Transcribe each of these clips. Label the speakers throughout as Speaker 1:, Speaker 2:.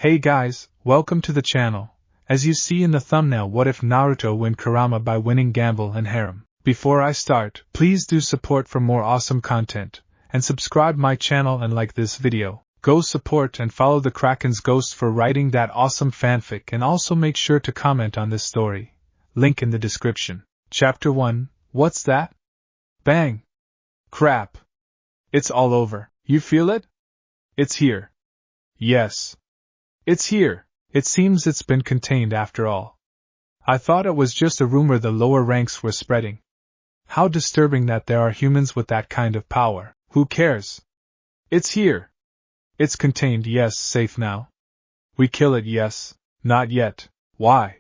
Speaker 1: Hey guys, welcome to the channel. As you see in the thumbnail, what if Naruto win Kurama by winning Gamble and Harem? Before I start, please do support for more awesome content, and subscribe my channel and like this video. Go support and follow the Kraken's Ghost for writing that awesome fanfic, and also make sure to comment on this story. Link in the description. Chapter 1, What's that? Bang! Crap! It's all over. You feel it? It's here. Yes. It's here. It seems it's been contained after all. I thought it was just a rumor the lower ranks were spreading. How disturbing that there are humans with that kind of power. Who cares? It's here. It's contained, yes. Safe now. We kill it, yes. Not yet. Why?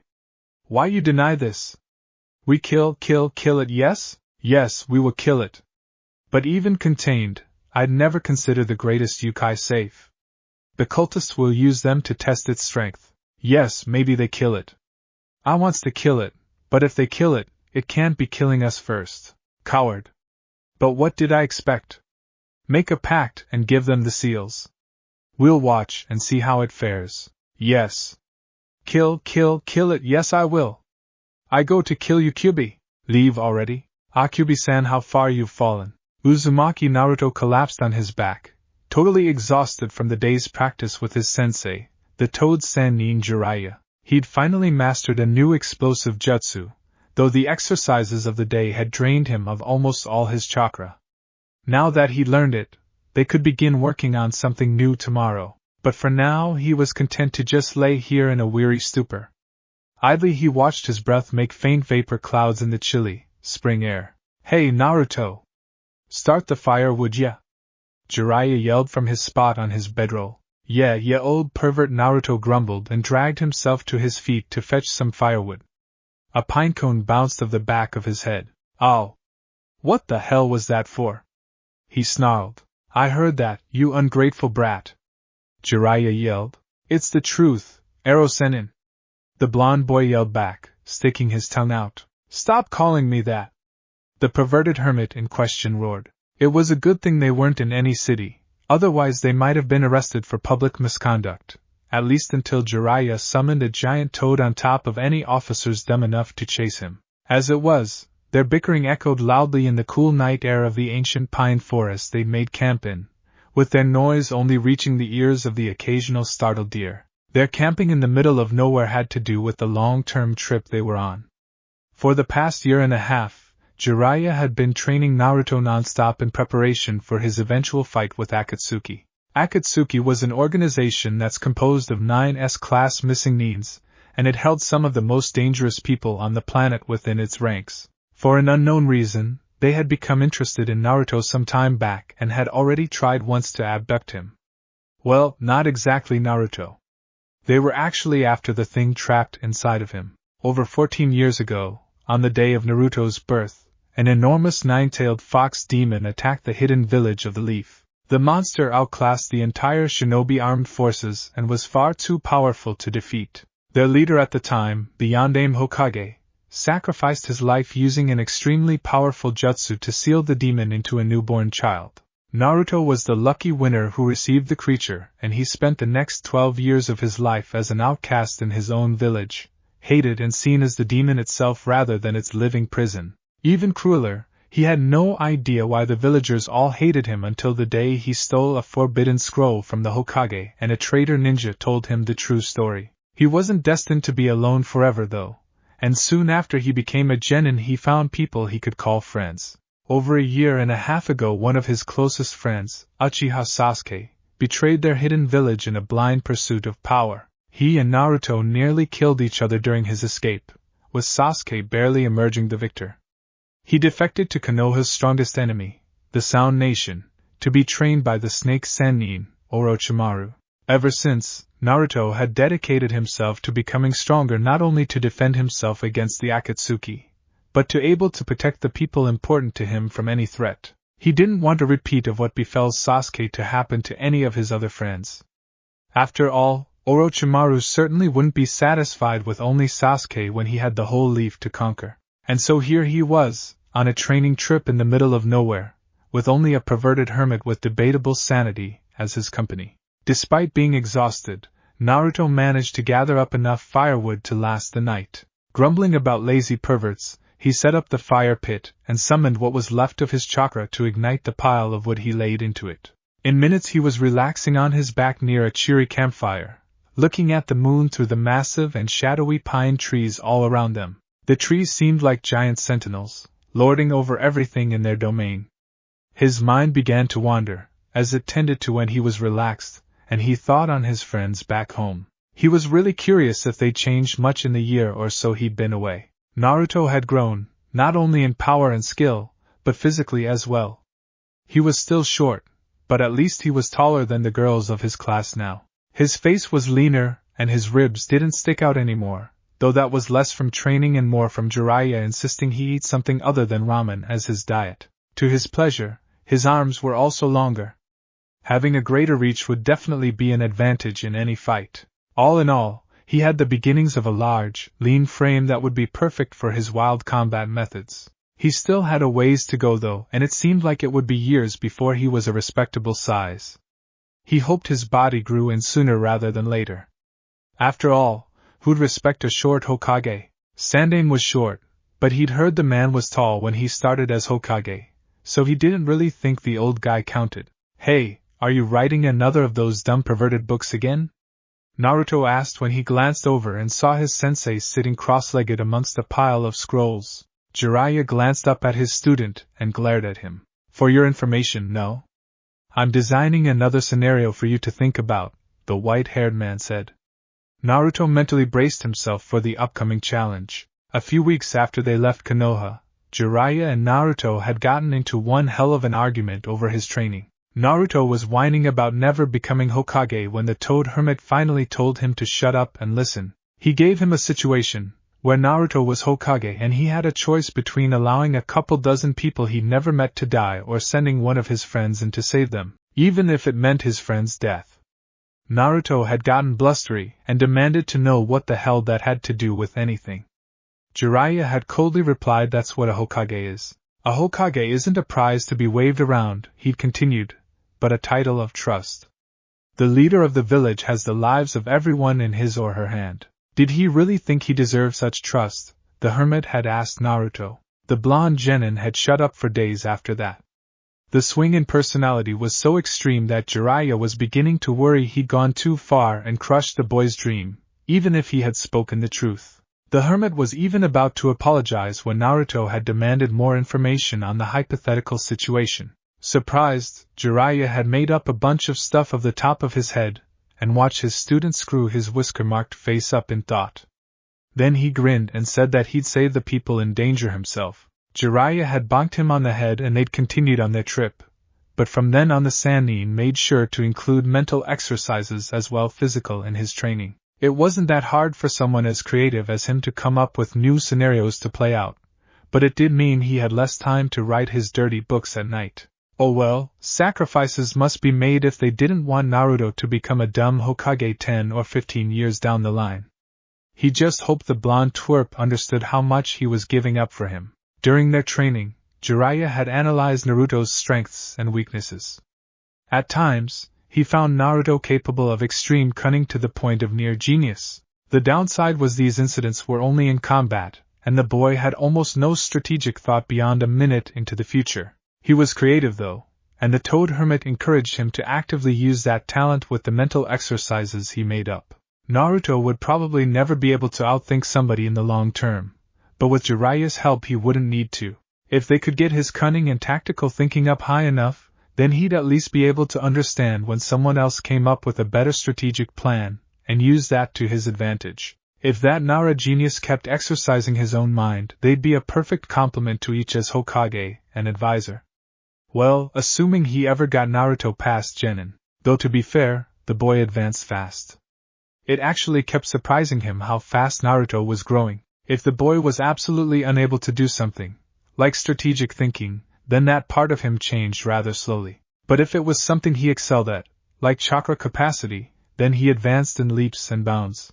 Speaker 1: Why you deny this? We kill it, yes? Yes, we will kill it. But even contained, I'd never consider the greatest yokai safe. The cultists will use them to test its strength. Yes, maybe they kill it. I wants to kill it, but if they kill it, it can't be killing us first. Coward. But what did I expect? Make a pact and give them the seals. We'll watch and see how it fares. Yes. Kill it, yes I will. I go to kill you, Kyubi. Leave already? Kyubi-san, how far you've fallen. Uzumaki Naruto collapsed on his back, totally exhausted from the day's practice with his sensei, the Toad Sannin Jiraiya. He'd finally mastered a new explosive jutsu, though the exercises of the day had drained him of almost all his chakra. Now that he'd learned it, they could begin working on something new tomorrow, but for now he was content to just lay here in a weary stupor. Idly he watched his breath make faint vapor clouds in the chilly, spring air. Hey Naruto! Start the fire, would ya? Jiraiya yelled from his spot on his bedroll. Yeah, old pervert, Naruto grumbled and dragged himself to his feet to fetch some firewood. A pinecone bounced off the back of his head. Ow! What the hell was that for? He snarled. I heard that, you ungrateful brat. Jiraiya yelled. It's the truth, Ero-sennin. The blonde boy yelled back, sticking his tongue out. Stop calling me that. The perverted hermit in question roared. It was a good thing they weren't in any city, otherwise they might have been arrested for public misconduct, at least until Jiraiya summoned a giant toad on top of any officers dumb enough to chase him. As it was, their bickering echoed loudly in the cool night air of the ancient pine forest they'd made camp in, with their noise only reaching the ears of the occasional startled deer. Their camping in the middle of nowhere had to do with the long-term trip they were on. For the past year and a half, Jiraiya had been training Naruto non-stop in preparation for his eventual fight with Akatsuki. Akatsuki was an organization that's composed of 9 S-class missing neens, and it held some of the most dangerous people on the planet within its ranks. For an unknown reason, they had become interested in Naruto some time back and had already tried once to abduct him. Well, not exactly Naruto. They were actually after the thing trapped inside of him. Over 14 years ago, on the day of Naruto's birth, an enormous nine-tailed fox demon attacked the hidden village of the Leaf. The monster outclassed the entire shinobi armed forces and was far too powerful to defeat. Their leader at the time, the Yondaime Hokage, sacrificed his life using an extremely powerful jutsu to seal the demon into a newborn child. Naruto was the lucky winner who received the creature, and he spent the next 12 years of his life as an outcast in his own village, hated and seen as the demon itself rather than its living prison. Even crueler, he had no idea why the villagers all hated him until the day he stole a forbidden scroll from the Hokage and a traitor ninja told him the true story. He wasn't destined to be alone forever though, and soon after he became a genin he found people he could call friends. Over a year and a half ago one of his closest friends, Uchiha Sasuke, betrayed their hidden village in a blind pursuit of power. He and Naruto nearly killed each other during his escape, with Sasuke barely emerging the victor. He defected to Konoha's strongest enemy, the Sound Nation, to be trained by the Snake Sannin, Orochimaru. Ever since, Naruto had dedicated himself to becoming stronger not only to defend himself against the Akatsuki, but to able to protect the people important to him from any threat. He didn't want a repeat of what befell Sasuke to happen to any of his other friends. After all, Orochimaru certainly wouldn't be satisfied with only Sasuke when he had the whole Leaf to conquer. And so here he was, on a training trip in the middle of nowhere, with only a perverted hermit with debatable sanity as his company. Despite being exhausted, Naruto managed to gather up enough firewood to last the night. Grumbling about lazy perverts, he set up the fire pit and summoned what was left of his chakra to ignite the pile of wood he laid into it. In minutes he was relaxing on his back near a cheery campfire, looking at the moon through the massive and shadowy pine trees all around them. The trees seemed like giant sentinels, lording over everything in their domain. His mind began to wander, as it tended to when he was relaxed, and he thought on his friends back home. He was really curious if they'd changed much in the year or so he'd been away. Naruto had grown, not only in power and skill, but physically as well. He was still short, but at least he was taller than the girls of his class now. His face was leaner, and his ribs didn't stick out anymore, though that was less from training and more from Jiraiya insisting he eat something other than ramen as his diet. To his pleasure, his arms were also longer. Having a greater reach would definitely be an advantage in any fight. All in all, he had the beginnings of a large, lean frame that would be perfect for his wild combat methods. He still had a ways to go though, and it seemed like it would be years before he was a respectable size. He hoped his body grew in sooner rather than later. After all, who'd respect a short Hokage? Sandaime was short, but he'd heard the man was tall when he started as Hokage, so he didn't really think the old guy counted. "Hey, are you writing another of those dumb perverted books again?" Naruto asked when he glanced over and saw his sensei sitting cross-legged amongst a pile of scrolls. Jiraiya glanced up at his student and glared at him. "For your information, no. I'm designing another scenario for you to think about," the white-haired man said. Naruto mentally braced himself for the upcoming challenge. A few weeks after they left Konoha, Jiraiya and Naruto had gotten into one hell of an argument over his training. Naruto was whining about never becoming Hokage when the Toad Hermit finally told him to shut up and listen. He gave him a situation where Naruto was Hokage and he had a choice between allowing a couple dozen people he'd never met to die or sending one of his friends in to save them, even if it meant his friend's death. Naruto had gotten blustery and demanded to know what the hell that had to do with anything. Jiraiya had coldly replied, "That's what a Hokage is. A Hokage isn't a prize to be waved around," he'd continued, "but a title of trust. The leader of the village has the lives of everyone in his or her hand." Did he really think he deserved such trust? The hermit had asked Naruto. The blonde genin had shut up for days after that. The swing in personality was so extreme that Jiraiya was beginning to worry he'd gone too far and crushed the boy's dream, even if he had spoken the truth. The hermit was even about to apologize when Naruto had demanded more information on the hypothetical situation. Surprised, Jiraiya had made up a bunch of stuff of the top of his head, and watched his student screw his whisker-marked face up in thought. Then he grinned and said that he'd save the people in danger himself. Jiraiya had bonked him on the head and they'd continued on their trip, but from then on the Sannin made sure to include mental exercises as well physical in his training. It wasn't that hard for someone as creative as him to come up with new scenarios to play out, but it did mean he had less time to write his dirty books at night. Oh well, sacrifices must be made if they didn't want Naruto to become a dumb Hokage 10 or 15 years down the line. He just hoped the blonde twerp understood how much he was giving up for him. During their training, Jiraiya had analyzed Naruto's strengths and weaknesses. At times, he found Naruto capable of extreme cunning to the point of near genius. The downside was these incidents were only in combat, and the boy had almost no strategic thought beyond a minute into the future. He was creative though, and the Toad Hermit encouraged him to actively use that talent with the mental exercises he made up. Naruto would probably never be able to outthink somebody in the long term, but with Jiraiya's help he wouldn't need to. If they could get his cunning and tactical thinking up high enough, then he'd at least be able to understand when someone else came up with a better strategic plan, and use that to his advantage. If that Nara genius kept exercising his own mind, they'd be a perfect complement to each as Hokage and advisor. Well, assuming he ever got Naruto past Genin, though to be fair, the boy advanced fast. It actually kept surprising him how fast Naruto was growing. If the boy was absolutely unable to do something, like strategic thinking, then that part of him changed rather slowly. But if it was something he excelled at, like chakra capacity, then he advanced in leaps and bounds.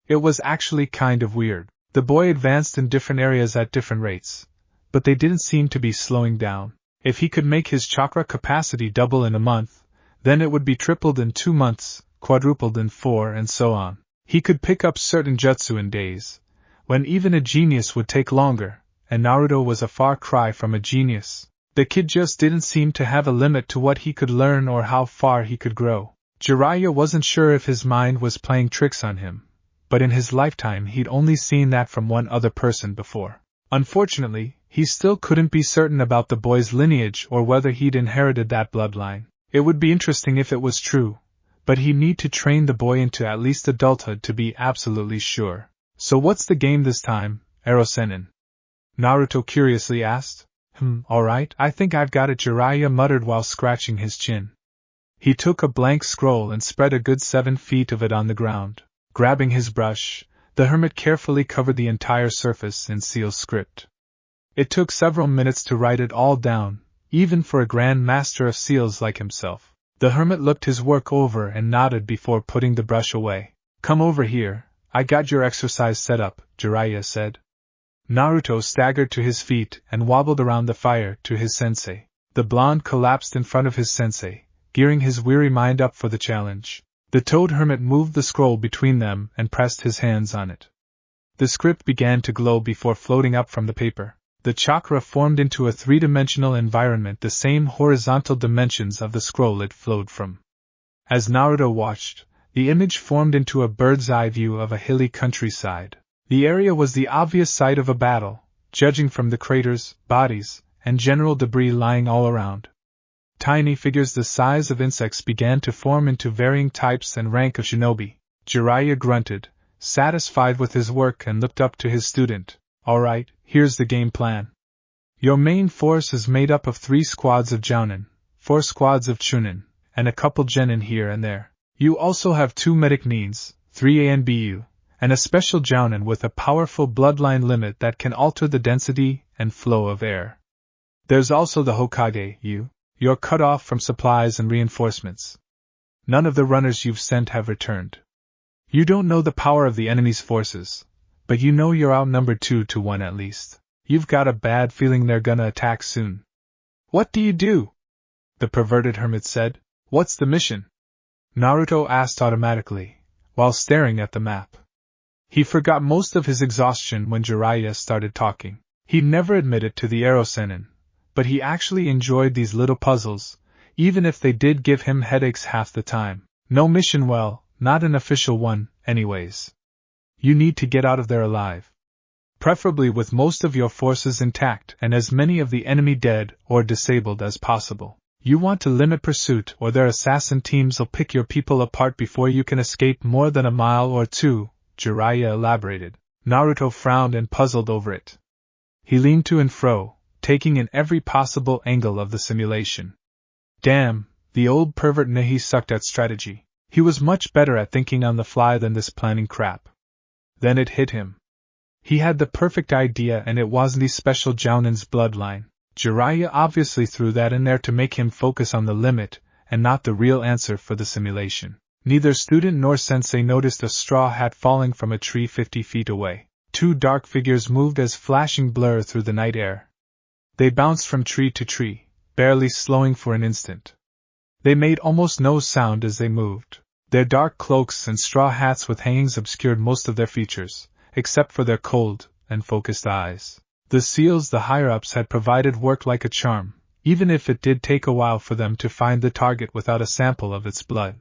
Speaker 1: It was actually kind of weird. The boy advanced in different areas at different rates, but they didn't seem to be slowing down. If he could make his chakra capacity double in a month, then it would be tripled in 2 months, quadrupled in 4, and so on. He could pick up certain jutsu in days, when even a genius would take longer, and Naruto was a far cry from a genius. The kid just didn't seem to have a limit to what he could learn or how far he could grow. Jiraiya wasn't sure if his mind was playing tricks on him, but in his lifetime he'd only seen that from one other person before. Unfortunately, he still couldn't be certain about the boy's lineage or whether he'd inherited that bloodline. It would be interesting if it was true, but he'd need to train the boy into at least adulthood to be absolutely sure. So what's the game this time, Erosenin? Naruto curiously asked. Alright, I think I've got it, Jiraiya muttered while scratching his chin. He took a blank scroll and spread a good 7 feet of it on the ground. Grabbing his brush, the hermit carefully covered the entire surface in seal script. It took several minutes to write it all down, even for a grand master of seals like himself. The hermit looked his work over and nodded before putting the brush away. Come over here, I got your exercise set up, Jiraiya said. Naruto staggered to his feet and wobbled around the fire to his sensei. The blonde collapsed in front of his sensei, gearing his weary mind up for the challenge. The toad hermit moved the scroll between them and pressed his hands on it. The script began to glow before floating up from the paper. The chakra formed into a 3-dimensional environment, the same horizontal dimensions of the scroll it flowed from. As Naruto watched, the image formed into a bird's-eye view of a hilly countryside. The area was the obvious site of a battle, judging from the craters, bodies, and general debris lying all around. Tiny figures the size of insects began to form into varying types and rank of shinobi. Jiraiya grunted, satisfied with his work, and looked up to his student. Alright, here's the game plan. Your main force is made up of 3 squads of Jounin, 4 squads of Chunin, and a couple Genin here and there. You also have 2 medic Nins, 3 ANBU, and a special Jounin with a powerful bloodline limit that can alter the density and flow of air. There's also the Hokage, You're cut off from supplies and reinforcements. None of the runners you've sent have returned. You don't know the power of the enemy's forces, but you know you're outnumbered 2 to 1 at least. You've got a bad feeling they're gonna attack soon. What do you do? The perverted hermit said. What's the mission? Naruto asked automatically, while staring at the map. He forgot most of his exhaustion when Jiraiya started talking. He'd never admit it to the Erosenin, but he actually enjoyed these little puzzles, even if they did give him headaches half the time. No mission, well, not an official one, anyways. You need to get out of there alive. Preferably with most of your forces intact and as many of the enemy dead or disabled as possible. You want to limit pursuit or their assassin teams'll pick your people apart before you can escape more than a mile or 2, Jiraiya elaborated. Naruto frowned and puzzled over it. He leaned to and fro, taking in every possible angle of the simulation. Damn, the old pervert Nahi sucked at strategy. He was much better at thinking on the fly than this planning crap. Then it hit him. He had the perfect idea, and it wasn't the special Jounin's bloodline. Jiraiya obviously threw that in there to make him focus on the limit, and not the real answer for the simulation. Neither student nor sensei noticed a straw hat falling from a tree 50 feet away. 2 dark figures moved as flashing blur through the night air. They bounced from tree to tree, barely slowing for an instant. They made almost no sound as they moved. Their dark cloaks and straw hats with hangings obscured most of their features, except for their cold and focused eyes. The seals the higher-ups had provided worked like a charm, even if it did take a while for them to find the target without a sample of its blood.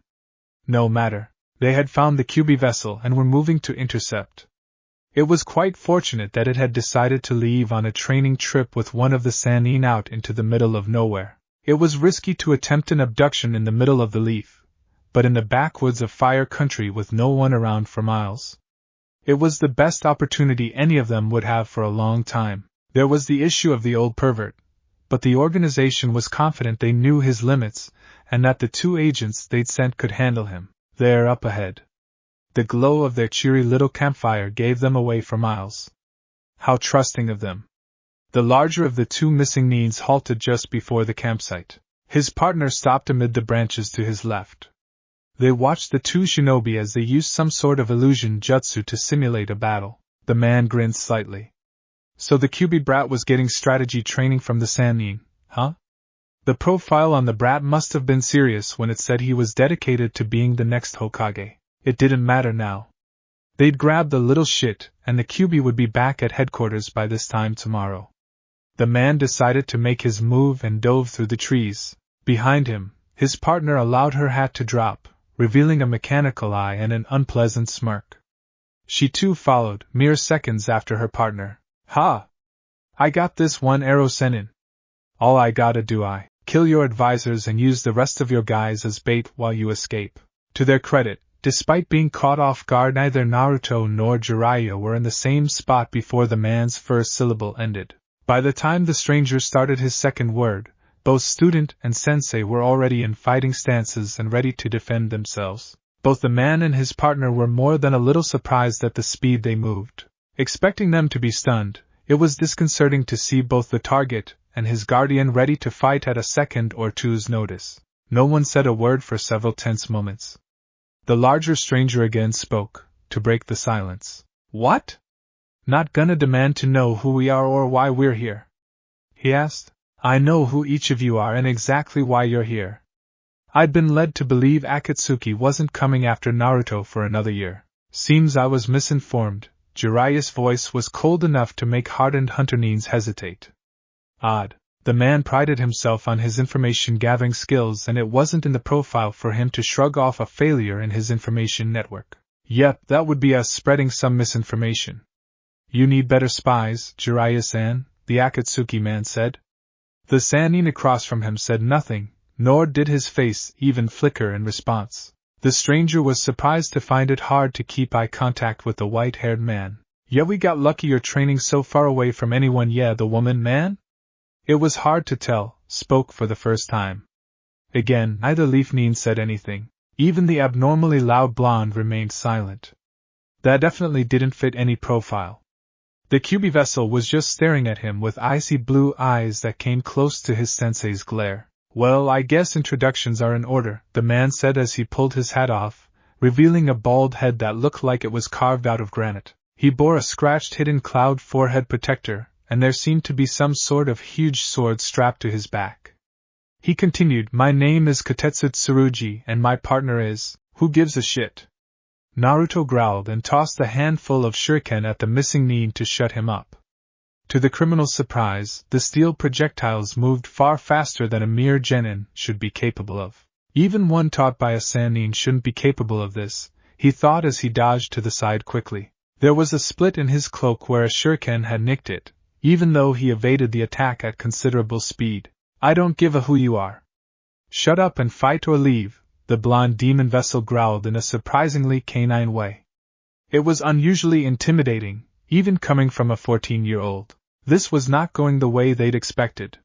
Speaker 1: No matter, they had found the Kyubi vessel and were moving to intercept. It was quite fortunate that it had decided to leave on a training trip with one of the Sannin out into the middle of nowhere. It was risky to attempt an abduction in the middle of the leaf, but in the backwoods of Fire Country with no one around for miles. It was the best opportunity any of them would have for a long time. There was the issue of the old pervert, but the organization was confident they knew his limits, and that the 2 agents they'd sent could handle him. There up ahead. The glow of their cheery little campfire gave them away for miles. How trusting of them. The larger of the 2 missing Nins halted just before the campsite. His partner stopped amid the branches to his left. They watched the 2 shinobi as they used some sort of illusion jutsu to simulate a battle. The man grinned slightly. So the Kyubi brat was getting strategy training from the Sannin, huh? The profile on the brat must have been serious when it said he was dedicated to being the next Hokage. It didn't matter now. They'd grab the little shit, and the QB would be back at headquarters by this time tomorrow. The man decided to make his move and dove through the trees. Behind him, his partner allowed her hat to drop, revealing a mechanical eye and an unpleasant smirk. She too followed, mere seconds after her partner. Ha! I got this one arrow Senin. All I gotta do I kill your advisors and use the rest of your guys as bait while you escape. To their credit, despite being caught off guard, neither Naruto nor Jiraiya were in the same spot before the man's first syllable ended. By the time the stranger started his second word, both student and sensei were already in fighting stances and ready to defend themselves. Both the man and his partner were more than a little surprised at the speed they moved. Expecting them to be stunned, it was disconcerting to see both the target and his guardian ready to fight at a second or two's notice. No one said a word for several tense moments. The larger stranger again spoke, to break the silence. What? Not gonna demand to know who we are or why we're here? He asked. I know who each of you are and exactly why you're here. I'd been led to believe Akatsuki wasn't coming after Naruto for another year. Seems I was misinformed. Jiraiya's voice was cold enough to make hardened hunter-neens hesitate. Odd. The man prided himself on his information-gathering skills, and it wasn't in the profile for him to shrug off a failure in his information network. Yep, that would be us spreading some misinformation. You need better spies, Jiraiya-san, the Akatsuki man said. The Sannin across from him said nothing, nor did his face even flicker in response. The stranger was surprised to find it hard to keep eye contact with the white-haired man. Yeah, we got lucky you're training so far away from anyone. Yeah, the woman, man? It was hard to tell, spoke for the first time. Again, neither Leaf-Neen said anything. Even the abnormally loud blonde remained silent. That definitely didn't fit any profile. The QB vessel was just staring at him with icy blue eyes that came close to his sensei's glare. Well, I guess introductions are in order, the man said as he pulled his hat off, revealing a bald head that looked like it was carved out of granite. He bore a scratched hidden cloud forehead protector, and there seemed to be some sort of huge sword strapped to his back. He continued, My name is Kotetsu Tsurugi and my partner is, who gives a shit? Naruto growled and tossed a handful of shuriken at the missing Nin to shut him up. To the criminal's surprise, the steel projectiles moved far faster than a mere genin should be capable of. Even one taught by a Sannin shouldn't be capable of this, he thought as he dodged to the side quickly. There was a split in his cloak where a shuriken had nicked it, even though he evaded the attack at considerable speed. I don't give a who you are. Shut up and fight or leave, the blonde demon vessel growled in a surprisingly canine way. It was unusually intimidating, even coming from a 14-year-old. This was not going the way they'd expected.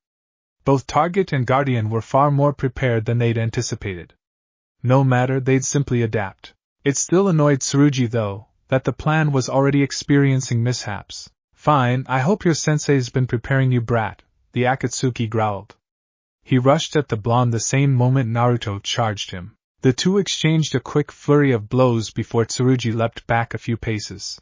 Speaker 1: Both target and guardian were far more prepared than they'd anticipated. No matter, they'd simply adapt. It still annoyed Tsurugi, though, that the plan was already experiencing mishaps. Fine, I hope your sensei's been preparing you, brat, the Akatsuki growled. He rushed at the blonde the same moment Naruto charged him. The two exchanged a quick flurry of blows before Tsurugi leapt back a few paces.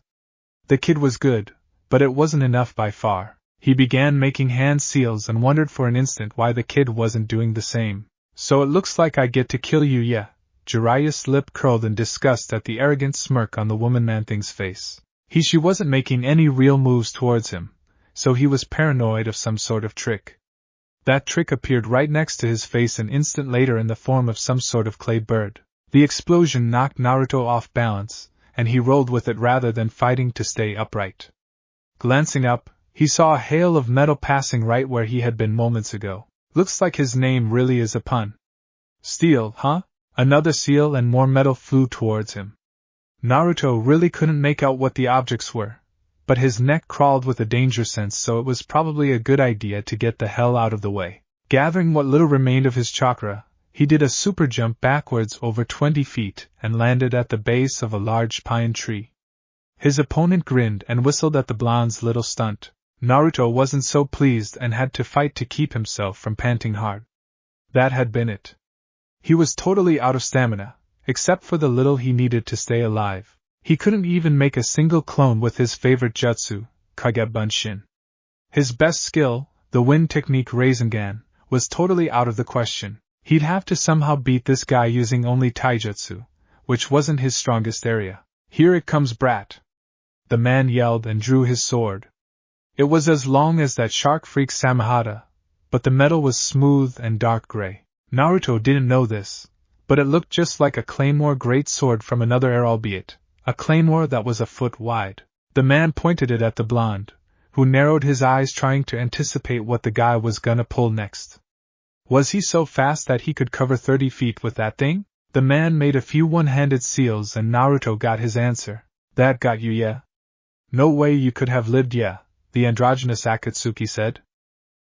Speaker 1: The kid was good, but it wasn't enough by far. He began making hand seals and wondered for an instant why the kid wasn't doing the same. So it looks like I get to kill you, yeah? Jiraiya's lip curled in disgust at the arrogant smirk on the woman-man-thing's face. She wasn't making any real moves towards him, so he was paranoid of some sort of trick. That trick appeared right next to his face an instant later in the form of some sort of clay bird. The explosion knocked Naruto off balance, and he rolled with it rather than fighting to stay upright. Glancing up, he saw a hail of metal passing right where he had been moments ago. Looks like his name really is a pun. Steel, huh? Another seal and more metal flew towards him. Naruto really couldn't make out what the objects were, but his neck crawled with a danger sense, so it was probably a good idea to get the hell out of the way. Gathering what little remained of his chakra, he did a super jump backwards over 20 feet and landed at the base of a large pine tree. His opponent grinned and whistled at the blonde's little stunt. Naruto wasn't so pleased and had to fight to keep himself from panting hard. That had been it. He was totally out of stamina, except for the little he needed to stay alive. He couldn't even make a single clone with his favorite jutsu, Kage Bunshin. His best skill, the wind technique Rasengan, was totally out of the question. He'd have to somehow beat this guy using only taijutsu, which wasn't his strongest area. Here it comes, brat! The man yelled and drew his sword. It was as long as that shark freak's Samahata, but the metal was smooth and dark gray. Naruto didn't know this, but it looked just like a claymore great sword from another era, albeit a claymore that was a foot wide. The man pointed it at the blonde, who narrowed his eyes trying to anticipate what the guy was gonna pull next. Was he so fast that he could cover 30 feet with that thing? The man made a few one-handed seals and Naruto got his answer. That got you, yeah? No way you could have lived, yeah, the androgynous Akatsuki said.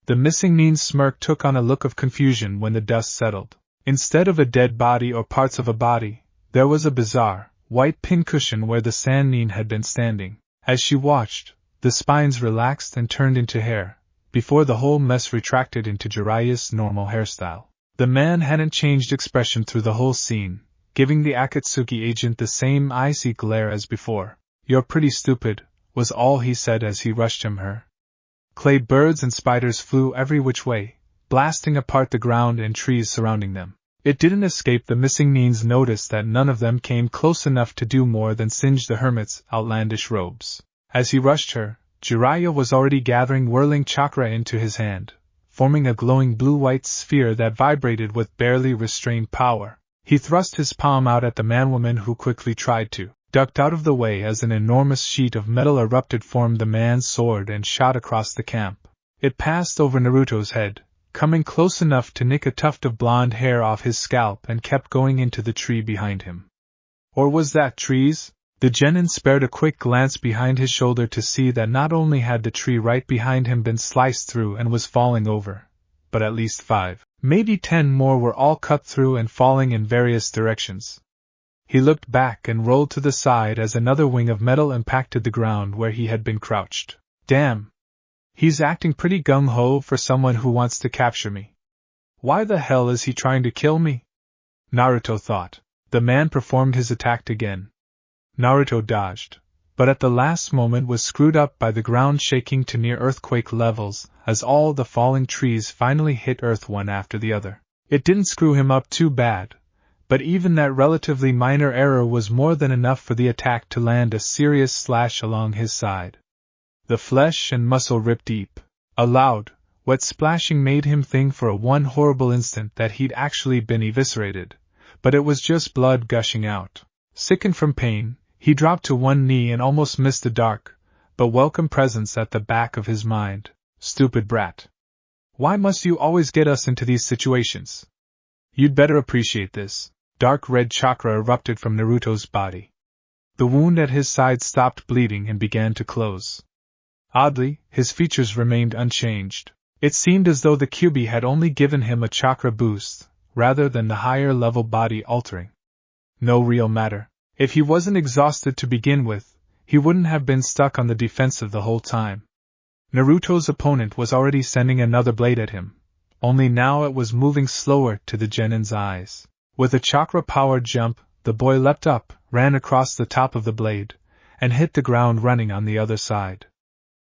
Speaker 1: The missing Nin's smirk took on a look of confusion when the dust settled. Instead of a dead body or parts of a body, there was a bizarre, white pincushion where the sand Nin had been standing. As she watched, the spines relaxed and turned into hair, before the whole mess retracted into Jiraiya's normal hairstyle. The man hadn't changed expression through the whole scene, giving the Akatsuki agent the same icy glare as before. "You're pretty stupid," was all he said as he rushed her. Clay birds and spiders flew every which way, blasting apart the ground and trees surrounding them. It didn't escape the missing Nin's notice that none of them came close enough to do more than singe the hermit's outlandish robes. As he rushed her, Jiraiya was already gathering whirling chakra into his hand, forming a glowing blue-white sphere that vibrated with barely restrained power. He thrust his palm out at the man-woman who quickly tried to ducked out of the way as an enormous sheet of metal erupted, formed the man's sword and shot across the camp. It passed over Naruto's head, coming close enough to nick a tuft of blonde hair off his scalp, and kept going into the tree behind him. Or was that trees? The genin spared a quick glance behind his shoulder to see that not only had the tree right behind him been sliced through and was falling over, but at least 5, maybe 10 more were all cut through and falling in various directions. He looked back and rolled to the side as another wing of metal impacted the ground where he had been crouched. Damn! He's acting pretty gung-ho for someone who wants to capture me. Why the hell is he trying to kill me? Naruto thought. The man performed his attack again. Naruto dodged, but at the last moment was screwed up by the ground shaking to near earthquake levels as all the falling trees finally hit earth one after the other. It didn't screw him up too bad, but even that relatively minor error was more than enough for the attack to land a serious slash along his side. The flesh and muscle ripped deep. A loud, wet splashing made him think for one horrible instant that he'd actually been eviscerated, but it was just blood gushing out. Sickened from pain, he dropped to one knee and almost missed a dark, but welcome presence at the back of his mind. Stupid brat. Why must you always get us into these situations? You'd better appreciate this. Dark red chakra erupted from Naruto's body. The wound at his side stopped bleeding and began to close. Oddly, his features remained unchanged. It seemed as though the Kyuubi had only given him a chakra boost, rather than the higher-level body altering. No real matter. If he wasn't exhausted to begin with, he wouldn't have been stuck on the defensive the whole time. Naruto's opponent was already sending another blade at him, only now it was moving slower to the genin's eyes. With a chakra-powered jump, the boy leapt up, ran across the top of the blade, and hit the ground running on the other side.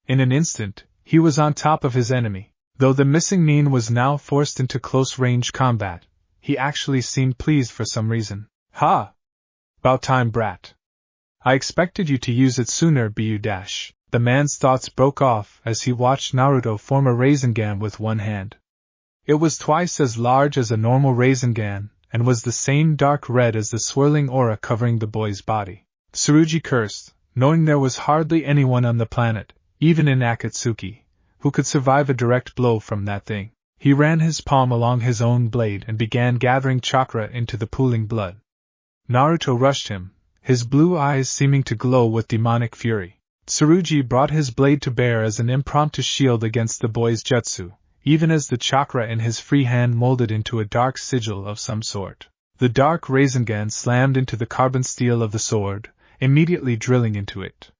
Speaker 1: In an instant, he was on top of his enemy. Though the missing Nin was now forced into close-range combat, he actually seemed pleased for some reason. Ha! 'Bout time, brat. I expected you to use it sooner, bu dash. The man's thoughts broke off as he watched Naruto form a Rasengan with one hand. It was twice as large as a normal Rasengan, and was the same dark red as the swirling aura covering the boy's body. Tsurugi cursed, knowing there was hardly anyone on the planet, even in Akatsuki, who could survive a direct blow from that thing. He ran his palm along his own blade and began gathering chakra into the pooling blood. Naruto rushed him, his blue eyes seeming to glow with demonic fury. Tsurugi brought his blade to bear as an impromptu shield against the boy's jutsu, even as the chakra in his free hand molded into a dark sigil of some sort. The dark Rasengan slammed into the carbon steel of the sword, immediately drilling into it.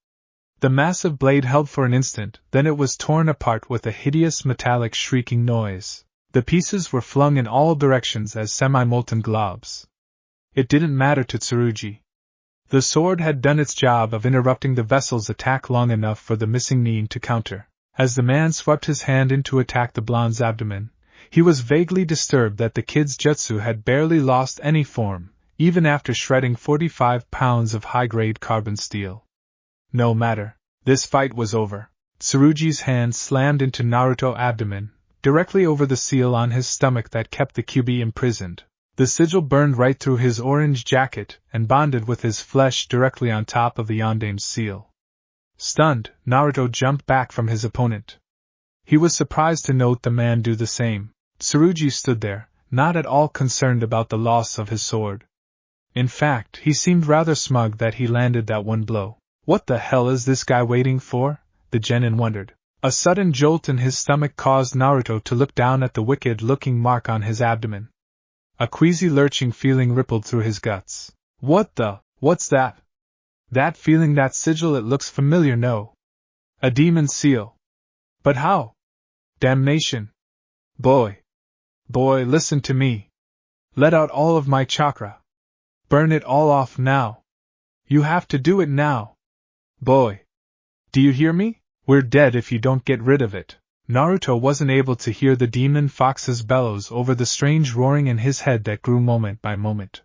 Speaker 1: The massive blade held for an instant, then it was torn apart with a hideous metallic shrieking noise. The pieces were flung in all directions as semi-molten globs. It didn't matter to Tsurugi. The sword had done its job of interrupting the vessel's attack long enough for the missing Nin to counter. As the man swept his hand in to attack the blonde's abdomen, He was vaguely disturbed that the kid's jutsu had barely lost any form, even after shredding 45 pounds of high-grade carbon steel. No matter. This fight was over. Tsurugi's hand slammed into Naruto's abdomen, directly over the seal on his stomach that kept the Kyuubi imprisoned. The sigil burned right through his orange jacket and bonded with his flesh directly on top of the Yondane's seal. Stunned, Naruto jumped back from his opponent. He was surprised to note the man do the same. Tsurugi stood there, not at all concerned about the loss of his sword. In fact, he seemed rather smug that he landed that one blow. What the hell is this guy waiting for? The genin wondered. A sudden jolt in his stomach caused Naruto to look down at the wicked-looking mark on his abdomen. A queasy lurching feeling rippled through his guts. What's that? That feeling, that sigil, it looks familiar, no? A demon seal. But how? Damnation. Boy, listen to me. Let out all of my chakra. Burn it all off now. You have to do it now. Boy. Do you hear me? We're dead if you don't get rid of it. Naruto wasn't able to hear the demon fox's bellows over the strange roaring in his head that grew moment by moment.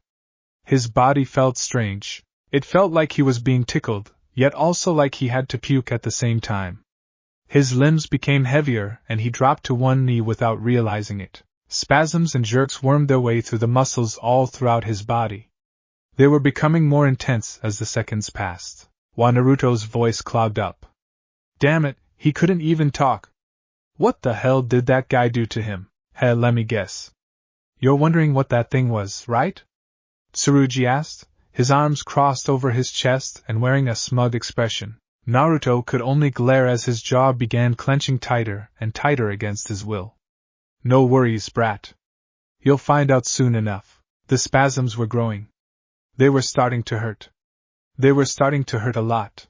Speaker 1: His body felt strange. It felt like he was being tickled, yet also like he had to puke at the same time. His limbs became heavier and he dropped to one knee without realizing it. Spasms and jerks wormed their way through the muscles all throughout his body. They were becoming more intense as the seconds passed, while Naruto's voice clogged up. Damn it, he couldn't even talk. What the hell did that guy do to him? Hey, let me guess. You're wondering what that thing was, right? Tsurugi asked, his arms crossed over his chest and wearing a smug expression. Naruto could only glare as his jaw began clenching tighter and tighter against his will. No worries, brat. You'll find out soon enough. The spasms were growing. They were starting to hurt. They were starting to hurt a lot.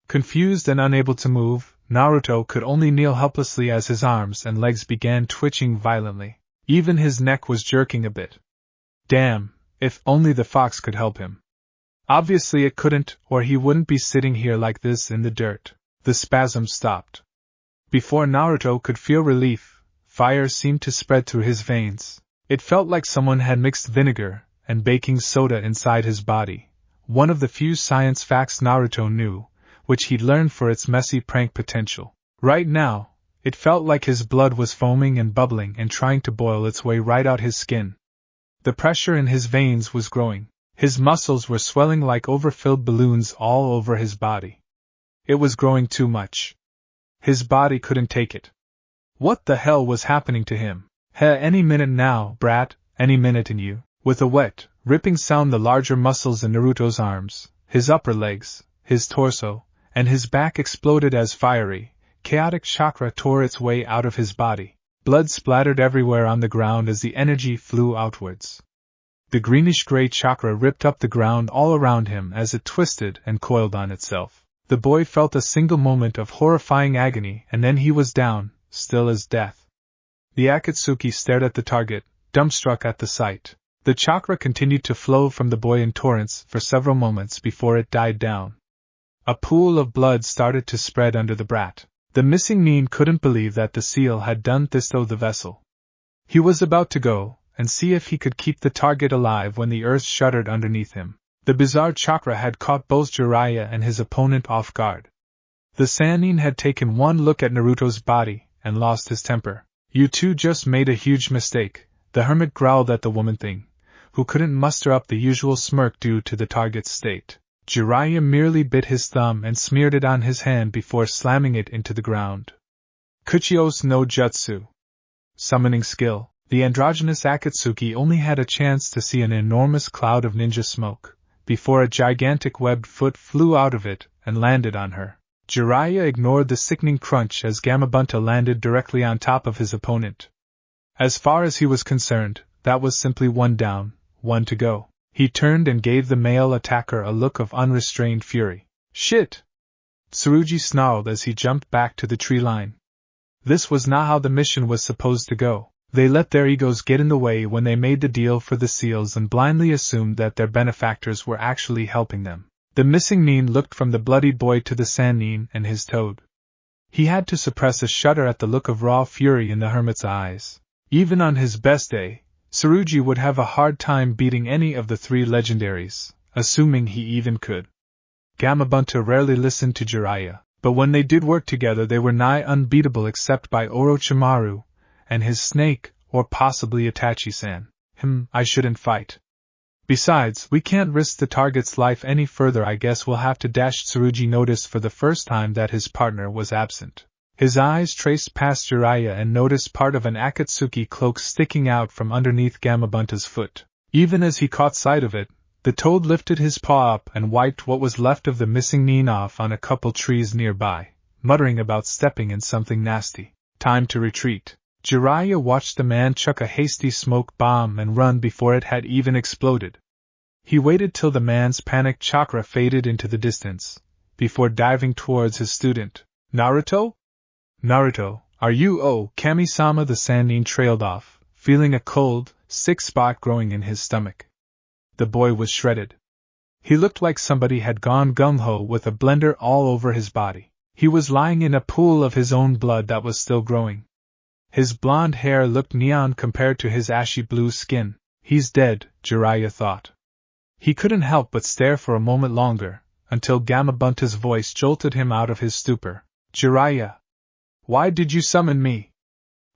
Speaker 1: Confused and unable to move, Naruto could only kneel helplessly as his arms and legs began twitching violently. Even his neck was jerking a bit. Damn, if only the fox could help him. Obviously it couldn't, or he wouldn't be sitting here like this in the dirt. The spasm stopped. Before Naruto could feel relief, fire seemed to spread through his veins. It felt like someone had mixed vinegar and baking soda inside his body, one of the few science facts Naruto knew, which he'd learned for its messy prank potential. Right now, it felt like his blood was foaming and bubbling and trying to boil its way right out his skin. The pressure in his veins was growing. His muscles were swelling like overfilled balloons all over his body. It was growing too much. His body couldn't take it. What the hell was happening to him? Any minute now, brat, any minute in you. With a wet, ripping sound, the larger muscles in Naruto's arms, his upper legs, his torso, and his back exploded as fiery, chaotic chakra tore its way out of his body. Blood splattered everywhere on the ground as the energy flew outwards. The greenish-gray chakra ripped up the ground all around him as it twisted and coiled on itself. The boy felt a single moment of horrifying agony and then he was down, still as death. The Akatsuki stared at the target, dumbstruck at the sight. The chakra continued to flow from the boy in torrents for several moments before it died down. A pool of blood started to spread under the brat. The missing nin couldn't believe that the seal had done this to the vessel. He was about to go and see if he could keep the target alive when the earth shuddered underneath him. The bizarre chakra had caught both Jiraiya and his opponent off guard. The Sannin had taken one look at Naruto's body and lost his temper. You two just made a huge mistake, the hermit growled at the woman thing, who couldn't muster up the usual smirk due to the target's state. Jiraiya merely bit his thumb and smeared it on his hand before slamming it into the ground. Kuchios no Jutsu. Summoning skill. The androgynous Akatsuki only had a chance to see an enormous cloud of ninja smoke, before a gigantic webbed foot flew out of it and landed on her. Jiraiya ignored the sickening crunch as Gamabunta landed directly on top of his opponent. As far as he was concerned, that was simply one down, one to go. He turned and gave the male attacker a look of unrestrained fury. Shit! Tsurugi snarled as he jumped back to the tree line. This was not how the mission was supposed to go. They let their egos get in the way when they made the deal for the seals and blindly assumed that their benefactors were actually helping them. The missing nin looked from the bloodied boy to the Sannin and his toad. He had to suppress a shudder at the look of raw fury in the hermit's eyes. Even on his best day, Tsurugi would have a hard time beating any of the three legendaries, assuming he even could. Gamabunta rarely listened to Jiraiya, but when they did work together they were nigh unbeatable except by Orochimaru and his snake, or possibly Itachi-san. I shouldn't fight. Besides, we can't risk the target's life any further. I guess we'll have to dash. Tsurugi noticed for the first time that his partner was absent. His eyes traced past Jiraiya and noticed part of an Akatsuki cloak sticking out from underneath Gamabunta's foot. Even as he caught sight of it, the toad lifted his paw up and wiped what was left of the missing knee off on a couple trees nearby, muttering about stepping in something nasty. Time to retreat. Jiraiya watched the man chuck a hasty smoke bomb and run before it had even exploded. He waited till the man's panicked chakra faded into the distance, before diving towards his student. Naruto? Naruto, are you? Oh, Kami-sama. The Sannin trailed off, feeling a cold, sick spot growing in his stomach. The boy was shredded. He looked like somebody had gone gung-ho with a blender all over his body. He was lying in a pool of his own blood that was still growing. His blonde hair looked neon compared to his ashy blue skin. He's dead, Jiraiya thought. He couldn't help but stare for a moment longer, until Gamabunta's voice jolted him out of his stupor. Jiraiya! Why did you summon me?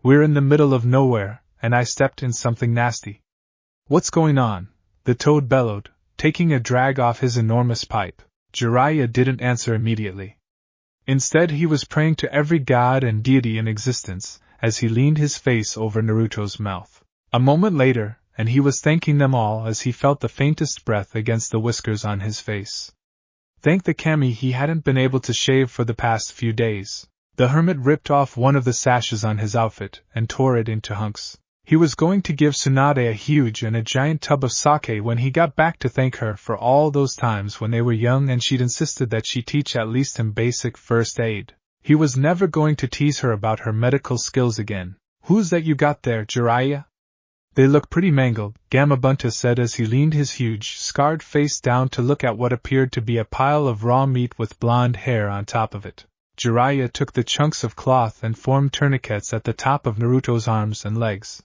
Speaker 1: We're in the middle of nowhere, and I stepped in something nasty. What's going on? The toad bellowed, taking a drag off his enormous pipe. Jiraiya didn't answer immediately. Instead he was praying to every god and deity in existence, as he leaned his face over Naruto's mouth. A moment later, and he was thanking them all as he felt the faintest breath against the whiskers on his face. Thank the Kami he hadn't been able to shave for the past few days. The hermit ripped off one of the sashes on his outfit and tore it into hunks. He was going to give Tsunade a huge and a giant tub of sake when he got back to thank her for all those times when they were young and she'd insisted that she teach at least him basic first aid. He was never going to tease her about her medical skills again. Who's that you got there, Jiraiya? They look pretty mangled, Gamabunta said as he leaned his huge, scarred face down to look at what appeared to be a pile of raw meat with blonde hair on top of it. Jiraiya took the chunks of cloth and formed tourniquets at the top of Naruto's arms and legs.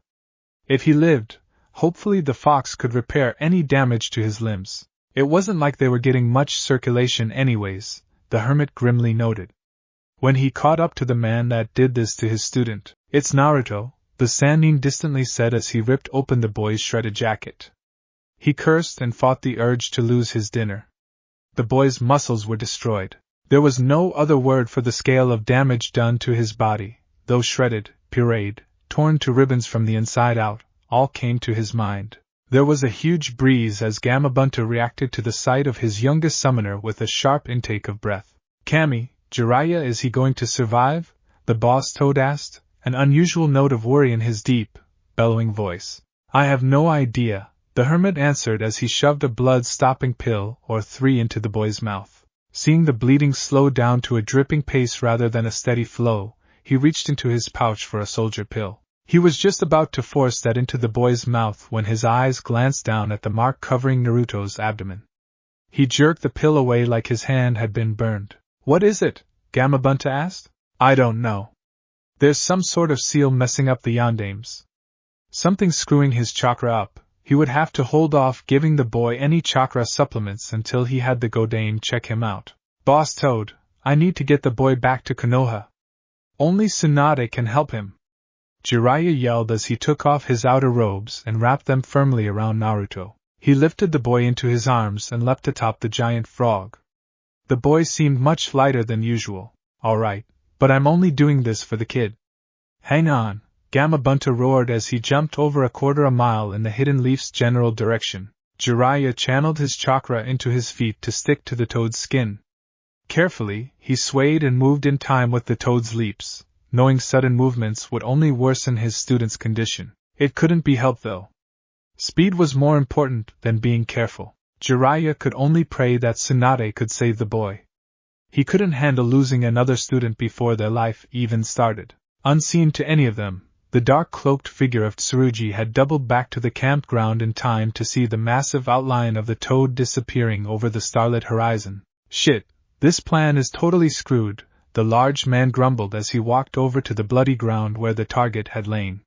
Speaker 1: If he lived, hopefully the fox could repair any damage to his limbs. It wasn't like they were getting much circulation anyways, the hermit grimly noted. When he caught up to the man that did this to his student, "It's Naruto," the Sannin distantly said as he ripped open the boy's shredded jacket. He cursed and fought the urge to lose his dinner. The boy's muscles were destroyed. There was no other word for the scale of damage done to his body, though shredded, pureed, torn to ribbons from the inside out, all came to his mind. There was a huge breeze as Gamabunta reacted to the sight of his youngest summoner with a sharp intake of breath. Kami, Jiraiya, is he going to survive? The boss toad asked, an unusual note of worry in his deep, bellowing voice. I have no idea, the hermit answered as he shoved a blood-stopping pill or three into the boy's mouth. Seeing the bleeding slow down to a dripping pace rather than a steady flow, he reached into his pouch for a soldier pill. He was just about to force that into the boy's mouth when his eyes glanced down at the mark covering Naruto's abdomen. He jerked the pill away like his hand had been burned. What is it? Gamabunta asked. I don't know. There's some sort of seal messing up the yandames. Something's screwing his chakra up. He would have to hold off giving the boy any chakra supplements until he had the Godame check him out. Boss Toad, I need to get the boy back to Konoha. Only Tsunade can help him. Jiraiya yelled as he took off his outer robes and wrapped them firmly around Naruto. He lifted the boy into his arms and leapt atop the giant frog. The boy seemed much lighter than usual. All right, but I'm only doing this for the kid. Hang on, Gamabunta roared as he jumped over a quarter a mile in the Hidden Leaf's general direction. Jiraiya channeled his chakra into his feet to stick to the toad's skin. Carefully, he swayed and moved in time with the toad's leaps, knowing sudden movements would only worsen his student's condition. It couldn't be helped though. Speed was more important than being careful. Jiraiya could only pray that Tsunade could save the boy. He couldn't handle losing another student before their life even started. Unseen to any of them, the dark-cloaked figure of Tsurugi had doubled back to the campground in time to see the massive outline of the toad disappearing over the starlit horizon. Shit, this plan is totally screwed, the large man grumbled as he walked over to the bloody ground where the target had lain.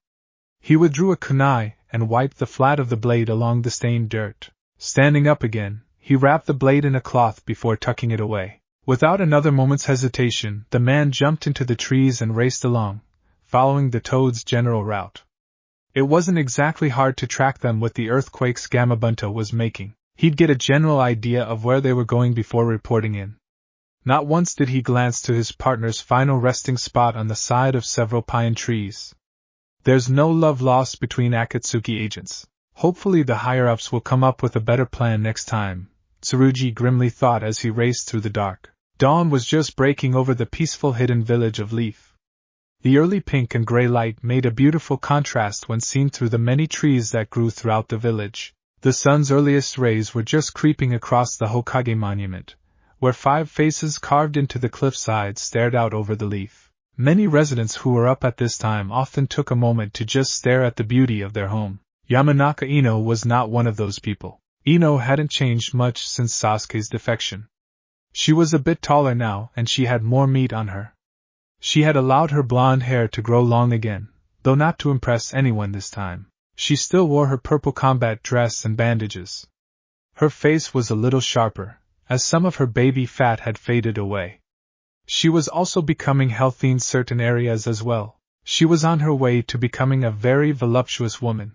Speaker 1: He withdrew a kunai and wiped the flat of the blade along the stained dirt. Standing up again, he wrapped the blade in a cloth before tucking it away. Without another moment's hesitation, the man jumped into the trees and raced along, following the toad's general route. It wasn't exactly hard to track them with the earthquakes Gamabunta was making. He'd get a general idea of where they were going before reporting in. Not once did he glance to his partner's final resting spot on the side of several pine trees. There's no love lost between Akatsuki agents. Hopefully the higher-ups will come up with a better plan next time, Tsurugi grimly thought as he raced through the dark. Dawn was just breaking over the peaceful hidden village of Leaf. The early pink and gray light made a beautiful contrast when seen through the many trees that grew throughout the village. The sun's earliest rays were just creeping across the Hokage monument, where 5 faces carved into the cliffside stared out over the Leaf. Many residents who were up at this time often took a moment to just stare at the beauty of their home. Yamanaka Eno was not one of those people. Eno hadn't changed much since Sasuke's defection. She was a bit taller now and she had more meat on her. She had allowed her blonde hair to grow long again, though not to impress anyone this time. She still wore her purple combat dress and bandages. Her face was a little sharper, as some of her baby fat had faded away. She was also becoming healthy in certain areas as well. She was on her way to becoming a very voluptuous woman.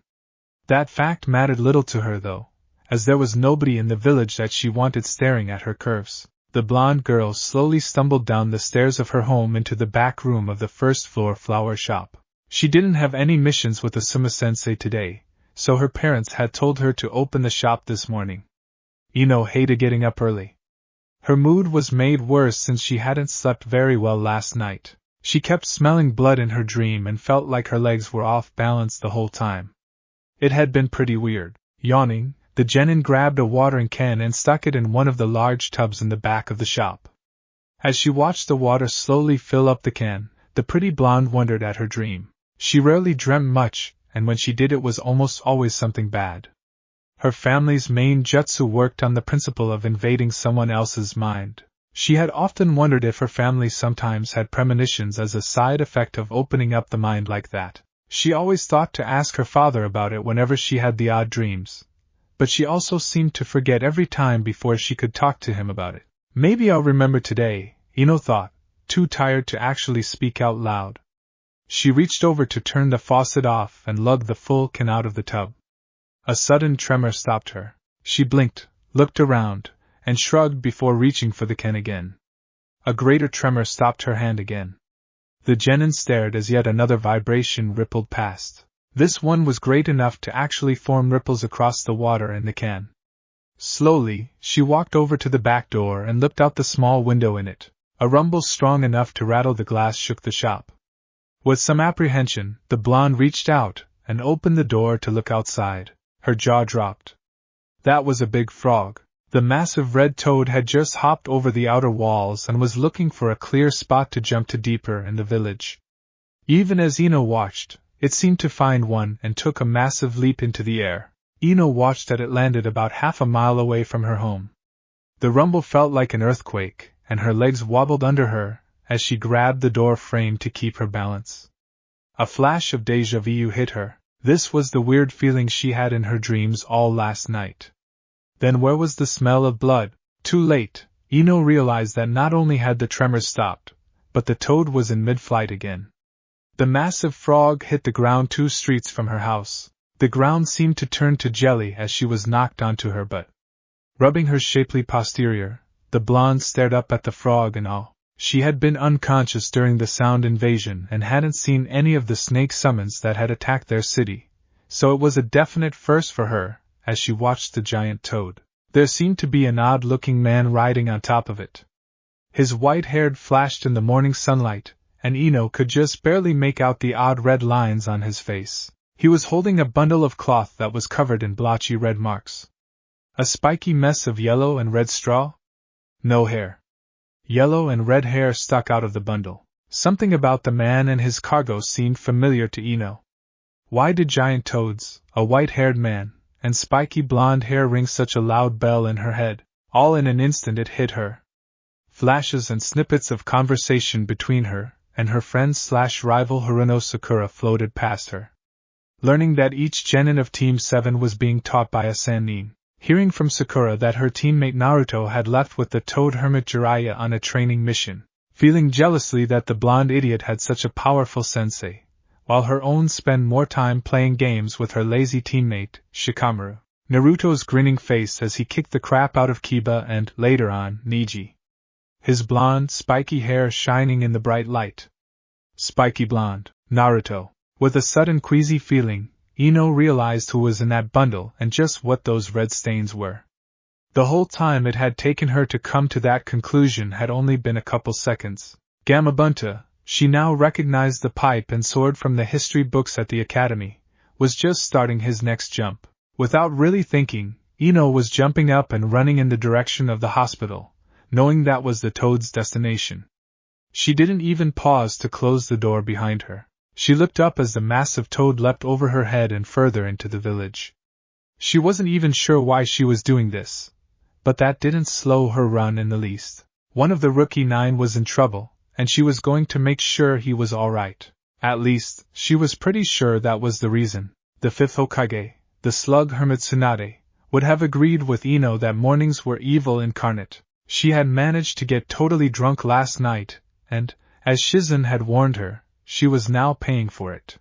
Speaker 1: That fact mattered little to her though, as there was nobody in the village that she wanted staring at her curves. The blonde girl slowly stumbled down the stairs of her home into the back room of the first-floor flower shop. She didn't have any missions with Asuma-sensei today, so her parents had told her to open the shop this morning. Eno hated getting up early. Her mood was made worse since she hadn't slept very well last night. She kept smelling blood in her dream and felt like her legs were off balance the whole time. It had been pretty weird. Yawning, the genin grabbed a watering can and stuck it in one of the large tubs in the back of the shop. As she watched the water slowly fill up the can, the pretty blonde wondered at her dream. She rarely dreamt much, and when she did it was almost always something bad. Her family's main jutsu worked on the principle of invading someone else's mind. She had often wondered if her family sometimes had premonitions as a side effect of opening up the mind like that. She always thought to ask her father about it whenever she had the odd dreams, but she also seemed to forget every time before she could talk to him about it. Maybe I'll remember today, Eno thought, too tired to actually speak out loud. She reached over to turn the faucet off and lugged the full can out of the tub. A sudden tremor stopped her. She blinked, looked around, and shrugged before reaching for the can again. A greater tremor stopped her hand again. The genin stared as yet another vibration rippled past. This one was great enough to actually form ripples across the water in the can. Slowly, she walked over to the back door and looked out the small window in it. A rumble strong enough to rattle the glass shook the shop. With some apprehension, the blonde reached out and opened the door to look outside. Her jaw dropped. That was a big frog. The massive red toad had just hopped over the outer walls and was looking for a clear spot to jump to deeper in the village. Even as Eno watched, it seemed to find one and took a massive leap into the air. Eno watched as it landed about half a mile away from her home. The rumble felt like an earthquake, and her legs wobbled under her as she grabbed the door frame to keep her balance. A flash of déjà vu hit her. This was the weird feeling she had in her dreams all last night. Then where was the smell of blood? Too late, Eno realized that not only had the tremors stopped, but the toad was in mid-flight again. The massive frog hit the ground 2 streets from her house. The ground seemed to turn to jelly as she was knocked onto her butt. Rubbing her shapely posterior, the blonde stared up at the frog in awe. She had been unconscious during the sound invasion and hadn't seen any of the snake summons that had attacked their city, so it was a definite first for her as she watched the giant toad. There seemed to be an odd-looking man riding on top of it. His white hair flashed in the morning sunlight, and Eno could just barely make out the odd red lines on his face. He was holding a bundle of cloth that was covered in blotchy red marks. A spiky mess of yellow and red straw? No hair. Yellow and red hair stuck out of the bundle. Something about the man and his cargo seemed familiar to Eno. Why did giant toads, a white-haired man, and spiky blonde hair ring such a loud bell in her head? All in an instant it hit her. Flashes and snippets of conversation between her and her friend/rival Eno and Sakura floated past her. learning that each genin of Team 7 was being taught by a Sannin, hearing from Sakura that her teammate Naruto had left with the toad hermit Jiraiya on a training mission, feeling jealously that the blonde idiot had such a powerful sensei, while her own spent more time playing games with her lazy teammate, Shikamaru. Naruto's grinning face as he kicked the crap out of Kiba and, later on, Neji. His blonde, spiky hair shining in the bright light. Spiky blonde, Naruto. With a sudden queasy feeling, Eno realized who was in that bundle and just what those red stains were. The whole time it had taken her to come to that conclusion had only been a couple seconds. Gamabunta, she now recognized the pipe and sword from the history books at the academy, was just starting his next jump. Without really thinking, Eno was jumping up and running in the direction of the hospital, knowing that was the toad's destination. She didn't even pause to close the door behind her. She looked up as the massive toad leapt over her head and further into the village. She wasn't even sure why she was doing this, but that didn't slow her run in the least. One of the rookie 9 was in trouble, and she was going to make sure he was alright. At least, she was pretty sure that was the reason. The 5th Hokage, the slug hermit Tsunade, would have agreed with Eno that mornings were evil incarnate. She had managed to get totally drunk last night, and, as Shizen had warned her, she was now paying for it.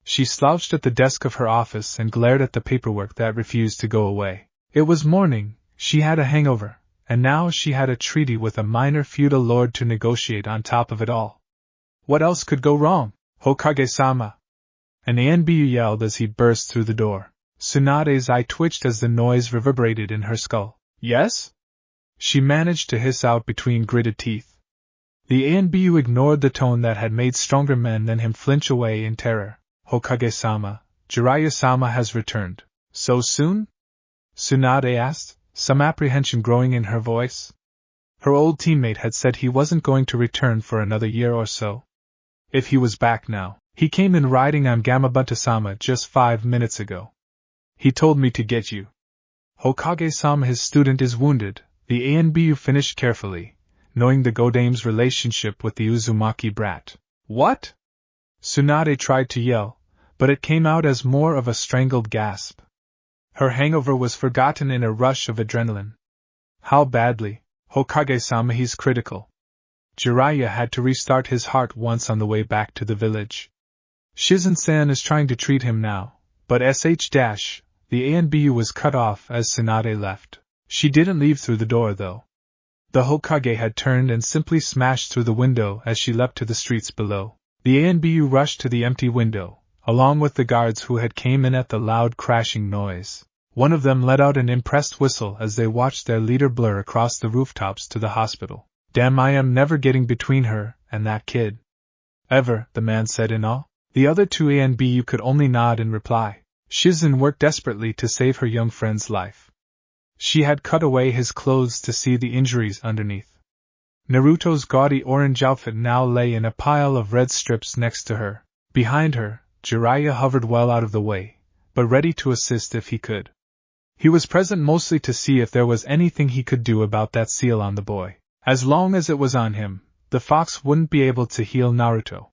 Speaker 1: She slouched at the desk of her office and glared at the paperwork that refused to go away. It was morning, she had a hangover, and now she had a treaty with a minor feudal lord to negotiate on top of it all. What else could go wrong? Hokage-sama! An Anbu yelled as he burst through the door. Tsunade's eye twitched as the noise reverberated in her skull. Yes? She managed to hiss out between gritted teeth. The Anbu ignored the tone that had made stronger men than him flinch away in terror. Hokage-sama, Jiraiya-sama has returned. So soon? Tsunade asked, some apprehension growing in her voice. Her old teammate had said he wasn't going to return for another year or so. If he was back now, he came in riding on Gamabunta-sama just 5 minutes ago. He told me to get you. Hokage-sama, his student is wounded, the Anbu finished carefully, knowing the Godame's relationship with the Uzumaki brat. What? Tsunade tried to yell, but it came out as more of a strangled gasp. Her hangover was forgotten in a rush of adrenaline. How badly? Hokage-sama, he's critical. Jiraiya had to restart his heart once on the way back to the village. Shizen-san is trying to treat him now, but the Anbu was cut off as Tsunade left. She didn't leave through the door though. The Hokage had turned and simply smashed through the window as she leapt to the streets below. The Anbu rushed to the empty window, along with the guards who had came in at the loud crashing noise. One of them let out an impressed whistle as they watched their leader blur across the rooftops to the hospital. Damn, I am never getting between her and that kid. Ever, the man said in awe. The other 2 Anbu could only nod in reply. Shizen worked desperately to save her young friend's life. She had cut away his clothes to see the injuries underneath. Naruto's gaudy orange outfit now lay in a pile of red strips next to her. Behind her, Jiraiya hovered well out of the way, but ready to assist if he could. He was present mostly to see if there was anything he could do about that seal on the boy. As long as it was on him, the fox wouldn't be able to heal Naruto.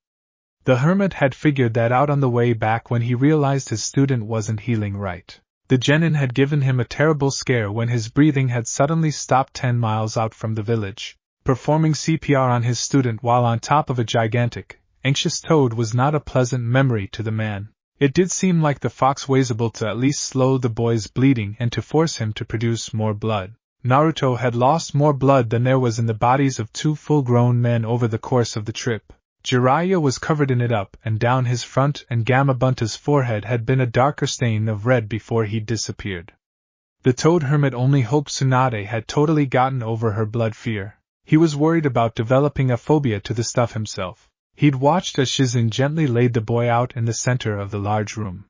Speaker 1: The hermit had figured that out on the way back when he realized his student wasn't healing right. The genin had given him a terrible scare when his breathing had suddenly stopped 10 miles out from the village. Performing CPR on his student while on top of a gigantic, anxious toad was not a pleasant memory to the man. It did seem like the fox was able to at least slow the boy's bleeding and to force him to produce more blood. Naruto had lost more blood than there was in the bodies of 2 full-grown men over the course of the trip. Jiraiya was covered in it up and down his front, and Gamabunta's forehead had been a darker stain of red before he'd disappeared. The toad hermit only hoped Tsunade had totally gotten over her blood fear. He was worried about developing a phobia to the stuff himself. He'd watched as Shizen gently laid the boy out in the center of the large room.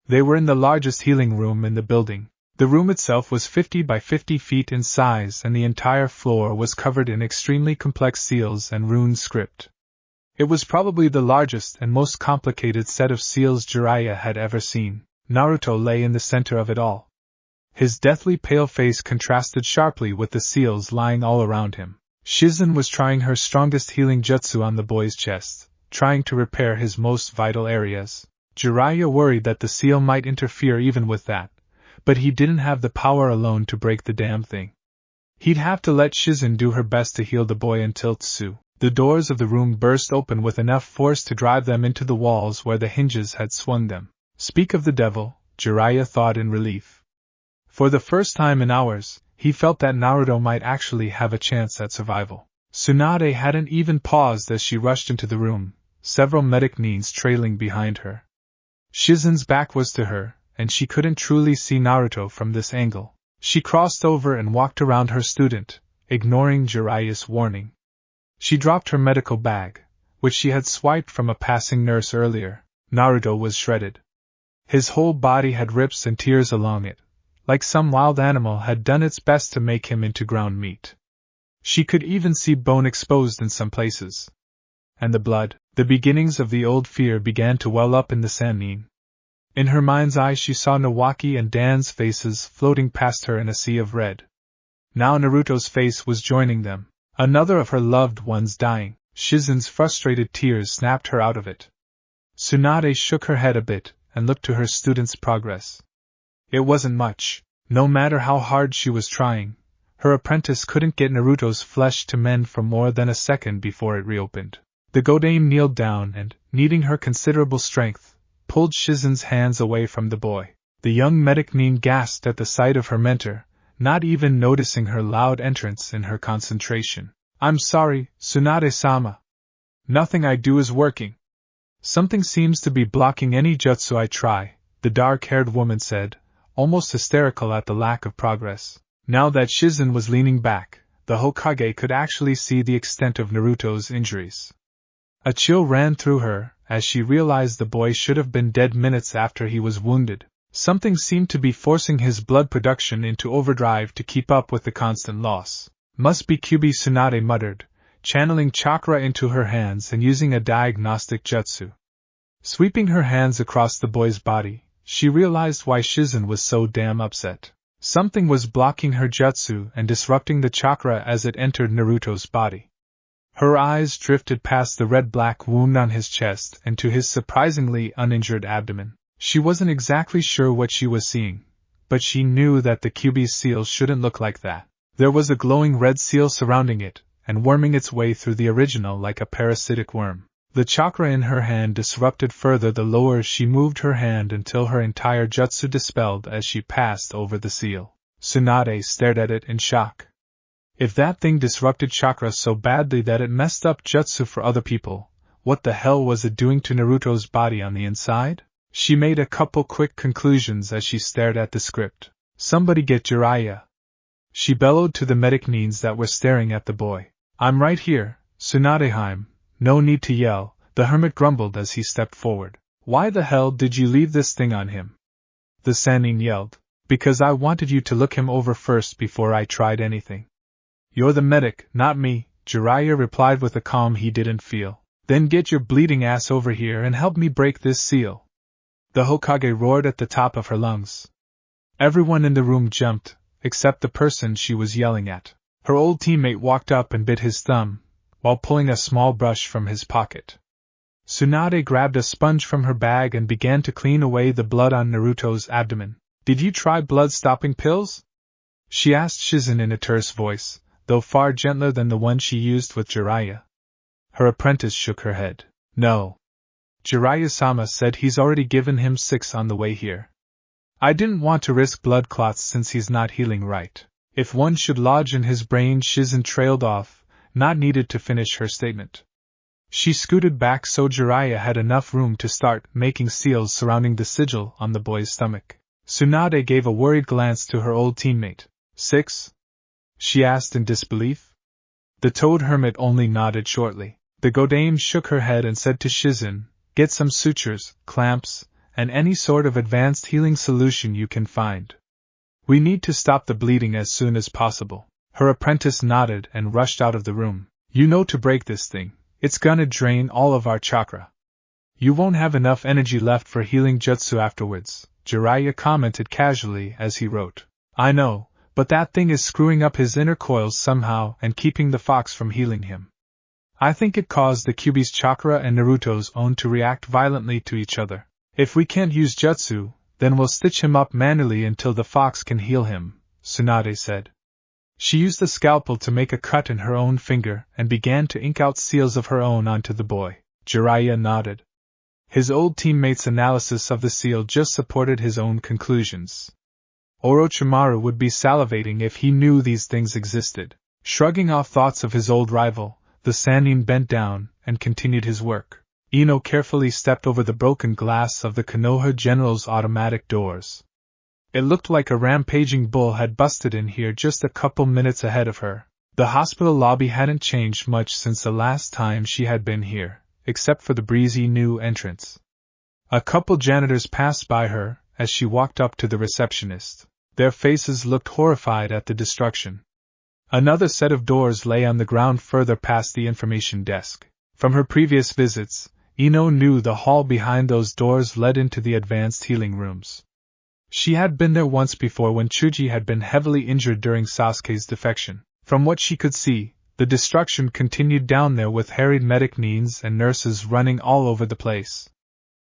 Speaker 1: They were in the largest healing room in the building. The room itself was 50 by 50 feet in size, and the entire floor was covered in extremely complex seals and rune script. It was probably the largest and most complicated set of seals Jiraiya had ever seen. Naruto lay in the center of it all. His deathly pale face contrasted sharply with the seals lying all around him. Shizen was trying her strongest healing jutsu on the boy's chest, trying to repair his most vital areas. Jiraiya worried that the seal might interfere even with that, but he didn't have the power alone to break the damn thing. He'd have to let Shizen do her best to heal the boy until Tsu. The doors of the room burst open with enough force to drive them into the walls where the hinges had swung them. Speak of the devil, Jiraiya thought in relief. For the first time in hours, he felt that Naruto might actually have a chance at survival. Tsunade hadn't even paused as she rushed into the room, several medic neens trailing behind her. Shizen's back was to her, and she couldn't truly see Naruto from this angle. She crossed over and walked around her student, ignoring Jiraiya's warning. She dropped her medical bag, which she had swiped from a passing nurse earlier. Naruto was shredded. His whole body had rips and tears along it, like some wild animal had done its best to make him into ground meat. She could even see bone exposed in some places. And the blood, the beginnings of the old fear began to well up in the Sannin. In her mind's eye she saw Nawaki and Dan's faces floating past her in a sea of red. Now Naruto's face was joining them, another of her loved ones dying. Shizen's frustrated tears snapped her out of it. Tsunade shook her head a bit and looked to her student's progress. It wasn't much. No matter how hard she was trying, her apprentice couldn't get Naruto's flesh to mend for more than a second before it reopened. The Godame kneeled down and, needing her considerable strength, pulled Shizen's hands away from the boy. The young medic nin gasped at the sight of her mentor, not even noticing her loud entrance in her concentration. I'm sorry, Tsunade-sama. Nothing I do is working. Something seems to be blocking any jutsu I try, the dark-haired woman said, almost hysterical at the lack of progress. Now that Shizen was leaning back, the Hokage could actually see the extent of Naruto's injuries. A chill ran through her, as she realized the boy should have been dead minutes after he was wounded. Something seemed to be forcing his blood production into overdrive to keep up with the constant loss. Must be Kyubi, Tsunade muttered, channeling chakra into her hands and using a diagnostic jutsu. Sweeping her hands across the boy's body, she realized why Shizen was so damn upset. Something was blocking her jutsu and disrupting the chakra as it entered Naruto's body. Her eyes drifted past the red-black wound on his chest and to his surprisingly uninjured abdomen. She wasn't exactly sure what she was seeing, but she knew that the Kyubi's seal shouldn't look like that. There was a glowing red seal surrounding it, and worming its way through the original like a parasitic worm. The chakra in her hand disrupted further the lower she moved her hand until her entire jutsu dispelled as she passed over the seal. Tsunade stared at it in shock. If that thing disrupted chakra so badly that it messed up jutsu for other people, what the hell was it doing to Naruto's body on the inside? She made a couple quick conclusions as she stared at the script. Somebody get Jiraiya. She bellowed to the medic neens that were staring at the boy. I'm right here, Tsunadeheim. No need to yell, the hermit grumbled as he stepped forward. Why the hell did you leave this thing on him? The Sannin yelled. Because I wanted you to look him over first before I tried anything. You're the medic, not me, Jiraiya replied with a calm he didn't feel. Then get your bleeding ass over here and help me break this seal. The Hokage roared at the top of her lungs. Everyone in the room jumped, except the person she was yelling at. Her old teammate walked up and bit his thumb, while pulling a small brush from his pocket. Tsunade grabbed a sponge from her bag and began to clean away the blood on Naruto's abdomen. Did you try blood-stopping pills? She asked Shizen in a terse voice, though far gentler than the one she used with Jiraiya. Her apprentice shook her head. No. Jiraiya-sama said he's already given him 6 on the way here. I didn't want to risk blood clots since he's not healing right. If one should lodge in his brain. Shizen trailed off, not needed to finish her statement. She scooted back so Jiraiya had enough room to start making seals surrounding the sigil on the boy's stomach. Tsunade gave a worried glance to her old teammate. 6? She asked in disbelief. The toad hermit only nodded shortly. The Godame shook her head and said to Shizen, get some sutures, clamps, and any sort of advanced healing solution you can find. We need to stop the bleeding as soon as possible. Her apprentice nodded and rushed out of the room. You know to break this thing, it's gonna drain all of our chakra. You won't have enough energy left for healing jutsu afterwards, Jiraiya commented casually as he wrote. I know, but that thing is screwing up his inner coils somehow and keeping the fox from healing him. I think it caused the Kyubi's chakra and Naruto's own to react violently to each other. If we can't use jutsu, then we'll stitch him up manually until the fox can heal him, Tsunade said. She used the scalpel to make a cut in her own finger and began to ink out seals of her own onto the boy. Jiraiya nodded. His old teammate's analysis of the seal just supported his own conclusions. Orochimaru would be salivating if he knew these things existed. Shrugging off thoughts of his old rival, the Sannin bent down and continued his work. Eno carefully stepped over the broken glass of the Konoha General's automatic doors. It looked like a rampaging bull had busted in here just a couple minutes ahead of her. The hospital lobby hadn't changed much since the last time she had been here, except for the breezy new entrance. A couple janitors passed by her as she walked up to the receptionist. Their faces looked horrified at the destruction. Another set of doors lay on the ground further past the information desk. From her previous visits, Eno knew the hall behind those doors led into the advanced healing rooms. She had been there once before when Chuji had been heavily injured during Sasuke's defection. From what she could see, the destruction continued down there with harried medic neens and nurses running all over the place.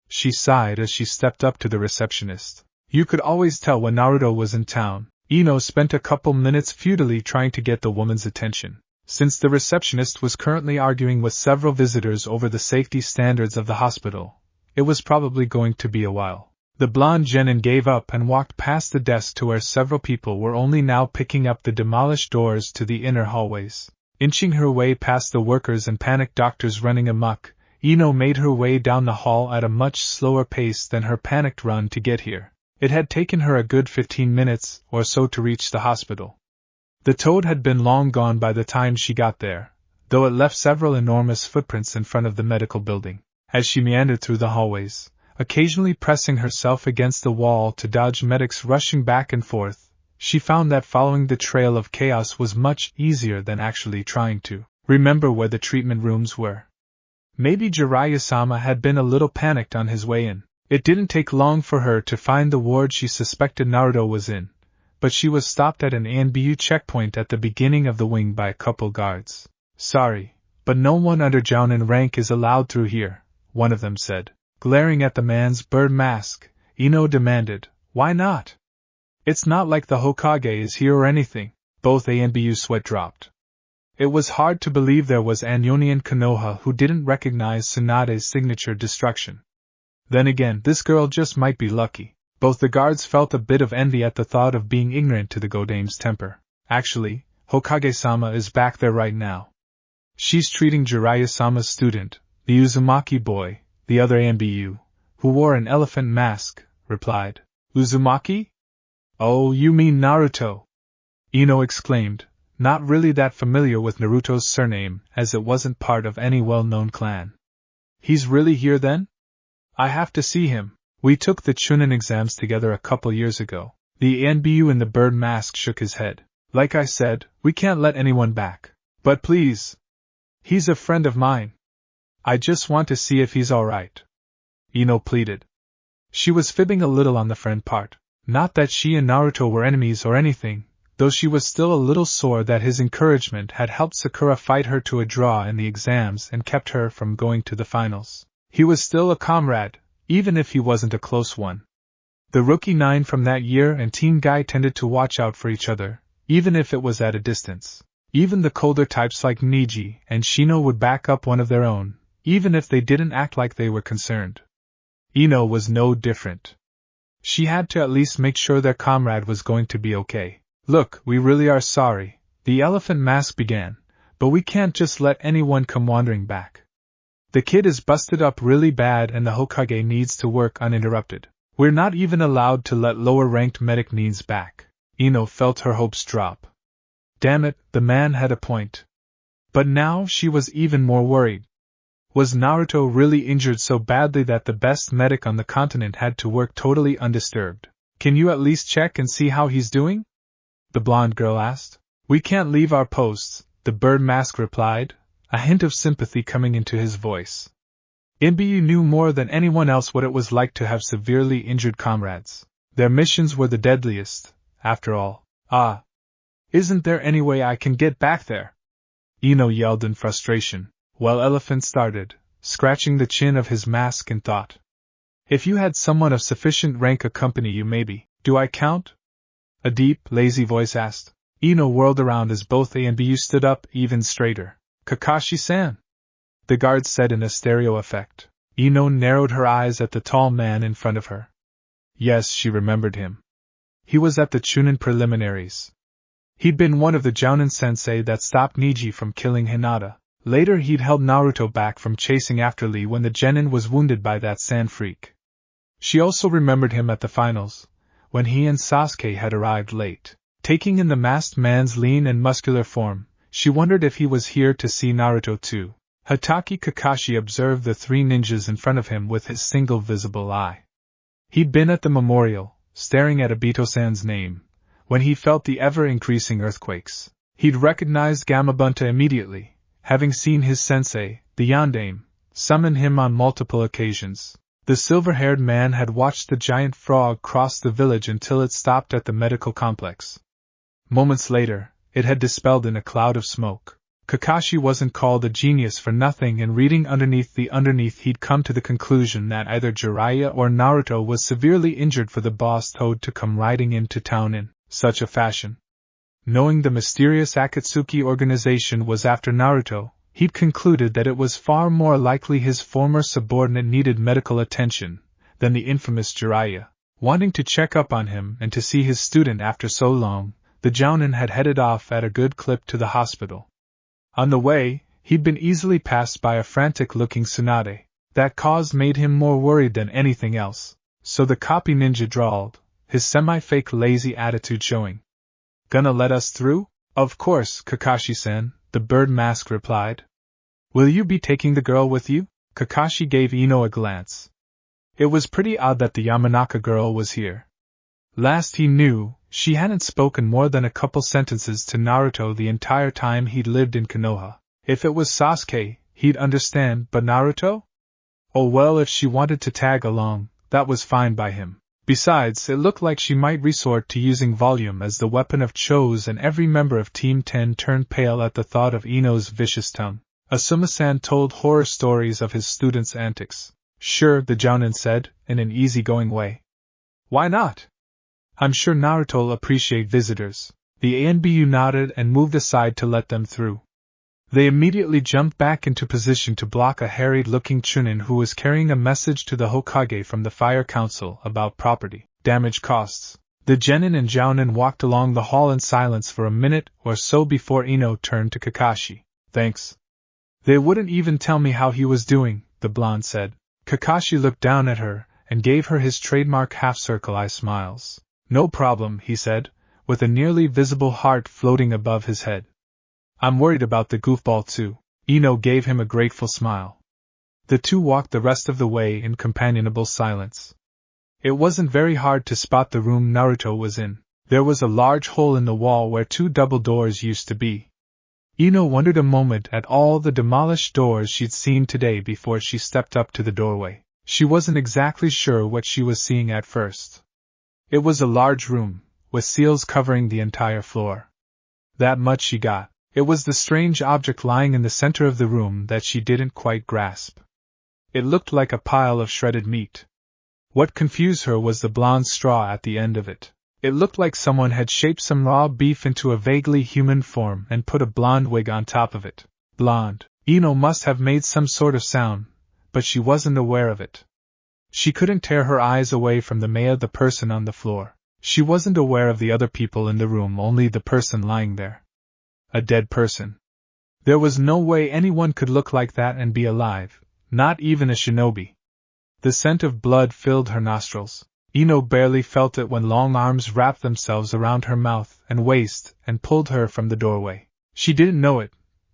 Speaker 1: She sighed as she stepped up to the receptionist. You could always tell when Naruto was in town. Eno spent a couple minutes futilely trying to get the woman's attention. Since the receptionist was currently arguing with several visitors over the safety standards of the hospital, it was probably going to be a while. The blonde genin gave up and walked past the desk to where several people were only now picking up the demolished doors to the inner hallways. Inching her way past the workers and panicked doctors running amok, Eno made her way down the hall at a much slower pace than her panicked run to get here. It had taken her a good 15 minutes or so to reach the hospital. The toad had been long gone by the time she got there, though it left several enormous footprints in front of the medical building. As she meandered through the hallways, occasionally pressing herself against the wall to dodge medics rushing back and forth, she found that following the trail of chaos was much easier than actually trying to remember where the treatment rooms were. Maybe Jiraiya-sama had been a little panicked on his way in. It didn't take long for her to find the ward she suspected Naruto was in, but she was stopped at an ANBU checkpoint at the beginning of the wing by a couple guards. Sorry, but no one under Jounin rank is allowed through here, one of them said. Glaring at the man's bird mask, Eno demanded, Why not? It's not like the Hokage is here or anything. Both ANBU sweat dropped. It was hard to believe there was an Ionian Konoha who didn't recognize Tsunade's signature destruction. Then again, this girl just might be lucky. Both the guards felt a bit of envy at the thought of being ignorant to the Godame's temper. Actually, Hokage-sama is back there right now. She's treating Jiraiya-sama's student, the Uzumaki boy, the other ANBU, who wore an elephant mask, replied. Uzumaki? Oh, you mean Naruto? Eno exclaimed, not really that familiar with Naruto's surname, as it wasn't part of any well-known clan. He's really here then? I have to see him. We took the Chunin exams together a couple years ago. The ANBU in the bird mask shook his head. Like I said, we can't let anyone back. But please. He's a friend of mine. I just want to see if he's alright. Eno pleaded. She was fibbing a little on the friend part. Not that she and Naruto were enemies or anything, though she was still a little sore that his encouragement had helped Sakura fight her to a draw in the exams and kept her from going to the finals. He was still a comrade, even if he wasn't a close one. The rookie nine from that year and Team Guy tended to watch out for each other, even if it was at a distance. Even the colder types like Niji and Shino would back up one of their own, even if they didn't act like they were concerned. Eno was no different. She had to at least make sure their comrade was going to be okay. Look, we really are sorry, the elephant mask began, but we can't just let anyone come wandering back. The kid is busted up really bad and the Hokage needs to work uninterrupted. We're not even allowed to let lower-ranked medic needs back. Eno felt her hopes drop. Damn it, the man had a point. But now she was even more worried. Was Naruto really injured so badly that the best medic on the continent had to work totally undisturbed? Can you at least check and see how he's doing? The blonde girl asked. We can't leave our posts, the bird mask replied, a hint of sympathy coming into his voice. ANBU knew more than anyone else what it was like to have severely injured comrades. Their missions were the deadliest, after all. Ah! Isn't there any way I can get back there? Eno yelled in frustration, while Elephant started, scratching the chin of his mask in thought. If you had someone of sufficient rank accompany you maybe. Do I count? A deep, lazy voice asked. Eno whirled around as both A and Bu stood up even straighter. Kakashi-san, the guard said in a stereo effect. Eno narrowed her eyes at the tall man in front of her. Yes, she remembered him. He was at the Chunin preliminaries. He'd been one of the Jounin sensei that stopped Niji from killing Hinata. Later he'd held Naruto back from chasing after Lee when the genin was wounded by that sand freak. She also remembered him at the finals, when he and Sasuke had arrived late. Taking in the masked man's lean and muscular form, she wondered if he was here to see Naruto too. Hatake Kakashi observed the three ninjas in front of him with his single visible eye. He'd been at the memorial, staring at Obito-san's name, when he felt the ever-increasing earthquakes. He'd recognized Gamabunta immediately, having seen his sensei, the Yondaime, summon him on multiple occasions. The silver-haired man had watched the giant frog cross the village until it stopped at the medical complex. Moments later, it had dispelled in a cloud of smoke. Kakashi wasn't called a genius for nothing, and reading underneath he'd come to the conclusion that either Jiraiya or Naruto was severely injured for the boss toad to come riding into town in such a fashion. Knowing the mysterious Akatsuki organization was after Naruto, he'd concluded that it was far more likely his former subordinate needed medical attention than the infamous Jiraiya. Wanting to check up on him and to see his student after so long, the Jounin had headed off at a good clip to the hospital. On the way, he'd been easily passed by a frantic-looking Tsunade. That cause made him more worried than anything else, so the copy ninja drawled, his semi-fake lazy attitude showing. Gonna let us through? Of course, Kakashi-san, the bird mask replied. Will you be taking the girl with you? Kakashi gave Eno a glance. It was pretty odd that the Yamanaka girl was here. Last he knew, she hadn't spoken more than a couple sentences to Naruto the entire time he'd lived in Konoha. If it was Sasuke, he'd understand, but Naruto? Oh well, if she wanted to tag along, that was fine by him. Besides, it looked like she might resort to using volume as the weapon of choice, and every member of Team 10 turned pale at the thought of Eno's vicious tongue. Asuma-san told horror stories of his students' antics. Sure, the Jounin said, in an easygoing way. Why not? I'm sure Naruto'll appreciate visitors. The A and Bu nodded and moved aside to let them through. They immediately jumped back into position to block a harried-looking Chunin who was carrying a message to the Hokage from the Fire Council about property damage costs. The genin and Jounin walked along the hall in silence for a minute or so before Eno turned to Kakashi. Thanks. They wouldn't even tell me how he was doing, the blonde said. Kakashi looked down at her and gave her his trademark half-circle eye smiles. No problem, he said, with a nearly visible heart floating above his head. I'm worried about the goofball too. Eno gave him a grateful smile. The two walked the rest of the way in companionable silence. It wasn't very hard to spot the room Naruto was in. There was a large hole in the wall where two double doors used to be. Eno wondered a moment at all the demolished doors she'd seen today before she stepped up to the doorway. She wasn't exactly sure what she was seeing at first. It was a large room, with seals covering the entire floor. That much she got. It was the strange object lying in the center of the room that she didn't quite grasp. It looked like a pile of shredded meat. What confused her was the blonde straw at the end of it. It looked like someone had shaped some raw beef into a vaguely human form and put a blonde wig on top of it. Blonde. Eno must have made some sort of sound, but she wasn't aware of it. She couldn't tear her eyes away from the person on the floor. She wasn't aware of the other people in the room, only the person lying there. A dead person. There was no way anyone could look like that and be alive, not even a shinobi. The scent of blood filled her nostrils. Eno barely felt it when long arms wrapped themselves around her mouth and waist and pulled her from the doorway. She didn't know it,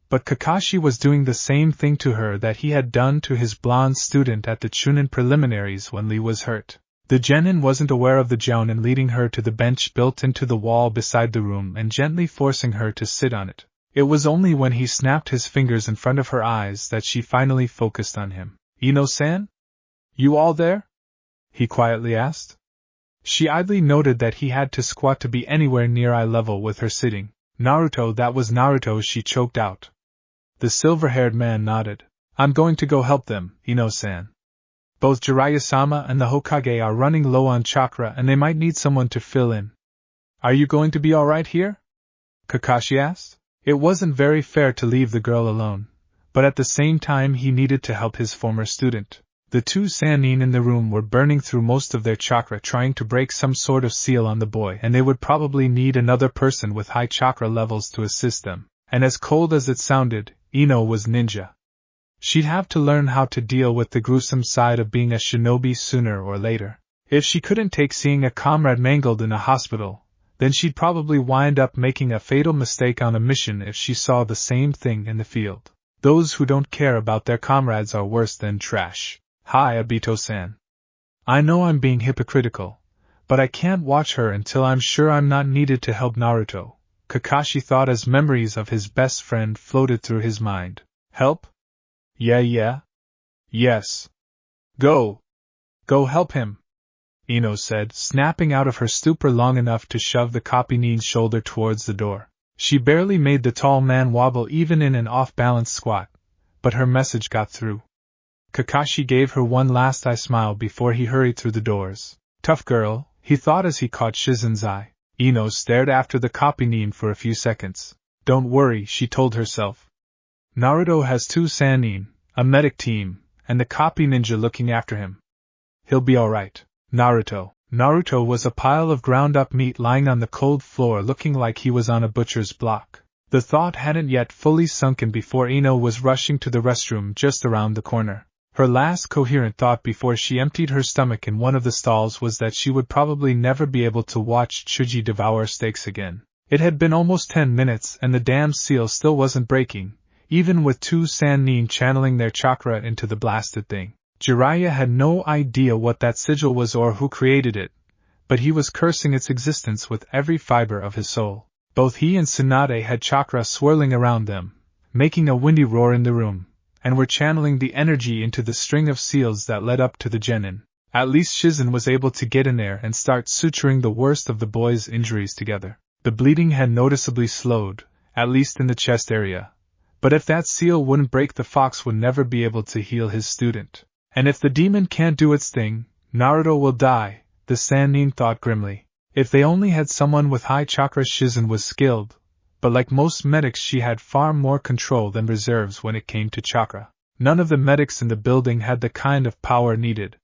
Speaker 1: but Kakashi was doing the same thing to her that he had done to his blonde student at the Chunin preliminaries when Lee was hurt. The genin wasn't aware of the Jounin leading her to the bench built into the wall beside the room and gently forcing her to sit on it. It was only when he snapped his fingers in front of her eyes that she finally focused on him. Eno-san? You all there? He quietly asked. She idly noted that he had to squat to be anywhere near eye level with her sitting. Naruto, that was Naruto, she choked out. The silver-haired man nodded. I'm going to go help them, Eno-san. Both Jiraiya-sama and the Hokage are running low on chakra and they might need someone to fill in. Are you going to be alright here? Kakashi asked. It wasn't very fair to leave the girl alone, but at the same time he needed to help his former student. The two Sannin in the room were burning through most of their chakra trying to break some sort of seal on the boy, and they would probably need another person with high chakra levels to assist them. And as cold as it sounded, Eno was ninja. She'd have to learn how to deal with the gruesome side of being a shinobi sooner or later. If she couldn't take seeing a comrade mangled in a hospital, then she'd probably wind up making a fatal mistake on a mission if she saw the same thing in the field. Those who don't care about their comrades are worse than trash. Hi, Obito-san. I know I'm being hypocritical, but I can't watch her until I'm sure I'm not needed to help Naruto, Kakashi thought as memories of his best friend floated through his mind. Help? Yeah. Yes. Go help him, Eno said, snapping out of her stupor long enough to shove the copy-nin's shoulder towards the door. She barely made the tall man wobble even in an off-balance squat, but her message got through. Kakashi gave her one last eye smile before he hurried through the doors. Tough girl, he thought as he caught Shizen's eye. Eno stared after the copy-nin for a few seconds. Don't worry, she told herself. Naruto has two Sannin, a medic team, and the copy ninja looking after him. He'll be alright. Naruto was a pile of ground-up meat lying on the cold floor looking like he was on a butcher's block. The thought hadn't yet fully sunken before Eno was rushing to the restroom just around the corner. Her last coherent thought before she emptied her stomach in one of the stalls was that she would probably never be able to watch Chuji devour steaks again. It had been almost 10 minutes and the damn seal still wasn't breaking, even with two Sannin channeling their chakra into the blasted thing. Jiraiya had no idea what that sigil was or who created it, but he was cursing its existence with every fiber of his soul. Both he and Tsunade had chakra swirling around them, making a windy roar in the room, and were channeling the energy into the string of seals that led up to the genin. At least Shizen was able to get in there and start suturing the worst of the boy's injuries together. The bleeding had noticeably slowed, at least in the chest area. But if that seal wouldn't break, the fox would never be able to heal his student. And if the demon can't do its thing, Naruto will die, the Sannin thought grimly. If they only had someone with high chakra. Shizen was skilled, but like most medics she had far more control than reserves when it came to chakra. None of the medics in the building had the kind of power needed.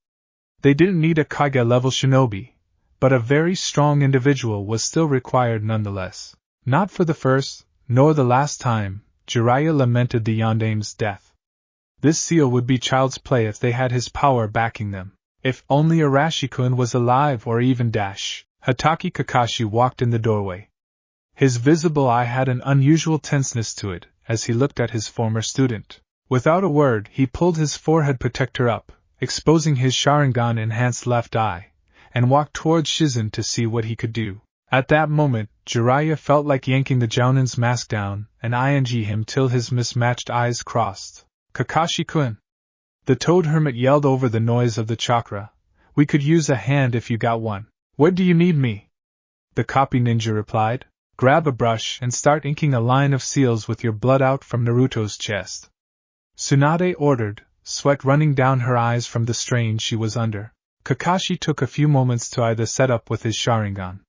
Speaker 1: They didn't need a Kage-level shinobi, but a very strong individual was still required nonetheless. Not for the first, nor the last time, Jiraiya lamented the Yandame's death. This seal would be child's play if they had his power backing them. If only Arashi-kun was alive or even Dash. Hatake Kakashi walked in the doorway. His visible eye had an unusual tenseness to it as he looked at his former student. Without a word, he pulled his forehead protector up, exposing his Sharingan-enhanced left eye, and walked towards Shizen to see what he could do. At that moment, Jiraiya felt like yanking the Jounin's mask down and ing him till his mismatched eyes crossed. Kakashi-kun! The Toad Hermit yelled over the noise of the chakra. We could use a hand if you got one. Where do you need me? The copy ninja replied. Grab a brush and start inking a line of seals with your blood out from Naruto's chest. Tsunade ordered, sweat running down her eyes from the strain she was under. Kakashi took a few moments to eye the setup with his Sharingan.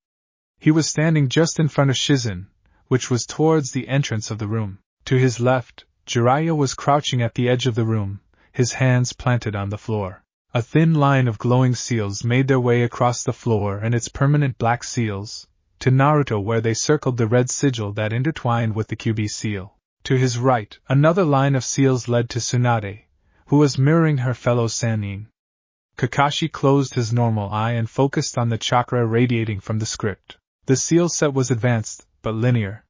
Speaker 1: He was standing just in front of Shizen, which was towards the entrance of the room. To his left, Jiraiya was crouching at the edge of the room, his hands planted on the floor. A thin line of glowing seals made their way across the floor and its permanent black seals, to Naruto where they circled the red sigil that intertwined with the QB seal. To his right, another line of seals led to Tsunade, who was mirroring her fellow Sannin. Kakashi closed his normal eye and focused on the chakra radiating from the script. The seal set was advanced, but linear.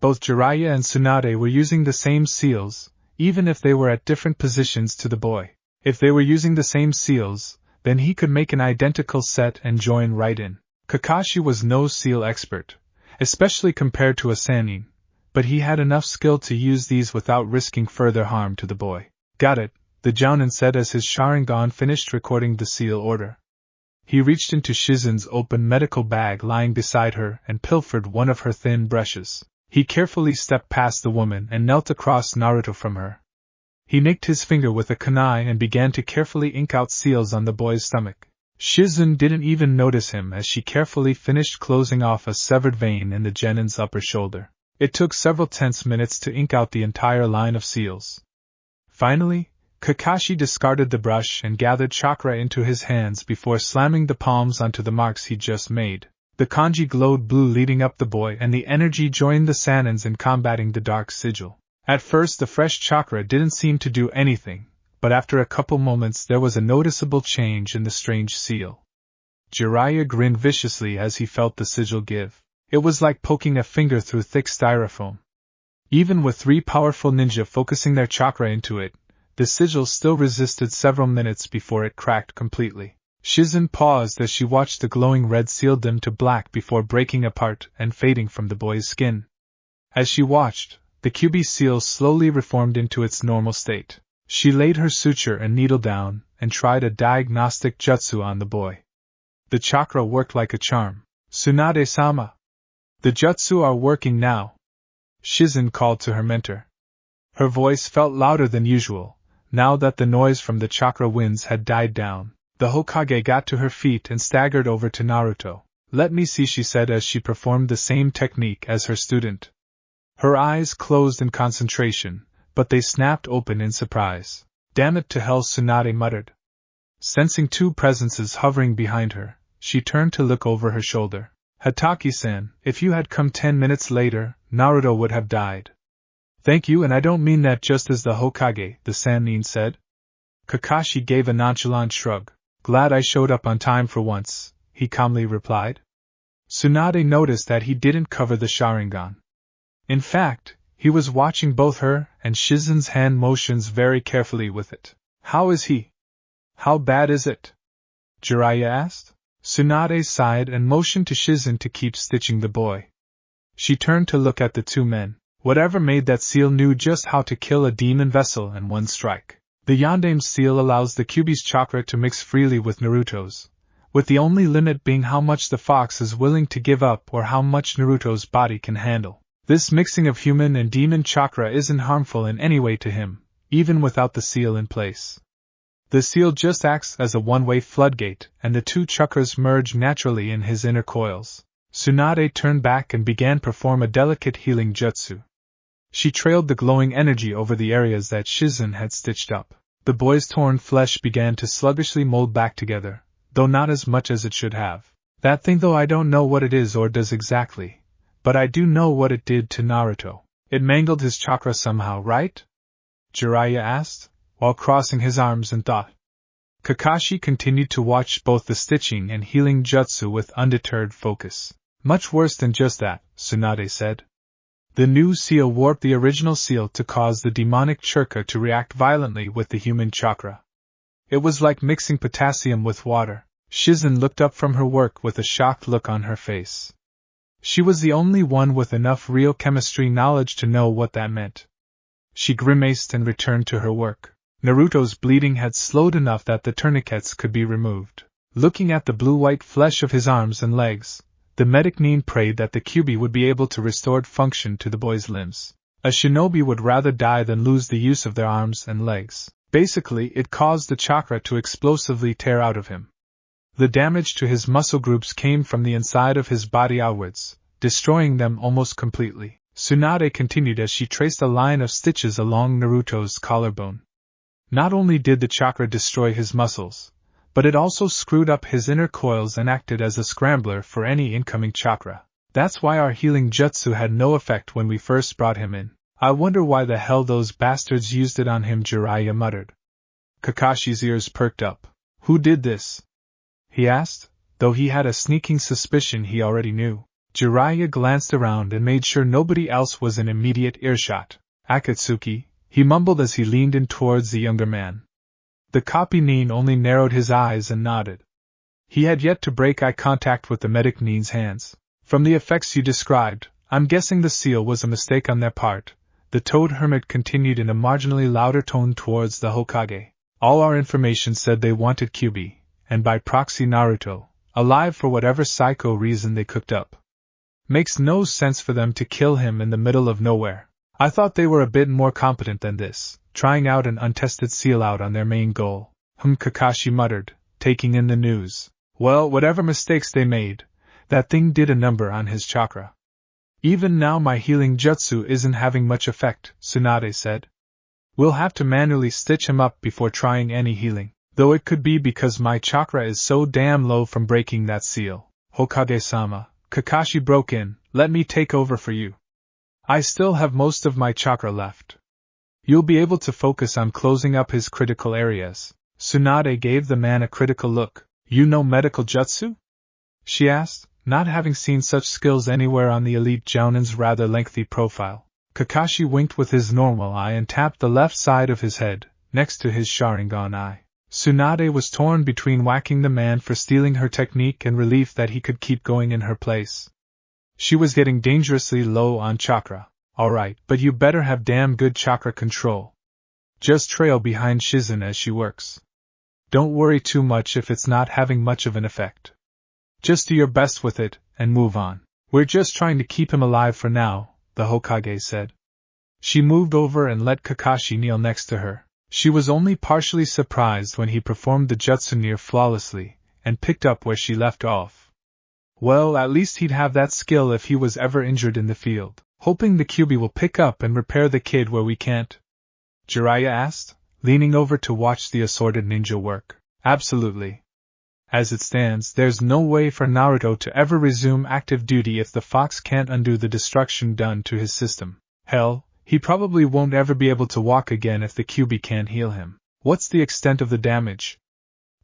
Speaker 1: Both Jiraiya and Tsunade were using the same seals, even if they were at different positions to the boy. If they were using the same seals, then he could make an identical set and join right in. Kakashi was no seal expert, especially compared to a Sannin, but he had enough skill to use these without risking further harm to the boy. Got it, the Jounin said as his Sharingan finished recording the seal order. He reached into Shizen's open medical bag lying beside her and pilfered one of her thin brushes. He carefully stepped past the woman and knelt across Naruto from her. He nicked his finger with a kunai and began to carefully ink out seals on the boy's stomach. Shizun didn't even notice him as she carefully finished closing off a severed vein in the genin's upper shoulder. It took several tense minutes to ink out the entire line of seals. Finally, Kakashi discarded the brush and gathered chakra into his hands before slamming the palms onto the marks he'd just made. The kanji glowed blue leading up the boy, and the energy joined the sanins in combating the dark sigil. At first the fresh chakra didn't seem to do anything, but after a couple moments there was a noticeable change in the strange seal. Jiraiya grinned viciously as he felt the sigil give. It was like poking a finger through thick styrofoam. Even with 3 powerful ninja focusing their chakra into it, the sigil still resisted several minutes before it cracked completely. Shizun paused as she watched the glowing red seal dim to black before breaking apart and fading from the boy's skin. As she watched, the QB seal slowly reformed into its normal state. She laid her suture and needle down and tried a diagnostic jutsu on the boy. The chakra worked like a charm. "Tsunade-sama! The jutsu are working now," Shizun called to her mentor. Her voice felt louder than usual, now that the noise from the chakra winds had died down. The Hokage got to her feet and staggered over to Naruto. "Let me see," she said as she performed the same technique as her student. Her eyes closed in concentration, but they snapped open in surprise. "Damn it to hell," Tsunade muttered. Sensing 2 presences hovering behind her, she turned to look over her shoulder. "Hatake-san, if you had come 10 minutes later, Naruto would have died." "Thank you, and I don't mean that just as the Hokage," the Sannin said. Kakashi gave a nonchalant shrug. "Glad I showed up on time for once," he calmly replied. Tsunade noticed that he didn't cover the Sharingan. In fact, he was watching both her and Shizun's hand motions very carefully with it. "How is he? How bad is it?" Jiraiya asked. Tsunade sighed and motioned to Shizun to keep stitching the boy. She turned to look at the 2 men. Whatever made that seal knew just how to kill a demon vessel in one strike. The Yandame's seal allows the QB's chakra to mix freely with Naruto's, with the only limit being how much the fox is willing to give up or how much Naruto's body can handle. This mixing of human and demon chakra isn't harmful in any way to him, even without the seal in place. The seal just acts as a one-way floodgate, and the 2 chakras merge naturally in his inner coils. Tsunade turned back and began perform a delicate healing jutsu. She trailed the glowing energy over the areas that Shizun had stitched up. The boy's torn flesh began to sluggishly mold back together, though not as much as it should have. "That thing, though, I don't know what it is or does exactly, but I do know what it did to Naruto. It mangled his chakra somehow, right?" Jiraiya asked, while crossing his arms in thought. Kakashi continued to watch both the stitching and healing jutsu with undeterred focus. "Much worse than just that," Tsunade said. "The new seal warped the original seal to cause the demonic chakra to react violently with the human chakra. It was like mixing potassium with water." Shizun looked up from her work with a shocked look on her face. She was the only one with enough real chemistry knowledge to know what that meant. She grimaced and returned to her work. Naruto's bleeding had slowed enough that the tourniquets could be removed. Looking at the blue-white flesh of his arms and legs, the medic Nin prayed that the QB would be able to restore function to the boy's limbs. A shinobi would rather die than lose the use of their arms and legs. Basically, it caused the chakra to explosively tear out of him. The damage to his muscle groups came from the inside of his body outwards, destroying them almost completely. Tsunade continued as she traced a line of stitches along Naruto's collarbone. Not only did the chakra destroy his muscles, but it also screwed up his inner coils and acted as a scrambler for any incoming chakra. "That's why our healing jutsu had no effect when we first brought him in. I wonder why the hell those bastards used it on him," Jiraiya muttered. Kakashi's ears perked up. "Who did this?" he asked, though he had a sneaking suspicion he already knew. Jiraiya glanced around and made sure nobody else was in immediate earshot. "Akatsuki," he mumbled as he leaned in towards the younger man. The copy Nin only narrowed his eyes and nodded. He had yet to break eye contact with the medic Nin's hands. "From the effects you described, I'm guessing the seal was a mistake on their part," the Toad Hermit continued in a marginally louder tone towards the Hokage. "All our information said they wanted QB, and by proxy Naruto, alive for whatever psycho reason they cooked up. Makes no sense for them to kill him in the middle of nowhere. I thought they were a bit more competent than this. trying out an untested seal out on their main goal. Kakashi muttered, taking in the news. Well, whatever mistakes they made, that thing did a number on his chakra. Even now my healing jutsu isn't having much effect, Tsunade said. We'll have to manually stitch him up before trying any healing, though it could be because my chakra is so damn low from breaking that seal. Hokage-sama, Kakashi broke in, let me take over for you. I still have most of my chakra left. You'll be able to focus on closing up his critical areas. Tsunade gave the man a critical look. You know medical jutsu? She asked, not having seen such skills anywhere on the elite Jounin's rather lengthy profile. Kakashi winked with his normal eye and tapped the left side of his head, next to his Sharingan eye. Tsunade was torn between whacking the man for stealing her technique and relief that he could keep going in her place. She was getting dangerously low on chakra. Alright, but you better have damn good chakra control. Just trail behind Shizen as she works. Don't worry too much if it's not having much of an effect. Just do your best with it, and move on. We're just trying to keep him alive for now, the Hokage said. She moved over and let Kakashi kneel next to her. She was only partially surprised when he performed the jutsu near flawlessly, and picked up where she left off. Well, at least he'd have that skill if he was ever injured in the field. Hoping the Kyuubi will pick up and repair the kid where we can't? Jiraiya asked, leaning over to watch the assorted ninja work. Absolutely. As it stands, there's no way for Naruto to ever resume active duty if the fox can't undo the destruction done to his system. Hell, he probably won't ever be able to walk again if the Kyuubi can't heal him. What's the extent of the damage?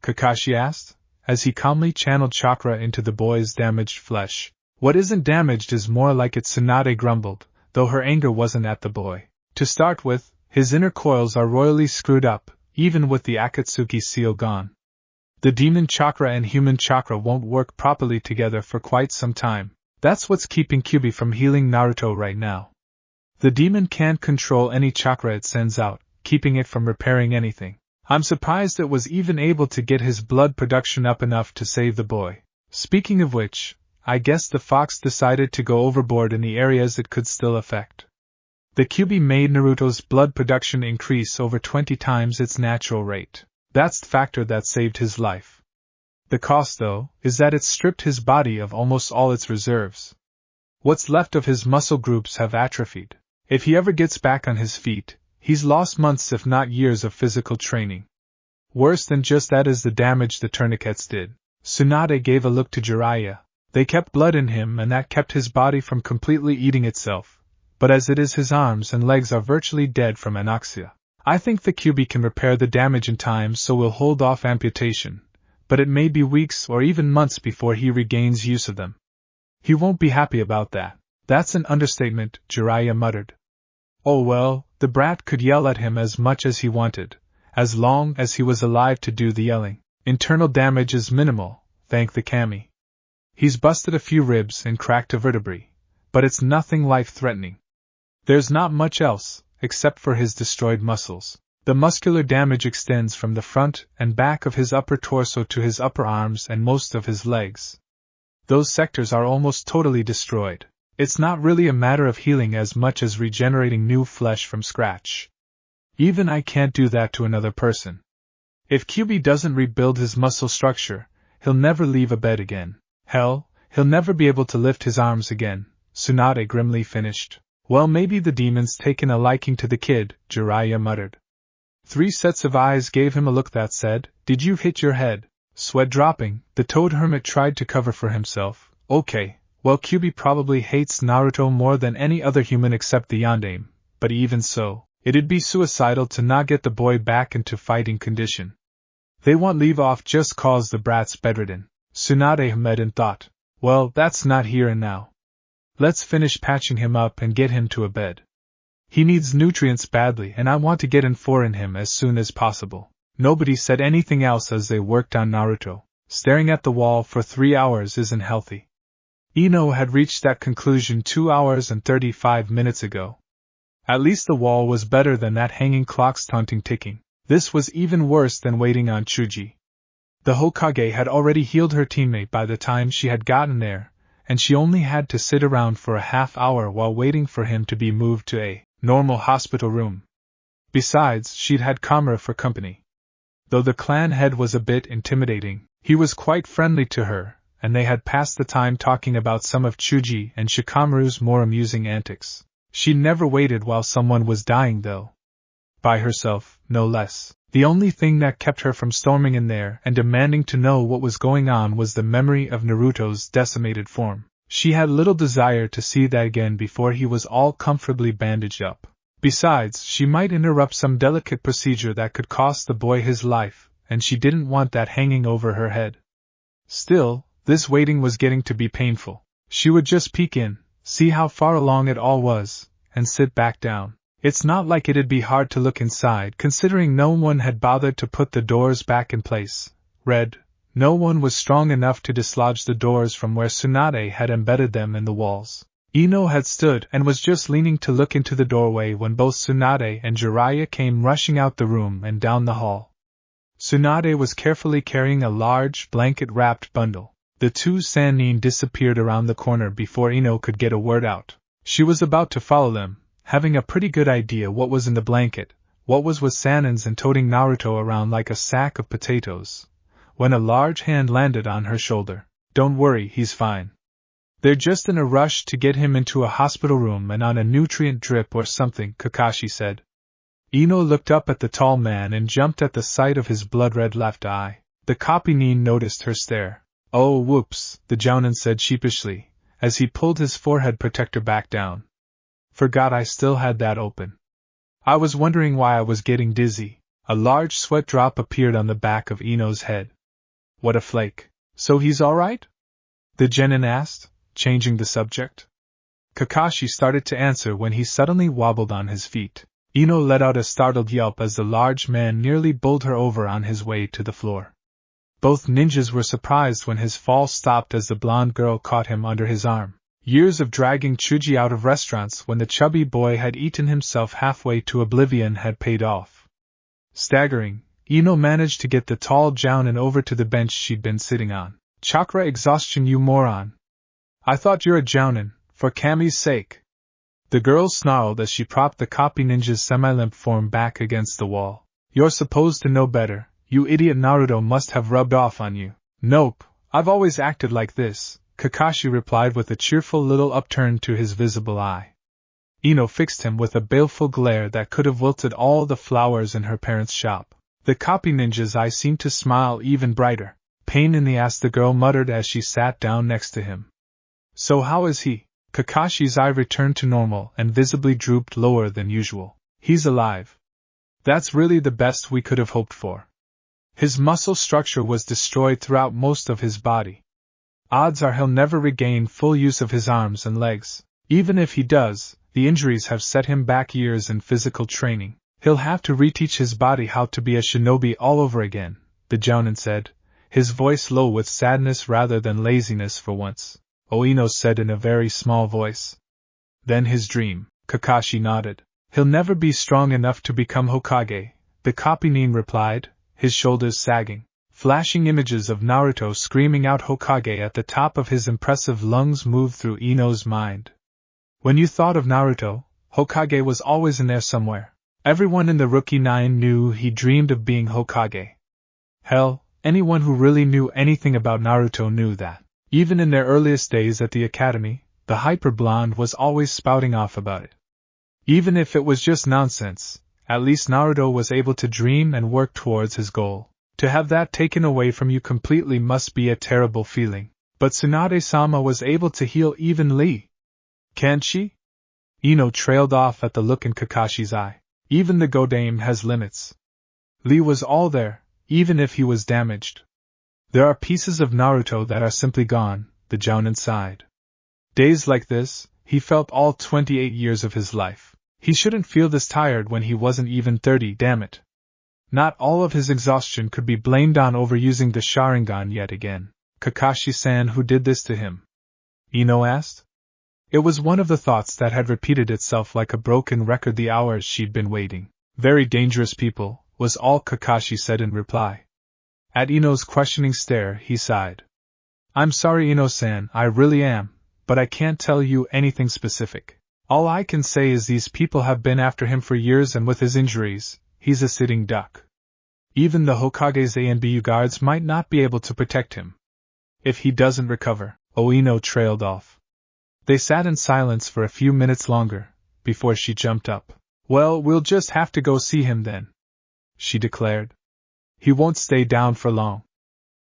Speaker 1: Kakashi asked, as he calmly channeled chakra into the boy's damaged flesh. What isn't damaged is more like it, Tsunade grumbled, though her anger wasn't at the boy. To start with, his inner coils are royally screwed up, even with the Akatsuki seal gone. The demon chakra and human chakra won't work properly together for quite some time. That's what's keeping Kyuubi from healing Naruto right now. The demon can't control any chakra it sends out, keeping it from repairing anything. I'm surprised it was even able to get his blood production up enough to save the boy. Speaking of which, I guess the fox decided to go overboard in the areas it could still affect. The Kyuubi made Naruto's blood production increase over 20 times its natural rate. That's the factor that saved his life. The cost, though, is that it stripped his body of almost all its reserves. What's left of his muscle groups have atrophied. If he ever gets back on his feet, he's lost months if not years of physical training. Worse than just that is the damage the tourniquets did. Tsunade gave a look to Jiraiya. They kept blood in him and that kept his body from completely eating itself, but as it is his arms and legs are virtually dead from anoxia. I think the Kyuubi can repair the damage in time, so we'll hold off amputation, but it may be weeks or even months before he regains use of them. He won't be happy about that. That's an understatement, Jiraiya muttered. Oh well, the brat could yell at him as much as he wanted, as long as he was alive to do the yelling. Internal damage is minimal, thank the kami. He's busted a few ribs and cracked a vertebrae, but it's nothing life-threatening. There's not much else, except for his destroyed muscles. The muscular damage extends from the front and back of his upper torso to his upper arms and most of his legs. Those sectors are almost totally destroyed. It's not really a matter of healing as much as regenerating new flesh from scratch. Even I can't do that to another person. If Kyuubi doesn't rebuild his muscle structure, he'll never leave a bed again. Hell, he'll never be able to lift his arms again, Tsunade grimly finished. Well, maybe the demon's taken a liking to the kid, Jiraiya muttered. 3 sets of eyes gave him a look that said, Did you hit your head? Sweat dropping, the toad hermit tried to cover for himself. Okay, well, Kyuubi probably hates Naruto more than any other human except the Yondaime, but even so, it'd be suicidal to not get the boy back into fighting condition. They won't leave off just cause the brat's bedridden. Tsunade hummed in thought. Well, that's not here and now. Let's finish patching him up and get him to a bed. He needs nutrients badly and I want to get in him as soon as possible. Nobody said anything else as they worked on Naruto. Staring at the wall for 3 hours isn't healthy. Eno had reached that conclusion 2 hours and 35 minutes ago. At least the wall was better than that hanging clock's taunting ticking. This was even worse than waiting on Chuji. The Hokage had already healed her teammate by the time she had gotten there, and she only had to sit around for a half hour while waiting for him to be moved to a normal hospital room. Besides, she'd had Kamura for company. Though the clan head was a bit intimidating, he was quite friendly to her, and they had passed the time talking about some of Chuji and Shikamaru's more amusing antics. She never waited while someone was dying though. By herself, no less. The only thing that kept her from storming in there and demanding to know what was going on was the memory of Naruto's decimated form. She had little desire to see that again before he was all comfortably bandaged up. Besides, she might interrupt some delicate procedure that could cost the boy his life, and she didn't want that hanging over her head. Still, this waiting was getting to be painful. She would just peek in, see how far along it all was, and sit back down. It's not like it'd be hard to look inside considering no one had bothered to put the doors back in place. No one was strong enough to dislodge the doors from where Tsunade had embedded them in the walls. Eno had stood and was just leaning to look into the doorway when both Tsunade and Jiraiya came rushing out the room and down the hall. Tsunade was carefully carrying a large, blanket-wrapped bundle. The two Sannin disappeared around the corner before Eno could get a word out. She was about to follow them, having a pretty good idea what was in the blanket, what was with Sannins and toting Naruto around like a sack of potatoes, when a large hand landed on her shoulder. "Don't worry, he's fine. They're just in a rush to get him into a hospital room and on a nutrient drip or something," Kakashi said. Eno looked up at the tall man and jumped at the sight of his blood-red left eye. The copy nin noticed her stare. "Oh whoops," the Jounin said sheepishly, as he pulled his forehead protector back down. "Forgot I still had that open. I was wondering why I was getting dizzy." A large sweat drop appeared on the back of Eno's head. "What a flake. So he's alright?" the genin asked, changing the subject. Kakashi started to answer when he suddenly wobbled on his feet. Eno let out a startled yelp as the large man nearly bowled her over on his way to the floor. Both ninjas were surprised when his fall stopped as the blonde girl caught him under his arm. Years of dragging Chuji out of restaurants when the chubby boy had eaten himself halfway to oblivion had paid off. Staggering, Eno managed to get the tall Jounin over to the bench she'd been sitting on. "Chakra exhaustion, you moron. I thought you're a Jounin, for Kami's sake." The girl snarled as she propped the copy ninja's semi-limp form back against the wall. "You're supposed to know better. You idiot, Naruto must have rubbed off on you." "Nope, I've always acted like this," Kakashi replied with a cheerful little upturn to his visible eye. Eno fixed him with a baleful glare that could have wilted all the flowers in her parents' shop. The copy ninja's eye seemed to smile even brighter. "Pain in the ass," the girl muttered as she sat down next to him. "So how is he?" Kakashi's eye returned to normal and visibly drooped lower than usual. "He's alive. That's really the best we could have hoped for. His muscle structure was destroyed throughout most of his body. Odds are he'll never regain full use of his arms and legs. Even if he does, the injuries have set him back years in physical training. He'll have to reteach his body how to be a shinobi all over again," the Jounin said, his voice low with sadness rather than laziness for once. "Oh," Eno said in a very small voice. "Then his dream," Kakashi nodded. "He'll never be strong enough to become Hokage," the copy nin replied, his shoulders sagging. Flashing images of Naruto screaming out Hokage at the top of his impressive lungs moved through Eno's mind. When you thought of Naruto, Hokage was always in there somewhere. Everyone in the Rookie Nine knew he dreamed of being Hokage. Hell, anyone who really knew anything about Naruto knew that. Even in their earliest days at the academy, the hyper-blonde was always spouting off about it. Even if it was just nonsense, at least Naruto was able to dream and work towards his goal. To have that taken away from you completely must be a terrible feeling. But Tsunade-sama was able to heal even Lee. Can't she? Eno trailed off at the look in Kakashi's eye. Even the Godame has limits. Lee was all there, even if he was damaged. There are pieces of Naruto that are simply gone, the Jounin sighed. Days like this, he felt all 28 years of his life. He shouldn't feel this tired when he wasn't even 30, damn it. Not all of his exhaustion could be blamed on overusing the Sharingan yet again. Kakashi-san, who did this to him? Eno asked. It was one of the thoughts that had repeated itself like a broken record the hours she'd been waiting. Very dangerous people, was all Kakashi said in reply. At Eno's questioning stare, he sighed. I'm sorry, Eno-san, I really am, but I can't tell you anything specific. All I can say is these people have been after him for years, and with his injuries, he's a sitting duck. Even the Hokage's A and BU guards might not be able to protect him. If he doesn't recover, Eno trailed off. They sat in silence for a few minutes longer, before she jumped up. Well, we'll just have to go see him then, she declared. He won't stay down for long.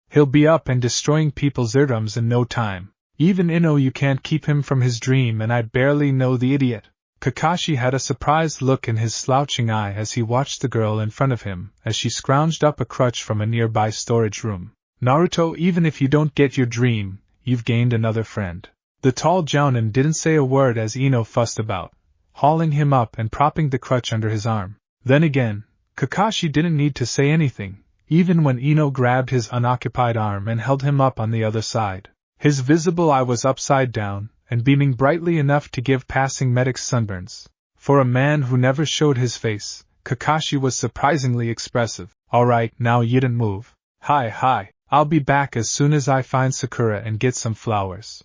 Speaker 1: He'll be up and destroying people's eardrums in no time. Even Eno, you can't keep him from his dream, and I barely know the idiot. Kakashi had a surprised look in his slouching eye as he watched the girl in front of him as she scrounged up a crutch from a nearby storage room. Naruto, even if you don't get your dream, you've gained another friend. The tall jounin didn't say a word as Eno fussed about, hauling him up and propping the crutch under his arm. Then again, Kakashi didn't need to say anything, even when Eno grabbed his unoccupied arm and held him up on the other side. His visible eye was upside down, and beaming brightly enough to give passing medics sunburns. For a man who never showed his face, Kakashi was surprisingly expressive. Alright, now you didn't move. Hi, I'll be back as soon as I find Sakura and get some flowers.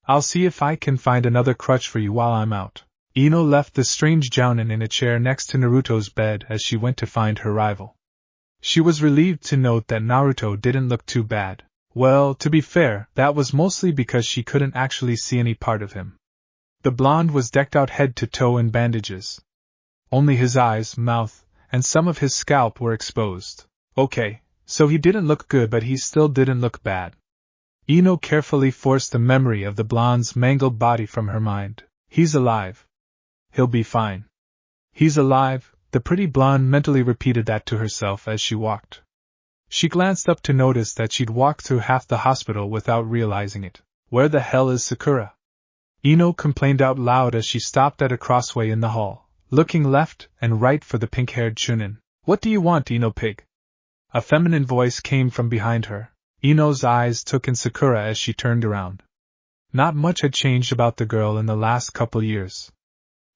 Speaker 1: I'll see if I can find another crutch for you while I'm out. Eno left the strange jounin in a chair next to Naruto's bed as she went to find her rival. She was relieved to note that Naruto didn't look too bad. Well, to be fair, that was mostly because she couldn't actually see any part of him. The blonde was decked out head to toe in bandages. Only his eyes, mouth, and some of his scalp were exposed. Okay, so he didn't look good, but he still didn't look bad. Eno carefully forced the memory of the blonde's mangled body from her mind. He's alive. He'll be fine. He's alive, the pretty blonde mentally repeated that to herself as she walked. She glanced up to notice that she'd walked through half the hospital without realizing it. Where the hell is Sakura? Eno complained out loud as she stopped at a crossway in the hall, looking left and right for the pink-haired chunin. What do you want, Eno pig? A feminine voice came from behind her. Eno's eyes took in Sakura as she turned around. Not much had changed about the girl in the last couple years.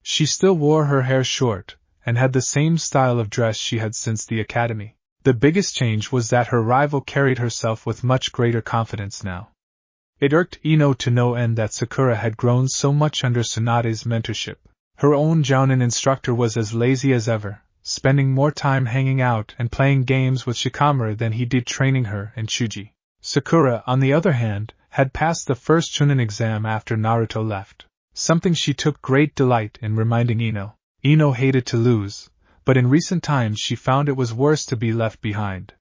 Speaker 1: She still wore her hair short, and had the same style of dress she had since the academy. The biggest change was that her rival carried herself with much greater confidence now. It irked Eno to no end that Sakura had grown so much under Tsunade's mentorship. Her own jounin instructor was as lazy as ever, spending more time hanging out and playing games with Shikamaru than he did training her in Chuji. Sakura, on the other hand, had passed the first chunin exam after Naruto left, something she took great delight in reminding Eno. Eno hated to lose, but in recent times she found it was worse to be left behind.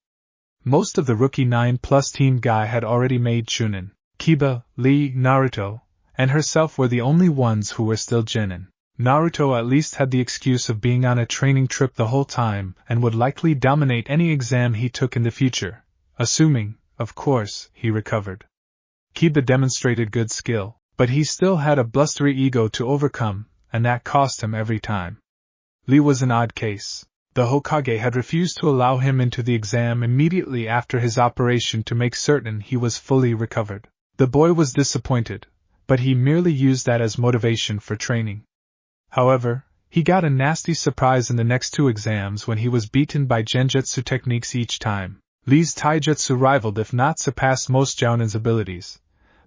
Speaker 1: Most of the rookie 9+ team guy had already made chunin. Kiba, Lee, Naruto, and herself were the only ones who were still genin. Naruto at least had the excuse of being on a training trip the whole time and would likely dominate any exam he took in the future, assuming, of course, he recovered. Kiba demonstrated good skill, but he still had a blustery ego to overcome, and that cost him every time. Lee was an odd case. The Hokage had refused to allow him into the exam immediately after his operation to make certain he was fully recovered. The boy was disappointed, but he merely used that as motivation for training. However, he got a nasty surprise in the next two exams when he was beaten by genjutsu techniques each time. Lee's taijutsu rivaled if not surpassed most jounin's abilities,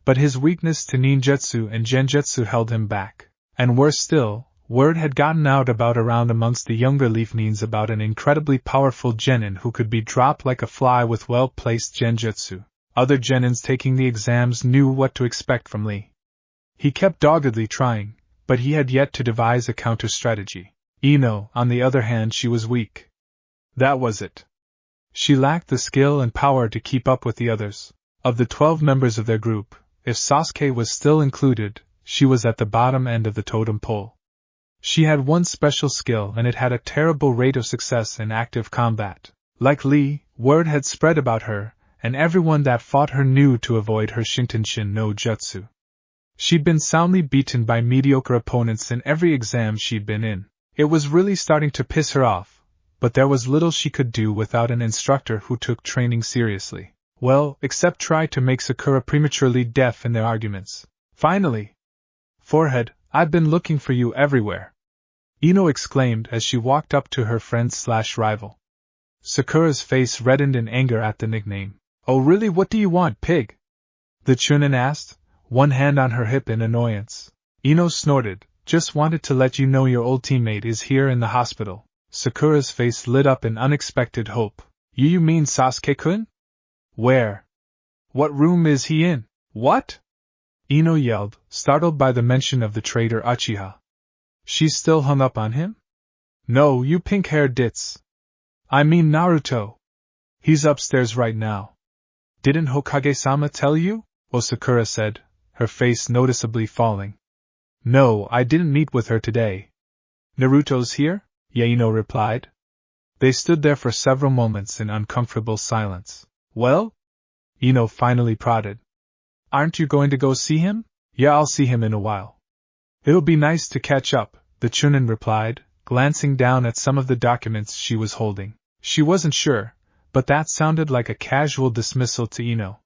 Speaker 1: but his weakness to ninjutsu and genjutsu held him back. And worse still, word had gotten out around amongst the younger leaf nins about an incredibly powerful genin who could be dropped like a fly with well-placed genjutsu. Other genins taking the exams knew what to expect from Lee. He kept doggedly trying, but he had yet to devise a counter-strategy. Eno, on the other hand, she was weak. That was it. She lacked the skill and power to keep up with the others. Of the 12 members of their group, if Sasuke was still included, she was at the bottom end of the totem pole. She had one special skill and it had a terrible rate of success in active combat. Like Lee, word had spread about her, and everyone that fought her knew to avoid her Shintenshin no Jutsu. She'd been soundly beaten by mediocre opponents in every exam she'd been in. It was really starting to piss her off, but there was little she could do without an instructor who took training seriously. Well, except try to make Sakura prematurely deaf in their arguments. Finally! Forehead, I've been looking for you everywhere. Eno exclaimed as she walked up to her friend/rival. Sakura's face reddened in anger at the nickname. Oh really, what do you want, pig? The chunin asked, one hand on her hip in annoyance. Eno snorted, Just wanted to let you know your old teammate is here in the hospital. Sakura's face lit up in unexpected hope. You mean Sasuke-kun? Where? What room is he in? What? Eno yelled, startled by the mention of the traitor Uchiha. She's still hung up on him? No, you pink-haired ditz. I mean Naruto. He's upstairs right now. Didn't Hokage-sama tell you? Sakura said, her face noticeably falling. No, I didn't meet with her today. Naruto's here? Eno replied. They stood there for several moments in uncomfortable silence. Well? Eno finally prodded. Aren't you going to go see him? Yeah, I'll see him in a while. It'll be nice to catch up, the Chunin replied, glancing down at some of the documents she was holding. She wasn't sure, but that sounded like a casual dismissal to Eno.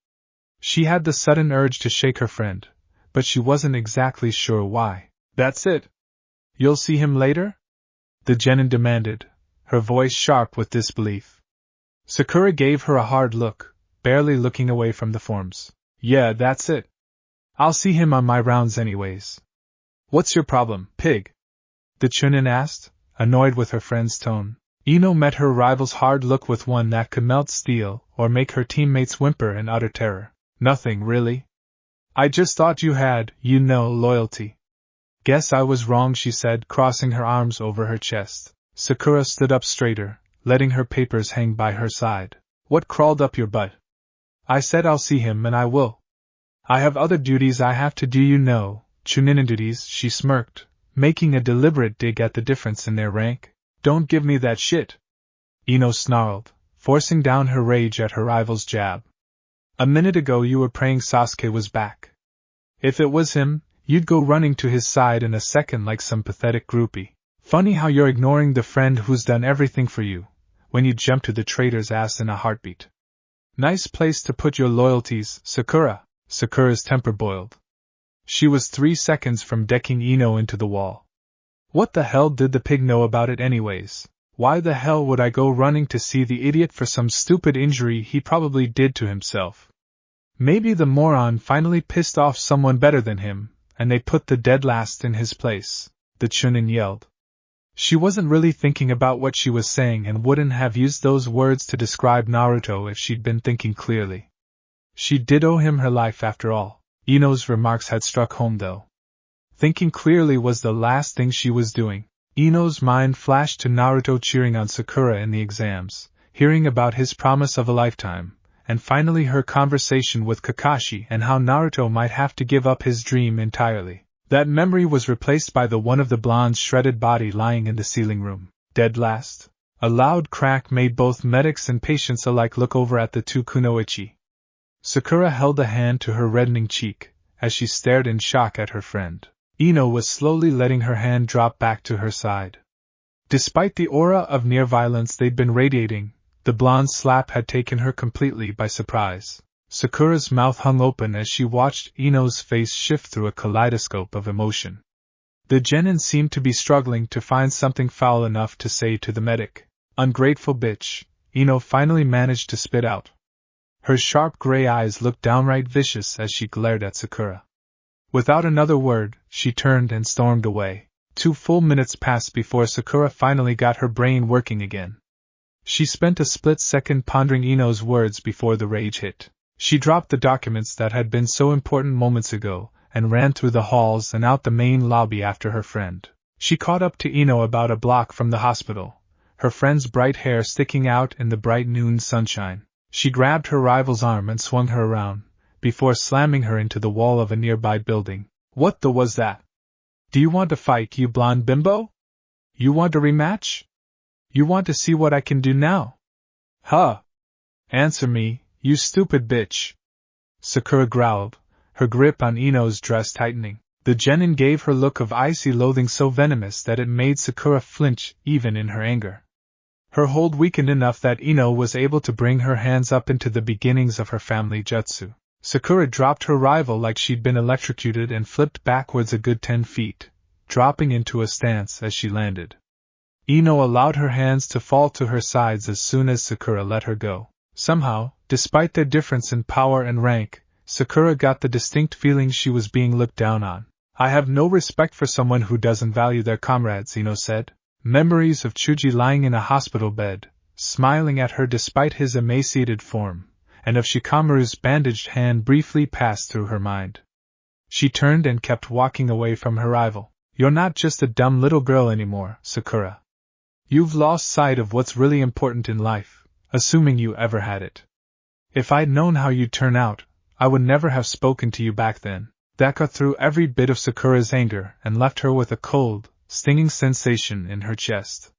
Speaker 1: She had the sudden urge to shake her friend, but she wasn't exactly sure why. That's it. You'll see him later? The genin demanded, her voice sharp with disbelief. Sakura gave her a hard look, barely looking away from the forms. Yeah, that's it. I'll see him on my rounds anyways. What's your problem, pig? The Chunin asked, annoyed with her friend's tone. Eno met her rival's hard look with one that could melt steel or make her teammates whimper in utter terror. Nothing, really. I just thought you had, loyalty. Guess I was wrong, she said, crossing her arms over her chest. Sakura stood up straighter, letting her papers hang by her side. What crawled up your butt? I said I'll see him and I will. I have other duties I have to do, Chunin duties, she smirked, making a deliberate dig at the difference in their rank. Don't give me that shit. Eno snarled, forcing down her rage at her rival's jab. A minute ago you were praying Sasuke was back. If it was him, you'd go running to his side in a second like some pathetic groupie. Funny how you're ignoring the friend who's done everything for you, when you jump to the traitor's ass in a heartbeat. Nice place to put your loyalties, Sakura. Sakura's temper boiled. She was 3 seconds from decking Eno into the wall. What the hell did the pig know about it anyways? Why the hell would I go running to see the idiot for some stupid injury he probably did to himself? Maybe the moron finally pissed off someone better than him, and they put the dead last in his place, the Chunin yelled. She wasn't really thinking about what she was saying and wouldn't have used those words to describe Naruto if she'd been thinking clearly. She did owe him her life after all. Eno's remarks had struck home though. Thinking clearly was the last thing she was doing. Eno's mind flashed to Naruto cheering on Sakura in the exams, hearing about his promise of a lifetime, and finally her conversation with Kakashi and how Naruto might have to give up his dream entirely. That memory was replaced by the one of the blonde's shredded body lying in the ceiling room, dead last. A loud crack made both medics and patients alike look over at the two kunoichi. Sakura held a hand to her reddening cheek, as she stared in shock at her friend. Eno was slowly letting her hand drop back to her side. Despite the aura of near violence they'd been radiating, the blonde's slap had taken her completely by surprise. Sakura's mouth hung open as she watched Eno's face shift through a kaleidoscope of emotion. The genin seemed to be struggling to find something foul enough to say to the medic. Ungrateful bitch, Eno finally managed to spit out. Her sharp gray eyes looked downright vicious as she glared at Sakura. Without another word, she turned and stormed away. 2 full minutes passed before Sakura finally got her brain working again. She spent a split second pondering Eno's words before the rage hit. She dropped the documents that had been so important moments ago, and ran through the halls and out the main lobby after her friend. She caught up to Eno about a block from the hospital, her friend's bright hair sticking out in the bright noon sunshine. She grabbed her rival's arm and swung her around, before slamming her into the wall of a nearby building. What the was that? Do you want to fight, you blonde bimbo? You want a rematch? You want to see what I can do now? Huh? Answer me, you stupid bitch. Sakura growled, her grip on Eno's dress tightening. The genin gave her look of icy loathing so venomous that it made Sakura flinch even in her anger. Her hold weakened enough that Eno was able to bring her hands up into the beginnings of her family jutsu. Sakura dropped her rival like she'd been electrocuted and flipped backwards a good 10 feet, dropping into a stance as she landed. Eno allowed her hands to fall to her sides as soon as Sakura let her go. Somehow, despite their difference in power and rank, Sakura got the distinct feeling she was being looked down on. I have no respect for someone who doesn't value their comrades, Eno said. Memories of Chuji lying in a hospital bed, smiling at her despite his emaciated form, and of Shikamaru's bandaged hand briefly passed through her mind. She turned and kept walking away from her rival. You're not just a dumb little girl anymore, Sakura. You've lost sight of what's really important in life, assuming you ever had it. If I'd known how you'd turn out, I would never have spoken to you back then. That cut through every bit of Sakura's anger and left her with a cold, stinging sensation in her chest.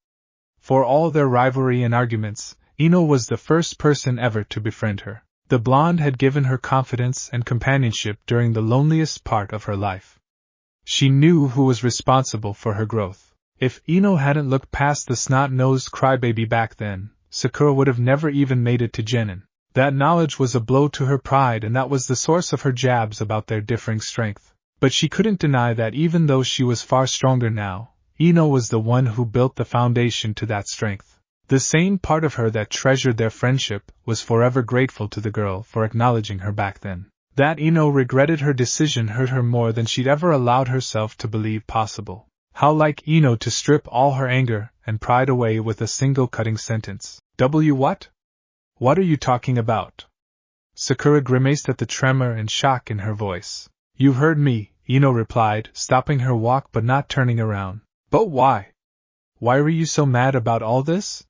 Speaker 1: For all their rivalry and arguments, Eno was the first person ever to befriend her. The blonde had given her confidence and companionship during the loneliest part of her life. She knew who was responsible for her growth. If Eno hadn't looked past the snot-nosed crybaby back then, Sakura would have never even made it to Genin. That knowledge was a blow to her pride, and that was the source of her jabs about their differing strength. But she couldn't deny that even though she was far stronger now, Eno was the one who built the foundation to that strength. The same part of her that treasured their friendship was forever grateful to the girl for acknowledging her back then. That Eno regretted her decision hurt her more than she'd ever allowed herself to believe possible. How like Eno to strip all her anger and pride away with a single cutting sentence. What? What are you talking about? Sakura grimaced at the tremor and shock in her voice. You heard me, Eno replied, stopping her walk but not turning around. But why? Why were you so mad about all this?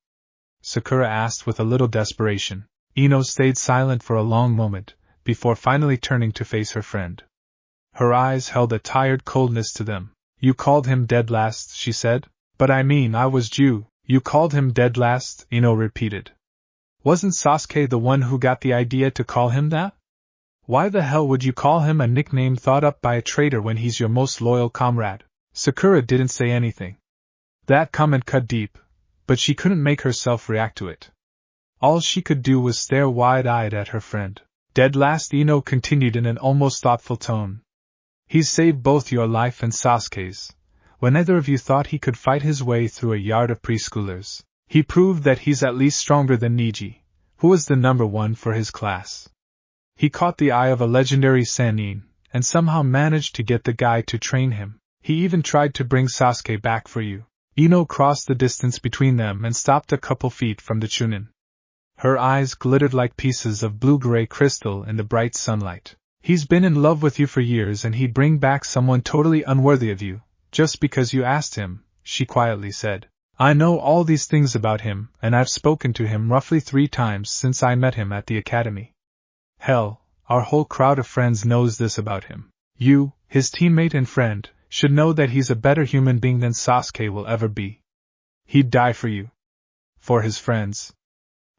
Speaker 1: Sakura asked with a little desperation. Eno stayed silent for a long moment, before finally turning to face her friend. Her eyes held a tired coldness to them. You called him dead last, she said. But I mean, I was Jew. You called him dead last, Eno repeated. Wasn't Sasuke the one who got the idea to call him that? Why the hell would you call him a nickname thought up by a traitor when he's your most loyal comrade? Sakura didn't say anything. That comment cut deep, but she couldn't make herself react to it. All she could do was stare wide-eyed at her friend. Dead last, Eno continued in an almost thoughtful tone. He's saved both your life and Sasuke's. When neither of you thought he could fight his way through a yard of preschoolers, he proved that he's at least stronger than Niji, who was the number one for his class. He caught the eye of a legendary Sannin, and somehow managed to get the guy to train him. He even tried to bring Sasuke back for you. Eno crossed the distance between them and stopped a couple feet from the Chunin. Her eyes glittered like pieces of blue-gray crystal in the bright sunlight. He's been in love with you for years, and he'd bring back someone totally unworthy of you, just because you asked him, she quietly said. I know all these things about him, and I've spoken to him roughly 3 times since I met him at the academy. Hell, our whole crowd of friends knows this about him. You, his teammate and friend, should know that he's a better human being than Sasuke will ever be. He'd die for you. For his friends.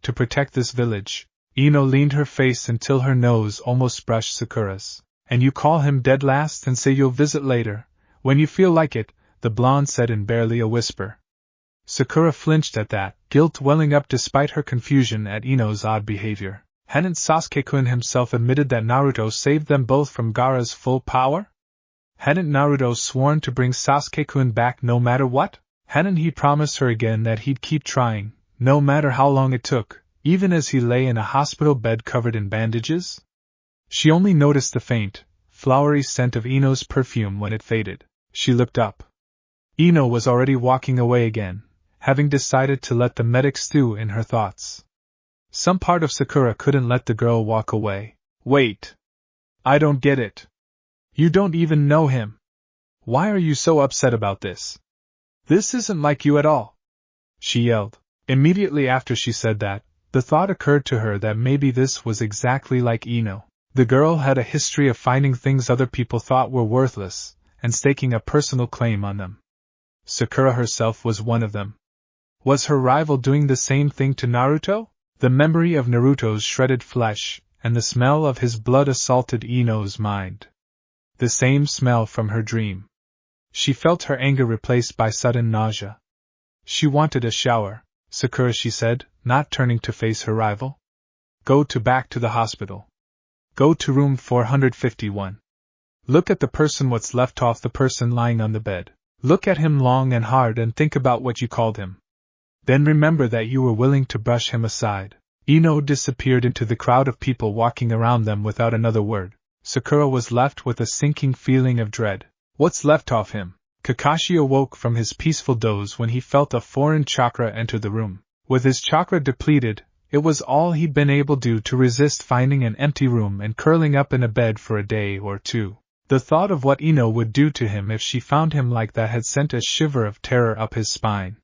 Speaker 1: To protect this village. Eno leaned her face until her nose almost brushed Sakura's. And you call him dead last and say you'll visit later, when you feel like it, the blonde said in barely a whisper. Sakura flinched at that, guilt welling up despite her confusion at Eno's odd behavior. Hadn't Sasuke-kun himself admitted that Naruto saved them both from Gaara's full power? Hadn't Naruto sworn to bring Sasuke-kun back no matter what? Hadn't he promised her again that he'd keep trying, no matter how long it took, even as he lay in a hospital bed covered in bandages? She only noticed the faint, flowery scent of Eno's perfume when it faded. She looked up. Eno was already walking away again, having decided to let the medic stew in her thoughts. Some part of Sakura couldn't let the girl walk away. Wait. I don't get it. You don't even know him. Why are you so upset about this? This isn't like you at all. She yelled. Immediately after she said that, the thought occurred to her that maybe this was exactly like Eno. The girl had a history of finding things other people thought were worthless, and staking a personal claim on them. Sakura herself was one of them. Was her rival doing the same thing to Naruto? The memory of Naruto's shredded flesh, and the smell of his blood assaulted Eno's mind. The same smell from her dream. She felt her anger replaced by sudden nausea. She wanted a shower, Sakura, she said, not turning to face her rival. Go back to the hospital. Go to room 451. Look at the person what's left off the person lying on the bed. Look at him long and hard and think about what you called him. Then remember that you were willing to brush him aside. Eno disappeared into the crowd of people walking around them without another word. Sakura was left with a sinking feeling of dread. What's left of him? Kakashi awoke from his peaceful doze when he felt a foreign chakra enter the room. With his chakra depleted, it was all he'd been able to do to resist finding an empty room and curling up in a bed for a day or two. The thought of what Eno would do to him if she found him like that had sent a shiver of terror up his spine.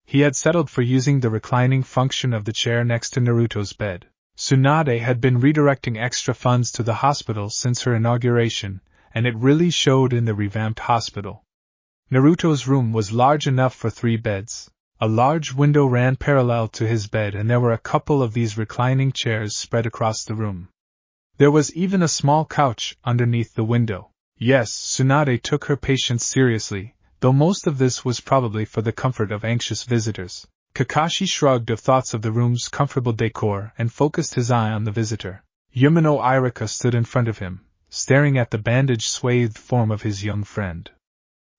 Speaker 1: He had settled for using the reclining function of the chair next to Naruto's bed. Tsunade had been redirecting extra funds to the hospital since her inauguration, and it really showed in the revamped hospital. Naruto's room was large enough for 3 beds. A large window ran parallel to his bed and there were a couple of these reclining chairs spread across the room. There was even a small couch underneath the window. Yes, Tsunade took her patients seriously, though most of this was probably for the comfort of anxious visitors. Kakashi shrugged of thoughts of the room's comfortable decor and focused his eye on the visitor. Yumino Irika stood in front of him, staring at the bandage-swathed form of his young friend.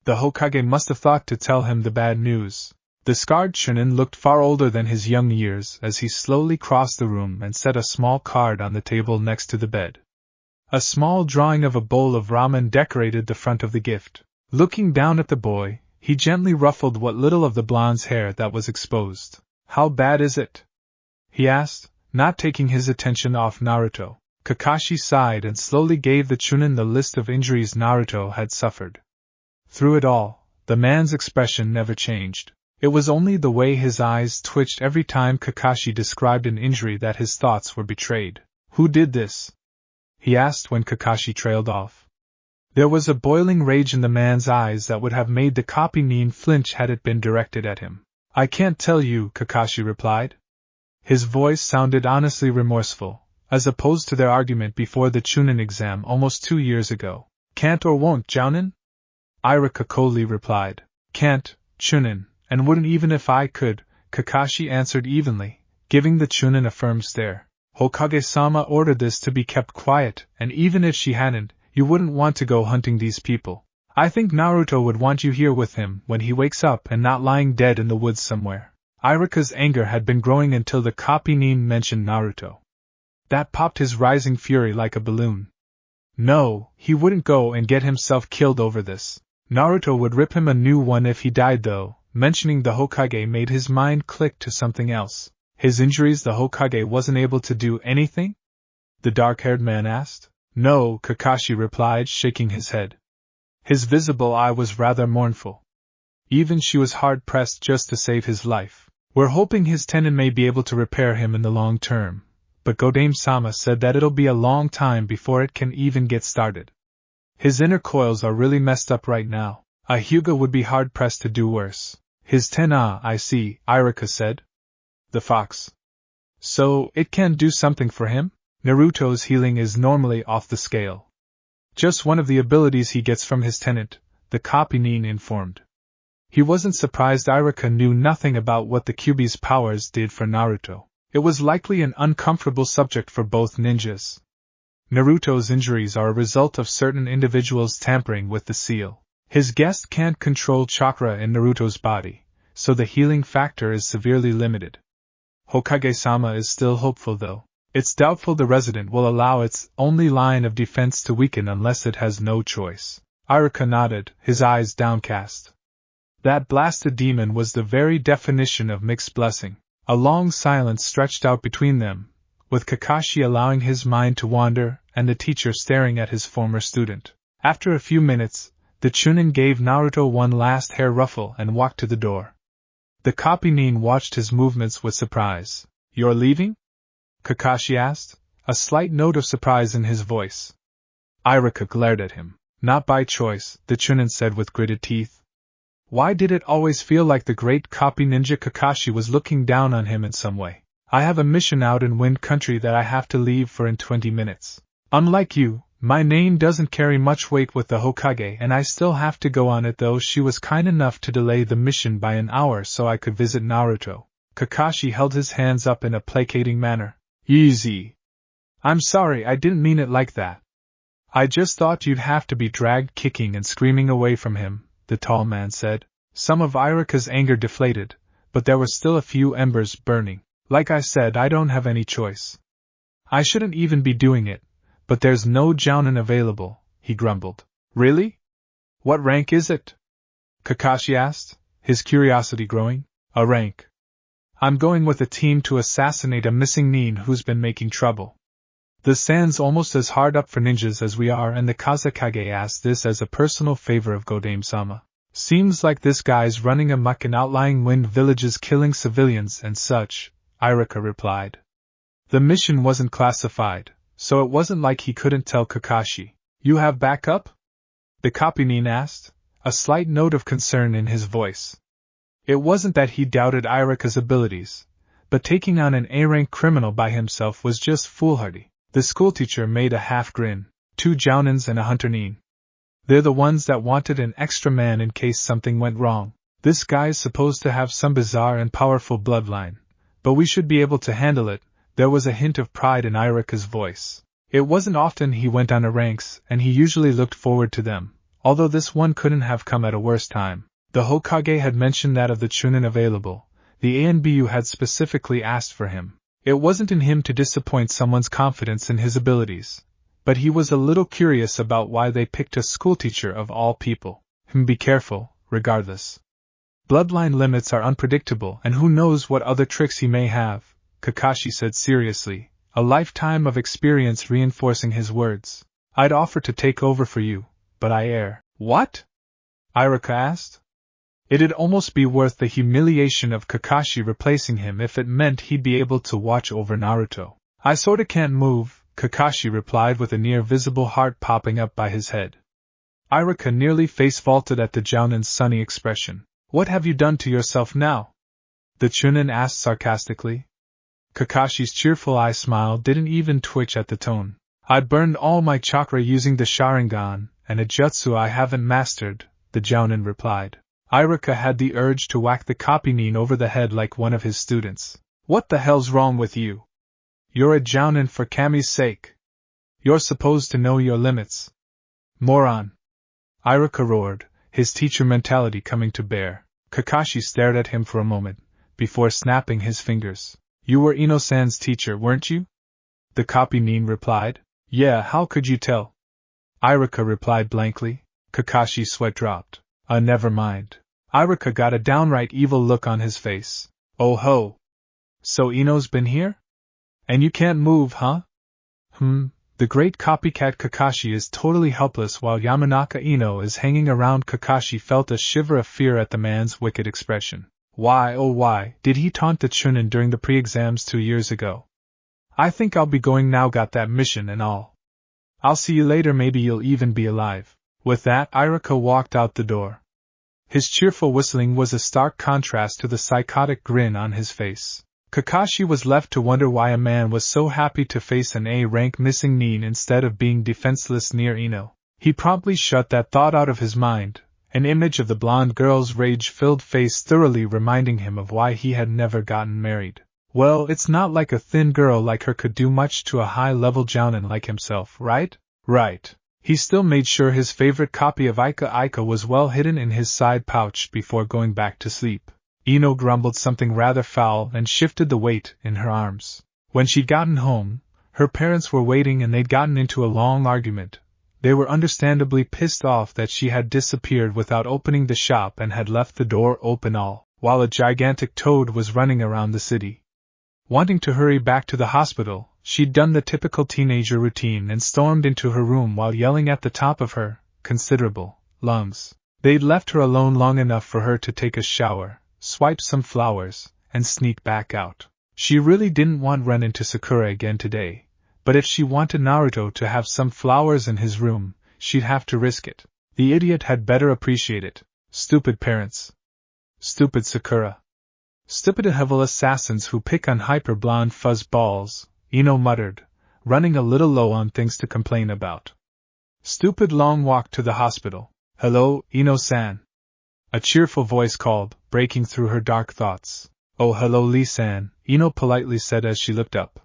Speaker 1: The Hokage must have thought to tell him the bad news. The scarred Chunin looked far older than his young years as he slowly crossed the room and set a small card on the table next to the bed. A small drawing of a bowl of ramen decorated the front of the gift. Looking down at the boy, he gently ruffled what little of the blonde's hair that was exposed. "How bad is it?" he asked, not taking his attention off Naruto. Kakashi sighed and slowly gave the Chunin the list of injuries Naruto had suffered. Through it all, the man's expression never changed. It was only the way his eyes twitched every time Kakashi described an injury that his thoughts were betrayed. "Who did this?" he asked when Kakashi trailed off. There was a boiling rage in the man's eyes that would have made the copy Nin flinch had it been directed at him. "I can't tell you," Kakashi replied. His voice sounded honestly remorseful, as opposed to their argument before the Chunin exam almost 2 years ago. "Can't or won't, Jounin?" Irika coldly replied. "Can't, Chunin, and wouldn't even if I could," Kakashi answered evenly, giving the Chunin a firm stare. "Hokage-sama ordered this to be kept quiet, and even if she hadn't, you wouldn't want to go hunting these people. I think Naruto would want you here with him when he wakes up and not lying dead in the woods somewhere." Irika's anger had been growing until the copy Nin mentioned Naruto. That popped his rising fury like a balloon. No, he wouldn't go and get himself killed over this. Naruto would rip him a new one if he died though. Mentioning the Hokage made his mind click to something else. His injuries, the Hokage wasn't able to do anything? The dark-haired man asked. "No," Kakashi replied, shaking his head. His visible eye was rather mournful. Even she was hard-pressed just to save his life. "We're hoping his tendon may be able to repair him in the long term, but Godame-sama said that it'll be a long time before it can even get started. His inner coils are really messed up right now. A Hyuga would be hard-pressed to do worse." "His I see," Irika said. "The fox. So, it can do something for him?" "Naruto's healing is normally off the scale. Just one of the abilities he gets from his tenant," the copy Nin informed. He wasn't surprised Irika knew nothing about what the Kyuubi's powers did for Naruto. It was likely an uncomfortable subject for both ninjas. Naruto's injuries are a result of certain individuals tampering with the seal. His guest can't control chakra in Naruto's body, so the healing factor is severely limited. Hokage-sama is still hopeful though. It's doubtful the resident will allow its only line of defense to weaken unless it has no choice. Irika nodded, his eyes downcast. That blasted demon was the very definition of mixed blessing. A long silence stretched out between them, with Kakashi allowing his mind to wander and the teacher staring at his former student. After a few minutes, the Chunin gave Naruto one last hair ruffle and walked to the door. The copy Nin watched his movements with surprise. "You're leaving?" Kakashi asked, a slight note of surprise in his voice. Irika glared at him. "Not by choice," the Chunin said with gritted teeth. Why did it always feel like the great copy ninja Kakashi was looking down on him in some way? "I have a mission out in Wind Country that I have to leave for in 20 minutes. Unlike you, my name doesn't carry much weight with the Hokage and I still have to go on it though she was kind enough to delay the mission by an hour so I could visit Naruto." Kakashi held his hands up in a placating manner. "Easy. I'm sorry, I didn't mean it like that. I just thought you'd have to be dragged kicking and screaming away from him," the tall man said. Some of Irika's anger deflated, but there were still a few embers burning. "Like I said, I don't have any choice. I shouldn't even be doing it, but there's no Jounin available," he grumbled. "Really? What rank is it? Kakashi asked, his curiosity growing. A rank. I'm going with a team to assassinate a missing nin who's been making trouble. The San's almost as hard up for ninjas as we are, and the Kazekage asked this as a personal favor of Godame-sama. Seems like this guy's running amok in outlying wind villages killing civilians and such, Irika replied. The mission wasn't classified, so it wasn't like he couldn't tell Kakashi. You have backup? The copy-nin asked, a slight note of concern in his voice. It wasn't that he doubted Irika's abilities, but taking on an A-rank criminal by himself was just foolhardy. The schoolteacher made a half grin. 2 jounins and a hunter nin. They're the ones that wanted an extra man in case something went wrong. This guy's supposed to have some bizarre and powerful bloodline, but we should be able to handle it. There was a hint of pride in Irika's voice. It wasn't often he went on a ranks, and he usually looked forward to them, although this one couldn't have come at a worse time. The Hokage had mentioned that of the Chunin available, the ANBU had specifically asked for him. It wasn't in him to disappoint someone's confidence in his abilities, but he was a little curious about why they picked a schoolteacher of all people. Be careful, regardless. Bloodline limits are unpredictable, and who knows what other tricks he may have, Kakashi said seriously, a lifetime of experience reinforcing his words. I'd offer to take over for you, but I err. What? Irika asked. It'd almost be worth the humiliation of Kakashi replacing him if it meant he'd be able to watch over Naruto. I sorta can't move, Kakashi replied with a near-visible heart popping up by his head. Irika nearly face-vaulted at the Jounin's sunny expression. What have you done to yourself now? The Chunin asked sarcastically. Kakashi's cheerful eye smile didn't even twitch at the tone. I'd burned all my chakra using the Sharingan, and a jutsu I haven't mastered, the Jounin replied. Irika had the urge to whack the copy-nin over the head like one of his students. What the hell's wrong with you? You're a Jounin for Kami's sake. You're supposed to know your limits. Moron! Irika roared, his teacher mentality coming to bear. Kakashi stared at him for a moment, before snapping his fingers. You were Ino-san's teacher, weren't you? The copy-nin replied. Yeah, how could you tell? Irika replied blankly. Kakashi's sweat dropped. Never mind. Irika got a downright evil look on his face. Oh ho! So Ino's been here? And you can't move, huh? The great copycat Kakashi is totally helpless while Yamanaka Ino is hanging around. Kakashi felt a shiver of fear at the man's wicked expression. Why, oh why, did he taunt the Chunin during the pre-exams 2 years ago? I think I'll be going now, got that mission and all. I'll see you later, maybe you'll even be alive. With that, Irika walked out the door. His cheerful whistling was a stark contrast to the psychotic grin on his face. Kakashi was left to wonder why a man was so happy to face an A-rank missing nin instead of being defenseless near Ino. He promptly shut that thought out of his mind, an image of the blonde girl's rage-filled face thoroughly reminding him of why he had never gotten married. Well, it's not like a thin girl like her could do much to a high-level jounin like himself, right? Right. He still made sure his favorite copy of Ika was well hidden in his side pouch before going back to sleep. Ino grumbled something rather foul and shifted the weight in her arms. When she'd gotten home, her parents were waiting and they'd gotten into a long argument. They were understandably pissed off that she had disappeared without opening the shop and had left the door open all while a gigantic toad was running around the city. Wanting to hurry back to the hospital, she'd done the typical teenager routine and stormed into her room while yelling at the top of her considerable lungs. They'd left her alone long enough for her to take a shower, swipe some flowers, and sneak back out. She really didn't want to run into Sakura again today, but if she wanted Naruto to have some flowers in his room, she'd have to risk it. The idiot had better appreciate it. Stupid parents. Stupid Sakura. Stupid evil assassins who pick on hyper-blonde fuzz balls, Ino muttered, running a little low on things to complain about. Stupid long walk to the hospital. Hello, Ino-san. A cheerful voice called, breaking through her dark thoughts. Oh, hello, Lee-san, Ino politely said as she looked up.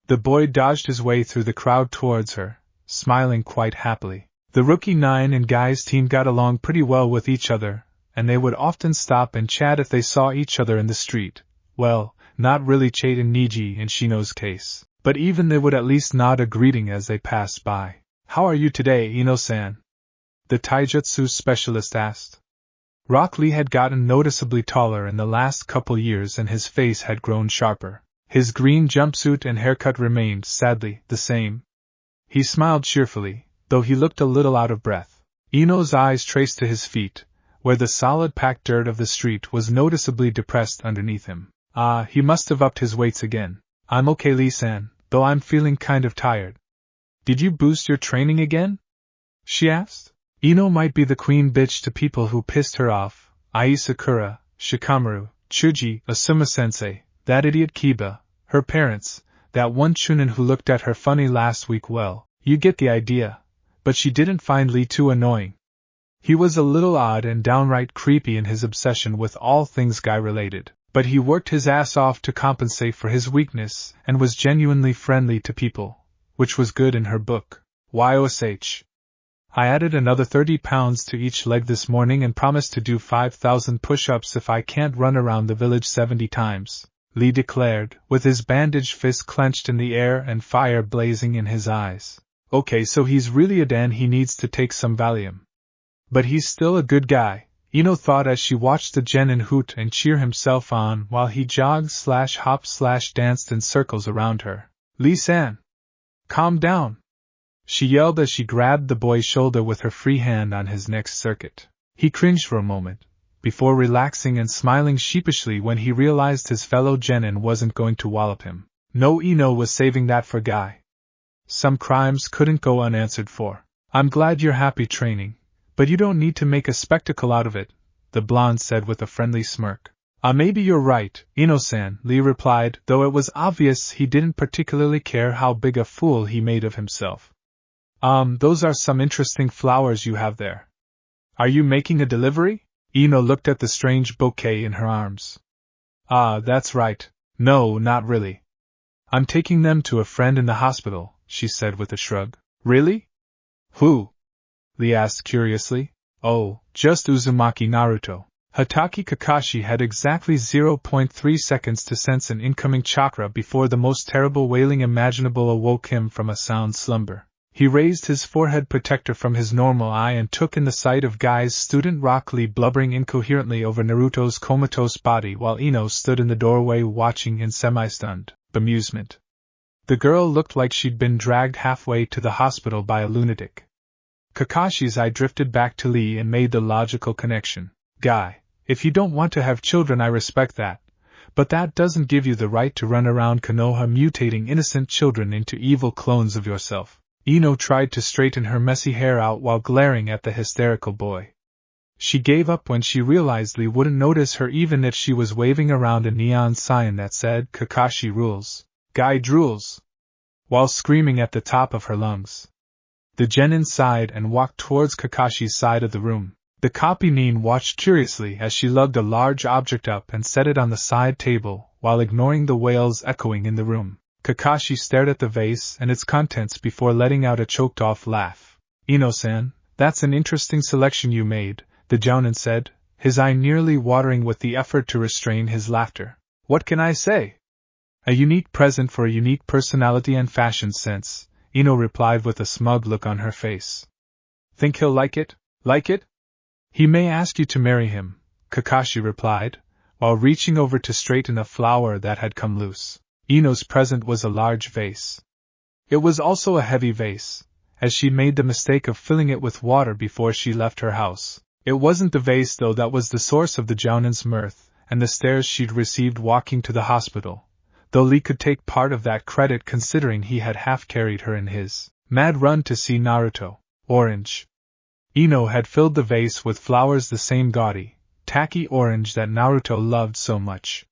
Speaker 1: The boy dodged his way through the crowd towards her, smiling quite happily. The rookie 9 and guys team got along pretty well with each other, and they would often stop and chat if they saw each other in the street. Well, not really Chade and Niji in Shino's case, but even they would at least nod a greeting as they passed by. How are you today, Ino-san? the taijutsu specialist asked. Rock Lee had gotten noticeably taller in the last couple years and his face had grown sharper. His green jumpsuit and haircut remained, sadly, the same. He smiled cheerfully, though he looked a little out of breath. Eno's eyes traced to his feet, where the solid packed dirt of the street was noticeably depressed underneath him. Ah, he must have upped his weights again. I'm okay, Lee-san, though I'm feeling kind of tired. Did you boost your training again? She asked. Eno might be the queen bitch to people who pissed her off, i.e. Sakura, Shikamaru, Chuji, Asuma-sensei, that idiot Kiba, her parents, that one Chunin who looked at her funny last week. Well, you get the idea. But she didn't find Lee too annoying. He was a little odd and downright creepy in his obsession with all things guy-related, but he worked his ass off to compensate for his weakness and was genuinely friendly to people, which was good in her book. YOSH. I added another 30 pounds to each leg this morning and promised to do 5,000 push-ups if I can't run around the village 70 times, Lee declared, with his bandaged fist clenched in the air and fire blazing in his eyes. Okay, so he's really a Dan, he needs to take some Valium. But he's still a good guy, Eno thought as she watched the genin hoot and cheer himself on while he jogged/hopped/danced in circles around her. Lee-san! Calm down! She yelled as she grabbed the boy's shoulder with her free hand on his next circuit. He cringed for a moment, before relaxing and smiling sheepishly when he realized his fellow genin wasn't going to wallop him. No, Eno was saving that for Guy. Some crimes couldn't go unanswered for. I'm glad you're happy training, but you don't need to make a spectacle out of it, the blonde said with a friendly smirk. Maybe you're right, Eno-san, Lee replied, though it was obvious he didn't particularly care how big a fool he made of himself. Those are some interesting flowers you have there. Are you making a delivery? Eno looked at the strange bouquet in her arms. That's right. No, not really. I'm taking them to a friend in the hospital, she said with a shrug. Really? Who? Lee asked curiously. Oh, just Uzumaki Naruto. Hatake Kakashi had exactly 0.3 seconds to sense an incoming chakra before the most terrible wailing imaginable awoke him from a sound slumber. He raised his forehead protector from his normal eye and took in the sight of Guy's student Rock Lee blubbering incoherently over Naruto's comatose body while Eno stood in the doorway watching in semi-stunned bemusement. The girl looked like she'd been dragged halfway to the hospital by a lunatic. Kakashi's eye drifted back to Lee and made the logical connection. Guy, if you don't want to have children, I respect that. But that doesn't give you the right to run around Konoha mutating innocent children into evil clones of yourself. Eno tried to straighten her messy hair out while glaring at the hysterical boy. She gave up when she realized Lee wouldn't notice her even if she was waving around a neon sign that said Kakashi rules, Guy drools, while screaming at the top of her lungs. The genin sighed and walked towards Kakashi's side of the room. The copy nin watched curiously as she lugged a large object up and set it on the side table, while ignoring the wails echoing in the room. Kakashi stared at the vase and its contents before letting out a choked-off laugh. Eno-san, that's an interesting selection you made, the jounin said, his eye nearly watering with the effort to restrain his laughter. What can I say? A unique present for a unique personality and fashion sense, Eno replied with a smug look on her face. Think he'll like it? Like it? He may ask you to marry him, Kakashi replied, while reaching over to straighten a flower that had come loose. Eno's present was a large vase. It was also a heavy vase, as she made the mistake of filling it with water before she left her house. It wasn't the vase though that was the source of the jounin's mirth and the stares she'd received walking to the hospital, though Lee could take part of that credit considering he had half-carried her in his mad run to see Naruto. Orange. Eno had filled the vase with flowers the same gaudy, tacky orange that Naruto loved so much.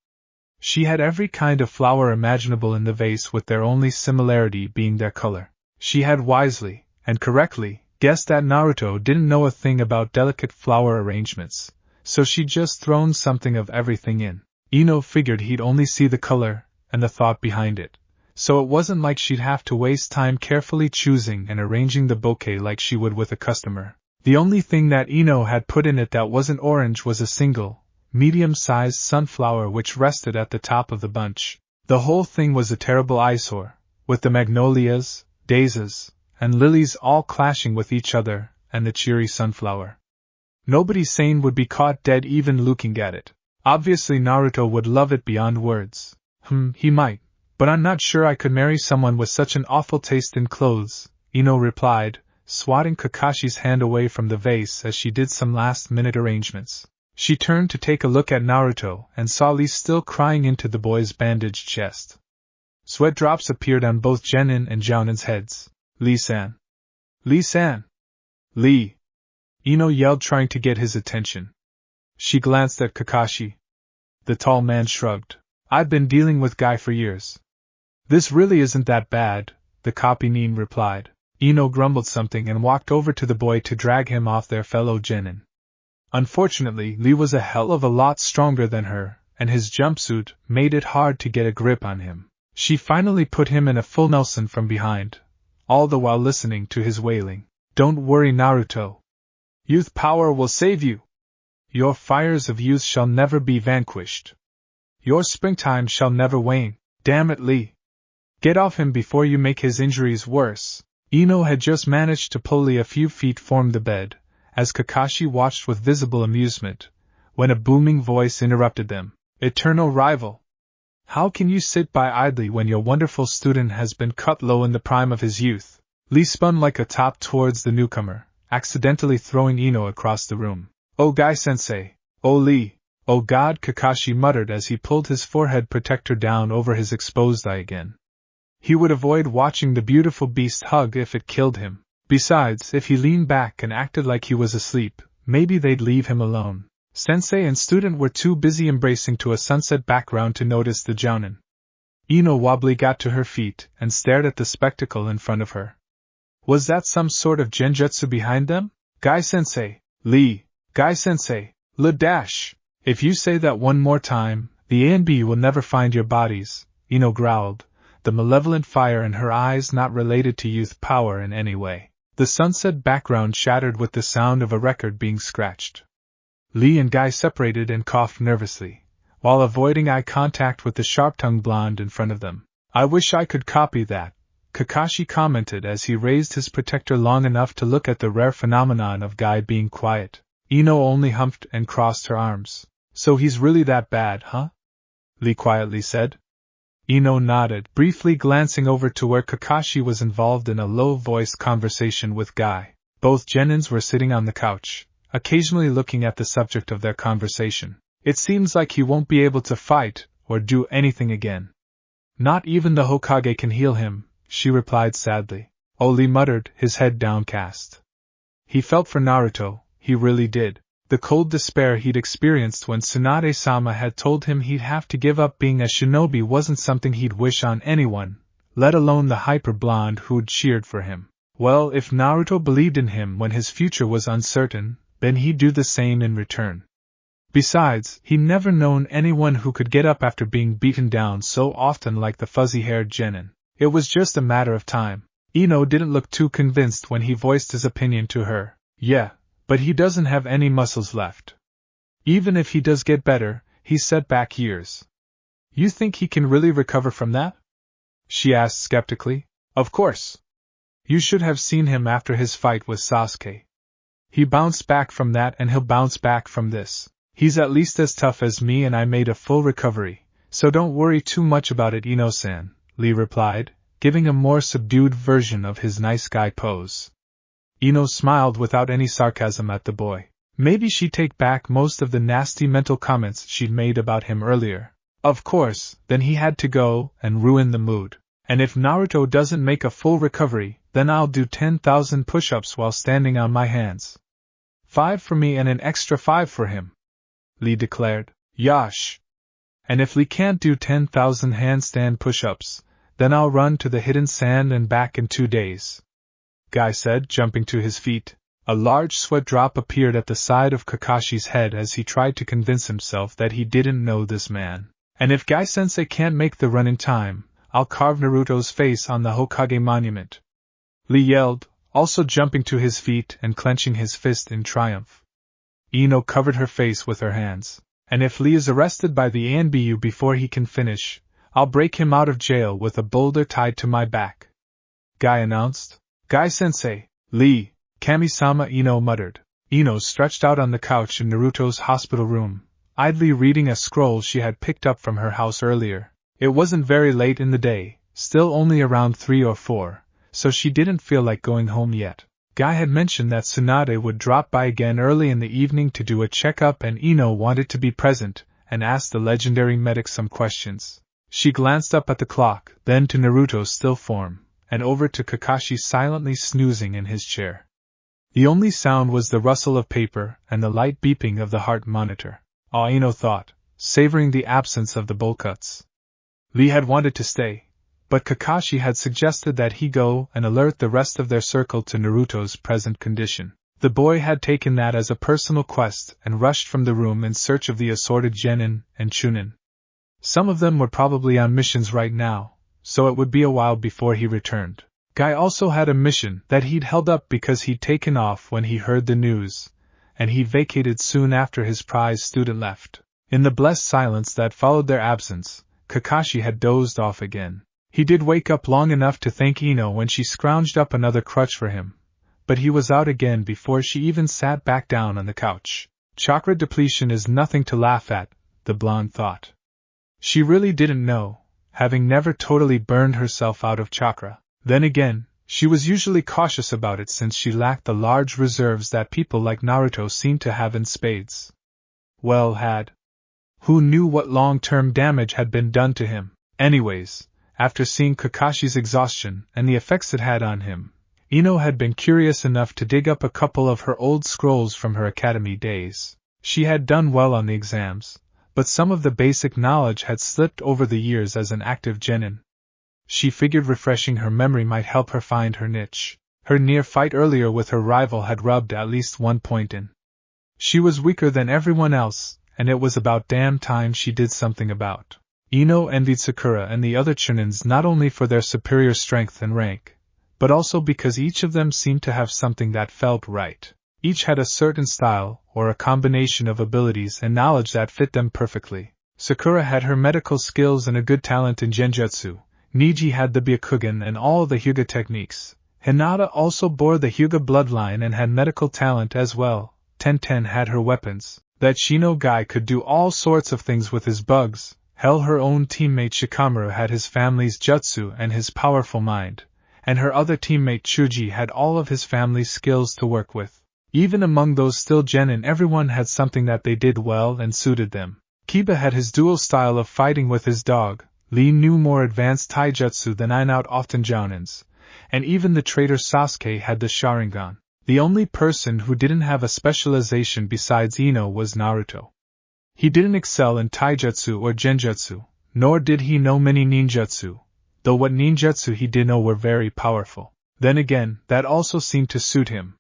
Speaker 1: She had every kind of flower imaginable in the vase, with their only similarity being their color. She had wisely, and correctly, guessed that Naruto didn't know a thing about delicate flower arrangements, so she'd just thrown something of everything in. Eno figured he'd only see the color and the thought behind it, so it wasn't like she'd have to waste time carefully choosing and arranging the bouquet like she would with a customer. The only thing that Eno had put in it that wasn't orange was a single, medium-sized sunflower which rested at the top of the bunch. The whole thing was a terrible eyesore, with the magnolias, daisies, and lilies all clashing with each other, and the cheery sunflower. Nobody sane would be caught dead even looking at it. Obviously Naruto would love it beyond words. He might, but I'm not sure I could marry someone with such an awful taste in clothes, Eno replied, swatting Kakashi's hand away from the vase as she did some last-minute arrangements. She turned to take a look at Naruto and saw Lee still crying into the boy's bandaged chest. Sweat drops appeared on both Genin and Jounin's heads. Lee-san. Lee-san. Lee. Eno yelled, trying to get his attention. She glanced at Kakashi. The tall man shrugged. I've been dealing with Guy for years. This really isn't that bad, the copy-nin replied. Eno grumbled something and walked over to the boy to drag him off their fellow genin. Unfortunately, Lee was a hell of a lot stronger than her, and his jumpsuit made it hard to get a grip on him. She finally put him in a full Nelson from behind, all the while listening to his wailing. Don't worry, Naruto. Youth power will save you. Your fires of youth shall never be vanquished. Your springtime shall never wane. Damn it, Lee. Get off him before you make his injuries worse. Eno had just managed to pull Lee a few feet from the bed, as Kakashi watched with visible amusement, when a booming voice interrupted them. Eternal rival! How can you sit by idly when your wonderful student has been cut low in the prime of his youth? Lee spun like a top towards the newcomer, accidentally throwing Eno across the room. Oh Guy-sensei! Oh Lee! Oh God! Kakashi muttered as he pulled his forehead protector down over his exposed eye again. He would avoid watching the beautiful beast hug if it killed him. Besides, if he leaned back and acted like he was asleep, maybe they'd leave him alone. Sensei and student were too busy embracing to a sunset background to notice the jounin. Eno wobbly got to her feet and stared at the spectacle in front of her. Was that some sort of genjutsu behind them? Guy-sensei! Lee! Guy-sensei! Dash! If you say that one more time, the ANB will never find your bodies, Eno growled, the malevolent fire in her eyes not related to youth power in any way. The sunset background shattered with the sound of a record being scratched. Lee and Guy separated and coughed nervously, while avoiding eye contact with the sharp-tongued blonde in front of them. I wish I could copy that, Kakashi commented as he raised his protector long enough to look at the rare phenomenon of Guy being quiet. Eno only humphed and crossed her arms. So he's really that bad, huh? Lee quietly said. Eno nodded, briefly glancing over to where Kakashi was involved in a low-voiced conversation with Guy. Both genins were sitting on the couch, occasionally looking at the subject of their conversation. It seems like he won't be able to fight or do anything again. Not even the Hokage can heal him, she replied sadly. Lee muttered, his head downcast. He felt for Naruto, he really did. The cold despair he'd experienced when Tsunade-sama had told him he'd have to give up being a shinobi wasn't something he'd wish on anyone, let alone the hyper-blonde who'd cheered for him. Well, if Naruto believed in him when his future was uncertain, then he'd do the same in return. Besides, he'd never known anyone who could get up after being beaten down so often like the fuzzy-haired genin. It was just a matter of time. Eno didn't look too convinced when he voiced his opinion to her. Yeah, but he doesn't have any muscles left. Even if he does get better, he's set back years. You think he can really recover from that? She asked skeptically. Of course. You should have seen him after his fight with Sasuke. He bounced back from that and he'll bounce back from this. He's at least as tough as me and I made a full recovery, so don't worry too much about it, Ino-san, Lee replied, giving a more subdued version of his nice guy pose. Eno smiled without any sarcasm at the boy. Maybe she'd take back most of the nasty mental comments she'd made about him earlier. Of course, then he had to go and ruin the mood. And if Naruto doesn't make a full recovery, then I'll do 10,000 push-ups while standing on my hands. 5 for me and an extra 5 for him, Lee declared. Yosh! And if Lee can't do 10,000 handstand push-ups, then I'll run to the hidden sand and back in 2 days, Guy said, jumping to his feet. A large sweat drop appeared at the side of Kakashi's head as he tried to convince himself that he didn't know this man. And if Guy-sensei can't make the run in time, I'll carve Naruto's face on the Hokage monument, Lee yelled, also jumping to his feet and clenching his fist in triumph. Eno covered her face with her hands. And if Lee is arrested by the ANBU before he can finish, I'll break him out of jail with a boulder tied to my back, Guy announced. Guy-sensei, Lee, Kami-sama, Eno muttered. Eno stretched out on the couch in Naruto's hospital room, idly reading a scroll she had picked up from her house earlier. It wasn't very late in the day, still only around 3 or 4, so she didn't feel like going home yet. Guy had mentioned that Tsunade would drop by again early in the evening to do a checkup, and Eno wanted to be present and asked the legendary medic some questions. She glanced up at the clock, then to Naruto's still form, and over to Kakashi silently snoozing in his chair. The only sound was the rustle of paper and the light beeping of the heart monitor. Eno thought, savoring the absence of the bowl cuts. Lee had wanted to stay, but Kakashi had suggested that he go and alert the rest of their circle to Naruto's present condition. The boy had taken that as a personal quest and rushed from the room in search of the assorted genin and chunin. Some of them were probably on missions right now, so it would be a while before he returned. Guy also had a mission that he'd held up because he'd taken off when he heard the news, and he vacated soon after his prize student left. In the blessed silence that followed their absence, Kakashi had dozed off again. He did wake up long enough to thank Eno when she scrounged up another crutch for him, but he was out again before she even sat back down on the couch. Chakra depletion is nothing to laugh at, the blonde thought. She really didn't know, having never totally burned herself out of chakra. Then again, she was usually cautious about it since she lacked the large reserves that people like Naruto seemed to have in spades. Well, who knew what long-term damage had been done to him? Anyways, after seeing Kakashi's exhaustion and the effects it had on him, Eno had been curious enough to dig up a couple of her old scrolls from her academy days. She had done well on the exams, but some of the basic knowledge had slipped over the years as an active genin. She figured refreshing her memory might help her find her niche. Her near fight earlier with her rival had rubbed at least one point in. She was weaker than everyone else, and it was about damn time she did something about. Eno envied Sakura and the other chunins not only for their superior strength and rank, but also because each of them seemed to have something that felt right. Each had a certain style, or a combination of abilities and knowledge that fit them perfectly. Sakura had her medical skills and a good talent in genjutsu. Niji had the Byakugan and all the Hyuga techniques. Hinata also bore the Hyuga bloodline and had medical talent as well. Tenten had her weapons. That Shino guy could do all sorts of things with his bugs. Hell, her own teammate Shikamaru had his family's jutsu and his powerful mind. And her other teammate Chuji had all of his family's skills to work with. Even among those still genin, everyone had something that they did well and suited them. Kiba had his dual style of fighting with his dog. Lee knew more advanced taijutsu than I out often jounins, and even the traitor Sasuke had the Sharingan. The only person who didn't have a specialization besides Eno was Naruto. He didn't excel in taijutsu or genjutsu, nor did he know many ninjutsu, though what ninjutsu he did know were very powerful. Then again, that also seemed to suit him.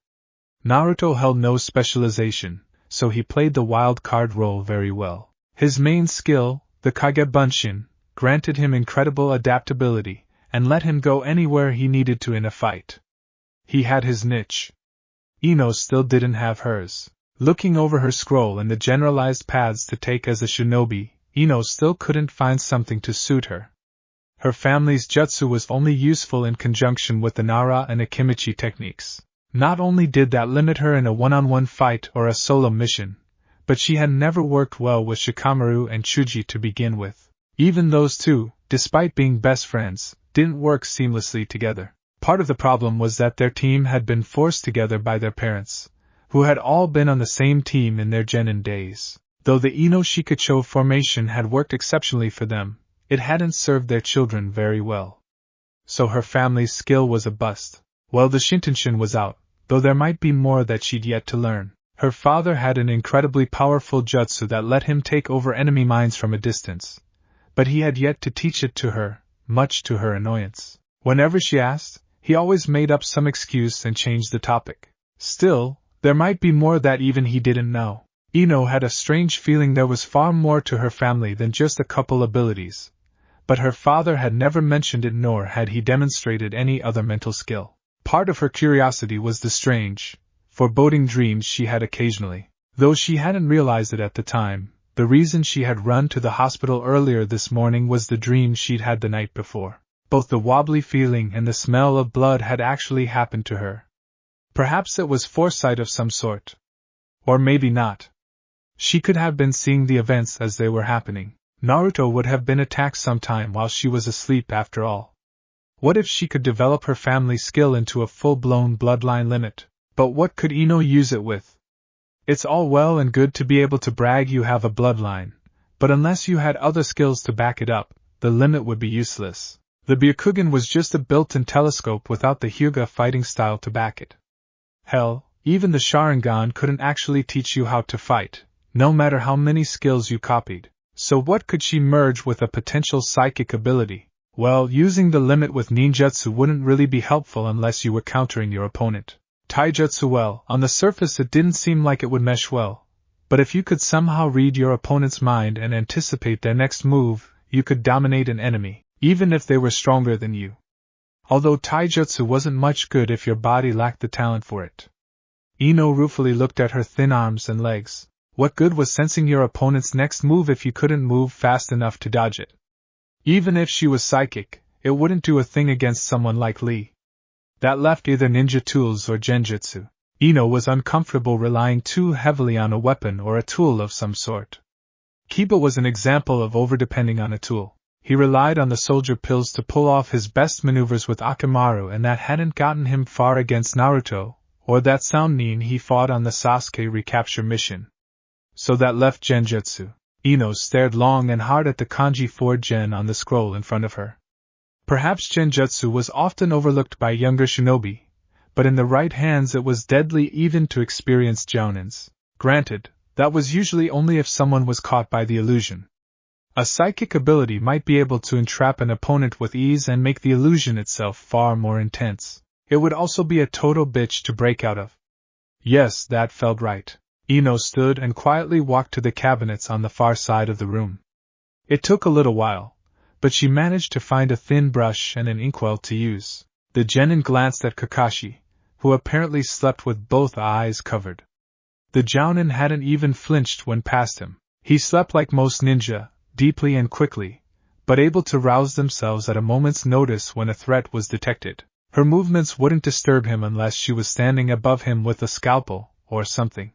Speaker 1: Naruto held no specialization, so he played the wild card role very well. His main skill, the Kage Bunshin, granted him incredible adaptability, and let him go anywhere he needed to in a fight. He had his niche. Eno still didn't have hers. Looking over her scroll and the generalized paths to take as a shinobi, Eno still couldn't find something to suit her. Her family's jutsu was only useful in conjunction with the Nara and Akimichi techniques. Not only did that limit her in a one-on-one fight or a solo mission, but she had never worked well with Shikamaru and Chuji to begin with. Even those two, despite being best friends, didn't work seamlessly together. Part of the problem was that their team had been forced together by their parents, who had all been on the same team in their genin days. Though the Ino Shikacho formation had worked exceptionally for them, it hadn't served their children very well. So her family's skill was a bust. Well, the Shintenshin was out, though there might be more that she'd yet to learn. Her father had an incredibly powerful jutsu that let him take over enemy mines from a distance, but he had yet to teach it to her, much to her annoyance. Whenever she asked, he always made up some excuse and changed the topic. Still, there might be more that even he didn't know. Eno had a strange feeling there was far more to her family than just a couple abilities, but her father had never mentioned it, nor had he demonstrated any other mental skill. Part of her curiosity was the strange, foreboding dreams she had occasionally. Though she hadn't realized it at the time, the reason she had run to the hospital earlier this morning was the dream she'd had the night before. Both the wobbly feeling and the smell of blood had actually happened to her. Perhaps it was foresight of some sort. Or maybe not. She could have been seeing the events as they were happening. Naruto would have been attacked sometime while she was asleep after all. What if she could develop her family skill into a full-blown bloodline limit? But what could Eno use it with? It's all well and good to be able to brag you have a bloodline, but unless you had other skills to back it up, the limit would be useless. The Byakugan was just a built-in telescope without the Hyuga fighting style to back it. Hell, even the Sharingan couldn't actually teach you how to fight, no matter how many skills you copied. So what could she merge with a potential psychic ability? Well, using the limit with ninjutsu wouldn't really be helpful unless you were countering your opponent. Taijutsu, well, on the surface it didn't seem like it would mesh well, but if you could somehow read your opponent's mind and anticipate their next move, you could dominate an enemy, even if they were stronger than you. Although taijutsu wasn't much good if your body lacked the talent for it. Eno ruefully looked at her thin arms and legs. What good was sensing your opponent's next move if you couldn't move fast enough to dodge it? Even if she was psychic, it wouldn't do a thing against someone like Lee. That left either ninja tools or genjutsu. Eno was uncomfortable relying too heavily on a weapon or a tool of some sort. Kiba was an example of overdepending on a tool. He relied on the soldier pills to pull off his best maneuvers with Akamaru, and that hadn't gotten him far against Naruto, or that Sound Nin he fought on the Sasuke recapture mission. So that left genjutsu. Eno stared long and hard at the kanji for gen on the scroll in front of her. Perhaps genjutsu was often overlooked by younger shinobi, but in the right hands it was deadly even to experienced jounins. Granted, that was usually only if someone was caught by the illusion. A psychic ability might be able to entrap an opponent with ease and make the illusion itself far more intense. It would also be a total bitch to break out of. Yes, that felt right. Eno stood and quietly walked to the cabinets on the far side of the room. It took a little while, but she managed to find a thin brush and an inkwell to use. The genin glanced at Kakashi, who apparently slept with both eyes covered. The jounin hadn't even flinched when past him. He slept like most ninja, deeply and quickly, but able to rouse themselves at a moment's notice when a threat was detected. Her movements wouldn't disturb him unless she was standing above him with a scalpel, or something.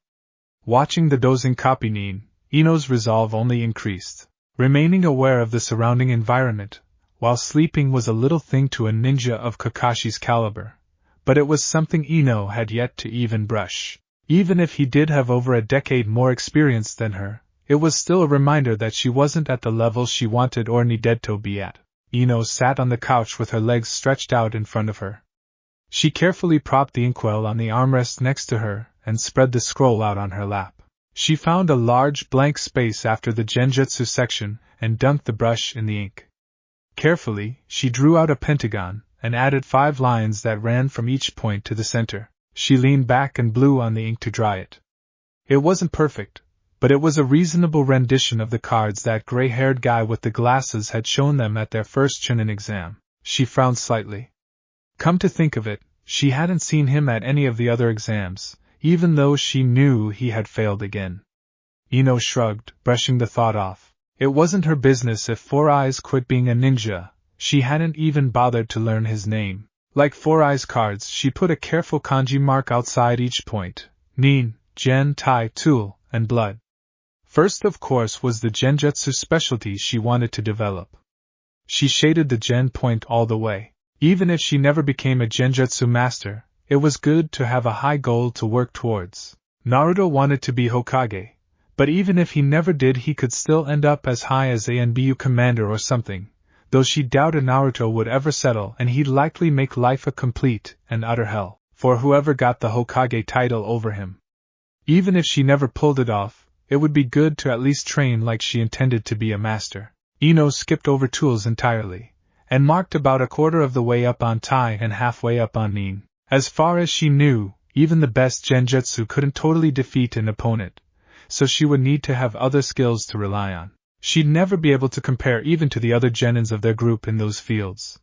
Speaker 1: Watching the dozing copy Nin, Eno's resolve only increased. Remaining aware of the surrounding environment, while sleeping was a little thing to a ninja of Kakashi's caliber, but it was something Eno had yet to even brush. Even if he did have over a decade more experience than her, it was still a reminder that she wasn't at the level she wanted or needed to be at. Eno sat on the couch with her legs stretched out in front of her. She carefully propped the inkwell on the armrest next to her and spread the scroll out on her lap. She found a large blank space after the genjutsu section and dunked the brush in the ink. Carefully, she drew out a pentagon and added 5 lines that ran from each point to the center. She leaned back and blew on the ink to dry it. It wasn't perfect, but it was a reasonable rendition of the cards that gray-haired guy with the glasses had shown them at their first Chunin exam. She frowned slightly. Come to think of it, she hadn't seen him at any of the other exams, even though she knew he had failed again. Eno shrugged, brushing the thought off. It wasn't her business if Four Eyes quit being a ninja. She hadn't even bothered to learn his name. Like Four Eyes cards, she put a careful kanji mark outside each point: Nin, Gen, Tai, Tool, and Blood. First, of course, was the genjutsu specialty she wanted to develop. She shaded the gen point all the way. Even if she never became a genjutsu master, it was good to have a high goal to work towards. Naruto wanted to be Hokage, but even if he never did, he could still end up as high as a NBU commander or something, though she doubted Naruto would ever settle, and he'd likely make life a complete and utter hell for whoever got the Hokage title over him. Even if she never pulled it off, it would be good to at least train like she intended to be a master. Eno skipped over tools entirely, and marked about a quarter of the way up on Tai and halfway up on Nin. As far as she knew, even the best genjutsu couldn't totally defeat an opponent, so she would need to have other skills to rely on. She'd never be able to compare even to the other genins of their group in those fields,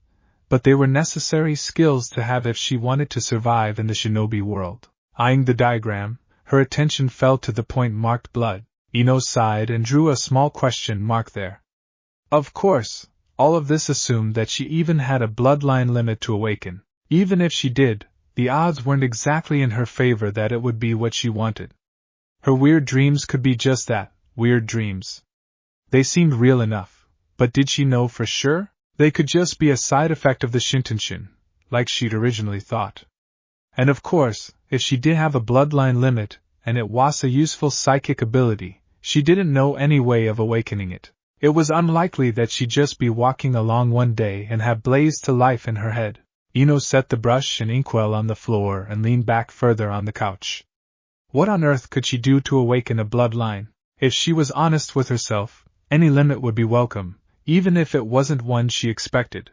Speaker 1: but they were necessary skills to have if she wanted to survive in the shinobi world. Eyeing the diagram, her attention fell to the point marked Blood. Eno sighed and drew a small question mark there. Of course, all of this assumed that she even had a bloodline limit to awaken. Even if she did, the odds weren't exactly in her favor that it would be what she wanted. Her weird dreams could be just that, weird dreams. They seemed real enough, but did she know for sure? They could just be a side effect of the Shintenshin, like she'd originally thought. And of course, if she did have a bloodline limit, and it was a useful psychic ability, she didn't know any way of awakening it. It was unlikely that she'd just be walking along one day and have blazed to life in her head. Eno set the brush and inkwell on the floor and leaned back further on the couch. What on earth could she do to awaken a bloodline? If she was honest with herself, any limit would be welcome, even if it wasn't one she expected.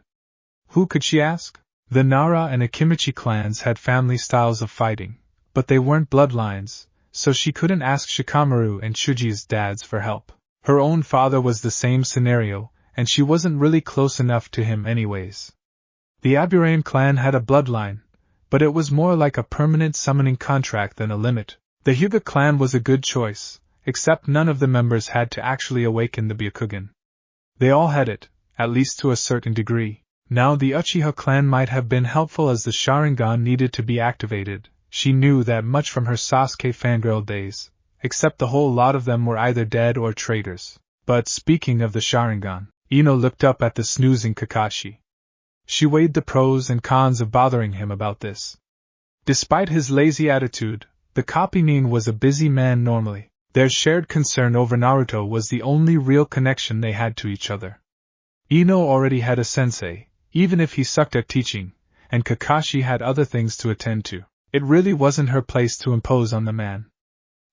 Speaker 1: Who could she ask? The Nara and Akimichi clans had family styles of fighting, but they weren't bloodlines, so she couldn't ask Shikamaru and Shuji's dads for help. Her own father was the same scenario, and she wasn't really close enough to him anyways. The Aburayan clan had a bloodline, but it was more like a permanent summoning contract than a limit. The Hyuga clan was a good choice, except none of the members had to actually awaken the Byakugan. They all had it, at least to a certain degree. Now the Uchiha clan might have been helpful as the Sharingan needed to be activated. She knew that much from her Sasuke fangirl days, except the whole lot of them were either dead or traitors. But speaking of the Sharingan, Eno looked up at the snoozing Kakashi. She weighed the pros and cons of bothering him about this. Despite his lazy attitude, the copy-nin was a busy man normally. Their shared concern over Naruto was the only real connection they had to each other. Eno already had a sensei, even if he sucked at teaching, and Kakashi had other things to attend to. It really wasn't her place to impose on the man.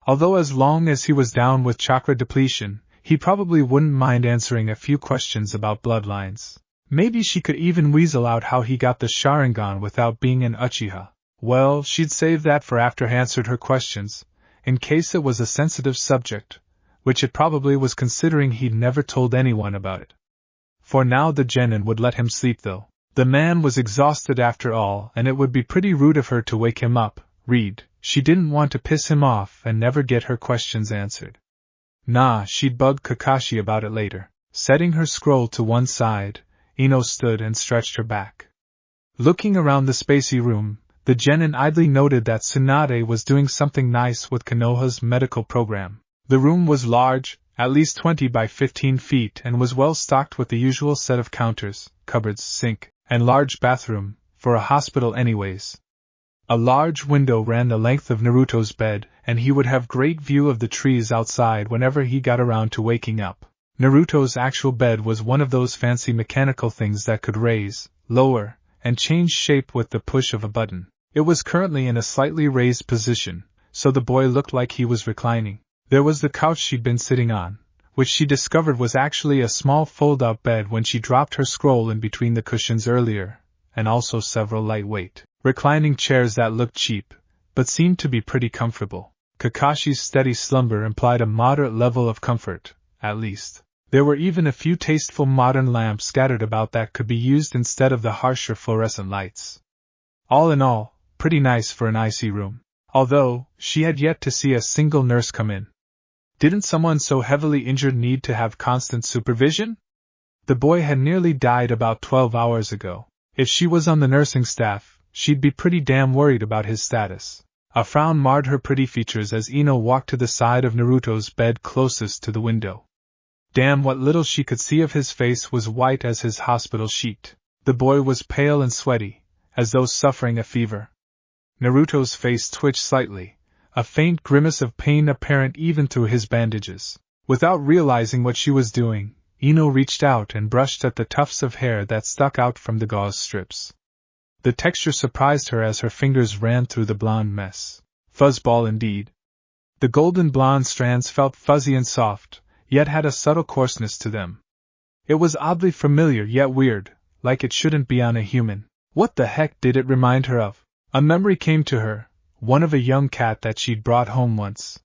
Speaker 1: Although as long as he was down with chakra depletion, he probably wouldn't mind answering a few questions about bloodlines. Maybe she could even weasel out how he got the Sharingan without being an Uchiha. Well, she'd save that for after he answered her questions, in case it was a sensitive subject, which it probably was considering he'd never told anyone about it. For now the genin would let him sleep though. The man was exhausted after all, and it would be pretty rude of her to wake him up. She didn't want to piss him off and never get her questions answered. Nah, she'd bug Kakashi about it later. Setting her scroll to one side, Eno stood and stretched her back. Looking around the spacey room, the genin idly noted that Tsunade was doing something nice with Konoha's medical program. The room was large, at least 20 by 15 feet, and was well stocked with the usual set of counters, cupboards, sink, and large bathroom, for a hospital anyways. A large window ran the length of Naruto's bed, and he would have great view of the trees outside whenever he got around to waking up. Naruto's actual bed was one of those fancy mechanical things that could raise, lower, and change shape with the push of a button. It was currently in a slightly raised position, so the boy looked like he was reclining. There was the couch she'd been sitting on, which she discovered was actually a small fold-out bed when she dropped her scroll in between the cushions earlier, and also several lightweight, reclining chairs that looked cheap, but seemed to be pretty comfortable. Kakashi's steady slumber implied a moderate level of comfort, at least. There were even a few tasteful modern lamps scattered about that could be used instead of the harsher fluorescent lights. All in all, pretty nice for an IC room. Although, she had yet to see a single nurse come in. Didn't someone so heavily injured need to have constant supervision? The boy had nearly died about 12 hours ago. If she was on the nursing staff, she'd be pretty damn worried about his status. A frown marred her pretty features as Eno walked to the side of Naruto's bed closest to the window. Damn, what little she could see of his face was white as his hospital sheet. The boy was pale and sweaty, as though suffering a fever. Naruto's face twitched slightly, a faint grimace of pain apparent even through his bandages. Without realizing what she was doing, Eno reached out and brushed at the tufts of hair that stuck out from the gauze strips. The texture surprised her as her fingers ran through the blonde mess. Fuzzball indeed. The golden blonde strands felt fuzzy and soft, yet had a subtle coarseness to them. It was oddly familiar yet weird, like it shouldn't be on a human. What the heck did it remind her of? A memory came to her, one of a young cat that she'd brought home once.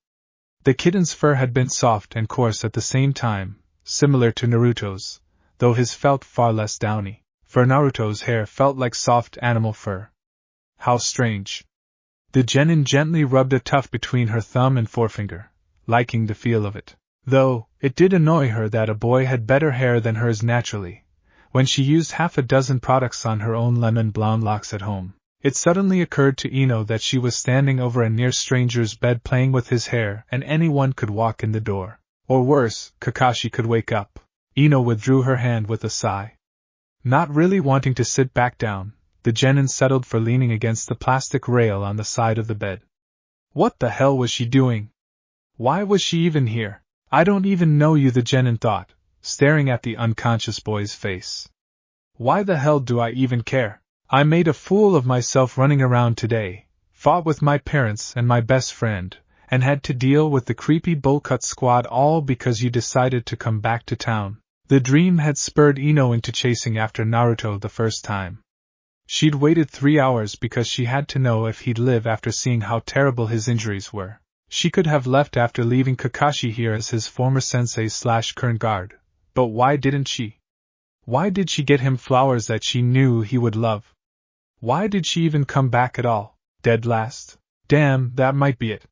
Speaker 1: The kitten's fur had been soft and coarse at the same time, similar to Naruto's, though his felt far less downy, for Naruto's hair felt like soft animal fur. How strange. The genin gently rubbed a tuft between her thumb and forefinger, liking the feel of it. Though, it did annoy her that a boy had better hair than hers naturally, when she used half a dozen products on her own lemon blonde locks at home. It suddenly occurred to Eno that she was standing over a near stranger's bed playing with his hair, and anyone could walk in the door. Or worse, Kakashi could wake up. Eno withdrew her hand with a sigh. Not really wanting to sit back down, the genin settled for leaning against the plastic rail on the side of the bed. What the hell was she doing? Why was she even here? I don't even know you, the genin thought, staring at the unconscious boy's face. Why the hell do I even care? I made a fool of myself running around today, fought with my parents and my best friend, and had to deal with the creepy bullcut squad all because you decided to come back to town. The dream had spurred Eno into chasing after Naruto the first time. She'd waited 3 hours because she had to know if he'd live after seeing how terrible his injuries were. She could have left after leaving Kakashi here as his former sensei/current guard, but why didn't she? Why did she get him flowers that she knew he would love? Why did she even come back at all? Dead last? Damn, that might be it.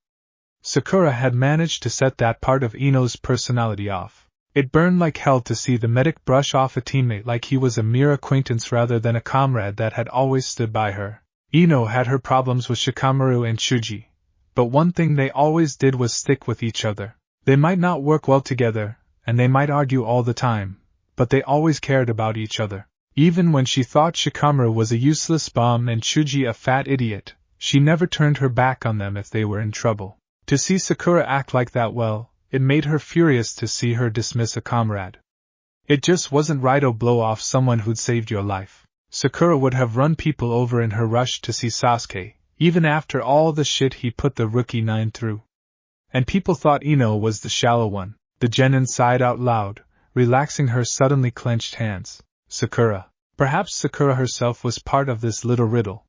Speaker 1: Sakura had managed to set that part of Eno's personality off. It burned like hell to see the medic brush off a teammate like he was a mere acquaintance rather than a comrade that had always stood by her. Eno had her problems with Shikamaru and Shuji, but one thing they always did was stick with each other. They might not work well together, and they might argue all the time, but they always cared about each other. Even when she thought Shikamaru was a useless bum and Shuji a fat idiot, she never turned her back on them if they were in trouble. To see Sakura act like that, well, it made her furious to see her dismiss a comrade. It just wasn't right to blow off someone who'd saved your life. Sakura would have run people over in her rush to see Sasuke, even after all the shit he put the rookie 9 through. And people thought Eno was the shallow one. The genin sighed out loud, relaxing her suddenly clenched hands. Sakura. Perhaps Sakura herself was part of this little riddle.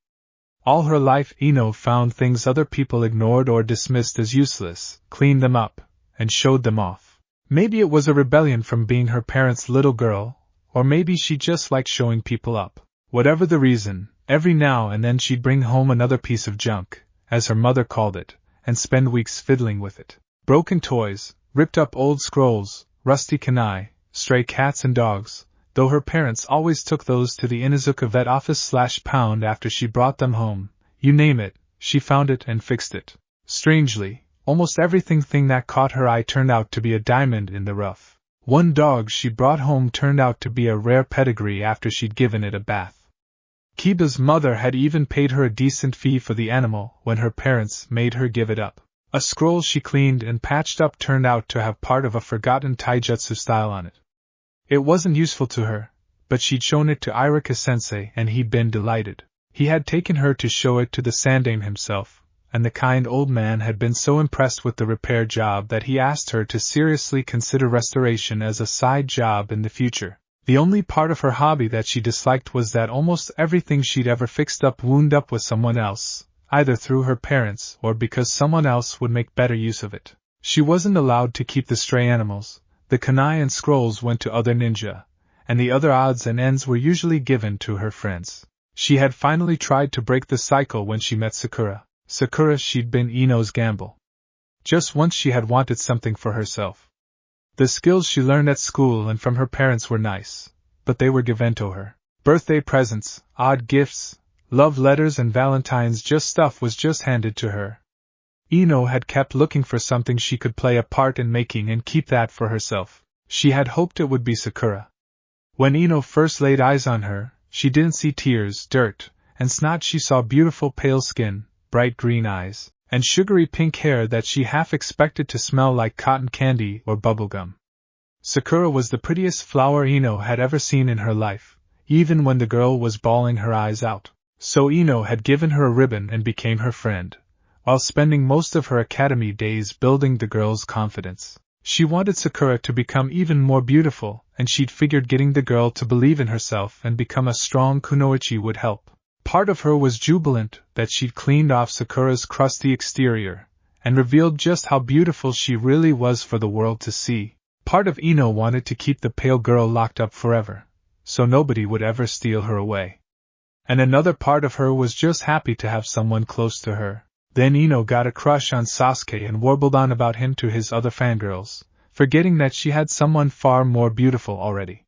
Speaker 1: All her life Eno found things other people ignored or dismissed as useless, cleaned them up, and showed them off. Maybe it was a rebellion from being her parents' little girl, or maybe she just liked showing people up. Whatever the reason, every now and then she'd bring home another piece of junk, as her mother called it, and spend weeks fiddling with it. Broken toys, ripped up old scrolls, rusty kunai, stray cats and dogs, though her parents always took those to the Inuzuka vet office/pound after she brought them home. You name it, she found it and fixed it. Strangely, almost everything that caught her eye turned out to be a diamond in the rough. One dog she brought home turned out to be a rare pedigree after she'd given it a bath. Kiba's mother had even paid her a decent fee for the animal when her parents made her give it up. A scroll she cleaned and patched up turned out to have part of a forgotten taijutsu style on it. It wasn't useful to her, but she'd shown it to Irika-sensei and he'd been delighted. He had taken her to show it to the Sandaime himself, and the kind old man had been so impressed with the repair job that he asked her to seriously consider restoration as a side job in the future. The only part of her hobby that she disliked was that almost everything she'd ever fixed up wound up with someone else, either through her parents or because someone else would make better use of it. She wasn't allowed to keep the stray animals. The kunai and scrolls went to other ninja, and the other odds and ends were usually given to her friends. She had finally tried to break the cycle when she met Sakura. Sakura she'd been Eno's gamble. Just once she had wanted something for herself. The skills she learned at school and from her parents were nice, but they were given to her. Birthday presents, odd gifts, love letters and valentines, just stuff was just handed to her. Eno had kept looking for something she could play a part in making and keep that for herself. She had hoped it would be Sakura. When Eno first laid eyes on her, she didn't see tears, dirt, and snot. She saw beautiful pale skin, bright green eyes, and sugary pink hair that she half expected to smell like cotton candy or bubblegum. Sakura was the prettiest flower Eno had ever seen in her life, even when the girl was bawling her eyes out. So Eno had given her a ribbon and became her friend, while spending most of her academy days building the girl's confidence. She wanted Sakura to become even more beautiful, and she'd figured getting the girl to believe in herself and become a strong kunoichi would help. Part of her was jubilant that she'd cleaned off Sakura's crusty exterior, and revealed just how beautiful she really was for the world to see. Part of Eno wanted to keep the pale girl locked up forever, so nobody would ever steal her away. And another part of her was just happy to have someone close to her. Then Eno got a crush on Sasuke and warbled on about him to his other fangirls, forgetting that she had someone far more beautiful already.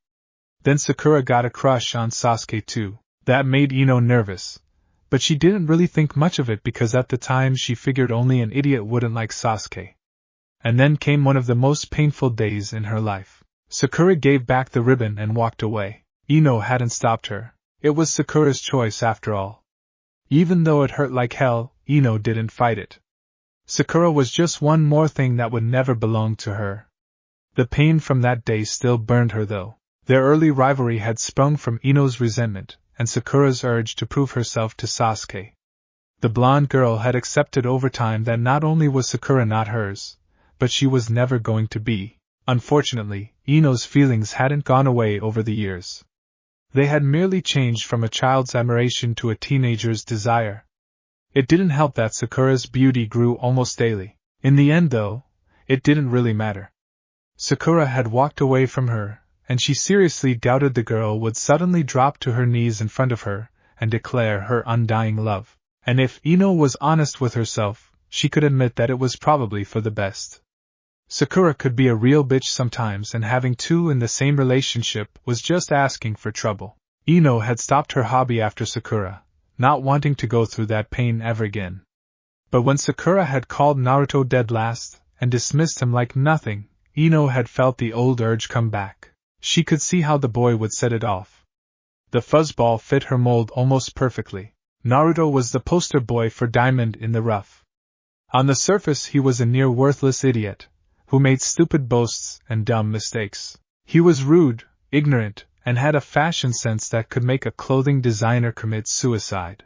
Speaker 1: Then Sakura got a crush on Sasuke too. That made Eno nervous. But she didn't really think much of it because at the time she figured only an idiot wouldn't like Sasuke. And then came one of the most painful days in her life. Sakura gave back the ribbon and walked away. Eno hadn't stopped her. It was Sakura's choice after all. Even though it hurt like hell, Eno didn't fight it. Sakura was just one more thing that would never belong to her. The pain from that day still burned her though. Their early rivalry had sprung from Eno's resentment, and Sakura's urge to prove herself to Sasuke. The blonde girl had accepted over time that not only was Sakura not hers, but she was never going to be. Unfortunately, Eno's feelings hadn't gone away over the years. They had merely changed from a child's admiration to a teenager's desire. It didn't help that Sakura's beauty grew almost daily. In the end, though, it didn't really matter. Sakura had walked away from her, and she seriously doubted the girl would suddenly drop to her knees in front of her and declare her undying love. And if Eno was honest with herself, she could admit that it was probably for the best. Sakura could be a real bitch sometimes, and having two in the same relationship was just asking for trouble. Eno had stopped her hobby after Sakura, not wanting to go through that pain ever again. But when Sakura had called Naruto dead last, and dismissed him like nothing, Eno had felt the old urge come back. She could see how the boy would set it off. The fuzzball fit her mold almost perfectly. Naruto was the poster boy for diamond in the rough. On the surface he was a near worthless idiot, who made stupid boasts and dumb mistakes. He was rude, ignorant, and had a fashion sense that could make a clothing designer commit suicide.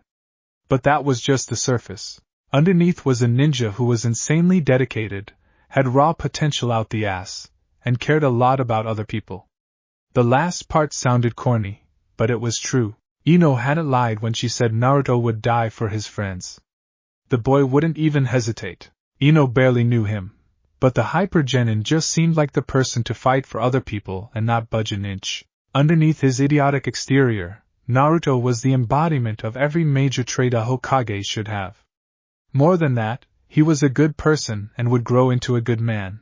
Speaker 1: But that was just the surface. Underneath was a ninja who was insanely dedicated, had raw potential out the ass, and cared a lot about other people. The last part sounded corny, but it was true. Eno hadn't lied when she said Naruto would die for his friends. The boy wouldn't even hesitate. Eno barely knew him, but the hyper-genin just seemed like the person to fight for other people and not budge an inch. Underneath his idiotic exterior, Naruto was the embodiment of every major trait a Hokage should have. More than that, he was a good person and would grow into a good man.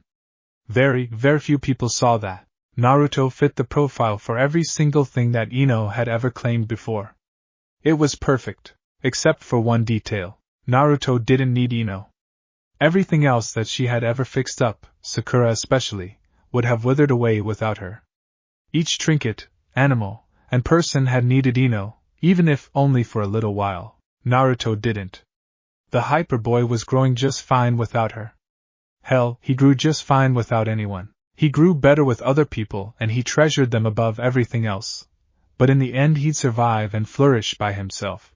Speaker 1: Very, very few people saw that. Naruto fit the profile for every single thing that Eno had ever claimed before. It was perfect, except for one detail. Naruto didn't need Eno. Everything else that she had ever fixed up, Sakura especially, would have withered away without her. Each trinket, animal, and person had needed Eno, even if only for a little while. Naruto didn't. The hyper boy was growing just fine without her. Hell, he grew just fine without anyone. He grew better with other people and he treasured them above everything else. But in the end he'd survive and flourish by himself.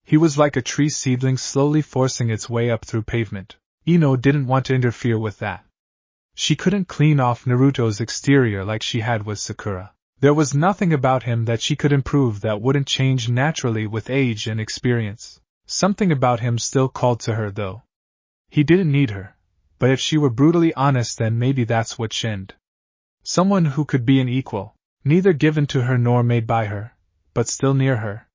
Speaker 1: He was like a tree seedling slowly forcing its way up through pavement. Eno didn't want to interfere with that. She couldn't clean off Naruto's exterior like she had with Sakura. There was nothing about him that she could improve that wouldn't change naturally with age and experience. Something about him still called to her though. He didn't need her. But if she were brutally honest, then maybe that's what shinned. Someone who could be an equal, neither given to her nor made by her, but still near her.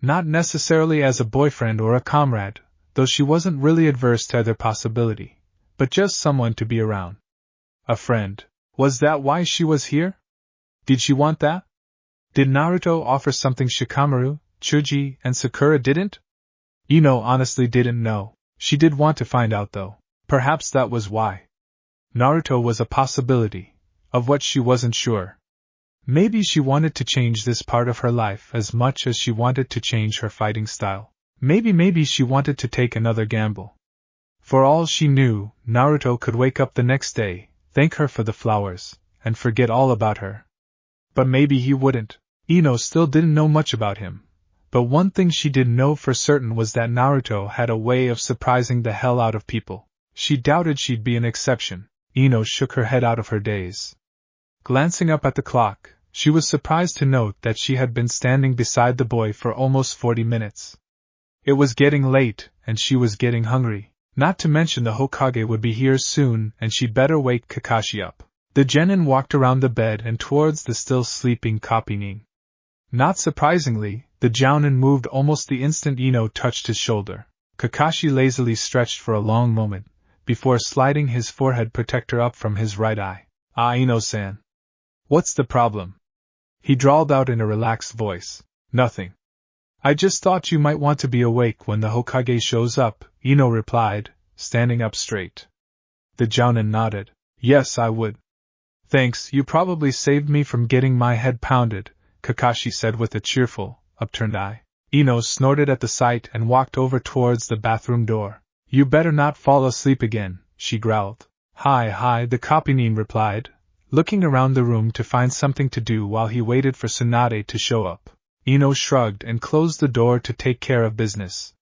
Speaker 1: Not necessarily as a boyfriend or a comrade, though she wasn't really adverse to either possibility, but just someone to be around. A friend. Was that why she was here? Did she want that? Did Naruto offer something Shikamaru, Chuji, and Sakura didn't? Eno honestly didn't know. She did want to find out though. Perhaps that was why. Naruto was a possibility, of what she wasn't sure. Maybe she wanted to change this part of her life as much as she wanted to change her fighting style. Maybe she wanted to take another gamble. For all she knew, Naruto could wake up the next day, thank her for the flowers, and forget all about her. But maybe he wouldn't. Eno still didn't know much about him. But one thing she did know for certain was that Naruto had a way of surprising the hell out of people. She doubted she'd be an exception. Eno shook her head out of her daze. Glancing up at the clock, she was surprised to note that she had been standing beside the boy for almost 40 minutes. It was getting late, and she was getting hungry. Not to mention the Hokage would be here soon, and she'd better wake Kakashi up. The genin walked around the bed and towards the still sleeping Kopinin. Not surprisingly, the jounin moved almost the instant Eno touched his shoulder. Kakashi lazily stretched for a long moment, before sliding his forehead protector up from his right eye. "Ah, Ino-san. What's the problem?" he drawled out in a relaxed voice. "Nothing. I just thought you might want to be awake when the Hokage shows up, Eno replied, standing up straight. The Jounin nodded. Yes, I would. Thanks, you probably saved me from getting my head pounded, Kakashi said with a cheerful, upturned eye. Eno snorted at the sight and walked over towards the bathroom door. You better not fall asleep again, she growled. Hi, the Kopinin replied, looking around the room to find something to do while he waited for Tsunade to show up. Eno shrugged and closed the door to take care of business.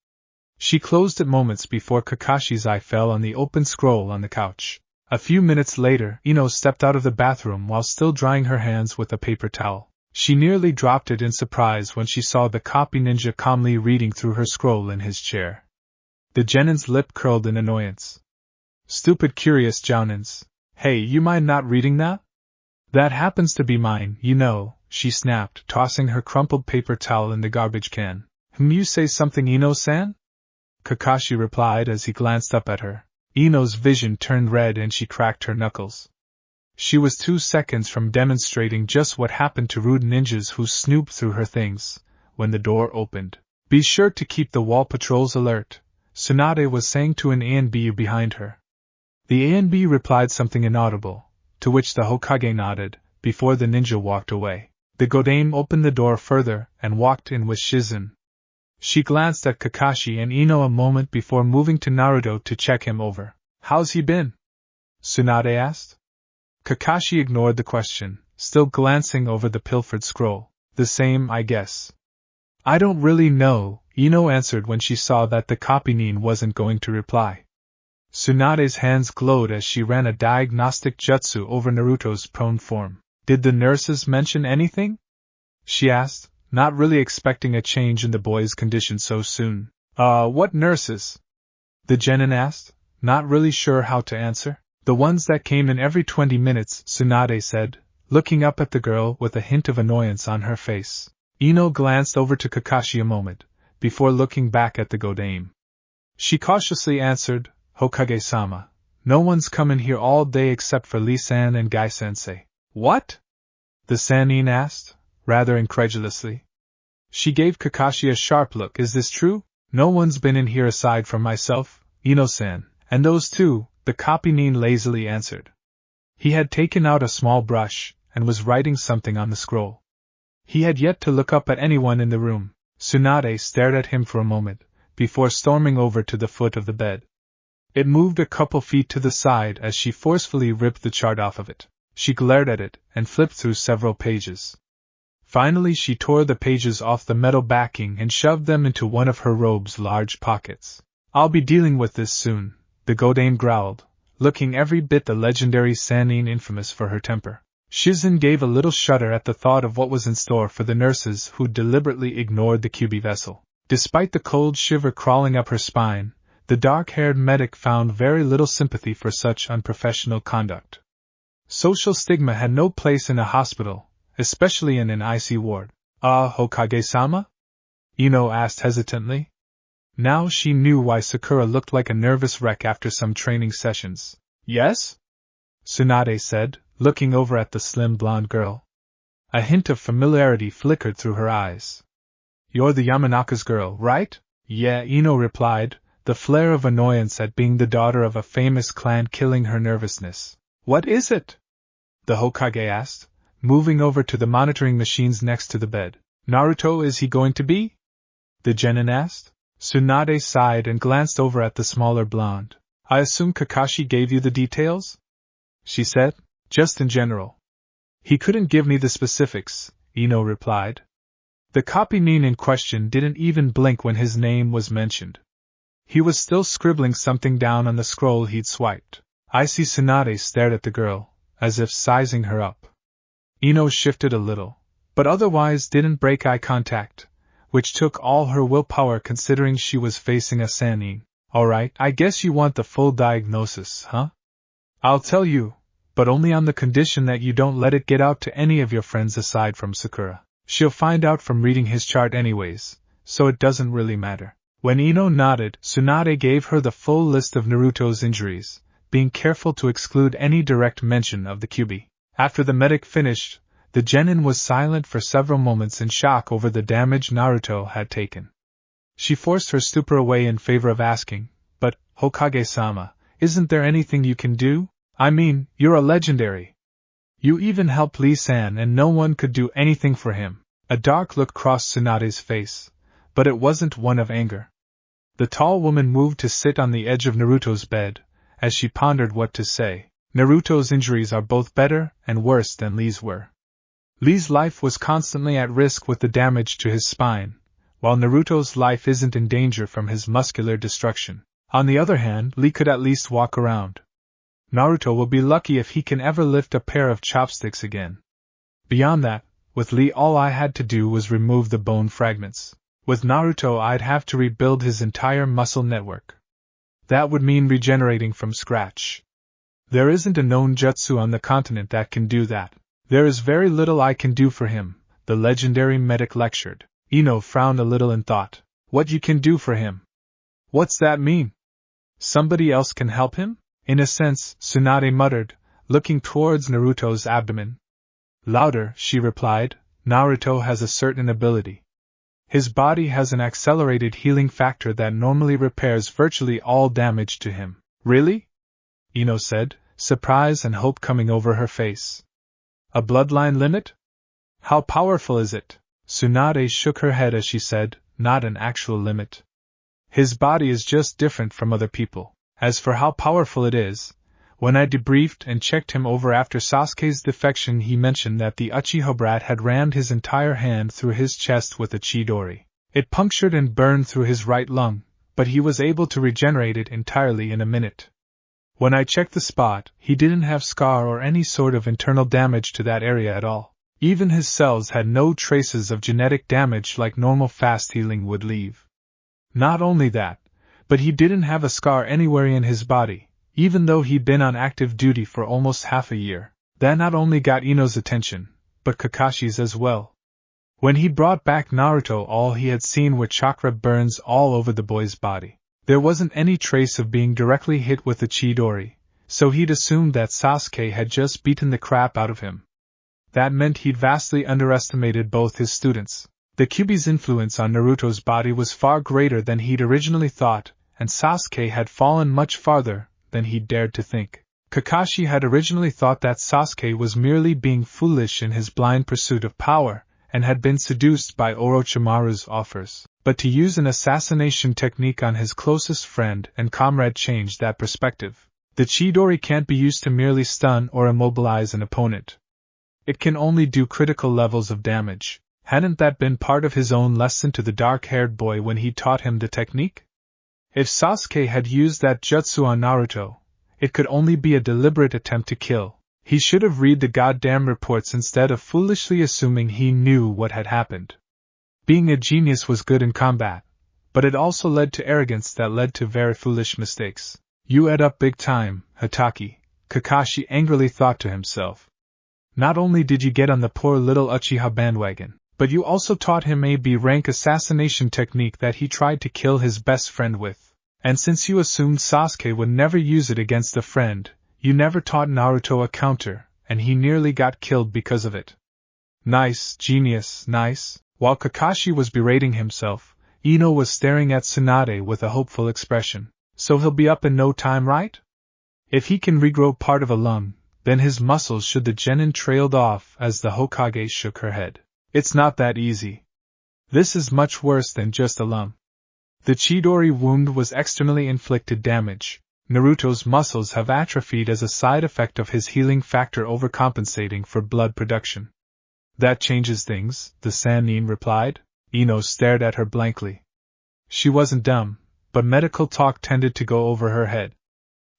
Speaker 1: She closed it moments before Kakashi's eye fell on the open scroll on the couch. A few minutes later, Eno stepped out of the bathroom while still drying her hands with a paper towel. She nearly dropped it in surprise when she saw the copy ninja calmly reading through her scroll in his chair. The Genin's lip curled in annoyance. Stupid curious Jounins. Hey, you mind not reading that? That happens to be mine, you know, she snapped, tossing her crumpled paper towel in the garbage can. You say something, Eno-san? Kakashi replied as he glanced up at her. Eno's vision turned red and she cracked her knuckles. She was 2 seconds from demonstrating just what happened to rude ninjas who snooped through her things, when the door opened. Be sure to keep the wall patrols alert, Tsunade was saying to an A&B behind her. The A&B replied something inaudible, to which the Hokage nodded, before the ninja walked away. The Godame opened the door further and walked in with Shizen. She glanced at Kakashi and Eno a moment before moving to Naruto to check him over. How's he been? Tsunade asked. Kakashi ignored the question, still glancing over the pilfered scroll. The same, I guess. I don't really know, Eno answered when she saw that the Kopinin wasn't going to reply. Tsunade's hands glowed as she ran a diagnostic jutsu over Naruto's prone form. Did the nurses mention anything? She asked, not really expecting a change in the boy's condition so soon. What nurses? The Genin asked, not really sure how to answer. The ones that came in every 20 minutes, Tsunade said, looking up at the girl with a hint of annoyance on her face. Eno glanced over to Kakashi a moment, before looking back at the Godame. She cautiously answered, Hokage-sama, no one's come in here all day except for Lee-san and Gai-sensei. What? The Sannin asked, rather incredulously. She gave Kakashi a sharp look. Is this true? No one's been in here aside from myself, Eno-san, and those two, the Kopinin lazily answered. He had taken out a small brush, and was writing something on the scroll. He had yet to look up at anyone in the room. Tsunade stared at him for a moment, before storming over to the foot of the bed. It moved a couple feet to the side as she forcefully ripped the chart off of it. She glared at it, and flipped through several pages. Finally she tore the pages off the metal backing and shoved them into one of her robe's large pockets. I'll be dealing with this soon, the Godame growled, looking every bit the legendary Sannin infamous for her temper. Shizen gave a little shudder at the thought of what was in store for the nurses who deliberately ignored the Kyuubi vessel. Despite the cold shiver crawling up her spine, the dark-haired medic found very little sympathy for such unprofessional conduct. Social stigma had no place in a hospital, especially in an IC ward. Hokage-sama? Eno asked hesitantly. Now she knew why Sakura looked like a nervous wreck after some training sessions. Yes? Tsunade said, looking over at the slim blonde girl. A hint of familiarity flickered through her eyes. You're the Yamanaka's girl, right? Yeah, Eno replied, the flare of annoyance at being the daughter of a famous clan killing her nervousness. What is it? The Hokage asked, moving over to the monitoring machines next to the bed. Naruto, is he going to be? The Genin asked. Tsunade sighed and glanced over at the smaller blonde. I assume Kakashi gave you the details? She said. Just in general. He couldn't give me the specifics, Eno replied. The Kopinin in question didn't even blink when his name was mentioned. He was still scribbling something down on the scroll he'd swiped. I see. Tsunade stared at the girl, as if sizing her up. Eno shifted a little, but otherwise didn't break eye contact, which took all her willpower considering she was facing a Sannin. Alright, I guess you want the full diagnosis, huh? I'll tell you, but only on the condition that you don't let it get out to any of your friends aside from Sakura. She'll find out from reading his chart anyways, so it doesn't really matter. When Eno nodded, Tsunade gave her the full list of Naruto's injuries, being careful to exclude any direct mention of the Kyuubi. After the medic finished, The genin was silent for several moments in shock over the damage Naruto had taken. She forced her stupor away in favor of asking, "But, Hokage-sama, isn't there anything you can do? I mean, you're a legendary. You even helped Lee-san and no one could do anything for him." A dark look crossed Tsunade's face, but it wasn't one of anger. The tall woman moved to sit on the edge of Naruto's bed, as she pondered what to say. Naruto's injuries are both better and worse than Lee's were. Lee's life was constantly at risk with the damage to his spine, while Naruto's life isn't in danger from his muscular destruction. On the other hand, Lee could at least walk around. Naruto will be lucky if he can ever lift a pair of chopsticks again. Beyond that, with Lee all I had to do was remove the bone fragments. With Naruto I'd have to rebuild his entire muscle network. That would mean regenerating from scratch. There isn't a known jutsu on the continent that can do that. There is very little I can do for him, the legendary medic lectured. Eno frowned a little in thought. What you can do for him? What's that mean? Somebody else can help him? In a sense, Tsunade muttered, looking towards Naruto's abdomen. Louder, she replied, Naruto has a certain ability. His body has an accelerated healing factor that normally repairs virtually all damage to him. Really? Eno said, surprise and hope coming over her face. A bloodline limit? How powerful is it? Tsunade shook her head as she said, not an actual limit. His body is just different from other people. As for how powerful it is, when I debriefed and checked him over after Sasuke's defection, he mentioned that the Uchiha brat had rammed his entire hand through his chest with a Chidori. It punctured and burned through his right lung, but he was able to regenerate it entirely in a minute. When I checked the spot, he didn't have scar or any sort of internal damage to that area at all. Even his cells had no traces of genetic damage like normal fast healing would leave. Not only that, but he didn't have a scar anywhere in his body, even though he'd been on active duty for almost half a year. That not only got Eno's attention, but Kakashi's as well. When he brought back Naruto, all he had seen were chakra burns all over the boy's body. There wasn't any trace of being directly hit with the Chidori, so he'd assumed that Sasuke had just beaten the crap out of him. That meant he'd vastly underestimated both his students. The Kyuubi's influence on Naruto's body was far greater than he'd originally thought, and Sasuke had fallen much farther than he'd dared to think. Kakashi had originally thought that Sasuke was merely being foolish in his blind pursuit of power, and had been seduced by Orochimaru's offers. But to use an assassination technique on his closest friend and comrade changed that perspective. The Chidori can't be used to merely stun or immobilize an opponent. It can only do critical levels of damage. Hadn't that been part of his own lesson to the dark-haired boy when he taught him the technique? If Sasuke had used that jutsu on Naruto, it could only be a deliberate attempt to kill. He should have read the goddamn reports instead of foolishly assuming he knew what had happened. Being a genius was good in combat, but it also led to arrogance that led to very foolish mistakes. You ed up big time, Hatake, Kakashi angrily thought to himself. Not only did you get on the poor little Uchiha bandwagon, but you also taught him a B-rank assassination technique that he tried to kill his best friend with. And since you assumed Sasuke would never use it against a friend, you never taught Naruto a counter, and he nearly got killed because of it. Nice, genius, nice. While Kakashi was berating himself, Eno was staring at Tsunade with a hopeful expression. So he'll be up in no time, right? If he can regrow part of a lung, then his muscles should. The genin trailed off as the Hokage shook her head. It's not that easy. This is much worse than just a lung. The Chidori wound was externally inflicted damage. Naruto's muscles have atrophied as a side effect of his healing factor overcompensating for blood production. That changes things, the Sannin replied. Eno stared at her blankly. She wasn't dumb, but medical talk tended to go over her head.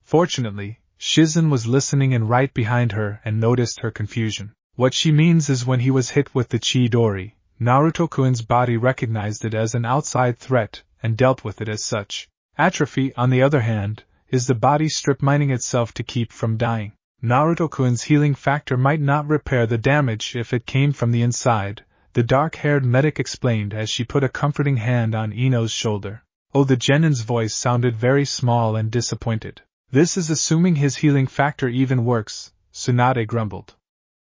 Speaker 1: Fortunately, Shizen was listening and right behind her and noticed her confusion. What she means is when he was hit with the Chidori, Naruto-kun's body recognized it as an outside threat and dealt with it as such. Atrophy, on the other hand, is the body strip mining itself to keep from dying. Naruto-kun's healing factor might not repair the damage if it came from the inside, the dark-haired medic explained as she put a comforting hand on Eno's shoulder. Oh, the genin's voice sounded very small and disappointed. This is assuming his healing factor even works, Tsunade grumbled.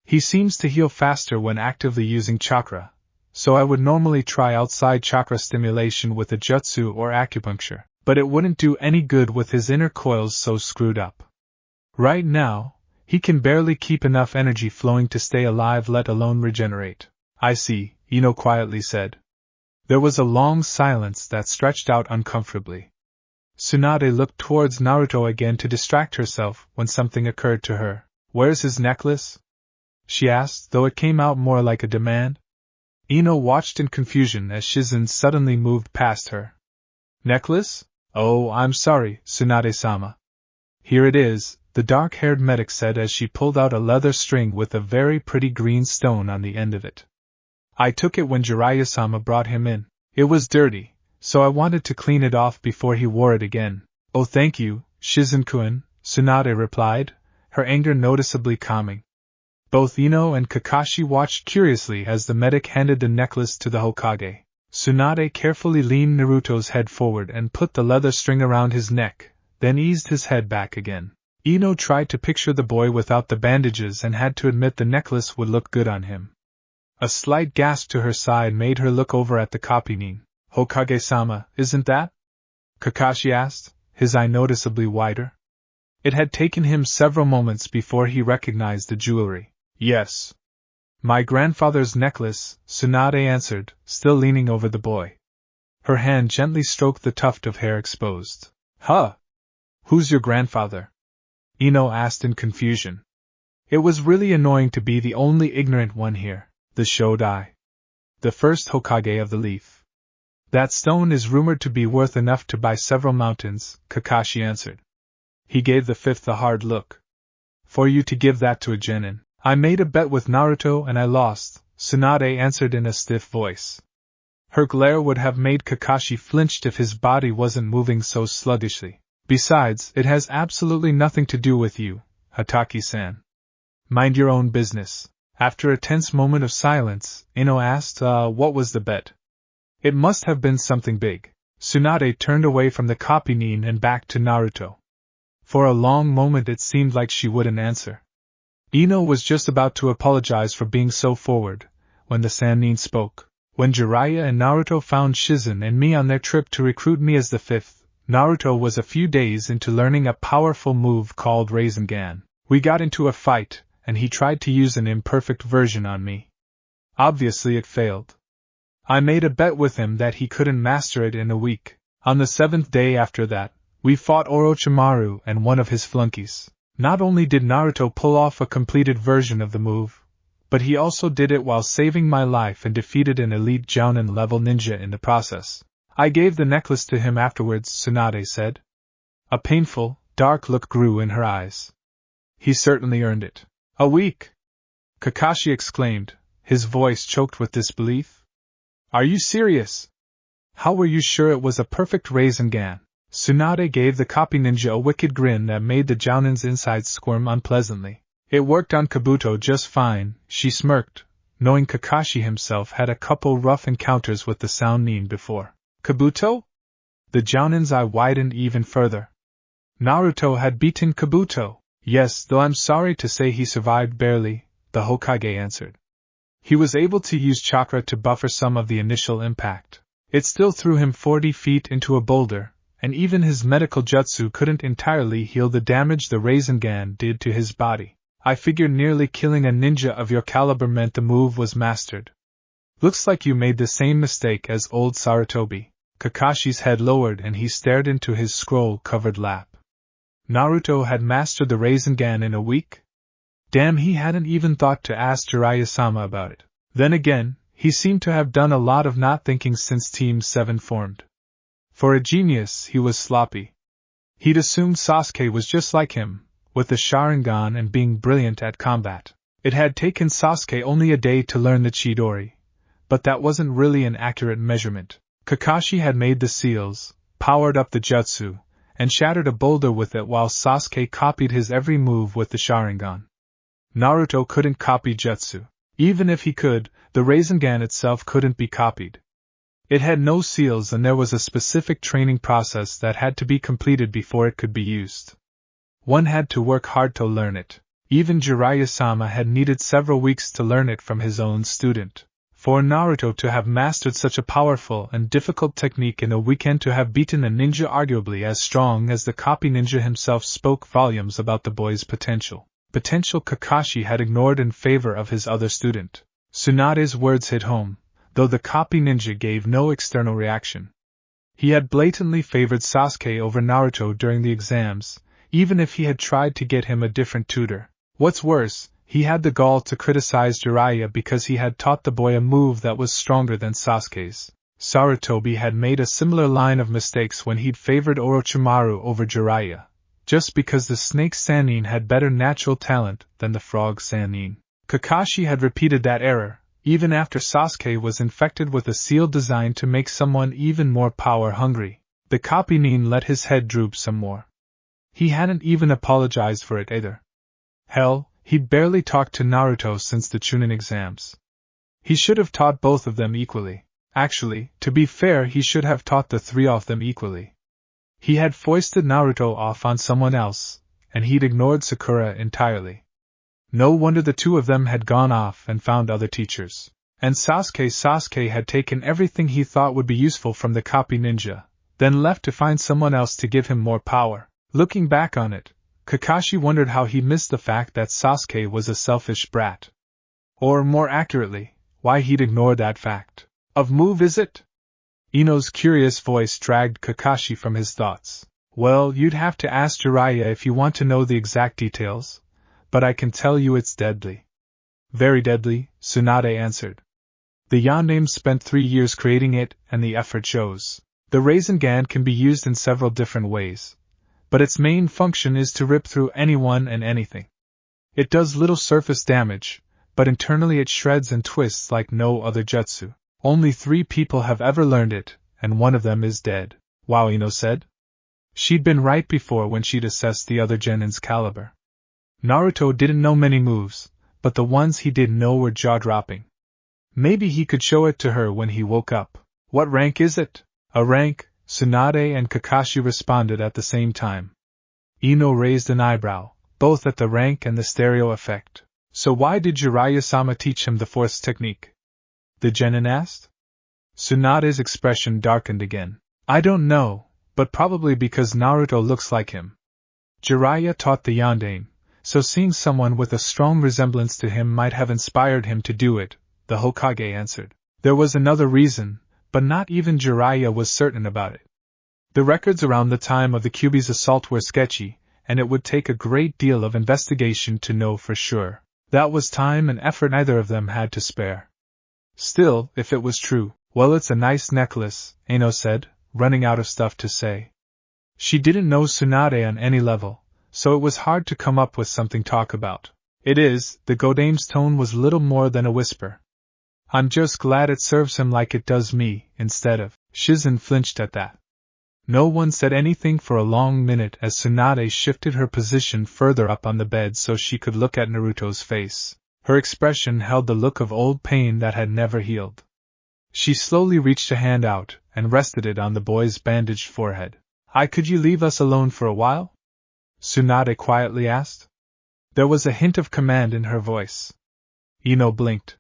Speaker 1: He seems to heal faster when actively using chakra, so I would normally try outside chakra stimulation with a jutsu or acupuncture, but it wouldn't do any good with his inner coils so screwed up. Right now, he can barely keep enough energy flowing to stay alive, let alone regenerate. I see, Eno quietly said. There was a long silence that stretched out uncomfortably. Tsunade looked towards Naruto again to distract herself when something occurred to her. Where's his necklace? She asked, though it came out more like a demand. Eno watched in confusion as Shizen suddenly moved past her. Necklace? Oh, I'm sorry, Tsunade-sama. Here it is, the dark-haired medic said as she pulled out a leather string with a very pretty green stone on the end of it. I took it when Jiraiya-sama brought him in. It was dirty, so I wanted to clean it off before he wore it again. Oh, thank you, Shizen-kun, Tsunade replied, her anger noticeably calming. Both Eno and Kakashi watched curiously as the medic handed the necklace to the Hokage. Tsunade carefully leaned Naruto's head forward and put the leather string around his neck, then eased his head back again. Eno tried to picture the boy without the bandages and had to admit the necklace would look good on him. A slight gasp to her side made her look over at the copynin. Hokage-sama, isn't that? Kakashi asked, his eye noticeably wider. It had taken him several moments before he recognized the jewelry. Yes. My grandfather's necklace, Tsunade answered, still leaning over the boy. Her hand gently stroked the tuft of hair exposed. Huh! Who's your grandfather? Eno asked in confusion. It was really annoying to be the only ignorant one here. The Shodai. The first Hokage of the Leaf. That stone is rumored to be worth enough to buy several mountains, Kakashi answered. He gave the fifth a hard look. For you to give that to a genin. I made a bet with Naruto and I lost, Tsunade answered in a stiff voice. Her glare would have made Kakashi flinch if his body wasn't moving so sluggishly. Besides, it has absolutely nothing to do with you, Hataki-san. Mind your own business. After a tense moment of silence, Eno asked, what was the bet? It must have been something big. Tsunade turned away from the copynin and back to Naruto. For a long moment it seemed like she wouldn't answer. Eno was just about to apologize for being so forward, when the Sannin spoke. When Jiraiya and Naruto found Shizen and me on their trip to recruit me as the fifth, Naruto was a few days into learning a powerful move called Rasengan. We got into a fight, and he tried to use an imperfect version on me. Obviously it failed. I made a bet with him that he couldn't master it in a week. On the seventh day after that, we fought Orochimaru and one of his flunkies. Not only did Naruto pull off a completed version of the move, but he also did it while saving my life and defeated an elite Jounin-level ninja in the process. I gave the necklace to him afterwards, Tsunade said. A painful, dark look grew in her eyes. He certainly earned it. A week! Kakashi exclaimed, his voice choked with disbelief. Are you serious? How were you sure it was a perfect Rasengan? Tsunade gave the copy ninja a wicked grin that made the Jounin's insides squirm unpleasantly. It worked on Kabuto just fine, she smirked, knowing Kakashi himself had a couple rough encounters with the Sannin before. Kabuto? The Jounin's eye widened even further. Naruto had beaten Kabuto. Yes, though I'm sorry to say he survived barely, the Hokage answered. He was able to use chakra to buffer some of the initial impact. It still threw him 40 feet into a boulder, and even his medical jutsu couldn't entirely heal the damage the Rasengan did to his body. I figured nearly killing a ninja of your caliber meant the move was mastered. Looks like you made the same mistake as old Sarutobi. Kakashi's head lowered and he stared into his scroll-covered lap. Naruto had mastered the Rasengan in a week? Damn, he hadn't even thought to ask Jiraiya-sama about it. Then again, he seemed to have done a lot of not thinking since Team 7 formed. For a genius, he was sloppy. He'd assumed Sasuke was just like him, with the Sharingan and being brilliant at combat. It had taken Sasuke only a day to learn the Chidori, but that wasn't really an accurate measurement. Kakashi had made the seals, powered up the jutsu, and shattered a boulder with it while Sasuke copied his every move with the Sharingan. Naruto couldn't copy jutsu. Even if he could, the Rasengan itself couldn't be copied. It had no seals and there was a specific training process that had to be completed before it could be used. One had to work hard to learn it. Even Jiraiya-sama had needed several weeks to learn it from his own student. For Naruto to have mastered such a powerful and difficult technique in a weekend to have beaten a ninja arguably as strong as the copy ninja himself spoke volumes about the boy's potential. Potential Kakashi had ignored in favor of his other student. Tsunade's words hit home, though the copy ninja gave no external reaction. He had blatantly favored Sasuke over Naruto during the exams, even if he had tried to get him a different tutor. What's worse, he had the gall to criticize Jiraiya because he had taught the boy a move that was stronger than Sasuke's. Sarutobi had made a similar line of mistakes when he'd favored Orochimaru over Jiraiya, just because the snake Sannin had better natural talent than the frog Sannin. Kakashi had repeated that error, even after Sasuke was infected with a seal designed to make someone even more power-hungry. The copy nin let his head droop some more. He hadn't even apologized for it either. Hell, he'd barely talked to Naruto since the Chunin exams. He should have taught both of them equally. Actually, to be fair, he should have taught the three of them equally. He had foisted Naruto off on someone else, and he'd ignored Sakura entirely. No wonder the two of them had gone off and found other teachers. And Sasuke had taken everything he thought would be useful from the copy ninja, then left to find someone else to give him more power. Looking back on it, Kakashi wondered how he missed the fact that Sasuke was a selfish brat. Or, more accurately, why he'd ignored that fact. Of move is it? Ino's curious voice dragged Kakashi from his thoughts. Well, you'd have to ask Jiraiya if you want to know the exact details, but I can tell you it's deadly. Very deadly, Tsunade answered. The Yondaime spent 3 years creating it, and the effort shows. The Rasengan can be used in several different ways, but its main function is to rip through anyone and anything. It does little surface damage, but internally it shreds and twists like no other jutsu. Only 3 people have ever learned it, and one of them is dead. Wow, Ino said. She'd been right before when she'd assessed the other genin's caliber. Naruto didn't know many moves, but the ones he did know were jaw-dropping. Maybe he could show it to her when he woke up. What rank is it? A rank, Tsunade and Kakashi responded at the same time. Ino raised an eyebrow, both at the rank and the stereo effect. So why did Jiraiya-sama teach him the force technique? The genin asked. Tsunade's expression darkened again. I don't know, but probably because Naruto looks like him. Jiraiya taught the Yondaime, so seeing someone with a strong resemblance to him might have inspired him to do it, the Hokage answered. There was another reason, but not even Jiraiya was certain about it. The records around the time of the Kyuubi's assault were sketchy, and it would take a great deal of investigation to know for sure. That was time and effort neither of them had to spare. Still, if it was true, well, it's a nice necklace, Eno said, running out of stuff to say. She didn't know Tsunade on any level, so it was hard to come up with something to talk about. It is, the Godaime's tone was little more than a whisper. I'm just glad it serves him like it does me, instead of. Shizen flinched at that. No one said anything for a long minute as Tsunade shifted her position further up on the bed so she could look at Naruto's face. Her expression held the look of old pain that had never healed. She slowly reached a hand out and rested it on the boy's bandaged forehead. Could you leave us alone for a while? Tsunade quietly asked. There was a hint of command in her voice. Ino blinked.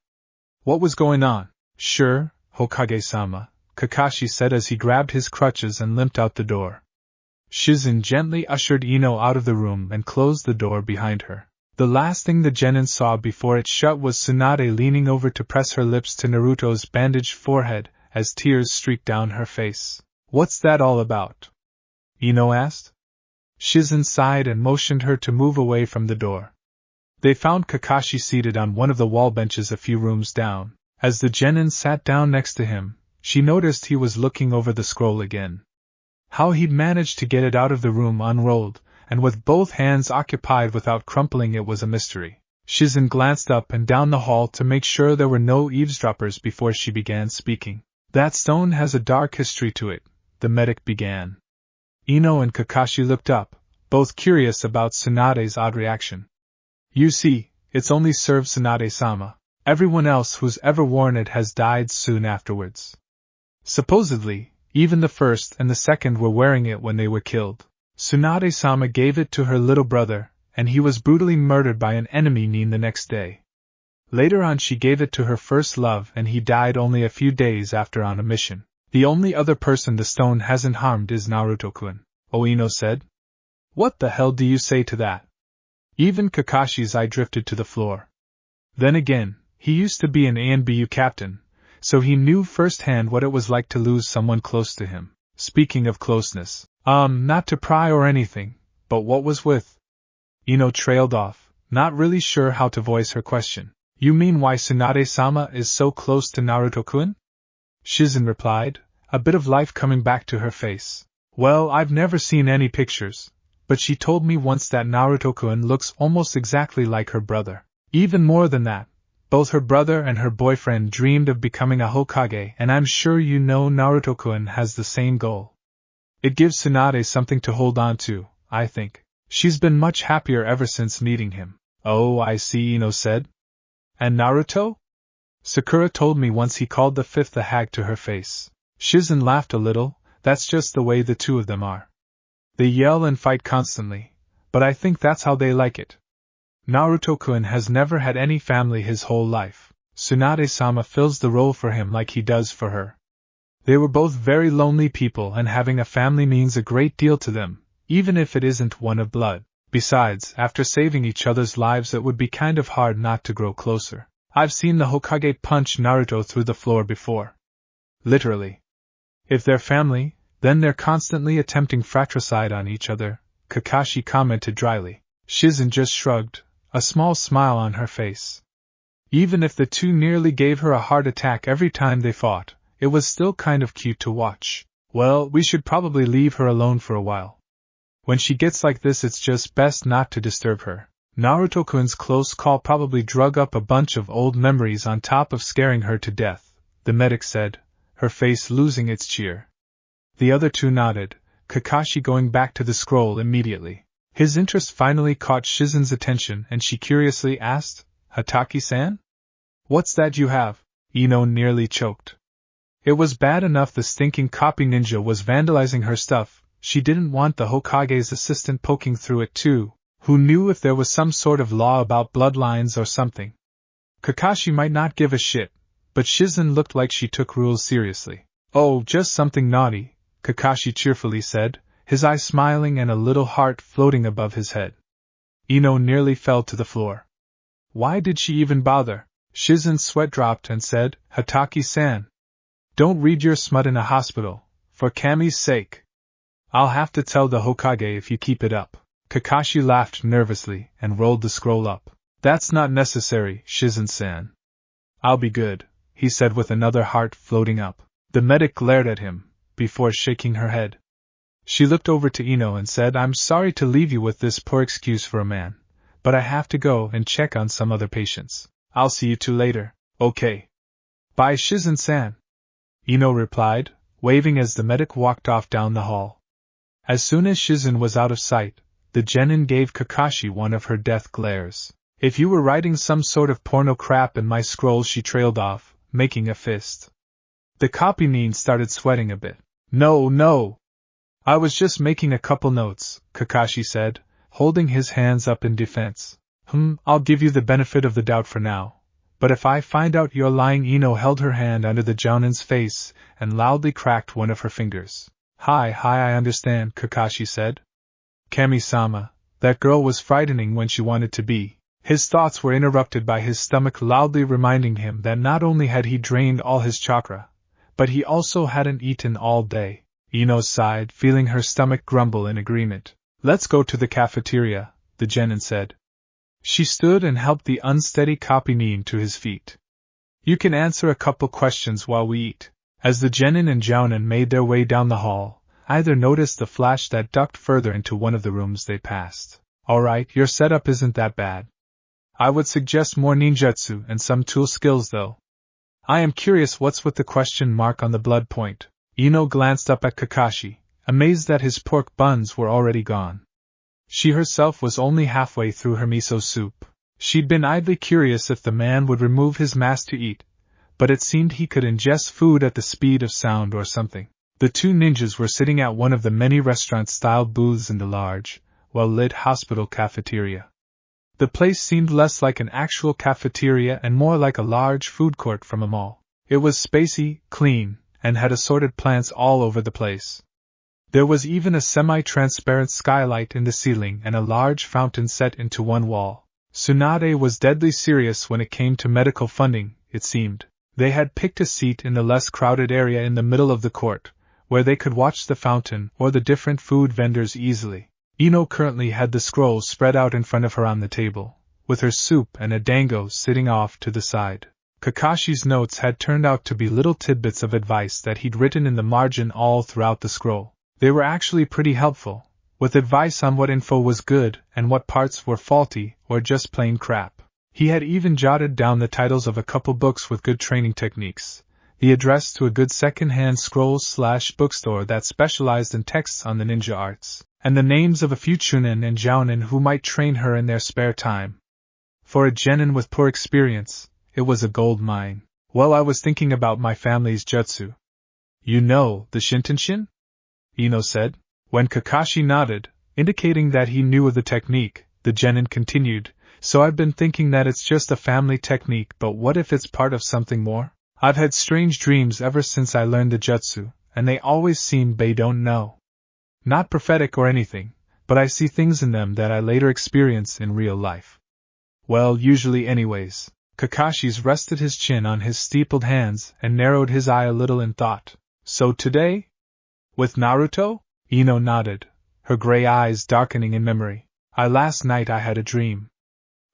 Speaker 1: What was going on? Sure, Hokage-sama, Kakashi said as he grabbed his crutches and limped out the door. Shizen gently ushered Ino out of the room and closed the door behind her. The last thing the genin saw before it shut was Tsunade leaning over to press her lips to Naruto's bandaged forehead as tears streaked down her face. What's that all about? Ino asked. Shizen sighed and motioned her to move away from the door. They found Kakashi seated on one of the wall benches a few rooms down. As the genin sat down next to him, she noticed he was looking over the scroll again. How he'd managed to get it out of the room unrolled, and with both hands occupied without crumpling it was a mystery. Shizen glanced up and down the hall to make sure there were no eavesdroppers before she began speaking. That stone has a dark history to it, the medic began. Ino and Kakashi looked up, both curious about Tsunade's odd reaction. You see, it's only served Tsunade-sama. Everyone else who's ever worn it has died soon afterwards. Supposedly, even the first and the second were wearing it when they were killed. Tsunade-sama gave it to her little brother, and he was brutally murdered by an enemy nin the next day. Later on she gave it to her first love and he died only a few days after on a mission. The only other person the stone hasn't harmed is Naruto-kun, Eno said. What the hell do you say to that? Even Kakashi's eye drifted to the floor. Then again, he used to be an ANBU captain, so he knew firsthand what it was like to lose someone close to him. Speaking of closeness, not to pry or anything, but what was with? Eno trailed off, not really sure how to voice her question. You mean why Tsunade-sama is so close to Naruto-kun? Shizen replied, a bit of life coming back to her face. Well, I've never seen any pictures, but she told me once that Naruto-kun looks almost exactly like her brother. Even more than that, both her brother and her boyfriend dreamed of becoming a Hokage, and I'm sure you know Naruto-kun has the same goal. It gives Tsunade something to hold on to, I think. She's been much happier ever since meeting him. Oh, I see, Eno said. And Naruto? Sakura told me once he called the fifth a hag to her face. Shizen laughed a little, that's just the way the two of them are. They yell and fight constantly, but I think that's how they like it. Naruto-kun has never had any family his whole life. Tsunade-sama fills the role for him like he does for her. They were both very lonely people and having a family means a great deal to them, even if it isn't one of blood. Besides, after saving each other's lives it would be kind of hard not to grow closer. I've seen the Hokage punch Naruto through the floor before. Literally. If they're family, then they're constantly attempting fratricide on each other, Kakashi commented dryly. Shizen just shrugged, a small smile on her face. Even if the two nearly gave her a heart attack every time they fought, it was still kind of cute to watch. Well, we should probably leave her alone for a while. When she gets like this it's just best not to disturb her. Naruto-kun's close call probably drug up a bunch of old memories on top of scaring her to death, the medic said, her face losing its cheer. The other two nodded, Kakashi going back to the scroll immediately. His interest finally caught Shizen's attention and she curiously asked, Hataki-san? What's that you have? Eno nearly choked. It was bad enough the stinking copy ninja was vandalizing her stuff, she didn't want the Hokage's assistant poking through it too, who knew if there was some sort of law about bloodlines or something. Kakashi might not give a shit, but Shizen looked like she took rules seriously. Oh, just something naughty, Kakashi cheerfully said, his eyes smiling and a little heart floating above his head. Eno nearly fell to the floor. Why did she even bother? Shizen's sweat dropped and said, Hataki-san. Don't read your smut in a hospital, for Kami's sake. I'll have to tell the Hokage if you keep it up. Kakashi laughed nervously and rolled the scroll up. That's not necessary, Shizen-san. I'll be good, he said with another heart floating up. The medic glared at him, before shaking her head. She looked over to Eno and said, I'm sorry to leave you with this poor excuse for a man, but I have to go and check on some other patients. I'll see you two later, okay? Bye, Shizen-san. Eno replied, waving as the medic walked off down the hall. As soon as Shizen was out of sight, the genin gave Kakashi one of her death glares. If you were writing some sort of porno crap in my scroll, she trailed off, making a fist. The copy nin started sweating a bit. No. I was just making a couple notes, Kakashi said, holding his hands up in defense. I'll give you the benefit of the doubt for now. But if I find out you're lying, Eno held her hand under the jounin's face and loudly cracked one of her fingers. Hi, I understand, Kakashi said. Kami-sama, that girl was frightening when she wanted to be. His thoughts were interrupted by his stomach loudly reminding him that not only had he drained all his chakra, but he also hadn't eaten all day. Eno sighed, feeling her stomach grumble in agreement. Let's go to the cafeteria, the genin said. She stood and helped the unsteady copy nin to his feet. You can answer a couple questions while we eat. As the genin and jounin made their way down the hall, either noticed the flash that ducked further into one of the rooms they passed. Alright, your setup isn't that bad. I would suggest more ninjutsu and some tool skills though. I am curious what's with the question mark on the blood point. Eno glanced up at Kakashi, amazed that his pork buns were already gone. She herself was only halfway through her miso soup. She'd been idly curious if the man would remove his mask to eat, but it seemed he could ingest food at the speed of sound or something. The two ninjas were sitting at one of the many restaurant-style booths in the large, well-lit hospital cafeteria. The place seemed less like an actual cafeteria and more like a large food court from a mall. It was spacey, clean, and had assorted plants all over the place. There was even a semi-transparent skylight in the ceiling and a large fountain set into one wall. Tsunade was deadly serious when it came to medical funding, it seemed. They had picked a seat in the less crowded area in the middle of the court, where they could watch the fountain or the different food vendors easily. Eno currently had the scroll spread out in front of her on the table, with her soup and a dango sitting off to the side. Kakashi's notes had turned out to be little tidbits of advice that he'd written in the margin all throughout the scroll. They were actually pretty helpful, with advice on what info was good and what parts were faulty or just plain crap. He had even jotted down the titles of a couple books with good training techniques, the address to a good second-hand scrolls/bookstore that specialized in texts on the ninja arts, and the names of a few chunin and jounin who might train her in their spare time. For a genin with poor experience, it was a gold mine. Well, I was thinking about my family's jutsu. You know, the Shintenshin? Eno said. When Kakashi nodded, indicating that he knew of the technique, the genin continued, so I've been thinking that it's just a family technique, but what if it's part of something more? I've had strange dreams ever since I learned the jutsu, and they always seem they don't know. Not prophetic or anything, but I see things in them that I later experience in real life. Well, usually anyways. Kakashi's rested his chin on his steepled hands and narrowed his eye a little in thought. So today? With Naruto? Eno nodded, her gray eyes darkening in memory. Last night I had a dream.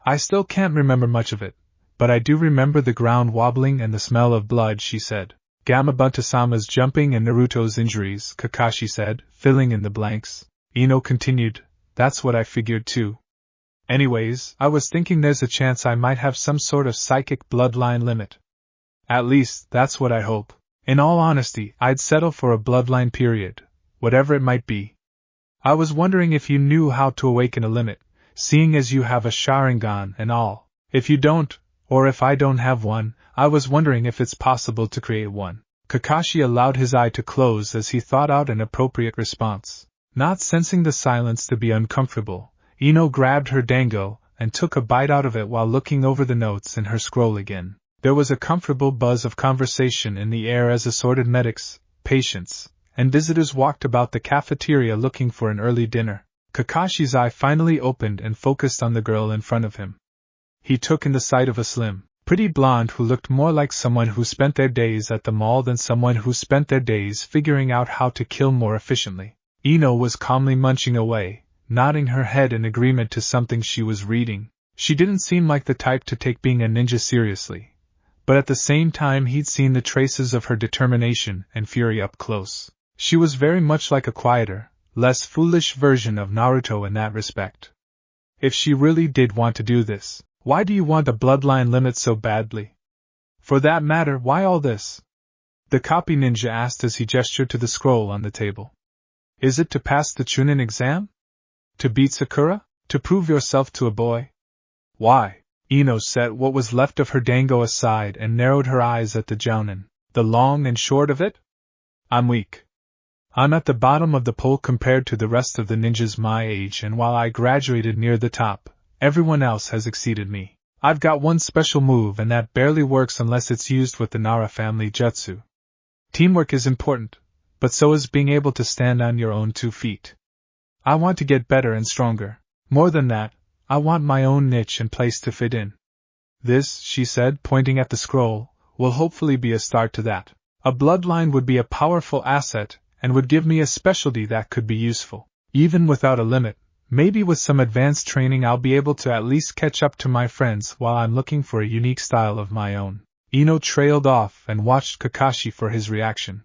Speaker 1: I still can't remember much of it, but I do remember the ground wobbling and the smell of blood, she said. Gamabunta-sama's jumping and Naruto's injuries, Kakashi said, filling in the blanks. Eno continued, that's what I figured too. Anyways, I was thinking there's a chance I might have some sort of psychic bloodline limit. At least, that's what I hope. In all honesty, I'd settle for a bloodline period, whatever it might be. I was wondering if you knew how to awaken a limit, seeing as you have a Sharingan and all. If you don't, or if I don't have one, I was wondering if it's possible to create one. Kakashi allowed his eye to close as he thought out an appropriate response. Not sensing the silence to be uncomfortable, Eno grabbed her dango and took a bite out of it while looking over the notes in her scroll again. There was a comfortable buzz of conversation in the air as assorted medics, patients, and visitors walked about the cafeteria looking for an early dinner. Kakashi's eye finally opened and focused on the girl in front of him. He took in the sight of a slim, pretty blonde who looked more like someone who spent their days at the mall than someone who spent their days figuring out how to kill more efficiently. Eno was calmly munching away, nodding her head in agreement to something she was reading. She didn't seem like the type to take being a ninja seriously, but at the same time he'd seen the traces of her determination and fury up close. She was very much like a quieter, less foolish version of Naruto in that respect. If she really did want to do this, why do you want a bloodline limit so badly? For that matter, why all this? The copy ninja asked as he gestured to the scroll on the table. Is it to pass the Chunin exam? To beat Sakura? To prove yourself to a boy? Why? Eno set what was left of her dango aside and narrowed her eyes at the jounin. The long and short of it? I'm weak. I'm at the bottom of the pole compared to the rest of the ninjas my age, and while I graduated near the top, everyone else has exceeded me. I've got one special move and that barely works unless it's used with the Nara family jutsu. Teamwork is important, but so is being able to stand on your own 2 feet. I want to get better and stronger. More than that, I want my own niche and place to fit in. This, she said, pointing at the scroll, will hopefully be a start to that. A bloodline would be a powerful asset, and would give me a specialty that could be useful. Even without a limit, maybe with some advanced training I'll be able to at least catch up to my friends while I'm looking for a unique style of my own. Eno trailed off and watched Kakashi for his reaction.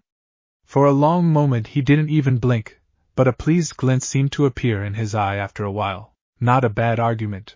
Speaker 1: For a long moment he didn't even blink, but a pleased glint seemed to appear in his eye after a while. Not a bad argument.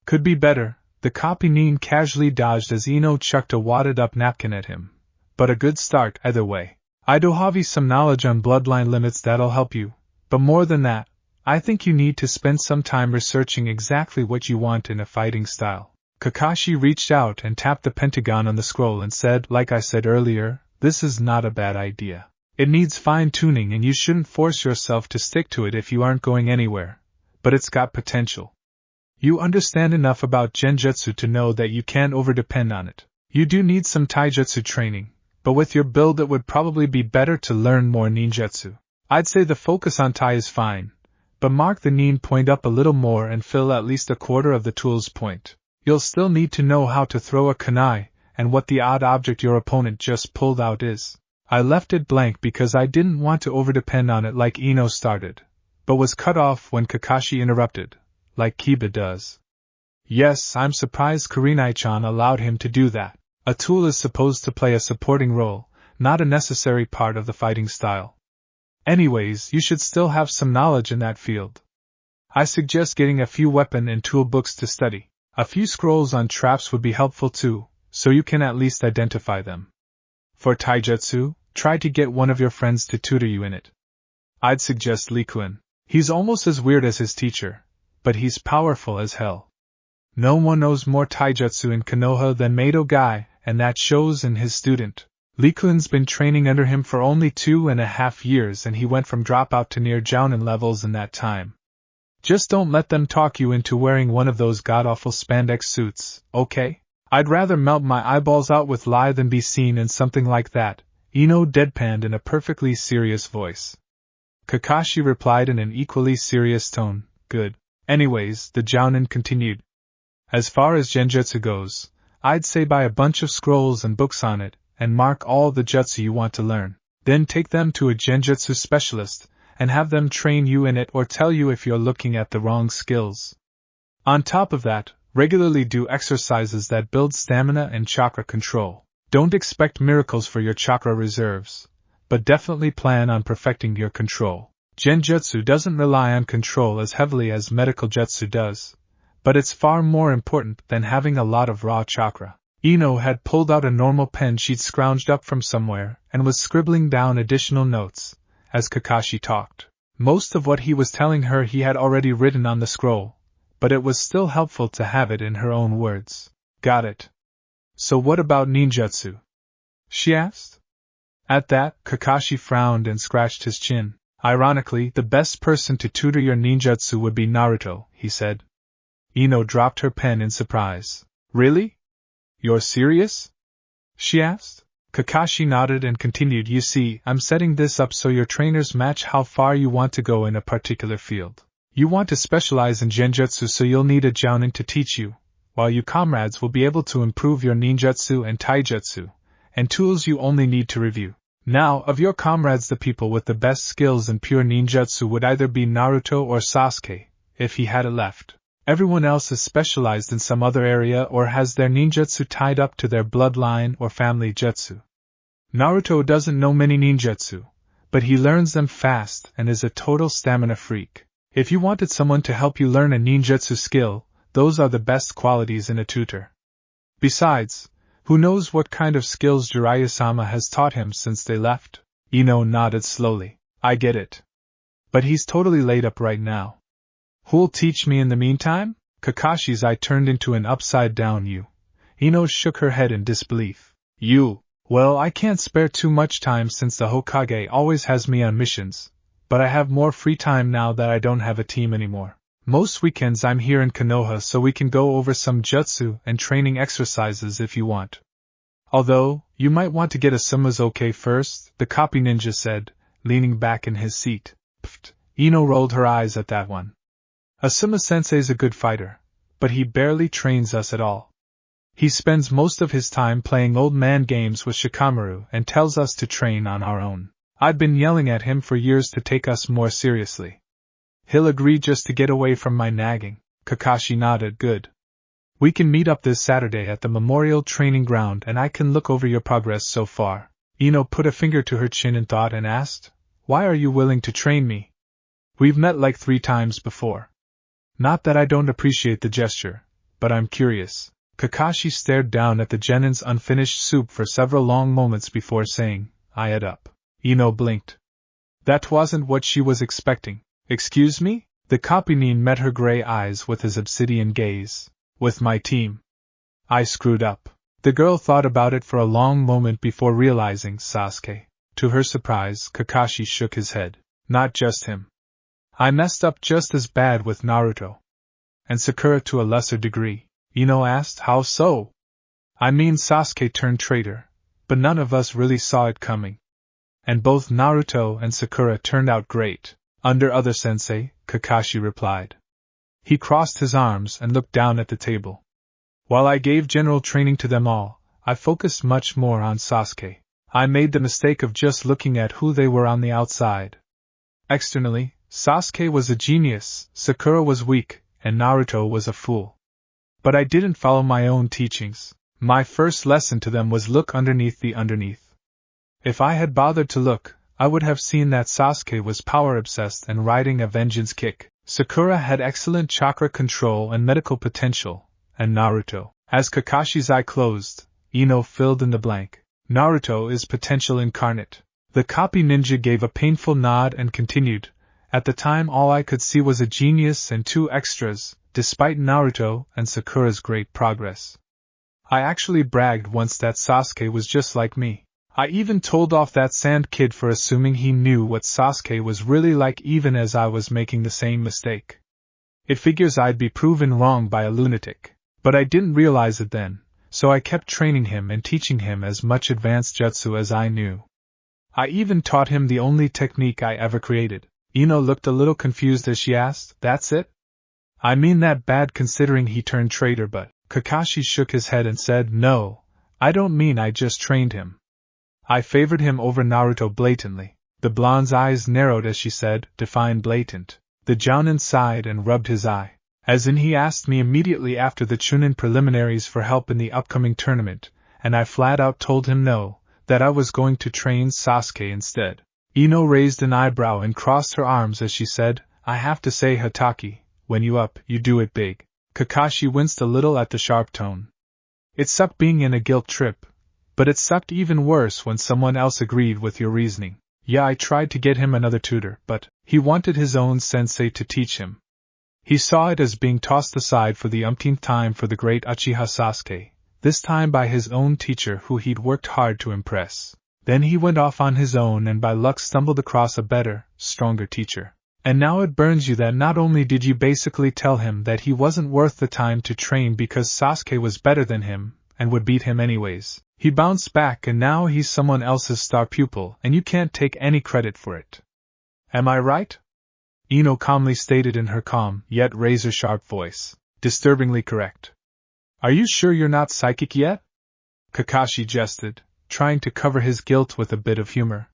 Speaker 1: Could be better, the copy nin casually dodged as Eno chucked a wadded-up napkin at him. But a good start either way. I do have some knowledge on bloodline limits that'll help you, but more than that, I think you need to spend some time researching exactly what you want in a fighting style. Kakashi reached out and tapped the pentagon on the scroll and said, like I said earlier, this is not a bad idea. It needs fine-tuning and you shouldn't force yourself to stick to it if you aren't going anywhere, but it's got potential. You understand enough about genjutsu to know that you can't overdepend on it. You do need some taijutsu training, but with your build it would probably be better to learn more ninjutsu. I'd say the focus on tai is fine, but mark the nin point up a little more and fill at least a quarter of the tool's point. You'll still need to know how to throw a kunai, and what the odd object your opponent just pulled out is. I left it blank because I didn't want to overdepend on it like Eno started, but was cut off when Kakashi interrupted, like Kiba does. Yes, I'm surprised Kurenai-chan allowed him to do that. A tool is supposed to play a supporting role, not a necessary part of the fighting style. Anyways, you should still have some knowledge in that field. I suggest getting a few weapon and tool books to study. A few scrolls on traps would be helpful too, so you can at least identify them. For taijutsu, try to get one of your friends to tutor you in it. I'd suggest Likuen. He's almost as weird as his teacher, but he's powerful as hell. No one knows more taijutsu in Konoha than Mado Guy, and that shows in his student. Likuen's been training under him for only 2.5 years and he went from dropout to near jounin levels in that time. Just don't let them talk you into wearing one of those god-awful spandex suits, okay? I'd rather melt my eyeballs out with lye than be seen in something like that, Eno deadpanned in a perfectly serious voice. Kakashi replied in an equally serious tone, good. Anyways, the jounin continued. As far as genjutsu goes, I'd say buy a bunch of scrolls and books on it, and mark all the jutsu you want to learn. Then take them to a genjutsu specialist, and have them train you in it or tell you if you're looking at the wrong skills. On top of that, regularly do exercises that build stamina and chakra control. Don't expect miracles for your chakra reserves, but definitely plan on perfecting your control. Genjutsu doesn't rely on control as heavily as medical jutsu does, but it's far more important than having a lot of raw chakra. Eno had pulled out a normal pen she'd scrounged up from somewhere and was scribbling down additional notes as Kakashi talked. Most of what he was telling her he had already written on the scroll, but it was still helpful to have it in her own words. Got it. So what about ninjutsu? She asked. At that, Kakashi frowned and scratched his chin. Ironically, the best person to tutor your ninjutsu would be Naruto, he said. Eno dropped her pen in surprise. Really? You're serious? She asked. Kakashi nodded and continued, you see, I'm setting this up so your trainers match how far you want to go in a particular field. You want to specialize in genjutsu, so you'll need a jounin to teach you, while you comrades will be able to improve your ninjutsu and taijutsu, and tools you only need to review. Now, of your comrades, the people with the best skills in pure ninjutsu would either be Naruto or Sasuke, if he had it left. Everyone else is specialized in some other area or has their ninjutsu tied up to their bloodline or family jutsu. Naruto doesn't know many ninjutsu, but he learns them fast and is a total stamina freak. If you wanted someone to help you learn a ninjutsu skill, those are the best qualities in a tutor. Besides, who knows what kind of skills Jiraiya-sama has taught him since they left? Eno nodded slowly. I get it. But he's totally laid up right now. Who'll teach me in the meantime? Kakashi's eye turned into an upside-down U. Eno shook her head in disbelief. You? Well, I can't spare too much time since the Hokage always has me on missions, but I have more free time now that I don't have a team anymore. Most weekends I'm here in Konoha, so we can go over some jutsu and training exercises if you want. Although, you might want to get a Sumazoke first, the copy ninja said, leaning back in his seat. Pfft, Eno rolled her eyes at that one. Asuma-sensei's a good fighter, but he barely trains us at all. He spends most of his time playing old man games with Shikamaru and tells us to train on our own. I've been yelling at him for years to take us more seriously. He'll agree just to get away from my nagging. Kakashi nodded. Good. We can meet up this Saturday at the Memorial Training Ground and I can look over your progress so far. Eno put a finger to her chin in thought and asked, why are you willing to train me? We've met like 3 times before. Not that I don't appreciate the gesture, but I'm curious. Kakashi stared down at the genin's unfinished soup for several long moments before saying, I add up. Eno blinked. That wasn't what she was expecting. Excuse me? The copynin met her gray eyes with his obsidian gaze. With my team. I screwed up. The girl thought about it for a long moment before realizing Sasuke. To her surprise, Kakashi shook his head. Not just him. I messed up just as bad with Naruto. And Sakura to a lesser degree. Eno asked, how so? I mean Sasuke turned traitor, but none of us really saw it coming. And both Naruto and Sakura turned out great, under other sensei, Kakashi replied. He crossed his arms and looked down at the table. While I gave general training to them all, I focused much more on Sasuke. I made the mistake of just looking at who they were on the outside. Externally, Sasuke was a genius, Sakura was weak, and Naruto was a fool. But I didn't follow my own teachings. My first lesson to them was look underneath the underneath. If I had bothered to look, I would have seen that Sasuke was power-obsessed and riding a vengeance kick. Sakura had excellent chakra control and medical potential, and Naruto, as Kakashi's eye closed, Eno filled in the blank. Naruto is potential incarnate. The copy ninja gave a painful nod and continued. At the time all I could see was a genius and 2 extras, despite Naruto and Sakura's great progress. I actually bragged once that Sasuke was just like me. I even told off that sand kid for assuming he knew what Sasuke was really like even as I was making the same mistake. It figures I'd be proven wrong by a lunatic. But I didn't realize it then, so I kept training him and teaching him as much advanced jutsu as I knew. I even taught him the only technique I ever created. Eno looked a little confused as she asked, that's it? I mean that bad considering he turned traitor, but Kakashi shook his head and said, no, I don't mean I just trained him. I favored him over Naruto blatantly. The blonde's eyes narrowed as she said, define blatant. The Jounin sighed and rubbed his eye. As in he asked me immediately after the Chunin preliminaries for help in the upcoming tournament, and I flat out told him no, that I was going to train Sasuke instead. Eno raised an eyebrow and crossed her arms as she said, I have to say Hatake, when you up, you do it big. Kakashi winced a little at the sharp tone. It sucked being in a guilt trip, but it sucked even worse when someone else agreed with your reasoning. Yeah, I tried to get him another tutor, but he wanted his own sensei to teach him. He saw it as being tossed aside for the umpteenth time for the great Uchiha Sasuke, this time by his own teacher who he'd worked hard to impress. Then he went off on his own and by luck stumbled across a better, stronger teacher. And now it burns you that not only did you basically tell him that he wasn't worth the time to train because Sasuke was better than him, and would beat him anyways, he bounced back and now he's someone else's star pupil and you can't take any credit for it. Am I right? Eno calmly stated in her calm, yet razor-sharp voice. Disturbingly correct. Are you sure you're not psychic yet? Kakashi jested, trying to cover his guilt with a bit of humor.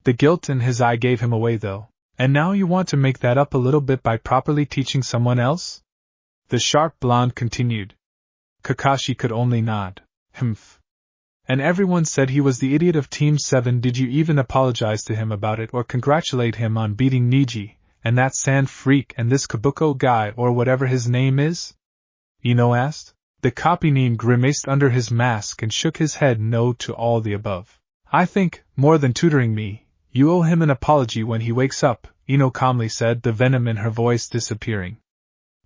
Speaker 1: The guilt in his eye gave him away though. And now you want to make that up a little bit by properly teaching someone else? The sharp blonde continued. Kakashi could only nod. Humph. And everyone said he was the idiot of Team 7. Did you even apologize to him about it or congratulate him on beating Niji, and that sand freak and this Kabuko guy or whatever his name is? Eno asked. The copy-nin grimaced under his mask and shook his head no to all the above. I think, more than tutoring me, you owe him an apology when he wakes up, Eno calmly said, the venom in her voice disappearing.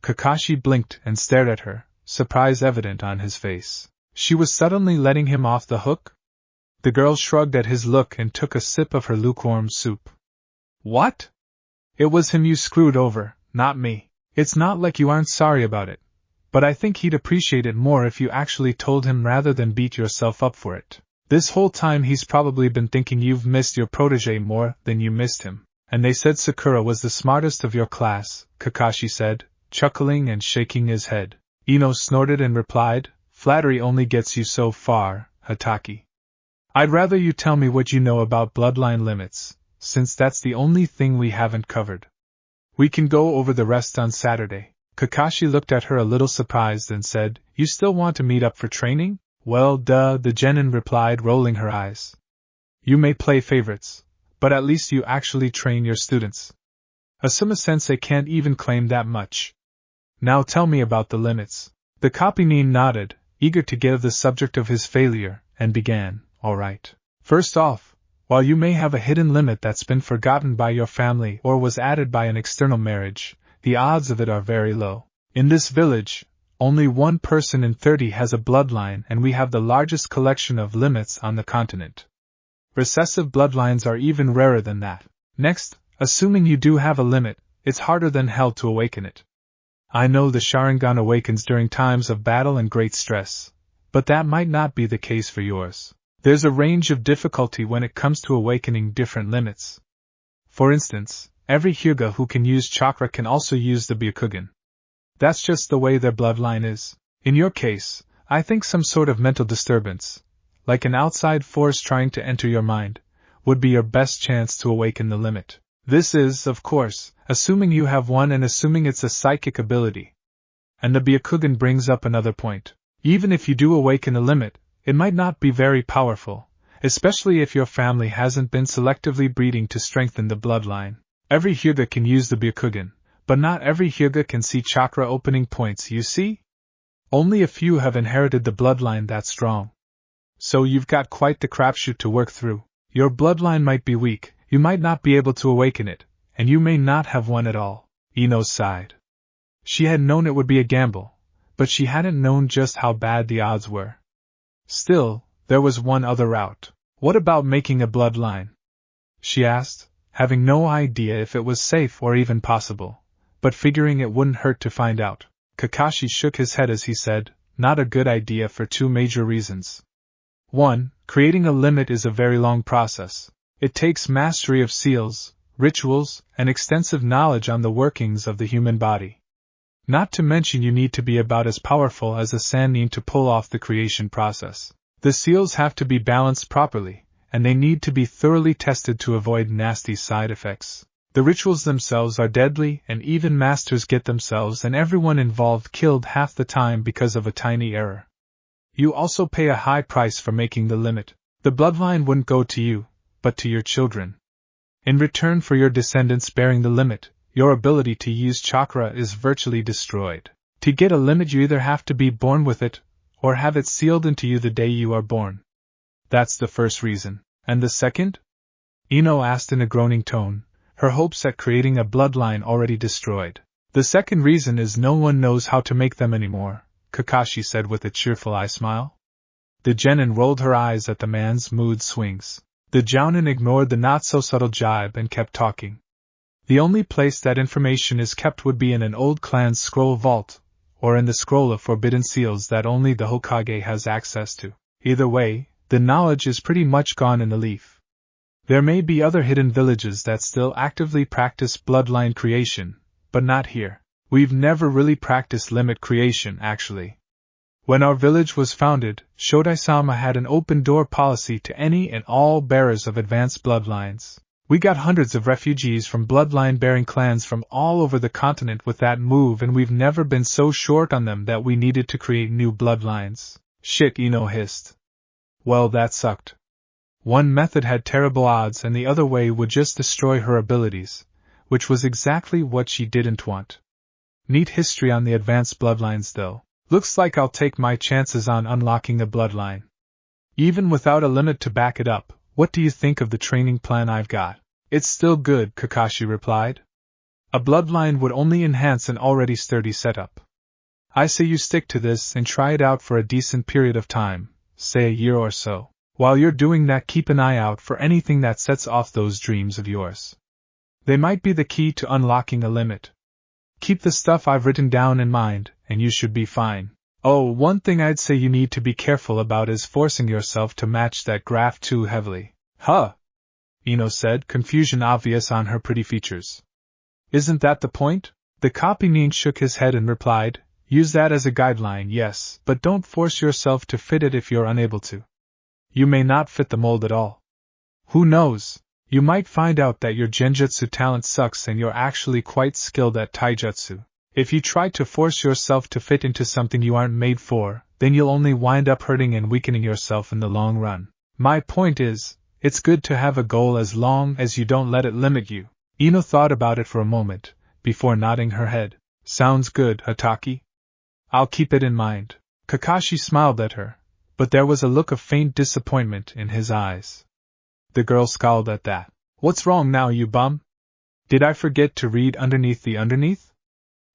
Speaker 1: Kakashi blinked and stared at her, surprise evident on his face. She was suddenly letting him off the hook? The girl shrugged at his look and took a sip of her lukewarm soup. What? It was him you screwed over, not me. It's not like you aren't sorry about it. But I think he'd appreciate it more if you actually told him rather than beat yourself up for it. This whole time he's probably been thinking you've missed your protege more than you missed him. And they said Sakura was the smartest of your class, Kakashi said, chuckling and shaking his head. Eno snorted and replied, flattery only gets you so far, Hatake. I'd rather you tell me what you know about bloodline limits, since that's the only thing we haven't covered. We can go over the rest on Saturday. Kakashi looked at her a little surprised and said, you still want to meet up for training? Well, duh, the genin replied, rolling her eyes. You may play favorites, but at least you actually train your students. Asuma-sensei can't even claim that much. Now tell me about the limits. The copy-nin nodded, eager to give the subject of his failure, and began, all right. First off, while you may have a hidden limit that's been forgotten by your family or was added by an external marriage, the odds of it are very low. In this village, only 1 person in 30 has a bloodline and we have the largest collection of limits on the continent. Recessive bloodlines are even rarer than that. Next, assuming you do have a limit, it's harder than hell to awaken it. I know the Sharingan awakens during times of battle and great stress, but that might not be the case for yours. There's a range of difficulty when it comes to awakening different limits. For instance, every Hyuga who can use chakra can also use the Byakugan. That's just the way their bloodline is. In your case, I think some sort of mental disturbance, like an outside force trying to enter your mind, would be your best chance to awaken the limit. This is, of course, assuming you have one and assuming it's a psychic ability. And the Byakugan brings up another point. Even if you do awaken a limit, it might not be very powerful, especially if your family hasn't been selectively breeding to strengthen the bloodline. Every Hyuga can use the Byakugan, but not every Hyuga can see chakra opening points, you see? Only a few have inherited the bloodline that strong. So you've got quite the crapshoot to work through. Your bloodline might be weak, you might not be able to awaken it, and you may not have one at all. Eno sighed. She had known it would be a gamble, but she hadn't known just how bad the odds were. Still, there was one other route. What about making a bloodline? She asked, having no idea if it was safe or even possible, but figuring it wouldn't hurt to find out. Kakashi shook his head as he said, not a good idea for two major reasons. 1. Creating a limit is a very long process. It takes mastery of seals, rituals, and extensive knowledge on the workings of the human body. Not to mention you need to be about as powerful as a Sannin to pull off the creation process. The seals have to be balanced properly, and they need to be thoroughly tested to avoid nasty side effects. The rituals themselves are deadly, and even masters get themselves and everyone involved killed half the time because of a tiny error. You also pay a high price for making the limit. The bloodline wouldn't go to you, but to your children. In return for your descendants bearing the limit, your ability to use chakra is virtually destroyed. To get a limit you either have to be born with it, or have it sealed into you the day you are born. That's the first reason. And the second? Eno asked in a groaning tone, her hopes at creating a bloodline already destroyed. The second reason is no one knows how to make them anymore, Kakashi said with a cheerful eye smile. The genin rolled her eyes at the man's mood swings. The jounin ignored the not-so-subtle jibe and kept talking. The only place that information is kept would be in an old clan's scroll vault, or in the scroll of forbidden seals that only the Hokage has access to. Either way, the knowledge is pretty much gone in the leaf. There may be other hidden villages that still actively practice bloodline creation, but not here. We've never really practiced limit creation, actually. When our village was founded, Shodai-sama had an open-door policy to any and all bearers of advanced bloodlines. We got hundreds of refugees from bloodline-bearing clans from all over the continent with that move, and we've never been so short on them that we needed to create new bloodlines. Shit, Eno hissed. Well, that sucked. One method had terrible odds and the other way would just destroy her abilities, which was exactly what she didn't want. Neat history on the advanced bloodlines though. Looks like I'll take my chances on unlocking a bloodline. Even without a limit to back it up, what do you think of the training plan I've got? It's still good, Kakashi replied. A bloodline would only enhance an already sturdy setup. I say you stick to this and try it out for a decent period of time, say a year or so. While you're doing that, keep an eye out for anything that sets off those dreams of yours. They might be the key to unlocking a limit. Keep the stuff I've written down in mind, and you should be fine. Oh, one thing I'd say you need to be careful about is forcing yourself to match that graph too heavily. Huh? Eno said, confusion obvious on her pretty features. Isn't that the point? The copy-nin shook his head and replied, use that as a guideline, yes, but don't force yourself to fit it if you're unable to. You may not fit the mold at all. Who knows? You might find out that your genjutsu talent sucks and you're actually quite skilled at taijutsu. If you try to force yourself to fit into something you aren't made for, then you'll only wind up hurting and weakening yourself in the long run. My point is, it's good to have a goal as long as you don't let it limit you. Eno thought about it for a moment, before nodding her head. Sounds good, Hataki. I'll keep it in mind. Kakashi smiled at her, but there was a look of faint disappointment in his eyes. The girl scowled at that. What's wrong now, you bum? Did I forget to read underneath the underneath?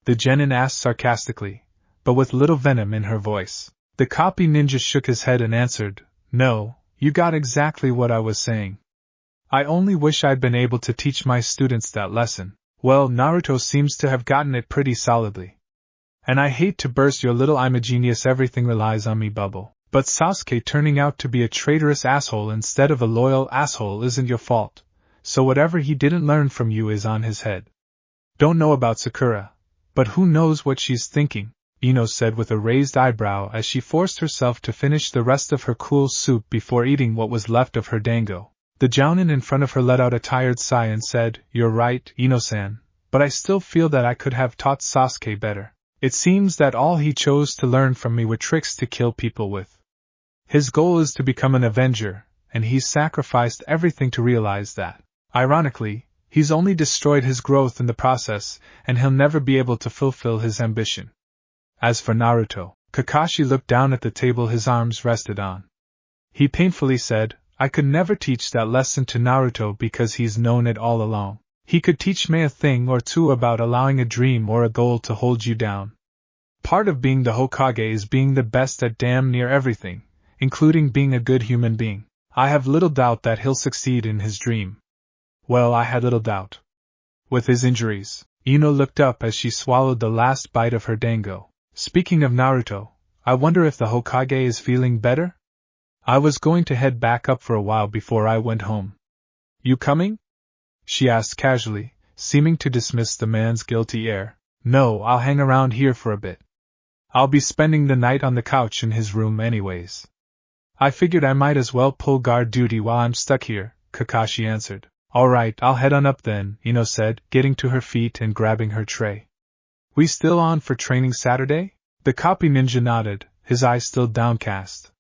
Speaker 1: The genin asked sarcastically, but with little venom in her voice. The copy ninja shook his head and answered, no, you got exactly what I was saying. I only wish I'd been able to teach my students that lesson. Well, Naruto seems to have gotten it pretty solidly. And I hate to burst your little I'm a genius everything relies on me bubble, but Sasuke turning out to be a traitorous asshole instead of a loyal asshole isn't your fault, so whatever he didn't learn from you is on his head. Don't know about Sakura, but who knows what she's thinking, Eno said with a raised eyebrow as she forced herself to finish the rest of her cool soup before eating what was left of her dango. The jounin in front of her let out a tired sigh and said, You're right, Ino-san, but I still feel that I could have taught Sasuke better. It seems that all he chose to learn from me were tricks to kill people with. His goal is to become an Avenger, and he's sacrificed everything to realize that. Ironically, he's only destroyed his growth in the process, and he'll never be able to fulfill his ambition. As for Naruto, Kakashi looked down at the table his arms rested on. He painfully said, I could never teach that lesson to Naruto because he's known it all along. He could teach me a thing or two about allowing a dream or a goal to hold you down. Part of being the Hokage is being the best at damn near everything, including being a good human being. I have little doubt that he'll succeed in his dream. Well, I had little doubt. With his injuries, Ino looked up as she swallowed the last bite of her dango. Speaking of Naruto, I wonder if the Hokage is feeling better? I was going to head back up for a while before I went home. You coming? She asked casually, seeming to dismiss the man's guilty air. No, I'll hang around here for a bit. I'll be spending the night on the couch in his room anyways. I figured I might as well pull guard duty while I'm stuck here, Kakashi answered. Alright, I'll head on up then, Ino said, getting to her feet and grabbing her tray. We still on for training Saturday? The copy ninja nodded, his eyes still downcast.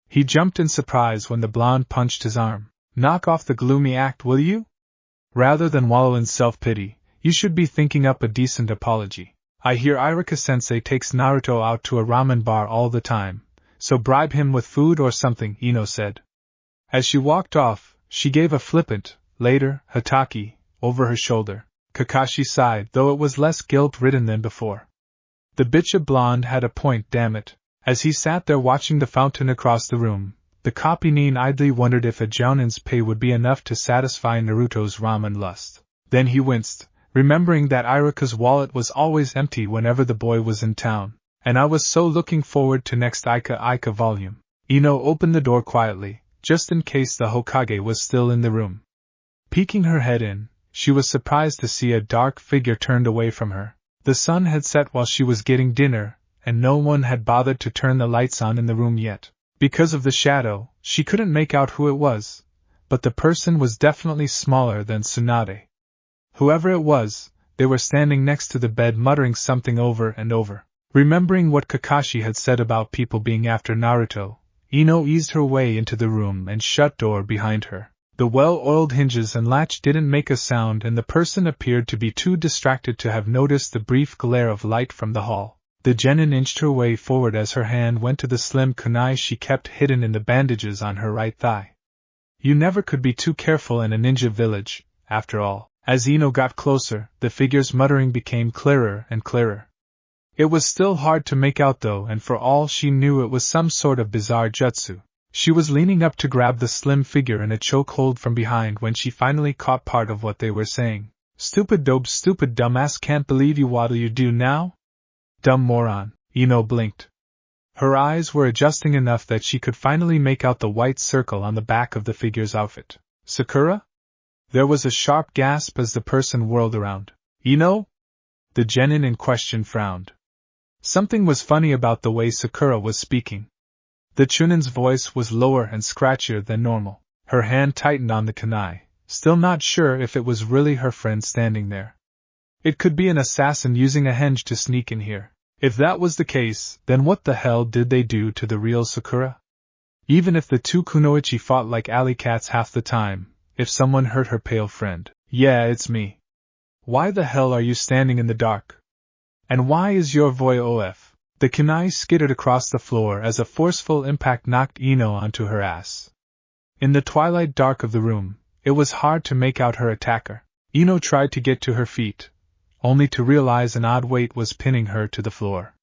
Speaker 1: He jumped in surprise when the blonde punched his arm. Knock off the gloomy act, will you? Rather than wallow in self-pity, you should be thinking up a decent apology. I hear Iruka-sensei takes Naruto out to a ramen bar all the time, so bribe him with food or something, Ino said. As she walked off, she gave a flippant, later, Hataki, over her shoulder. Kakashi sighed, though it was less guilt-ridden than before. The bitch blonde had a point, damn it. As he sat there watching the fountain across the room, the copy-nin idly wondered if a jounin's pay would be enough to satisfy Naruto's ramen lust. Then he winced, remembering that Iruka's wallet was always empty whenever the boy was in town, and I was so looking forward to next Ika volume. Ino opened the door quietly, just in case the Hokage was still in the room. Peeking her head in, she was surprised to see a dark figure turned away from her. The sun had set while she was getting dinner, and no one had bothered to turn the lights on in the room yet. Because of the shadow, she couldn't make out who it was, but the person was definitely smaller than Tsunade. Whoever it was, they were standing next to the bed muttering something over and over. Remembering what Kakashi had said about people being after Naruto, Ino eased her way into the room and shut door behind her. The well-oiled hinges and latch didn't make a sound and the person appeared to be too distracted to have noticed the brief glare of light from the hall. The genin inched her way forward as her hand went to the slim kunai she kept hidden in the bandages on her right thigh. You never could be too careful in a ninja village, after all. As Ino got closer, the figure's muttering became clearer and clearer. It was still hard to make out though, and for all she knew it was some sort of bizarre jutsu. She was leaning up to grab the slim figure in a chokehold from behind when she finally caught part of what they were saying. Stupid dope, stupid dumbass, can't believe you, what'll you do now? Dumb moron, Ino blinked. Her eyes were adjusting enough that she could finally make out the white circle on the back of the figure's outfit. Sakura? There was a sharp gasp as the person whirled around. Ino? The genin in question frowned. Something was funny about the way Sakura was speaking. The chunin's voice was lower and scratchier than normal. Her hand tightened on the kunai, still not sure if it was really her friend standing there. It could be an assassin using a henge to sneak in here. If that was the case, then what the hell did they do to the real Sakura? Even if the two kunoichi fought like alley cats half the time, if someone hurt her pale friend, yeah, it's me. Why the hell are you standing in the dark? And why is your voice off? The kunai skittered across the floor as a forceful impact knocked Ino onto her ass. In the twilight dark of the room, it was hard to make out her attacker. Ino tried to get to her feet, only to realize an odd weight was pinning her to the floor.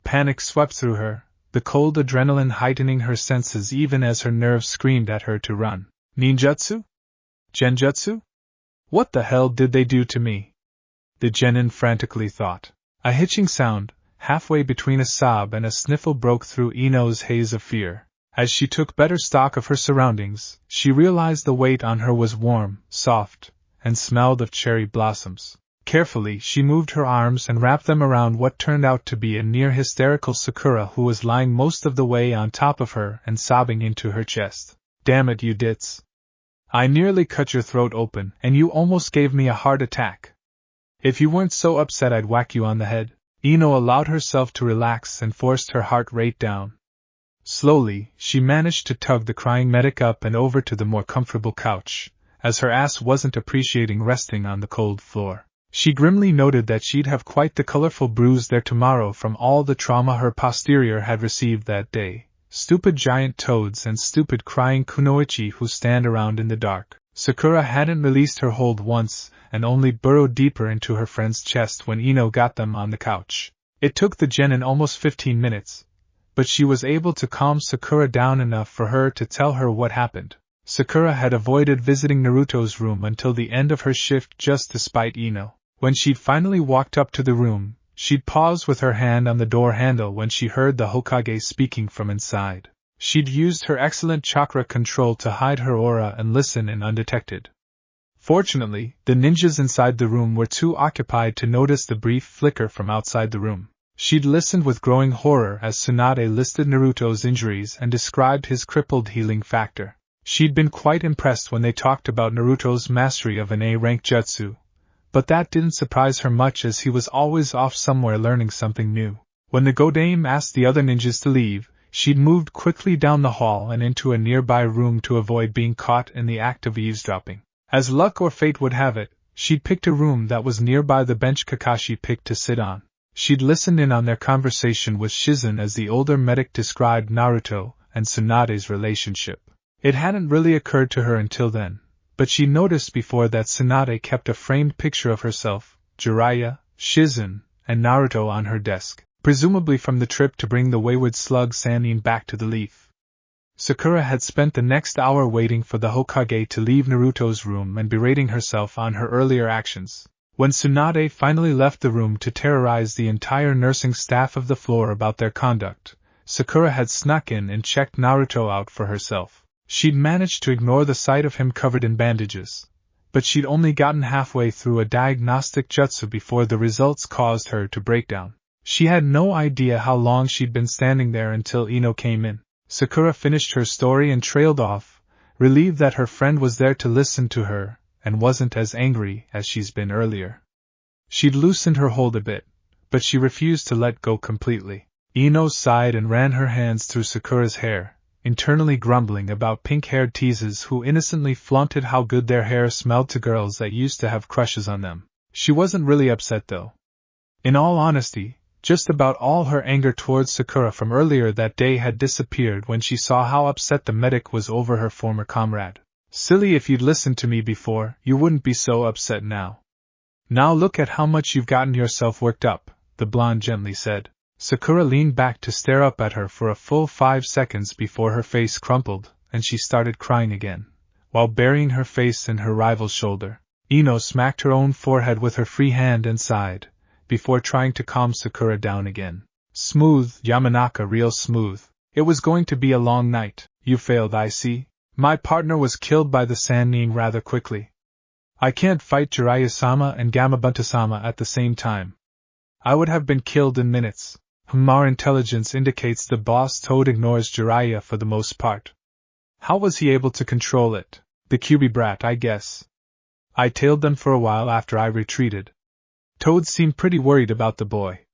Speaker 1: Panic swept through her, the cold adrenaline heightening her senses even as her nerves screamed at her to run. Ninjutsu? Genjutsu? What the hell did they do to me? the genin frantically thought. A hitching sound, halfway between a sob and a sniffle, broke through Eno's haze of fear. As she took better stock of her surroundings, she realized the weight on her was warm, soft, and smelled of cherry blossoms. Carefully, she moved her arms and wrapped them around what turned out to be a near-hysterical Sakura, who was lying most of the way on top of her and sobbing into her chest. "Damn it, you ditz. I nearly cut your throat open, and you almost gave me a heart attack. If you weren't so upset, I'd whack you on the head." Eno allowed herself to relax and forced her heart rate down. Slowly, she managed to tug the crying medic up and over to the more comfortable couch, as her ass wasn't appreciating resting on the cold floor. She grimly noted that she'd have quite the colorful bruise there tomorrow from all the trauma her posterior had received that day. Stupid giant toads and stupid crying kunoichi who stand around in the dark. Sakura hadn't released her hold once, and only burrowed deeper into her friend's chest when Eno got them on the couch. It took the genin almost 15 minutes, but she was able to calm Sakura down enough for her to tell her what happened. Sakura had avoided visiting Naruto's room until the end of her shift just to spite Eno. When she'd finally walked up to the room, she'd paused with her hand on the door handle when she heard the Hokage speaking from inside. She'd used her excellent chakra control to hide her aura and listen in undetected. Fortunately, the ninjas inside the room were too occupied to notice the brief flicker from outside the room. She'd listened with growing horror as Tsunade listed Naruto's injuries and described his crippled healing factor. She'd been quite impressed when they talked about Naruto's mastery of an A-rank jutsu, but that didn't surprise her much, as he was always off somewhere learning something new. When the Godame asked the other ninjas to leave, she'd moved quickly down the hall and into a nearby room to avoid being caught in the act of eavesdropping. As luck or fate would have it, she'd picked a room that was nearby the bench Kakashi picked to sit on. She'd listened in on their conversation with Shizen as the older medic described Naruto and Tsunade's relationship. It hadn't really occurred to her until then, but she noticed before that Tsunade kept a framed picture of herself, Jiraiya, Shizen, and Naruto on her desk, presumably from the trip to bring the wayward slug Sannin back to the leaf. Sakura had spent the next hour waiting for the Hokage to leave Naruto's room and berating herself on her earlier actions. When Tsunade finally left the room to terrorize the entire nursing staff of the floor about their conduct, Sakura had snuck in and checked Naruto out for herself. She'd managed to ignore the sight of him covered in bandages, but she'd only gotten halfway through a diagnostic jutsu before the results caused her to break down. She had no idea how long she'd been standing there until Eno came in. Sakura finished her story and trailed off, relieved that her friend was there to listen to her, and wasn't as angry as she's been earlier. She'd loosened her hold a bit, but she refused to let go completely. Eno sighed and ran her hands through Sakura's hair, internally grumbling about pink-haired teases who innocently flaunted how good their hair smelled to girls that used to have crushes on them. She wasn't really upset though. In all honesty, just about all her anger towards Sakura from earlier that day had disappeared when she saw how upset the medic was over her former comrade. "Silly, if you'd listened to me before, you wouldn't be so upset now. Now look at how much you've gotten yourself worked up," the blonde gently said. Sakura leaned back to stare up at her for a full 5 seconds before her face crumpled, and she started crying again, while burying her face in her rival's shoulder. Eno smacked her own forehead with her free hand and sighed, before trying to calm Sakura down again. "Smooth, Yamanaka, real smooth. It was going to be a long night. You failed, I see. My partner was killed by the Sannin rather quickly. I can't fight Jiraiya-sama and Gamabunta-sama at the same time. I would have been killed in minutes." Our intelligence indicates the boss toad ignores Jiraiya for the most part. How was he able to control it? The Kyuubi brat, I guess. I tailed them for a while after I retreated. Toad seemed pretty worried about the boy.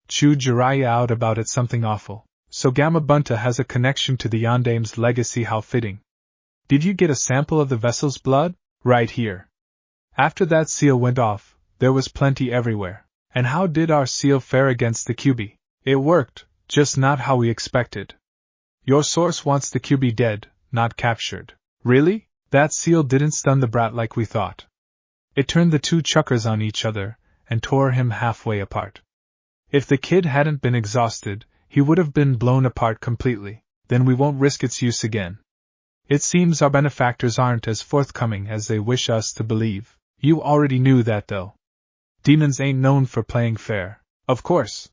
Speaker 1: Chewed Jiraiya out about it, something awful. So Gamabunta has a connection to the Yondame's legacy, how fitting. Did you get a sample of the vessel's blood? Right here. After that seal went off, there was plenty everywhere. And how did our seal fare against the Kyuubi? It worked, just not how we expected. Your source wants the Kyuubi dead, not captured. Really? That seal didn't stun the brat like we thought. It turned the two chuckers on each other, and tore him halfway apart. If the kid hadn't been exhausted, he would have been blown apart completely. Then we won't risk its use again. It seems our benefactors aren't as forthcoming as they wish us to believe. You already knew that though. Demons ain't known for playing fair. Of course.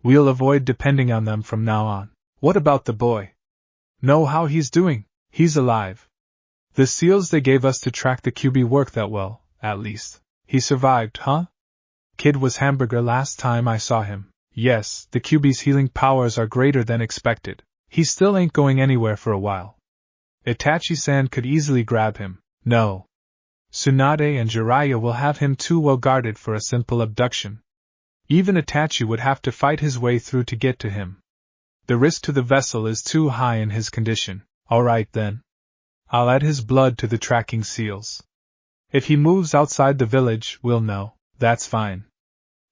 Speaker 1: We'll avoid depending on them from now on. What about the boy? Know how he's doing? He's alive. The seals they gave us to track the QB worked that well, at least. He survived, huh? Kid was hamburger last time I saw him. Yes, the QB's healing powers are greater than expected. He still ain't going anywhere for a while. Itachi-san could easily grab him. No. Tsunade and Jiraiya will have him too well guarded for a simple abduction. Even Itachi would have to fight his way through to get to him. The risk to the vessel is too high in his condition. Alright then. I'll add his blood to the tracking seals. If he moves outside the village, we'll know. That's fine.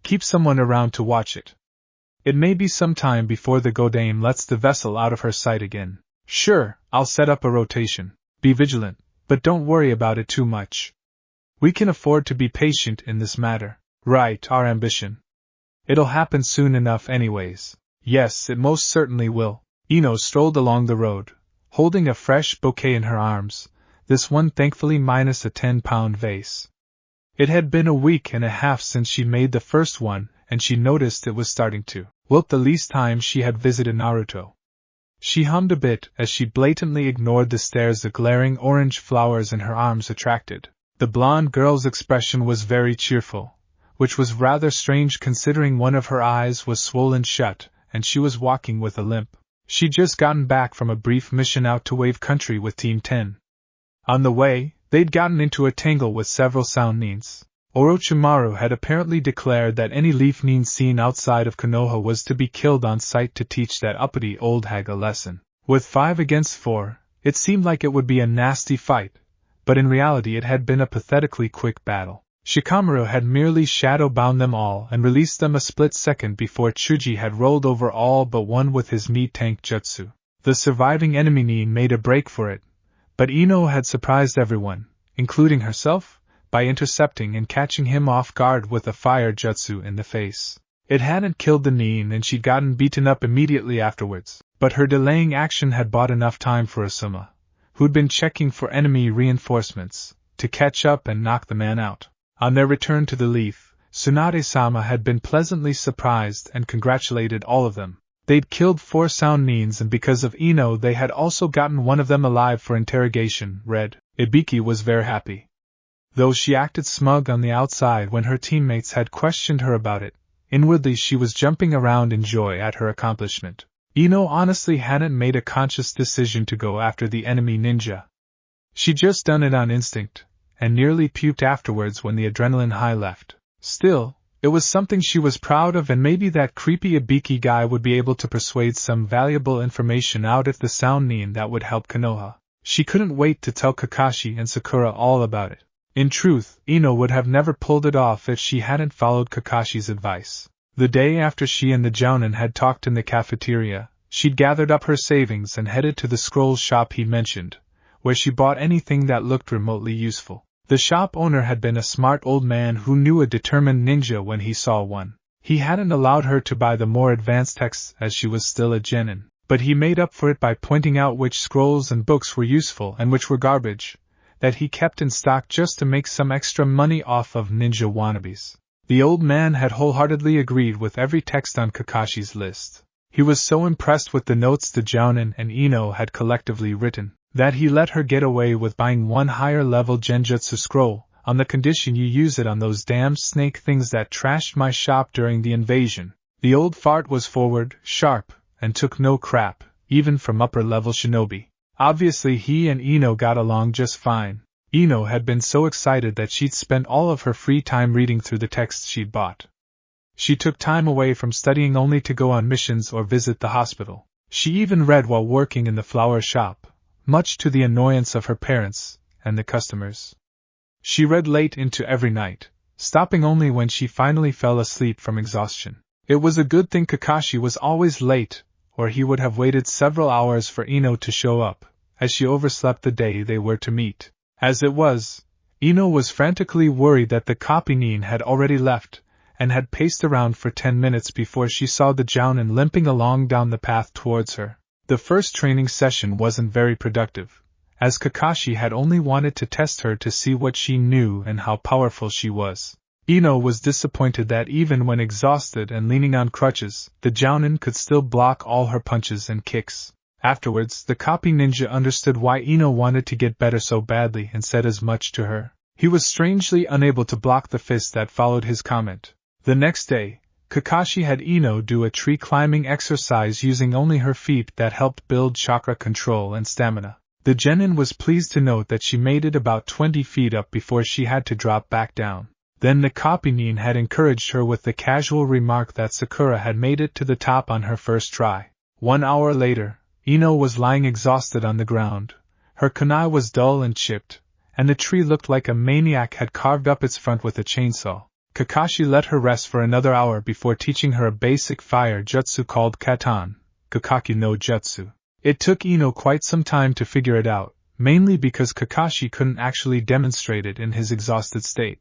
Speaker 1: Keep someone around to watch it. It may be some time before the Godame lets the vessel out of her sight again. Sure, I'll set up a rotation. Be vigilant, but don't worry about it too much. We can afford to be patient in this matter. Right, our ambition. It'll happen soon enough anyways. Yes, it most certainly will. Eno strolled along the road, holding a fresh bouquet in her arms, this one thankfully minus a 10-pound vase. It had been a week and a half since she made the first one, and she noticed it was starting to wilt the least time she had visited Naruto. She hummed a bit as she blatantly ignored the stares the glaring orange flowers in her arms attracted. The blonde girl's expression was very cheerful, which was rather strange considering one of her eyes was swollen shut, and she was walking with a limp. She'd just gotten back from a brief mission out to Wave Country with Team 10. On the way, they'd gotten into a tangle with several sound nins. Orochimaru had apparently declared that any leaf nin seen outside of Konoha was to be killed on sight to teach that uppity old hag a lesson. With 5 against 4, it seemed like it would be a nasty fight, but in reality it had been a pathetically quick battle. Shikamaru had merely shadow-bound them all and released them a split second before Chuji had rolled over all but one with his meat tank jutsu. The surviving enemy nin made a break for it, but Eno had surprised everyone, including herself, by intercepting and catching him off guard with a fire jutsu in the face. It hadn't killed the nin and she'd gotten beaten up immediately afterwards, but her delaying action had bought enough time for Asuma, who'd been checking for enemy reinforcements, to catch up and knock the man out. On their return to the leaf, Tsunade-sama had been pleasantly surprised and congratulated all of them. They'd killed 4 sound nins and because of Eno they had also gotten one of them alive for interrogation. Red Ibiki was very happy. Though she acted smug on the outside when her teammates had questioned her about it, inwardly she was jumping around in joy at her accomplishment. Eno honestly hadn't made a conscious decision to go after the enemy ninja. She'd just done it on instinct, and nearly puked afterwards when the adrenaline high left. Still, it was something she was proud of and maybe that creepy Ibiki guy would be able to persuade some valuable information out if the sound nin that would help Konoha. She couldn't wait to tell Kakashi and Sakura all about it. In truth, Eno would have never pulled it off if she hadn't followed Kakashi's advice. The day after she and the Jounin had talked in the cafeteria, she'd gathered up her savings and headed to the scroll shop he mentioned, where she bought anything that looked remotely useful. The shop owner had been a smart old man who knew a determined ninja when he saw one. He hadn't allowed her to buy the more advanced texts as she was still a genin, but he made up for it by pointing out which scrolls and books were useful and which were garbage, that he kept in stock just to make some extra money off of ninja wannabes. The old man had wholeheartedly agreed with every text on Kakashi's list. He was so impressed with the notes the Jounin and Eno had collectively written, that he let her get away with buying one higher-level genjutsu scroll, on the condition you use it on those damn snake things that trashed my shop during the invasion. The old fart was forward, sharp, and took no crap, even from upper-level shinobi. Obviously he and Eno got along just fine. Eno had been so excited that she'd spent all of her free time reading through the texts she'd bought. She took time away from studying only to go on missions or visit the hospital. She even read while working in the flower shop, much to the annoyance of her parents and the customers. She read late into every night, stopping only when she finally fell asleep from exhaustion. It was a good thing Kakashi was always late, or he would have waited several hours for Eno to show up, as she overslept the day they were to meet. As it was, Eno was frantically worried that the copy nin had already left, and had paced around for 10 minutes before she saw the Jounin limping along down the path towards her. The first training session wasn't very productive, as Kakashi had only wanted to test her to see what she knew and how powerful she was. Eno was disappointed that even when exhausted and leaning on crutches, the Jounin could still block all her punches and kicks. Afterwards, the copy ninja understood why Eno wanted to get better so badly and said as much to her. He was strangely unable to block the fist that followed his comment. The next day, Kakashi had Eno do a tree climbing exercise using only her feet that helped build chakra control and stamina. The genin was pleased to note that she made it about 20 feet up before she had to drop back down. Then the copy nin had encouraged her with the casual remark that Sakura had made it to the top on her first try. 1 hour later, Eno was lying exhausted on the ground. Her kunai was dull and chipped, and the tree looked like a maniac had carved up its front with a chainsaw. Kakashi let her rest for another hour before teaching her a basic fire jutsu called Katan, Kakaki no Jutsu. It took Eno quite some time to figure it out, mainly because Kakashi couldn't actually demonstrate it in his exhausted state.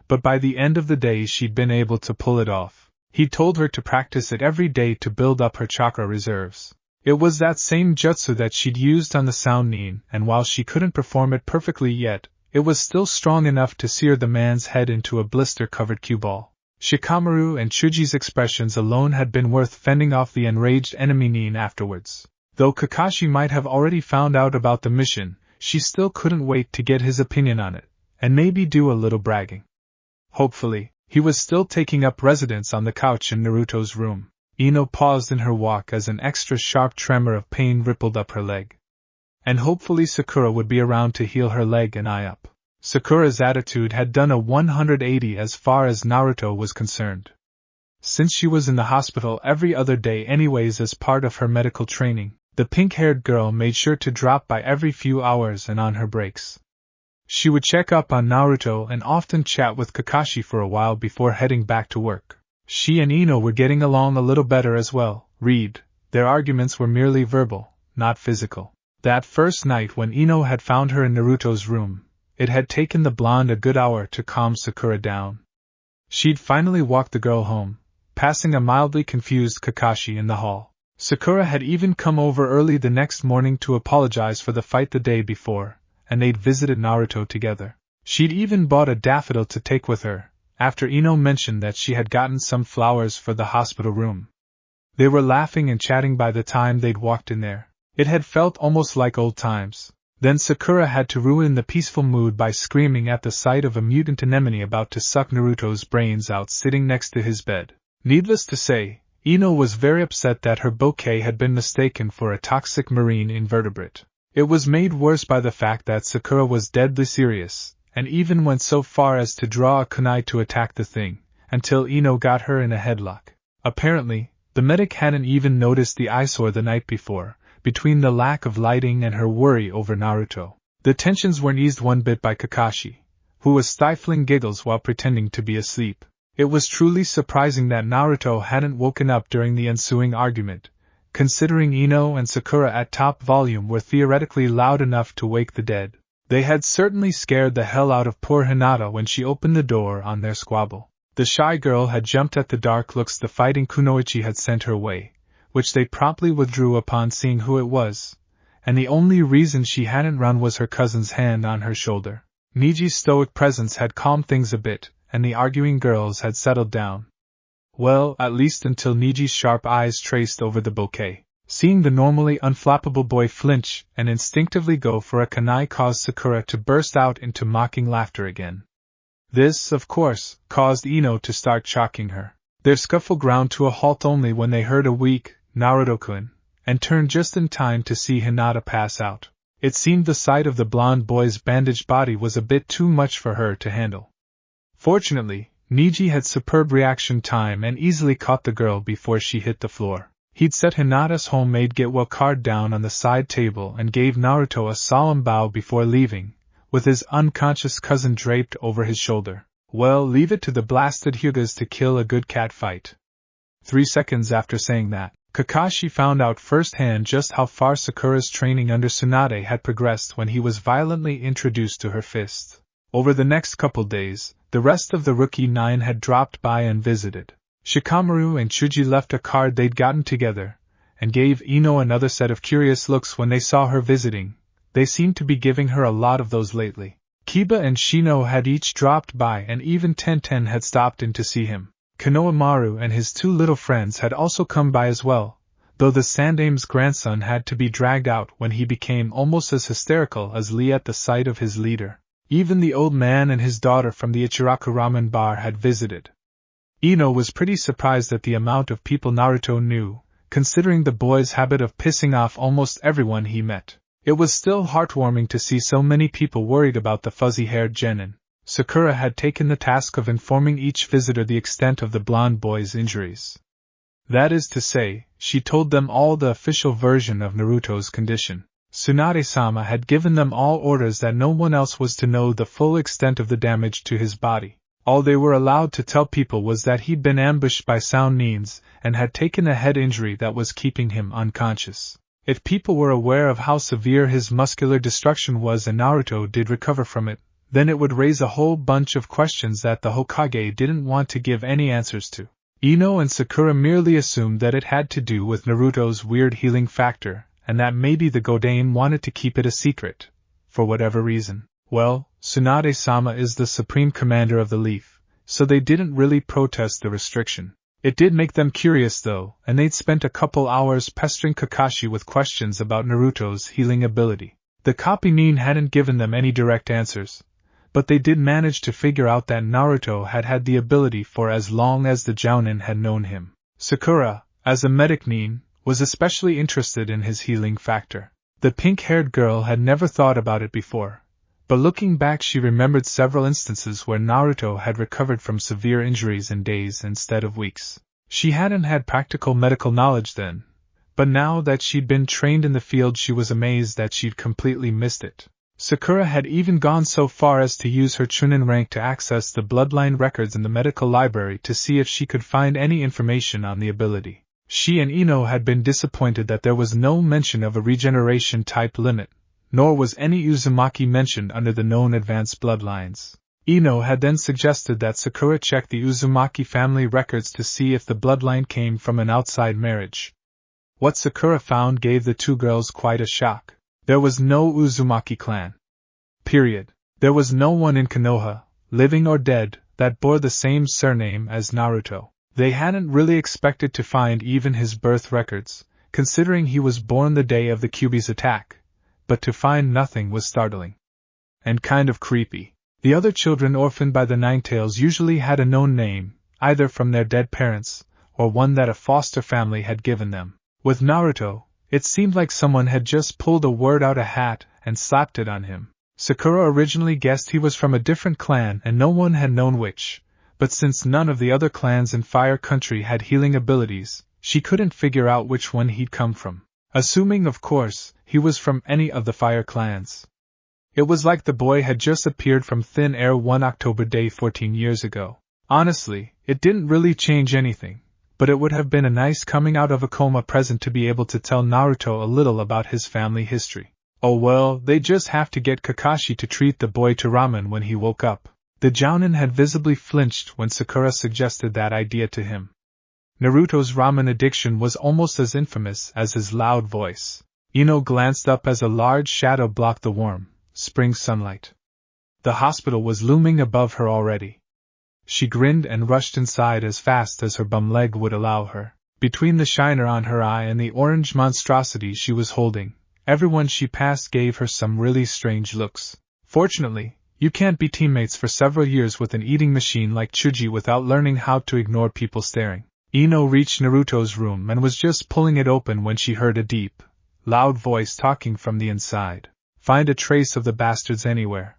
Speaker 1: But by the end of the day she'd been able to pull it off. He told her to practice it every day to build up her chakra reserves. It was that same jutsu that she'd used on the sound nin, and while she couldn't perform it perfectly yet, it was still strong enough to sear the man's head into a blister-covered cue ball. Shikamaru and Chuji's expressions alone had been worth fending off the enraged enemy nin afterwards. Though Kakashi might have already found out about the mission, she still couldn't wait to get his opinion on it, and maybe do a little bragging. Hopefully, he was still taking up residence on the couch in Naruto's room. Eno paused in her walk as an extra sharp tremor of pain rippled up her leg. And hopefully Sakura would be around to heal her leg and eye up. Sakura's attitude had done a 180 as far as Naruto was concerned. Since she was in the hospital every other day anyways as part of her medical training, the pink-haired girl made sure to drop by every few hours and on her breaks. She would check up on Naruto and often chat with Kakashi for a while before heading back to work. She and Eno were getting along a little better as well. Their arguments were merely verbal, not physical. That first night when Eno had found her in Naruto's room, it had taken the blonde a good hour to calm Sakura down. She'd finally walked the girl home, passing a mildly confused Kakashi in the hall. Sakura had even come over early the next morning to apologize for the fight the day before, and they'd visited Naruto together. She'd even bought a daffodil to take with her, after Eno mentioned that she had gotten some flowers for the hospital room. They were laughing and chatting by the time they'd walked in there. It had felt almost like old times. Then Sakura had to ruin the peaceful mood by screaming at the sight of a mutant anemone about to suck Naruto's brains out sitting next to his bed. Needless to say, Eno was very upset that her bouquet had been mistaken for a toxic marine invertebrate. It was made worse by the fact that Sakura was deadly serious, and even went so far as to draw a kunai to attack the thing, until Eno got her in a headlock. Apparently, the medic hadn't even noticed the eyesore the night before, between the lack of lighting and her worry over Naruto. The tensions weren't eased one bit by Kakashi, who was stifling giggles while pretending to be asleep. It was truly surprising that Naruto hadn't woken up during the ensuing argument, considering Eno and Sakura at top volume were theoretically loud enough to wake the dead. They had certainly scared the hell out of poor Hinata when she opened the door on their squabble. The shy girl had jumped at the dark looks the fighting kunoichi had sent her way, which they promptly withdrew upon seeing who it was, and the only reason she hadn't run was her cousin's hand on her shoulder. Niji's stoic presence had calmed things a bit, and the arguing girls had settled down. Well, at least until Niji's sharp eyes traced over the bouquet. Seeing the normally unflappable boy flinch and instinctively go for a kunai caused Sakura to burst out into mocking laughter again. This, of course, caused Eno to start chalking her. Their scuffle ground to a halt only when they heard a weak Naruto-kun, and turned just in time to see Hinata pass out. It seemed the sight of the blonde boy's bandaged body was a bit too much for her to handle. Fortunately, Niji had superb reaction time and easily caught the girl before she hit the floor. He'd set Hinata's homemade get-well card down on the side table and gave Naruto a solemn bow before leaving, with his unconscious cousin draped over his shoulder. Well, leave it to the blasted Hyugas to kill a good cat fight. 3 seconds after saying that, Kakashi found out firsthand just how far Sakura's training under Tsunade had progressed when he was violently introduced to her fist. Over the next couple days, the rest of the Rookie 9 had dropped by and visited. Shikamaru and Chuji left a card they'd gotten together, and gave Eno another set of curious looks when they saw her visiting. They seemed to be giving her a lot of those lately. Kiba and Shino had each dropped by, and even Tenten had stopped in to see him. Konohamaru and his two little friends had also come by as well, though the Sandame's grandson had to be dragged out when he became almost as hysterical as Lee at the sight of his leader. Even the old man and his daughter from the Ichiraku ramen bar had visited. Eno was pretty surprised at the amount of people Naruto knew, considering the boy's habit of pissing off almost everyone he met. It was still heartwarming to see so many people worried about the fuzzy-haired genin. Sakura had taken the task of informing each visitor the extent of the blonde boy's injuries. That is to say, she told them all the official version of Naruto's condition. Tsunade-sama had given them all orders that no one else was to know the full extent of the damage to his body. All they were allowed to tell people was that he'd been ambushed by sound means and had taken a head injury that was keeping him unconscious. If people were aware of how severe his muscular destruction was and Naruto did recover from it, then it would raise a whole bunch of questions that the Hokage didn't want to give any answers to. Eno and Sakura merely assumed that it had to do with Naruto's weird healing factor, and that maybe the Godain wanted to keep it a secret, for whatever reason. Well, Tsunade-sama is the supreme commander of the Leaf, so they didn't really protest the restriction. It did make them curious though, and they'd spent a couple hours pestering Kakashi with questions about Naruto's healing ability. The copy Nin hadn't given them any direct answers, but they did manage to figure out that Naruto had had the ability for as long as the Jounin had known him. Sakura, as a medic Nin, was especially interested in his healing factor. The pink-haired girl had never thought about it before, but looking back she remembered several instances where Naruto had recovered from severe injuries in days instead of weeks. She hadn't had practical medical knowledge then, but now that she'd been trained in the field she was amazed that she'd completely missed it. Sakura had even gone so far as to use her Chunin rank to access the bloodline records in the medical library to see if she could find any information on the ability. She and Eno had been disappointed that there was no mention of a regeneration type limit, nor was any Uzumaki mentioned under the known advanced bloodlines. Eno had then suggested that Sakura check the Uzumaki family records to see if the bloodline came from an outside marriage. What Sakura found gave the two girls quite a shock. There was no Uzumaki clan. Period. There was no one in Konoha, living or dead, that bore the same surname as Naruto. They hadn't really expected to find even his birth records, considering he was born the day of the Kyuubi's attack, but to find nothing was startling. And kind of creepy. The other children orphaned by the Ninetales usually had a known name, either from their dead parents, or one that a foster family had given them. With Naruto, it seemed like someone had just pulled a word out a hat and slapped it on him. Sakura originally guessed he was from a different clan and no one had known which, but since none of the other clans in Fire Country had healing abilities, she couldn't figure out which one he'd come from. Assuming, of course, he was from any of the Fire clans. It was like the boy had just appeared from thin air one October day 14 years ago. Honestly, it didn't really change anything, but it would have been a nice coming out of a coma present to be able to tell Naruto a little about his family history. Oh well, they just have to get Kakashi to treat the boy to ramen when he woke up. The Jounin had visibly flinched when Sakura suggested that idea to him. Naruto's ramen addiction was almost as infamous as his loud voice. Eno glanced up as a large shadow blocked the warm, spring sunlight. The hospital was looming above her already. She grinned and rushed inside as fast as her bum leg would allow her. Between the shiner on her eye and the orange monstrosity she was holding, everyone she passed gave her some really strange looks. Fortunately, you can't be teammates for several years with an eating machine like Chuji without learning how to ignore people staring. Eno reached Naruto's room and was just pulling it open when she heard a deep, loud voice talking from the inside. Find a trace of the bastards anywhere.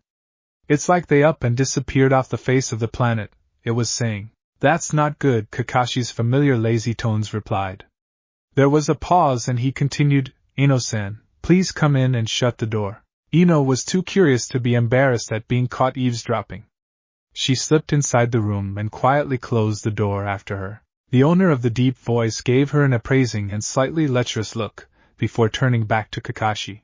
Speaker 1: It's like they up and disappeared off the face of the planet, it was saying. That's not good, Kakashi's familiar lazy tones replied. There was a pause and he continued, Eno-san, please come in and shut the door. Eno was too curious to be embarrassed at being caught eavesdropping. She slipped inside the room and quietly closed the door after her. The owner of the deep voice gave her an appraising and slightly lecherous look, before turning back to Kakashi.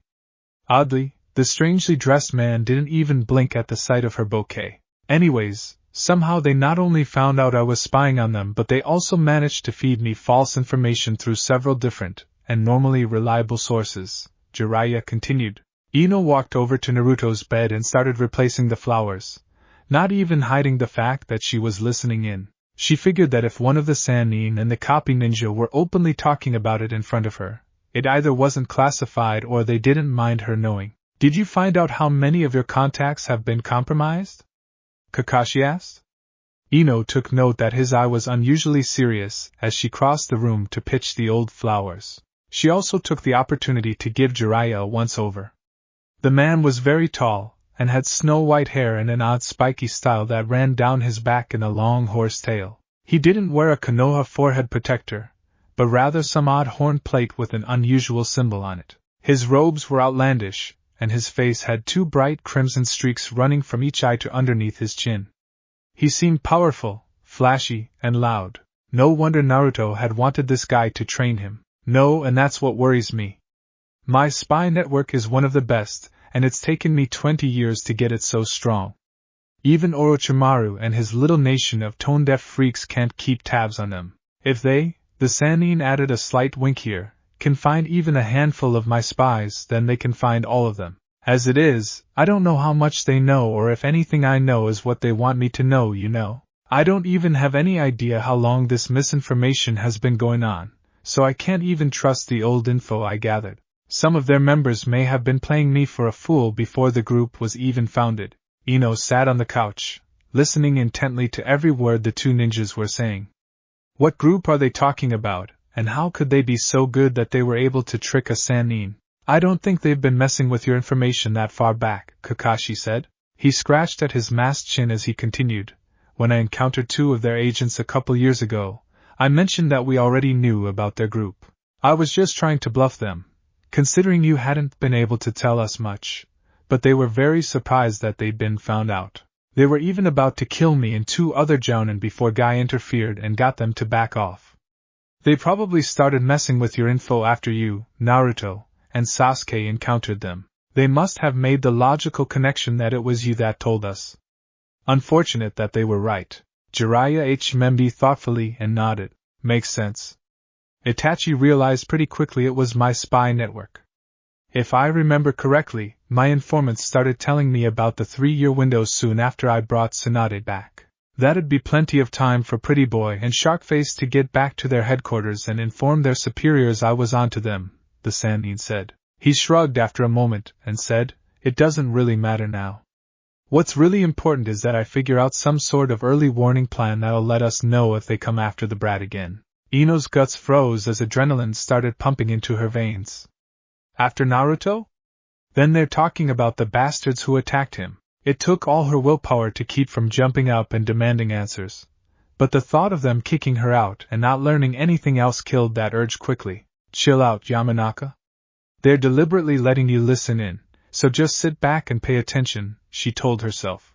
Speaker 1: Oddly, the strangely dressed man didn't even blink at the sight of her bouquet. Anyways, somehow they not only found out I was spying on them but they also managed to feed me false information through several different, and normally reliable sources, Jiraiya continued. Eno walked over to Naruto's bed and started replacing the flowers, not even hiding the fact that she was listening in. She figured that if one of the Sannin and the copy ninja were openly talking about it in front of her, it either wasn't classified or they didn't mind her knowing. Did you find out how many of your contacts have been compromised? Kakashi asked. Eno took note that his eye was unusually serious as she crossed the room to pitch the old flowers. She also took the opportunity to give Jiraiya a once-over. The man was very tall, and had snow-white hair and an odd spiky style that ran down his back in a long horse tail. He didn't wear a Konoha forehead protector, but rather some odd horn plate with an unusual symbol on it. His robes were outlandish, and his face had two bright crimson streaks running from each eye to underneath his chin. He seemed powerful, flashy, and loud. No wonder Naruto had wanted this guy to train him. No, and that's what worries me. My spy network is one of the best, and it's taken me 20 years to get it so strong. Even Orochimaru and his little nation of tone-deaf freaks can't keep tabs on them. If they, the Sannin added a slight wink here, can find even a handful of my spies, then they can find all of them. As it is, I don't know how much they know or if anything I know is what they want me to know, you know. I don't even have any idea how long this misinformation has been going on, so I can't even trust the old info I gathered. Some of their members may have been playing me for a fool before the group was even founded. Eno sat on the couch, listening intently to every word the two ninjas were saying. What group are they talking about, and how could they be so good that they were able to trick a Sannin? I don't think they've been messing with your information that far back, Kakashi said. He scratched at his masked chin as he continued. When I encountered two of their agents a couple years ago, I mentioned that we already knew about their group. I was just trying to bluff them, considering you hadn't been able to tell us much, but they were very surprised that they'd been found out. They were even about to kill me and two other jounin before Guy interfered and got them to back off. They probably started messing with your info after you, Naruto, and Sasuke encountered them. They must have made the logical connection that it was you that told us. Unfortunate that they were right. Jiraiya HMB thoughtfully and nodded. Makes sense. Itachi realized pretty quickly it was my spy network. If I remember correctly, my informants started telling me about the 3-year window soon after I brought Tsunade back. That'd be plenty of time for Pretty Boy and Sharkface to get back to their headquarters and inform their superiors I was onto them, the Sannin said. He shrugged after a moment and said, it doesn't really matter now. What's really important is that I figure out some sort of early warning plan that'll let us know if they come after the brat again. Eno's guts froze as adrenaline started pumping into her veins. After Naruto? Then they're talking about the bastards who attacked him. It took all her willpower to keep from jumping up and demanding answers. But the thought of them kicking her out and not learning anything else killed that urge quickly. Chill out, Yamanaka. They're deliberately letting you listen in, so just sit back and pay attention, she told herself.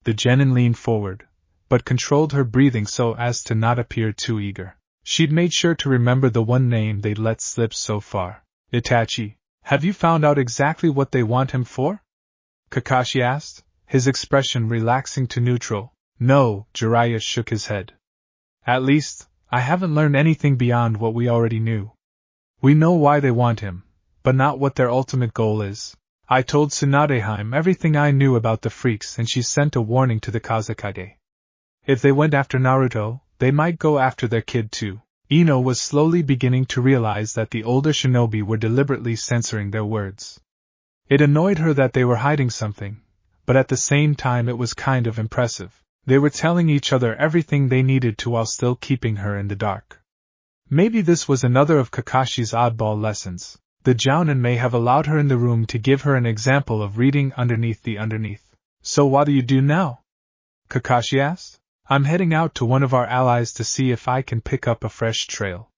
Speaker 1: The genin leaned forward, but controlled her breathing so as to not appear too eager. She'd made sure to remember the one name they'd let slip so far. Itachi, have you found out exactly what they want him for? Kakashi asked, his expression relaxing to neutral. No, Jiraiya shook his head. At least, I haven't learned anything beyond what we already knew. We know why they want him, but not what their ultimate goal is. I told Tsunadeheim everything I knew about the freaks and she sent a warning to the Kazekage. If they went after Naruto, they might go after their kid too. Eno was slowly beginning to realize that the older shinobi were deliberately censoring their words. It annoyed her that they were hiding something, but at the same time it was kind of impressive. They were telling each other everything they needed to while still keeping her in the dark. Maybe this was another of Kakashi's oddball lessons. The jounin may have allowed her in the room to give her an example of reading underneath the underneath. So what do you do now? Kakashi asked. I'm heading out to one of our allies to see if I can pick up a fresh trail.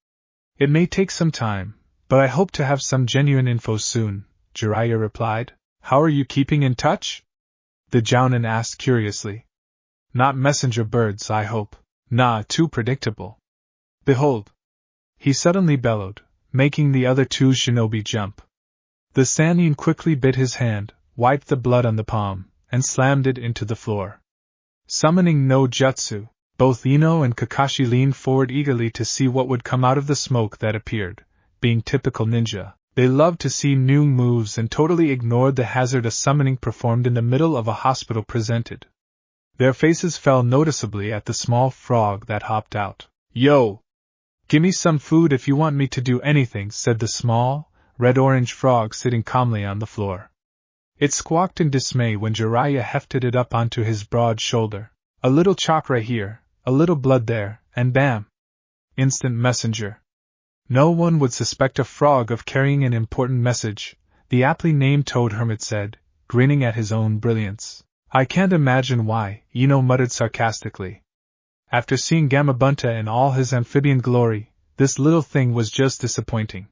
Speaker 1: It may take some time, but I hope to have some genuine info soon, Jiraiya replied. How are you keeping in touch? The jounin asked curiously. Not messenger birds, I hope. Nah, too predictable. Behold! He suddenly bellowed, making the other two shinobi jump. The Sannin quickly bit his hand, wiped the blood on the palm, and slammed it into the floor. Summoning no jutsu, both Eno and Kakashi leaned forward eagerly to see what would come out of the smoke that appeared. Being typical ninja, They loved to see new moves and totally ignored the hazard a summoning performed in the middle of a hospital presented. Their faces fell noticeably at the small frog that hopped out. "Yo! Gimme some food if you want me to do anything," said the small, red-orange frog sitting calmly on the floor. It squawked in dismay when Jiraiya hefted it up onto his broad shoulder. A little chakra here, a little blood there, and bam! Instant messenger. No one would suspect a frog of carrying an important message, the aptly named Toad Hermit said, grinning at his own brilliance. "I can't imagine why," Eno muttered sarcastically. After seeing Gamabunta in all his amphibian glory, this little thing was just disappointing.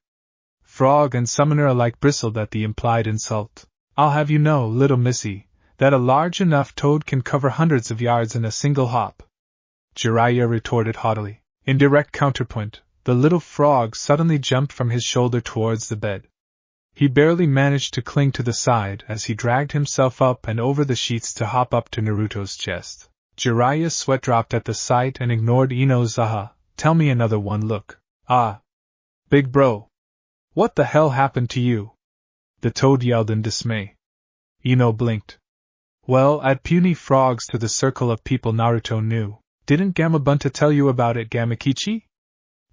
Speaker 1: Frog and summoner alike bristled at the implied insult. "I'll have you know, little missy, that a large enough toad can cover hundreds of yards in a single hop," Jiraiya retorted haughtily. In direct counterpoint, the little frog suddenly jumped from his shoulder towards the bed. He barely managed to cling to the side as he dragged himself up and over the sheets to hop up to Naruto's chest. Jiraiya's sweat dropped at the sight and ignored Eno's "tell me another one" look. "Ah! Big bro! What the hell happened to you?" the toad yelled in dismay. Eno blinked. "Well, add puny frogs to the circle of people Naruto knew. Didn't Gamabunta tell you about it, Gamakichi?"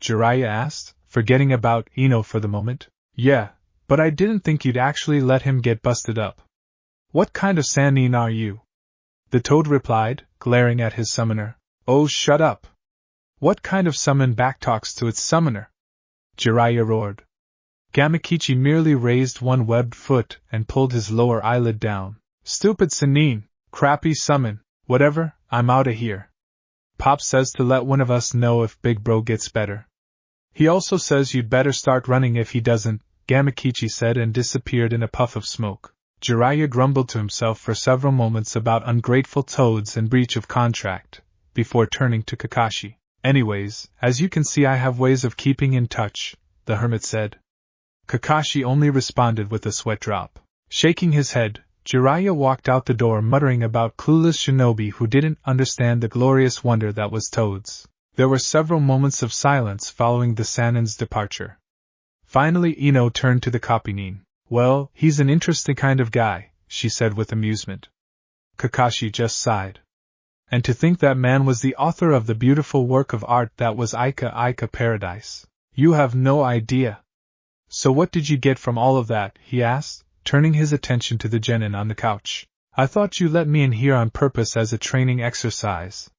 Speaker 1: Jiraiya asked, forgetting about Eno for the moment. "Yeah, but I didn't think you'd actually let him get busted up." "What kind of Sannin are you?" the toad replied, glaring at his summoner. "Oh, shut up! What kind of summon backtalks to its summoner?" Jiraiya roared. Gamakichi merely raised one webbed foot and pulled his lower eyelid down. "Stupid Sannin, crappy summon, whatever, I'm outta here. Pop says to let one of us know if Big Bro gets better. He also says you'd better start running if he doesn't," Gamakichi said and disappeared in a puff of smoke. Jiraiya grumbled to himself for several moments about ungrateful toads and breach of contract, before turning to Kakashi. "Anyways, as you can see I have ways of keeping in touch," the hermit said. Kakashi only responded with a sweat drop. Shaking his head, Jiraiya walked out the door muttering about clueless shinobi who didn't understand the glorious wonder that was toads. There were several moments of silence following the Sannin's departure. Finally Eno turned to the Kopinin. "Well, he's an interesting kind of guy," she said with amusement. Kakashi just sighed. "And to think that man was the author of the beautiful work of art that was Ika Paradise. You have no idea." "So what did you get from all of that?" he asked, turning his attention to the genin on the couch. "I thought you let me in here on purpose as a training exercise,"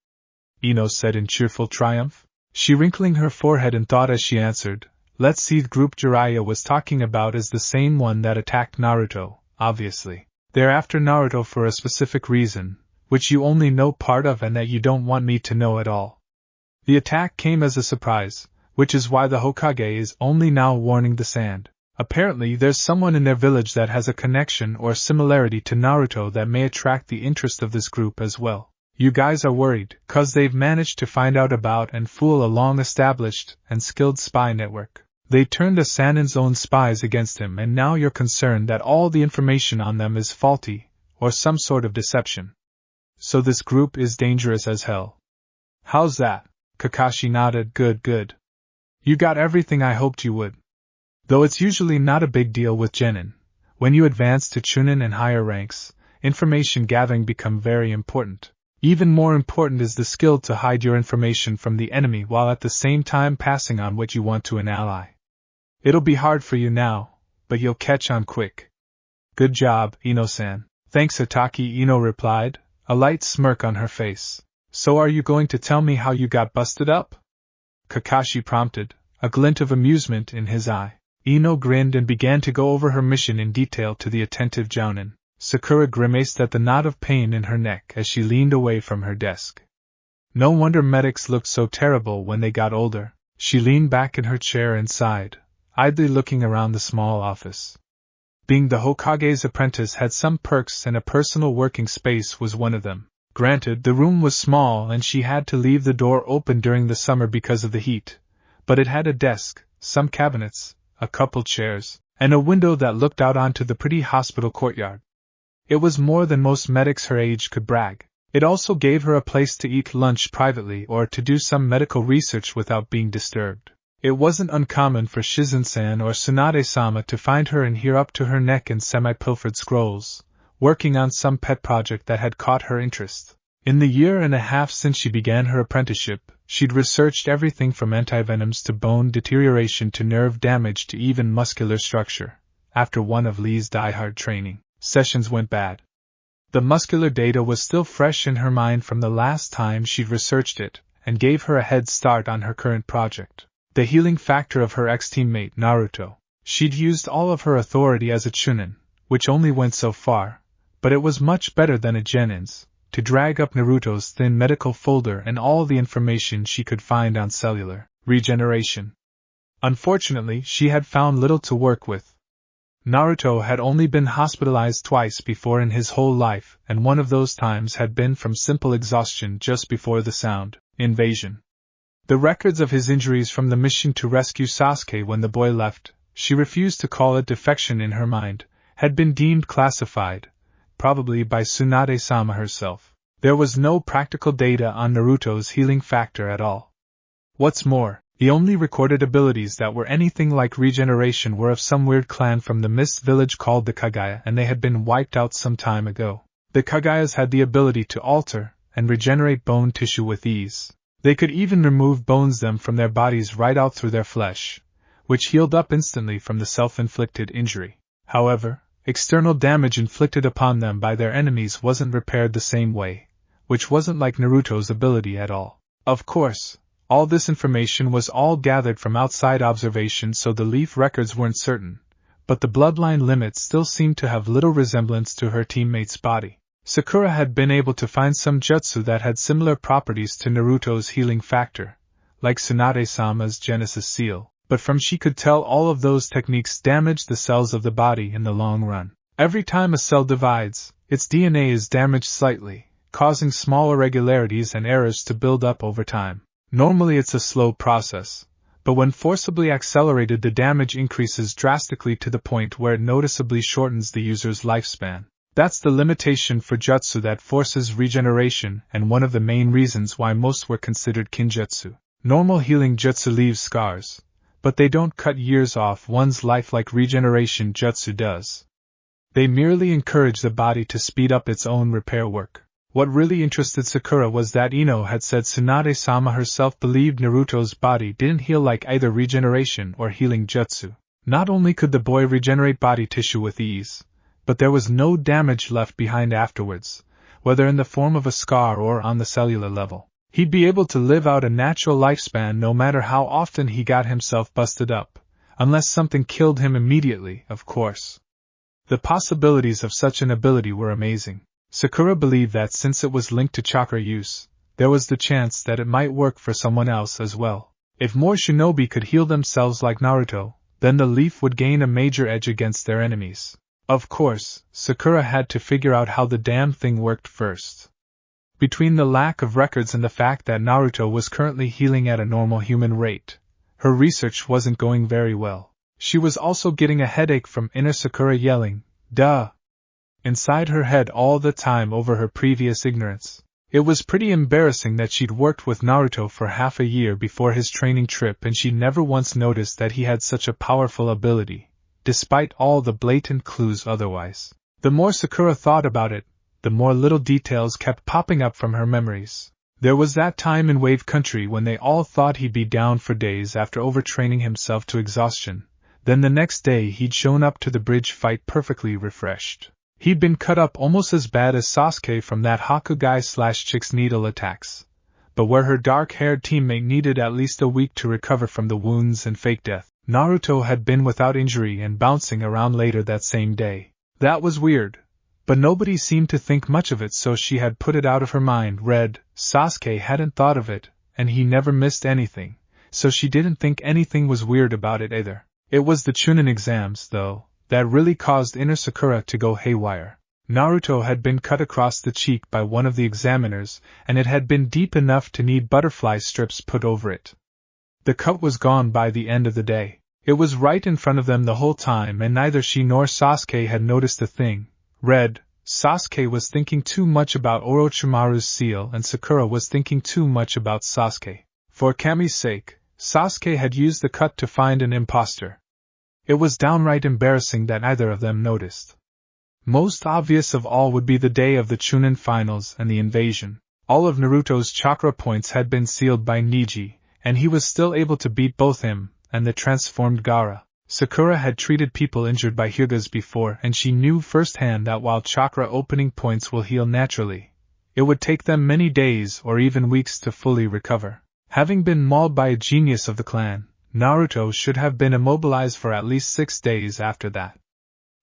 Speaker 1: Eno said in cheerful triumph. She wrinkling her forehead in thought as she answered, "Let's see, the group Jiraiya was talking about is the same one that attacked Naruto, obviously. They're after Naruto for a specific reason, which you only know part of and that you don't want me to know at all. The attack came as a surprise, which is why the Hokage is only now warning the sand. Apparently there's someone in their village that has a connection or similarity to Naruto that may attract the interest of this group as well. You guys are worried, 'cause they've managed to find out about and fool a long-established and skilled spy network. They turned the Sannin's own spies against him and now you're concerned that all the information on them is faulty, or some sort of deception. So this group is dangerous as hell." "How's that?" Kakashi nodded. Good. You got everything I hoped you would. Though it's usually not a big deal with genin, when you advance to chunin and higher ranks, information gathering become very important. Even more important is the skill to hide your information from the enemy while at the same time passing on what you want to an ally. It'll be hard for you now, but you'll catch on quick. "Good job, Eno-san." "Thanks, Hataki," Eno replied, a light smirk on her face. "So are you going to tell me how you got busted up?" Kakashi prompted, a glint of amusement in his eye. Eno grinned and began to go over her mission in detail to the attentive jounin. Sakura grimaced at the knot of pain in her neck as she leaned away from her desk. No wonder medics looked so terrible when they got older. She leaned back in her chair and sighed, idly looking around the small office. Being the Hokage's apprentice had some perks and a personal working space was one of them. Granted, the room was small and she had to leave the door open during the summer because of the heat, but it had a desk, some cabinets, a couple chairs, and a window that looked out onto the pretty hospital courtyard. It was more than most medics her age could brag. It also gave her a place to eat lunch privately or to do some medical research without being disturbed. It wasn't uncommon for Shizen-san or Tsunade-sama to find her in here up to her neck in semi-pilfered scrolls, working on some pet project that had caught her interest. In the year and a half since she began her apprenticeship, she'd researched everything from antivenoms to bone deterioration to nerve damage to even muscular structure. After one of Lee's die-hard training sessions went bad, the muscular data was still fresh in her mind from the last time she'd researched it, and gave her a head start on her current project. The healing factor of her ex-teammate Naruto. She'd used all of her authority as a chunin, which only went so far, but it was much better than a genin's, to drag up Naruto's thin medical folder and all the information she could find on cellular regeneration. Unfortunately, she had found little to work with. Naruto had only been hospitalized twice before in his whole life, and one of those times had been from simple exhaustion just before the sound invasion. The records of his injuries from the mission to rescue Sasuke when the boy left, she refused to call it defection in her mind, had been deemed classified, probably by Tsunade-sama herself. There was no practical data on Naruto's healing factor at all. What's more, the only recorded abilities that were anything like regeneration were of some weird clan from the Mist Village called the Kagaya, and they had been wiped out some time ago. The Kagayas had the ability to alter and regenerate bone tissue with ease. They could even remove bones them from their bodies right out through their flesh, which healed up instantly from the self-inflicted injury. However, external damage inflicted upon them by their enemies wasn't repaired the same way, which wasn't like Naruto's ability at all. Of course, all this information was all gathered from outside observation, so the Leaf records weren't certain, but the bloodline limits still seemed to have little resemblance to her teammate's body. Sakura had been able to find some jutsu that had similar properties to Naruto's healing factor, like Tsunade-sama's Genesis Seal, but from she could tell all of those techniques damage the cells of the body in the long run. Every time a cell divides, its DNA is damaged slightly, causing small irregularities and errors to build up over time. Normally it's a slow process, but when forcibly accelerated the damage increases drastically to the point where it noticeably shortens the user's lifespan. That's the limitation for jutsu that forces regeneration, and one of the main reasons why most were considered kinjutsu. Normal healing jutsu leaves scars, but they don't cut years off one's life like regeneration jutsu does. They merely encourage the body to speed up its own repair work. What really interested Sakura was that Eno had said Tsunade-sama herself believed Naruto's body didn't heal like either regeneration or healing jutsu. Not only could the boy regenerate body tissue with ease, but there was no damage left behind afterwards, whether in the form of a scar or on the cellular level. He'd be able to live out a natural lifespan no matter how often he got himself busted up, unless something killed him immediately, of course. The possibilities of such an ability were amazing. Sakura believed that since it was linked to chakra use, there was the chance that it might work for someone else as well. If more shinobi could heal themselves like Naruto, then the Leaf would gain a major edge against their enemies. Of course, Sakura had to figure out how the damn thing worked first. Between the lack of records and the fact that Naruto was currently healing at a normal human rate, her research wasn't going very well. She was also getting a headache from inner Sakura yelling, "Duh!" inside her head all the time over her previous ignorance. It was pretty embarrassing that she'd worked with Naruto for half a year before his training trip and she never once noticed that he had such a powerful ability, despite all the blatant clues otherwise. The more Sakura thought about it, the more little details kept popping up from her memories. There was that time in Wave Country when they all thought he'd be down for days after overtraining himself to exhaustion. Then the next day he'd shown up to the bridge fight perfectly refreshed. He'd been cut up almost as bad as Sasuke from that Hakugai/Chick's needle attacks, but where her dark-haired teammate needed at least a week to recover from the wounds and fake death, Naruto had been without injury and bouncing around later that same day. That was weird, but nobody seemed to think much of it, so she had put it out of her mind. Sasuke hadn't thought of it, and he never missed anything, so she didn't think anything was weird about it either. It was the Chunin exams, though, that really caused inner Sakura to go haywire. Naruto had been cut across the cheek by one of the examiners, and it had been deep enough to need butterfly strips put over it. The cut was gone by the end of the day. It was right in front of them the whole time, and neither she nor Sasuke had noticed a thing. Sasuke was thinking too much about Orochimaru's seal, and Sakura was thinking too much about Sasuke. For Kami's sake, Sasuke had used the cut to find an imposter. It was downright embarrassing that neither of them noticed. Most obvious of all would be the day of the Chunin finals and the invasion. All of Naruto's chakra points had been sealed by Neji, and he was still able to beat both him and the transformed Gaara. Sakura had treated people injured by Hyugas before, and she knew firsthand that while chakra opening points will heal naturally, it would take them many days or even weeks to fully recover. Having been mauled by a genius of the clan, Naruto should have been immobilized for at least 6 days after that.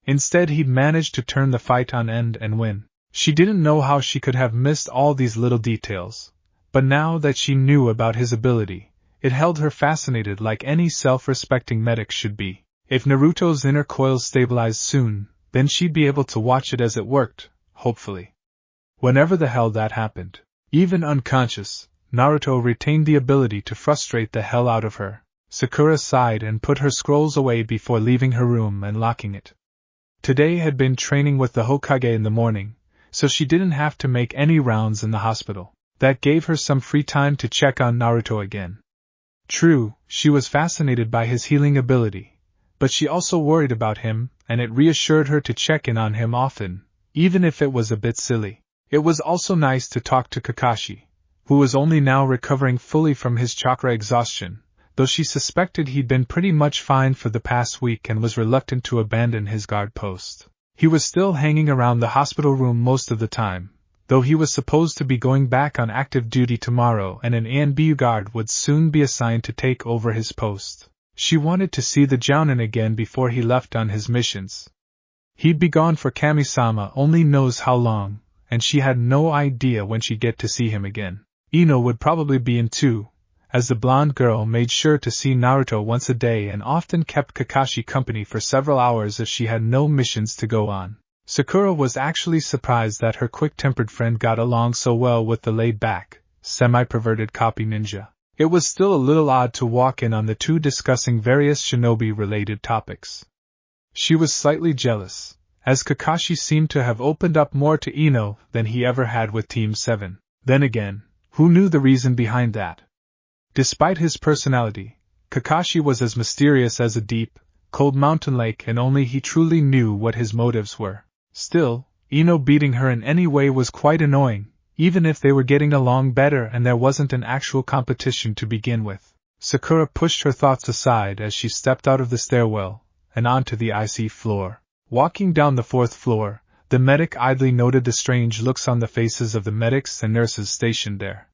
Speaker 1: Instead, he'd managed to turn the fight on end and win. She didn't know how she could have missed all these little details, but now that she knew about his ability, it held her fascinated like any self-respecting medic should be. If Naruto's inner coils stabilized soon, then she'd be able to watch it as it worked, hopefully. Whenever the hell that happened, even unconscious, Naruto retained the ability to frustrate the hell out of her. Sakura sighed and put her scrolls away before leaving her room and locking it. Today had been training with the Hokage in the morning, so she didn't have to make any rounds in the hospital. That gave her some free time to check on Naruto again. True, she was fascinated by his healing ability, but she also worried about him, and it reassured her to check in on him often, even if it was a bit silly. It was also nice to talk to Kakashi, who was only now recovering fully from his chakra exhaustion, though she suspected he'd been pretty much fine for the past week and was reluctant to abandon his guard post. He was still hanging around the hospital room most of the time, though he was supposed to be going back on active duty tomorrow and an ANBU guard would soon be assigned to take over his post. She wanted to see the Jounin again before he left on his missions. He'd be gone for Kami-sama only knows how long, and she had no idea when she'd get to see him again. Eno would probably be in too, as the blonde girl made sure to see Naruto once a day and often kept Kakashi company for several hours if she had no missions to go on. Sakura was actually surprised that her quick-tempered friend got along so well with the laid-back, semi-perverted copy ninja. It was still a little odd to walk in on the two discussing various shinobi-related topics. She was slightly jealous, as Kakashi seemed to have opened up more to Eno than he ever had with Team 7. Then again, who knew the reason behind that? Despite his personality, Kakashi was as mysterious as a deep, cold mountain lake, and only he truly knew what his motives were. Still, Eno beating her in any way was quite annoying, even if they were getting along better and there wasn't an actual competition to begin with. Sakura pushed her thoughts aside as she stepped out of the stairwell and onto the IC floor. Walking down the 4th floor, the medic idly noted the strange looks on the faces of the medics and nurses stationed there.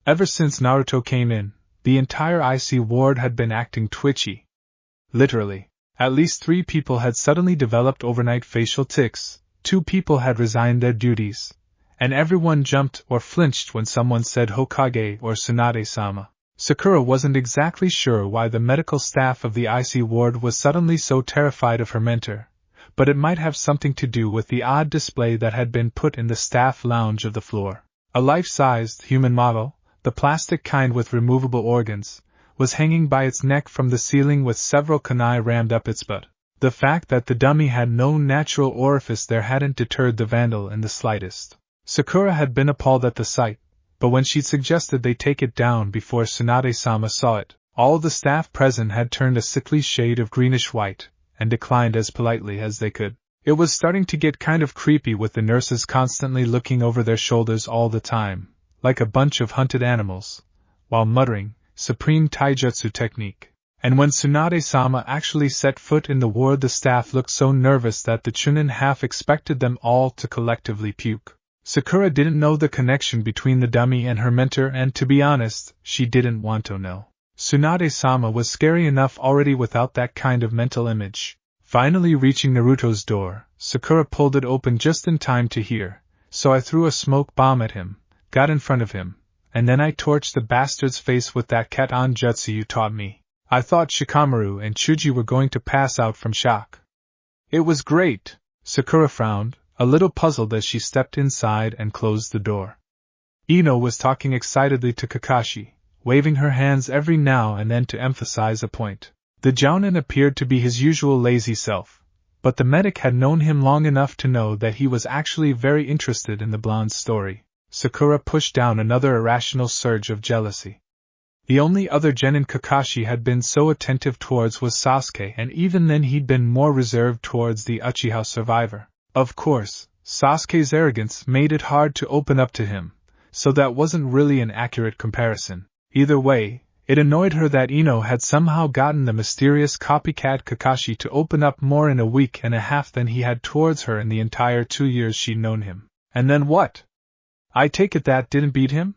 Speaker 1: Ever since Naruto came in, the entire IC ward had been acting twitchy. Literally. At least 3 people had suddenly developed overnight facial tics, 2 people had resigned their duties, and everyone jumped or flinched when someone said Hokage or Tsunade-sama. Sakura wasn't exactly sure why the medical staff of the IC ward was suddenly so terrified of her mentor, but it might have something to do with the odd display that had been put in the staff lounge of the floor. A life-sized human model, the plastic kind with removable organs, was hanging by its neck from the ceiling with several kunai rammed up its butt. The fact that the dummy had no natural orifice there hadn't deterred the vandal in the slightest. Sakura had been appalled at the sight, but when she'd suggested they take it down before Tsunade-sama saw it, all the staff present had turned a sickly shade of greenish-white, and declined as politely as they could. It was starting to get kind of creepy with the nurses constantly looking over their shoulders all the time, like a bunch of hunted animals, while muttering, "Supreme Taijutsu technique." And when Tsunade-sama actually set foot in the ward, the staff looked so nervous that the Chunin half expected them all to collectively puke. Sakura didn't know the connection between the dummy and her mentor, and to be honest, she didn't want to know. Tsunade-sama was scary enough already without that kind of mental image. Finally reaching Naruto's door, Sakura pulled it open just in time to hear, "So I threw a smoke bomb at him, got in front of him, and then I torched the bastard's face with that cat-on jutsu you taught me. I thought Shikamaru and Chuji were going to pass out from shock." "It was great." Sakura frowned, a little puzzled as she stepped inside and closed the door. Eno was talking excitedly to Kakashi, waving her hands every now and then to emphasize a point. The Jounin appeared to be his usual lazy self, but the medic had known him long enough to know that he was actually very interested in the blonde's story. Sakura pushed down another irrational surge of jealousy. The only other genin Kakashi had been so attentive towards was Sasuke, and even then he'd been more reserved towards the Uchiha survivor. Of course, Sasuke's arrogance made it hard to open up to him, so that wasn't really an accurate comparison. Either way, it annoyed her that Eno had somehow gotten the mysterious copycat Kakashi to open up more in a week and a half than he had towards her in the entire 2 years she'd known him. And then what? I take it that didn't beat him?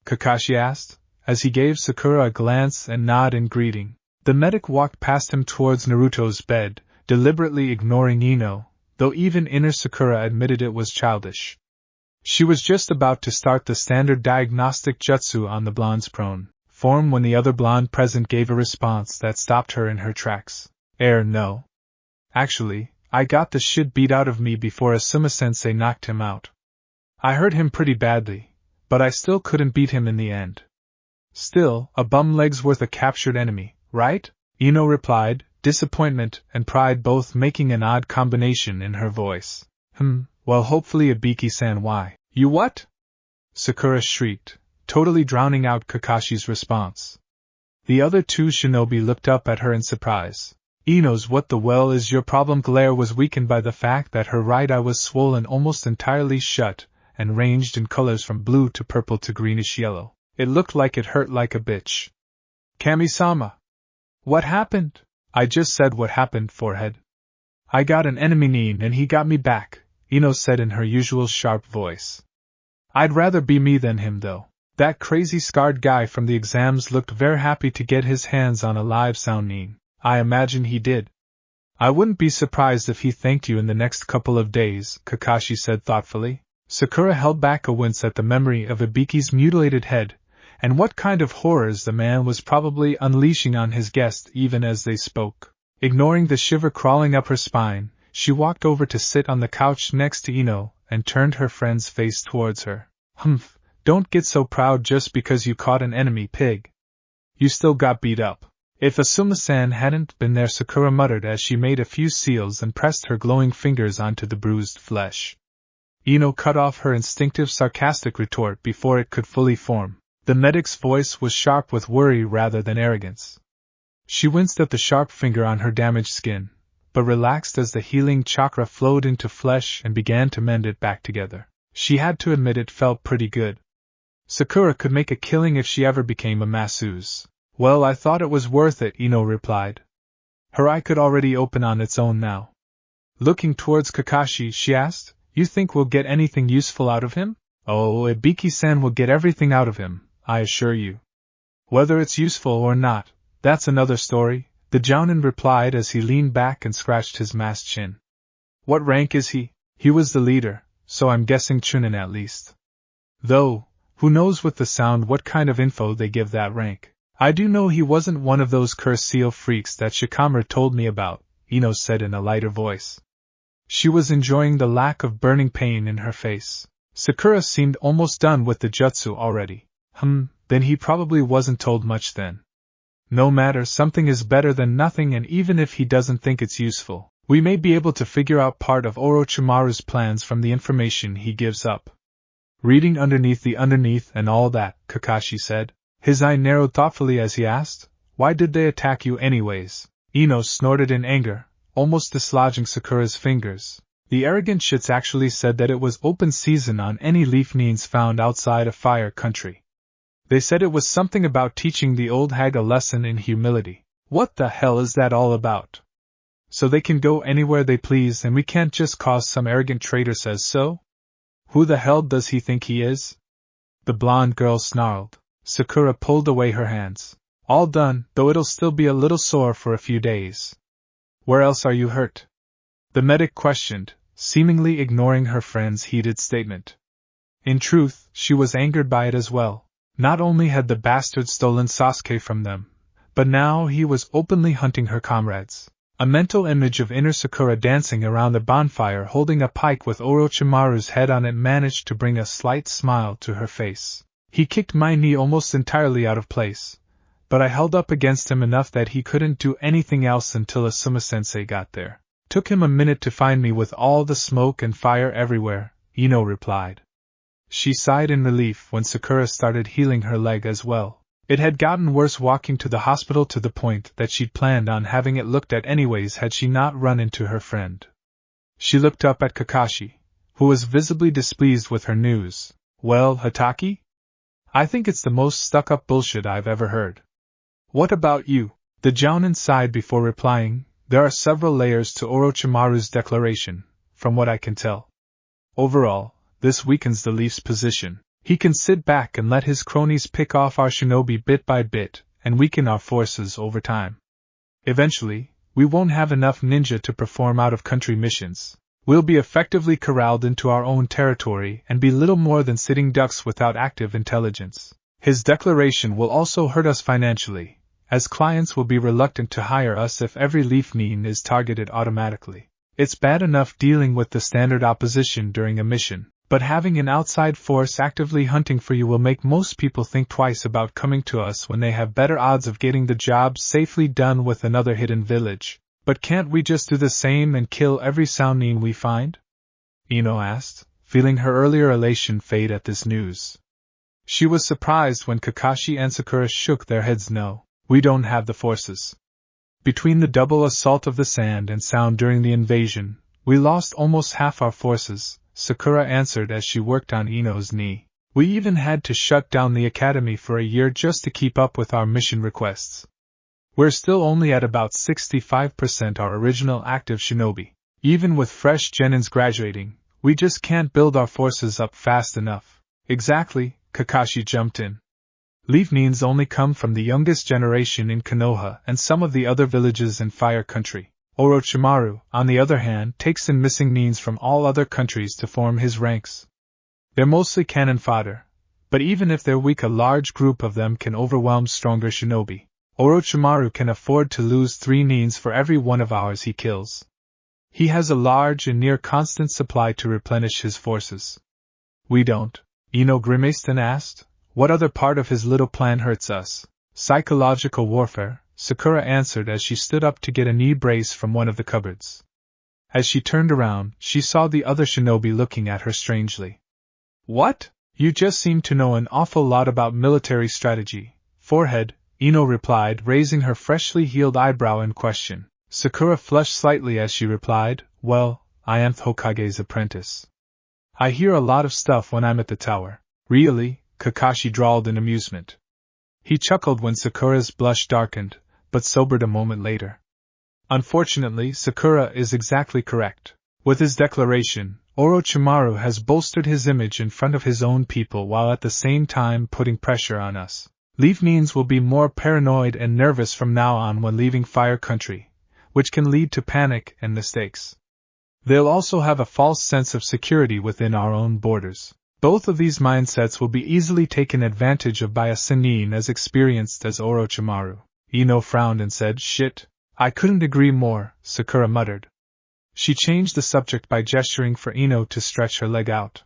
Speaker 1: Kakashi asked, as he gave Sakura a glance and nod in greeting. The medic walked past him towards Naruto's bed, deliberately ignoring Eno, though even inner Sakura admitted it was childish. She was just about to start the standard diagnostic jutsu on the blonde's prone form when the other blonde present gave a response that stopped her in her tracks. No. Actually, I got the shit beat out of me before Asuma-sensei knocked him out. I hurt him pretty badly, but I still couldn't beat him in the end. Still, a bum leg's worth a captured enemy, right? Eno replied, disappointment and pride both making an odd combination in her voice. Well, hopefully Ibiki-san. Why? You what? Sakura shrieked, totally drowning out Kakashi's response. The other two shinobi looked up at her in surprise. Eno's what the well is your problem glare was weakened by the fact that her right eye was swollen almost entirely shut, and ranged in colors from blue to purple to greenish yellow. It looked like it hurt like a bitch. Kami-sama. What happened? I just said what happened, forehead. I got an enemy nin and he got me back, Eno said in her usual sharp voice. I'd rather be me than him though. That crazy scarred guy from the exams looked very happy to get his hands on a live sound nin. I imagine he did. I wouldn't be surprised if he thanked you in the next couple of days, Kakashi said thoughtfully. Sakura held back a wince at the memory of Ibiki's mutilated head, and what kind of horrors the man was probably unleashing on his guest even as they spoke. Ignoring the shiver crawling up her spine, she walked over to sit on the couch next to Eno and turned her friend's face towards her. Humph, don't get so proud just because you caught an enemy pig. You still got beat up. If Asuma-san hadn't been there, Sakura muttered as she made a few seals and pressed her glowing fingers onto the bruised flesh. Eno cut off her instinctive sarcastic retort before it could fully form. The medic's voice was sharp with worry rather than arrogance. She winced at the sharp finger on her damaged skin, but relaxed as the healing chakra flowed into flesh and began to mend it back together. She had to admit it felt pretty good. Sakura could make a killing if she ever became a masseuse. Well, I thought it was worth it, Eno replied. Her eye could already open on its own now. Looking towards Kakashi, she asked, You think we'll get anything useful out of him? Oh, Ibiki-san will get everything out of him, I assure you. Whether it's useful or not, that's another story, the jounin replied as he leaned back and scratched his masked chin. What rank is he? He was the leader, so I'm guessing chunin at least. Though, who knows with the sound what kind of info they give that rank. I do know he wasn't one of those cursed seal freaks that Shikamaru told me about, Eno said in a lighter voice. She was enjoying the lack of burning pain in her face. Sakura seemed almost done with the jutsu already. Then he probably wasn't told much then. No matter, something is better than nothing, and even if he doesn't think it's useful, we may be able to figure out part of Orochimaru's plans from the information he gives up. Reading underneath the underneath and all that, Kakashi said. His eye narrowed thoughtfully as he asked, Why did they attack you anyways? Eno snorted in anger, almost dislodging Sakura's fingers. The arrogant shits actually said that it was open season on any leaf nins found outside of Fire Country. They said it was something about teaching the old hag a lesson in humility. What the hell is that all about? So they can go anywhere they please and we can't just cause some arrogant traitor says so? Who the hell does he think he is? The blonde girl snarled. Sakura pulled away her hands. All done, though it'll still be a little sore for a few days. Where else are you hurt? The medic questioned, seemingly ignoring her friend's heated statement. In truth, she was angered by it as well. Not only had the bastard stolen Sasuke from them, but now he was openly hunting her comrades. A mental image of inner Sakura dancing around the bonfire holding a pike with Orochimaru's head on it managed to bring a slight smile to her face. He kicked my knee almost entirely out of place, but I held up against him enough that he couldn't do anything else until Asuma-sensei got there. Took him a minute to find me with all the smoke and fire everywhere, Eno replied. She sighed in relief when Sakura started healing her leg as well. It had gotten worse walking to the hospital to the point that she'd planned on having it looked at anyways had she not run into her friend. She looked up at Kakashi, who was visibly displeased with her news. Well, Hataki? I think it's the most stuck-up bullshit I've ever heard. What about you? The Jounin sighed before replying. There are several layers to Orochimaru's declaration, from what I can tell. Overall, this weakens the Leaf's position. He can sit back and let his cronies pick off our shinobi bit by bit, and weaken our forces over time. Eventually, we won't have enough ninja to perform out-of-country missions. We'll be effectively corralled into our own territory and be little more than sitting ducks without active intelligence. His declaration will also hurt us financially, as clients will be reluctant to hire us if every Leaf Nin is targeted automatically. It's bad enough dealing with the standard opposition during a mission, but having an outside force actively hunting for you will make most people think twice about coming to us when they have better odds of getting the job safely done with another hidden village. But can't we just do the same and kill every Sounin we find? Eno asked, feeling her earlier elation fade at this news. She was surprised when Kakashi and Sakura shook their heads no. We don't have the forces. Between the double assault of the sand and sound during the invasion, we lost almost half our forces, Sakura answered as she worked on Eno's knee. We even had to shut down the academy for a year just to keep up with our mission requests. We're still only at about 65% our original active shinobi. Even with fresh genins graduating, we just can't build our forces up fast enough. Exactly, Kakashi jumped in. Leaf Nins only come from the youngest generation in Konoha and some of the other villages in Fire Country. Orochimaru, on the other hand, takes in missing Nins from all other countries to form his ranks. They're mostly cannon fodder, but even if they're weak, a large group of them can overwhelm stronger shinobi. Orochimaru can afford to lose 3 Nins for every one of ours he kills. He has a large and near constant supply to replenish his forces. We don't. Eno grimaced and asked, what other part of his little plan hurts us? Psychological warfare, Sakura answered as she stood up to get a knee brace from one of the cupboards. As she turned around, she saw the other shinobi looking at her strangely. What? You just seem to know an awful lot about military strategy. Forehead, Eno replied, raising her freshly healed eyebrow in question. Sakura flushed slightly as she replied, well, I am Hokage's apprentice. I hear a lot of stuff when I'm at the tower. Really? Kakashi drawled in amusement. He chuckled when Sakura's blush darkened, but sobered a moment later. Unfortunately, Sakura is exactly correct. With his declaration, Orochimaru has bolstered his image in front of his own people while at the same time putting pressure on us. Leaf Nins will be more paranoid and nervous from now on when leaving Fire Country, which can lead to panic and mistakes. They'll also have a false sense of security within our own borders. Both of these mindsets will be easily taken advantage of by a Sannin as experienced as Orochimaru. Eno frowned and said, shit. I couldn't agree more, Sakura muttered. She changed the subject by gesturing for Eno to stretch her leg out.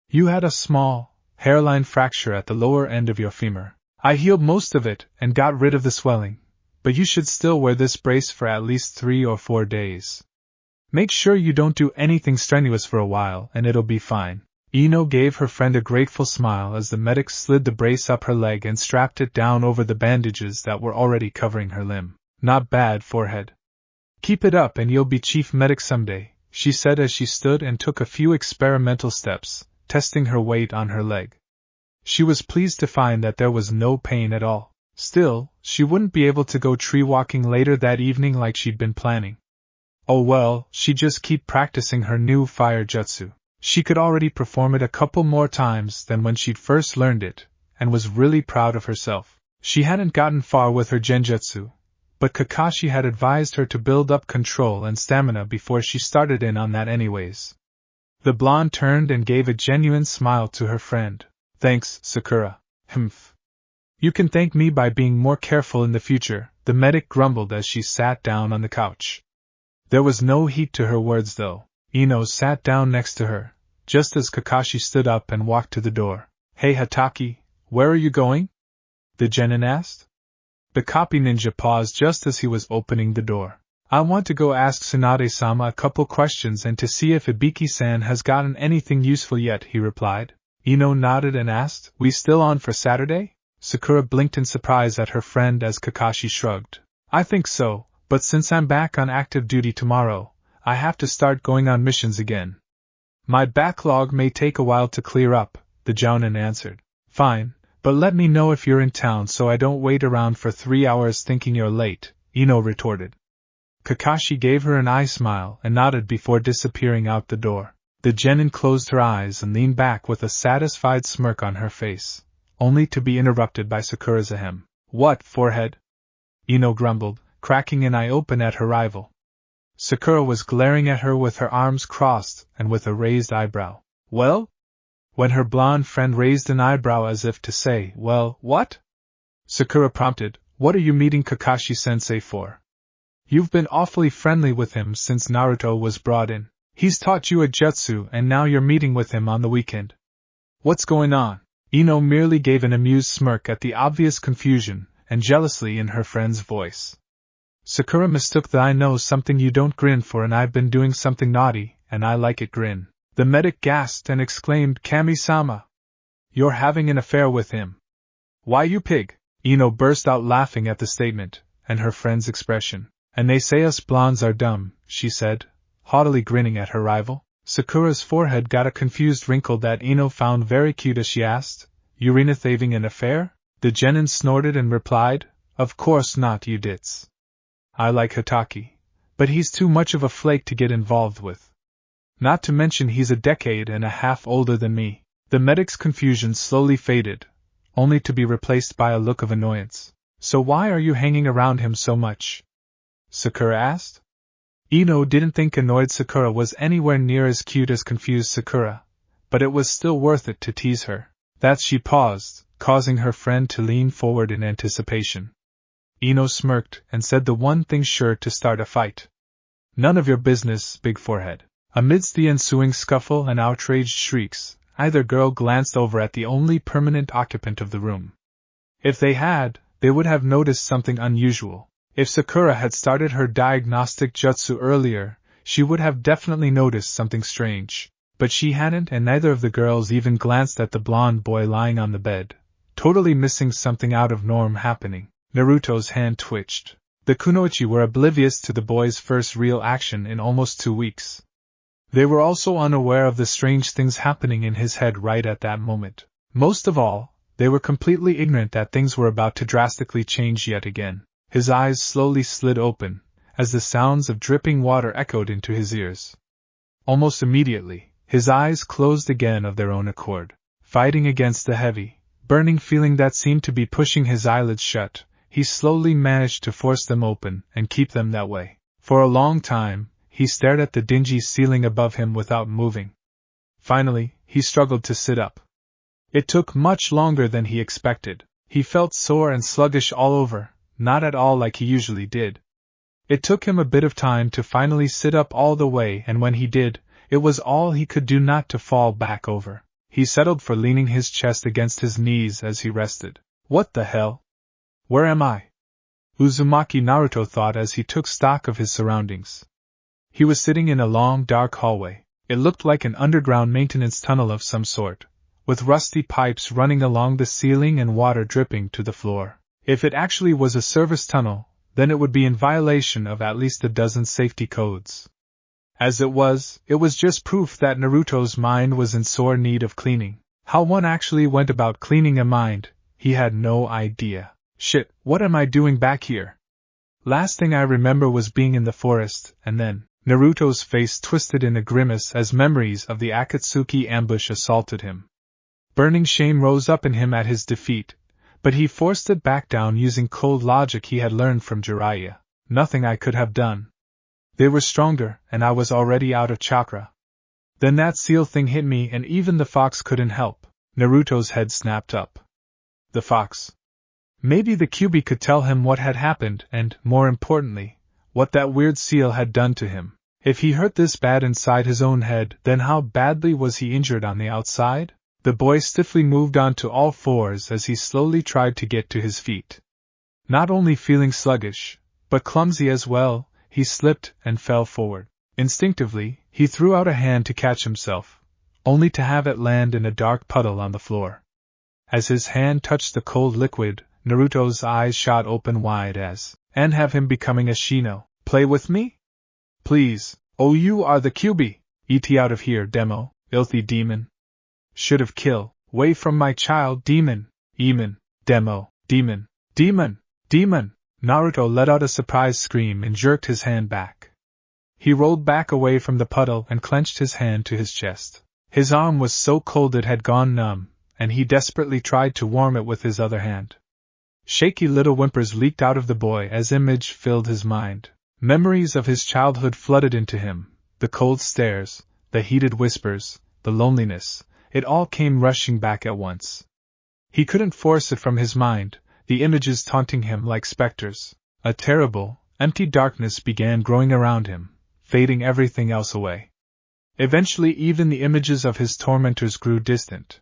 Speaker 1: You had a small, hairline fracture at the lower end of your femur. I healed most of it and got rid of the swelling, but you should still wear this brace for at least 3 or 4 days. Make sure you don't do anything strenuous for a while and it'll be fine. Eno gave her friend a grateful smile as the medic slid the brace up her leg and strapped it down over the bandages that were already covering her limb. Not bad, Forehead. Keep it up and you'll be chief medic someday, she said as she stood and took a few experimental steps, testing her weight on her leg. She was pleased to find that there was no pain at all. Still, she wouldn't be able to go tree walking later that evening like she'd been planning. Oh well, she'd just keep practicing her new fire jutsu. She could already perform it a couple more times than when she'd first learned it, and was really proud of herself. She hadn't gotten far with her genjutsu, but Kakashi had advised her to build up control and stamina before she started in on that anyways. The blonde turned and gave a genuine smile to her friend. Thanks, Sakura. Humph. You can thank me by being more careful in the future, the medic grumbled as she sat down on the couch. There was no heat to her words though. Eno sat down next to her, just as Kakashi stood up and walked to the door. Hey Hataki, where are you going? The genin asked. The copy ninja paused just as he was opening the door. I want to go ask Tsunade-sama a couple questions and to see if Ibiki-san has gotten anything useful yet, he replied. Eno nodded and asked, we still on for Saturday? Sakura blinked in surprise at her friend as Kakashi shrugged. I think so, but since I'm back on active duty tomorrow, I have to start going on missions again. My backlog may take a while to clear up, the Jounin answered. Fine, but let me know if you're in town so I don't wait around for 3 hours thinking you're late, Eno retorted. Kakashi gave her an eye smile and nodded before disappearing out the door. The genin closed her eyes and leaned back with a satisfied smirk on her face, only to be interrupted by Sakura's ahem. What, forehead? Eno grumbled, cracking an eye open at her rival. Sakura was glaring at her with her arms crossed and with a raised eyebrow. Well? When her blonde friend raised an eyebrow as if to say, well, what? Sakura prompted, what are you meeting Kakashi-sensei for? You've been awfully friendly with him since Naruto was brought in. He's taught you a jutsu and now you're meeting with him on the weekend. What's going on? Eno merely gave an amused smirk at the obvious confusion and jealousy in her friend's voice. Sakura mistook the I know something you don't grin for and I've been doing something naughty and I like it grin. The medic gasped and exclaimed, Kami-sama! You're having an affair with him. Why, you pig! Eno burst out laughing at the statement and her friend's expression. And they say us blondes are dumb, she said, haughtily grinning at her rival. Sakura's forehead got a confused wrinkle that Eno found very cute as she asked, You having an affair? The genin snorted and replied, Of course not, you ditz. I like Hitaki, but he's too much of a flake to get involved with. Not to mention he's a decade and a half older than me. The medic's confusion slowly faded, only to be replaced by a look of annoyance. So why are you hanging around him so much? Sakura asked. Eno didn't think annoyed Sakura was anywhere near as cute as confused Sakura, but it was still worth it to tease her. That she paused, causing her friend to lean forward in anticipation. Eno smirked and said the one thing sure to start a fight. None of your business, big forehead. Amidst the ensuing scuffle and outraged shrieks, either girl glanced over at the only permanent occupant of the room. If they had, they would have noticed something unusual. If Sakura had started her diagnostic jutsu earlier, she would have definitely noticed something strange. But she hadn't, and neither of the girls even glanced at the blonde boy lying on the bed, totally missing something out of norm happening. Naruto's hand twitched. The kunoichi were oblivious to the boy's first real action in almost 2 weeks. They were also unaware of the strange things happening in his head right at that moment. Most of all, they were completely ignorant that things were about to drastically change yet again. His eyes slowly slid open, as the sounds of dripping water echoed into his ears. Almost immediately, his eyes closed again of their own accord. Fighting against the heavy, burning feeling that seemed to be pushing his eyelids shut, he slowly managed to force them open and keep them that way. For a long time, he stared at the dingy ceiling above him without moving. Finally, he struggled to sit up. It took much longer than he expected. He felt sore and sluggish all over, not at all like he usually did. It took him a bit of time to finally sit up all the way, and when he did, it was all he could do not to fall back over. He settled for leaning his chest against his knees as he rested. What the hell? Where am I? Uzumaki Naruto thought as he took stock of his surroundings. He was sitting in a long, dark hallway. It looked like an underground maintenance tunnel of some sort, with rusty pipes running along the ceiling and water dripping to the floor. If it actually was a service tunnel, then it would be in violation of at least a dozen safety codes. As it was just proof that Naruto's mind was in sore need of cleaning. How one actually went about cleaning a mind, he had no idea. Shit, what am I doing back here? Last thing I remember was being in the forest, and then, Naruto's face twisted in a grimace as memories of the Akatsuki ambush assaulted him. Burning shame rose up in him at his defeat, but he forced it back down using cold logic he had learned from Jiraiya. Nothing I could have done. They were stronger, and I was already out of chakra. Then that seal thing hit me and even the fox couldn't help. Naruto's head snapped up. The fox. Maybe the Kyuubi could tell him what had happened and, more importantly, what that weird seal had done to him. If he hurt this bad inside his own head, then how badly was he injured on the outside? The boy stiffly moved onto all fours as he slowly tried to get to his feet. Not only feeling sluggish, but clumsy as well, he slipped and fell forward. Instinctively, he threw out a hand to catch himself, only to have it land in a dark puddle on the floor. As his hand touched the cold liquid, Naruto's eyes shot open wide and have him becoming a Shino. Play with me? Please. Oh, you are the QB. Et out of here, demo, filthy demon. Should've kill. Way from my child, demon. Demon. Demo. Demon. Demon. Demon. Naruto let out a surprised scream and jerked his hand back. He rolled back away from the puddle and clenched his hand to his chest. His arm was so cold it had gone numb, and he desperately tried to warm it with his other hand. Shaky little whimpers leaked out of the boy as image filled his mind. Memories of his childhood flooded into him, the cold stares, the heated whispers, the loneliness, it all came rushing back at once. He couldn't force it from his mind, the images taunting him like specters. A terrible, empty darkness began growing around him, fading everything else away. Eventually even the images of his tormentors grew distant.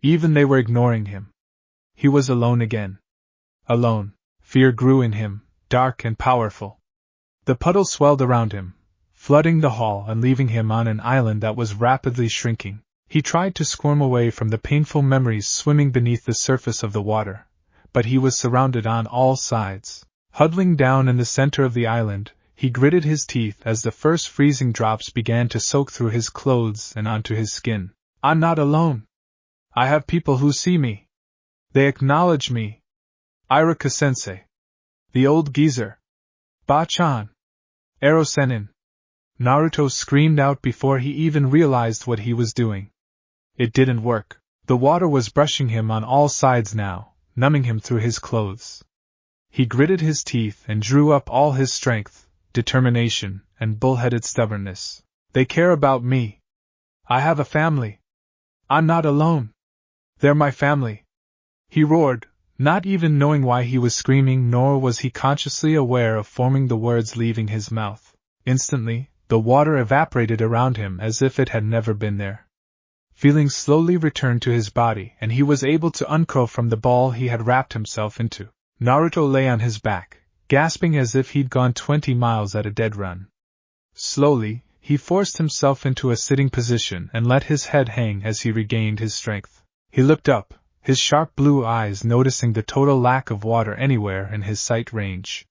Speaker 1: Even they were ignoring him. He was alone again. Alone. Fear grew in him, dark and powerful. The puddle swelled around him, flooding the hall and leaving him on an island that was rapidly shrinking. He tried to squirm away from the painful memories swimming beneath the surface of the water, but he was surrounded on all sides. Huddling down in the center of the island, he gritted his teeth as the first freezing drops began to soak through his clothes and onto his skin. I'm not alone. I have people who see me. They acknowledge me. Iruka-sensei. The old geezer. Ba-chan. Ero-senin. Naruto screamed out before he even realized what he was doing. It didn't work. The water was brushing him on all sides now, numbing him through his clothes. He gritted his teeth and drew up all his strength, determination, and bullheaded stubbornness. They care about me. I have a family. I'm not alone. They're my family. He roared, not even knowing why he was screaming, nor was he consciously aware of forming the words leaving his mouth. Instantly, the water evaporated around him as if it had never been there. Feelings slowly returned to his body, and he was able to uncurl from the ball he had wrapped himself into. Naruto lay on his back, gasping as if he'd gone 20 miles at a dead run. Slowly, he forced himself into a sitting position and let his head hang as he regained his strength. He looked up, his sharp blue eyes noticing the total lack of water anywhere in his sight range.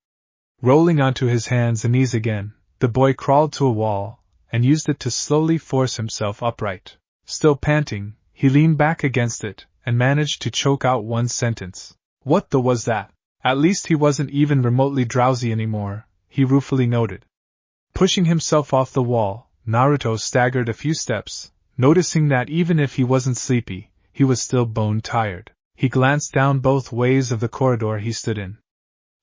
Speaker 1: Rolling onto his hands and knees again, the boy crawled to a wall and used it to slowly force himself upright. Still panting, he leaned back against it and managed to choke out one sentence. What the was that? At least he wasn't even remotely drowsy anymore, he ruefully noted. Pushing himself off the wall, Naruto staggered a few steps, noticing that even if he wasn't sleepy, he was still bone-tired. He glanced down both ways of the corridor he stood in.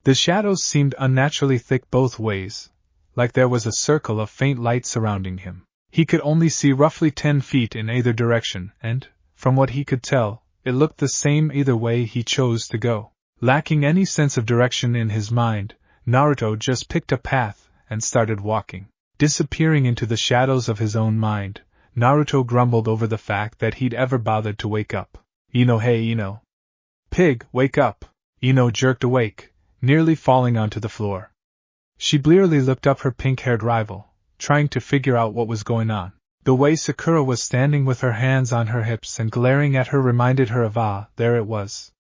Speaker 1: The shadows seemed unnaturally thick both ways, like there was a circle of faint light surrounding him. He could only see roughly 10 feet in either direction, and, from what he could tell, it looked the same either way he chose to go. Lacking any sense of direction in his mind, Naruto just picked a path and started walking. Disappearing into the shadows of his own mind, Naruto grumbled over the fact that he'd ever bothered to wake up. Eno, hey Eno. Pig, wake up! Eno jerked awake, nearly falling onto the floor. She blearily looked up her pink-haired rival, trying to figure out what was going on. The way Sakura was standing with her hands on her hips and glaring at her reminded her of there it was.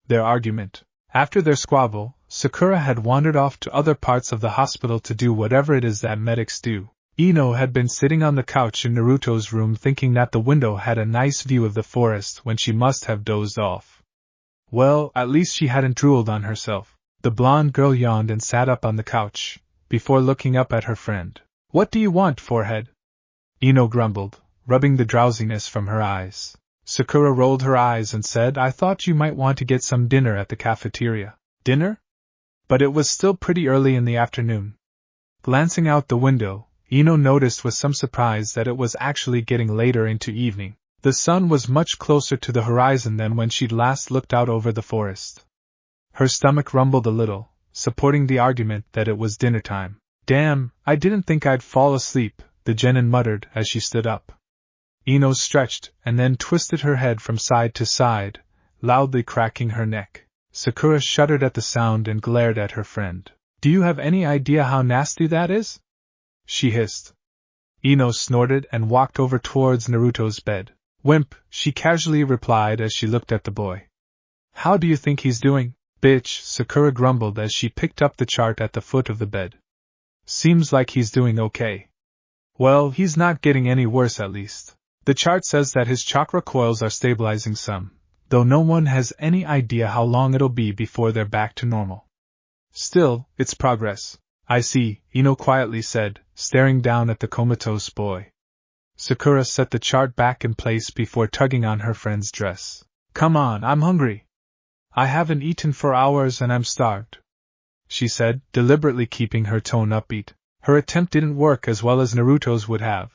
Speaker 1: Their argument. After their squabble, Sakura had wandered off to other parts of the hospital to do whatever it is that medics do. Eno had been sitting on the couch in Naruto's room thinking that the window had a nice view of the forest when she must have dozed off. Well, at least she hadn't drooled on herself. The blonde girl yawned and sat up on the couch, before looking up at her friend. What do you want, forehead? Eno grumbled, rubbing the drowsiness from her eyes. Sakura rolled her eyes and said, I thought you might want to get some dinner at the cafeteria. Dinner? But it was still pretty early in the afternoon. Glancing out the window, Eno noticed with some surprise that it was actually getting later into evening. The sun was much closer to the horizon than when she'd last looked out over the forest. Her stomach rumbled a little, supporting the argument that it was dinner time. Damn, I didn't think I'd fall asleep, the genin muttered as she stood up. Eno stretched and then twisted her head from side to side, loudly cracking her neck. Sakura shuddered at the sound and glared at her friend. Do you have any idea how nasty that is? She hissed. Eno snorted and walked over towards Naruto's bed. Wimp, she casually replied as she looked at the boy. How do you think he's doing? Bitch, Sakura grumbled as she picked up the chart at the foot of the bed. Seems like he's doing okay. Well, he's not getting any worse at least. The chart says that his chakra coils are stabilizing some, though no one has any idea how long it'll be before they're back to normal. Still, it's progress. I see, Eno quietly said, staring down at the comatose boy. Sakura set the chart back in place before tugging on her friend's dress. Come on, I'm hungry. I haven't eaten for hours and I'm starved, she said, deliberately keeping her tone upbeat. Her attempt didn't work as well as Naruto's would have,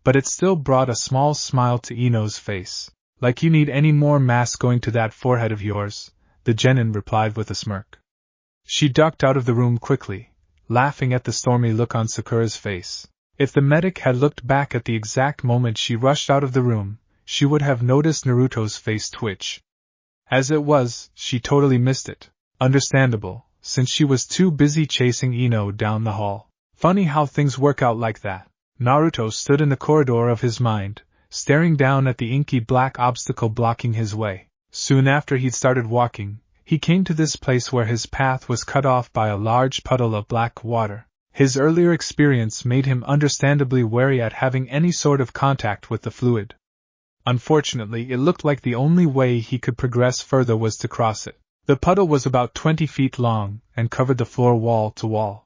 Speaker 1: but it still brought a small smile to Eno's face. Like you need any more mass going to that forehead of yours, the genin replied with a smirk. She ducked out of the room quickly, laughing at the stormy look on Sakura's face. If the medic had looked back at the exact moment she rushed out of the room, she would have noticed Naruto's face twitch. As it was, she totally missed it. Understandable, since she was too busy chasing Eno down the hall. Funny how things work out like that. Naruto stood in the corridor of his mind, staring down at the inky black obstacle blocking his way. Soon after he'd started walking, he came to this place where his path was cut off by a large puddle of black water. His earlier experience made him understandably wary at having any sort of contact with the fluid. Unfortunately, it looked like the only way he could progress further was to cross it. The puddle was about 20 feet long and covered the floor wall to wall.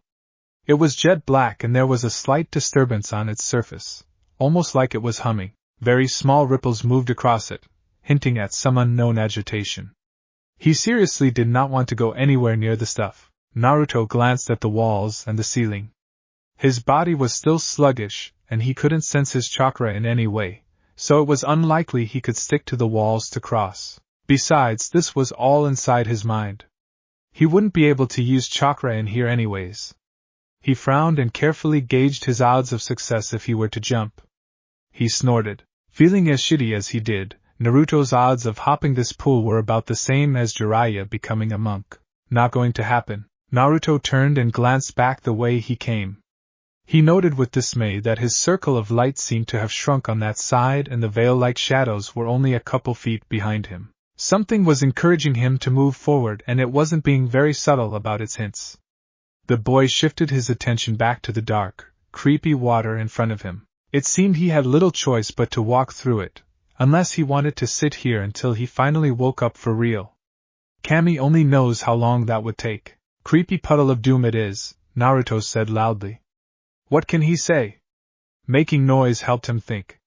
Speaker 1: It was jet black and there was a slight disturbance on its surface, almost like it was humming. Very small ripples moved across it, hinting at some unknown agitation. He seriously did not want to go anywhere near the stuff. Naruto glanced at the walls and the ceiling. His body was still sluggish, and he couldn't sense his chakra in any way, so it was unlikely he could stick to the walls to cross. Besides, this was all inside his mind. He wouldn't be able to use chakra in here anyways. He frowned and carefully gauged his odds of success if he were to jump. He snorted. Feeling as shitty as he did, Naruto's odds of hopping this pool were about the same as Jiraiya becoming a monk. Not going to happen. Naruto turned and glanced back the way he came. He noted with dismay that his circle of light seemed to have shrunk on that side and the veil-like shadows were only a couple feet behind him. Something was encouraging him to move forward and it wasn't being very subtle about its hints. The boy shifted his attention back to the dark, creepy water in front of him. It seemed he had little choice but to walk through it, unless he wanted to sit here until he finally woke up for real. Kami only knows how long that would take. Creepy puddle of doom it is, Naruto said loudly. What can he say? Making noise helped him think.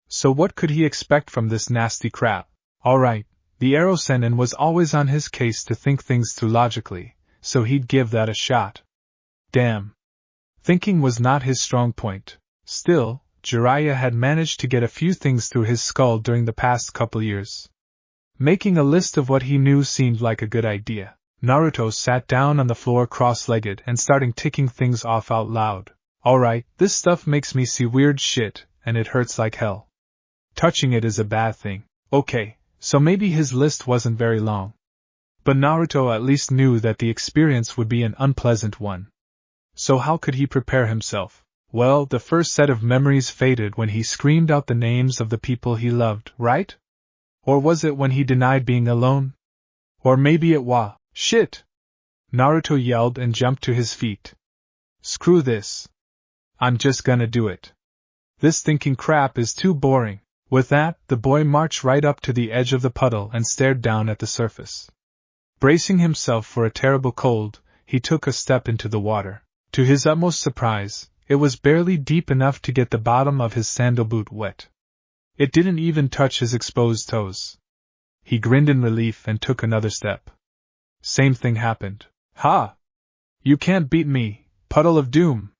Speaker 1: So what could he expect from this nasty crap? Alright, the Arrow Sennin was always on his case to think things through logically, so he'd give that a shot. Damn. Thinking was not his strong point. Still, Jiraiya had managed to get a few things through his skull during the past couple years. Making a list of what he knew seemed like a good idea. Naruto sat down on the floor cross-legged and started ticking things off out loud. Alright, this stuff makes me see weird shit, and it hurts like hell. Touching it is a bad thing. Okay, so maybe his list wasn't very long. But Naruto at least knew that the experience would be an unpleasant one. So how could he prepare himself? Well, the first set of memories faded when he screamed out the names of the people he loved, right? Or was it when he denied being alone? Or maybe it was. Shit! Naruto yelled and jumped to his feet. Screw this. I'm just gonna do it. This thinking crap is too boring. With that, the boy marched right up to the edge of the puddle and stared down at the surface. Bracing himself for a terrible cold, he took a step into the water. To his utmost surprise, it was barely deep enough to get the bottom of his sandal boot wet. It didn't even touch his exposed toes. He grinned in relief and took another step. Same thing happened. Ha! You can't beat me, puddle of doom!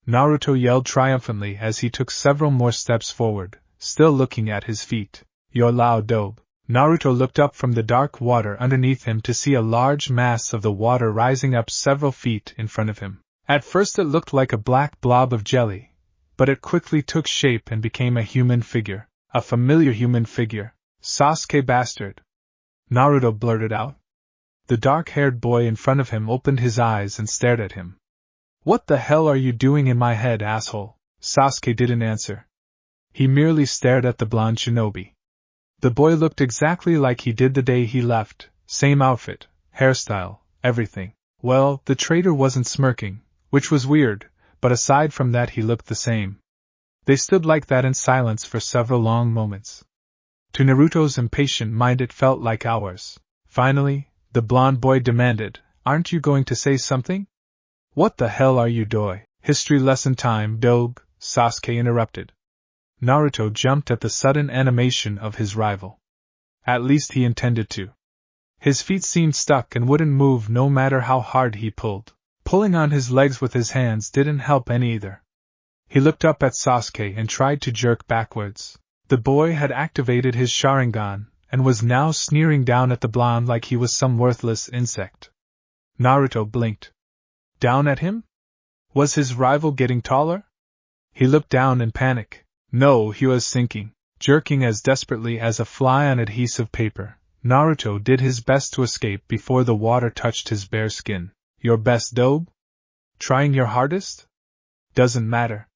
Speaker 1: Naruto yelled triumphantly as he took several more steps forward, still looking at his feet. You're loud, dope. Naruto looked up from the dark water underneath him to see a large mass of the water rising up several feet in front of him. At first it looked like a black blob of jelly, but it quickly took shape and became a human figure. A familiar human figure. Sasuke bastard! Naruto blurted out. The dark-haired boy in front of him opened his eyes and stared at him. What the hell are you doing in my head, asshole? Sasuke didn't answer. He merely stared at the blonde shinobi. The boy looked exactly like he did the day he left, same outfit, hairstyle, everything. Well, the traitor wasn't smirking, which was weird, but aside from that he looked the same. They stood like that in silence for several long moments. To Naruto's impatient mind it felt like hours. Finally, the blonde boy demanded, "Aren't you going to say something?" "What the hell are you doing? History lesson time, dog," Sasuke interrupted. Naruto jumped at the sudden animation of his rival. At least he intended to. His feet seemed stuck and wouldn't move no matter how hard he pulled. Pulling on his legs with his hands didn't help any either. He looked up at Sasuke and tried to jerk backwards. The boy had activated his Sharingan, and was now sneering down at the blonde like he was some worthless insect. Naruto blinked. Down at him? Was his rival getting taller? He looked down in panic. No, he was sinking, jerking as desperately as a fly on adhesive paper. Naruto did his best to escape before the water touched his bare skin. Your best, dobe? Trying your hardest? Doesn't matter.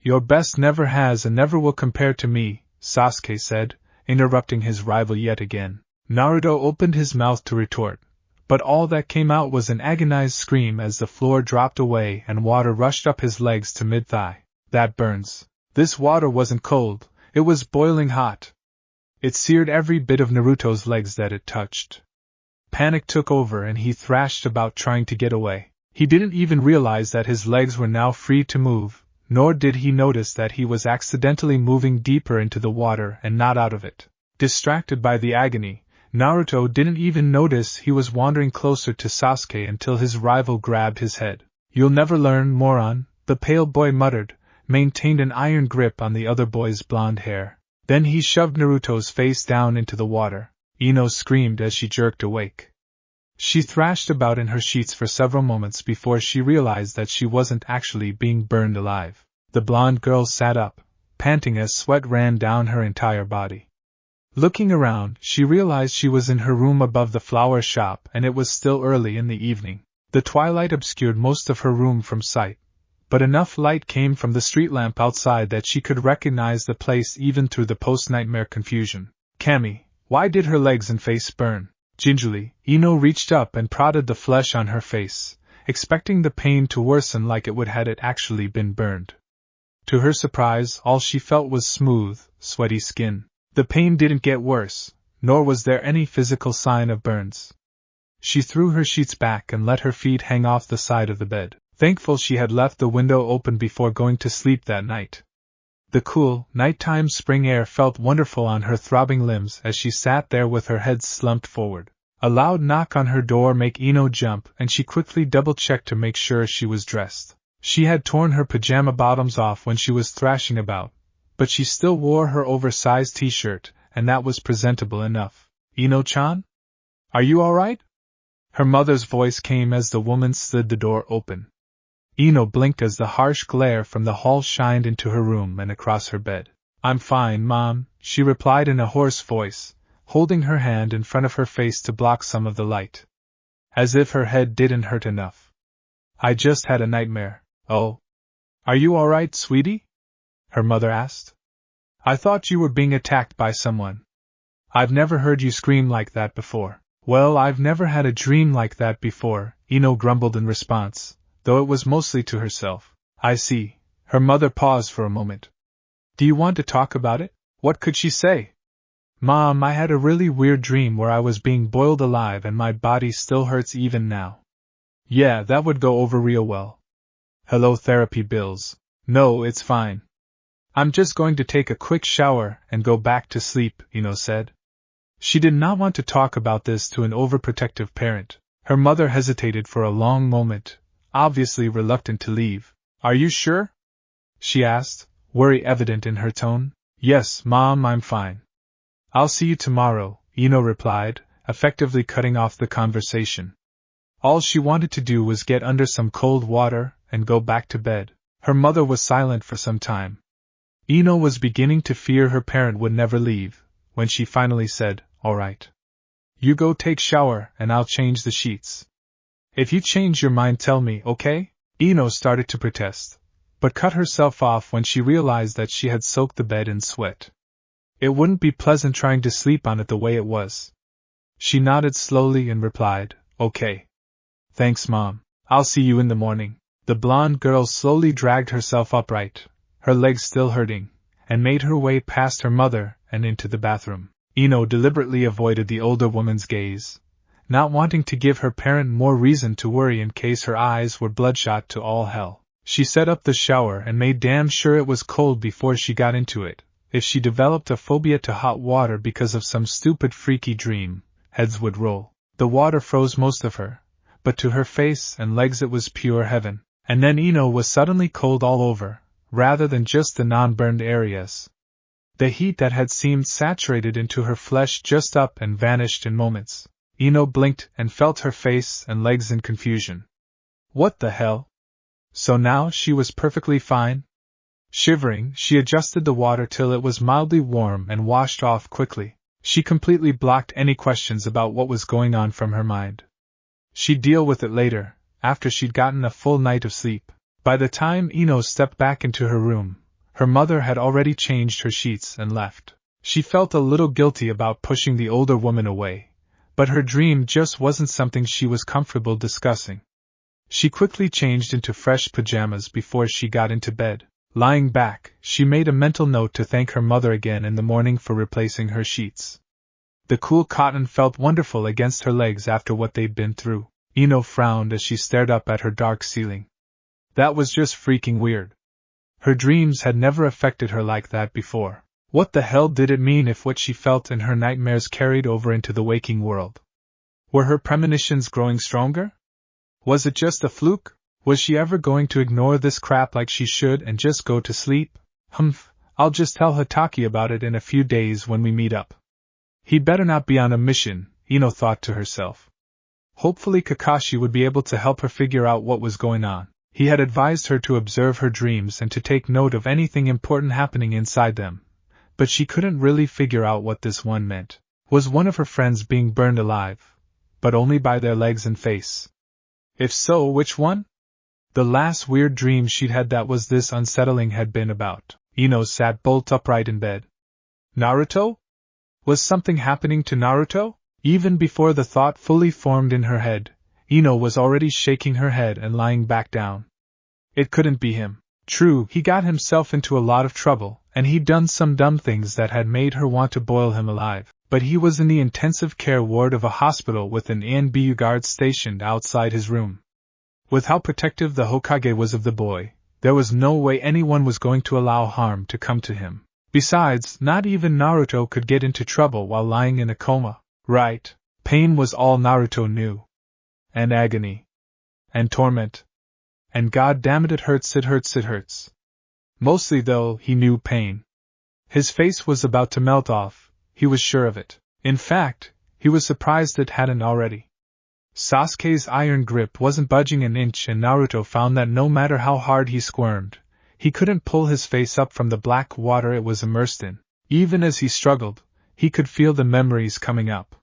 Speaker 1: Your best never has and never will compare to me, Sasuke said, interrupting his rival yet again. Naruto opened his mouth to retort, but all that came out was an agonized scream as the floor dropped away and water rushed up his legs to mid-thigh. That burns. This water wasn't cold, it was boiling hot. It seared every bit of Naruto's legs that it touched. Panic took over and he thrashed about trying to get away. He didn't even realize that his legs were now free to move, nor did he notice that he was accidentally moving deeper into the water and not out of it. Distracted by the agony, Naruto didn't even notice he was wandering closer to Sasuke until his rival grabbed his head. You'll never learn, moron, the pale boy muttered, maintained an iron grip on the other boy's blonde hair. Then he shoved Naruto's face down into the water. Eno screamed as she jerked awake. She thrashed about in her sheets for several moments before she realized that she wasn't actually being burned alive. The blonde girl sat up, panting as sweat ran down her entire body. Looking around, she realized she was in her room above the flower shop and it was still early in the evening. The twilight obscured most of her room from sight, but enough light came from the street lamp outside that she could recognize the place even through the post-nightmare confusion. Cammy, why did her legs and face burn? Gingerly, Eno reached up and prodded the flesh on her face, expecting the pain to worsen like it would had it actually been burned. To her surprise, all she felt was smooth, sweaty skin. The pain didn't get worse, nor was there any physical sign of burns. She threw her sheets back and let her feet hang off the side of the bed, thankful she had left the window open before going to sleep that night. The cool, nighttime spring air felt wonderful on her throbbing limbs as she sat there with her head slumped forward. A loud knock on her door made Eno jump and she quickly double-checked to make sure she was dressed. She had torn her pajama bottoms off when she was thrashing about, but she still wore her oversized t-shirt, and that was presentable enough. Eno-chan? Are you alright? Her mother's voice came as the woman slid the door open. Eno blinked as the harsh glare from the hall shined into her room and across her bed. I'm fine, Mom, she replied in a hoarse voice, holding her hand in front of her face to block some of the light. As if her head didn't hurt enough. I just had a nightmare. Oh. Are you alright, sweetie? Her mother asked. I thought you were being attacked by someone. I've never heard you scream like that before. Well, I've never had a dream like that before, Eno grumbled in response, though it was mostly to herself. I see. Her mother paused for a moment. Do you want to talk about it? What could she say? Mom, I had a really weird dream where I was being boiled alive and my body still hurts even now. Yeah, that would go over real well. Hello, therapy bills. No, it's fine. I'm just going to take a quick shower and go back to sleep, Eno said. She did not want to talk about this to an overprotective parent. Her mother hesitated for a long moment, obviously reluctant to leave. Are you sure? She asked, worry evident in her tone. Yes, Mom, I'm fine. I'll see you tomorrow, Eno replied, effectively cutting off the conversation. All she wanted to do was get under some cold water and go back to bed. Her mother was silent for some time. Eno was beginning to fear her parent would never leave, when she finally said, All right. You go take shower and I'll change the sheets. If you change your mind, tell me, okay? Eno started to protest, but cut herself off when she realized that she had soaked the bed in sweat. It wouldn't be pleasant trying to sleep on it the way it was. She nodded slowly and replied, "Okay. Thanks, Mom. I'll see you in the morning." The blonde girl slowly dragged herself upright, her legs still hurting, and made her way past her mother and into the bathroom. Eno deliberately avoided the older woman's gaze, not wanting to give her parent more reason to worry in case her eyes were bloodshot to all hell. She set up the shower and made damn sure it was cold before she got into it. If she developed a phobia to hot water because of some stupid freaky dream, heads would roll. The water froze most of her, but to her face and legs it was pure heaven. And then Eno was suddenly cold all over, rather than just the non-burned areas. The heat that had seemed saturated into her flesh just up and vanished in moments. Eno blinked and felt her face and legs in confusion. What the hell? So now she was perfectly fine? Shivering, she adjusted the water till it was mildly warm and washed off quickly. She completely blocked any questions about what was going on from her mind. She'd deal with it later, after she'd gotten a full night of sleep. By the time Eno stepped back into her room, her mother had already changed her sheets and left. She felt a little guilty about pushing the older woman away, but her dream just wasn't something she was comfortable discussing. She quickly changed into fresh pajamas before she got into bed. Lying back, she made a mental note to thank her mother again in the morning for replacing her sheets. The cool cotton felt wonderful against her legs after what they'd been through. Eno frowned as she stared up at her dark ceiling. That was just freaking weird. Her dreams had never affected her like that before. What the hell did it mean if what she felt in her nightmares carried over into the waking world? Were her premonitions growing stronger? Was it just a fluke? Was she ever going to ignore this crap like she should and just go to sleep? Humph, I'll just tell Hatake about it in a few days when we meet up. He'd better not be on a mission, Eno thought to herself. Hopefully Kakashi would be able to help her figure out what was going on. He had advised her to observe her dreams and to take note of anything important happening inside them, but she couldn't really figure out what this one meant. Was one of her friends being burned alive, but only by their legs and face? If so, which one? The last weird dream she'd had that was this unsettling had been about. Eno sat bolt upright in bed. Naruto? Was something happening to Naruto? Even before the thought fully formed in her head, Eno was already shaking her head and lying back down. It couldn't be him. True, he got himself into a lot of trouble, and he'd done some dumb things that had made her want to boil him alive, but he was in the intensive care ward of a hospital with an ANBU guard stationed outside his room. With how protective the Hokage was of the boy, there was no way anyone was going to allow harm to come to him. Besides, not even Naruto could get into trouble while lying in a coma. Right, pain was all Naruto knew. And agony. And torment. And goddammit it hurts, it hurts, it hurts. Mostly though, he knew pain. His face was about to melt off, he was sure of it. In fact, he was surprised it hadn't already. Sasuke's iron grip wasn't budging an inch and Naruto found that no matter how hard he squirmed, he couldn't pull his face up from the black water it was immersed in. Even as he struggled, he could feel the memories coming up.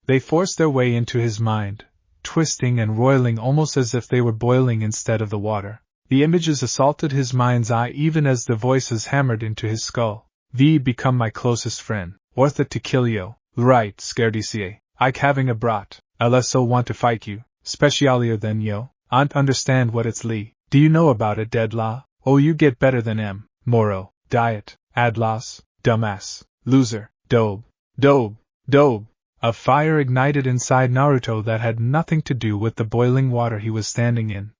Speaker 1: They forced their way into his mind, twisting and roiling almost as if they were boiling instead of the water. The images assaulted his mind's eye even as the voices hammered into his skull. V become my closest friend. Ortha to kill yo. Right, scaredicie. Ike having a brat. LSO want to fight you. Specialier than yo. Ant understand what it's li. Do you know about it, Deadlaw? Oh, you get better than M. Moro. Diet. Adlas. Dumbass. Loser. Dobe. Dobe. Dobe. A fire ignited inside Naruto that had nothing to do with the boiling water he was standing in.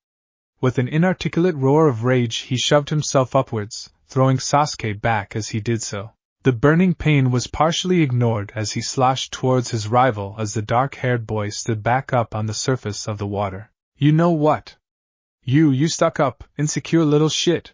Speaker 1: With an inarticulate roar of rage he shoved himself upwards, throwing Sasuke back as he did so. The burning pain was partially ignored as he sloshed towards his rival as the dark-haired boy stood back up on the surface of the water. You know what? You stuck up, insecure little shit!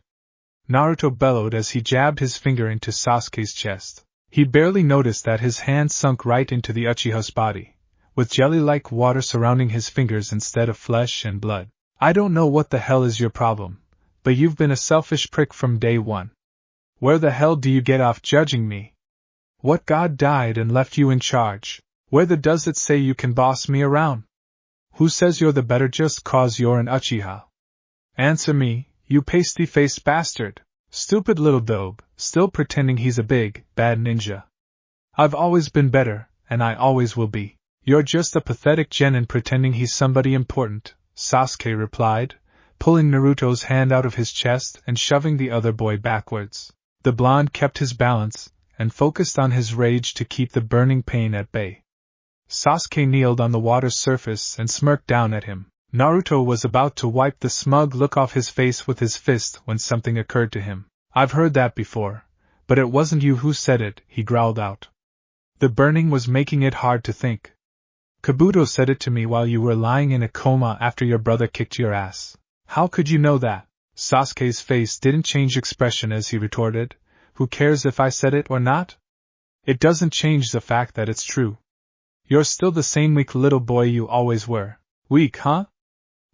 Speaker 1: Naruto bellowed as he jabbed his finger into Sasuke's chest. He barely noticed that his hand sunk right into the Uchiha's body, with jelly-like water surrounding his fingers instead of flesh and blood. I don't know what the hell is your problem, but you've been a selfish prick from day one. Where the hell do you get off judging me? What god died and left you in charge? Where the does it say you can boss me around? Who says you're the better just cause you're an Uchiha? Answer me, you pasty-faced bastard! Stupid little dope, still pretending he's a big, bad ninja. I've always been better, and I always will be. You're just a pathetic genin pretending he's somebody important, Sasuke replied, pulling Naruto's hand out of his chest and shoving the other boy backwards. The blonde kept his balance, and focused on his rage to keep the burning pain at bay. Sasuke kneeled on the water's surface and smirked down at him. Naruto was about to wipe the smug look off his face with his fist when something occurred to him. I've heard that before, but it wasn't you who said it, he growled out. The burning was making it hard to think. Kabuto said it to me while you were lying in a coma after your brother kicked your ass. How could you know that? Sasuke's face didn't change expression as he retorted, who cares if I said it or not? It doesn't change the fact that it's true. You're still the same weak little boy you always were. Weak, huh?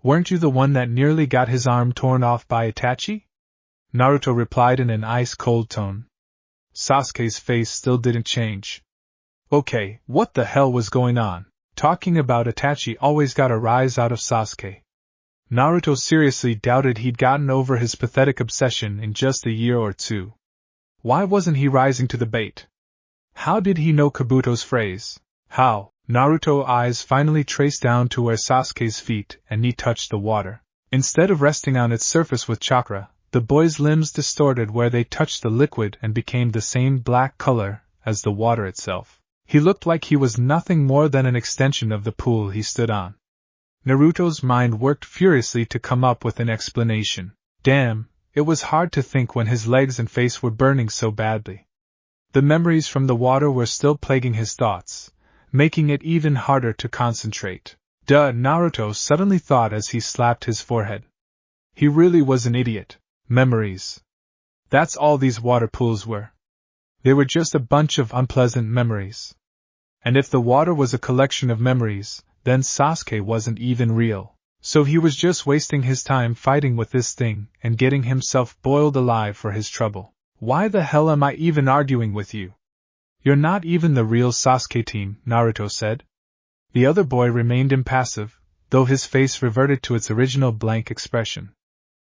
Speaker 1: Weren't you the one that nearly got his arm torn off by Itachi? Naruto replied in an ice-cold tone. Sasuke's face still didn't change. Okay, what the hell was going on? Talking about Itachi always got a rise out of Sasuke. Naruto seriously doubted he'd gotten over his pathetic obsession in just a year or two. Why wasn't he rising to the bait? How did he know Kabuto's phrase? How? Naruto's eyes finally traced down to where Sasuke's feet and knee touched the water. Instead of resting on its surface with chakra, the boy's limbs distorted where they touched the liquid and became the same black color as the water itself. He looked like he was nothing more than an extension of the pool he stood on. Naruto's mind worked furiously to come up with an explanation. Damn, it was hard to think when his legs and face were burning so badly. The memories from the water were still plaguing his thoughts, making it even harder to concentrate. Duh, Naruto suddenly thought as he slapped his forehead. He really was an idiot. Memories. That's all these water pools were. They were just a bunch of unpleasant memories. And if the water was a collection of memories, then Sasuke wasn't even real. So he was just wasting his time fighting with this thing and getting himself boiled alive for his trouble. Why the hell am I even arguing with you? You're not even the real Sasuke team, Naruto said. The other boy remained impassive, though his face reverted to its original blank expression.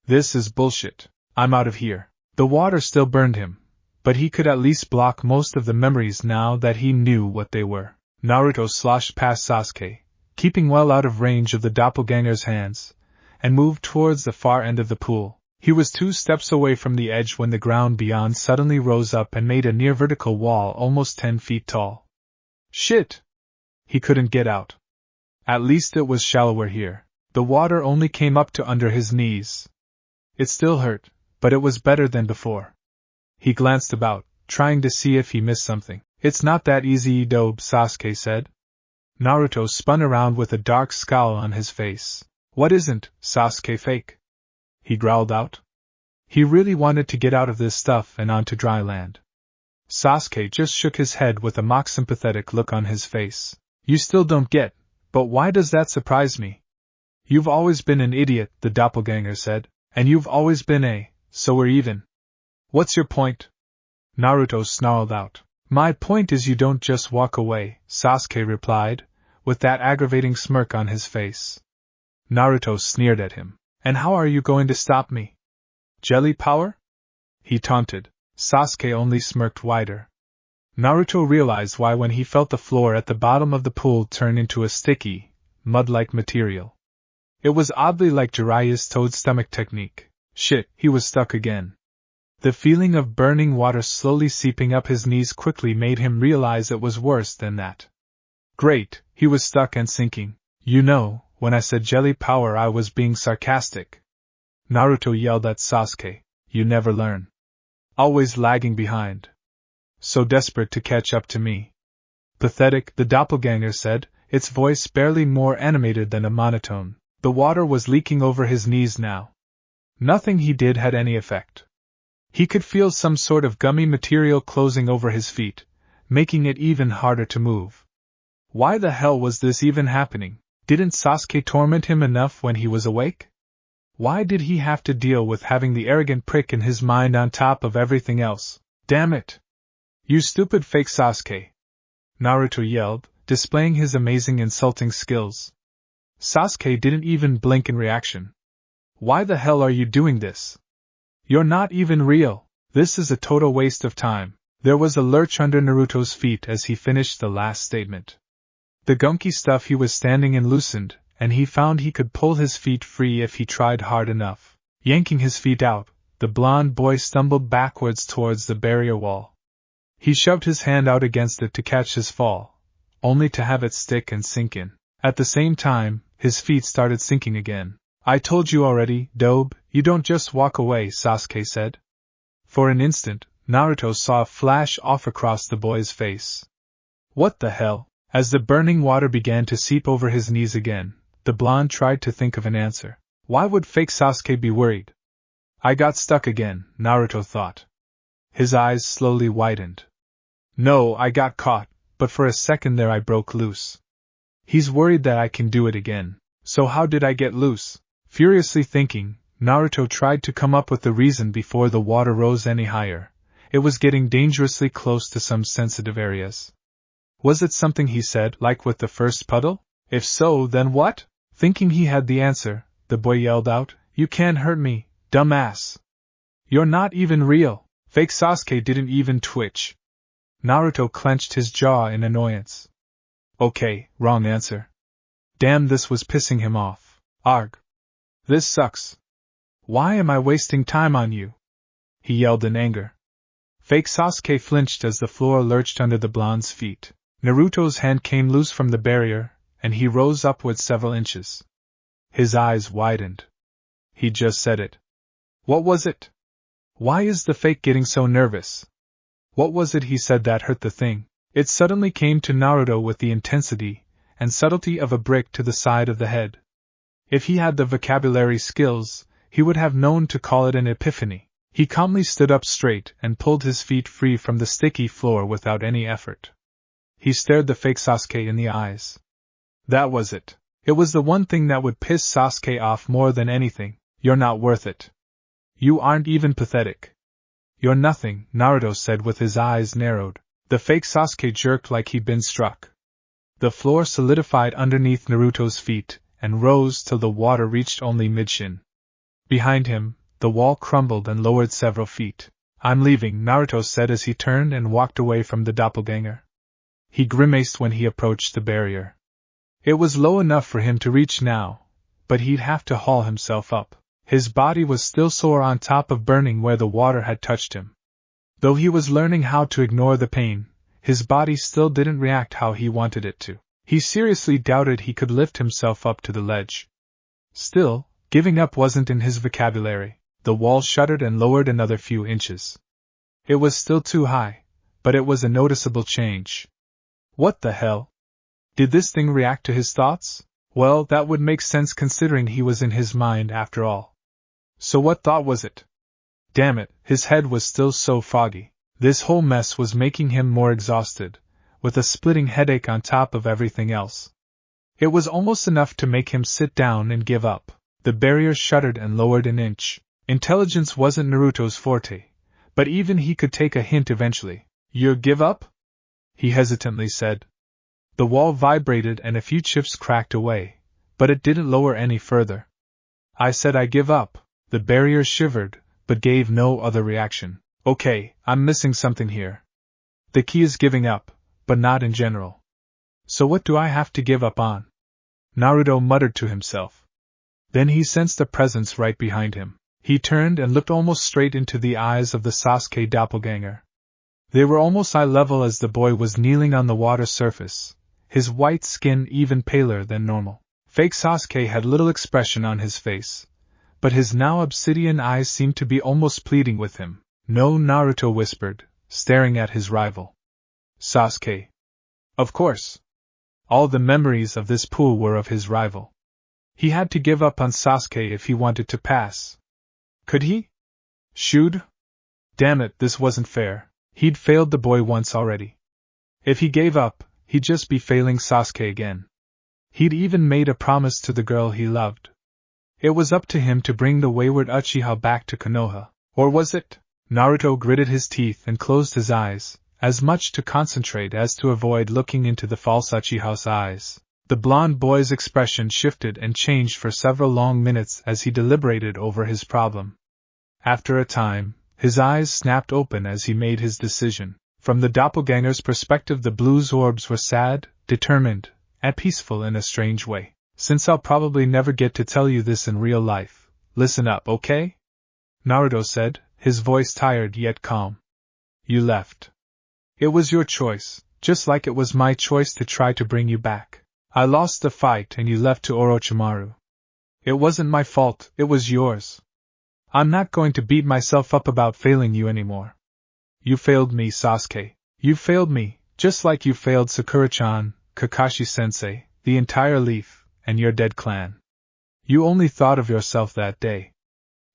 Speaker 1: This is bullshit. I'm out of here. The water still burned him, but he could at least block most of the memories now that he knew what they were. Naruto sloshed past Sasuke, keeping well out of range of the doppelganger's hands, and moved towards the far end of the pool. He was 2 steps away from the edge when the ground beyond suddenly rose up and made a near-vertical wall almost 10 feet tall. Shit! He couldn't get out. At least it was shallower here. The water only came up to under his knees. It still hurt, but it was better than before. He glanced about, trying to see if he missed something. It's not that easy, dope, Sasuke said. Naruto spun around with a dark scowl on his face. What isn't, Sasuke fake? He growled out. He really wanted to get out of this stuff and onto dry land. Sasuke just shook his head with a mock sympathetic look on his face. You still don't get, but why does that surprise me? You've always been an idiot, the doppelganger said, and you've always been so we're even. What's your point? Naruto snarled out. My point is you don't just walk away, Sasuke replied, with that aggravating smirk on his face. Naruto sneered at him. And how are you going to stop me? Jelly power? He taunted. Sasuke only smirked wider. Naruto realized why when he felt the floor at the bottom of the pool turn into a sticky, mud-like material. It was oddly like Jiraiya's toad stomach technique. Shit, he was stuck again. The feeling of burning water slowly seeping up his knees quickly made him realize it was worse than that. Great, he was stuck and sinking. You know, when I said jelly power I was being sarcastic. Naruto yelled at Sasuke. You never learn. Always lagging behind. So desperate to catch up to me. Pathetic, the doppelganger said, its voice barely more animated than a monotone. The water was leaking over his knees now. Nothing he did had any effect. He could feel some sort of gummy material closing over his feet, making it even harder to move. Why the hell was this even happening? Didn't Sasuke torment him enough when he was awake? Why did he have to deal with having the arrogant prick in his mind on top of everything else? Damn it! You stupid fake Sasuke! Naruto yelled, displaying his amazing insulting skills. Sasuke didn't even blink in reaction. Why the hell are you doing this? You're not even real. This is a total waste of time. There was a lurch under Naruto's feet as he finished the last statement. The gunky stuff he was standing in loosened, and he found he could pull his feet free if he tried hard enough. Yanking his feet out, the blond boy stumbled backwards towards the barrier wall. He shoved his hand out against it to catch his fall, only to have it stick and sink in. At the same time, his feet started sinking again. I told you already, Dobe, you don't just walk away, Sasuke said. For an instant, Naruto saw a flash off across the boy's face. What the hell? As the burning water began to seep over his knees again, the blonde tried to think of an answer. Why would fake Sasuke be worried? I got stuck again, Naruto thought. His eyes slowly widened. No, I got caught, but for a second there I broke loose. He's worried that I can do it again. So how did I get loose? Furiously thinking, Naruto tried to come up with the reason before the water rose any higher. It was getting dangerously close to some sensitive areas. Was it something he said, like with the first puddle? If so, then what? Thinking he had the answer, the boy yelled out, You can't hurt me, dumbass. You're not even real. Fake Sasuke didn't even twitch. Naruto clenched his jaw in annoyance. Okay, wrong answer. Damn, this was pissing him off. Arg. This sucks. Why am I wasting time on you? He yelled in anger. Fake Sasuke flinched as the floor lurched under the blonde's feet. Naruto's hand came loose from the barrier, and he rose upward several inches. His eyes widened. He just said it. What was it? Why is the fake getting so nervous? What was it he said that hurt the thing? It suddenly came to Naruto with the intensity and subtlety of a brick to the side of the head. If he had the vocabulary skills, he would have known to call it an epiphany. He calmly stood up straight and pulled his feet free from the sticky floor without any effort. He stared the fake Sasuke in the eyes. That was it. It was the one thing that would piss Sasuke off more than anything. You're not worth it. You aren't even pathetic. You're nothing, Naruto said with his eyes narrowed. The fake Sasuke jerked like he'd been struck. The floor solidified underneath Naruto's feet and rose till the water reached only mid-shin. Behind him, the wall crumbled and lowered several feet. I'm leaving, Naruto said as he turned and walked away from the doppelganger. He grimaced when he approached the barrier. It was low enough for him to reach now, but he'd have to haul himself up. His body was still sore on top of burning where the water had touched him. Though he was learning how to ignore the pain, his body still didn't react how he wanted it to. He seriously doubted he could lift himself up to the ledge. Still, giving up wasn't in his vocabulary. The wall shuddered and lowered another few inches. It was still too high, but it was a noticeable change. What the hell? Did this thing react to his thoughts? Well, that would make sense considering he was in his mind after all. So what thought was it? Damn it, his head was still so foggy. This whole mess was making him more exhausted, with a splitting headache on top of everything else. It was almost enough to make him sit down and give up. The barrier shuddered and lowered an inch. Intelligence wasn't Naruto's forte, but even he could take a hint eventually. You give up? He hesitantly said. The wall vibrated and a few chips cracked away, but it didn't lower any further. I said I give up. The barrier shivered, but gave no other reaction. Okay, I'm missing something here. The key is giving up, but not in general. So what do I have to give up on? Naruto muttered to himself. Then he sensed a presence right behind him. He turned and looked almost straight into the eyes of the Sasuke doppelganger. They were almost eye level as the boy was kneeling on the water surface, his white skin even paler than normal. Fake Sasuke had little expression on his face, but his now obsidian eyes seemed to be almost pleading with him. No, Naruto whispered, staring at his rival. Sasuke. Of course. All the memories of this pool were of his rival. He had to give up on Sasuke if he wanted to pass. Could he? Should? Damn it, this wasn't fair. He'd failed the boy once already. If he gave up, he'd just be failing Sasuke again. He'd even made a promise to the girl he loved. It was up to him to bring the wayward Uchiha back to Konoha. Or was it? Naruto gritted his teeth and closed his eyes, as much to concentrate as to avoid looking into the false Uchiha's eyes. The blond boy's expression shifted and changed for several long minutes as he deliberated over his problem. After a time, his eyes snapped open as he made his decision. From the doppelganger's perspective, the blue's orbs were sad, determined, and peaceful in a strange way. Since I'll probably never get to tell you this in real life, listen up, okay? Naruto said, his voice tired yet calm. You left. It was your choice, just like it was my choice to try to bring you back. I lost the fight and you left to Orochimaru. It wasn't my fault, it was yours. I'm not going to beat myself up about failing you anymore. You failed me, Sasuke. You failed me, just like you failed Sakura-chan, Kakashi-sensei, the entire Leaf, and your dead clan. You only thought of yourself that day.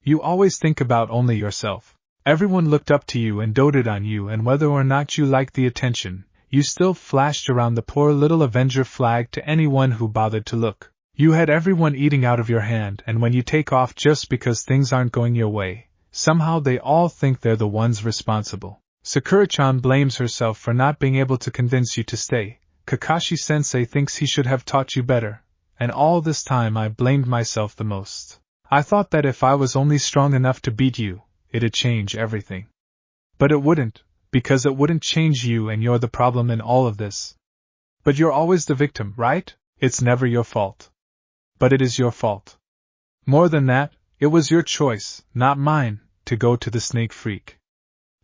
Speaker 1: You always think about only yourself. Everyone looked up to you and doted on you, and whether or not you liked the attention, you still flashed around the poor little Avenger flag to anyone who bothered to look. You had everyone eating out of your hand, and when you take off just because things aren't going your way, somehow they all think they're the ones responsible. Sakura-chan blames herself for not being able to convince you to stay. Kakashi-sensei thinks he should have taught you better, and all this time I blamed myself the most. I thought that if I was only strong enough to beat you, it'd change everything. But it wouldn't, because it wouldn't change you, and you're the problem in all of this. But you're always the victim, right? It's never your fault. But it is your fault. More than that, it was your choice, not mine, to go to the Snake Freak.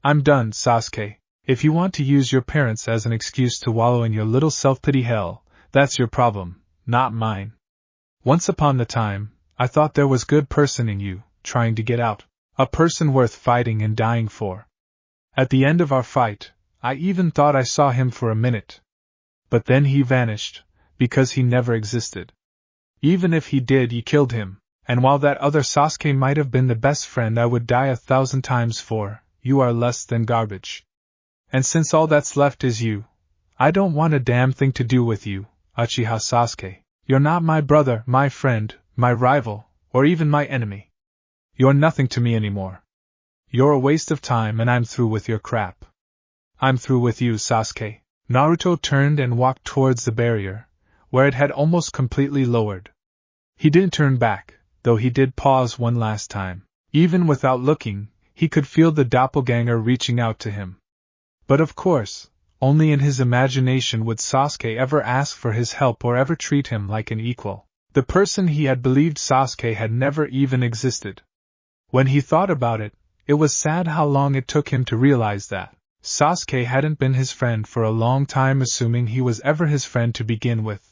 Speaker 1: I'm done, Sasuke. If you want to use your parents as an excuse to wallow in your little self-pity hell, that's your problem, not mine. Once upon a time, I thought there was good person in you, trying to get out. A person worth fighting and dying for. At the end of our fight, I even thought I saw him for a minute. But then he vanished, because he never existed. Even if he did, you killed him, and while that other Sasuke might have been the best friend I would die 1,000 times for, you are less than garbage. And since all that's left is you, I don't want a damn thing to do with you, Uchiha Sasuke. You're not my brother, my friend, my rival, or even my enemy. You're nothing to me anymore. You're a waste of time, and I'm through with your crap. I'm through with you, Sasuke. Naruto turned and walked towards the barrier, where it had almost completely lowered. He didn't turn back, though he did pause one last time. Even without looking, he could feel the doppelganger reaching out to him. But of course, only in his imagination would Sasuke ever ask for his help or ever treat him like an equal. The person he had believed Sasuke had never even existed. When he thought about it, it was sad how long it took him to realize that Sasuke hadn't been his friend for a long time, assuming he was ever his friend to begin with.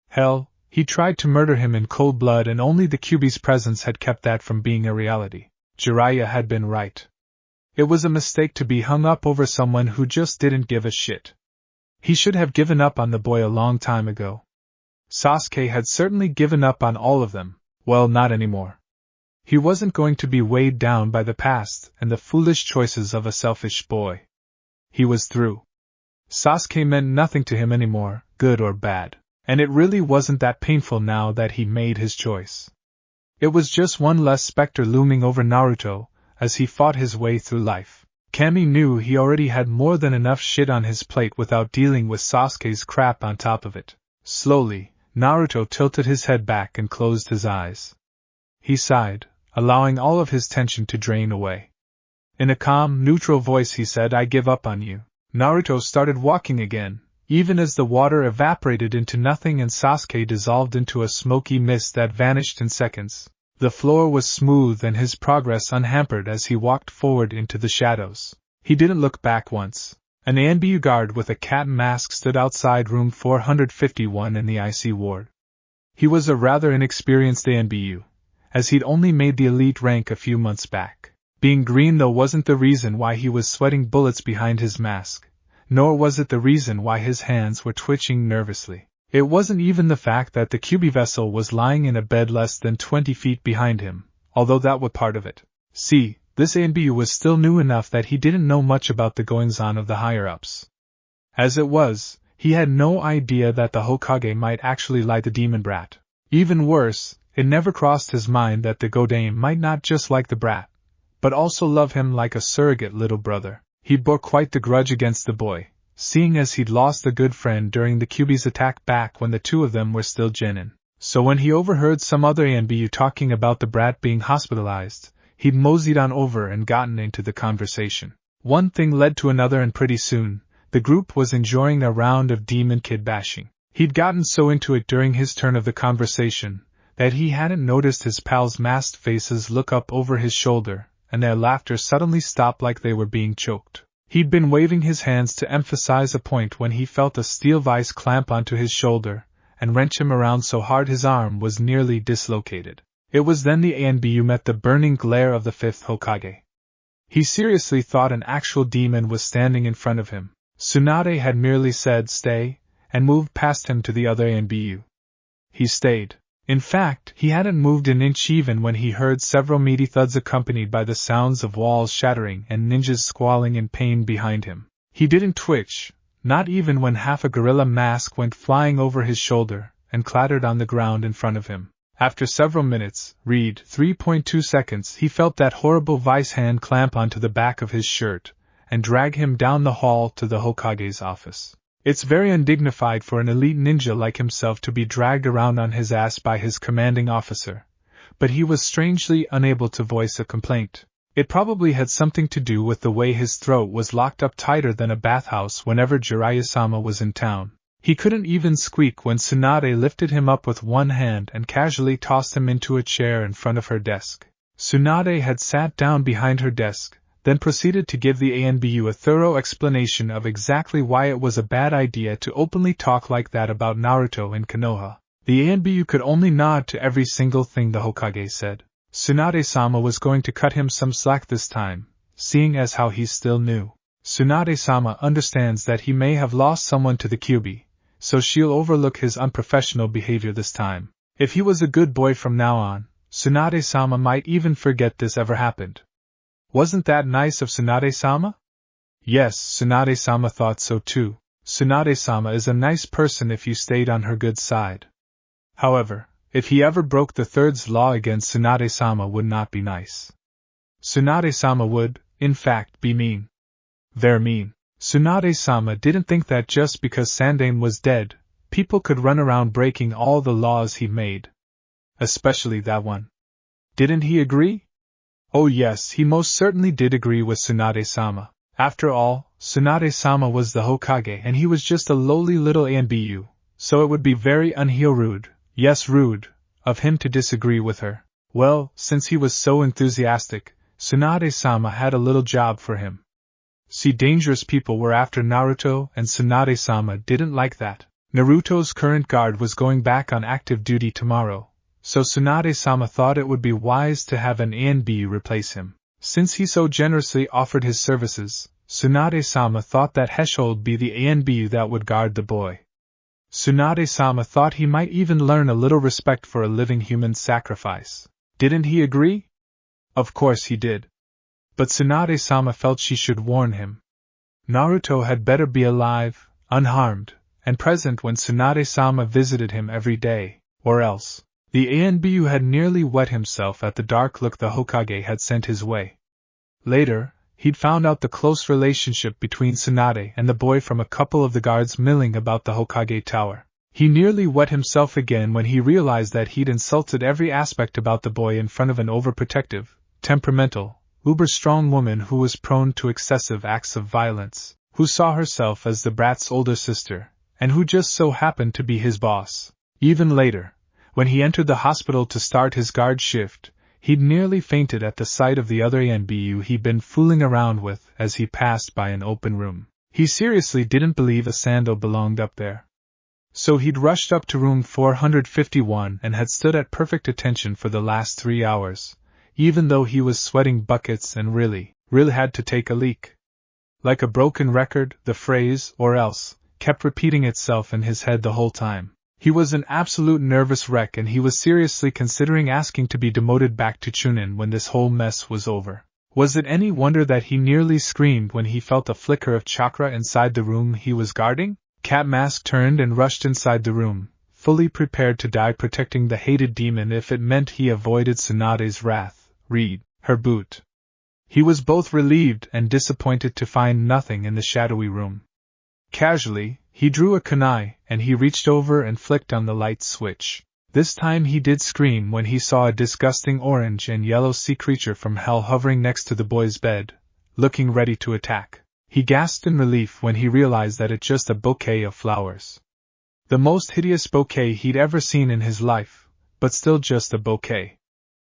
Speaker 1: Hell, he tried to murder him in cold blood, and only the Kyuubi's presence had kept that from being a reality. Jiraiya had been right. It was a mistake to be hung up over someone who just didn't give a shit. He should have given up on the boy a long time ago. Sasuke had certainly given up on all of them. Well, not anymore. He wasn't going to be weighed down by the past and the foolish choices of a selfish boy. He was through. Sasuke meant nothing to him anymore, good or bad. And it really wasn't that painful now that he made his choice. It was just one less specter looming over Naruto as he fought his way through life. Kami knew he already had more than enough shit on his plate without dealing with Sasuke's crap on top of it. Slowly, Naruto tilted his head back and closed his eyes. He sighed, allowing all of his tension to drain away. In a calm, neutral voice he said, "I give up on you." Naruto started walking again, even as the water evaporated into nothing and Sasuke dissolved into a smoky mist that vanished in seconds. The floor was smooth and his progress unhampered as he walked forward into the shadows. He didn't look back once. An ANBU guard with a cat mask stood outside room 451 in the IC ward. He was a rather inexperienced ANBU, as he'd only made the elite rank a few months back. Being green though wasn't the reason why he was sweating bullets behind his mask, nor was it the reason why his hands were twitching nervously. It wasn't even the fact that the Kyuubi vessel was lying in a bed less than 20 feet behind him, although that was part of it. See, this ANBU was still new enough that he didn't know much about the goings-on of the higher-ups. As it was, he had no idea that the Hokage might actually like the demon brat. Even worse, it never crossed his mind that the Godame might not just like the brat, but also love him like a surrogate little brother. He bore quite the grudge against the boy, seeing as he'd lost a good friend during the Kyuubi's attack back when the two of them were still genin. So when he overheard some other ANBU talking about the brat being hospitalized, he'd moseyed on over and gotten into the conversation. One thing led to another, and pretty soon, the group was enjoying a round of demon kid bashing. He'd gotten so into it during his turn of the conversation that he hadn't noticed his pals' masked faces look up over his shoulder, and their laughter suddenly stopped like they were being choked. He'd been waving his hands to emphasize a point when he felt a steel vice clamp onto his shoulder and wrench him around so hard his arm was nearly dislocated. It was then the ANBU met the burning glare of the fifth Hokage. He seriously thought an actual demon was standing in front of him. Tsunade had merely said stay, and moved past him to the other ANBU. He stayed. In fact, he hadn't moved an inch even when he heard several meaty thuds accompanied by the sounds of walls shattering and ninjas squalling in pain behind him. He didn't twitch, not even when half a gorilla mask went flying over his shoulder and clattered on the ground in front of him. After several minutes, read 3.2 seconds, he felt that horrible vice hand clamp onto the back of his shirt and drag him down the hall to the Hokage's office. It's very undignified for an elite ninja like himself to be dragged around on his ass by his commanding officer, but he was strangely unable to voice a complaint. It probably had something to do with the way his throat was locked up tighter than a bathhouse whenever Jiraiya-sama was in town. He couldn't even squeak when Tsunade lifted him up with one hand and casually tossed him into a chair in front of her desk. Tsunade had sat down behind her desk, then proceeded to give the ANBU a thorough explanation of exactly why it was a bad idea to openly talk like that about Naruto and Konoha. The ANBU could only nod to every single thing the Hokage said. Tsunade-sama was going to cut him some slack this time, seeing as how he's still new. Tsunade-sama understands that he may have lost someone to the Kyuubi, so she'll overlook his unprofessional behavior this time. If he was a good boy from now on, Tsunade-sama might even forget this ever happened. Wasn't that nice of Tsunade-sama? Yes, Tsunade-sama thought so too. Tsunade-sama is a nice person if you stayed on her good side. However, if he ever broke the third's law again, Tsunade-sama would not be nice. Tsunade-sama would, in fact, be mean. They're mean. Tsunade-sama didn't think that just because Sandaime was dead, people could run around breaking all the laws he made. Especially that one. Didn't he agree? Oh yes, he most certainly did agree with Tsunade-sama. After all, Tsunade-sama was the Hokage and he was just a lowly little ANBU, so it would be very rude, yes rude, of him to disagree with her. Well, since he was so enthusiastic, Tsunade-sama had a little job for him. See, dangerous people were after Naruto and Tsunade-sama didn't like that. Naruto's current guard was going back on active duty tomorrow, so Tsunade-sama thought it would be wise to have an ANBU replace him. Since he so generously offered his services, Tsunade-sama thought that Hesho'd be the ANBU that would guard the boy. Tsunade-sama thought he might even learn a little respect for a living human sacrifice. Didn't he agree? Of course he did. But Tsunade-sama felt she should warn him. Naruto had better be alive, unharmed, and present when Tsunade-sama visited him every day, or else. The ANBU had nearly wet himself at the dark look the Hokage had sent his way. Later, he'd found out the close relationship between Tsunade and the boy from a couple of the guards milling about the Hokage tower. He nearly wet himself again when he realized that he'd insulted every aspect about the boy in front of an overprotective, temperamental, uber-strong woman who was prone to excessive acts of violence, who saw herself as the brat's older sister, and who just so happened to be his boss. Even later, when he entered the hospital to start his guard shift, he'd nearly fainted at the sight of the other ANBU he'd been fooling around with as he passed by an open room. He seriously didn't believe a sandal belonged up there. So he'd rushed up to room 451 and had stood at perfect attention for the last 3 hours, even though he was sweating buckets and really had to take a leak. Like a broken record, the phrase, or else, kept repeating itself in his head the whole time. He was an absolute nervous wreck and he was seriously considering asking to be demoted back to Chunin when this whole mess was over. Was it any wonder that he nearly screamed when he felt a flicker of chakra inside the room he was guarding? Cat Mask turned and rushed inside the room, fully prepared to die protecting the hated demon if it meant he avoided Tsunade's wrath. Read, her boot. He was both relieved and disappointed to find nothing in the shadowy room. Casually, he drew a kunai, and he reached over and flicked on the light switch. This time he did scream when he saw a disgusting orange and yellow sea creature from hell hovering next to the boy's bed, looking ready to attack. He gasped in relief when he realized that it's just a bouquet of flowers. The most hideous bouquet he'd ever seen in his life, but still just a bouquet.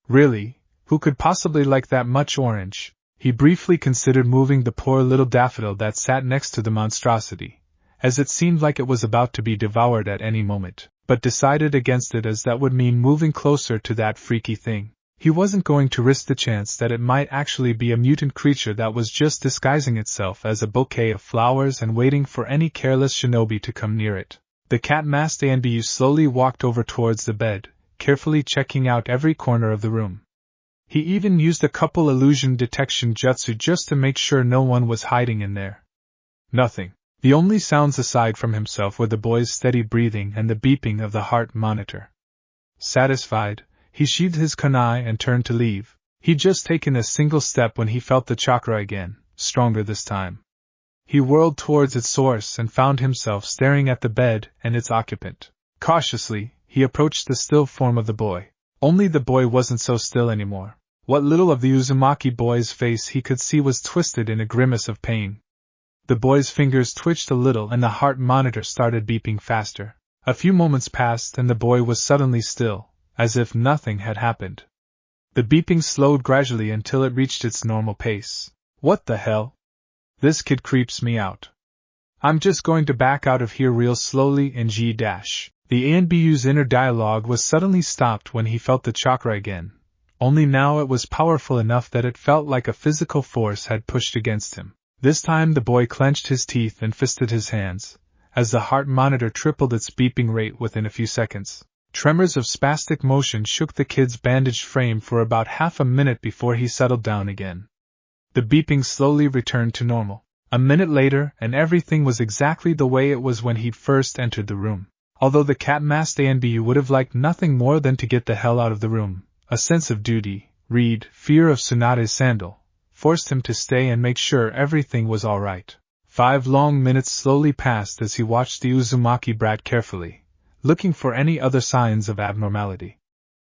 Speaker 1: Really, who could possibly like that much orange? He briefly considered moving the poor little daffodil that sat next to the monstrosity, as it seemed like it was about to be devoured at any moment, but decided against it as that would mean moving closer to that freaky thing. He wasn't going to risk the chance that it might actually be a mutant creature that was just disguising itself as a bouquet of flowers and waiting for any careless shinobi to come near it. The cat-masked Anbu slowly walked over towards the bed, carefully checking out every corner of the room. He even used a couple illusion detection jutsu just to make sure no one was hiding in there. Nothing. The only sounds aside from himself were the boy's steady breathing and the beeping of the heart monitor. Satisfied, he sheathed his kunai and turned to leave. He'd just taken a single step when he felt the chakra again, stronger this time. He whirled towards its source and found himself staring at the bed and its occupant. Cautiously, he approached the still form of the boy. Only the boy wasn't so still anymore. What little of the Uzumaki boy's face he could see was twisted in a grimace of pain. The boy's fingers twitched a little and the heart monitor started beeping faster. A few moments passed and the boy was suddenly still, as if nothing had happened. The beeping slowed gradually until it reached its normal pace. What the hell? This kid creeps me out. I'm just going to back out of here real slowly and G-. The Anbu's inner dialogue was suddenly stopped when he felt the chakra again. Only now it was powerful enough that it felt like a physical force had pushed against him. This time the boy clenched his teeth and fisted his hands, as the heart monitor tripled its beeping rate within a few seconds. Tremors of spastic motion shook the kid's bandaged frame for about half a minute before he settled down again. The beeping slowly returned to normal. A minute later, and everything was exactly the way it was when he'd first entered the room. Although the cat-masked Anbu would have liked nothing more than to get the hell out of the room, a sense of duty, fear of Tsunade's sandal, forced him to stay and make sure everything was all right. 5 long minutes slowly passed as he watched the Uzumaki brat carefully, looking for any other signs of abnormality.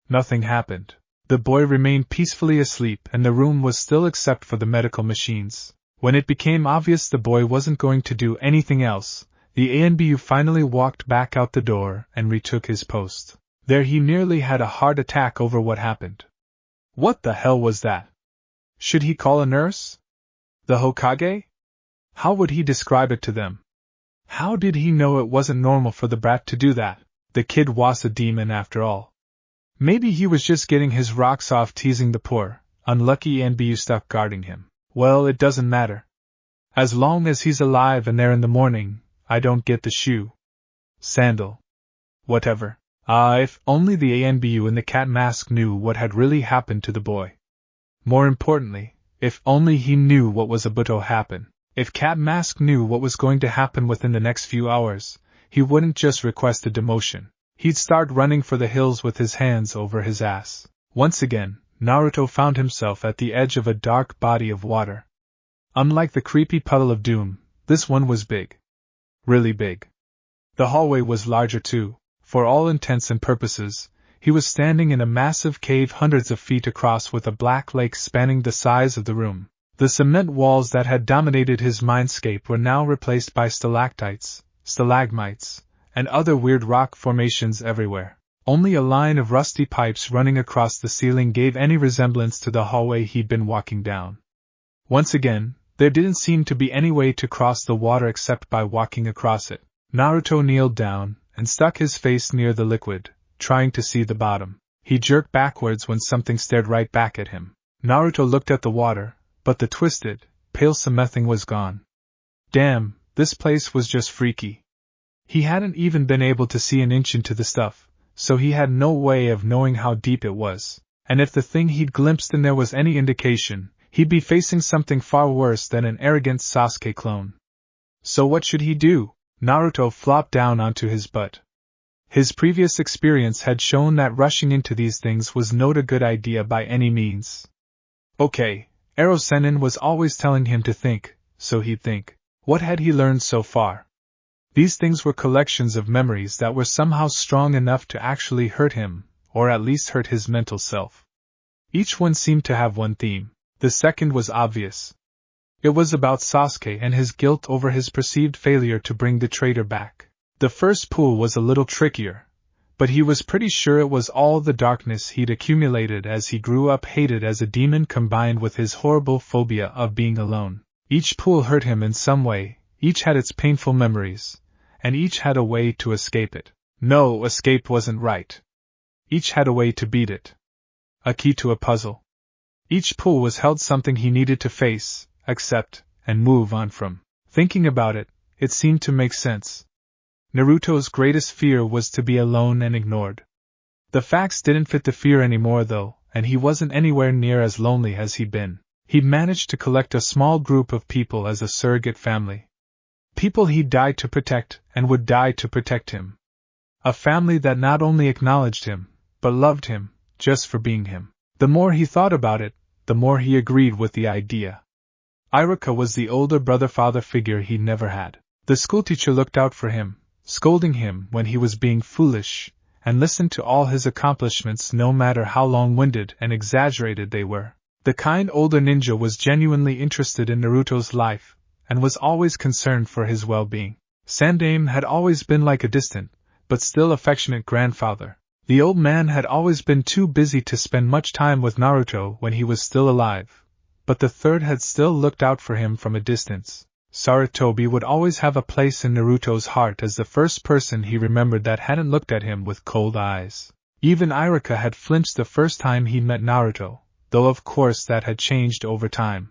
Speaker 1: Nothing happened. The boy remained peacefully asleep and the room was still except for the medical machines. When it became obvious the boy wasn't going to do anything else, the Anbu finally walked back out the door and retook his post. There he nearly had a heart attack over what happened. What the hell was that? Should he call a nurse? The Hokage? How would he describe it to them? How did he know it wasn't normal for the brat to do that? The kid was a demon after all. Maybe he was just getting his rocks off teasing the poor, unlucky Anbu stuck guarding him. Well, it doesn't matter. As long as he's alive and there in the morning, I don't get the shoe. Sandal. Whatever. If only the Anbu in the cat mask knew what had really happened to the boy. More importantly, if only he knew what was about to happen. If Cat Mask knew what was going to happen within the next few hours, he wouldn't just request a demotion. He'd start running for the hills with his hands over his ass. Once again, Naruto found himself at the edge of a dark body of water. Unlike the creepy puddle of doom, this one was big. Really big. The hallway was larger too. For all intents and purposes, he was standing in a massive cave hundreds of feet across with a black lake spanning the size of the room. The cement walls that had dominated his mindscape were now replaced by stalactites, stalagmites, and other weird rock formations everywhere. Only a line of rusty pipes running across the ceiling gave any resemblance to the hallway he'd been walking down. Once again, there didn't seem to be any way to cross the water except by walking across it. Naruto kneeled down and stuck his face near the liquid, trying to see the bottom. He jerked backwards when something stared right back at him. Naruto looked at the water, but the twisted, pale something was gone. Damn, this place was just freaky. He hadn't even been able to see an inch into the stuff, so he had no way of knowing how deep it was. And if the thing he'd glimpsed in there was any indication, he'd be facing something far worse than an arrogant Sasuke clone. So what should he do? Naruto flopped down onto his butt. His previous experience had shown that rushing into these things was not a good idea by any means. Okay, Ero Sennin was always telling him to think, so he'd think. What had he learned so far? These things were collections of memories that were somehow strong enough to actually hurt him, or at least hurt his mental self. Each one seemed to have one theme. The second was obvious. It was about Sasuke and his guilt over his perceived failure to bring the traitor back. The first pool was a little trickier, but he was pretty sure it was all the darkness he'd accumulated as he grew up hated as a demon combined with his horrible phobia of being alone. Each pool hurt him in some way, each had its painful memories, and each had a way to escape it. No, escape wasn't right. Each had a way to beat it. A key to a puzzle. Each pool was held something he needed to face, accept, and move on from. Thinking about it, it seemed to make sense. Naruto's greatest fear was to be alone and ignored. The facts didn't fit the fear anymore though, and he wasn't anywhere near as lonely as he'd been. He'd managed to collect a small group of people as a surrogate family. People he'd died to protect and would die to protect him. A family that not only acknowledged him, but loved him, just for being him. The more he thought about it, the more he agreed with the idea. Iruka was the older brother-father figure he'd never had. The schoolteacher looked out for him, scolding him when he was being foolish, and listened to all his accomplishments no matter how long-winded and exaggerated they were. The kind older ninja was genuinely interested in Naruto's life, and was always concerned for his well-being. Sandaime had always been like a distant, but still affectionate grandfather. The old man had always been too busy to spend much time with Naruto when he was still alive, but the third had still looked out for him from a distance. Sarutobi would always have a place in Naruto's heart as the first person he remembered that hadn't looked at him with cold eyes. Even Iruka had flinched the first time he met Naruto, though of course that had changed over time.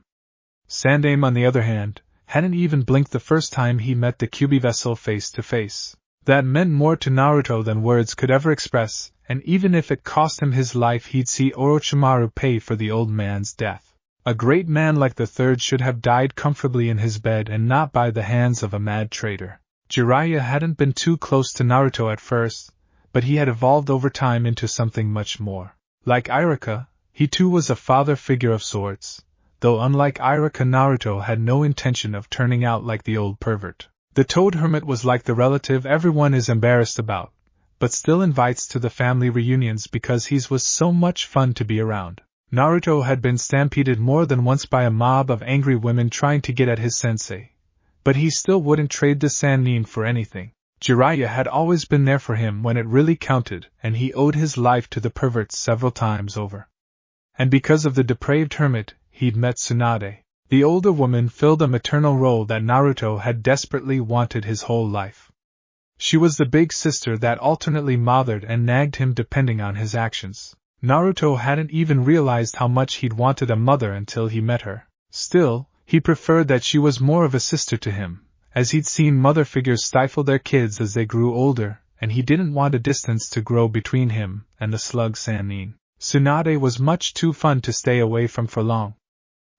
Speaker 1: Sandaime, on the other hand, hadn't even blinked the first time he met the Kyuubi vessel face to face. That meant more to Naruto than words could ever express, and even if it cost him his life he'd see Orochimaru pay for the old man's death. A great man like the third should have died comfortably in his bed and not by the hands of a mad traitor. Jiraiya hadn't been too close to Naruto at first, but he had evolved over time into something much more. Like Iruka, he too was a father figure of sorts, though unlike Iruka, Naruto had no intention of turning out like the old pervert. The Toad Hermit was like the relative everyone is embarrassed about, but still invites to the family reunions because he was so much fun to be around. Naruto had been stampeded more than once by a mob of angry women trying to get at his sensei, but he still wouldn't trade the Sannin for anything. Jiraiya had always been there for him when it really counted, and he owed his life to the perverts several times over. And because of the depraved hermit, he'd met Tsunade. The older woman filled a maternal role that Naruto had desperately wanted his whole life. She was the big sister that alternately mothered and nagged him depending on his actions. Naruto hadn't even realized how much he'd wanted a mother until he met her. Still, he preferred that she was more of a sister to him, as he'd seen mother figures stifle their kids as they grew older, and he didn't want a distance to grow between him and the slug Sannin. Tsunade was much too fun to stay away from for long.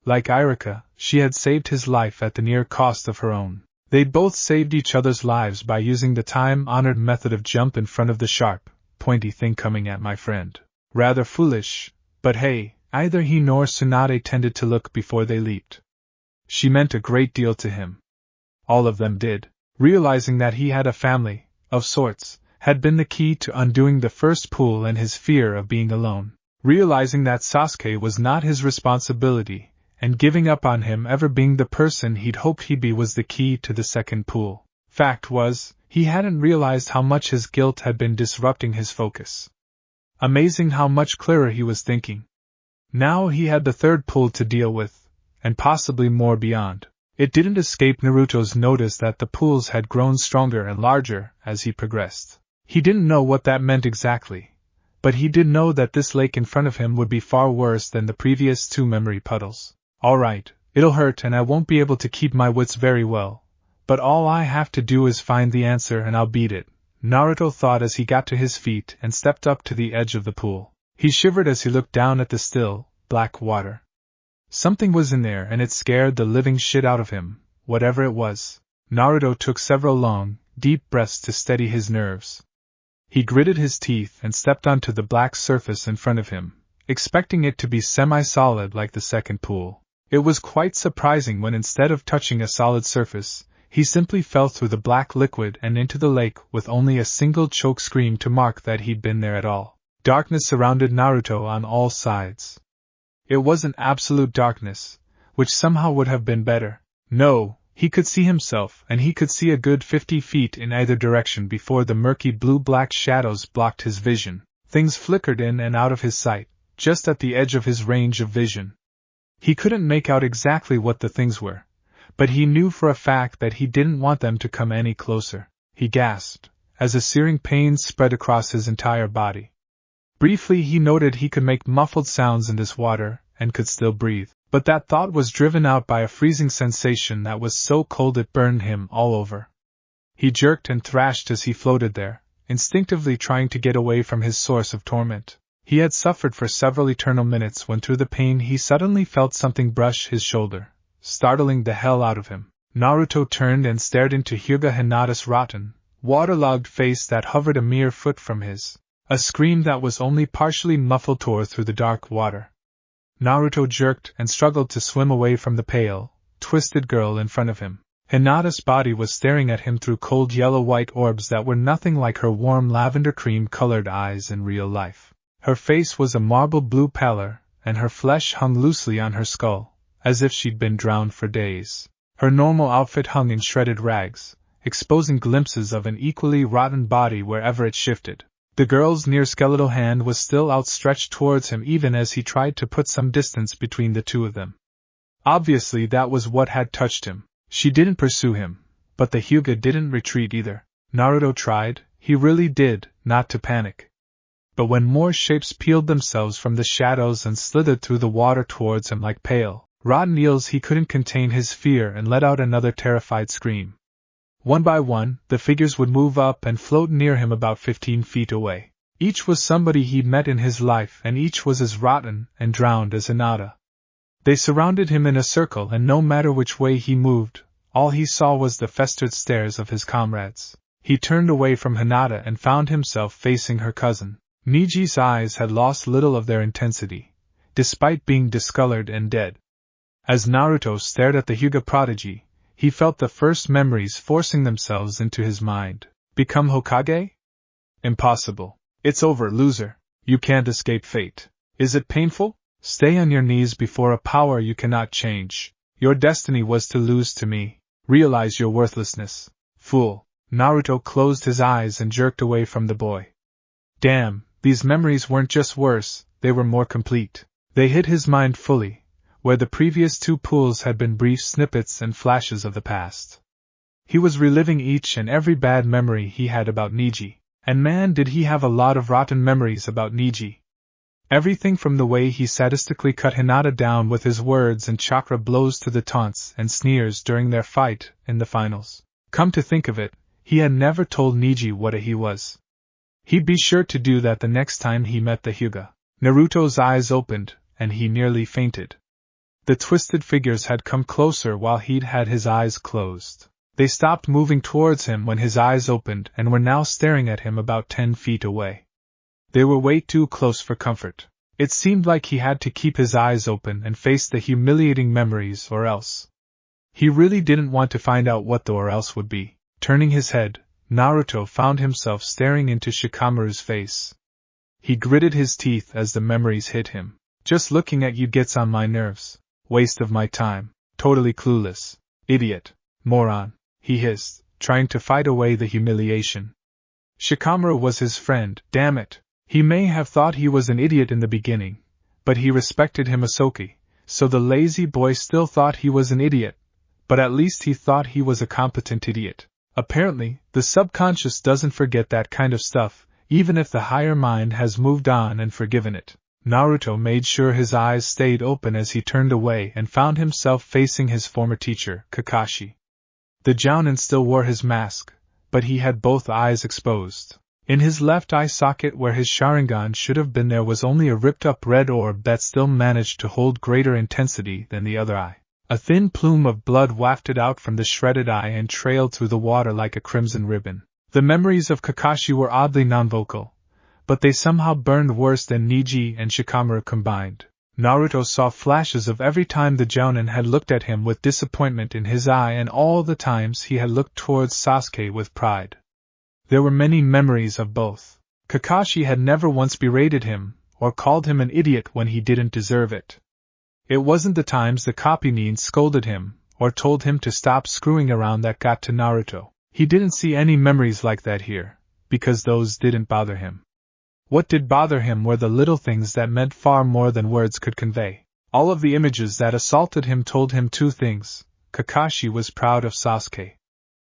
Speaker 1: Like Iruka, she had saved his life at the near cost of her own. They'd both saved each other's lives by using the time-honored method of jump in front of the sharp, pointy thing coming at my friend. Rather foolish, but hey, either he nor Tsunade tended to look before they leaped. She meant a great deal to him. All of them did. Realizing that he had a family, of sorts, had been the key to undoing the first pool and his fear of being alone. Realizing that Sasuke was not his responsibility, and giving up on him ever being the person he'd hoped he'd be was the key to the second pool. Fact was, he hadn't realized how much his guilt had been disrupting his focus. Amazing how much clearer he was thinking. Now he had the third pool to deal with, and possibly more beyond. It didn't escape Naruto's notice that the pools had grown stronger and larger as he progressed. He didn't know what that meant exactly, but he did know that this lake in front of him would be far worse than the previous two memory puddles. Alright, it'll hurt and I won't be able to keep my wits very well, but all I have to do is find the answer and I'll beat it, Naruto thought as he got to his feet and stepped up to the edge of the pool. He shivered as he looked down at the still, black water. Something was in there and it scared the living shit out of him, whatever it was. Naruto took several long, deep breaths to steady his nerves. He gritted his teeth and stepped onto the black surface in front of him, expecting it to be semi-solid like the second pool. It was quite surprising when instead of touching a solid surface, He simply fell through the black liquid and into the lake with only a single choke scream to mark that he'd been there at all. Darkness surrounded Naruto on all sides. It wasn't absolute darkness, which somehow would have been better. No, he could see himself, and he could see a good 50 feet in either direction before the murky blue-black shadows blocked his vision. Things flickered in and out of his sight, just at the edge of his range of vision. He couldn't make out exactly what the things were, but he knew for a fact that he didn't want them to come any closer. He gasped, as a searing pain spread across his entire body. Briefly he noted he could make muffled sounds in this water, and could still breathe, but that thought was driven out by a freezing sensation that was so cold it burned him all over. He jerked and thrashed as he floated there, instinctively trying to get away from his source of torment. He had suffered for several eternal minutes when through the pain he suddenly felt something brush his shoulder, startling the hell out of him. Naruto turned and stared into Hyuga Hinata's rotten, waterlogged face that hovered a mere foot from his. A scream that was only partially muffled tore through the dark water. Naruto jerked and struggled to swim away from the pale, twisted girl in front of him. Hinata's body was staring at him through cold yellow-white orbs that were nothing like her warm lavender cream-colored eyes in real life. Her face was a marble blue pallor, and her flesh hung loosely on her skull, as if she'd been drowned for days. Her normal outfit hung in shredded rags, exposing glimpses of an equally rotten body wherever it shifted. The girl's near-skeletal hand was still outstretched towards him even as he tried to put some distance between the two of them. Obviously that was what had touched him. She didn't pursue him, but the Hyuga didn't retreat either. Naruto tried, he really did, not to panic. But when more shapes peeled themselves from the shadows and slithered through the water towards him like pale, rotten eels, he couldn't contain his fear and let out another terrified scream. One by one, the figures would move up and float near him about 15 feet away. Each was somebody he'd met in his life, and each was as rotten and drowned as Hinata. They surrounded him in a circle, and no matter which way he moved, all he saw was the festered stares of his comrades. He turned away from Hinata and found himself facing her cousin. Niji's eyes had lost little of their intensity, despite being discolored and dead. As Naruto stared at the Hyuga prodigy, he felt the first memories forcing themselves into his mind. Become Hokage? Impossible. It's over, loser. You can't escape fate. Is it painful? Stay on your knees before a power you cannot change. Your destiny was to lose to me. Realize your worthlessness. Fool. Naruto closed his eyes and jerked away from the boy. Damn, these memories weren't just worse, they were more complete. They hit his mind fully, where the previous two pools had been brief snippets and flashes of the past. He was reliving each and every bad memory he had about Niji, and man did he have a lot of rotten memories about Niji. Everything from the way he sadistically cut Hinata down with his words and chakra blows to the taunts and sneers during their fight in the finals. Come to think of it, he had never told Niji what he was. He'd be sure to do that the next time he met the Hyuga. Naruto's eyes opened, and he nearly fainted. The twisted figures had come closer while he'd had his eyes closed. They stopped moving towards him when his eyes opened and were now staring at him about 10 feet away. They were way too close for comfort. It seemed like he had to keep his eyes open and face the humiliating memories or else. He really didn't want to find out what the or else would be. Turning his head, Naruto found himself staring into Shikamaru's face. He gritted his teeth as the memories hit him. Just looking at you gets on my nerves. Waste of my time. Totally clueless. Idiot. Moron. He hissed, trying to fight away the humiliation. Shikamaru was his friend, damn it. He may have thought he was an idiot in the beginning, but he respected Himosoki, so the lazy boy still thought he was an idiot, but at least he thought he was a competent idiot. Apparently, the subconscious doesn't forget that kind of stuff, even if the higher mind has moved on and forgiven it. Naruto made sure his eyes stayed open as he turned away and found himself facing his former teacher, Kakashi. The Jounin still wore his mask, but he had both eyes exposed. In his left eye socket where his Sharingan should have been there was only a ripped-up red orb that still managed to hold greater intensity than the other eye. A thin plume of blood wafted out from the shredded eye and trailed through the water like a crimson ribbon. The memories of Kakashi were oddly non-vocal, but they somehow burned worse than Niji and Shikamaru combined. Naruto saw flashes of every time the Jounin had looked at him with disappointment in his eye and all the times he had looked towards Sasuke with pride. There were many memories of both. Kakashi had never once berated him, or called him an idiot when he didn't deserve it. It wasn't the times the copy scolded him, or told him to stop screwing around that got to Naruto. He didn't see any memories like that here, because those didn't bother him. What did bother him were the little things that meant far more than words could convey. All of the images that assaulted him told him two things. Kakashi was proud of Sasuke.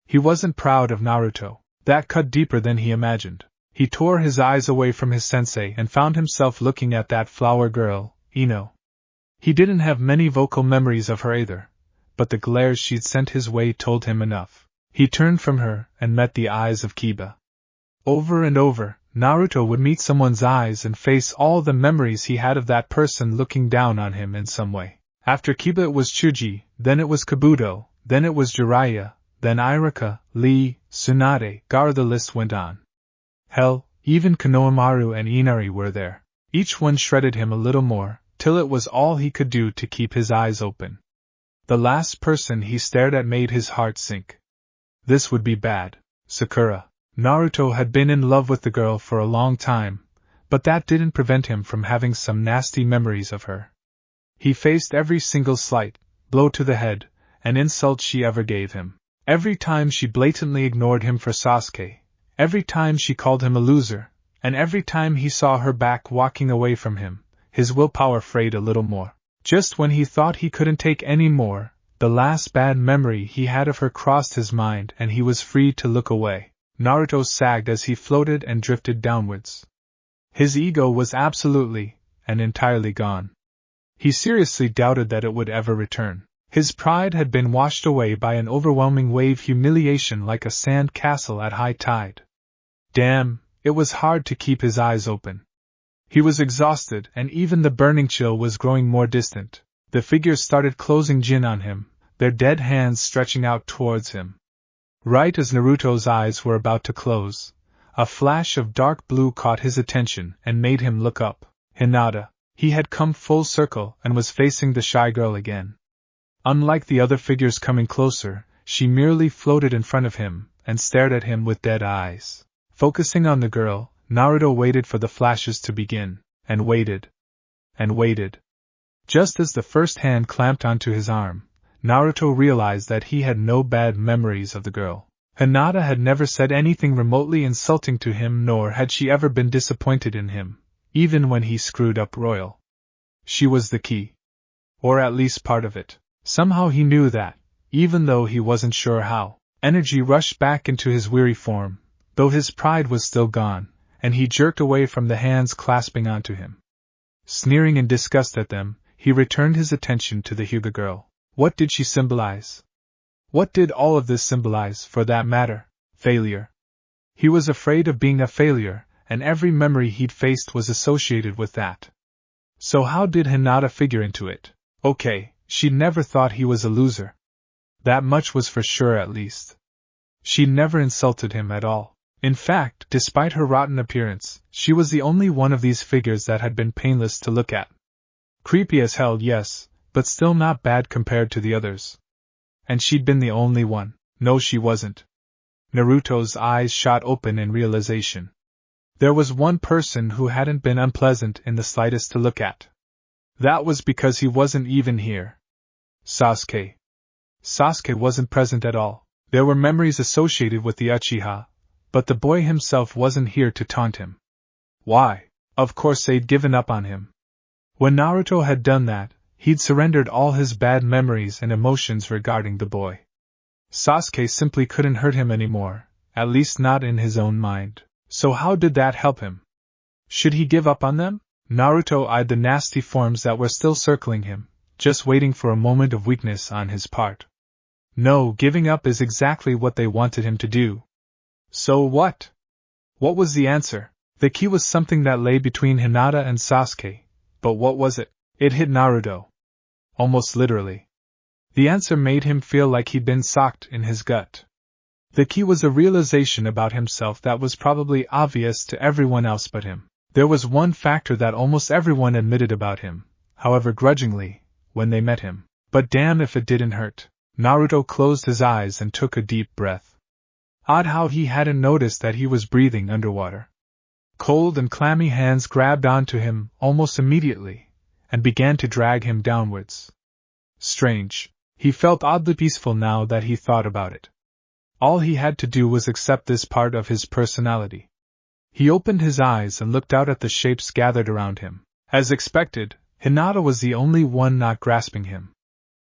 Speaker 1: He wasn't proud of Naruto. That cut deeper than he imagined. He tore his eyes away from his sensei and found himself looking at that flower girl, Eno. He didn't have many vocal memories of her either, but the glares she'd sent his way told him enough. He turned from her and met the eyes of Kiba. Over and over, Naruto would meet someone's eyes and face all the memories he had of that person looking down on him in some way. After Kiba it was Chuji, then it was Kabuto, then it was Jiraiya, then Iruka, Lee, Tsunade, Gaara. The list went on. Hell, even Konohamaru and Inari were there. Each one shredded him a little more, till it was all he could do to keep his eyes open. The last person he stared at made his heart sink. This would be bad. Sakura. Naruto had been in love with the girl for a long time, but that didn't prevent him from having some nasty memories of her. He faced every single slight, blow to the head, and insult she ever gave him. Every time she blatantly ignored him for Sasuke, every time she called him a loser, and every time he saw her back walking away from him, his willpower frayed a little more. Just when he thought he couldn't take any more, the last bad memory he had of her crossed his mind and he was free to look away. Naruto sagged as he floated and drifted downwards. His ego was absolutely and entirely gone. He seriously doubted that it would ever return. His pride had been washed away by an overwhelming wave, humiliation like a sand castle at high tide. Damn, it was hard to keep his eyes open. He was exhausted, and even the burning chill was growing more distant. The figures started closing in on him, their dead hands stretching out towards him. Right as Naruto's eyes were about to close, a flash of dark blue caught his attention and made him look up. Hinata. He had come full circle and was facing the shy girl again. Unlike the other figures coming closer, she merely floated in front of him and stared at him with dead eyes. Focusing on the girl, Naruto waited for the flashes to begin, and waited. And waited. Just as the first hand clamped onto his arm, Naruto realized that he had no bad memories of the girl. Hinata had never said anything remotely insulting to him, nor had she ever been disappointed in him, even when he screwed up royal. She was the key. Or at least part of it. Somehow he knew that, even though he wasn't sure how. Energy rushed back into his weary form, though his pride was still gone, and he jerked away from the hands clasping onto him. Sneering in disgust at them, he returned his attention to the Hyuga girl. What did she symbolize? What did all of this symbolize, for that matter? Failure. He was afraid of being a failure, and every memory he'd faced was associated with that. So how did Hinata figure into it? Okay, she'd never thought he was a loser. That much was for sure, at least. She'd never insulted him at all. In fact, despite her rotten appearance, she was the only one of these figures that had been painless to look at. Creepy as hell, yes, but still not bad compared to the others. And she'd been the only one. No, she wasn't. Naruto's eyes shot open in realization. There was one person who hadn't been unpleasant in the slightest to look at. That was because he wasn't even here. Sasuke. Sasuke wasn't present at all. There were memories associated with the Uchiha, but the boy himself wasn't here to taunt him. Why? Of course they'd given up on him. When Naruto had done that, he'd surrendered all his bad memories and emotions regarding the boy. Sasuke simply couldn't hurt him anymore, at least not in his own mind. So how did that help him? Should he give up on them? Naruto eyed the nasty forms that were still circling him, just waiting for a moment of weakness on his part. No, giving up is exactly what they wanted him to do. So what? What was the answer? The key was something that lay between Hinata and Sasuke, but what was it? It hit Naruto. Almost literally. The answer made him feel like he'd been socked in his gut. The key was a realization about himself that was probably obvious to everyone else but him. There was one factor that almost everyone admitted about him, however grudgingly, when they met him. But damn if it didn't hurt. Naruto closed his eyes and took a deep breath. Odd how he hadn't noticed that he was breathing underwater. Cold and clammy hands grabbed onto him almost immediately, and began to drag him downwards. Strange. He felt oddly peaceful now that he thought about it. All he had to do was accept this part of his personality. He opened his eyes and looked out at the shapes gathered around him. As expected, Hinata was the only one not grasping him.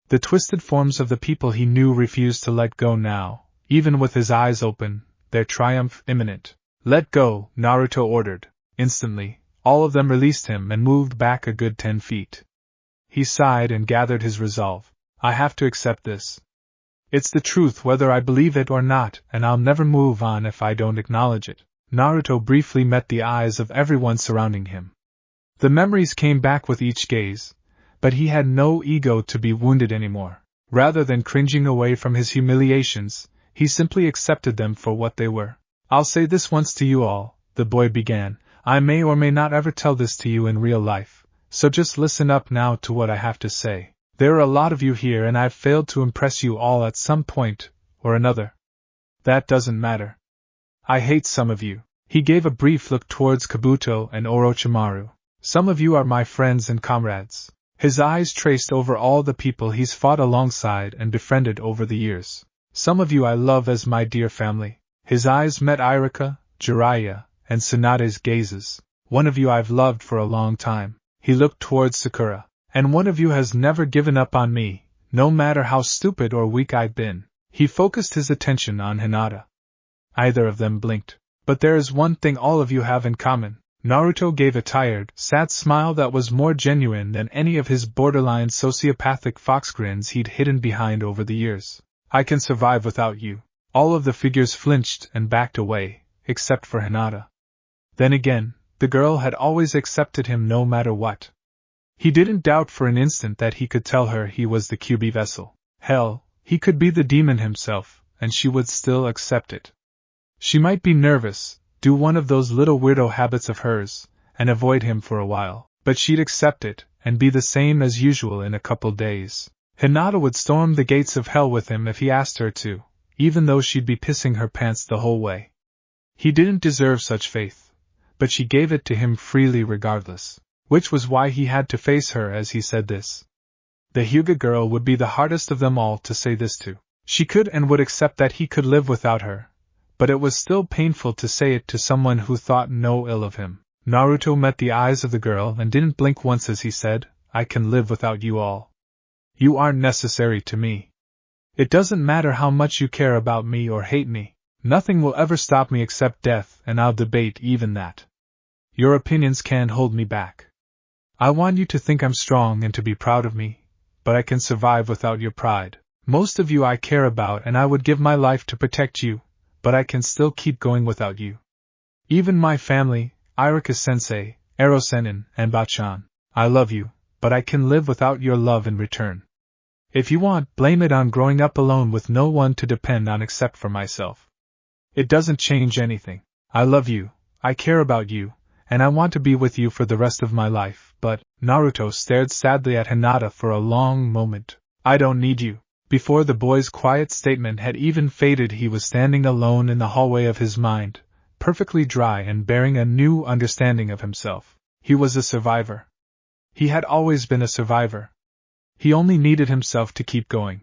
Speaker 1: The twisted forms of the people he knew refused to let go now, even with his eyes open, their triumph imminent. "Let go," Naruto ordered. Instantly, all of them released him and moved back a good 10 feet. He sighed and gathered his resolve. "I have to accept this. It's the truth whether I believe it or not, and I'll never move on if I don't acknowledge it." Naruto briefly met the eyes of everyone surrounding him. The memories came back with each gaze, but he had no ego to be wounded anymore. Rather than cringing away from his humiliations, he simply accepted them for what they were. "I'll say this once to you all," the boy began. "I may or may not ever tell this to you in real life, so just listen up now to what I have to say. There are a lot of you here and I've failed to impress you all at some point or another. That doesn't matter. I hate some of you." He gave a brief look towards Kabuto and Orochimaru. "Some of you are my friends and comrades." His eyes traced over all the people he's fought alongside and befriended over the years. "Some of you I love as my dear family." His eyes met Irika, Jiraiya, and Tsunade's gazes. "One of you I've loved for a long time." He looked towards Sakura. "And one of you has never given up on me, no matter how stupid or weak I've been." He focused his attention on Hinata. Either of them blinked. "But there is one thing all of you have in common." Naruto gave a tired, sad smile that was more genuine than any of his borderline sociopathic fox grins he'd hidden behind over the years. "I can survive without you." All of the figures flinched and backed away, except for Hinata. Then again, the girl had always accepted him no matter what. He didn't doubt for an instant that he could tell her he was the QB vessel. Hell, he could be the demon himself, and she would still accept it. She might be nervous, do one of those little weirdo habits of hers, and avoid him for a while, but she'd accept it, and be the same as usual in a couple days. Hinata would storm the gates of hell with him if he asked her to, even though she'd be pissing her pants the whole way. He didn't deserve such faith, but she gave it to him freely regardless, which was why he had to face her as he said this. The Hyuga girl would be the hardest of them all to say this to. She could and would accept that he could live without her, but it was still painful to say it to someone who thought no ill of him. Naruto met the eyes of the girl and didn't blink once as he said, "I can live without you all. You aren't necessary to me. It doesn't matter how much you care about me or hate me. Nothing will ever stop me except death, and I'll debate even that. Your opinions can't hold me back. I want you to think I'm strong and to be proud of me, but I can survive without your pride. Most of you I care about and I would give my life to protect you, but I can still keep going without you. Even my family, Irika-sensei, Ero-senin, and Bachan. I love you, but I can live without your love in return. If you want, blame it on growing up alone with no one to depend on except for myself. It doesn't change anything. I love you, I care about you, and I want to be with you for the rest of my life, but..." Naruto stared sadly at Hinata for a long moment. "I don't need you." Before the boy's quiet statement had even faded, he was standing alone in the hallway of his mind, perfectly dry and bearing a new understanding of himself. He was a survivor. He had always been a survivor. He only needed himself to keep going.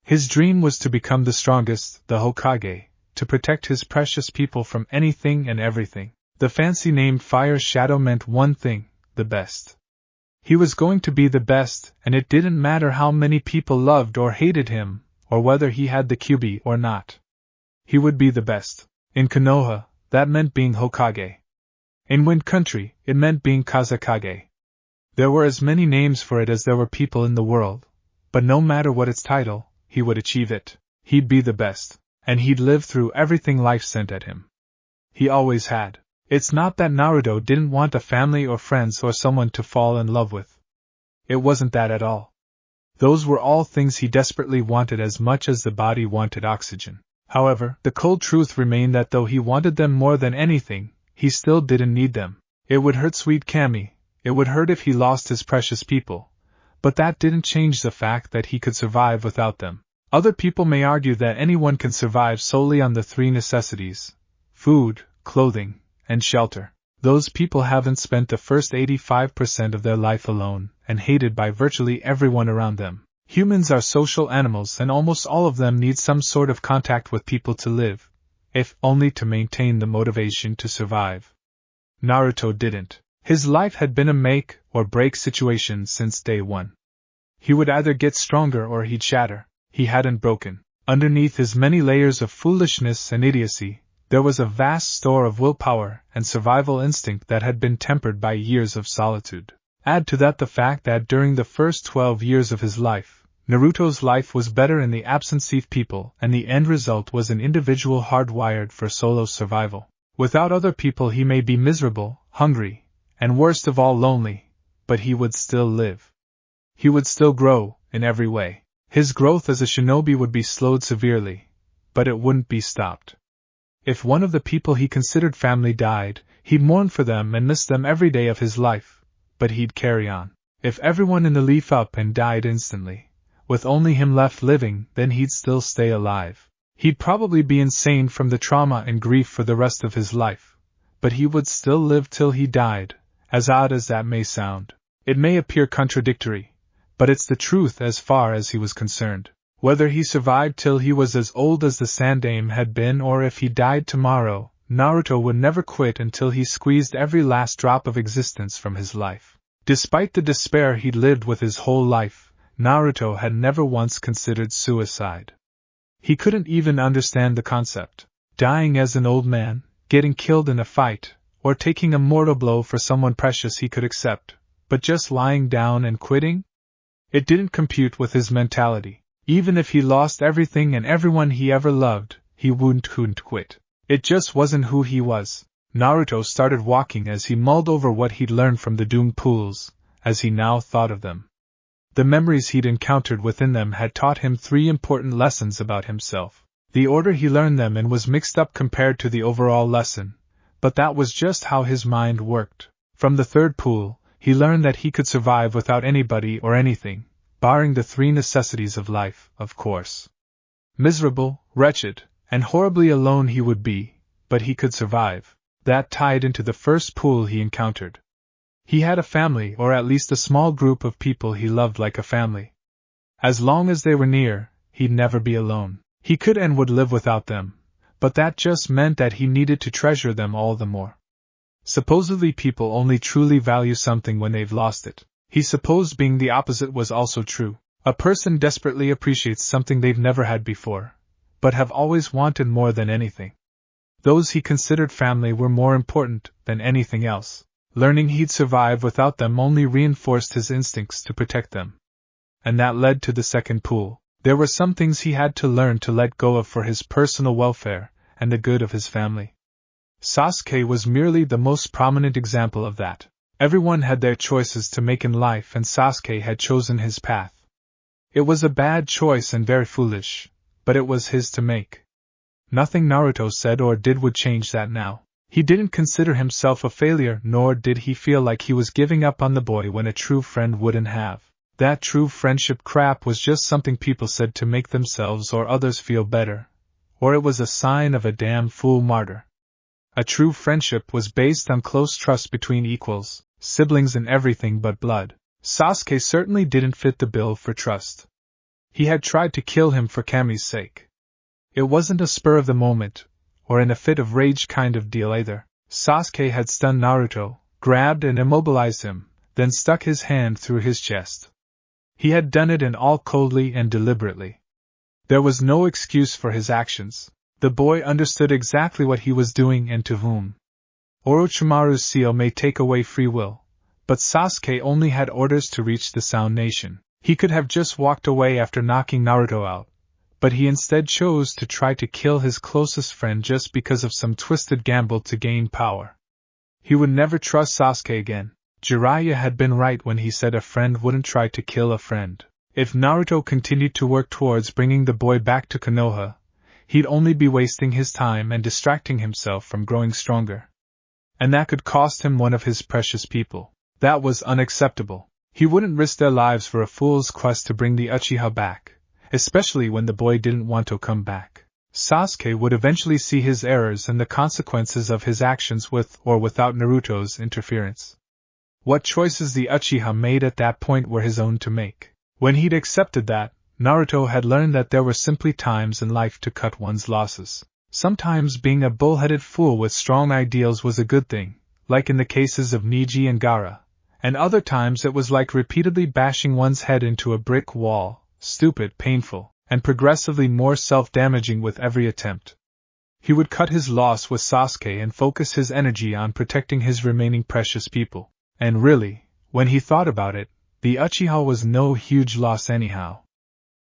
Speaker 1: His dream was to become the strongest, the Hokage, to protect his precious people from anything and everything. The fancy-named Fire Shadow meant one thing, the best. He was going to be the best, and it didn't matter how many people loved or hated him, or whether he had the QB or not. He would be the best. In Konoha, that meant being Hokage. In Wind Country, it meant being Kazekage. There were as many names for it as there were people in the world, but no matter what its title, he would achieve it. He'd be the best, and he'd live through everything life sent at him. He always had. It's not that Naruto didn't want a family or friends or someone to fall in love with. It wasn't that at all. Those were all things he desperately wanted as much as the body wanted oxygen. However, the cold truth remained that though he wanted them more than anything, he still didn't need them. It would hurt Sweet Cammy, It would hurt if he lost his precious people, but that didn't change the fact that he could survive without them. Other people may argue that anyone can survive solely on the three necessities: food, clothing, and shelter. Those people haven't spent the first 85% of their life alone and hated by virtually everyone around them. Humans are social animals, and almost all of them need some sort of contact with people to live, if only to maintain the motivation to survive. Naruto didn't. His life had been a make or break situation since day one. He would either get stronger or he'd shatter. He hadn't broken. Underneath his many layers of foolishness and idiocy, there was a vast store of willpower and survival instinct that had been tempered by years of solitude. Add to that the fact that during the first 12 years of his life, Naruto's life was better in the absence of people, and the end result was an individual hardwired for solo survival. Without other people he may be miserable, hungry, and worst of all lonely, but he would still live. He would still grow, in every way. His growth as a shinobi would be slowed severely, but it wouldn't be stopped. If one of the people he considered family died, he'd mourn for them and miss them every day of his life, but he'd carry on. If everyone in the leaf up and died instantly, with only him left living, then he'd still stay alive. He'd probably be insane from the trauma and grief for the rest of his life, but he would still live till he died, as odd as that may sound. It may appear contradictory, but it's the truth as far as he was concerned. Whether he survived till he was as old as the Sandaime had been or if he died tomorrow, Naruto would never quit until he squeezed every last drop of existence from his life. Despite the despair he'd lived with his whole life, Naruto had never once considered suicide. He couldn't even understand the concept. Dying as an old man, getting killed in a fight, or taking a mortal blow for someone precious he could accept, but just lying down and quitting? It didn't compute with his mentality. Even if he lost everything and everyone he ever loved, he couldn't quit. It just wasn't who he was. Naruto started walking as he mulled over what he'd learned from the doomed pools, as he now thought of them. The memories he'd encountered within them had taught him 3 important lessons about himself. The order he learned them in was mixed up compared to the overall lesson, but that was just how his mind worked. From the 3rd pool, he learned that he could survive without anybody or anything, barring the 3 necessities of life, of course. Miserable, wretched, and horribly alone he would be, but he could survive. That tied into the 1st pool he encountered. He had a family, or at least a small group of people he loved like a family. As long as they were near, he'd never be alone. He could and would live without them, but that just meant that he needed to treasure them all the more. Supposedly people only truly value something when they've lost it. He supposed being the opposite was also true. A person desperately appreciates something they've never had before, but have always wanted more than anything. Those he considered family were more important than anything else. Learning he'd survive without them only reinforced his instincts to protect them. And that led to the 2nd pool. There were some things he had to learn to let go of for his personal welfare and the good of his family. Sasuke was merely the most prominent example of that. Everyone had their choices to make in life, and Sasuke had chosen his path. It was a bad choice and very foolish, but it was his to make. Nothing Naruto said or did would change that now. He didn't consider himself a failure, nor did he feel like he was giving up on the boy when a true friend wouldn't have. That true friendship crap was just something people said to make themselves or others feel better, or it was a sign of a damn fool martyr. A true friendship was based on close trust between equals, siblings and everything but blood. Sasuke certainly didn't fit the bill for trust. He had tried to kill him for Kami's sake. It wasn't a spur of the moment, or in a fit of rage kind of deal either. Sasuke had stunned Naruto, grabbed and immobilized him, then stuck his hand through his chest. He had done it and all coldly and deliberately. There was no excuse for his actions. The boy understood exactly what he was doing and to whom. Orochimaru's seal may take away free will, but Sasuke only had orders to reach the Sound Nation. He could have just walked away after knocking Naruto out, but he instead chose to try to kill his closest friend just because of some twisted gamble to gain power. He would never trust Sasuke again. Jiraiya had been right when he said a friend wouldn't try to kill a friend. If Naruto continued to work towards bringing the boy back to Konoha, he'd only be wasting his time and distracting himself from growing stronger. And that could cost him one of his precious people. That was unacceptable. He wouldn't risk their lives for a fool's quest to bring the Uchiha back, especially when the boy didn't want to come back. Sasuke would eventually see his errors and the consequences of his actions with or without Naruto's interference. What choices the Uchiha made at that point were his own to make. When he'd accepted that, Naruto had learned that there were simply times in life to cut one's losses. Sometimes being a bull-headed fool with strong ideals was a good thing, like in the cases of Neji and Gaara, and other times it was like repeatedly bashing one's head into a brick wall, stupid, painful, and progressively more self-damaging with every attempt. He would cut his loss with Sasuke and focus his energy on protecting his remaining precious people. And really, when he thought about it, the Uchiha was no huge loss anyhow.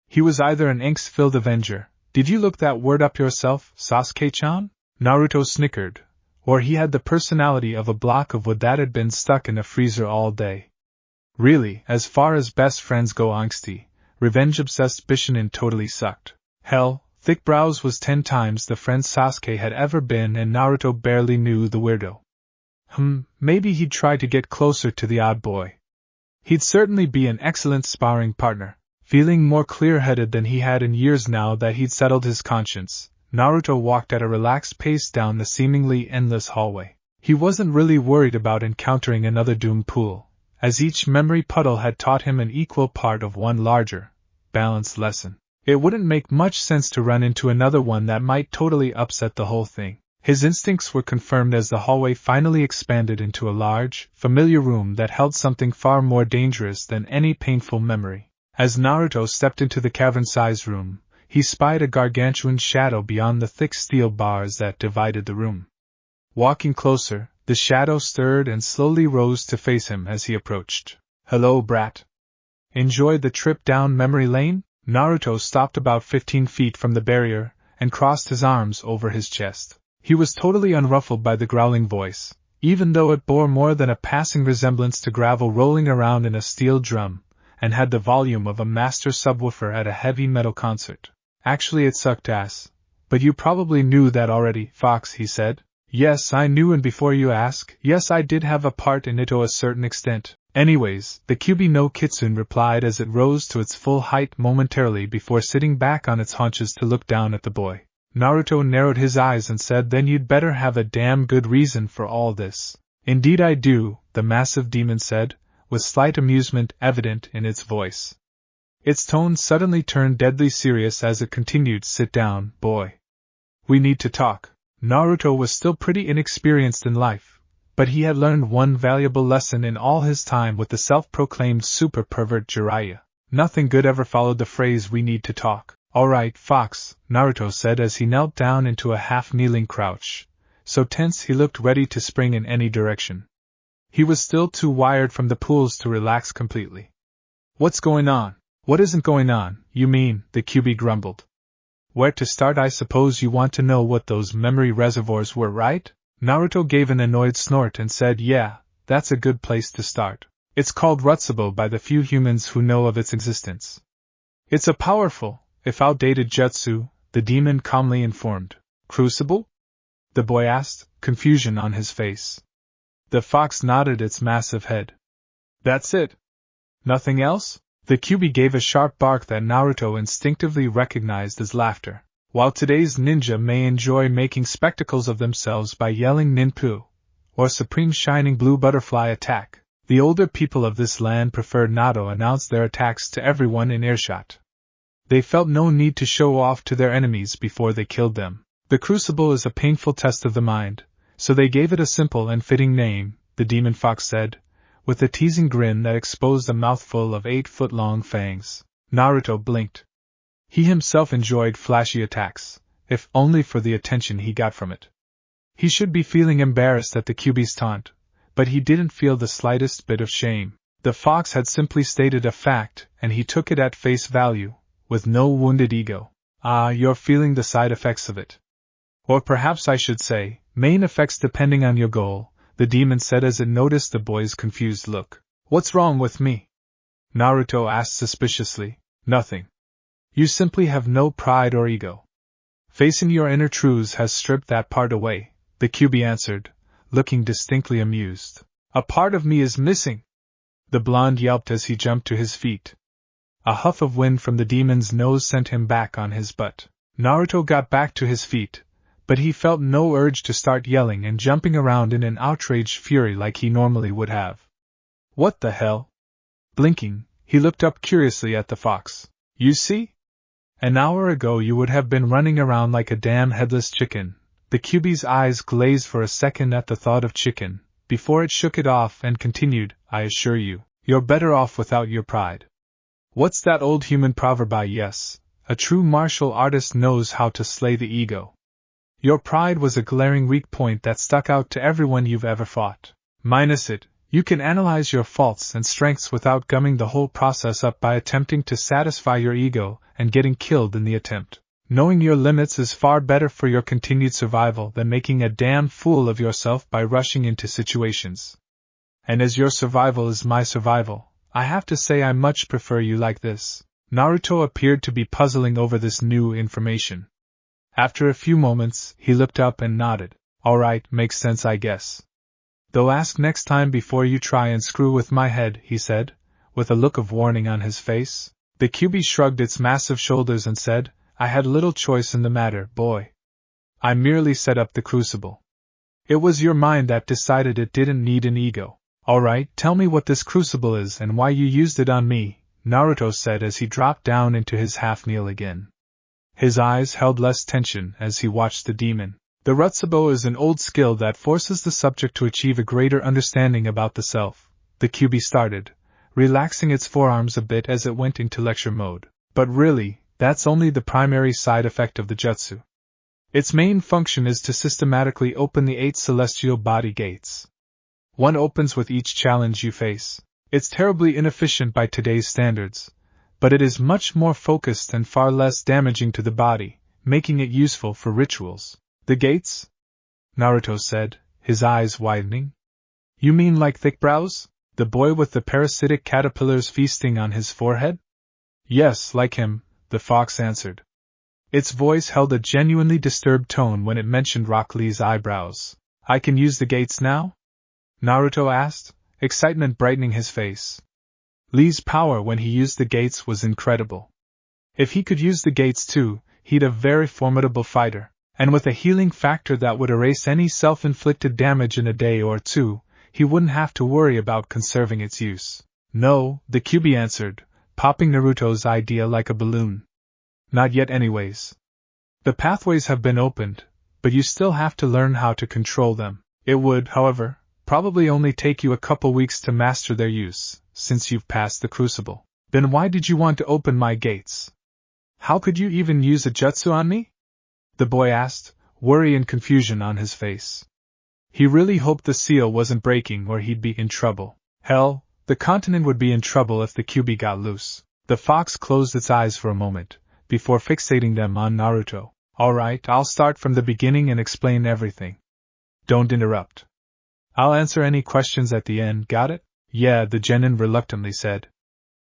Speaker 1: He was either an angst-filled avenger. Did you look that word up yourself, Sasuke-chan? Naruto snickered. Or he had the personality of a block of wood that had been stuck in a freezer all day. Really, as far as best friends go, angsty, revenge-obsessed Bishinin totally sucked. Hell, thick brows was 10 times the friend Sasuke had ever been, and Naruto barely knew the weirdo. Maybe he'd try to get closer to the odd boy. He'd certainly be an excellent sparring partner. Feeling more clear-headed than he had in years now that he'd settled his conscience, Naruto walked at a relaxed pace down the seemingly endless hallway. He wasn't really worried about encountering another doom pool, as each memory puddle had taught him an equal part of one larger, balanced lesson. It wouldn't make much sense to run into another one that might totally upset the whole thing. His instincts were confirmed as the hallway finally expanded into a large, familiar room that held something far more dangerous than any painful memory. As Naruto stepped into the cavern-sized room, he spied a gargantuan shadow beyond the thick steel bars that divided the room. Walking closer, the shadow stirred and slowly rose to face him as he approached. "Hello, brat. Enjoyed the trip down memory lane?" Naruto stopped about 15 feet from the barrier and crossed his arms over his chest. He was totally unruffled by the growling voice, even though it bore more than a passing resemblance to gravel rolling around in a steel drum, and had the volume of a master subwoofer at a heavy metal concert. "Actually, it sucked ass. But you probably knew that already, Fox," he said. "Yes, I knew, and before you ask, yes, I did have a part in it to a certain extent. Anyways," the Kyuubi no Kitsune replied as it rose to its full height momentarily before sitting back on its haunches to look down at the boy. Naruto narrowed his eyes and said, "Then you'd better have a damn good reason for all this." "Indeed I do," the massive demon said, with slight amusement evident in its voice. Its tone suddenly turned deadly serious as it continued, "Sit down, boy. We need to talk." Naruto was still pretty inexperienced in life, but he had learned one valuable lesson in all his time with the self-proclaimed super pervert Jiraiya. Nothing good ever followed the phrase, "we need to talk." "All right, Fox," Naruto said as he knelt down into a half-kneeling crouch, so tense he looked ready to spring in any direction. He was still too wired from the pools to relax completely. "What's going on?" "What isn't going on, you mean?" the Kyuubi grumbled. "Where to start? I suppose you want to know what those memory reservoirs were, right?" Naruto gave an annoyed snort and said, "Yeah, that's a good place to start. It's called Rutsubo by the few humans who know of its existence. It's a powerful, if outdated jutsu," the demon calmly informed. "Crucible?" the boy asked, confusion on his face. The fox nodded its massive head. "That's it. Nothing else?" The Kyuubi gave a sharp bark that Naruto instinctively recognized as laughter. While today's ninja may enjoy making spectacles of themselves by yelling ninpu, or supreme shining blue butterfly attack, the older people of this land preferred not to announce their attacks to everyone in earshot. They felt no need to show off to their enemies before they killed them. The crucible is a painful test of the mind, so they gave it a simple and fitting name, the demon fox said, with a teasing grin that exposed a mouthful of 8-foot-long fangs. Naruto blinked. He himself enjoyed flashy attacks, if only for the attention he got from it. He should be feeling embarrassed at the Kyuubi's taunt, but he didn't feel the slightest bit of shame. The fox had simply stated a fact, and he took it at face value, with no wounded ego. "Ah, you're feeling the side effects of it. Or perhaps I should say, main effects depending on your goal," the demon said as it noticed the boy's confused look. "What's wrong with me?" Naruto asked suspiciously. "Nothing. You simply have no pride or ego. Facing your inner truths has stripped that part away," the Kyuubi answered, looking distinctly amused. "A part of me is missing," The blonde yelped as he jumped to his feet. A huff of wind from the demon's nose sent him back on his butt. Naruto got back to his feet, but he felt no urge to start yelling and jumping around in an outraged fury like he normally would have. What the hell? Blinking, he looked up curiously at the fox. You see? An hour ago you would have been running around like a damn headless chicken. The Kyuubi's eyes glazed for a second at the thought of chicken, before it shook it off and continued, I assure you, you're better off without your pride. What's that old human proverb? Yes, a true martial artist knows how to slay the ego. Your pride was a glaring weak point that stuck out to everyone you've ever fought. Minus it, you can analyze your faults and strengths without gumming the whole process up by attempting to satisfy your ego and getting killed in the attempt. Knowing your limits is far better for your continued survival than making a damn fool of yourself by rushing into situations. And as your survival is my survival, I have to say I much prefer you like this. Naruto appeared to be puzzling over this new information. After a few moments, he looked up and nodded. Alright, makes sense I guess. Though ask next time before you try and screw with my head, he said, with a look of warning on his face. The Kyuubi shrugged its massive shoulders and said, I had little choice in the matter, boy. I merely set up the crucible. It was your mind that decided it didn't need an ego. Alright, tell me what this crucible is and why you used it on me, Naruto said as he dropped down into his half-kneel again. His eyes held less tension as he watched the demon. The Rutsubo is an old skill that forces the subject to achieve a greater understanding about the self, the Kyuubi started, relaxing its forearms a bit as it went into lecture mode. But really, that's only the primary side effect of the jutsu. Its main function is to systematically open the 8 celestial body gates. One opens with each challenge you face. It's terribly inefficient by today's standards, but it is much more focused and far less damaging to the body, making it useful for rituals. The gates? Naruto said, his eyes widening. You mean like thick brows? The boy with the parasitic caterpillars feasting on his forehead? Yes, like him, the fox answered. Its voice held a genuinely disturbed tone when it mentioned Rock Lee's eyebrows. I can use the gates now? Naruto asked, excitement brightening his face. Lee's power when he used the gates was incredible. If he could use the gates too, he'd a very formidable fighter, and with a healing factor that would erase any self-inflicted damage in a day or two, he wouldn't have to worry about conserving its use. No, the Kyuubi answered, popping Naruto's idea like a balloon. Not yet anyways. The pathways have been opened, but you still have to learn how to control them. It would, however, probably only take you a couple weeks to master their use, since you've passed the crucible. Then why did you want to open my gates? How could you even use a jutsu on me? The boy asked, worry and confusion on his face. He really hoped the seal wasn't breaking or he'd be in trouble. Hell, the continent would be in trouble if the Kyuubi got loose. The fox closed its eyes for a moment, before fixating them on Naruto. Alright, I'll start from the beginning and explain everything. Don't interrupt. I'll answer any questions at the end, got it? Yeah, the genin reluctantly said.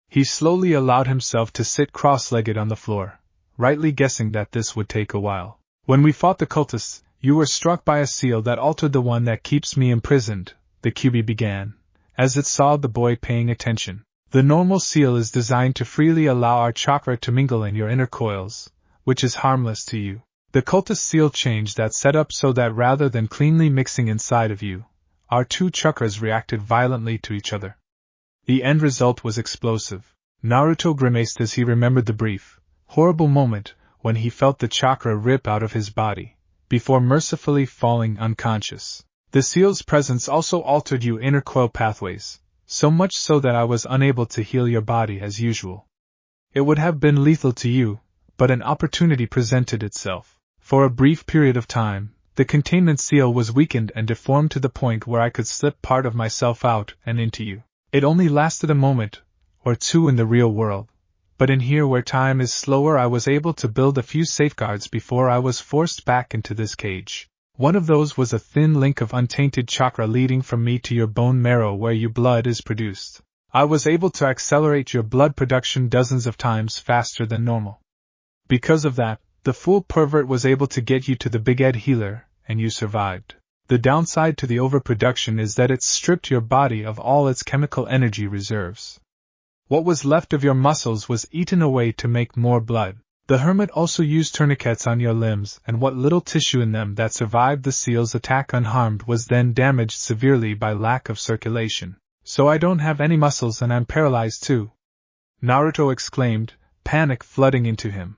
Speaker 1: He slowly allowed himself to sit cross-legged on the floor, rightly guessing that this would take a while. When we fought the cultists, you were struck by a seal that altered the one that keeps me imprisoned, the Kyuubi began, as it saw the boy paying attention. The normal seal is designed to freely allow our chakra to mingle in your inner coils, which is harmless to you. The cultist seal changed that setup so that rather than cleanly mixing inside of you, our 2 chakras reacted violently to each other. The end result was explosive. Naruto grimaced as he remembered the brief, horrible moment when he felt the chakra rip out of his body, before mercifully falling unconscious. The seal's presence also altered your inner coil pathways, so much so that I was unable to heal your body as usual. It would have been lethal to you, but an opportunity presented itself. For a brief period of time, the containment seal was weakened and deformed to the point where I could slip part of myself out and into you. It only lasted a moment or two in the real world, but in here where time is slower I was able to build a few safeguards before I was forced back into this cage. One of those was a thin link of untainted chakra leading from me to your bone marrow where your blood is produced. I was able to accelerate your blood production dozens of times faster than normal. Because of that, the fool pervert was able to get you to the Big Ed healer, and you survived. The downside to the overproduction is that it's stripped your body of all its chemical energy reserves. What was left of your muscles was eaten away to make more blood. The hermit also used tourniquets on your limbs, and what little tissue in them that survived the seal's attack unharmed was then damaged severely by lack of circulation. So I don't have any muscles and I'm paralyzed too. Naruto exclaimed, panic flooding into him.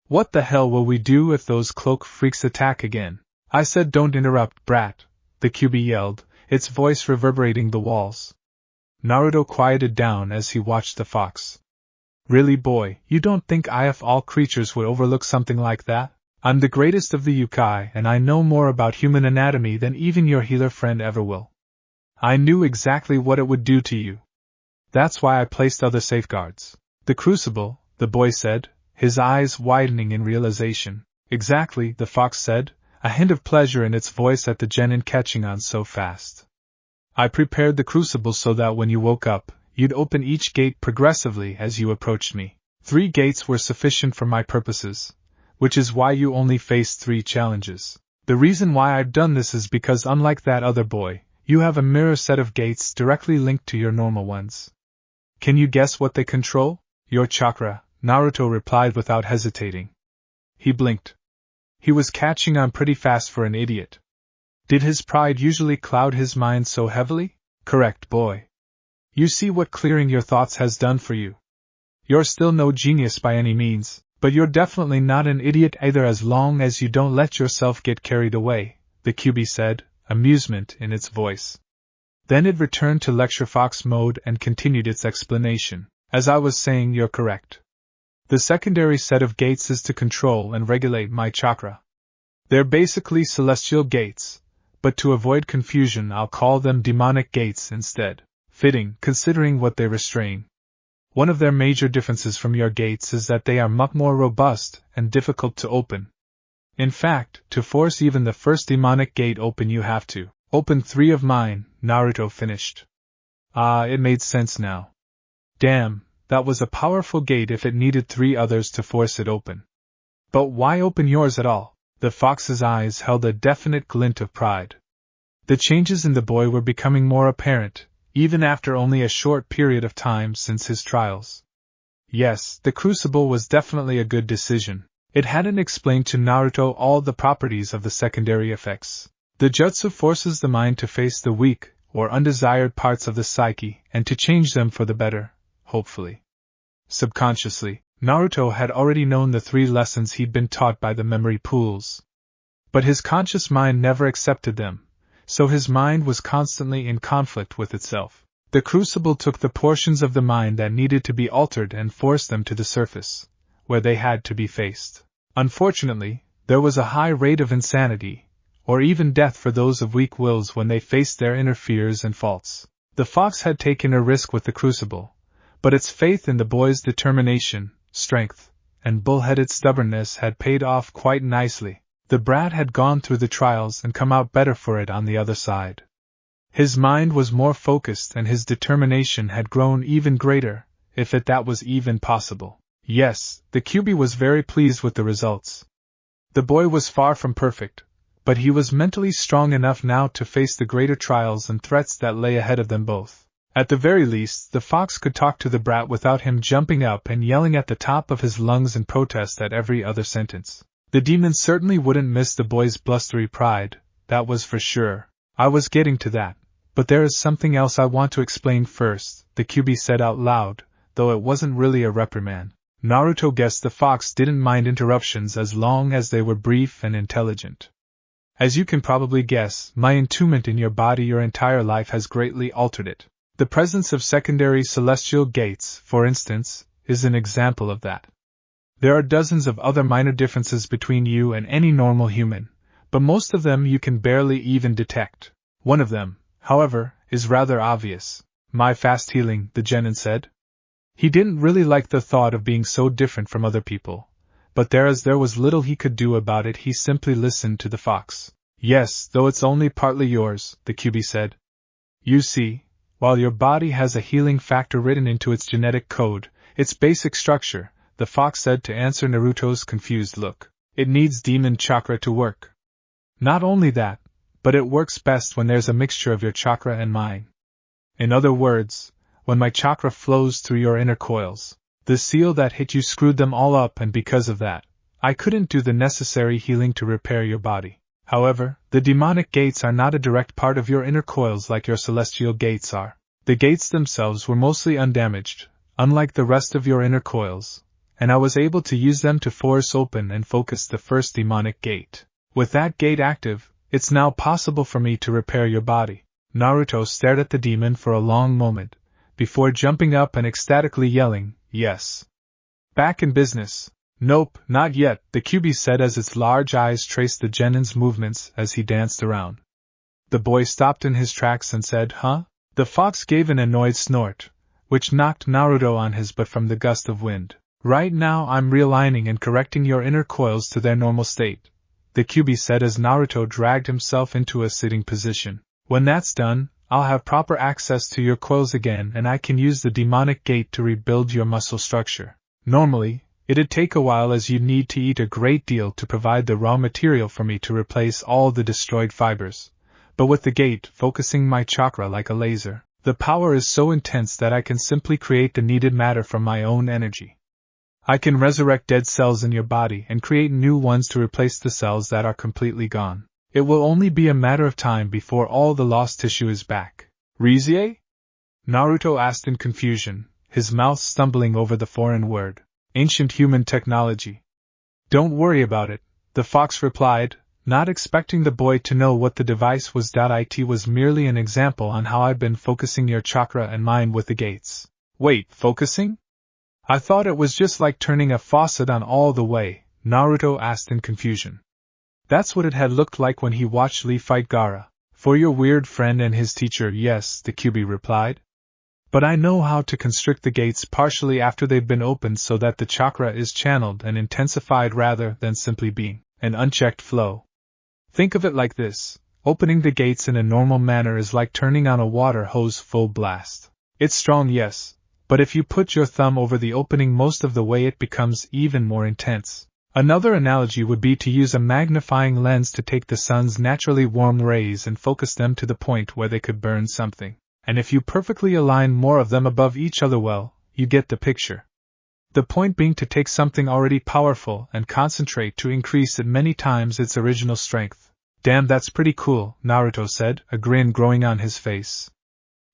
Speaker 1: What the hell will we do if those cloak freaks attack again? I said don't interrupt, brat, the QB yelled, its voice reverberating the walls. Naruto quieted down as he watched the fox. Really, boy, you don't think I of all creatures would overlook something like that? I'm the greatest of the yokai and I know more about human anatomy than even your healer friend ever will. I knew exactly what it would do to you. That's why I placed other safeguards. The crucible, the boy said, his eyes widening in realization. Exactly, the fox said, a hint of pleasure in its voice at the genin catching on so fast. I prepared the crucible so that when you woke up, you'd open each gate progressively as you approached me. 3 gates were sufficient for my purposes, which is why you only faced 3 challenges. The reason why I've done this is because unlike that other boy, you have a mirror set of gates directly linked to your normal ones. Can you guess what they control? Your chakra, Naruto replied without hesitating. He blinked. He was catching on pretty fast for an idiot. Did his pride usually cloud his mind so heavily? Correct, boy. You see what clearing your thoughts has done for you. You're still no genius by any means, but you're definitely not an idiot either as long as you don't let yourself get carried away, the QB said, amusement in its voice. Then it returned to lecture fox mode and continued its explanation. As I was saying, you're correct. The secondary set of gates is to control and regulate my chakra. They're basically celestial gates, but to avoid confusion I'll call them demonic gates instead. Fitting, considering what they restrain. One of their major differences from your gates is that they are much more robust and difficult to open. In fact, to force even the first demonic gate open you have to open 3 of mine, Naruto finished. Ah, it made sense now. Damn, that was a powerful gate if it needed 3 others to force it open. But why open yours at all? The fox's eyes held a definite glint of pride. The changes in the boy were becoming more apparent, even after only a short period of time since his trials. Yes, the crucible was definitely a good decision. It hadn't explained to Naruto all the properties of the secondary effects. The jutsu forces the mind to face the weak, or undesired parts of the psyche, and to change them for the better, hopefully. Subconsciously, Naruto had already known the 3 lessons he'd been taught by the memory pools. But his conscious mind never accepted them, so his mind was constantly in conflict with itself. The crucible took the portions of the mind that needed to be altered and forced them to the surface, where they had to be faced. Unfortunately, there was a high rate of insanity, or even death for those of weak wills when they faced their inner fears and faults. The fox had taken a risk with the crucible, but its faith in the boy's determination, strength, and bullheaded stubbornness had paid off quite nicely. The brat had gone through the trials and come out better for it on the other side. His mind was more focused and his determination had grown even greater, if that was even possible. Yes, the QB was very pleased with the results. The boy was far from perfect, but he was mentally strong enough now to face the greater trials and threats that lay ahead of them both. At the very least, the fox could talk to the brat without him jumping up and yelling at the top of his lungs in protest at every other sentence. The demon certainly wouldn't miss the boy's blustery pride, that was for sure. I was getting to that, but there is something else I want to explain first, the QB said out loud, though it wasn't really a reprimand. Naruto guessed the fox didn't mind interruptions as long as they were brief and intelligent. As you can probably guess, my entombment in your body your entire life has greatly altered it. The presence of secondary celestial gates, for instance, is an example of that. There are dozens of other minor differences between you and any normal human, but most of them you can barely even detect. One of them, however, is rather obvious. My fast healing, the genin said. He didn't really like the thought of being so different from other people, but there was little he could do about it. He simply listened to the fox. Yes, though it's only partly yours, the QB said. You see, while your body has a healing factor written into its genetic code, its basic structure, the fox said to answer Naruto's confused look, it needs demon chakra to work. Not only that, but it works best when there's a mixture of your chakra and mine. In other words, when my chakra flows through your inner coils. The seal that hit you screwed them all up, and because of that, I couldn't do the necessary healing to repair your body. However, the demonic gates are not a direct part of your inner coils like your celestial gates are. The gates themselves were mostly undamaged, unlike the rest of your inner coils, and I was able to use them to force open and focus the first demonic gate. With that gate active, it's now possible for me to repair your body. Naruto stared at the demon for a long moment, before jumping up and ecstatically yelling, "Yes! Back in business!" "Nope, not yet," the QB said as its large eyes traced the genin's movements as he danced around. The boy stopped in his tracks and said, "Huh?" The fox gave an annoyed snort, which knocked Naruto on his butt from the gust of wind. "Right now I'm realigning and correcting your inner coils to their normal state," the QB said as Naruto dragged himself into a sitting position. "When that's done, I'll have proper access to your coils again and I can use the demonic gate to rebuild your muscle structure. Normally, it'd take a while as you'd need to eat a great deal to provide the raw material for me to replace all the destroyed fibers. But with the gate focusing my chakra like a laser, the power is so intense that I can simply create the needed matter from my own energy. I can resurrect dead cells in your body and create new ones to replace the cells that are completely gone. It will only be a matter of time before all the lost tissue is back." "Rizie?" Naruto asked in confusion, his mouth stumbling over the foreign word. "Ancient human technology." "Don't worry about it," the fox replied, not expecting the boy to know what the device was. It was merely an example on how I've been focusing your chakra and mine with the gates. "Wait, focusing? I thought it was just like turning a faucet on all the way," Naruto asked in confusion. "That's what it had looked like when he watched Lee fight Gaara. For your weird friend and his teacher, yes," the QB replied. "But I know how to constrict the gates partially after they've been opened so that the chakra is channeled and intensified rather than simply being an unchecked flow. Think of it like this: opening the gates in a normal manner is like turning on a water hose full blast. It's strong, yes, but if you put your thumb over the opening most of the way it becomes even more intense. Another analogy would be to use a magnifying lens to take the sun's naturally warm rays and focus them to the point where they could burn something. And if you perfectly align more of them above each other, well, you get the picture. The point being to take something already powerful and concentrate to increase it many times its original strength." "Damn, that's pretty cool," Naruto said, a grin growing on his face.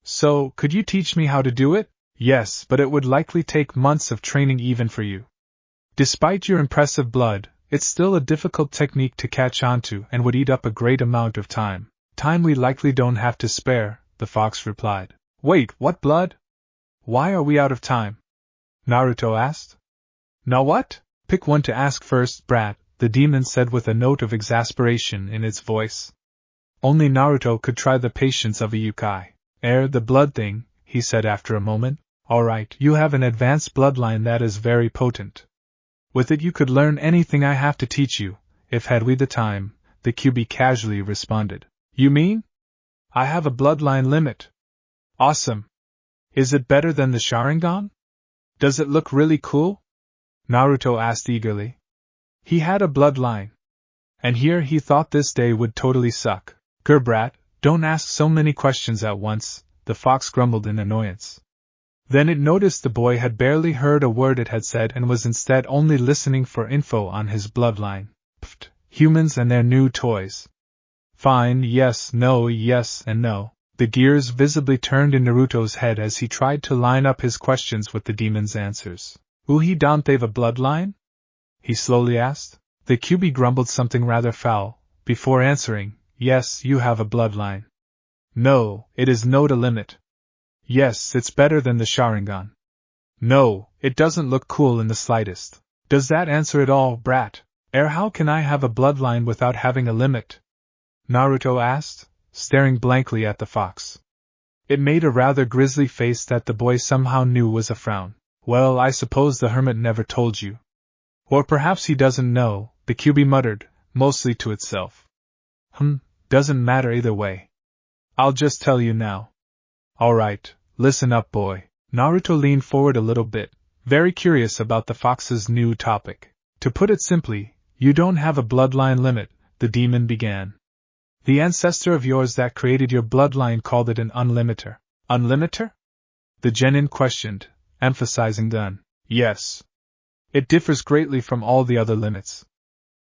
Speaker 1: "So, could you teach me how to do it?" "Yes, but it would likely take months of training even for you. Despite your impressive blood, it's still a difficult technique to catch on to and would eat up a great amount of time. Time we likely don't have to spare," the fox replied. "Wait, what blood? Why are we out of time?" Naruto asked. "Now what? Pick one to ask first, brat," the demon said with a note of exasperation in its voice. Only Naruto could try the patience of a yokai. The blood thing," he said after a moment. "Alright, you have an advanced bloodline that is very potent. With it you could learn anything I have to teach you, if had we the time," the QB casually responded. "You mean? I have a bloodline limit. Awesome. Is it better than the Sharingan? Does it look really cool?" Naruto asked eagerly. He had a bloodline. And here he thought this day would totally suck. "Brat, don't ask so many questions at once," the fox grumbled in annoyance. Then it noticed the boy had barely heard a word it had said and was instead only listening for info on his bloodline. Pfft, humans and their new toys. Fine, yes, no, yes, and no. The gears visibly turned in Naruto's head as he tried to line up his questions with the demon's answers. Don't they've a bloodline?" he slowly asked. The QB grumbled something rather foul, before answering, "Yes, you have a bloodline. No, it is no to limit. Yes, it's better than the Sharingan. No, it doesn't look cool in the slightest. Does that answer it all, brat? How can I have a bloodline without having a limit?" Naruto asked, staring blankly at the fox. It made a rather grisly face that the boy somehow knew was a frown. "Well, I suppose the hermit never told you. Or perhaps he doesn't know," the QB muttered, mostly to itself. Doesn't matter either way. I'll just tell you now. Alright, listen up, boy. Naruto leaned forward a little bit, very curious about the fox's new topic. "To put it simply, you don't have a bloodline limit," the demon began. The ancestor of yours that created your bloodline called it an unlimiter. Unlimiter? The genin questioned, emphasizing the un. Yes. It differs greatly from all the other limits.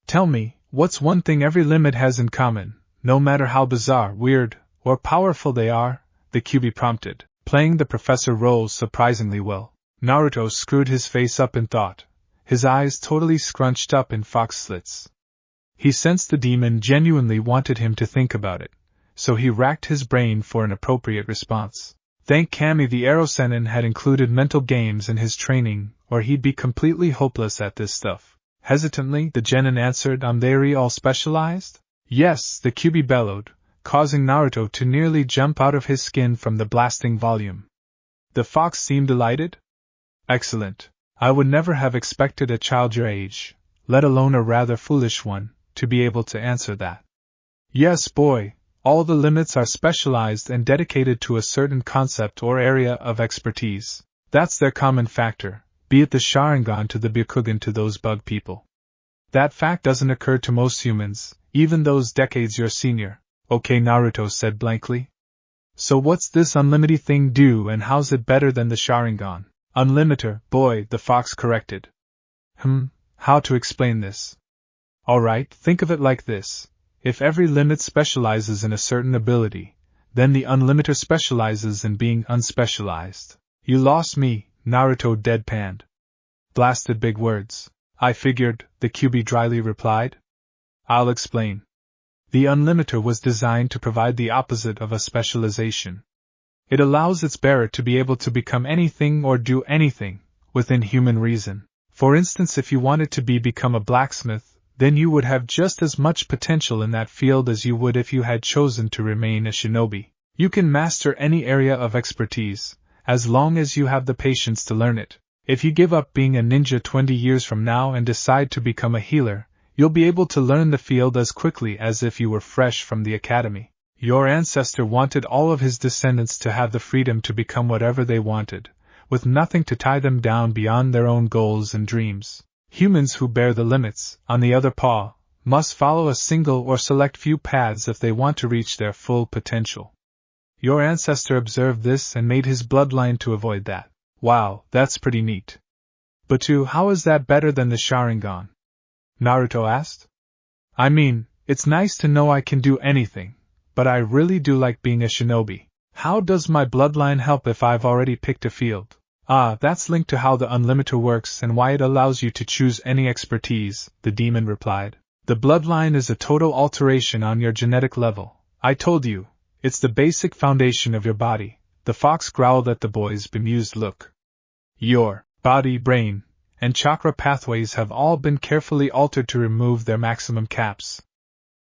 Speaker 1: Tell me, what's one thing every limit has in common, no matter how bizarre, weird, or powerful they are? The QB prompted, playing the professor role surprisingly well. Naruto screwed his face up in thought, his eyes totally scrunched up in fox slits. He sensed the demon genuinely wanted him to think about it, so he racked his brain for an appropriate response. Thank Kami the Erosenin had included mental games in his training, or he'd be completely hopeless at this stuff. Hesitantly, the genin answered, they all specialized? Yes, the QB bellowed, causing Naruto to nearly jump out of his skin from the blasting volume. The fox seemed delighted. Excellent. I would never have expected a child your age, let alone a rather foolish one, to be able to answer that. Yes, boy, all the limits are specialized and dedicated to a certain concept or area of expertise. That's their common factor, be it the Sharingan to the Byakugan to those bug people. That fact doesn't occur to most humans, even those decades your senior. Okay, Naruto said blankly. So what's this unlimited thing do and how's it better than the Sharingan? Unlimiter, boy, the fox corrected. How to explain this? Alright, think of it like this. If every limit specializes in a certain ability, then the unlimiter specializes in being unspecialized. You lost me, Naruto deadpanned. Blasted big words. I figured, the QB dryly replied. I'll explain. The unlimiter was designed to provide the opposite of a specialization. It allows its bearer to be able to become anything or do anything, within human reason. For instance, if you wanted to become a blacksmith, then you would have just as much potential in that field as you would if you had chosen to remain a shinobi. You can master any area of expertise, as long as you have the patience to learn it. If you give up being a ninja 20 years from now and decide to become a healer, you'll be able to learn the field as quickly as if you were fresh from the academy. Your ancestor wanted all of his descendants to have the freedom to become whatever they wanted, with nothing to tie them down beyond their own goals and dreams. Humans who bear the limits, on the other paw, must follow a single or select few paths if they want to reach their full potential. Your ancestor observed this and made his bloodline to avoid that. Wow, that's pretty neat. But how is that better than the Sharingan? Naruto asked. I mean, it's nice to know I can do anything, but I really do like being a shinobi. How does my bloodline help if I've already picked a field? That's linked to how the unlimiter works and why it allows you to choose any expertise, the demon replied. The bloodline is a total alteration on your genetic level. I told you, it's the basic foundation of your body. The fox growled at the boy's bemused look. Your body, brain, and chakra pathways have all been carefully altered to remove their maximum caps.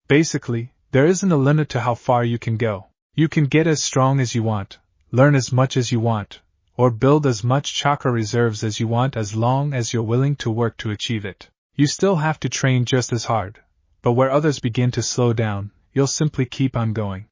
Speaker 1: Basically, there isn't a limit to how far you can go. You can get as strong as you want, learn as much as you want, or build as much chakra reserves as you want as long as you're willing to work to achieve it. You still have to train just as hard, but where others begin to slow down, you'll simply keep on going.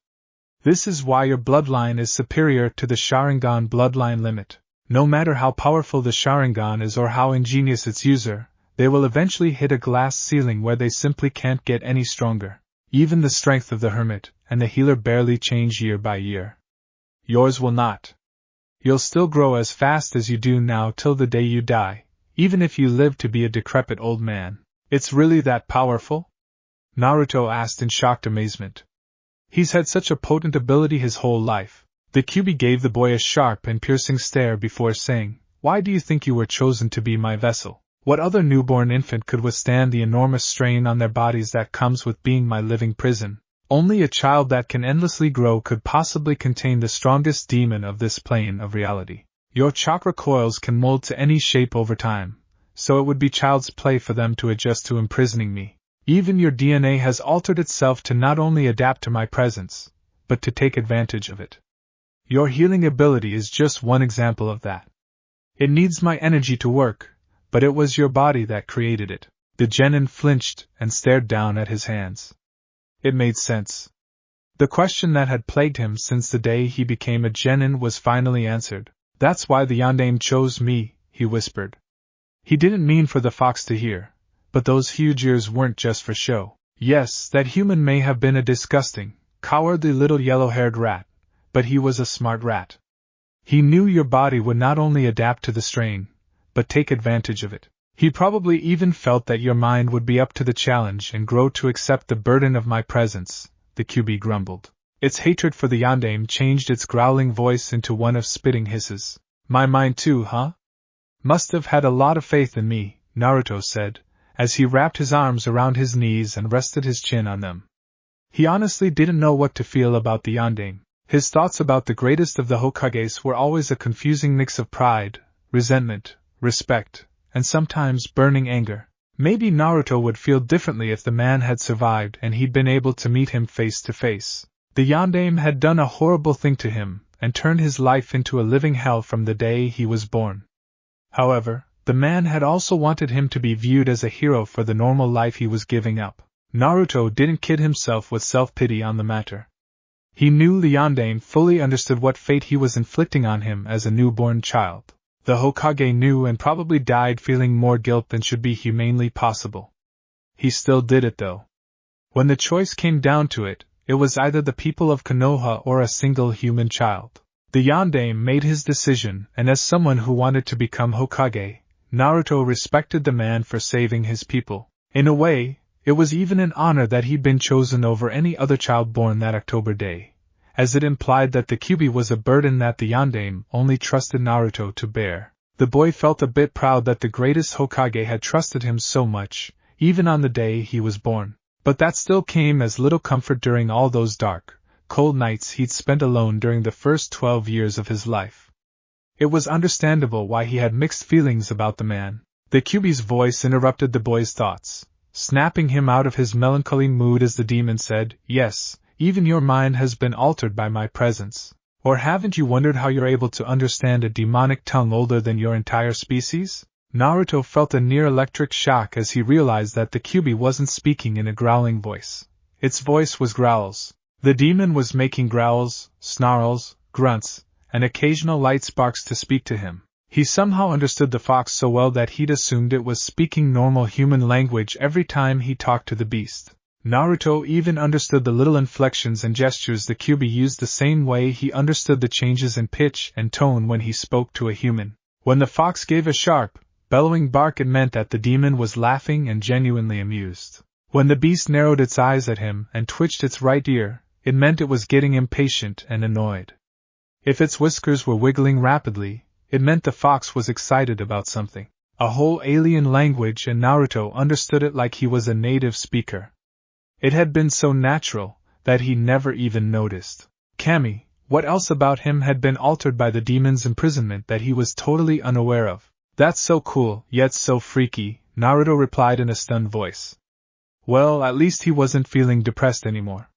Speaker 1: This is why your bloodline is superior to the Sharingan bloodline limit. No matter how powerful the Sharingan is or how ingenious its user, they will eventually hit a glass ceiling where they simply can't get any stronger. Even the strength of the hermit and the healer barely change year by year. Yours will not. You'll still grow as fast as you do now till the day you die, even if you live to be a decrepit old man. It's really that powerful? Naruto asked in shocked amazement. He's had such a potent ability his whole life. The QB gave the boy a sharp and piercing stare before saying, Why do you think you were chosen to be my vessel? What other newborn infant could withstand the enormous strain on their bodies that comes with being my living prison? Only a child that can endlessly grow could possibly contain the strongest demon of this plane of reality. Your chakra coils can mold to any shape over time, so it would be child's play for them to adjust to imprisoning me. Even your DNA has altered itself to not only adapt to my presence, but to take advantage of it. Your healing ability is just one example of that. It needs my energy to work, but it was your body that created it. The genin flinched and stared down at his hands. It made sense. The question that had plagued him since the day he became a genin was finally answered. That's why the Yondaime chose me, he whispered. He didn't mean for the fox to hear, but those huge ears weren't just for show. Yes, that human may have been a disgusting, cowardly little yellow-haired rat, but he was a smart rat. He knew your body would not only adapt to the strain, but take advantage of it. He probably even felt that your mind would be up to the challenge and grow to accept the burden of my presence, the QB grumbled. Its hatred for the yondaime changed its growling voice into one of spitting hisses. My mind too, huh? Must have had a lot of faith in me, Naruto said, as he wrapped his arms around his knees and rested his chin on them. He honestly didn't know what to feel about the yondaime. His thoughts about the greatest of the Hokages were always a confusing mix of pride, resentment, respect, and sometimes burning anger. Maybe Naruto would feel differently if the man had survived and he'd been able to meet him face to face. The yondaime had done a horrible thing to him, and turned his life into a living hell from the day he was born. However, the man had also wanted him to be viewed as a hero for the normal life he was giving up. Naruto didn't kid himself with self-pity on the matter. He knew the yondaime fully understood what fate he was inflicting on him as a newborn child. The Hokage knew and probably died feeling more guilt than should be humanely possible. He still did it though. When the choice came down to it, it was either the people of Konoha or a single human child. The yondaime made his decision, and as someone who wanted to become Hokage, Naruto respected the man for saving his people. In a way, it was even an honor that he'd been chosen over any other child born that October day, as it implied that the Kyuubi was a burden that the yondaime only trusted Naruto to bear. The boy felt a bit proud that the greatest Hokage had trusted him so much, even on the day he was born. But that still came as little comfort during all those dark, cold nights he'd spent alone during the first 12 years of his life. It was understandable why he had mixed feelings about the man. The Kyuubi's voice interrupted the boy's thoughts, snapping him out of his melancholy mood as the demon said, Yes, even your mind has been altered by my presence. Or haven't you wondered how you're able to understand a demonic tongue older than your entire species? Naruto felt a near-electric shock as he realized that the Kyuubi wasn't speaking in a growling voice. Its voice was growls. The demon was making growls, snarls, grunts, and occasional light sparks to speak to him. He somehow understood the fox so well that he'd assumed it was speaking normal human language every time he talked to the beast. Naruto even understood the little inflections and gestures the Kyuubi used the same way he understood the changes in pitch and tone when he spoke to a human. When the fox gave a sharp, bellowing bark, it meant that the demon was laughing and genuinely amused. When the beast narrowed its eyes at him and twitched its right ear, it meant it was getting impatient and annoyed. If its whiskers were wiggling rapidly, it meant the fox was excited about something. A whole alien language, and Naruto understood it like he was a native speaker. It had been so natural that he never even noticed. Kami, what else about him had been altered by the demon's imprisonment that he was totally unaware of? That's so cool, yet so freaky, Naruto replied in a stunned voice. Well, at least he wasn't feeling depressed anymore.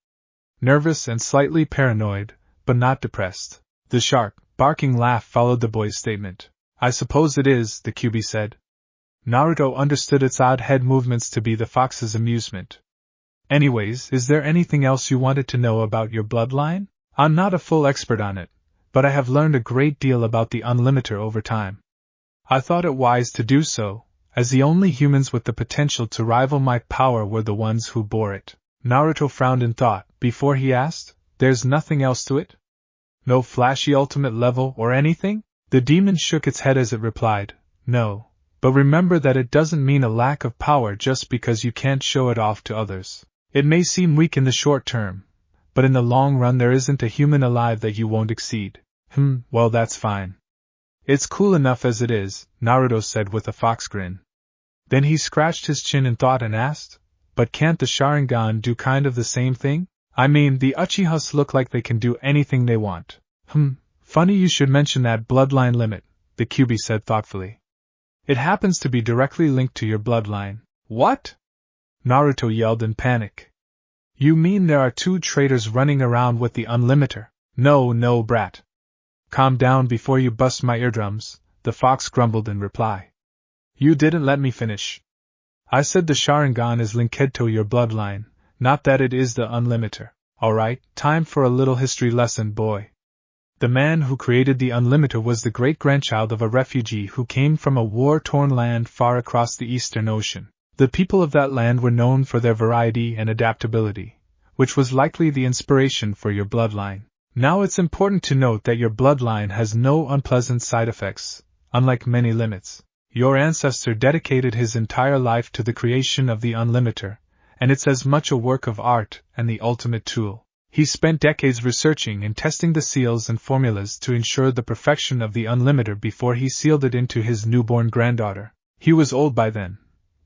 Speaker 1: Nervous and slightly paranoid, but not depressed. The sharp, barking laugh followed the boy's statement. I suppose it is, the Kyuubi said. Naruto understood its odd head movements to be the fox's amusement. Anyways, is there anything else you wanted to know about your bloodline? I'm not a full expert on it, but I have learned a great deal about the Unlimiter over time. I thought it wise to do so, as the only humans with the potential to rival my power were the ones who bore it. Naruto frowned in thought, before he asked, There's nothing else to it? No flashy ultimate level or anything? The demon shook its head as it replied, No, but remember that it doesn't mean a lack of power just because you can't show it off to others. It may seem weak in the short term, but in the long run there isn't a human alive that you won't exceed. Well that's fine. It's cool enough as it is, Naruto said with a fox grin. Then he scratched his chin in thought and asked, But can't the Sharingan do kind of the same thing? I mean, the Uchihas look like they can do anything they want. Funny you should mention that bloodline limit, the Kyuubi said thoughtfully. It happens to be directly linked to your bloodline. What? Naruto yelled in panic. You mean there are 2 traitors running around with the Unlimiter? No, brat. Calm down before you bust my eardrums, the fox grumbled in reply. You didn't let me finish. I said the Sharingan is linked to your bloodline, not that it is the Unlimiter. Alright, time for a little history lesson, boy. The man who created the Unlimiter was the great-grandchild of a refugee who came from a war-torn land far across the Eastern Ocean. The people of that land were known for their variety and adaptability, which was likely the inspiration for your bloodline. Now it's important to note that your bloodline has no unpleasant side effects, unlike many limits. Your ancestor dedicated his entire life to the creation of the Unlimiter, and it's as much a work of art and the ultimate tool. He spent decades researching and testing the seals and formulas to ensure the perfection of the Unlimiter before he sealed it into his newborn granddaughter. He was old by then,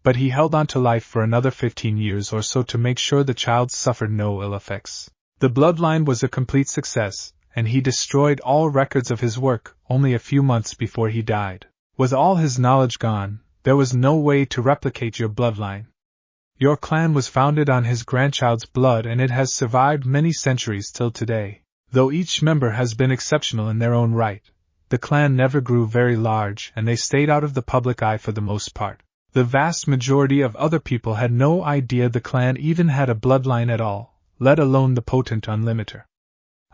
Speaker 1: but he held on to life for another 15 years or so to make sure the child suffered no ill effects. The bloodline was a complete success, and he destroyed all records of his work only a few months before he died. With all his knowledge gone, there was no way to replicate your bloodline. Your clan was founded on his grandchild's blood and it has survived many centuries till today. Though each member has been exceptional in their own right, the clan never grew very large and they stayed out of the public eye for the most part. The vast majority of other people had no idea the clan even had a bloodline at all, let alone the potent Unlimiter.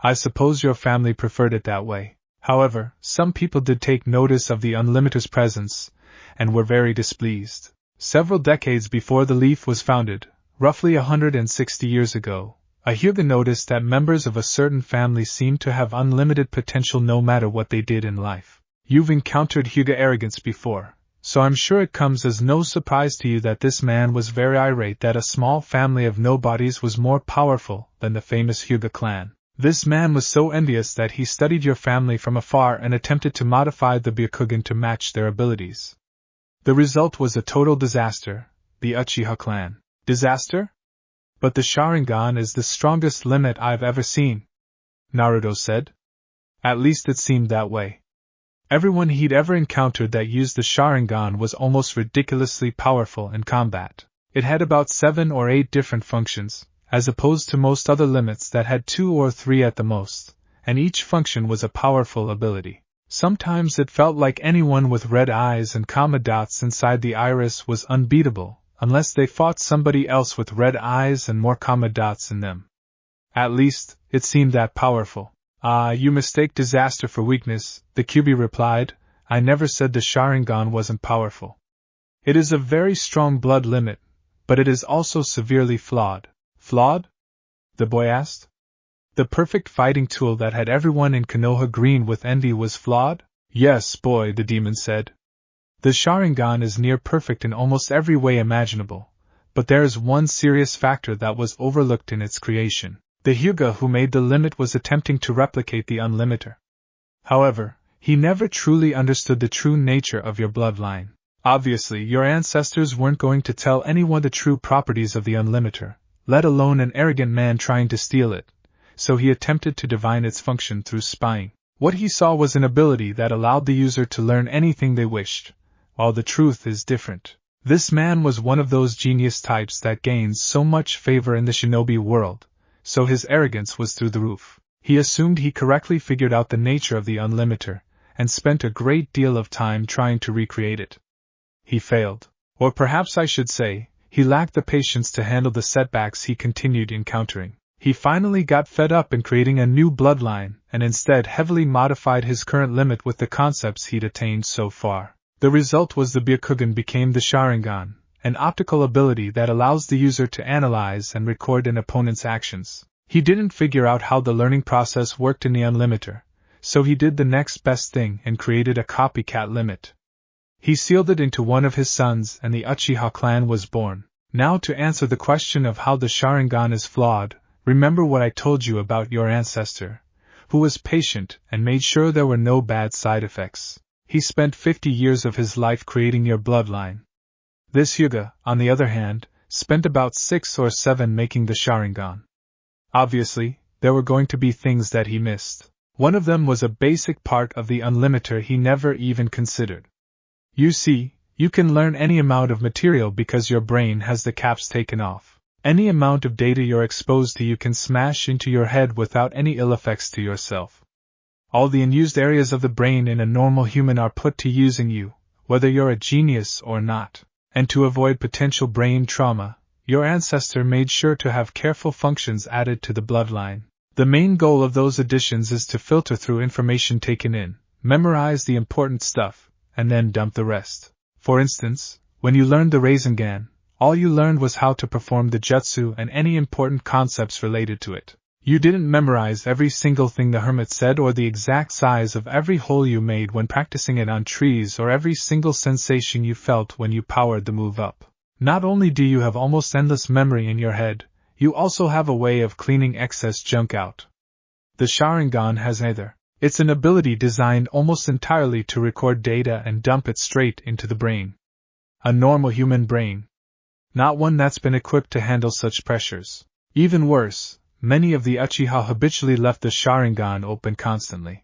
Speaker 1: I suppose your family preferred it that way. However, some people did take notice of the Unlimiter's presence, and were very displeased. Several decades before the Leaf was founded, roughly 160 years ago, a Hyuga noticed that members of a certain family seemed to have unlimited potential no matter what they did in life. You've encountered Hyuga arrogance before, so I'm sure it comes as no surprise to you that this man was very irate that a small family of nobodies was more powerful than the famous Hyuga clan. This man was so envious that he studied your family from afar and attempted to modify the Byakugan to match their abilities. The result was a total disaster, the Uchiha clan. Disaster? But the Sharingan is the strongest limit I've ever seen, Naruto said. At least it seemed that way. Everyone he'd ever encountered that used the Sharingan was almost ridiculously powerful in combat. It had about 7 or 8 different functions, as opposed to most other limits that had 2 or 3 at the most, and each function was a powerful ability. Sometimes it felt like anyone with red eyes and comma dots inside the iris was unbeatable, unless they fought somebody else with red eyes and more comma dots in them. At least, it seemed that powerful. Ah, you mistake disaster for weakness, the Kyuubi replied. I never said the Sharingan wasn't powerful. It is a very strong blood limit, but it is also severely flawed. Flawed? The boy asked. The perfect fighting tool that had everyone in Konoha green with envy was flawed? Yes, boy, the demon said. The Sharingan is near perfect in almost every way imaginable, but there is one serious factor that was overlooked in its creation. The Hyuga who made the limit was attempting to replicate the Unlimiter. However, he never truly understood the true nature of your bloodline. Obviously, your ancestors weren't going to tell anyone the true properties of the Unlimiter, let alone an arrogant man trying to steal it, so he attempted to divine its function through spying. What he saw was an ability that allowed the user to learn anything they wished, while the truth is different. This man was one of those genius types that gains so much favor in the shinobi world, so his arrogance was through the roof. He assumed he correctly figured out the nature of the Unlimiter, and spent a great deal of time trying to recreate it. He failed. Or perhaps I should say, he lacked the patience to handle the setbacks he continued encountering. He finally got fed up in creating a new bloodline, and instead heavily modified his current limit with the concepts he'd attained so far. The result was the Byakugan became the Sharingan, an optical ability that allows the user to analyze and record an opponent's actions. He didn't figure out how the learning process worked in the Unlimiter, so he did the next best thing and created a copycat limit. He sealed it into one of his sons and the Uchiha clan was born. Now to answer the question of how the Sharingan is flawed, remember what I told you about your ancestor, who was patient and made sure there were no bad side effects. He spent 50 years of his life creating your bloodline. This Hyuga, on the other hand, spent about 6 or 7 making the Sharingan. Obviously, there were going to be things that he missed. One of them was a basic part of the Unlimiter he never even considered. You see, you can learn any amount of material because your brain has the caps taken off. Any amount of data you're exposed to you can smash into your head without any ill effects to yourself. All the unused areas of the brain in a normal human are put to use in you, whether you're a genius or not. And to avoid potential brain trauma, your ancestor made sure to have careful functions added to the bloodline. The main goal of those additions is to filter through information taken in, memorize the important stuff, and then dump the rest. For instance, when you learned the Rasengan, All you learned was how to perform the jutsu and any important concepts related to it. You didn't memorize every single thing the hermit said or the exact size of every hole you made when practicing it on trees or every single sensation you felt when you powered the move up. Not only do you have almost endless memory in your head, you also have a way of cleaning excess junk out. The Sharingan has neither. It's an ability designed almost entirely to record data and dump it straight into the brain. A normal human brain. Not one that's been equipped to handle such pressures. Even worse, many of the Uchiha habitually left the Sharingan open constantly.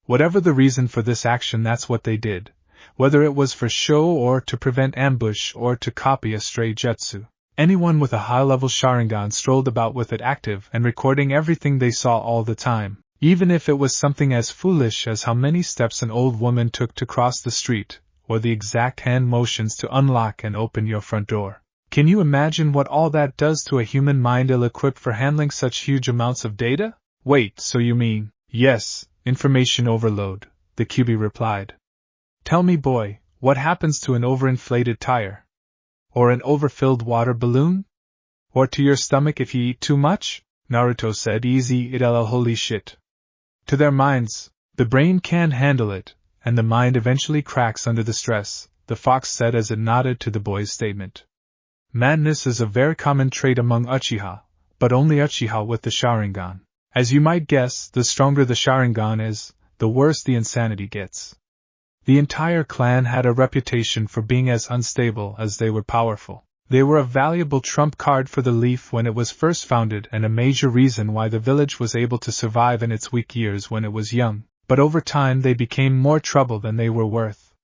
Speaker 1: Whatever the reason for this action, that's what they did, whether it was for show or to prevent ambush or to copy a stray jutsu. Anyone with a high-level Sharingan strolled about with it active and recording everything they saw all the time, even if it was something as foolish as how many steps an old woman took to cross the street, or the exact hand motions to unlock and open your front door. Can you imagine what all that does to a human mind ill-equipped for handling such huge amounts of data? Wait, so you mean… Yes, information overload, the Kyuubi replied. Tell me, boy, what happens to an overinflated tire? Or an overfilled water balloon? Or to your stomach if you eat too much? Naruto said, easy it'll holy shit. To their minds, the brain can handle it, and the mind eventually cracks under the stress, the fox said as it nodded to the boy's statement. Madness is a very common trait among Uchiha, but only Uchiha with the Sharingan. As you might guess, the stronger the Sharingan is, the worse the insanity gets. The entire clan had a reputation for being as unstable as they were powerful. They were a valuable trump card for the Leaf when it was first founded and a major reason why the village was able to survive in its weak years when it was young, but over time they became more trouble than they were worth.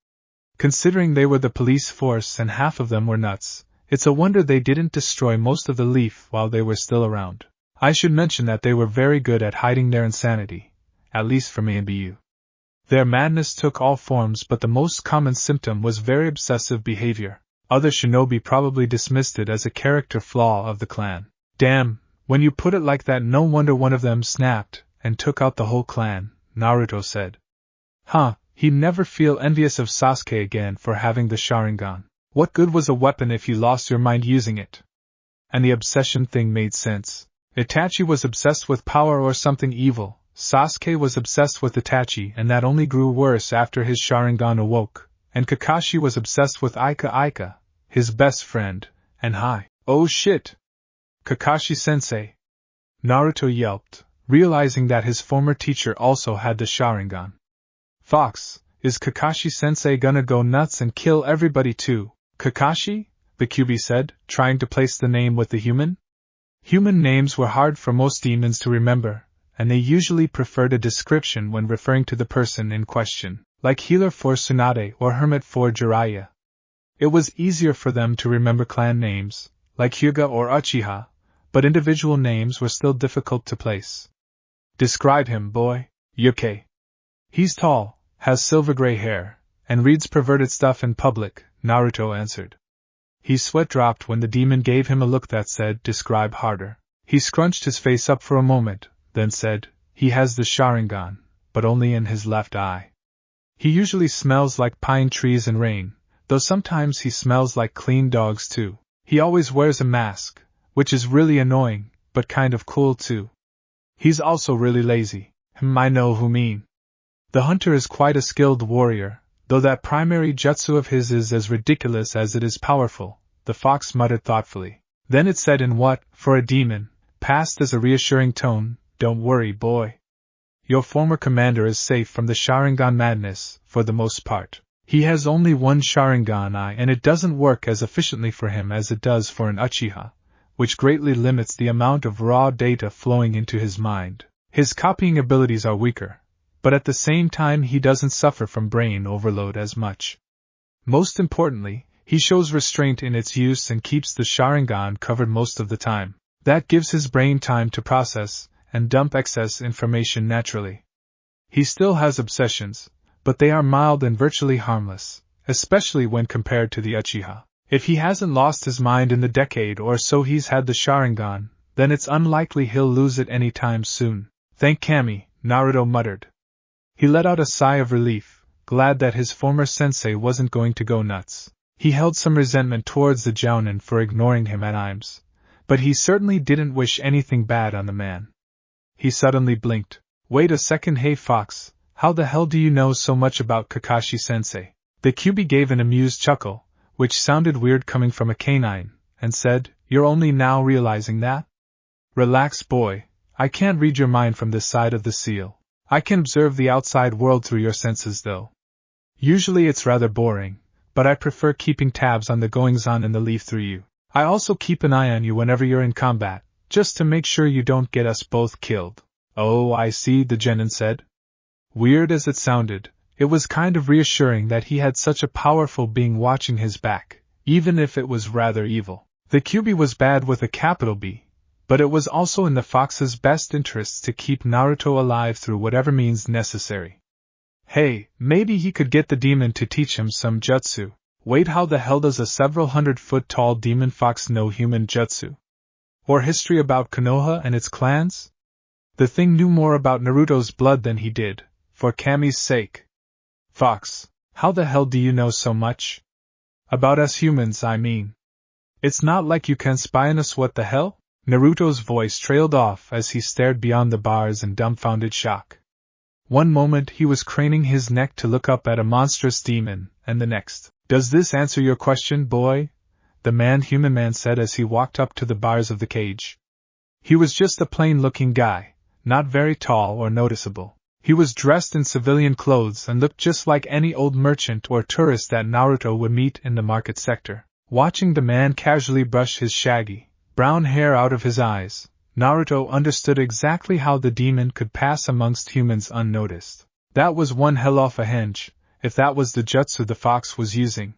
Speaker 1: Considering they were the police force and half of them were nuts, it's a wonder they didn't destroy most of the Leaf while they were still around. I should mention that they were very good at hiding their insanity, at least from ABU. Their madness took all forms, but the most common symptom was very obsessive behavior. Other shinobi probably dismissed it as a character flaw of the clan. Damn, when you put it like that, no wonder one of them snapped and took out the whole clan, Naruto said. Huh, he'd never feel envious of Sasuke again for having the Sharingan. What good was a weapon if you lost your mind using it? And the obsession thing made sense. Itachi was obsessed with power or something evil, Sasuke was obsessed with Itachi, and that only grew worse after his Sharingan awoke, and Kakashi was obsessed with Ika, his best friend, and oh shit! Kakashi-sensei! Naruto yelped, realizing that his former teacher also had the Sharingan. Fox, is Kakashi-sensei gonna go nuts and kill everybody too? Kakashi? The Kyuubi said, trying to place the name with the human. Human names were hard for most demons to remember, and they usually preferred a description when referring to the person in question, like healer for Tsunade or hermit for Jiraiya. It was easier for them to remember clan names, like Hyuga or Uchiha, but individual names were still difficult to place. Describe him, boy. Yuke. He's tall, has silver-gray hair, and reads perverted stuff in public, Naruto answered. His sweat dropped when the demon gave him a look that said, describe harder. He scrunched his face up for a moment, then said, he has the Sharingan, but only in his left eye. He usually smells like pine trees and rain, though sometimes he smells like clean dogs too. He always wears a mask, which is really annoying, but kind of cool too. He's also really lazy. I know who mean. The hunter is quite a skilled warrior, though that primary jutsu of his is as ridiculous as it is powerful, the fox muttered thoughtfully. Then it said in what, for a demon, passed as a reassuring tone, don't worry, boy. Your former commander is safe from the Sharingan madness, for the most part. He has only one Sharingan eye and it doesn't work as efficiently for him as it does for an Uchiha, which greatly limits the amount of raw data flowing into his mind. His copying abilities are weaker, but at the same time he doesn't suffer from brain overload as much. Most importantly, he shows restraint in its use and keeps the Sharingan covered most of the time. That gives his brain time to process and dump excess information naturally. He still has obsessions, but they are mild and virtually harmless, especially when compared to the Uchiha. If he hasn't lost his mind in the decade or so he's had the Sharingan, then it's unlikely he'll lose it anytime soon. Thank Kami, Naruto muttered. He let out a sigh of relief, glad that his former sensei wasn't going to go nuts. He held some resentment towards the Jounin for ignoring him at times, but he certainly didn't wish anything bad on the man. He suddenly blinked. Wait a second, hey Fox, how the hell do you know so much about Kakashi-sensei? The QB gave an amused chuckle, which sounded weird coming from a canine, and said, You're only now realizing that? Relax, boy, I can't read your mind from this side of the seal. I can observe the outside world through your senses though. Usually it's rather boring, but I prefer keeping tabs on the goings-on in the leaf through you. I also keep an eye on you whenever you're in combat, just to make sure you don't get us both killed. Oh, I see, the genin said. Weird as it sounded, it was kind of reassuring that he had such a powerful being watching his back, even if it was rather evil. The QB was bad with a capital B, but it was also in the fox's best interests to keep Naruto alive through whatever means necessary. Hey, maybe he could get the demon to teach him some jutsu. Wait, how the hell does a several 100-foot-tall demon fox know human jutsu? Or history about Konoha and its clans? The thing knew more about Naruto's blood than he did, for Kami's sake. Fox, how the hell do you know so much? About us humans, I mean. It's not like you can spy on us, what the hell? Naruto's voice trailed off as he stared beyond the bars in dumbfounded shock. One moment he was craning his neck to look up at a monstrous demon, and the next, Does this answer your question, boy? The man-human man said as he walked up to the bars of the cage. He was just a plain-looking guy, not very tall or noticeable. He was dressed in civilian clothes and looked just like any old merchant or tourist that Naruto would meet in the market sector. Watching the man casually brush his shaggy, brown hair out of his eyes, Naruto understood exactly how the demon could pass amongst humans unnoticed. That was one hell of a hinge, if that was the jutsu the fox was using.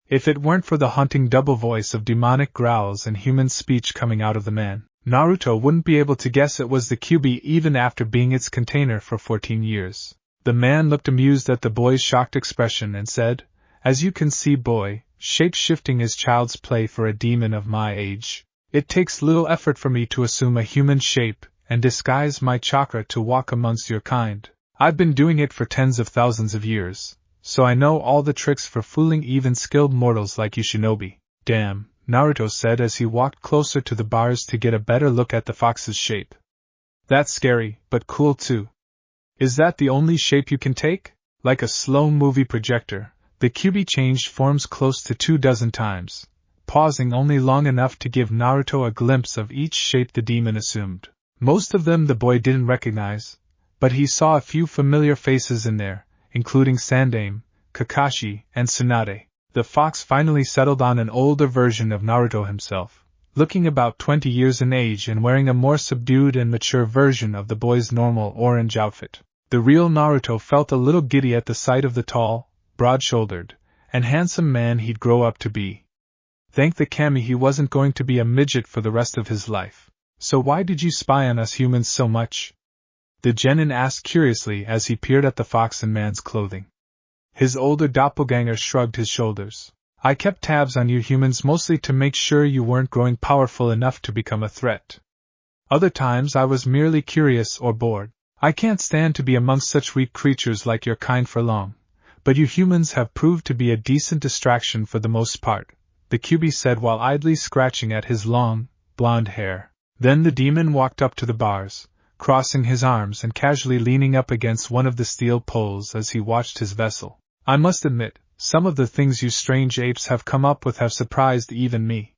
Speaker 1: If it weren't for the haunting double voice of demonic growls and human speech coming out of the man, Naruto wouldn't be able to guess it was the QB even after being its container for 14 years. The man looked amused at the boy's shocked expression and said, As you can see, boy, shape-shifting is child's play for a demon of my age. It takes little effort for me to assume a human shape and disguise my chakra to walk amongst your kind. I've been doing it for tens of thousands of years, so I know all the tricks for fooling even skilled mortals like you shinobi. Damn, Naruto said as he walked closer to the bars to get a better look at the fox's shape. That's scary, but cool too. Is that the only shape you can take? Like a slow movie projector, the QB changed forms close to 24 times, pausing only long enough to give Naruto a glimpse of each shape the demon assumed. Most of them the boy didn't recognize, but he saw a few familiar faces in there, including Sandaime, Kakashi, and Tsunade. The fox finally settled on an older version of Naruto himself, looking about 20 years in age and wearing a more subdued and mature version of the boy's normal orange outfit. The real Naruto felt a little giddy at the sight of the tall, broad-shouldered, and handsome man he'd grow up to be. Thank the Kami he wasn't going to be a midget for the rest of his life. So why did you spy on us humans so much? The genin asked curiously as he peered at the fox in man's clothing. His older doppelganger shrugged his shoulders. I kept tabs on you humans mostly to make sure you weren't growing powerful enough to become a threat. Other times I was merely curious or bored. I can't stand to be amongst such weak creatures like your kind for long, but you humans have proved to be a decent distraction for the most part, the QB said while idly scratching at his long, blonde hair. Then the demon walked up to the bars, crossing his arms and casually leaning up against one of the steel poles as he watched his vessel. I must admit, some of the things you strange apes have come up with have surprised even me.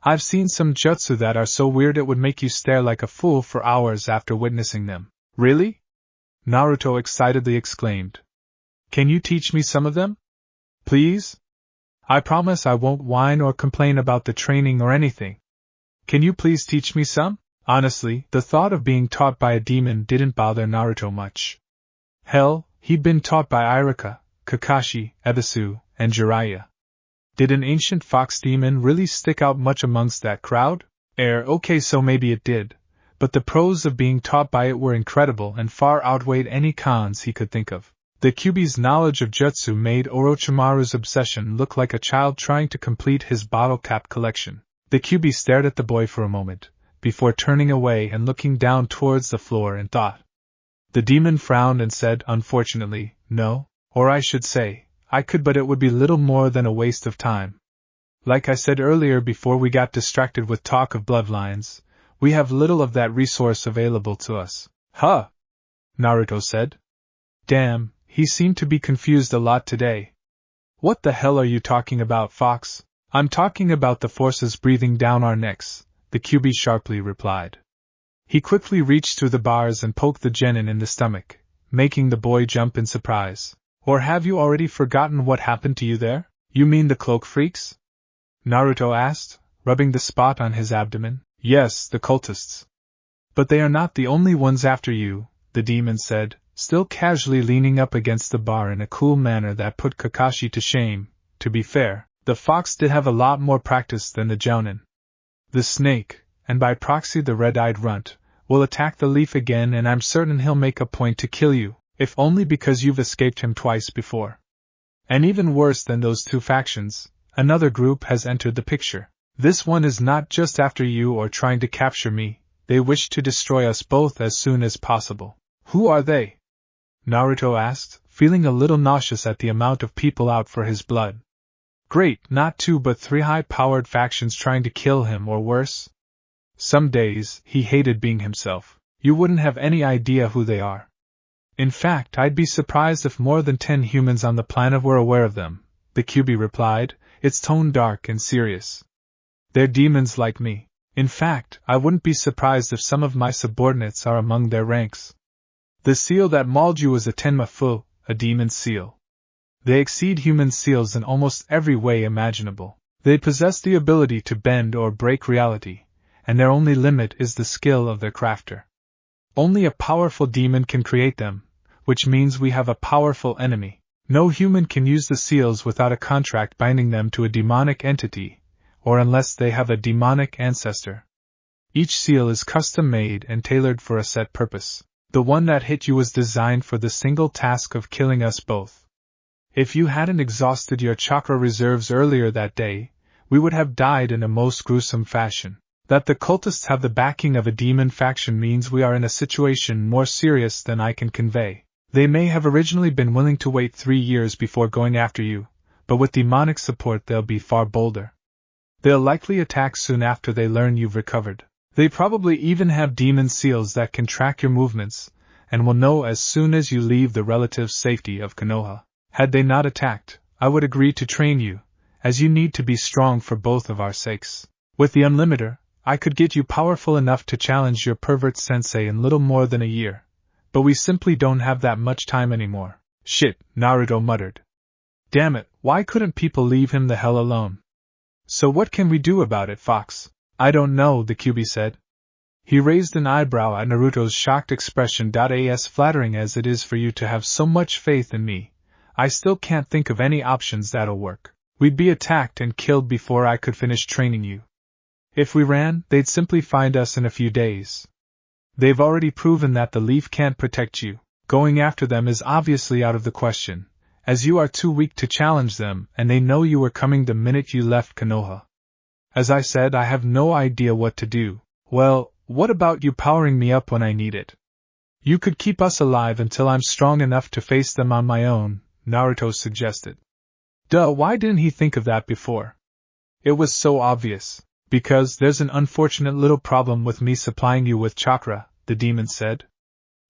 Speaker 1: I've seen some jutsu that are so weird it would make you stare like a fool for hours after witnessing them. Really? Naruto excitedly exclaimed. Can you teach me some of them? Please? I promise I won't whine or complain about the training or anything. Can you please teach me some? Honestly, the thought of being taught by a demon didn't bother Naruto much. Hell, he'd been taught by Iruka, Kakashi, Ebisu, and Jiraiya. Did an ancient fox demon really stick out much amongst that crowd? Okay, so maybe it did, but the pros of being taught by it were incredible and far outweighed any cons he could think of. The QB's knowledge of jutsu made Orochimaru's obsession look like a child trying to complete his bottle cap collection. The QB stared at the boy for a moment, before turning away and looking down towards the floor in thought. The demon frowned and said, unfortunately, no, or I should say, I could, but it would be little more than a waste of time. Like I said earlier before we got distracted with talk of bloodlines, we have little of that resource available to us. Huh? Naruto said. Damn, he seemed to be confused a lot today. What the hell are you talking about, Fox? I'm talking about the forces breathing down our necks, the Kyuubi sharply replied. He quickly reached through the bars and poked the genin in the stomach, making the boy jump in surprise. Or have you already forgotten what happened to you there? You mean the cloak freaks? Naruto asked, rubbing the spot on his abdomen. Yes, the cultists. But they are not the only ones after you, the demon said, still casually leaning up against the bar in a cool manner that put Kakashi to shame. To be fair, the fox did have a lot more practice than the jounin. The snake, and by proxy the red-eyed runt, will attack the leaf again, and I'm certain he'll make a point to kill you, if only because you've escaped him twice before. And even worse than those two factions, another group has entered the picture. This one is not just after you or trying to capture me, they wish to destroy us both as soon as possible. Who are they? Naruto asked, feeling a little nauseous at the amount of people out for his blood. Great, not 2 but 3 high-powered factions trying to kill him or worse. Some days, he hated being himself. You wouldn't have any idea who they are. In fact, I'd be surprised if more than 10 humans on the planet were aware of them, the Kyuubi replied, its tone dark and serious. They're demons like me. In fact, I wouldn't be surprised if some of my subordinates are among their ranks. The seal that mauled you was a Tenma-fu, a demon seal. They exceed human seals in almost every way imaginable. They possess the ability to bend or break reality, and their only limit is the skill of their crafter. Only a powerful demon can create them, which means we have a powerful enemy. No human can use the seals without a contract binding them to a demonic entity, or unless they have a demonic ancestor. Each seal is custom-made and tailored for a set purpose. The one that hit you was designed for the single task of killing us both. If you hadn't exhausted your chakra reserves earlier that day, we would have died in a most gruesome fashion. That the cultists have the backing of a demon faction means we are in a situation more serious than I can convey. They may have originally been willing to wait 3 years before going after you, but with demonic support they'll be far bolder. They'll likely attack soon after they learn you've recovered. They probably even have demon seals that can track your movements, and will know as soon as you leave the relative safety of Konoha. Had they not attacked, I would agree to train you, as you need to be strong for both of our sakes. With the Unlimiter, I could get you powerful enough to challenge your pervert sensei in little more than a year. But we simply don't have that much time anymore. Shit, Naruto muttered. Damn it, why couldn't people leave him the hell alone? So what can we do about it, Fox? I don't know, the Kyuubi said. He raised an eyebrow at Naruto's shocked expression. As flattering as it is for you to have so much faith in me, I still can't think of any options that'll work. We'd be attacked and killed before I could finish training you. If we ran, they'd simply find us in a few days. They've already proven that the leaf can't protect you. Going after them is obviously out of the question, as you are too weak to challenge them and they know you were coming the minute you left Konoha. As I said, I have no idea what to do. Well, what about you powering me up when I need it? You could keep us alive until I'm strong enough to face them on my own, Naruto suggested. Duh, why didn't he think of that before? It was so obvious. Because there's an unfortunate little problem with me supplying you with chakra, the demon said.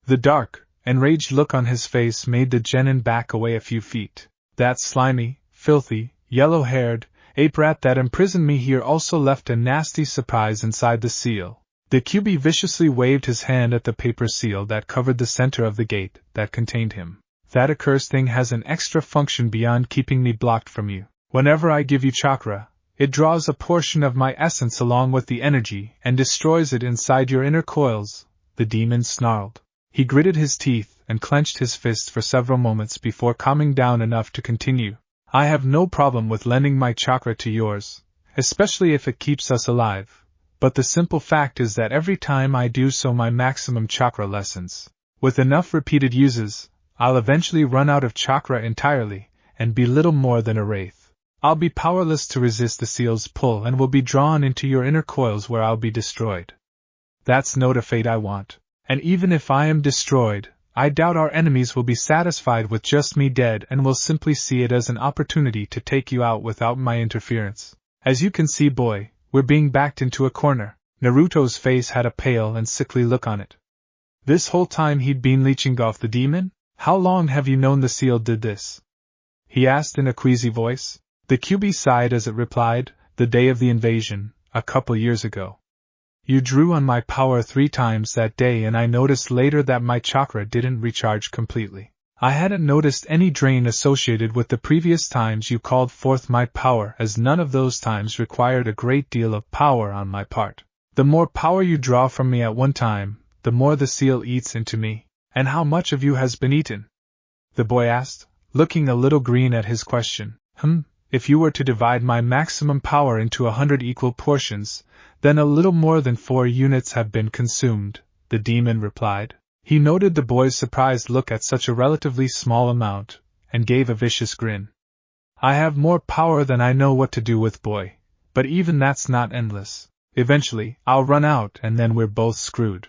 Speaker 1: The dark, enraged look on his face made the genin back away a few feet. That slimy, filthy, yellow-haired ape rat that imprisoned me here also left a nasty surprise inside the seal. The Kyuubi viciously waved his hand at the paper seal that covered the center of the gate that contained him. That accursed thing has an extra function beyond keeping me blocked from you. Whenever I give you chakra, it draws a portion of my essence along with the energy and destroys it inside your inner coils, the demon snarled. He gritted his teeth and clenched his fists for several moments before calming down enough to continue. I have no problem with lending my chakra to yours, especially if it keeps us alive, but the simple fact is that every time I do so my maximum chakra lessens. With enough repeated uses, I'll eventually run out of chakra entirely, and be little more than a wraith. I'll be powerless to resist the seal's pull and will be drawn into your inner coils where I'll be destroyed. That's no fate I want. And even if I am destroyed, I doubt our enemies will be satisfied with just me dead and will simply see it as an opportunity to take you out without my interference. As you can see, boy, we're being backed into a corner." Naruto's face had a pale and sickly look on it. This whole time he'd been leeching off the demon? "How long have you known the seal did this?" he asked in a queasy voice. The Kyuubi sighed as it replied, "The day of the invasion, a couple years ago. You drew on my power 3 times that day, and I noticed later that my chakra didn't recharge completely. I hadn't noticed any drain associated with the previous times you called forth my power, as none of those times required a great deal of power on my part. The more power you draw from me at one time, the more the seal eats into me." "And how much of you has been eaten?" the boy asked, looking a little green at his question. If you were to divide my maximum power into 100 equal portions, then a little more than 4 units have been consumed," the demon replied. He noted the boy's surprised look at such a relatively small amount, and gave a vicious grin. "I have more power than I know what to do with, boy, but even that's not endless. Eventually, I'll run out and then we're both screwed.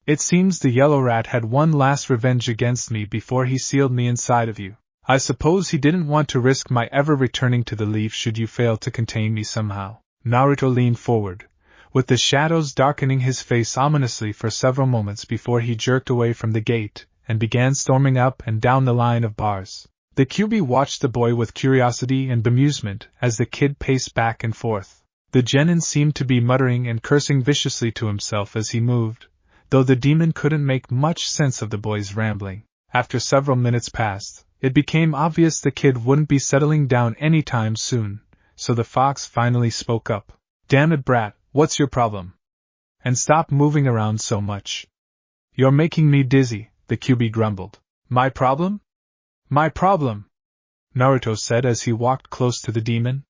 Speaker 1: It seems the yellow rat had one last revenge against me before he sealed me inside of you. I suppose he didn't want to risk my ever returning to the leaf should you fail to contain me somehow." Naruto leaned forward, with the shadows darkening his face ominously for several moments before he jerked away from the gate and began storming up and down the line of bars. The Kyuubi watched the boy with curiosity and bemusement as the kid paced back and forth. The genin seemed to be muttering and cursing viciously to himself as he moved, though the demon couldn't make much sense of the boy's rambling. After several minutes passed, it became obvious the kid wouldn't be settling down anytime soon, so the fox finally spoke up. "Damn it, brat, what's your problem? And stop moving around so much. You're making me dizzy," the Kyuubi grumbled. "My problem? My problem," Naruto said as he walked close to the demon.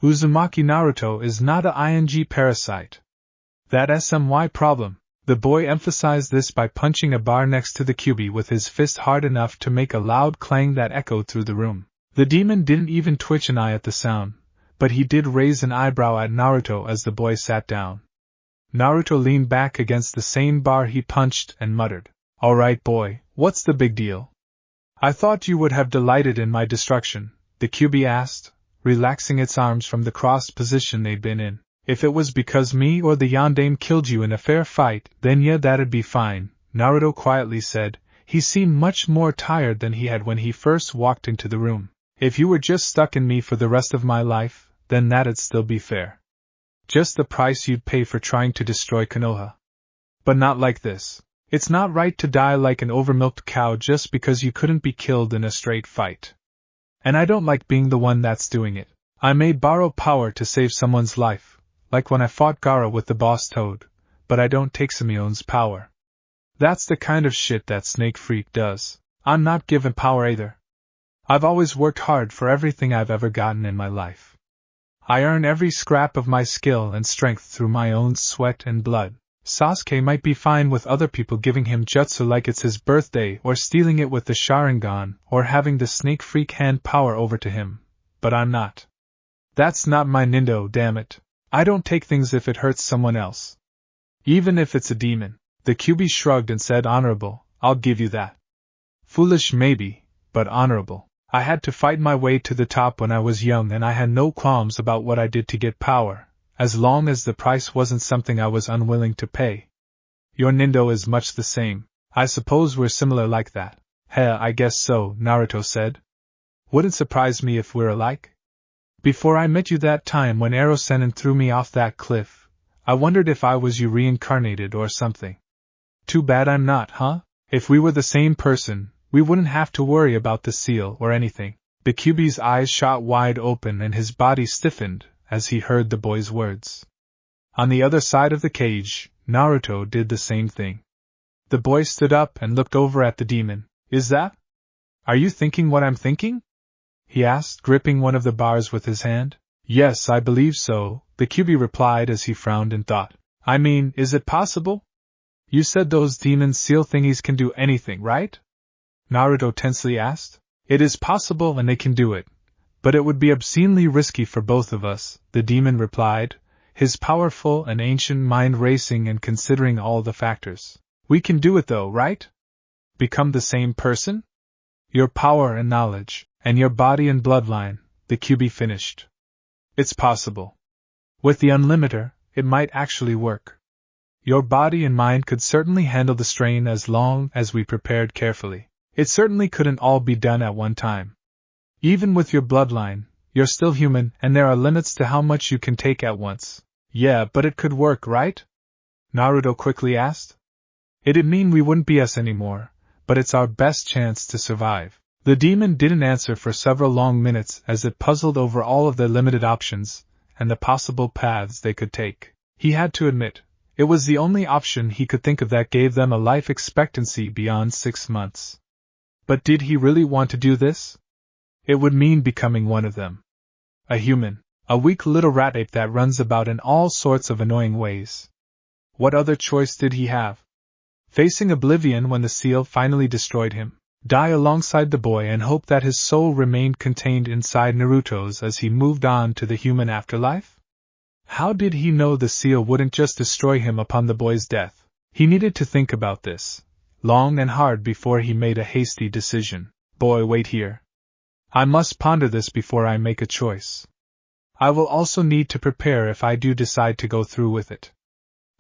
Speaker 1: "Uzumaki Naruto is not a ing parasite. That's my problem." The boy emphasized this by punching a bar next to the Kyuubi with his fist hard enough to make a loud clang that echoed through the room. The demon didn't even twitch an eye at the sound, but he did raise an eyebrow at Naruto as the boy sat down. Naruto leaned back against the same bar he punched and muttered, "All right, boy, what's the big deal?" "I thought you would have delighted in my destruction," the Kyuubi asked, relaxing its arms from the crossed position they'd been in. "If it was because me or the Yondaime killed you in a fair fight, then yeah, that'd be fine," Naruto quietly said. He seemed much more tired than he had when he first walked into the room. "If you were just stuck in me for the rest of my life, then that'd still be fair. Just the price you'd pay for trying to destroy Konoha. But not like this. It's not right to die like an overmilked cow just because you couldn't be killed in a straight fight. And I don't like being the one that's doing it. I may borrow power to save someone's life, like when I fought Gaara with the boss toad, but I don't take Simeon's power. That's the kind of shit that Snake Freak does. I'm not given power either. I've always worked hard for everything I've ever gotten in my life. I earn every scrap of my skill and strength through my own sweat and blood. Sasuke might be fine with other people giving him jutsu like it's his birthday or stealing it with the Sharingan or having the Snake Freak hand power over to him, but I'm not. That's not my nindo, damn it. I don't take things if it hurts someone else. Even if it's a demon." The Kyuubi shrugged and said, "Honorable, I'll give you that. Foolish maybe, but honorable. I had to fight my way to the top when I was young and I had no qualms about what I did to get power, as long as the price wasn't something I was unwilling to pay. Your nindo is much the same. I suppose we're similar like that." "Heh, I guess so," Naruto said. "Wouldn't surprise me if we're alike. Before I met you that time when Arrow Sennin threw me off that cliff, I wondered if I was you reincarnated or something. Too bad I'm not, huh? If we were the same person, we wouldn't have to worry about the seal or anything." The Kyuubi's eyes shot wide open and his body stiffened as he heard the boy's words. On the other side of the cage, Naruto did the same thing. The boy stood up and looked over at the demon. "Is that? Are you thinking what I'm thinking?" he asked, gripping one of the bars with his hand. "Yes, I believe so," the Kyuubi replied as he frowned in thought. "I mean, is it possible? You said those demon seal thingies can do anything, right?" Naruto tensely asked. "It is possible and they can do it, but it would be obscenely risky for both of us," the demon replied, his powerful and ancient mind racing and considering all the factors. "We can do it though, right?" Become the same person? Your power and knowledge, and your body and bloodline, the QB finished. It's possible. With the Unlimiter, it might actually work. Your body and mind could certainly handle the strain as long as we prepared carefully. It certainly couldn't all be done at one time. Even with your bloodline, you're still human and there are limits to how much you can take at once. Yeah, but it could work, right? Naruto quickly asked. It'd mean we wouldn't be us anymore, but it's our best chance to survive. The demon didn't answer for several long minutes as it puzzled over all of their limited options and the possible paths they could take. He had to admit, it was the only option he could think of that gave them a life expectancy beyond 6 months. But did he really want to do this? It would mean becoming one of them. A human, a weak little rat ape that runs about in all sorts of annoying ways. What other choice did he have? Facing oblivion when the seal finally destroyed him, die alongside the boy and hope that his soul remained contained inside Naruto's as he moved on to the human afterlife? How did he know the seal wouldn't just destroy him upon the boy's death? He needed to think about this, long and hard before he made a hasty decision. Boy, wait here. I must ponder this before I make a choice. I will also need to prepare if I do decide to go through with it.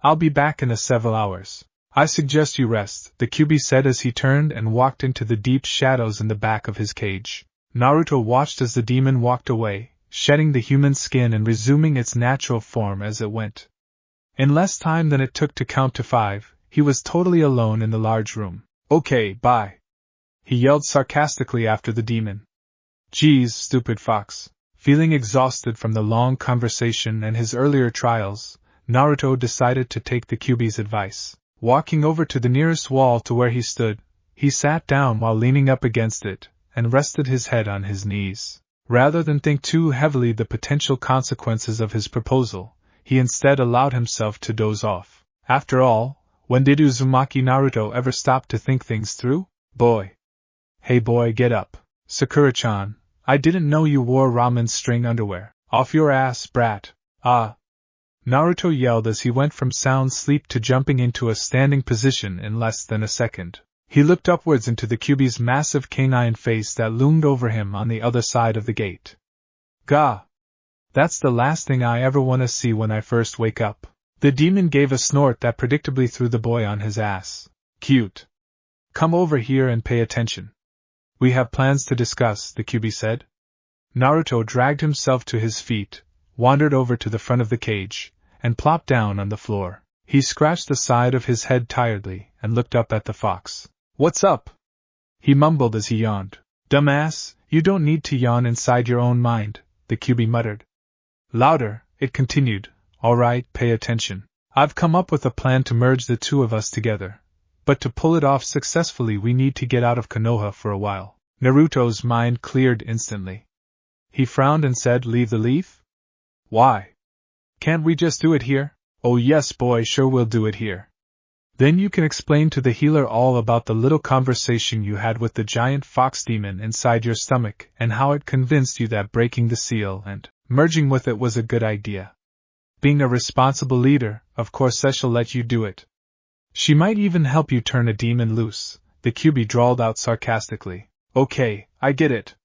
Speaker 1: I'll be back in several hours. I suggest you rest, the QB said as he turned and walked into the deep shadows in the back of his cage. Naruto watched as the demon walked away, shedding the human skin and resuming its natural form as it went. In less time than it took to count to 5, he was totally alone in the large room. Okay, bye. He yelled sarcastically after the demon. Geez, stupid fox. Feeling exhausted from the long conversation and his earlier trials, Naruto decided to take the QB's advice. Walking over to the nearest wall to where he stood, he sat down while leaning up against it, and rested his head on his knees. Rather than think too heavily the potential consequences of his proposal, he instead allowed himself to doze off. After all, when did Uzumaki Naruto ever stop to think things through? Boy. Hey boy, get up. Sakura-chan, I didn't know you wore ramen string underwear. Off your ass, brat. Ah. Naruto yelled as he went from sound sleep to jumping into a standing position in less than a second. He looked upwards into the QB's massive canine face that loomed over him on the other side of the gate. Gah! That's the last thing I ever want to see when I first wake up. The demon gave a snort that predictably threw the boy on his ass. Cute. Come over here and pay attention. We have plans to discuss, the QB said. Naruto dragged himself to his feet, wandered over to the front of the cage, and plopped down on the floor. He scratched the side of his head tiredly and looked up at the fox. What's up? He mumbled as he yawned. Dumbass, you don't need to yawn inside your own mind, the QB muttered. Louder, it continued. All right, pay attention. I've come up with a plan to merge the two of us together. But to pull it off successfully we need to get out of Konoha for a while. Naruto's mind cleared instantly. He frowned and said, Leave the leaf? Why? Can't we just do it here? Oh yes boy, sure we'll do it here. Then you can explain to the healer all about the little conversation you had with the giant fox demon inside your stomach and how it convinced you that breaking the seal and merging with it was a good idea. Being a responsible leader, of course she'll let you do it. She might even help you turn a demon loose, the QB drawled out sarcastically. Okay, I get it.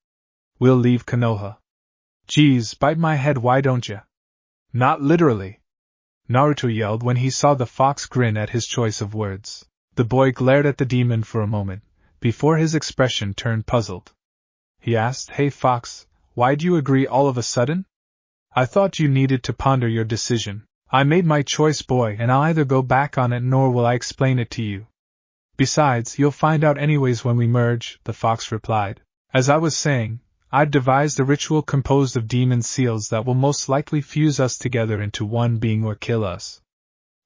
Speaker 1: We'll leave Konoha. Geez, bite my head, why don't ya? Not literally. Naruto yelled when he saw the fox grin at his choice of words. The boy glared at the demon for a moment, before his expression turned puzzled. He asked, Hey fox, why'd you agree all of a sudden? I thought you needed to ponder your decision. I made my choice, boy, and I'll either go back on it nor will I explain it to you. Besides, you'll find out anyways when we merge, the fox replied. As I was saying, I've devised a ritual composed of demon seals that will most likely fuse us together into one being or kill us.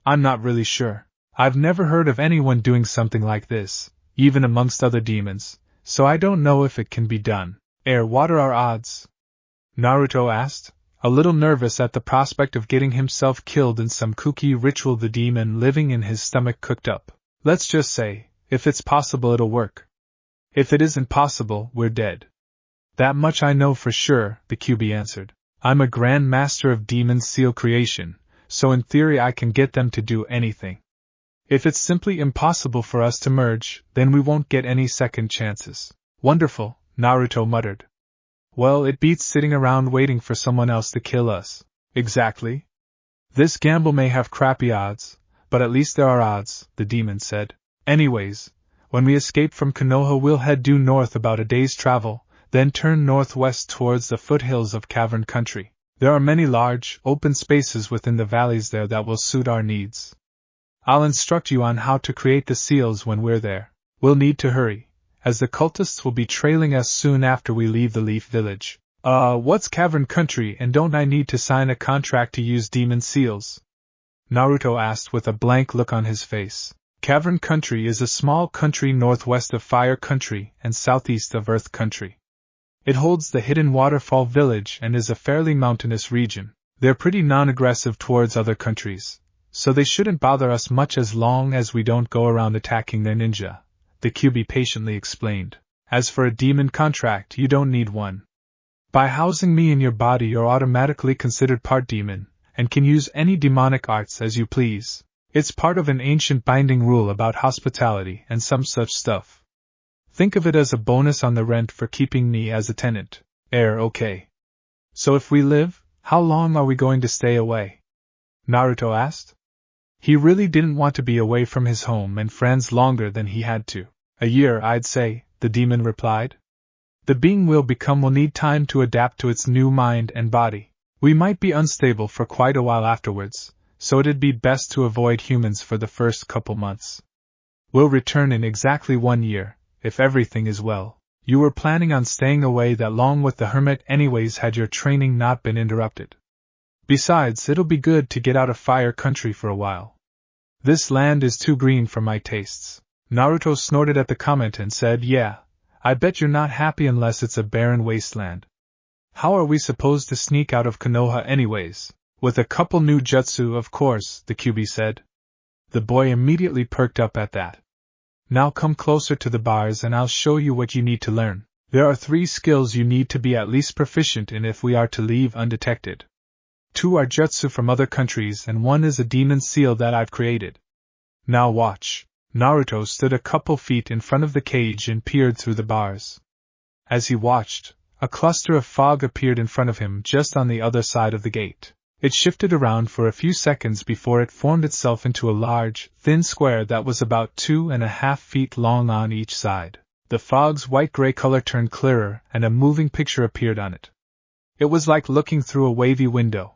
Speaker 1: I'm not really sure. I've never heard of anyone doing something like this, even amongst other demons, so I don't know if it can be done. What are our odds? Naruto asked, a little nervous at the prospect of getting himself killed in some kooky ritual the demon living in his stomach cooked up. Let's just say, if it's possible it'll work. If it isn't possible, we're dead. That much I know for sure, the QB answered. I'm a grand master of demon seal creation, so in theory I can get them to do anything. If it's simply impossible for us to merge, then we won't get any second chances. Wonderful, Naruto muttered. Well, it beats sitting around waiting for someone else to kill us. Exactly. This gamble may have crappy odds, but at least there are odds, the demon said. Anyways, when we escape from Konoha we'll head due north about a day's travel, then turn northwest towards the foothills of Cavern Country. There are many large, open spaces within the valleys there that will suit our needs. I'll instruct you on how to create the seals when we're there. We'll need to hurry, as the cultists will be trailing us soon after we leave the Leaf Village. What's Cavern Country, and don't I need to sign a contract to use demon seals? Naruto asked with a blank look on his face. Cavern Country is a small country northwest of Fire Country and southeast of Earth Country. It holds the hidden waterfall village and is a fairly mountainous region. They're pretty non-aggressive towards other countries, so they shouldn't bother us much as long as we don't go around attacking their ninja, the QB patiently explained. As for a demon contract, you don't need one. By housing me in your body you're automatically considered part demon, and can use any demonic arts as you please. It's part of an ancient binding rule about hospitality and some such stuff. Think of it as a bonus on the rent for keeping me as a tenant. Okay. So if we live, how long are we going to stay away? Naruto asked. He really didn't want to be away from his home and friends longer than he had to. A year, I'd say, the demon replied. The being we'll become will need time to adapt to its new mind and body. We might be unstable for quite a while afterwards, so it'd be best to avoid humans for the first couple months. We'll return in exactly 1 year, if everything is well. You were planning on staying away that long with the hermit anyways had your training not been interrupted. Besides, it'll be good to get out of Fire Country for a while. This land is too green for my tastes. Naruto snorted at the comment and said, Yeah, I bet you're not happy unless it's a barren wasteland. How are we supposed to sneak out of Konoha anyways? With a couple new jutsu, of course, the QB said. The boy immediately perked up at that. Now come closer to the bars and I'll show you what you need to learn. There are 3 skills you need to be at least proficient in if we are to leave undetected. 2 are jutsu from other countries and 1 is a demon seal that I've created. Now watch. Naruto stood a couple feet in front of the cage and peered through the bars. As he watched, a cluster of fog appeared in front of him just on the other side of the gate. It shifted around for a few seconds before it formed itself into a large, thin square that was about 2.5 feet long on each side. The fog's white-gray color turned clearer and a moving picture appeared on it. It was like looking through a wavy window.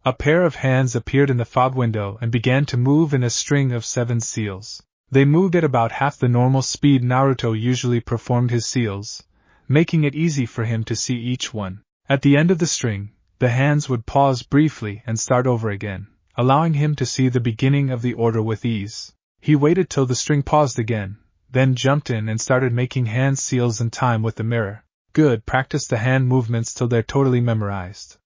Speaker 1: A pair of hands appeared in the fog window and began to move in a string of 7 seals. They moved at about half the normal speed Naruto usually performed his seals, making it easy for him to see each one. At the end of the string, the hands would pause briefly and start over again, allowing him to see the beginning of the order with ease. He waited till the string paused again, then jumped in and started making hand seals in time with the mirror. Good, practice the hand movements till they're totally memorized.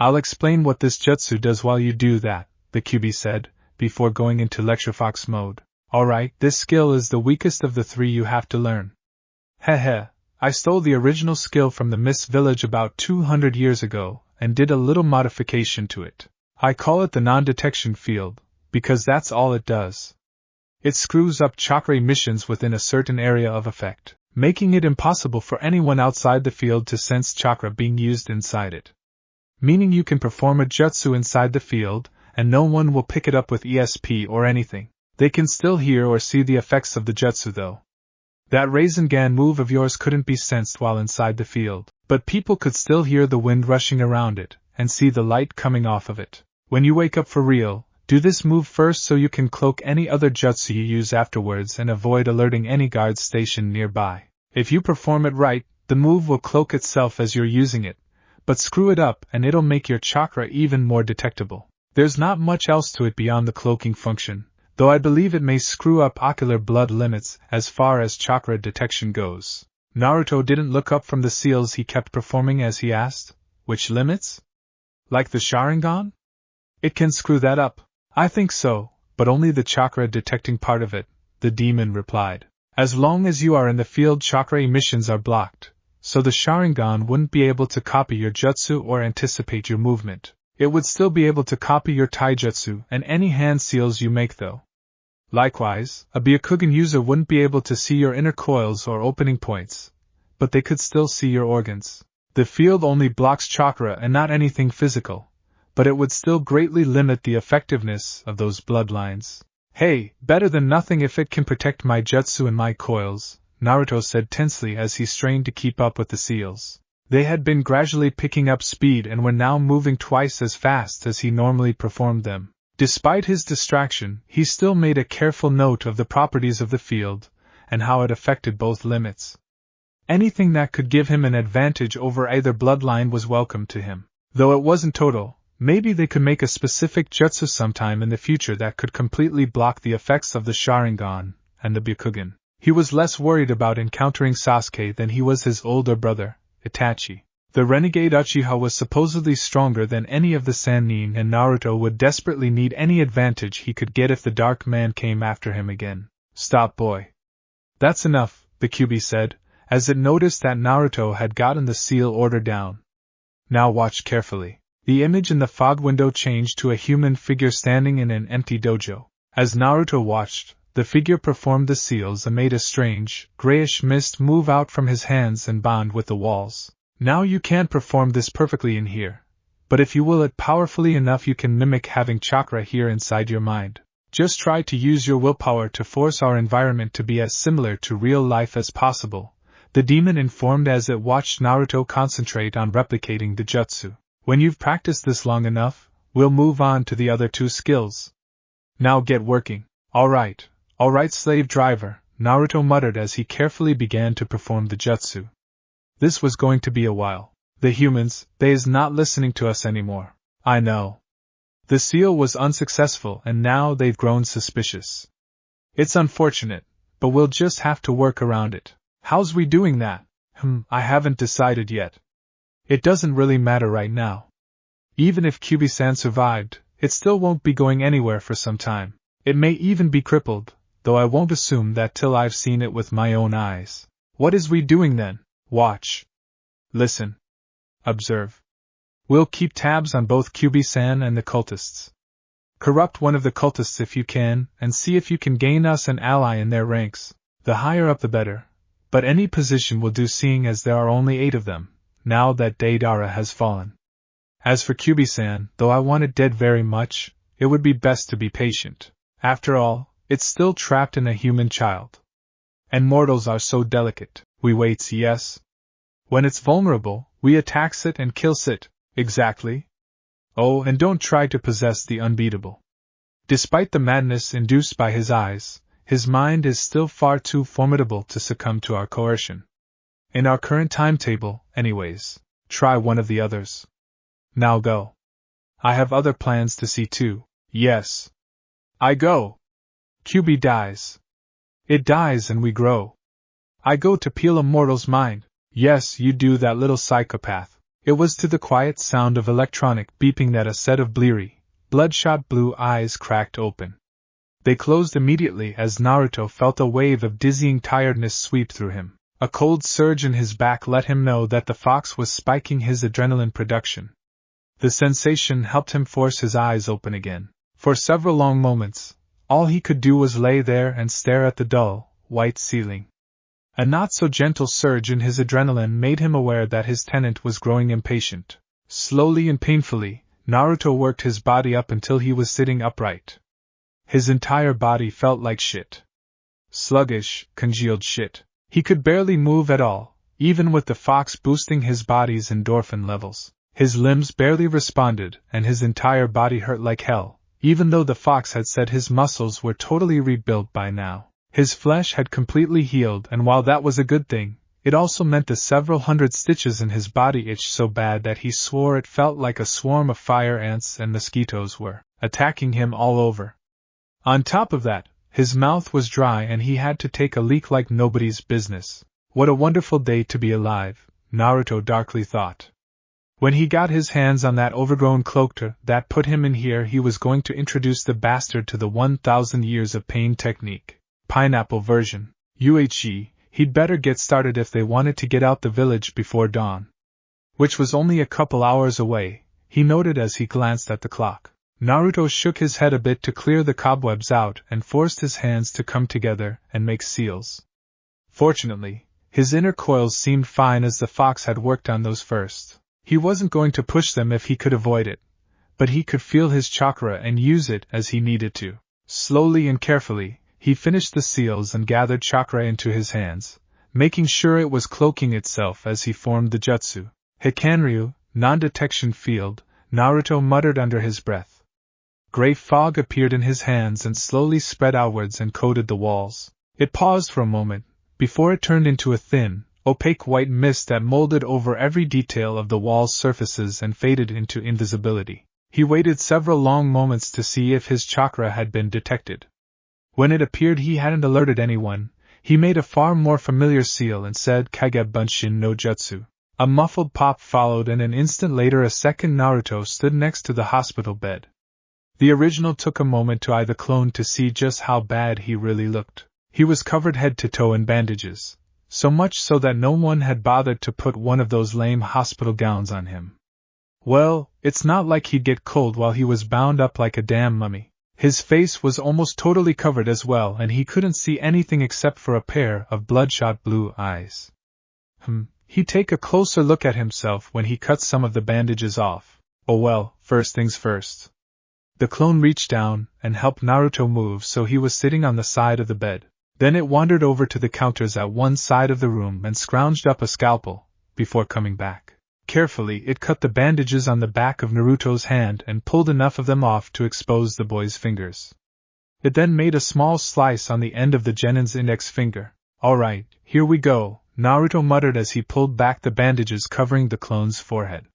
Speaker 1: I'll explain what this jutsu does while you do that, the QB said, before going into Lecture Fox mode. Alright, this skill is the weakest of the 3 you have to learn. Heh, I stole the original skill from the Mist Village about 200 years ago, and did a little modification to it. I call it the non-detection field, because that's all it does. It screws up chakra emissions within a certain area of effect, making it impossible for anyone outside the field to sense chakra being used inside it. Meaning you can perform a jutsu inside the field, and no one will pick it up with ESP or anything. They can still hear or see the effects of the jutsu though. That Rasengan move of yours couldn't be sensed while inside the field, but people could still hear the wind rushing around it, and see the light coming off of it. When you wake up for real, do this move first so you can cloak any other jutsu you use afterwards and avoid alerting any guards stationed nearby. If you perform it right, the move will cloak itself as you're using it, but screw it up and it'll make your chakra even more detectable. There's not much else to it beyond the cloaking function, though I believe it may screw up ocular blood limits as far as chakra detection goes. Naruto didn't look up from the seals he kept performing as he asked, which limits? Like the Sharingan? It can screw that up. I think so, but only the chakra detecting part of it, the demon replied. As long as you are in the field, chakra emissions are blocked, so the Sharingan wouldn't be able to copy your jutsu or anticipate your movement. It would still be able to copy your taijutsu and any hand seals you make though. Likewise, a Byakugan user wouldn't be able to see your inner coils or opening points, but they could still see your organs. The field only blocks chakra and not anything physical, but it would still greatly limit the effectiveness of those bloodlines. Hey, better than nothing if it can protect my jutsu and my coils, Naruto said tensely as he strained to keep up with the seals. They had been gradually picking up speed and were now moving twice as fast as he normally performed them. Despite his distraction, he still made a careful note of the properties of the field, and how it affected both limits. Anything that could give him an advantage over either bloodline was welcome to him. Though it wasn't total, maybe they could make a specific jutsu sometime in the future that could completely block the effects of the Sharingan and the Byakugan. He was less worried about encountering Sasuke than he was his older brother, Itachi. The renegade Uchiha was supposedly stronger than any of the Sannin, and Naruto would desperately need any advantage he could get if the Dark Man came after him again. Stop, boy. That's enough, the Kyuubi said, as it noticed that Naruto had gotten the seal order down. Now watch carefully. The image in the fog window changed to a human figure standing in an empty dojo. As Naruto watched, the figure performed the seals and made a strange, grayish mist move out from his hands and bond with the walls. Now you can't perform this perfectly in here, but if you will it powerfully enough you can mimic having chakra here inside your mind. Just try to use your willpower to force our environment to be as similar to real life as possible, the demon informed as it watched Naruto concentrate on replicating the jutsu. When you've practiced this long enough, we'll move on to the other two skills. Now get working. Alright, slave driver, Naruto muttered as he carefully began to perform the jutsu. This was going to be a while. The humans, they is not listening to us anymore. I know. The seal was unsuccessful and now they've grown suspicious. It's unfortunate, but we'll just have to work around it. How's we doing that? I haven't decided yet. It doesn't really matter right now. Even if Kyuubi-san survived, it still won't be going anywhere for some time. It may even be crippled, though I won't assume that till I've seen it with my own eyes. What is we doing then? Watch. Listen. Observe. We'll keep tabs on both Kyuubi-san and the cultists. Corrupt one of the cultists if you can, and see if you can gain us an ally in their ranks. The higher up the better, but any position will do seeing as there are only 8 of them, now that Deidara has fallen. As for Kyuubi-san, though I want it dead very much, it would be best to be patient. After all, it's still trapped in a human child. And mortals are so delicate. We waits, yes. When it's vulnerable, we attacks it and kills it. Exactly. Oh, and don't try to possess the unbeatable. Despite the madness induced by his eyes, his mind is still far too formidable to succumb to our coercion. In our current timetable, anyways, try one of the others. Now go. I have other plans to see too. Yes. I go. Kyuubi dies. It dies and we grow. I go to peel a mortal's mind. Yes, you do, that little psychopath. It was to the quiet sound of electronic beeping that a set of bleary, bloodshot blue eyes cracked open. They closed immediately as Naruto felt a wave of dizzying tiredness sweep through him. A cold surge in his back let him know that the fox was spiking his adrenaline production. The sensation helped him force his eyes open again. For several long moments, all he could do was lay there and stare at the dull, white ceiling. A not-so-gentle surge in his adrenaline made him aware that his tenant was growing impatient. Slowly and painfully, Naruto worked his body up until he was sitting upright. His entire body felt like shit. Sluggish, congealed shit. He could barely move at all, even with the fox boosting his body's endorphin levels. His limbs barely responded, and his entire body hurt like hell, even though the fox had said his muscles were totally rebuilt by now. His flesh had completely healed, and while that was a good thing, it also meant the several hundred stitches in his body itched so bad that he swore it felt like a swarm of fire ants and mosquitoes were attacking him all over. On top of that, his mouth was dry and he had to take a leak like nobody's business. What a wonderful day to be alive, Naruto darkly thought. When he got his hands on that overgrown cloak that put him in here, he was going to introduce the bastard to the 1,000 years of pain technique. Pineapple version. He'd better get started if they wanted to get out the village before dawn. Which was only a couple hours away, he noted as he glanced at the clock. Naruto shook his head a bit to clear the cobwebs out and forced his hands to come together and make seals. Fortunately, his inner coils seemed fine as the fox had worked on those first. He wasn't going to push them if he could avoid it, but he could feel his chakra and use it as he needed to. Slowly and carefully, he finished the seals and gathered chakra into his hands, making sure it was cloaking itself as he formed the jutsu. Hikanryu, non-detection field, Naruto muttered under his breath. Gray fog appeared in his hands and slowly spread outwards and coated the walls. It paused for a moment, before it turned into a thin, opaque white mist that molded over every detail of the wall's surfaces and faded into invisibility. He waited several long moments to see if his chakra had been detected. When it appeared he hadn't alerted anyone, he made a far more familiar seal and said Kage Bunshin no Jutsu. A muffled pop followed and an instant later a second Naruto stood next to the hospital bed. The original took a moment to eye the clone to see just how bad he really looked. He was covered head to toe in bandages, so much so that no one had bothered to put one of those lame hospital gowns on him. Well, it's not like he'd get cold while he was bound up like a damn mummy. His face was almost totally covered as well and he couldn't see anything except for a pair of bloodshot blue eyes. He'd take a closer look at himself when he cut some of the bandages off. Oh well, first things first. The clone reached down and helped Naruto move so he was sitting on the side of the bed. Then it wandered over to the counters at one side of the room and scrounged up a scalpel, before coming back. Carefully it cut the bandages on the back of Naruto's hand and pulled enough of them off to expose the boy's fingers. It then made a small slice on the end of the genin's index finger. Alright, here we go, Naruto muttered as he pulled back the bandages covering the clone's forehead.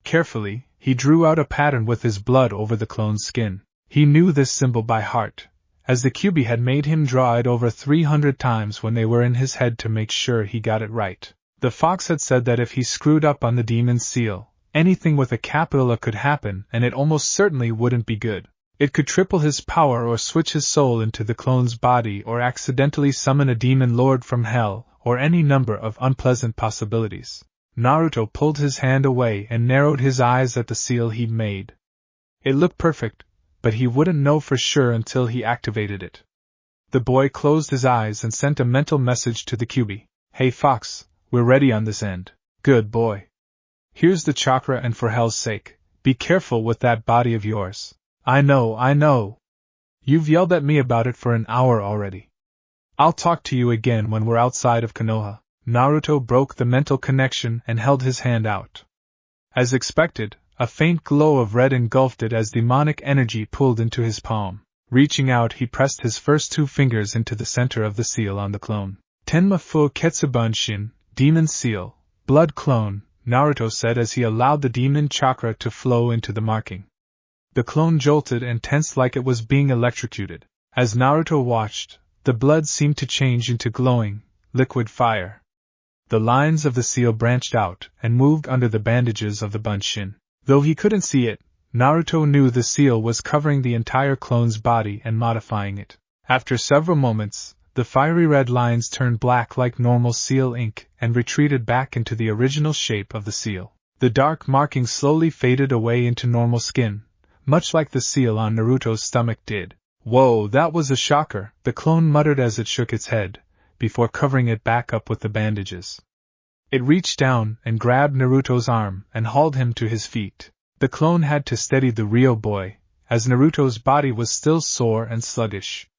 Speaker 1: Carefully, he drew out a pattern with his blood over the clone's skin. He knew this symbol by heart, as the Kyuubi had made him draw it over 300 times when they were in his head to make sure he got it right. The fox had said that if he screwed up on the demon's seal, anything with a capital A could happen and it almost certainly wouldn't be good. It could triple his power or switch his soul into the clone's body or accidentally summon a demon lord from hell, or any number of unpleasant possibilities. Naruto pulled his hand away and narrowed his eyes at the seal he'd made. It looked perfect, but he wouldn't know for sure until he activated it. The boy closed his eyes and sent a mental message to the Kyuubi. Hey Fox, we're ready on this end. Good boy. Here's the chakra and for hell's sake, be careful with that body of yours. I know. You've yelled at me about it for an hour already. I'll talk to you again when we're outside of Konoha. Naruto broke the mental connection and held his hand out. As expected, a faint glow of red engulfed it as demonic energy pulled into his palm. Reaching out, he pressed his first two fingers into the center of the seal on the clone. Tenma fu Ketsubunshin, Demon Seal, Blood Clone, Naruto said as he allowed the demon chakra to flow into the marking. The clone jolted and tensed like it was being electrocuted. As Naruto watched, the blood seemed to change into glowing, liquid fire. The lines of the seal branched out and moved under the bandages of the Bunshin. Though he couldn't see it, Naruto knew the seal was covering the entire clone's body and modifying it. After several moments, the fiery red lines turned black like normal seal ink and retreated back into the original shape of the seal. The dark marking slowly faded away into normal skin, much like the seal on Naruto's stomach did. Whoa, that was a shocker, the clone muttered as it shook its head, before covering it back up with the bandages. It reached down and grabbed Naruto's arm and hauled him to his feet. The clone had to steady the real boy, as Naruto's body was still sore and sluggish.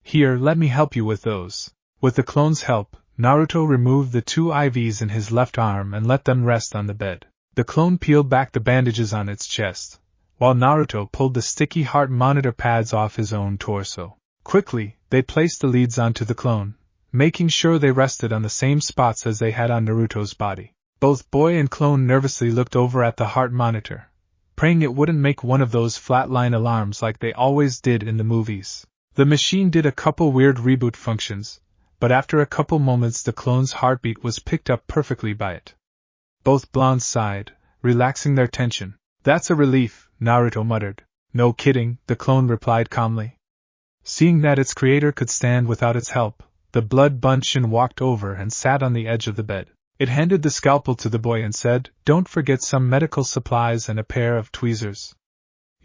Speaker 1: Here, let me help you with those. With the clone's help, Naruto removed the two IVs in his left arm and let them rest on the bed. The clone peeled back the bandages on its chest, while Naruto pulled the sticky heart monitor pads off his own torso. Quickly, they placed the leads onto the clone, making sure they rested on the same spots as they had on Naruto's body. Both boy and clone nervously looked over at the heart monitor, praying it wouldn't make one of those flatline alarms like they always did in the movies. The machine did a couple weird reboot functions, but after a couple moments the clone's heartbeat was picked up perfectly by it. Both blondes sighed, relaxing their tension. That's a relief, Naruto muttered. No kidding, the clone replied calmly. Seeing that its creator could stand without its help, the blood Bunshin walked over and sat on the edge of the bed. It handed the scalpel to the boy and said, "Don't forget some medical supplies and a pair of tweezers."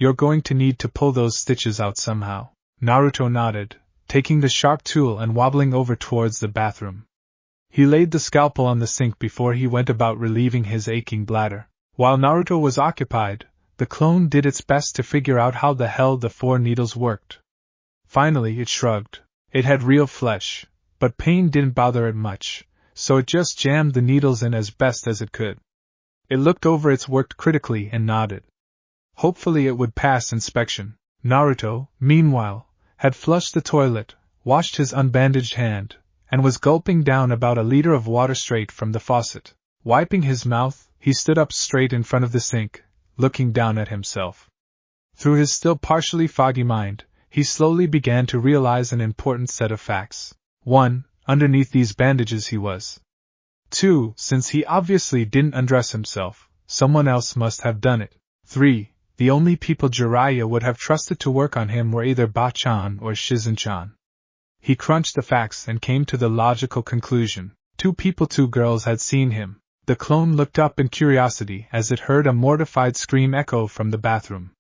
Speaker 1: You're going to need to pull those stitches out somehow. Naruto nodded, taking the sharp tool and wobbling over towards the bathroom. He laid the scalpel on the sink before he went about relieving his aching bladder. While Naruto was occupied, the clone did its best to figure out how the hell the 4 needles worked. Finally, it shrugged. It had real flesh, but pain didn't bother it much, so it just jammed the needles in as best as it could. It looked over its work critically and nodded. Hopefully it would pass inspection. Naruto, meanwhile, had flushed the toilet, washed his unbandaged hand, and was gulping down about a liter of water straight from the faucet. Wiping his mouth, he stood up straight in front of the sink, looking down at himself. Through his still partially foggy mind, he slowly began to realize an important set of facts. 1. Underneath these bandages he was. 2. Since he obviously didn't undress himself, someone else must have done it. 3. The only people Jiraiya would have trusted to work on him were either Ba-chan or Shizen-chan. He crunched the facts and came to the logical conclusion. 2 people, 2 girls had seen him. The clone looked up in curiosity as it heard a mortified scream echo from the bathroom.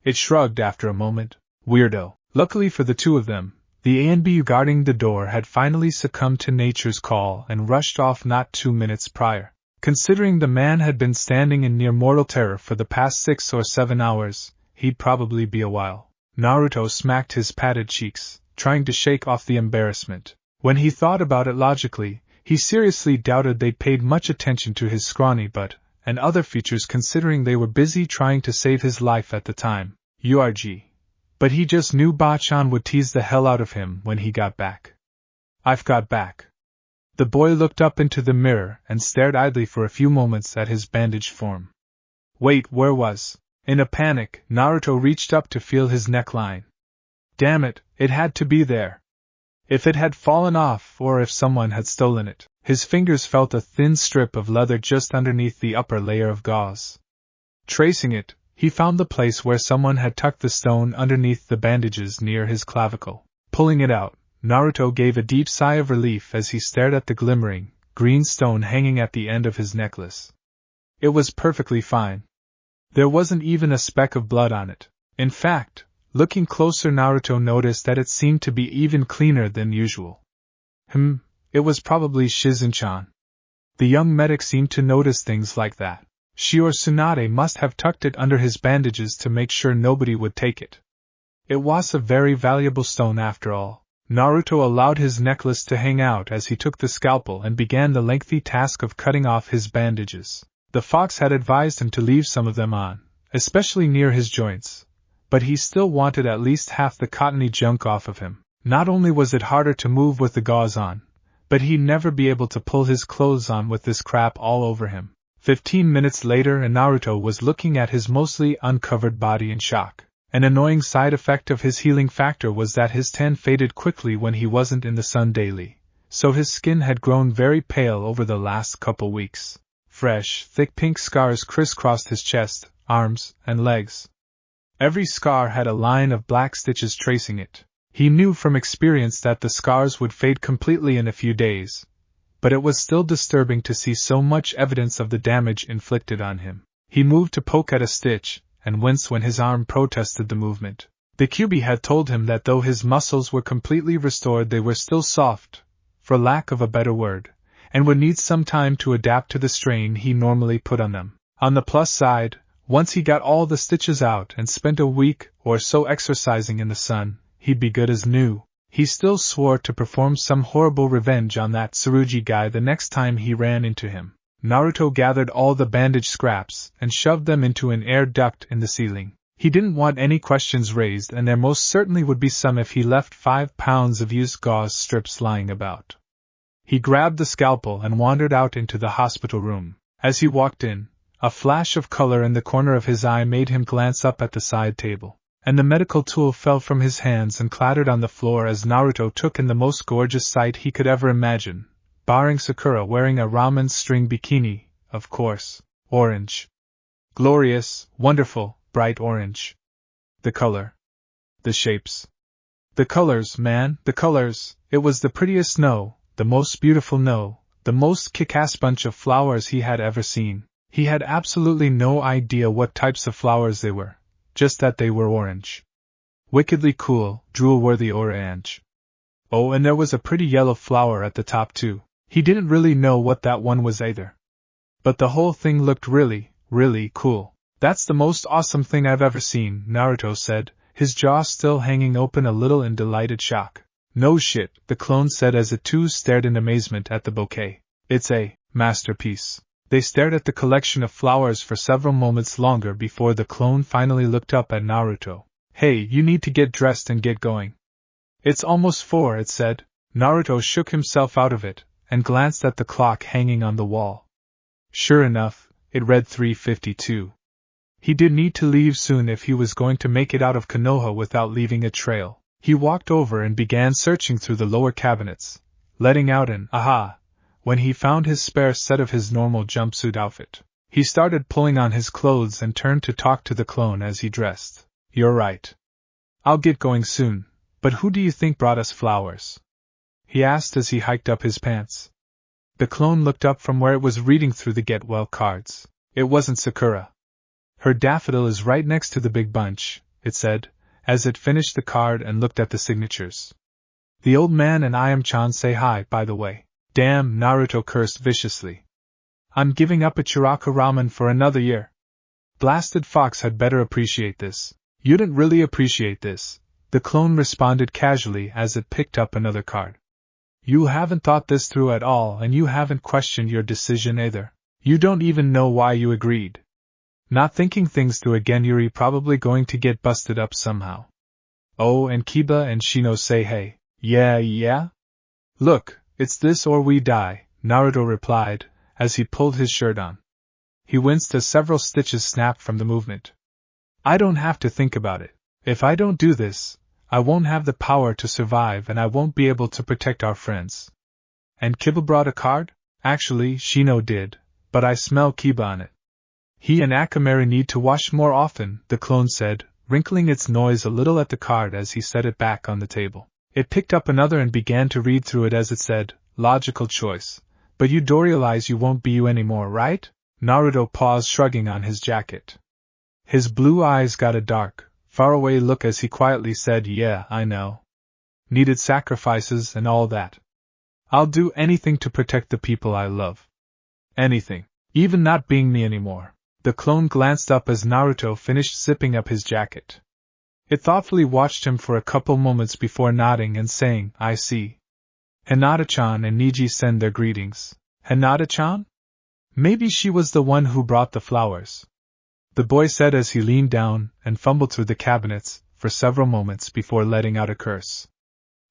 Speaker 1: It shrugged after a moment. Weirdo. Luckily for the 2 of them, the ANBU guarding the door had finally succumbed to nature's call and rushed off not 2 minutes prior. Considering the man had been standing in near mortal terror for the past 6 or 7 hours, he'd probably be a while. Naruto smacked his padded cheeks, trying to shake off the embarrassment. When he thought about it logically, he seriously doubted they'd paid much attention to his scrawny butt and other features considering they were busy trying to save his life at the time. URG. But he just knew Ba-chan would tease the hell out of him when he got back. I've got back. The boy looked up into the mirror and stared idly for a few moments at his bandaged form. Wait, where was? In a panic, Naruto reached up to feel his neckline. Damn it, it had to be there. If it had fallen off or if someone had stolen it, his fingers felt a thin strip of leather just underneath the upper layer of gauze. Tracing it, he found the place where someone had tucked the stone underneath the bandages near his clavicle. Pulling it out, Naruto gave a deep sigh of relief as he stared at the glimmering, green stone hanging at the end of his necklace. It was perfectly fine. There wasn't even a speck of blood on it. In fact, looking closer, Naruto noticed that it seemed to be even cleaner than usual. It was probably Shizen-chan. The young medic seemed to notice things like that. She or Tsunade must have tucked it under his bandages to make sure nobody would take it. It was a very valuable stone after all. Naruto allowed his necklace to hang out as he took the scalpel and began the lengthy task of cutting off his bandages. The fox had advised him to leave some of them on, especially near his joints, but he still wanted at least half the cottony junk off of him. Not only was it harder to move with the gauze on, but he'd never be able to pull his clothes on with this crap all over him. 15 minutes later and Naruto was looking at his mostly uncovered body in shock. An annoying side effect of his healing factor was that his tan faded quickly when he wasn't in the sun daily, so his skin had grown very pale over the last couple weeks. Fresh, thick pink scars crisscrossed his chest, arms, and legs. Every scar had a line of black stitches tracing it. He knew from experience that the scars would fade completely in a few days, but it was still disturbing to see so much evidence of the damage inflicted on him. He moved to poke at a stitch, and winced when his arm protested the movement. The QB had told him that though his muscles were completely restored, they were still soft, for lack of a better word, and would need some time to adapt to the strain he normally put on them. On the plus side, once he got all the stitches out and spent a week or so exercising in the sun, he'd be good as new. He still swore to perform some horrible revenge on that Tsurugi guy the next time he ran into him. Naruto gathered all the bandage scraps and shoved them into an air duct in the ceiling. He didn't want any questions raised, and there most certainly would be some if he left 5 pounds of used gauze strips lying about. He grabbed the scalpel and wandered out into the hospital room. As he walked in, a flash of color in the corner of his eye made him glance up at the side table, and the medical tool fell from his hands and clattered on the floor as Naruto took in the most gorgeous sight he could ever imagine, barring Sakura wearing a ramen string bikini, of course, orange. Glorious, wonderful, bright orange. The color. The shapes. The colors, man, the colors. It was the prettiest snow, the most beautiful snow, the most kick-ass bunch of flowers he had ever seen. He had absolutely no idea what types of flowers they were, just that they were orange. Wickedly cool, drool-worthy orange. Oh, and there was a pretty yellow flower at the top too. He didn't really know what that one was either. But the whole thing looked really, really cool. That's the most awesome thing I've ever seen, Naruto said, his jaw still hanging open a little in delighted shock. No shit, the clone said as the two stared in amazement at the bouquet. It's a masterpiece. They stared at the collection of flowers for several moments longer before the clone finally looked up at Naruto. Hey, you need to get dressed and get going. It's almost 4, it said. Naruto shook himself out of it, and glanced at the clock hanging on the wall. Sure enough, it read 3:52. He did need to leave soon if he was going to make it out of Konoha without leaving a trail. He walked over and began searching through the lower cabinets, letting out an aha when he found his spare set of his normal jumpsuit outfit. He started pulling on his clothes and turned to talk to the clone as he dressed. You're right. I'll get going soon. But who do you think brought us flowers? He asked as he hiked up his pants. The clone looked up from where it was reading through the get well cards. It wasn't Sakura. Her daffodil is right next to the big bunch, it said, as it finished the card and looked at the signatures. The old man and Ayam-chan say hi, by the way. Damn, Naruto cursed viciously. I'm giving up Ichiraka ramen for another year. Blasted fox had better appreciate this. You didn't really appreciate this, the clone responded casually as it picked up another card. You haven't thought this through at all and you haven't questioned your decision either. You don't even know why you agreed. Not thinking things through again, you're probably going to get busted up somehow. Oh, and Kiba and Shino say hey. Yeah? Look, it's this or we die, Naruto replied, as he pulled his shirt on. He winced as several stitches snapped from the movement. I don't have to think about it. If I don't do this, I won't have the power to survive and I won't be able to protect our friends. And Kiba brought a card? Actually, Shino did, but I smell Kiba on it. He and Akamaru need to wash more often, the clone said, wrinkling its nose a little at the card as he set it back on the table. It picked up another and began to read through it as it said, logical choice. But you do realize you won't be you anymore, right? Naruto paused, shrugging on his jacket. His blue eyes got a dark, faraway look as he quietly said, yeah, I know. Needed sacrifices and all that. I'll do anything to protect the people I love. Anything. Even not being me anymore. The clone glanced up as Naruto finished zipping up his jacket. It thoughtfully watched him for a couple moments before nodding and saying, I see. Hinata-chan and Niji send their greetings. Hinata-chan? Maybe she was the one who brought the flowers. The boy said as he leaned down and fumbled through the cabinets for several moments before letting out a curse.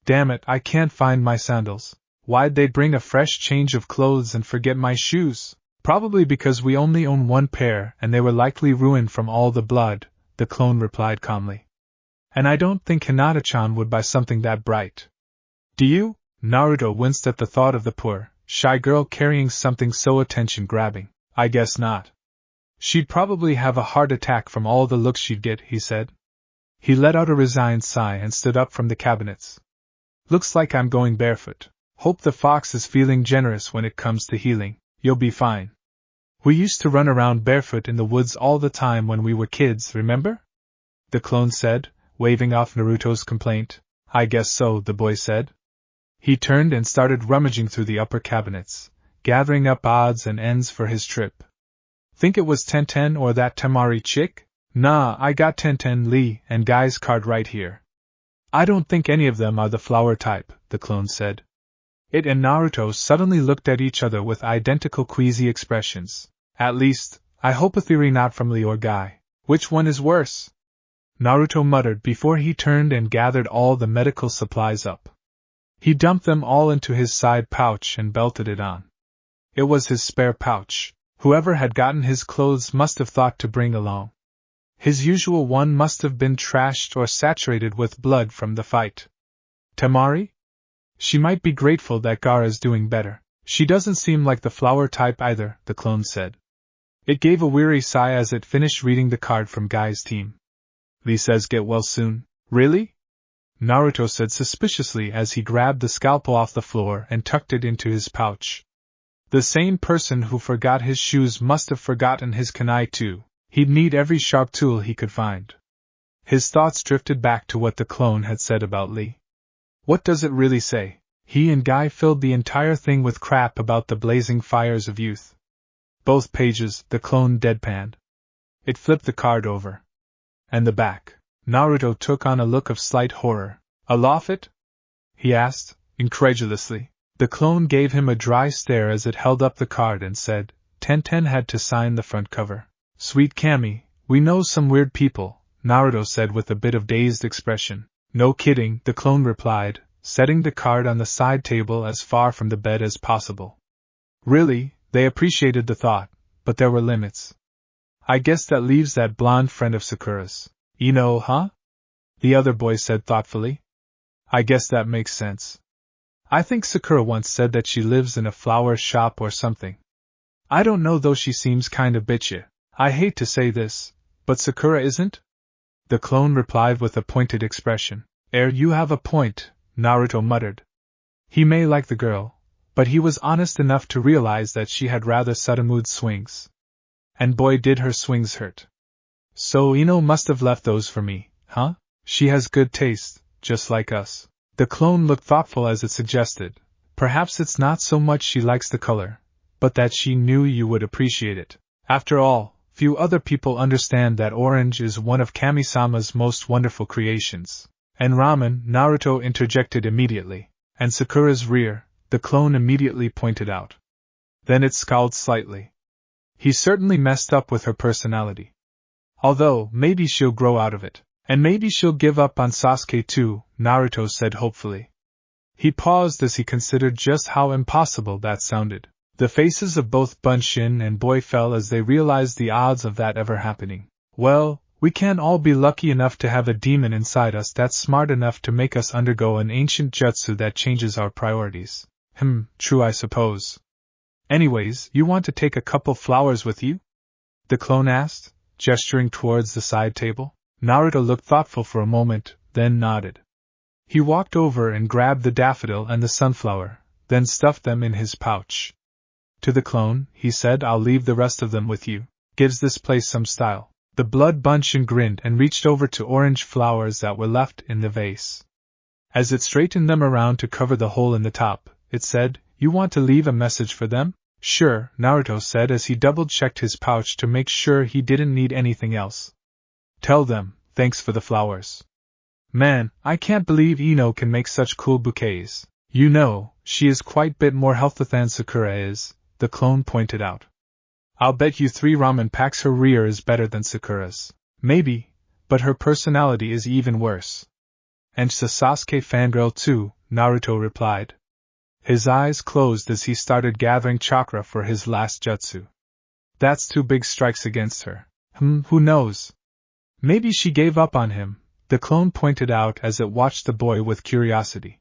Speaker 1: Damn it, I can't find my sandals. Why'd they bring a fresh change of clothes and forget my shoes? Probably because we only own one pair and they were likely ruined from all the blood, the clone replied calmly. And I don't think Hinata-chan would buy something that bright. Do you? Naruto winced at the thought of the poor, shy girl carrying something so attention-grabbing. I guess not. She'd probably have a heart attack from all the looks she'd get, he said. He let out a resigned sigh and stood up from the cabinets. Looks like I'm going barefoot. Hope the fox is feeling generous when it comes to healing. You'll be fine. We used to run around barefoot in the woods all the time when we were kids, remember? The clone said, waving off Naruto's complaint. I guess so, the boy said. He turned and started rummaging through the upper cabinets, gathering up odds and ends for his trip. Think it was Tenten or that Temari chick? Nah, I got Tenten, Lee, and Guy's card right here. I don't think any of them are the flower type, the clone said. It and Naruto suddenly looked at each other with identical queasy expressions. At least, I hope a theory not from Lee or Guy. Which one is worse? Naruto muttered before he turned and gathered all the medical supplies up. He dumped them all into his side pouch and belted it on. It was his spare pouch. Whoever had gotten his clothes must have thought to bring along. His usual one must have been trashed or saturated with blood from the fight. Temari? She might be grateful that Gaara's doing better. She doesn't seem like the flower type either, the clone said. It gave a weary sigh as it finished reading the card from Guy's team. Lee says get well soon. Really? Naruto said suspiciously as he grabbed the scalpel off the floor and tucked it into his pouch. The same person who forgot his shoes must have forgotten his kunai too. He'd need every sharp tool he could find. His thoughts drifted back to what the clone had said about Lee. What does it really say? He and Guy filled the entire thing with crap about the blazing fires of youth. Both pages, the clone deadpanned. It flipped the card over. And the back. Naruto took on a look of slight horror. A Lawfit? He asked, incredulously. The clone gave him a dry stare as it held up the card and said, Tenten had to sign the front cover. Sweet Kami, we know some weird people, Naruto said with a bit of dazed expression. No kidding, the clone replied, setting the card on the side table as far from the bed as possible. Really, they appreciated the thought, but there were limits. I guess that leaves that blonde friend of Sakura's. Eno, huh? The other boy said thoughtfully. I guess that makes sense. I think Sakura once said that she lives in a flower shop or something. I don't know though, she seems kind of bitchy. I hate to say this, but Sakura isn't? The clone replied with a pointed expression. You have a point, Naruto muttered. He may like the girl, but he was honest enough to realize that she had rather sudden mood swings. And boy did her swings hurt. So Eno must have left those for me, huh? She has good taste, just like us. The clone looked thoughtful as it suggested, perhaps it's not so much she likes the color, but that she knew you would appreciate it. After all, few other people understand that orange is one of Kami-sama's most wonderful creations. And ramen, Naruto interjected immediately. And Sakura's rear, the clone immediately pointed out. Then it scowled slightly. He certainly messed up with her personality. Although, maybe she'll grow out of it. And maybe she'll give up on Sasuke too, Naruto said hopefully. He paused as he considered just how impossible that sounded. The faces of both Bunshin and Boy fell as they realized the odds of that ever happening. Well, we can't all be lucky enough to have a demon inside us that's smart enough to make us undergo an ancient jutsu that changes our priorities. True I suppose. Anyways, you want to take a couple flowers with you? The clone asked, gesturing towards the side table. Naruto looked thoughtful for a moment, then nodded. He walked over and grabbed the daffodil and the sunflower, then stuffed them in his pouch. To the clone, he said, I'll leave the rest of them with you. Gives this place some style. The blood Bunshin grinned and reached over to orange flowers that were left in the vase. As it straightened them around to cover the hole in the top, it said, You want to leave a message for them? Sure, Naruto said as he double-checked his pouch to make sure he didn't need anything else. Tell them, thanks for the flowers. Man, I can't believe Eno can make such cool bouquets. You know, she is quite bit more healthy than Sakura is, the clone pointed out. I'll bet you 3 ramen packs her rear is better than Sakura's. Maybe, but her personality is even worse. And Sasuke fangirl too, Naruto replied. His eyes closed as he started gathering chakra for his last jutsu. That's 2 big strikes against her. Who knows? Maybe she gave up on him, the clone pointed out as it watched the boy with curiosity.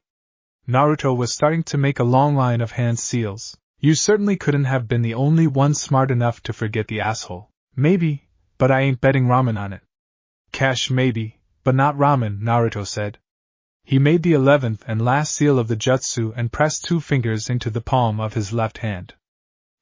Speaker 1: Naruto was starting to make a long line of hand seals. You certainly couldn't have been the only one smart enough to forget the asshole. Maybe, but I ain't betting ramen on it. Cash maybe, but not ramen, Naruto said. He made the 11th and last seal of the jutsu and pressed 2 fingers into the palm of his left hand.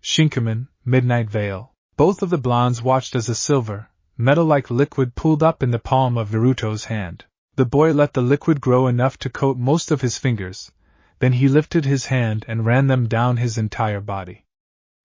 Speaker 1: Shinkaman, Midnight Veil. Both of the blondes watched as a silver, metal-like liquid pooled up in the palm of Naruto's hand. The boy let the liquid grow enough to coat most of his fingers, then he lifted his hand and ran them down his entire body.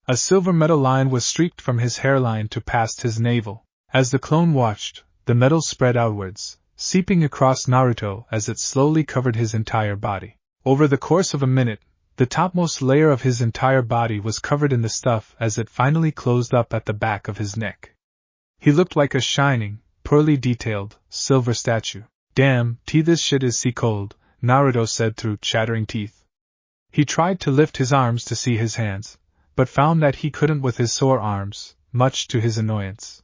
Speaker 1: A silver metal line was streaked from his hairline to past his navel. As the clone watched, the metal spread outwards, seeping across Naruto as it slowly covered his entire body. Over the course of a minute, the topmost layer of his entire body was covered in the stuff as it finally closed up at the back of his neck. He looked like a shining, pearly detailed, silver statue. Damn, this shit is sea cold, Naruto said through chattering teeth. He tried to lift his arms to see his hands, but found that he couldn't with his sore arms, much to his annoyance.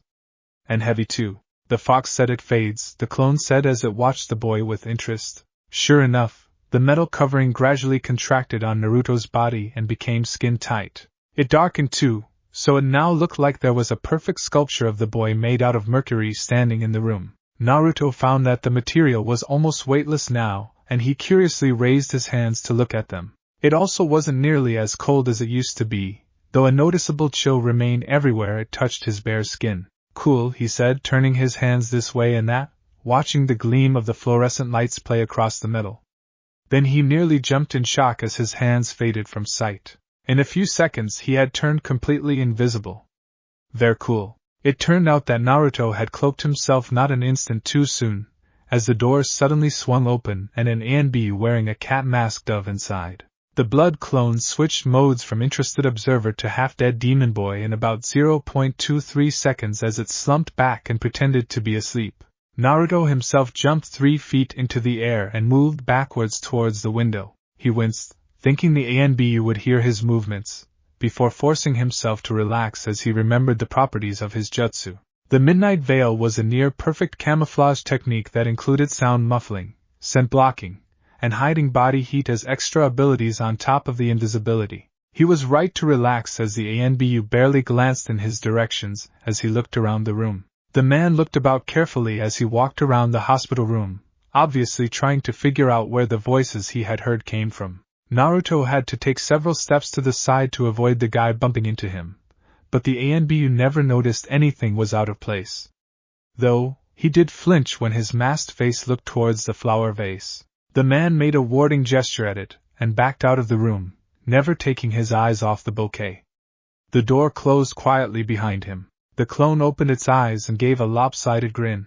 Speaker 1: And heavy too. The fox said it fades, the clone said as it watched the boy with interest. Sure enough, the metal covering gradually contracted on Naruto's body and became skin-tight. It darkened too, so it now looked like there was a perfect sculpture of the boy made out of mercury standing in the room. Naruto found that the material was almost weightless now, and he curiously raised his hands to look at them. It also wasn't nearly as cold as it used to be, though a noticeable chill remained everywhere it touched his bare skin. Cool, he said, turning his hands this way and that. watching the gleam of the fluorescent lights play across the metal. Then he nearly jumped in shock as his hands faded from sight. In a few seconds he had turned completely invisible. Very cool. It turned out that Naruto had cloaked himself not an instant too soon, as the doors suddenly swung open and an A&B wearing a cat mask dove inside. The blood clone switched modes from interested observer to half-dead demon boy in about 0.23 seconds as it slumped back and pretended to be asleep. Naruto himself jumped 3 feet into the air and moved backwards towards the window. He winced, thinking the A&B would hear his movements, before forcing himself to relax as he remembered the properties of his jutsu. The Midnight Veil was a near-perfect camouflage technique that included sound muffling, scent blocking, and hiding body heat as extra abilities on top of the invisibility. He was right to relax as the A&B barely glanced in his directions as he looked around the room. The man looked about carefully as he walked around the hospital room, obviously trying to figure out where the voices he had heard came from. Naruto had to take several steps to the side to avoid the guy bumping into him, but the A&B never noticed anything was out of place. Though, he did flinch when his masked face looked towards the flower vase. The man made a warding gesture at it, and backed out of the room, never taking his eyes off the bouquet. The door closed quietly behind him. The clone opened its eyes and gave a lopsided grin.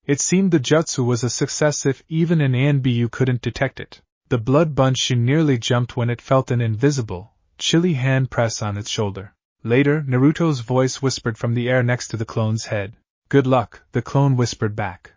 Speaker 1: It seemed the jutsu was a success if even an A&B couldn't detect it. The blood bunch nearly jumped when it felt an invisible, chilly hand press on its shoulder. Later, Naruto's voice whispered from the air next to the clone's head. "Good luck," the clone whispered back.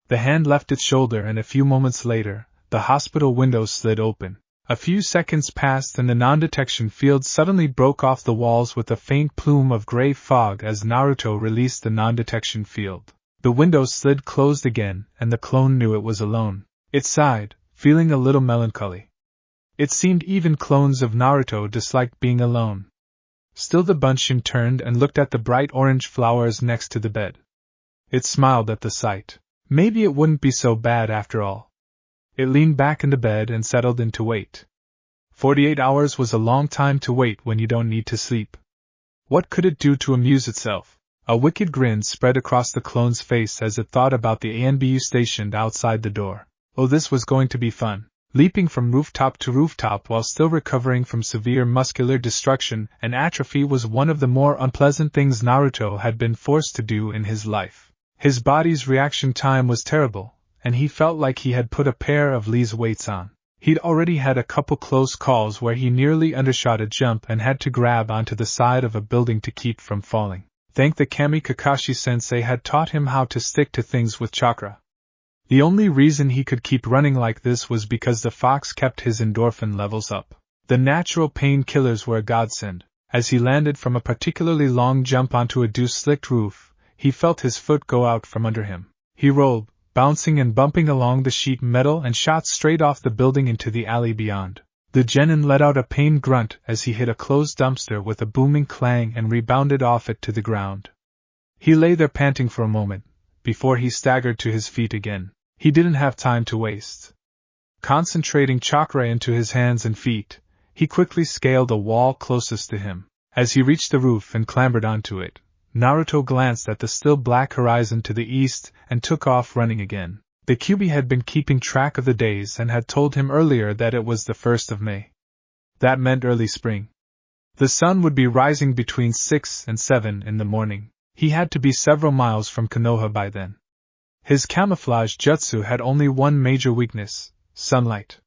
Speaker 1: The hand left its shoulder and a few moments later, the hospital window slid open. A few seconds passed and the non-detection field suddenly broke off the walls with a faint plume of gray fog as Naruto released the non-detection field. The window slid closed again and the clone knew it was alone. It sighed, feeling a little melancholy. It seemed even clones of Naruto disliked being alone. Still the Bunshin turned and looked at the bright orange flowers next to the bed. It smiled at the sight. Maybe it wouldn't be so bad after all. It leaned back in the bed and settled in to wait. 48 hours was a long time to wait when you don't need to sleep. What could it do to amuse itself? A wicked grin spread across the clone's face as it thought about the A&B stationed outside the door. Oh, this was going to be fun. Leaping from rooftop to rooftop while still recovering from severe muscular destruction and atrophy was one of the more unpleasant things Naruto had been forced to do in his life. His body's reaction time was terrible, and he felt like he had put a pair of Lee's weights on. He'd already had a couple close calls where he nearly undershot a jump and had to grab onto the side of a building to keep from falling. Thank the Kami Kakashi-sensei had taught him how to stick to things with chakra. The only reason he could keep running like this was because the fox kept his endorphin levels up. The natural painkillers were a godsend. As he landed from a particularly long jump onto a dew-slicked roof, he felt his foot go out from under him. He rolled, bouncing and bumping along the sheet metal and shot straight off the building into the alley beyond. The genin let out a pained grunt as he hit a closed dumpster with a booming clang and rebounded off it to the ground. He lay there panting for a moment, before he staggered to his feet again. He didn't have time to waste. Concentrating chakra into his hands and feet, he quickly scaled the wall closest to him. As he reached the roof and clambered onto it, Naruto glanced at the still black horizon to the east and took off running again. The Kyuubi had been keeping track of the days and had told him earlier that it was the 1st of May. That meant early spring. The sun would be rising between 6 and 7 in the morning. He had to be several miles from Konoha by then. His camouflage jutsu had only one major weakness: sunlight.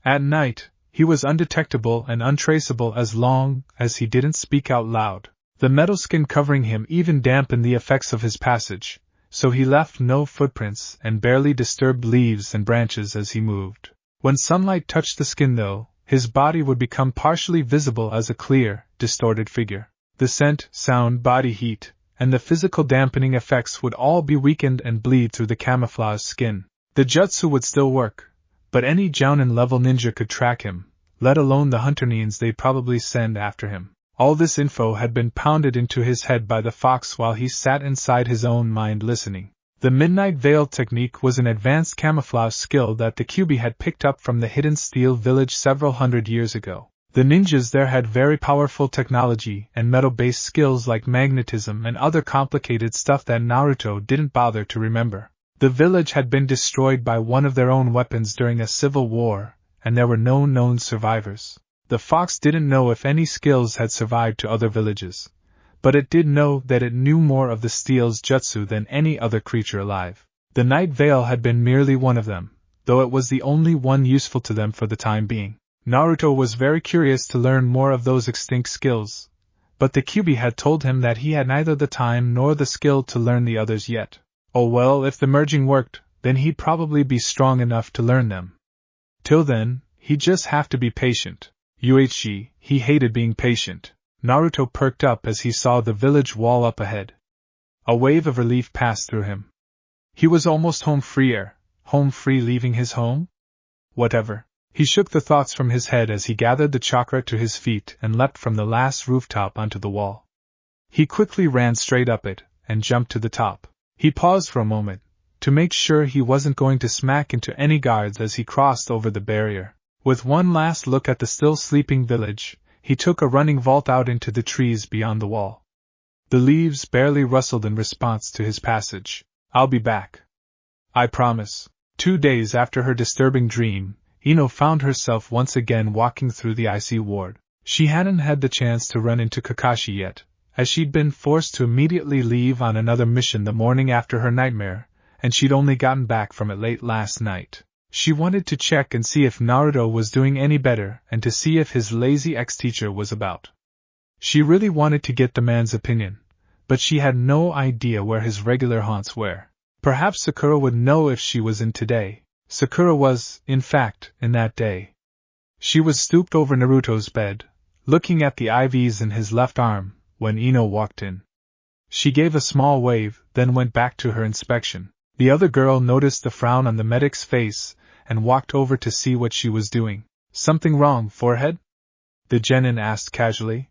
Speaker 1: At night, he was undetectable and untraceable as long as he didn't speak out loud. The metal skin covering him even dampened the effects of his passage, so he left no footprints and barely disturbed leaves and branches as he moved. When sunlight touched the skin, though, his body would become partially visible as a clear, distorted figure. The scent, sound, body heat, and the physical dampening effects would all be weakened and bleed through the camouflaged skin. The jutsu would still work, but any Jounin-level ninja could track him, let alone the hunter nians they'd probably send after him. All this info had been pounded into his head by the fox while he sat inside his own mind listening. The Midnight Veil technique was an advanced camouflage skill that the Kyuubi had picked up from the hidden steel village several hundred years ago. The ninjas there had very powerful technology and metal-based skills like magnetism and other complicated stuff that Naruto didn't bother to remember. The village had been destroyed by one of their own weapons during a civil war, and there were no known survivors. The fox didn't know if any skills had survived to other villages, but it did know that it knew more of the steel's jutsu than any other creature alive. The night veil had been merely one of them, though it was the only one useful to them for the time being. Naruto was very curious to learn more of those extinct skills, but the Kyuubi had told him that he had neither the time nor the skill to learn the others yet. Oh well, if the merging worked, then he'd probably be strong enough to learn them. Till then, he'd just have to be patient. He hated being patient. Naruto perked up as he saw the village wall up ahead. A wave of relief passed through him. He was almost home free leaving his home? Whatever. He shook the thoughts from his head as he gathered the chakra to his feet and leapt from the last rooftop onto the wall. He quickly ran straight up it, and jumped to the top. He paused for a moment, to make sure he wasn't going to smack into any guards as he crossed over the barrier. With one last look at the still sleeping village, he took a running vault out into the trees beyond the wall. The leaves barely rustled in response to his passage. "I'll be back. I promise." 2 days after her disturbing dream, Eno found herself once again walking through the IC ward. She hadn't had the chance to run into Kakashi yet, as she'd been forced to immediately leave on another mission the morning after her nightmare, and she'd only gotten back from it late last night. She wanted to check and see if Naruto was doing any better and to see if his lazy ex-teacher was about. She really wanted to get the man's opinion, but she had no idea where his regular haunts were. Perhaps Sakura would know if she was in today. Sakura was, in fact, in that day. She was stooped over Naruto's bed, looking at the IVs in his left arm, when Eno walked in. She gave a small wave, then went back to her inspection. The other girl noticed the frown on the medic's face, and walked over to see what she was doing. "Something wrong, forehead?" the genin asked casually.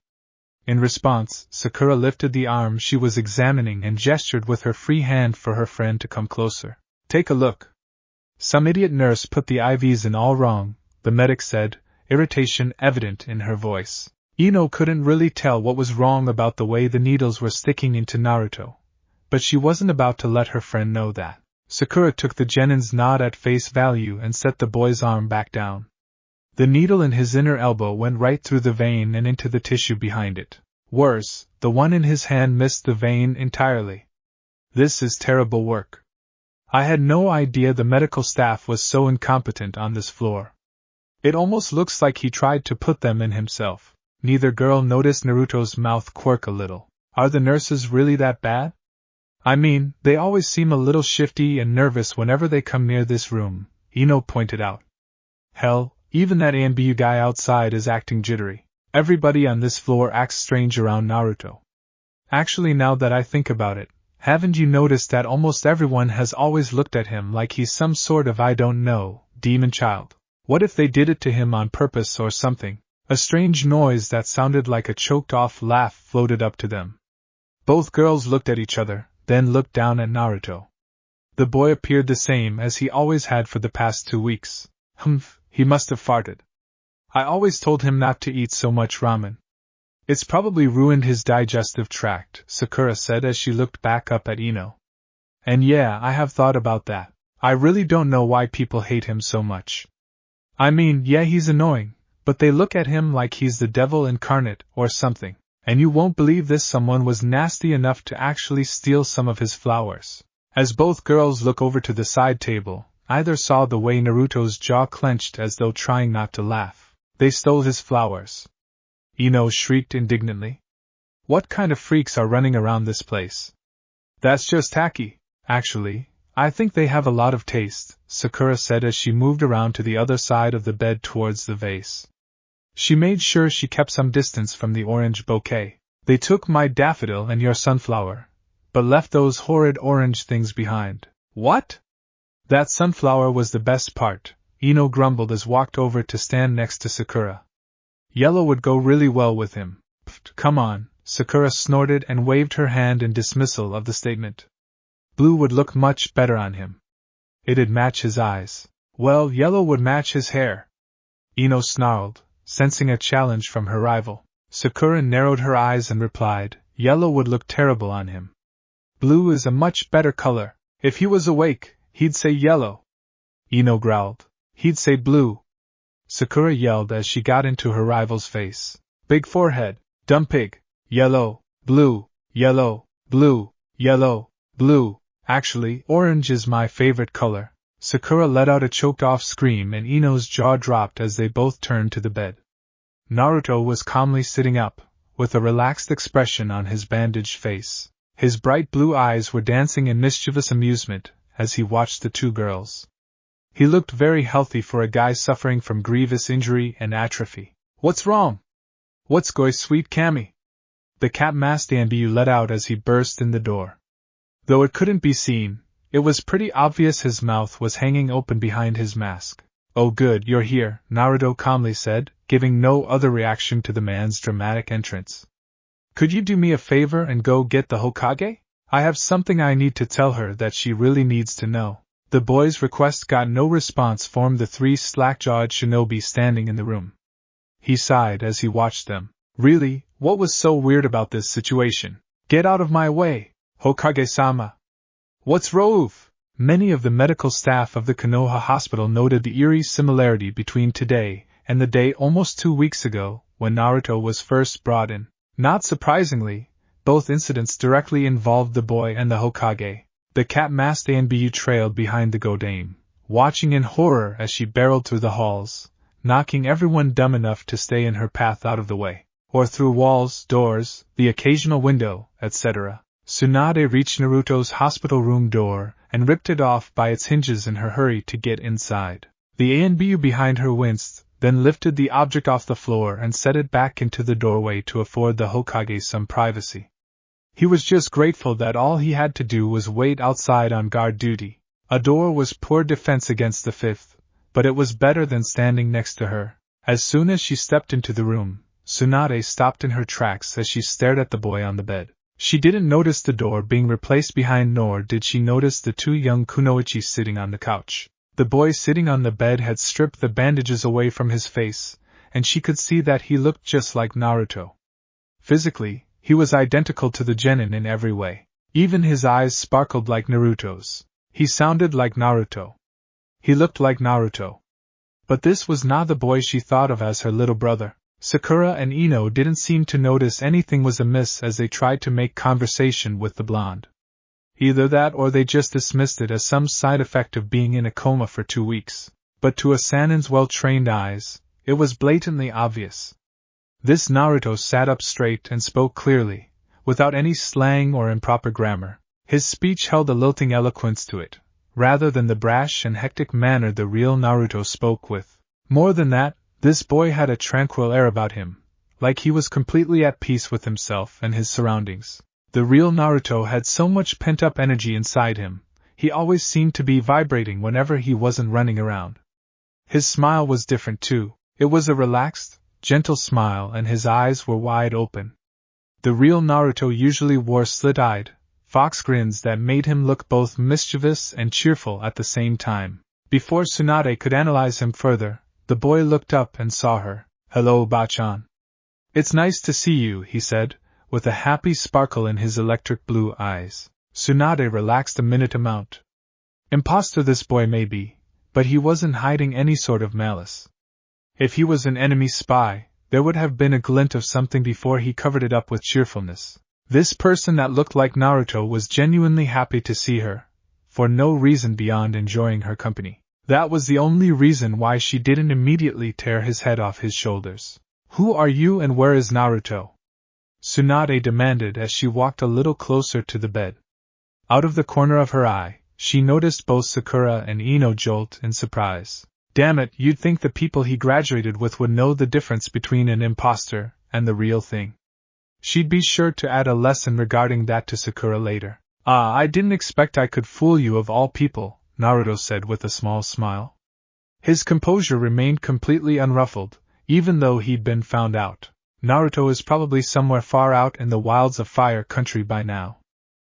Speaker 1: In response, Sakura lifted the arm she was examining and gestured with her free hand for her friend to come closer. "Take a look." "Some idiot nurse put the IVs in all wrong," the medic said, irritation evident in her voice. Eno couldn't really tell what was wrong about the way the needles were sticking into Naruto, but she wasn't about to let her friend know that. Sakura took the genin's nod at face value and set the boy's arm back down. The needle in his inner elbow went right through the vein and into the tissue behind it. Worse, the one in his hand missed the vein entirely. "This is terrible work. I had no idea the medical staff was so incompetent on this floor. It almost looks like he tried to put them in himself." Neither girl noticed Naruto's mouth quirk a little. "Are the nurses really that bad? I mean, they always seem a little shifty and nervous whenever they come near this room," Eno pointed out. "Hell, even that ANBU guy outside is acting jittery. Everybody on this floor acts strange around Naruto. Actually, now that I think about it, haven't you noticed that almost everyone has always looked at him like he's some sort of I don't know, demon child? What if they did it to him on purpose or something?" A strange noise that sounded like a choked-off laugh floated up to them. Both girls looked at each other, then looked down at Naruto. The boy appeared the same as he always had for the past 2 weeks. "Humph, he must have farted. I always told him not to eat so much ramen. It's probably ruined his digestive tract," Sakura said as she looked back up at Eno. "And yeah, I have thought about that. I really don't know why people hate him so much. I mean, yeah, he's annoying, but they look at him like he's the devil incarnate or something. And you won't believe this, someone was nasty enough to actually steal some of his flowers." As both girls looked over to the side table, either saw the way Naruto's jaw clenched as though trying not to laugh. "They stole his flowers!" Eno shrieked indignantly. "What kind of freaks are running around this place?" "That's just tacky. Actually, I think they have a lot of taste," Sakura said as she moved around to the other side of the bed towards the vase. She made sure she kept some distance from the orange bouquet. "They took my daffodil and your sunflower, but left those horrid orange things behind." "What?" "That sunflower was the best part," Eno grumbled as walked over to stand next to Sakura. "Yellow would go really well with him." "Pfft, come on," Sakura snorted and waved her hand in dismissal of the statement. "Blue would look much better on him. It'd match his eyes." "Well, yellow would match his hair," Eno snarled, sensing a challenge from her rival. Sakura narrowed her eyes and replied, "Yellow would look terrible on him. Blue is a much better color. If he was awake, He'd say yellow. Eno growled. He'd say blue. Sakura yelled as she got into her rival's face. Big forehead, dumb pig, yellow, blue, yellow, blue, yellow, blue. Actually, orange is my favorite color. Sakura let out a choked-off scream and Eno's jaw dropped as they both turned to the bed. Naruto was calmly sitting up, with a relaxed expression on his bandaged face. His bright blue eyes were dancing in mischievous amusement as he watched the two girls. He looked very healthy for a guy suffering from grievous injury and atrophy. What's wrong? What's going sweet Kami? The cat masked Anbu let out as he burst in the door. Though it couldn't be seen, it was pretty obvious his mouth was hanging open behind his mask. Oh good, you're here, Naruto calmly said, giving no other reaction to the man's dramatic entrance. Could you do me a favor and go get the Hokage? I have something I need to tell her that she really needs to know. The boy's request got no response from the three slack-jawed shinobi standing in the room. He sighed as he watched them. Really, what was so weird about this situation? Get out of my way, Hokage-sama. What's Rove? Many of the medical staff of the Konoha hospital noted the eerie similarity between today and the day almost 2 weeks ago when Naruto was first brought in. Not surprisingly, both incidents directly involved the boy and the Hokage. The cat-masked Anbu trailed behind the Godame, watching in horror as she barreled through the halls, knocking everyone dumb enough to stay in her path out of the way, or through walls, doors, the occasional window, etc. Tsunade reached Naruto's hospital room door and ripped it off by its hinges in her hurry to get inside. The Anbu behind her winced, then lifted the object off the floor and set it back into the doorway to afford the Hokage some privacy. He was just grateful that all he had to do was wait outside on guard duty. A door was poor defense against the fifth, but it was better than standing next to her. As soon as she stepped into the room, Tsunade stopped in her tracks as she stared at the boy on the bed. She didn't notice the door being replaced behind, nor did she notice the two young kunoichi sitting on the couch. The boy sitting on the bed had stripped the bandages away from his face, and she could see that he looked just like Naruto. Physically, he was identical to the genin in every way. Even his eyes sparkled like Naruto's. He sounded like Naruto. He looked like Naruto. But this was not the boy she thought of as her little brother. Sakura and Eno didn't seem to notice anything was amiss as they tried to make conversation with the blonde. Either that or they just dismissed it as some side effect of being in a coma for 2 weeks. But to a Sanin's well-trained eyes, it was blatantly obvious. This Naruto sat up straight and spoke clearly, without any slang or improper grammar. His speech held a lilting eloquence to it, rather than the brash and hectic manner the real Naruto spoke with. More than that, this boy had a tranquil air about him, like he was completely at peace with himself and his surroundings. The real Naruto had so much pent-up energy inside him, he always seemed to be vibrating whenever he wasn't running around. His smile was different too. It was a relaxed, gentle smile and his eyes were wide open. The real Naruto usually wore slit-eyed, fox grins that made him look both mischievous and cheerful at the same time. Before Tsunade could analyze him further, the boy looked up and saw her. Hello, Bachan. It's nice to see you, he said, with a happy sparkle in his electric blue eyes. Tsunade relaxed a minute amount. Imposter this boy may be, but he wasn't hiding any sort of malice. If he was an enemy spy, there would have been a glint of something before he covered it up with cheerfulness. This person that looked like Naruto was genuinely happy to see her, for no reason beyond enjoying her company. That was the only reason why she didn't immediately tear his head off his shoulders. Who are you and where is Naruto? Tsunade demanded as she walked a little closer to the bed. Out of the corner of her eye, she noticed both Sakura and Eno jolt in surprise. Damn it, you'd think the people he graduated with would know the difference between an imposter and the real thing. She'd be sure to add a lesson regarding that to Sakura later. Ah, I didn't expect I could fool you of all people, Naruto said with a small smile. His composure remained completely unruffled, even though he'd been found out. Naruto is probably somewhere far out in the wilds of Fire Country by now.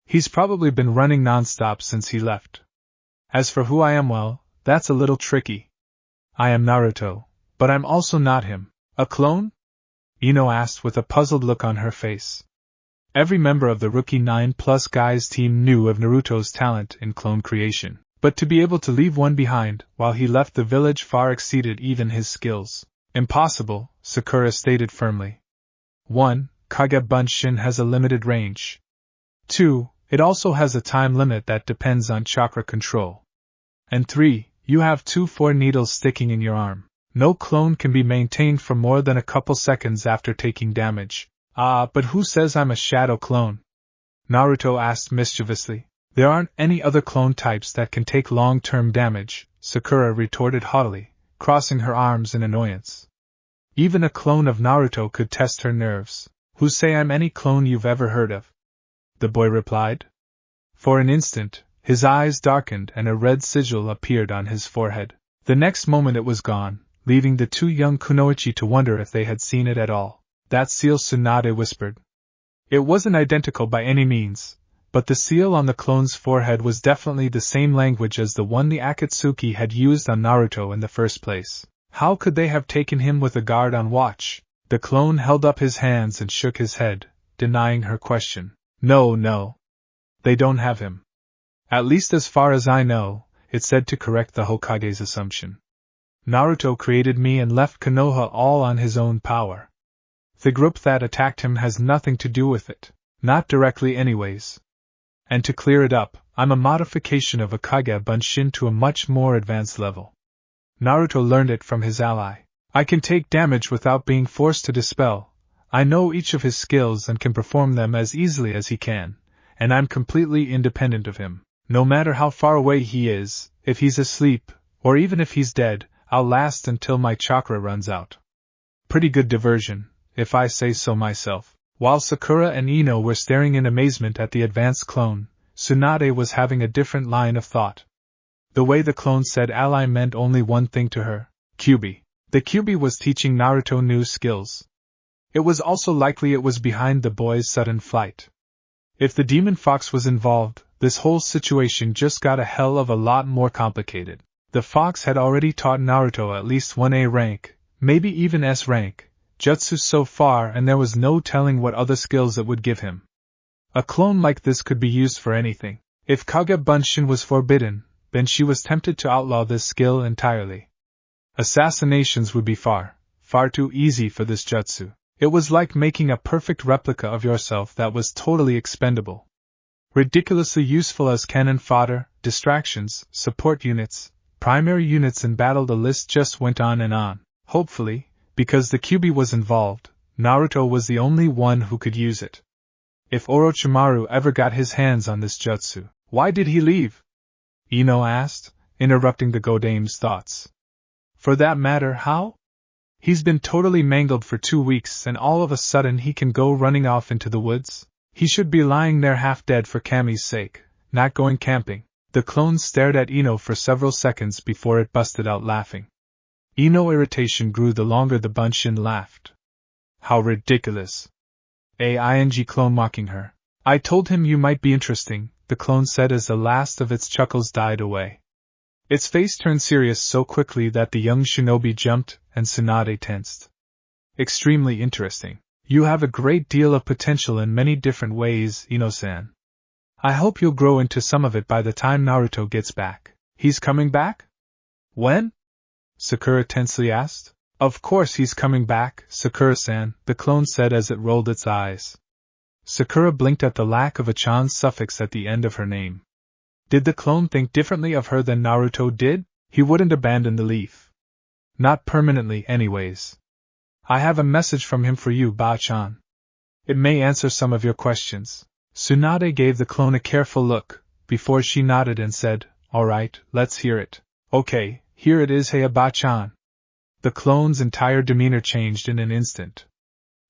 Speaker 1: He's probably been running non-stop since he left. As for who I am, well, that's a little tricky. I am Naruto, but I'm also not him. A clone? Eno asked with a puzzled look on her face. Every member of the rookie 9+ guys team knew of Naruto's talent in clone creation. But to be able to leave one behind while he left the village far exceeded even his skills. Impossible, Sakura stated firmly. 1. Kage Bunshin has a limited range. 2. It also has a time limit that depends on chakra control. And 3. You have 2-4 needles sticking in your arm. No clone can be maintained for more than a couple seconds after taking damage. Ah, but who says I'm a shadow clone? Naruto asked mischievously. There aren't any other clone types that can take long-term damage, Sakura retorted haughtily, crossing her arms in annoyance. Even a clone of Naruto could test her nerves. Who say I'm any clone you've ever heard of? The boy replied. For an instant, his eyes darkened and a red sigil appeared on his forehead. The next moment it was gone, leaving the two young kunoichi to wonder if they had seen it at all. That seal, Tsunade whispered. It wasn't identical by any means, but the seal on the clone's forehead was definitely the same language as the one the Akatsuki had used on Naruto in the first place. How could they have taken him with a guard on watch? The clone held up his hands and shook his head, denying her question. No. They don't have him. At least as far as I know, it said to correct the Hokage's assumption. Naruto created me and left Konoha all on his own power. The group that attacked him has nothing to do with it. Not directly anyways. And to clear it up, I'm a modification of a Kage Bunshin to a much more advanced level. Naruto learned it from his ally. I can take damage without being forced to dispel. I know each of his skills and can perform them as easily as he can, and I'm completely independent of him. No matter how far away he is, if he's asleep, or even if he's dead, I'll last until my chakra runs out. Pretty good diversion, if I say so myself. While Sakura and Eno were staring in amazement at the advanced clone, Tsunade was having a different line of thought. The way the clone said ally meant only one thing to her: Kyuubi. The Kyuubi was teaching Naruto new skills. It was also likely it was behind the boy's sudden flight. If the demon fox was involved, this whole situation just got a hell of a lot more complicated. The fox had already taught Naruto at least 1A rank, maybe even S rank, jutsu so far, and there was no telling what other skills it would give him. A clone like this could be used for anything. If Kage Bunshin was forbidden, then she was tempted to outlaw this skill entirely. Assassinations would be far too easy for this jutsu. It was like making a perfect replica of yourself that was totally expendable. Ridiculously useful as cannon fodder, distractions, support units, primary units in battle. The list just went on and on. Hopefully, because the Kyuubi was involved, Naruto was the only one who could use it. If Orochimaru ever got his hands on this jutsu, why did he leave? Eno asked, interrupting the Godame's thoughts. For that matter, how? He's been totally mangled for 2 weeks and all of a sudden he can go running off into the woods? He should be lying there half dead for Kami's sake, not going camping. The clone stared at Eno for several seconds before it busted out laughing. Eno's irritation grew the longer the Bunshin laughed. How ridiculous. A clone mocking her. I told him you might be interesting, the clone said as the last of its chuckles died away. Its face turned serious so quickly that the young shinobi jumped and Tsunade tensed. Extremely interesting. You have a great deal of potential in many different ways, Ino-san. I hope you'll grow into some of it by the time Naruto gets back. He's coming back? When? Sakura tensely asked. Of course he's coming back, Sakura-san, the clone said as it rolled its eyes. Sakura blinked at the lack of a chan suffix at the end of her name. Did the clone think differently of her than Naruto did? He wouldn't abandon the leaf. Not permanently, anyways. I have a message from him for you, Ba-chan. It may answer some of your questions. Tsunade gave the clone a careful look, before she nodded and said, All right, let's hear it. Okay, here it is, hey Ba-chan. The clone's entire demeanor changed in an instant.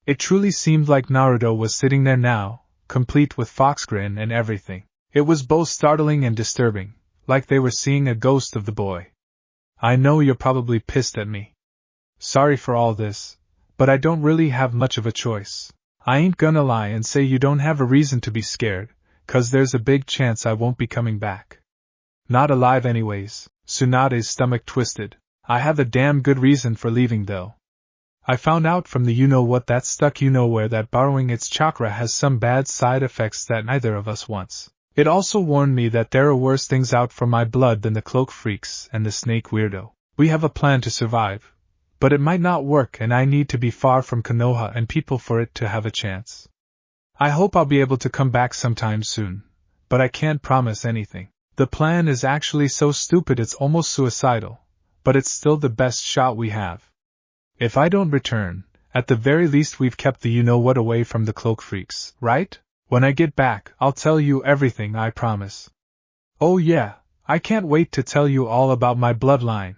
Speaker 1: It truly seemed like Naruto was sitting there now, complete with fox grin and everything. It was both startling and disturbing, like they were seeing a ghost of the boy. I know you're probably pissed at me. Sorry for all this, but I don't really have much of a choice. I ain't gonna lie and say you don't have a reason to be scared, 'cause there's a big chance I won't be coming back. Not alive anyways. Tsunade's stomach twisted. I have a damn good reason for leaving though. I found out from the you-know-what that stuck you-know-where that borrowing its chakra has some bad side effects that neither of us wants. It also warned me that there are worse things out for my blood than the cloak freaks and the snake weirdo. We have a plan to survive, but it might not work and I need to be far from Konoha and people for it to have a chance. I hope I'll be able to come back sometime soon, but I can't promise anything. The plan is actually so stupid it's almost suicidal, but it's still the best shot we have. If I don't return, at the very least we've kept the you-know-what away from the cloak freaks, right? When I get back, I'll tell you everything, I promise. Oh yeah, I can't wait to tell you all about my bloodline.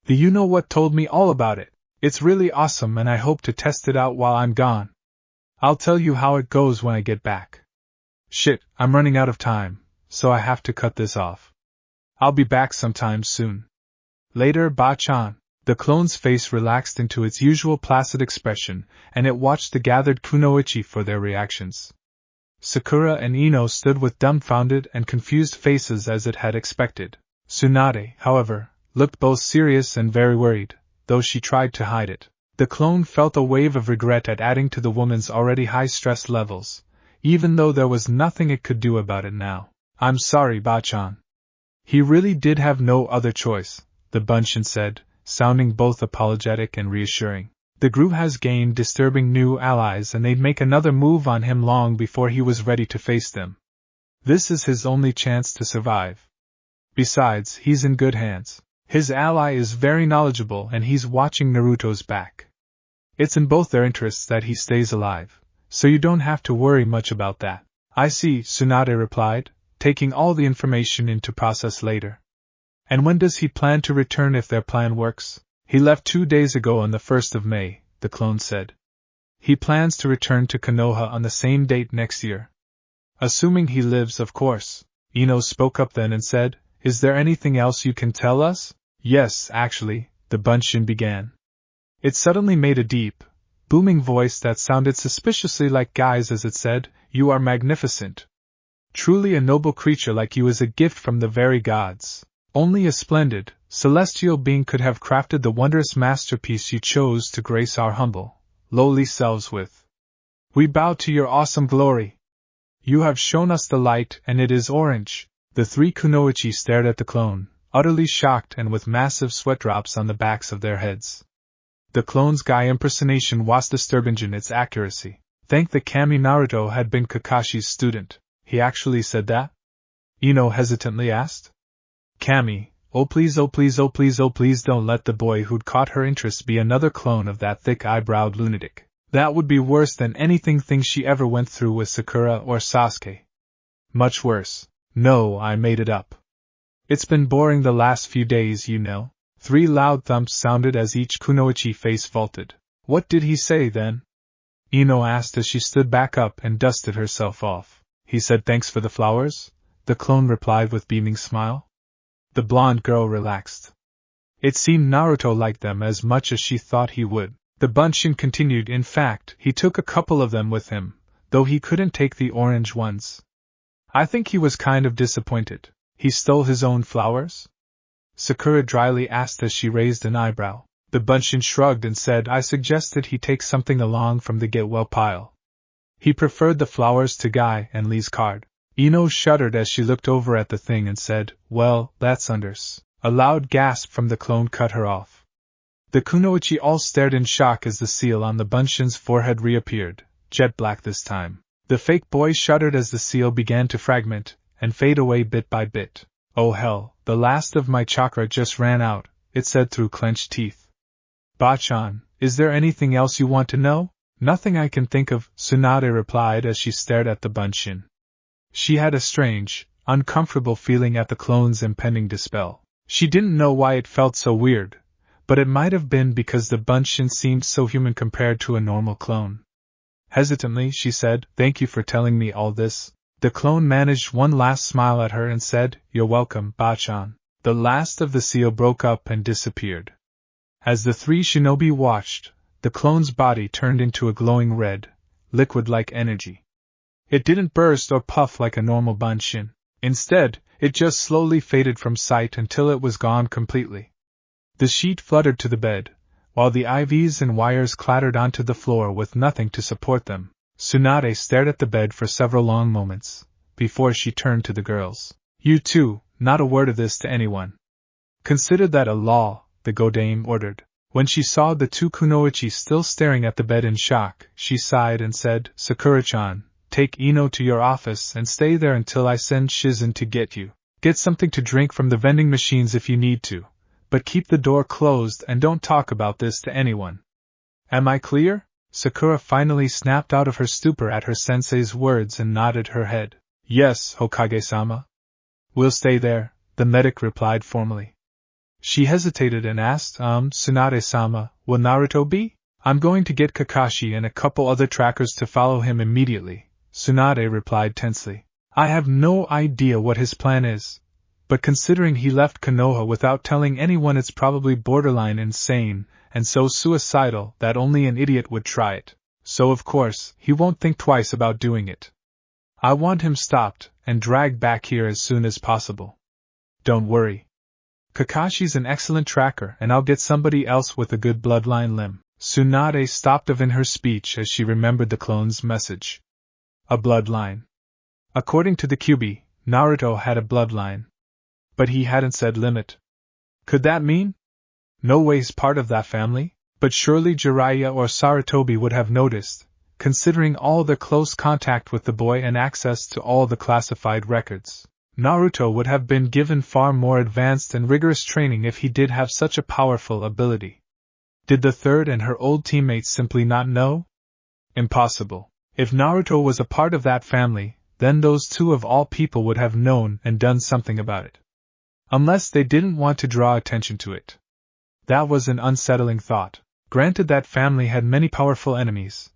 Speaker 1: The you-know-what told me all about it. It's really awesome and I hope to test it out while I'm gone. I'll tell you how it goes when I get back. Shit, I'm running out of time, so I have to cut this off. I'll be back sometime soon. Later, Ba-chan. The clone's face relaxed into its usual placid expression, and it watched the gathered kunoichi for their reactions. Sakura and Eno stood with dumbfounded and confused faces as it had expected. Tsunade, however, looked both serious and very worried, though she tried to hide it. The clone felt a wave of regret at adding to the woman's already high stress levels, even though there was nothing it could do about it now. I'm sorry, Ba-chan. He really did have no other choice, the Bunshin said, sounding both apologetic and reassuring. The group has gained disturbing new allies and they'd make another move on him long before he was ready to face them. This is his only chance to survive. Besides, he's in good hands. His ally is very knowledgeable and he's watching Naruto's back. It's in both their interests that he stays alive, so you don't have to worry much about that. I see, Tsunade replied, taking all the information into process later. And when does he plan to return if their plan works? He left 2 days ago on the 1st of May, the clone said. He plans to return to Konoha on the same date next year. Assuming he lives, of course. Eno spoke up then and said, Is there anything else you can tell us? Yes, actually, the Bunshin began. It suddenly made a deep, booming voice that sounded suspiciously like Guy's as it said, You are magnificent. Truly a noble creature like you is a gift from the very gods. Only a splendid, celestial being could have crafted the wondrous masterpiece you chose to grace our humble, lowly selves with. We bow to your awesome glory. You have shown us the light and it is orange. The three kunoichi stared at the clone, utterly shocked and with massive sweat drops on the backs of their heads. The clone's Guy impersonation was disturbing in its accuracy. Thank the kami Naruto had been Kakashi's student. He actually said that? Eno hesitantly asked. Kami, oh please don't let the boy who'd caught her interest be another clone of that thick-eyebrowed lunatic. That would be worse than anything she ever went through with Sakura or Sasuke. Much worse. No, I made it up. It's been boring the last few days, you know. 3 loud thumps sounded as each kunoichi face vaulted. What did he say then? Eno asked as she stood back up and dusted herself off. He said thanks for the flowers? The clone replied with beaming smile. The blonde girl relaxed. It seemed Naruto liked them as much as she thought he would. The Bunshin continued, in fact, he took a couple of them with him, though he couldn't take the orange ones. I think he was kind of disappointed. He stole his own flowers? Sakura dryly asked as she raised an eyebrow. The Bunshin shrugged and said I suggested he take something along from the get-well pile. He preferred the flowers to Guy and Lee's card. Eno shuddered as she looked over at the thing and said, Well, that's unders. A loud gasp from the clone cut her off. The kunoichi all stared in shock as the seal on the Bunshin's forehead reappeared, jet black this time. The fake boy shuddered as the seal began to fragment and fade away bit by bit. Oh hell, the last of my chakra just ran out, it said through clenched teeth. Ba-chan, is there anything else you want to know? Nothing I can think of, Tsunade replied as she stared at the Bunshin. She had a strange, uncomfortable feeling at the clone's impending dispel. She didn't know why it felt so weird, but it might have been because the Bunshin seemed so human compared to a normal clone. Hesitantly, she said, Thank you for telling me all this. The clone managed one last smile at her and said, You're welcome, Ba-chan. The last of the seal broke up and disappeared. As the 3 shinobi watched, the clone's body turned into a glowing red, liquid-like energy. It didn't burst or puff like a normal Bunshin. Instead, it just slowly faded from sight until it was gone completely. The sheet fluttered to the bed, while the IVs and wires clattered onto the floor with nothing to support them. Tsunade stared at the bed for several long moments, before she turned to the girls. You two, not a word of this to anyone. Consider that a law, the Godame ordered. When she saw the two kunoichi still staring at the bed in shock, she sighed and said, Sakura-chan, take Eno to your office and stay there until I send Shizen to get you. Get something to drink from the vending machines if you need to, but keep the door closed and don't talk about this to anyone. Am I clear? Sakura finally snapped out of her stupor at her sensei's words and nodded her head. Yes, Hokage-sama. We'll stay there, the medic replied formally. She hesitated and asked, Tsunade-sama, will Naruto be? I'm going to get Kakashi and a couple other trackers to follow him immediately, Tsunade replied tensely. I have no idea what his plan is, but considering he left Konoha without telling anyone, it's probably borderline insane, and so suicidal that only an idiot would try it. So of course, he won't think twice about doing it. I want him stopped and dragged back here as soon as possible. Don't worry. Kakashi's an excellent tracker and I'll get somebody else with a good bloodline limb. Tsunade stopped in her speech as she remembered the clone's message. A bloodline. According to the Kyuubi, Naruto had a bloodline. But he hadn't said limit. Could that mean? No way he's part of that family? But surely Jiraiya or Sarutobi would have noticed, considering all their close contact with the boy and access to all the classified records. Naruto would have been given far more advanced and rigorous training if he did have such a powerful ability. Did the third and her old teammates simply not know? Impossible. If Naruto was a part of that family, then those two of all people would have known and done something about it. Unless they didn't want to draw attention to it. That was an unsettling thought. Granted, that family had many powerful enemies,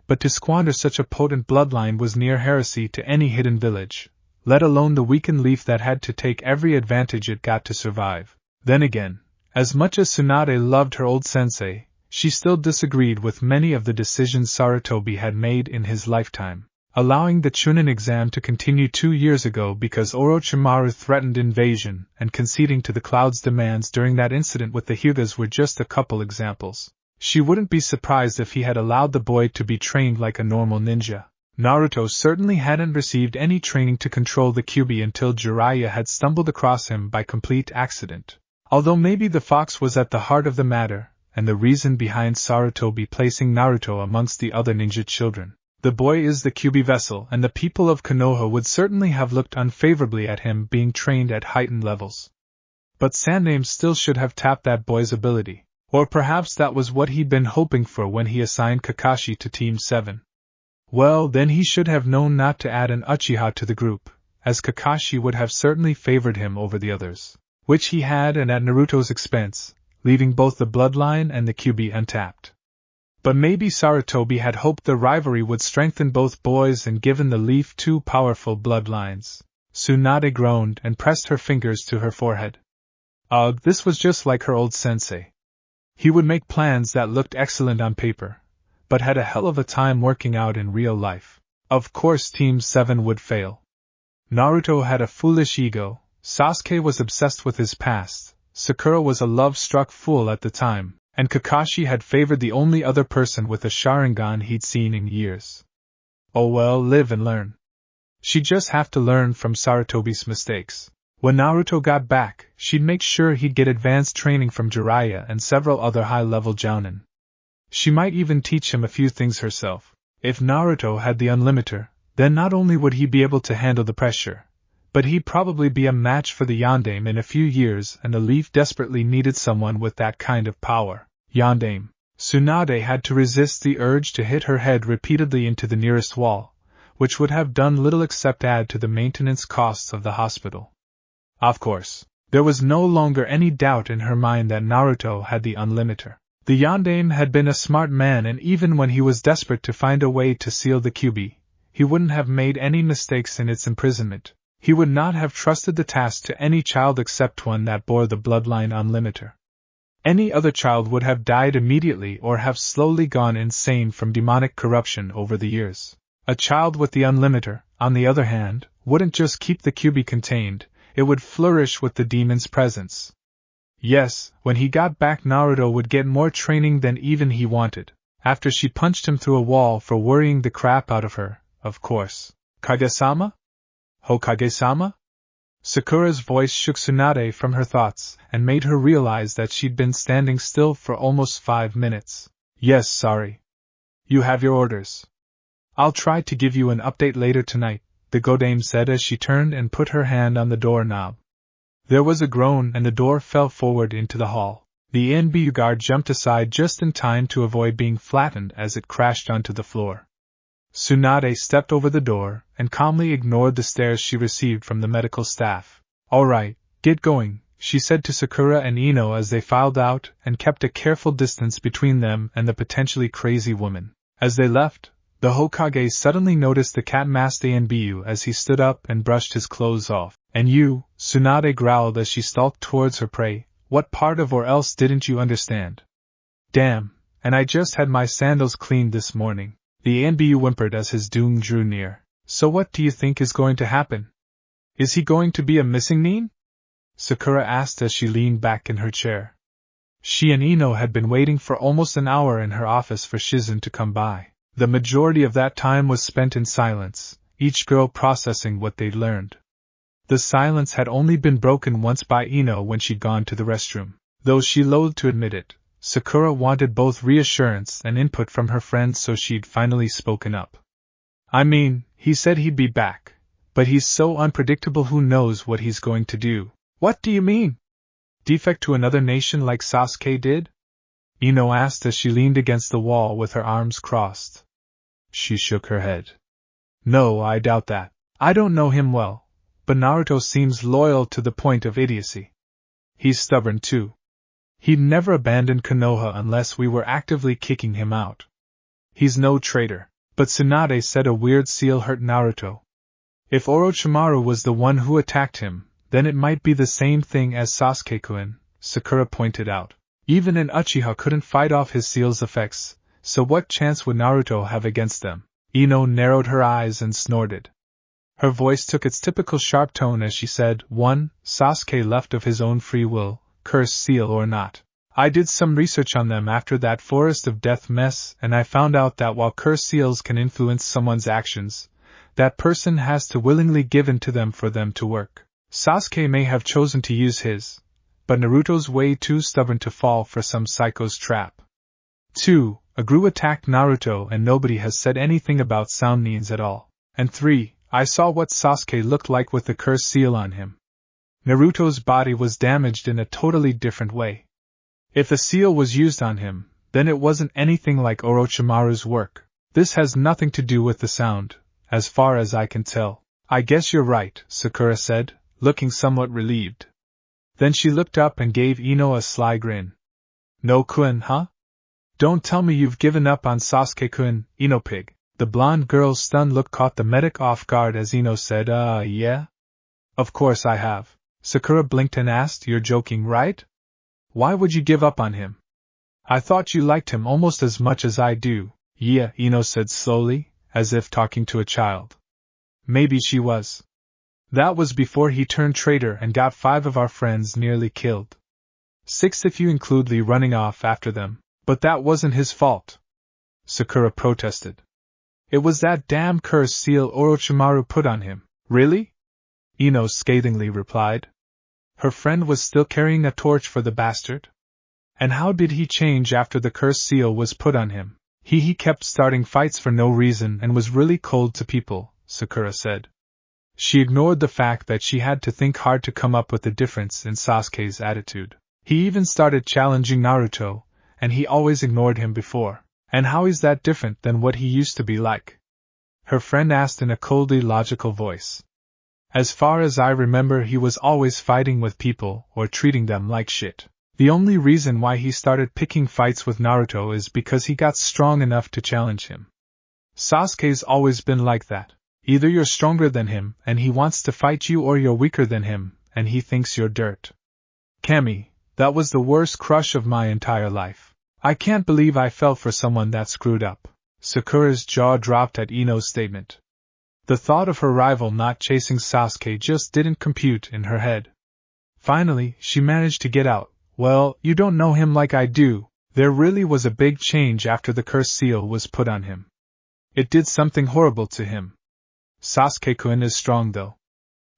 Speaker 1: but to squander such a potent bloodline was near heresy to any hidden village, let alone the weakened leaf that had to take every advantage it got to survive. Then again, as much as Tsunade loved her old sensei, she still disagreed with many of the decisions Sarutobi had made in his lifetime, allowing the Chunin exam to continue 2 years ago because Orochimaru threatened invasion, and conceding to the Cloud's demands during that incident with the Hyugas were just a couple examples. She wouldn't be surprised if he had allowed the boy to be trained like a normal ninja. Naruto certainly hadn't received any training to control the Kyuubi until Jiraiya had stumbled across him by complete accident. Although maybe the fox was at the heart of the matter, and the reason behind Sarutobi placing Naruto amongst the other ninja children. The boy is the Kyuubi vessel, and the people of Konoha would certainly have looked unfavorably at him being trained at heightened levels. But Sandaime still should have tapped that boy's ability. Or perhaps that was what he'd been hoping for when he assigned Kakashi to Team 7. Well, then he should have known not to add an Uchiha to the group, as Kakashi would have certainly favored him over the others, which he had, and at Naruto's expense, leaving both the bloodline and the Kyuubi untapped. But maybe Sarutobi had hoped the rivalry would strengthen both boys and given the leaf 2 powerful bloodlines. Tsunade groaned and pressed her fingers to her forehead. Ugh, this was just like her old sensei. He would make plans that looked excellent on paper, but had a hell of a time working out in real life. Of course Team 7 would fail. Naruto had a foolish ego, Sasuke was obsessed with his past, Sakura was a love-struck fool at the time, and Kakashi had favored the only other person with a Sharingan he'd seen in years. Oh well, live and learn. She'd just have to learn from Sarutobi's mistakes. When Naruto got back, she'd make sure he'd get advanced training from Jiraiya and several other high-level jounin. She might even teach him a few things herself. If Naruto had the Unlimiter, then not only would he be able to handle the pressure, but he'd probably be a match for the Yondaime in a few years, and the Leaf desperately needed someone with that kind of power. Yondaime. Tsunade had to resist the urge to hit her head repeatedly into the nearest wall, which would have done little except add to the maintenance costs of the hospital. Of course, there was no longer any doubt in her mind that Naruto had the Unlimiter. The Yondaime had been a smart man, and even when he was desperate to find a way to seal the Kyuubi, he wouldn't have made any mistakes in its imprisonment. He would not have trusted the task to any child except one that bore the bloodline Unlimiter. Any other child would have died immediately or have slowly gone insane from demonic corruption over the years. A child with the Unlimiter, on the other hand, wouldn't just keep the Kyuubi contained, it would flourish with the demon's presence. Yes, when he got back Naruto would get more training than even he wanted, after she punched him through a wall for worrying the crap out of her, of course. Kage-sama? Hokage-sama? Sakura's voice shook Tsunade from her thoughts and made her realize that she'd been standing still for almost 5 minutes. Yes, sorry. You have your orders. I'll try to give you an update later tonight, the Godame said as she turned and put her hand on the doorknob. There was a groan and the door fell forward into the hall. The NBU guard jumped aside just in time to avoid being flattened as it crashed onto the floor. Tsunade stepped over the door and calmly ignored the stares she received from the medical staff. All right, get going, she said to Sakura and Eno as they filed out and kept a careful distance between them and the potentially crazy woman. As they left, the Hokage suddenly noticed the cat-masked NBU as he stood up and brushed his clothes off. And you, Tsunade growled as she stalked towards her prey, what part of or else didn't you understand? Damn, and I just had my sandals cleaned this morning. The NBU whimpered as his doom drew near. So what do you think is going to happen? Is he going to be a missing nin? Sakura asked as she leaned back in her chair. She and Eno had been waiting for almost an hour in her office for Shizen to come by. The majority of that time was spent in silence, each girl processing what they'd learned. The silence had only been broken once by Eno when she'd gone to the restroom. Though she loathed to admit it, Sakura wanted both reassurance and input from her friends, so she'd finally spoken up. I mean, he said he'd be back, but he's so unpredictable, who knows what he's going to do. What do you mean? Defect to another nation like Sasuke did? Eno asked as she leaned against the wall with her arms crossed. She shook her head. No, I doubt that. I don't know him well, but Naruto seems loyal to the point of idiocy. He's stubborn too. He'd never abandon Konoha unless we were actively kicking him out. He's no traitor. But Tsunade said a weird seal hurt Naruto. If Orochimaru was the one who attacked him, then it might be the same thing as Sasuke-kun, Sakura pointed out. Even an Uchiha couldn't fight off his seal's effects, so what chance would Naruto have against them? Eno narrowed her eyes and snorted. Her voice took its typical sharp tone as she said, 1. Sasuke left of his own free will, cursed seal or not. I did some research on them after that Forest of Death mess, and I found out that while cursed seals can influence someone's actions, that person has to willingly give in to them for them to work. Sasuke may have chosen to use his, but Naruto's way too stubborn to fall for some psycho's trap. 2. A Gru attacked Naruto and nobody has said anything about sound nins at all. And 3. I saw what Sasuke looked like with the cursed seal on him. Naruto's body was damaged in a totally different way. If a seal was used on him, then it wasn't anything like Orochimaru's work. This has nothing to do with the sound, as far as I can tell. I guess you're right, Sakura said, looking somewhat relieved. Then she looked up and gave Eno a sly grin. No kun, huh? Don't tell me you've given up on Sasuke-kun, Eno pig. The blonde girl's stunned look caught the medic off guard as Eno said, yeah? Of course I have. Sakura blinked and asked, you're joking, right? Why would you give up on him? I thought you liked him almost as much as I do. Yeah, Eno said slowly, as if talking to a child. Maybe she was. That was before he turned traitor and got 5 of our friends nearly killed. 6 if you include Lee running off after them. But that wasn't his fault. Sakura protested. It was that damn cursed seal Orochimaru put on him. Really? Eno scathingly replied. Her friend was still carrying a torch for the bastard? And how did he change after the cursed seal was put on him? He kept starting fights for no reason and was really cold to people, Sakura said. She ignored the fact that she had to think hard to come up with a difference in Sasuke's attitude. He even started challenging Naruto, and he always ignored him before. And how is that different than what he used to be like? Her friend asked in a coldly logical voice. As far as I remember, he was always fighting with people or treating them like shit. The only reason why he started picking fights with Naruto is because he got strong enough to challenge him. Sasuke's always been like that. Either you're stronger than him and he wants to fight you, or you're weaker than him and he thinks you're dirt. Cammy, that was the worst crush of my entire life. I can't believe I fell for someone that screwed up. Sakura's jaw dropped at Eno's statement. The thought of her rival not chasing Sasuke just didn't compute in her head. Finally, she managed to get out. Well, you don't know him like I do. There really was a big change after the cursed seal was put on him. It did something horrible to him. Sasuke-kun is strong though.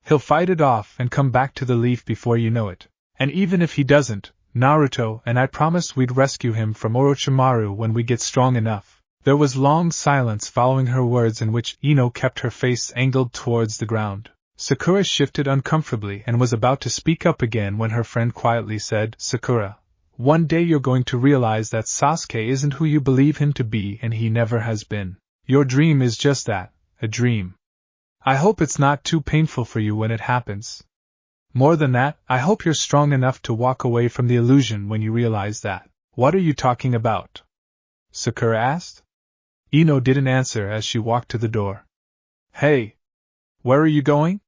Speaker 1: He'll fight it off and come back to the leaf before you know it. And even if he doesn't, Naruto and I promised we'd rescue him from Orochimaru when we get strong enough. There was long silence following her words in which Eno kept her face angled towards the ground. Sakura shifted uncomfortably and was about to speak up again when her friend quietly said, "Sakura, one day you're going to realize that Sasuke isn't who you believe him to be and he never has been. Your dream is just that, a dream. I hope it's not too painful for you when it happens. More than that, I hope you're strong enough to walk away from the illusion when you realize that." "What are you talking about?" Sakura asked. Eno didn't answer as she walked to the door. "Hey! Where are you going?"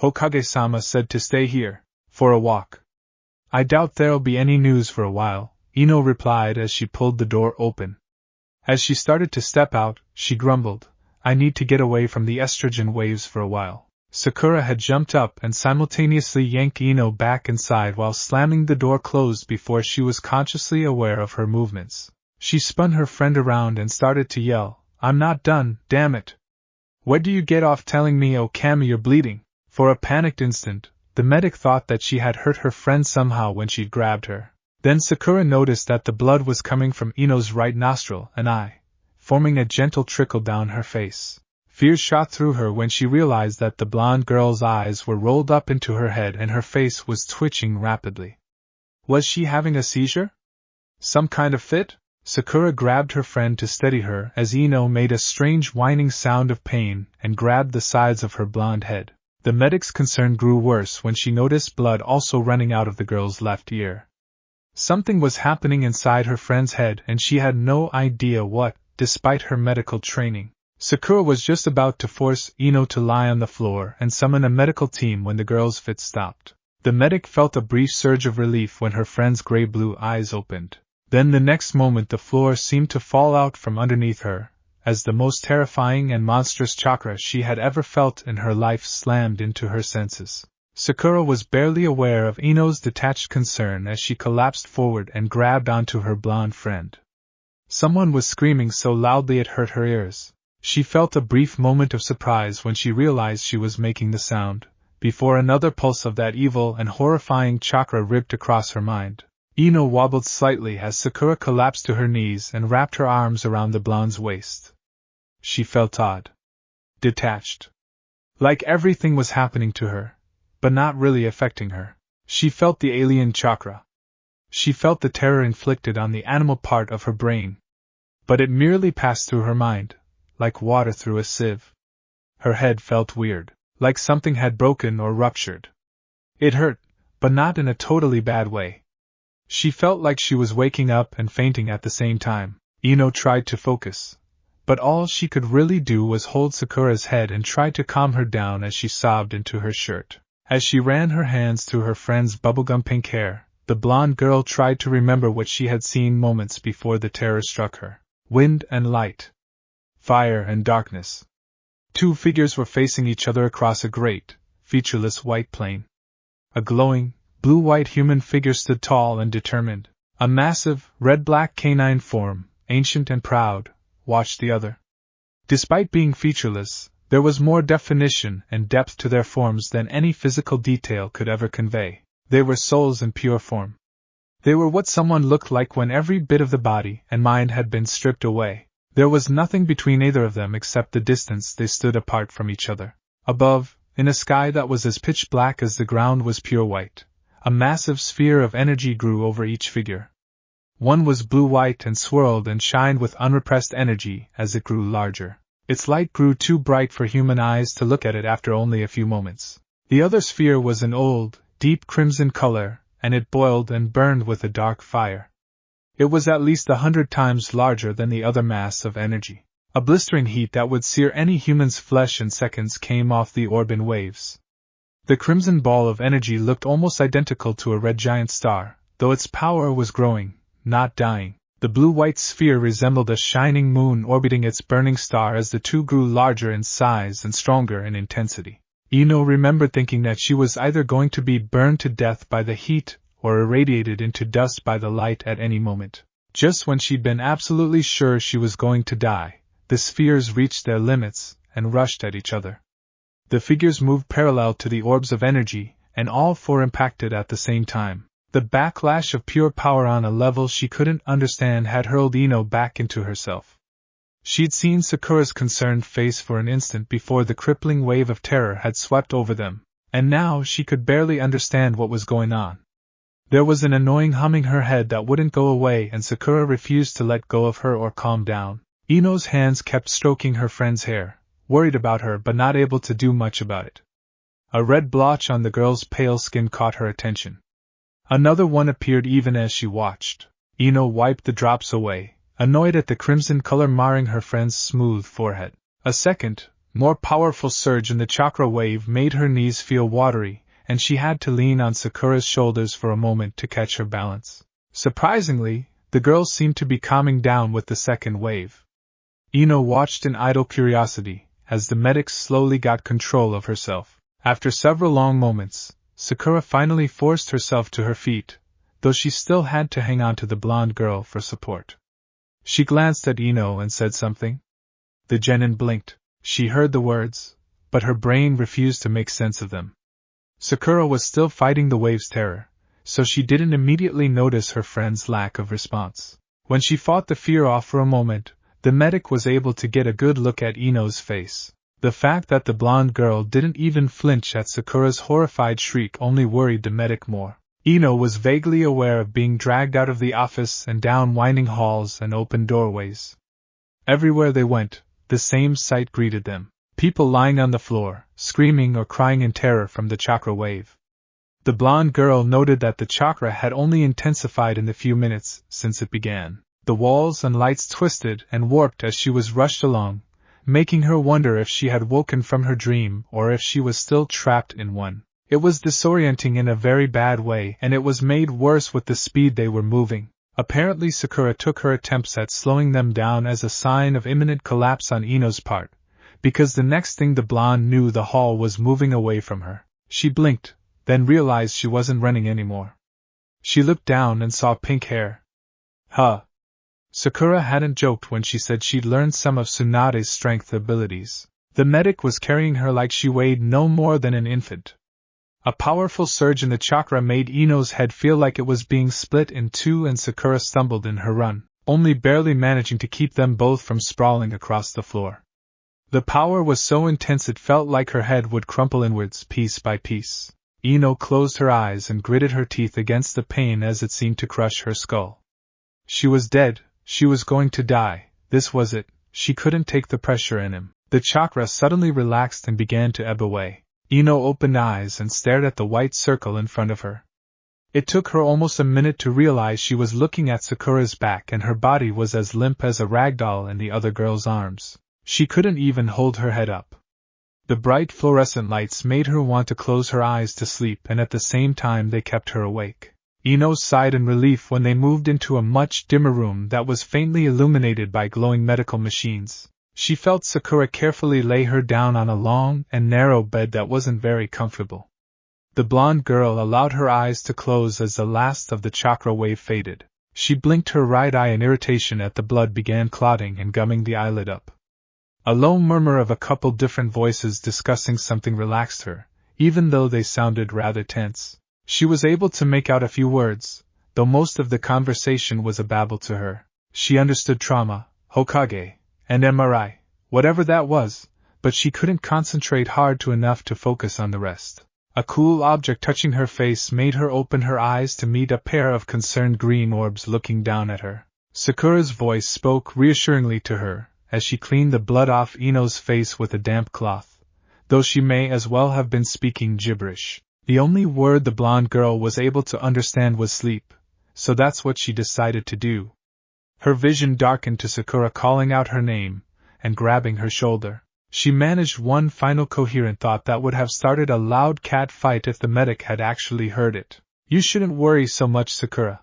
Speaker 1: "Hokage-sama said to stay here, for a walk." "I doubt there'll be any news for a while," Eno replied as she pulled the door open. As she started to step out, she grumbled, "I need to get away from the estrogen waves for a while." Sakura had jumped up and simultaneously yanked Eno back inside while slamming the door closed before she was consciously aware of her movements. She spun her friend around and started to yell, "I'm not done, damn it! Where do you get off telling me, oh Kami, you're bleeding?" For a panicked instant, the medic thought that she had hurt her friend somehow when she'd grabbed her. Then Sakura noticed that the blood was coming from Eno's right nostril and eye, forming a gentle trickle down her face. Fear shot through her when she realized that the blonde girl's eyes were rolled up into her head and her face was twitching rapidly. Was she having a seizure? Some kind of fit? Sakura grabbed her friend to steady her as Eno made a strange whining sound of pain and grabbed the sides of her blonde head. The medic's concern grew worse when she noticed blood also running out of the girl's left ear. Something was happening inside her friend's head and she had no idea what, despite her medical training. Sakura was just about to force Eno to lie on the floor and summon a medical team when the girl's fit stopped. The medic felt a brief surge of relief when her friend's gray-blue eyes opened. Then the next moment the floor seemed to fall out from underneath her, as the most terrifying and monstrous chakra she had ever felt in her life slammed into her senses. Sakura was barely aware of Eno's detached concern as she collapsed forward and grabbed onto her blonde friend. Someone was screaming so loudly it hurt her ears. She felt a brief moment of surprise when she realized she was making the sound, before another pulse of that evil and horrifying chakra ripped across her mind. Eno wobbled slightly as Sakura collapsed to her knees and wrapped her arms around the blonde's waist. She felt odd. Detached. Like everything was happening to her, but not really affecting her. She felt the alien chakra. She felt the terror inflicted on the animal part of her brain. But it merely passed through her mind, like water through a sieve. Her head felt weird, like something had broken or ruptured. It hurt, but not in a totally bad way. She felt like she was waking up and fainting at the same time. Eno tried to focus, but all she could really do was hold Sakura's head and try to calm her down as she sobbed into her shirt. As she ran her hands through her friend's bubblegum pink hair, the blonde girl tried to remember what she had seen moments before the terror struck her. Wind and light. Fire and darkness. Two figures were facing each other across a great, featureless white plain. A glowing, blue-white human figure stood tall and determined. A massive, red-black canine form, ancient and proud, watched the other. Despite being featureless, there was more definition and depth to their forms than any physical detail could ever convey. They were souls in pure form. They were what someone looked like when every bit of the body and mind had been stripped away. There was nothing between either of them except the distance they stood apart from each other. Above, in a sky that was as pitch black as the ground was pure white, a massive sphere of energy grew over each figure. One was blue-white and swirled and shined with unrepressed energy as it grew larger. Its light grew too bright for human eyes to look at it after only a few moments. The other sphere was an old, deep crimson color, and it boiled and burned with a dark fire. It was at least 100 times larger than the other mass of energy. A blistering heat that would sear any human's flesh in seconds came off the orb in waves. The crimson ball of energy looked almost identical to a red giant star, though its power was growing, not dying. The blue-white sphere resembled a shining moon orbiting its burning star as the two grew larger in size and stronger in intensity. Eno remembered thinking that she was either going to be burned to death by the heat or irradiated into dust by the light at any moment. Just when she'd been absolutely sure she was going to die, the spheres reached their limits and rushed at each other. The figures moved parallel to the orbs of energy, and all four impacted at the same time. The backlash of pure power on a level she couldn't understand had hurled Eno back into herself. She'd seen Sakura's concerned face for an instant before the crippling wave of terror had swept over them, and now she could barely understand what was going on. There was an annoying humming in her head that wouldn't go away, and Sakura refused to let go of her or calm down. Eno's hands kept stroking her friend's hair, worried about her but not able to do much about it. A red blotch on the girl's pale skin caught her attention. Another one appeared even as she watched. Eno wiped the drops away, annoyed at the crimson color marring her friend's smooth forehead. A second, more powerful surge in the chakra wave made her knees feel watery, and she had to lean on Sakura's shoulders for a moment to catch her balance. Surprisingly, the girl seemed to be calming down with the second wave. Eno watched in idle curiosity, as the medic slowly got control of herself. After several long moments, Sakura finally forced herself to her feet, though she still had to hang on to the blonde girl for support. She glanced at Eno and said something. The genin blinked. She heard the words, but her brain refused to make sense of them. Sakura was still fighting the wave's terror, so she didn't immediately notice her friend's lack of response. When she fought the fear off for a moment, the medic was able to get a good look at Eno's face. The fact that the blonde girl didn't even flinch at Sakura's horrified shriek only worried the medic more. Eno was vaguely aware of being dragged out of the office and down winding halls and open doorways. Everywhere they went, the same sight greeted them. People lying on the floor, screaming or crying in terror from the chakra wave. The blonde girl noted that the chakra had only intensified in the few minutes since it began. The walls and lights twisted and warped as she was rushed along, making her wonder if she had woken from her dream or if she was still trapped in one. It was disorienting in a very bad way, and it was made worse with the speed they were moving. Apparently Sakura took her attempts at slowing them down as a sign of imminent collapse on Eno's part, because the next thing the blonde knew the hall was moving away from her. She blinked, then realized she wasn't running anymore. She looked down and saw pink hair. Huh. Sakura hadn't joked when she said she'd learned some of Tsunade's strength abilities. The medic was carrying her like she weighed no more than an infant. A powerful surge in the chakra made Eno's head feel like it was being split in two, and Sakura stumbled in her run, only barely managing to keep them both from sprawling across the floor. The power was so intense it felt like her head would crumple inwards piece by piece. Eno closed her eyes and gritted her teeth against the pain as it seemed to crush her skull. She was dead, she was going to die, this was it, she couldn't take the pressure in him. The chakra suddenly relaxed and began to ebb away. Eno opened eyes and stared at the white circle in front of her. It took her almost a minute to realize she was looking at Sakura's back, and her body was as limp as a rag doll in the other girl's arms. She couldn't even hold her head up. The bright fluorescent lights made her want to close her eyes to sleep, and at the same time they kept her awake. Eno sighed in relief when they moved into a much dimmer room that was faintly illuminated by glowing medical machines. She felt Sakura carefully lay her down on a long and narrow bed that wasn't very comfortable. The blonde girl allowed her eyes to close as the last of the chakra wave faded. She blinked her right eye in irritation at the blood began clotting and gumming the eyelid up. A low murmur of a couple different voices discussing something relaxed her, even though they sounded rather tense. She was able to make out a few words, though most of the conversation was a babble to her. She understood trauma, Hokage, and MRI, whatever that was, but she couldn't concentrate hard enough to focus on the rest. A cool object touching her face made her open her eyes to meet a pair of concerned green orbs looking down at her. Sakura's voice spoke reassuringly to her, as she cleaned the blood off Eno's face with a damp cloth, though she may as well have been speaking gibberish. The only word the blonde girl was able to understand was sleep, so that's what she decided to do. Her vision darkened to Sakura calling out her name, and grabbing her shoulder. She managed one final coherent thought that would have started a loud cat fight if the medic had actually heard it. You shouldn't worry so much, Sakura.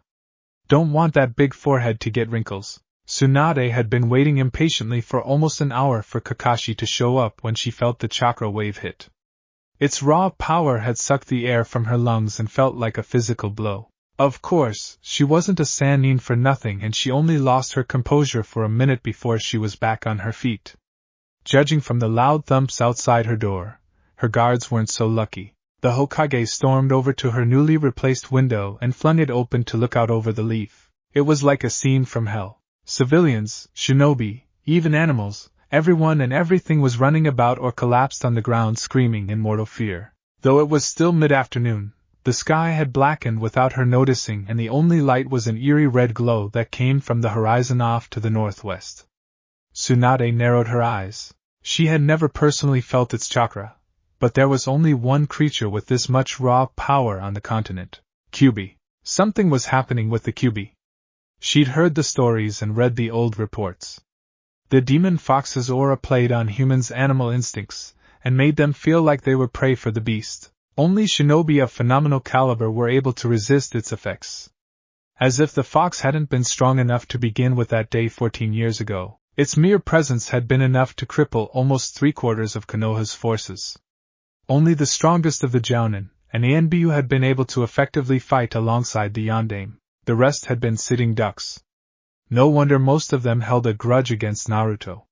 Speaker 1: Don't want that big forehead to get wrinkles. Tsunade had been waiting impatiently for almost an hour for Kakashi to show up when she felt the chakra wave hit. Its raw power had sucked the air from her lungs and felt like a physical blow. Of course, she wasn't a Sannin for nothing, and she only lost her composure for a minute before she was back on her feet. Judging from the loud thumps outside her door, her guards weren't so lucky. The Hokage stormed over to her newly replaced window and flung it open to look out over the leaf. It was like a scene from hell. Civilians, shinobi, even animals, everyone and everything was running about or collapsed on the ground screaming in mortal fear. Though it was still mid-afternoon, the sky had blackened without her noticing, and the only light was an eerie red glow that came from the horizon off to the northwest. Tsunade narrowed her eyes. She had never personally felt its chakra, but there was only one creature with this much raw power on the continent. Kyuubi. Something was happening with the Kyuubi. She'd heard the stories and read the old reports. The demon fox's aura played on humans' animal instincts, and made them feel like they were prey for the beast. Only shinobi of phenomenal caliber were able to resist its effects. As if the fox hadn't been strong enough to begin with that day 14 years ago, its mere presence had been enough to cripple almost 3/4 of Konoha's forces. Only the strongest of the Jounin and Anbu had been able to effectively fight alongside the Yondaime. The rest had been sitting ducks. No wonder most of them held a grudge against Naruto.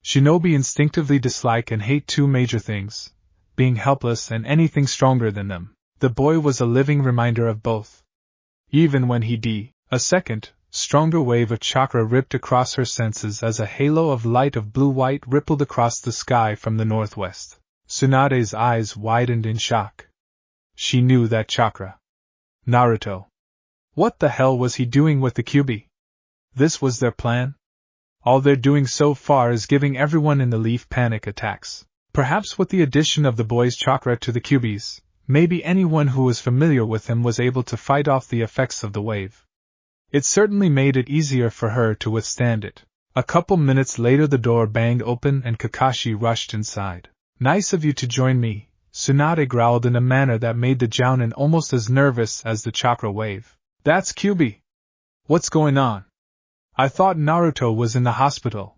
Speaker 1: Shinobi instinctively dislike and hate two major things: being helpless and anything stronger than them. The boy was a living reminder of both. Even when a second, stronger wave of chakra ripped across her senses as a halo of light of blue-white rippled across the sky from the northwest. Tsunade's eyes widened in shock. She knew that chakra. Naruto. What the hell was he doing with the Kyuubi? This was their plan? All they're doing so far is giving everyone in the leaf panic attacks. Perhaps with the addition of the boy's chakra to the Kyuubi's, maybe anyone who was familiar with him was able to fight off the effects of the wave. It certainly made it easier for her to withstand it. A couple minutes later the door banged open and Kakashi rushed inside. "Nice of you to join me," Tsunade growled in a manner that made the Jounin almost as nervous as the chakra wave. "That's Kyuubi. What's going on? I thought Naruto was in the hospital,"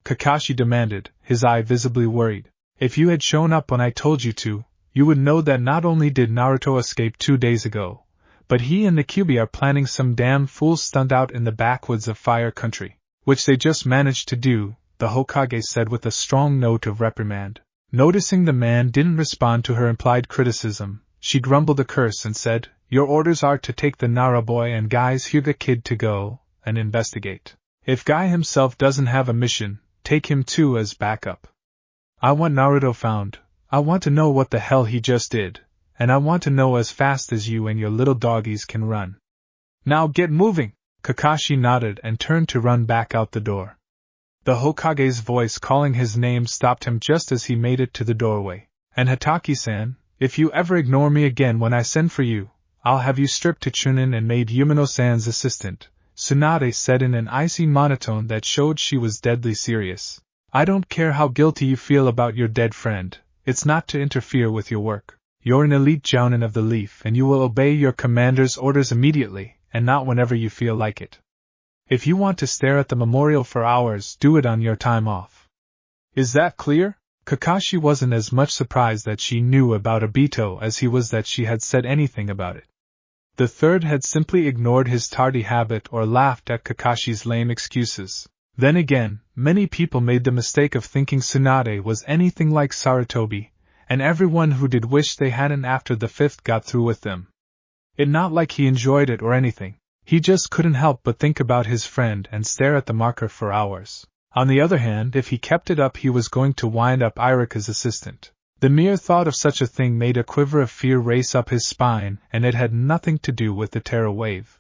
Speaker 1: Kakashi demanded, his eye visibly worried. "If you had shown up when I told you to, you would know that not only did Naruto escape 2 days ago, but he and the Kyuubi are planning some damn fool stunt out in the backwoods of Fire Country, which they just managed to do," the Hokage said with a strong note of reprimand. Noticing the man didn't respond to her implied criticism, she grumbled a curse and said, "Your orders are to take the Nara boy and Guy's Hyuga kid to go and investigate. If Guy himself doesn't have a mission, take him too as backup. I want Naruto found. I want to know what the hell he just did, and I want to know as fast as you and your little doggies can run. Now get moving!" Kakashi nodded and turned to run back out the door. The Hokage's voice calling his name stopped him just as he made it to the doorway. "And Hataki-san, if you ever ignore me again when I send for you, I'll have you stripped to Chunin and made Yumino-san's assistant," Tsunade said in an icy monotone that showed she was deadly serious. "I don't care how guilty you feel about your dead friend, it's not to interfere with your work. You're an elite Jounin of the Leaf and you will obey your commander's orders immediately, and not whenever you feel like it. If you want to stare at the memorial for hours, do it on your time off. Is that clear?" Kakashi wasn't as much surprised that she knew about Obito as he was that she had said anything about it. The third had simply ignored his tardy habit or laughed at Kakashi's lame excuses. Then again, many people made the mistake of thinking Tsunade was anything like Sarutobi, and everyone who did wish they hadn't after the fifth got through with them. It not like he enjoyed it or anything, he just couldn't help but think about his friend and stare at the marker for hours. On the other hand, if he kept it up he was going to wind up Irika's assistant. The mere thought of such a thing made a quiver of fear race up his spine, and it had nothing to do with the terror wave.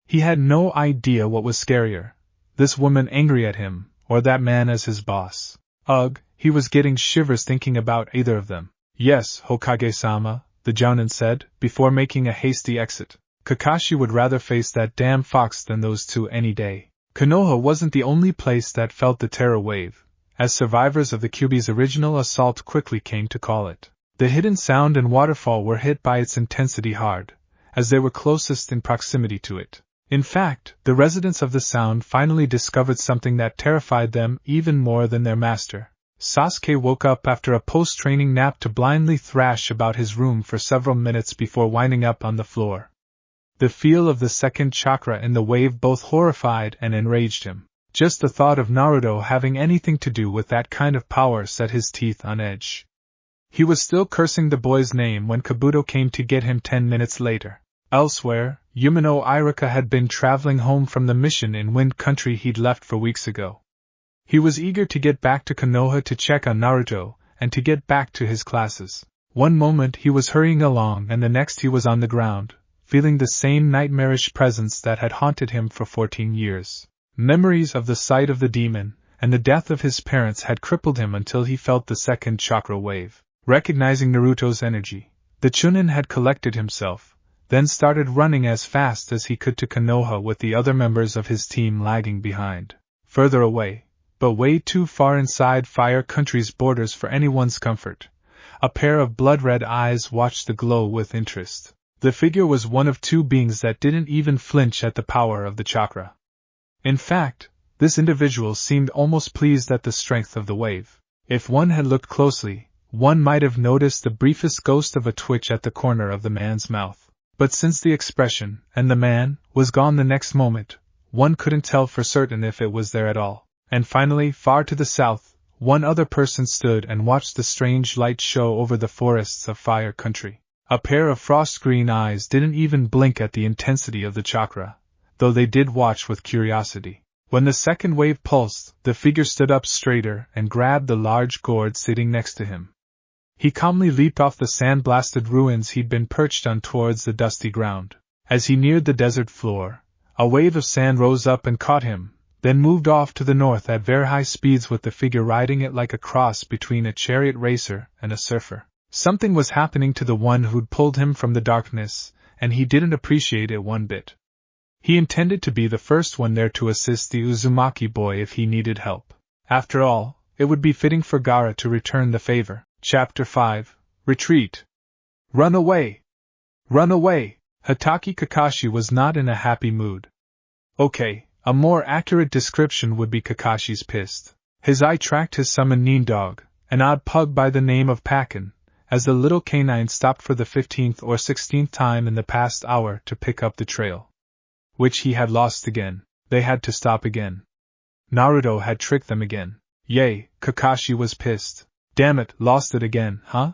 Speaker 1: He had no idea what was scarier, this woman angry at him, or that man as his boss. Ugh, he was getting shivers thinking about either of them. "Yes, Hokage-sama," the Jounin said, before making a hasty exit. Kakashi would rather face that damn fox than those two any day. Konoha wasn't the only place that felt the terror wave, as survivors of the Kyuubi's original assault quickly came to call it. The hidden sound and waterfall were hit by its intensity hard, as they were closest in proximity to it. In fact, the residents of the sound finally discovered something that terrified them even more than their master. Sasuke woke up after a post-training nap to blindly thrash about his room for several minutes before winding up on the floor. The feel of the second chakra in the wave both horrified and enraged him. Just the thought of Naruto having anything to do with that kind of power set his teeth on edge. He was still cursing the boy's name when Kabuto came to get him 10 minutes later. Elsewhere, Yumino Irika had been traveling home from the mission in Wind Country he'd left for weeks ago. He was eager to get back to Konoha to check on Naruto, and to get back to his classes. One moment he was hurrying along and the next he was on the ground, feeling the same nightmarish presence that had haunted him for 14 years. Memories of the sight of the demon, and the death of his parents had crippled him until he felt the second chakra wave. Recognizing Naruto's energy, the Chunin had collected himself, then started running as fast as he could to Konoha with the other members of his team lagging behind. Further away, but way too far inside Fire Country's borders for anyone's comfort, a pair of blood-red eyes watched the glow with interest. The figure was one of two beings that didn't even flinch at the power of the chakra. In fact, this individual seemed almost pleased at the strength of the wave. If one had looked closely, one might have noticed the briefest ghost of a twitch at the corner of the man's mouth. But since the expression, and the man, was gone the next moment, one couldn't tell for certain if it was there at all. And finally, far to the south, one other person stood and watched the strange light show over the forests of Fire Country. A pair of frost-green eyes didn't even blink at the intensity of the chakra, though they did watch with curiosity. When the second wave pulsed, the figure stood up straighter and grabbed the large gourd sitting next to him. He calmly leaped off the sand-blasted ruins he'd been perched on towards the dusty ground. As he neared the desert floor, a wave of sand rose up and caught him, then moved off to the north at very high speeds with the figure riding it like a cross between a chariot racer and a surfer. Something was happening to the one who'd pulled him from the darkness, and he didn't appreciate it one bit. He intended to be the first one there to assist the Uzumaki boy if he needed help. After all, it would be fitting for Gaara to return the favor. Chapter 5. Retreat. Run away! Run away! Hatake Kakashi was not in a happy mood. Okay, a more accurate description would be Kakashi's pissed. His eye tracked his summoned Nin dog, an odd pug by the name of Pakin, as the little canine stopped for the 15th or 16th time in the past hour to pick up the trail. Which he had lost again. They had to stop again. Naruto had tricked them again. Yay, Kakashi was pissed. Damn it, lost it again, huh?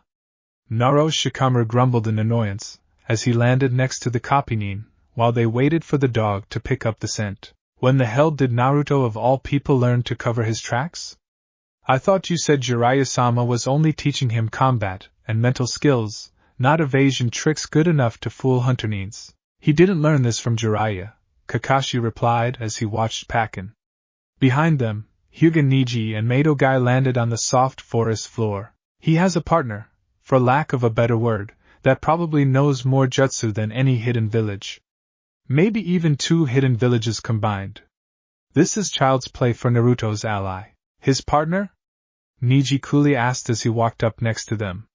Speaker 1: Naruto Shikamaru grumbled in annoyance, as he landed next to the Kopinin, while they waited for the dog to pick up the scent. When the hell did Naruto of all people learn to cover his tracks? I thought you said Jiraiya-sama was only teaching him combat and mental skills, not evasion tricks good enough to fool hunter Nins. He didn't learn this from Jiraiya, Kakashi replied as he watched Pakin. Behind them, Hyuga Niji and Mato Guy landed on the soft forest floor. He has a partner, for lack of a better word, that probably knows more jutsu than any hidden village. Maybe even 2 hidden villages combined. This is child's play for Naruto's ally. His partner? Niji coolly asked as he walked up next to them.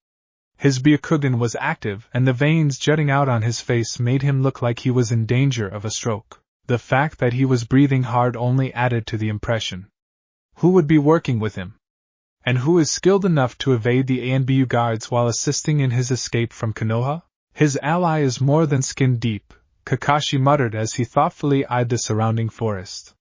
Speaker 1: His Byakugan was active and the veins jutting out on his face made him look like he was in danger of a stroke. The fact that he was breathing hard only added to the impression. Who would be working with him? And who is skilled enough to evade the ANBU guards while assisting in his escape from Konoha? His ally is more than skin deep, Kakashi muttered as he thoughtfully eyed the surrounding forest.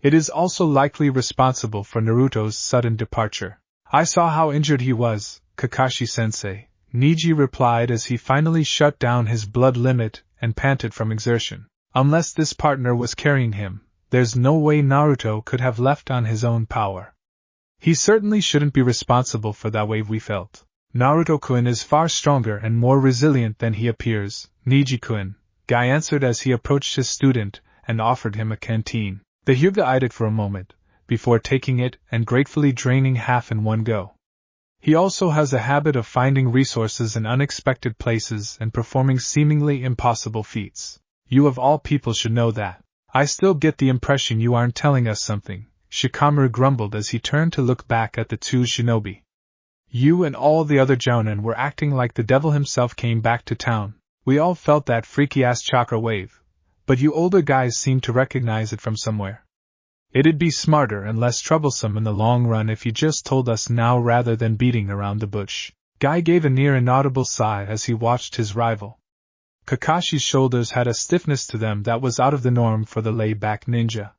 Speaker 1: It is also likely responsible for Naruto's sudden departure. I saw how injured he was, Kakashi-sensei, Niji replied as he finally shut down his blood limit and panted from exertion. Unless this partner was carrying him, there's no way Naruto could have left on his own power. He certainly shouldn't be responsible for that wave we felt. Naruto-kun is far stronger and more resilient than he appears, Niji-kun, Guy answered as he approached his student and offered him a canteen. The Hyuga eyed it for a moment, before taking it and gratefully draining half in one go. He also has a habit of finding resources in unexpected places and performing seemingly impossible feats. You of all people should know that. I still get the impression you aren't telling us something, Shikamaru grumbled as he turned to look back at the 2 shinobi. You and all the other jounin were acting like the devil himself came back to town. We all felt that freaky-ass chakra wave, but you older guys seem to recognize it from somewhere. It'd be smarter and less troublesome in the long run if you just told us now rather than beating around the bush. Guy gave a near inaudible sigh as he watched his rival. Kakashi's shoulders had a stiffness to them that was out of the norm for the laid-back ninja.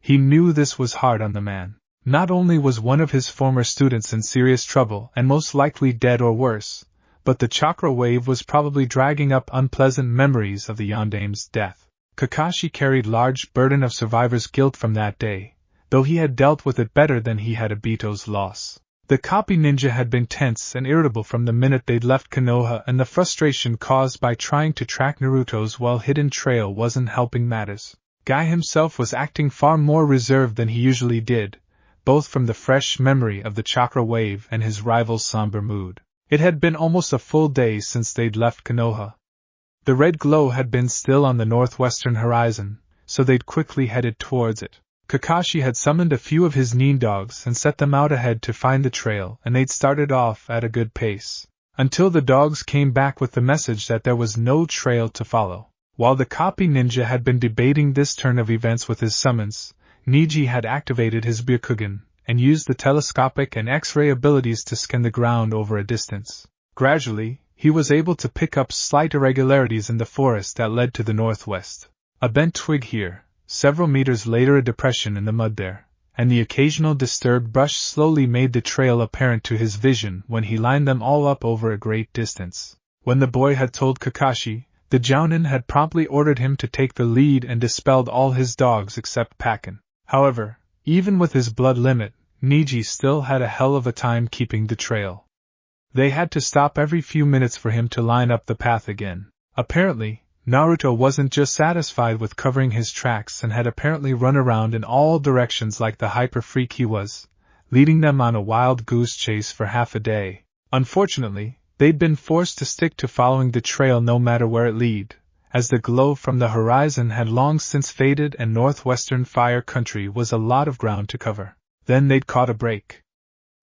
Speaker 1: He knew this was hard on the man. Not only was one of his former students in serious trouble and most likely dead or worse, but the chakra wave was probably dragging up unpleasant memories of the Yandame's death. Kakashi carried large burden of survivor's guilt from that day, though he had dealt with it better than he had Obito's loss. The copy ninja had been tense and irritable from the minute they'd left Konoha, and the frustration caused by trying to track Naruto's well-hidden trail wasn't helping matters. Guy himself was acting far more reserved than he usually did, both from the fresh memory of the chakra wave and his rival's somber mood. It had been almost a full day since they'd left Konoha. The red glow had been still on the northwestern horizon, so they'd quickly headed towards it. Kakashi had summoned a few of his nin dogs and set them out ahead to find the trail, and they'd started off at a good pace, until the dogs came back with the message that there was no trail to follow. While the copy ninja had been debating this turn of events with his summons, Niji had activated his Byakugan and used the telescopic and X-ray abilities to scan the ground over a distance. Gradually, he was able to pick up slight irregularities in the forest that led to the northwest. A bent twig here, several meters later a depression in the mud there, and the occasional disturbed brush slowly made the trail apparent to his vision when he lined them all up over a great distance. When the boy had told Kakashi, the Jounin had promptly ordered him to take the lead and dispelled all his dogs except Pakken. However, even with his blood limit, Niji still had a hell of a time keeping the trail. They had to stop every few minutes for him to line up the path again. Apparently, Naruto wasn't just satisfied with covering his tracks and had apparently run around in all directions like the hyper freak he was, leading them on a wild goose chase for half a day. Unfortunately, they'd been forced to stick to following the trail no matter where it led, as the glow from the horizon had long since faded and northwestern fire country was a lot of ground to cover. Then they'd caught a break.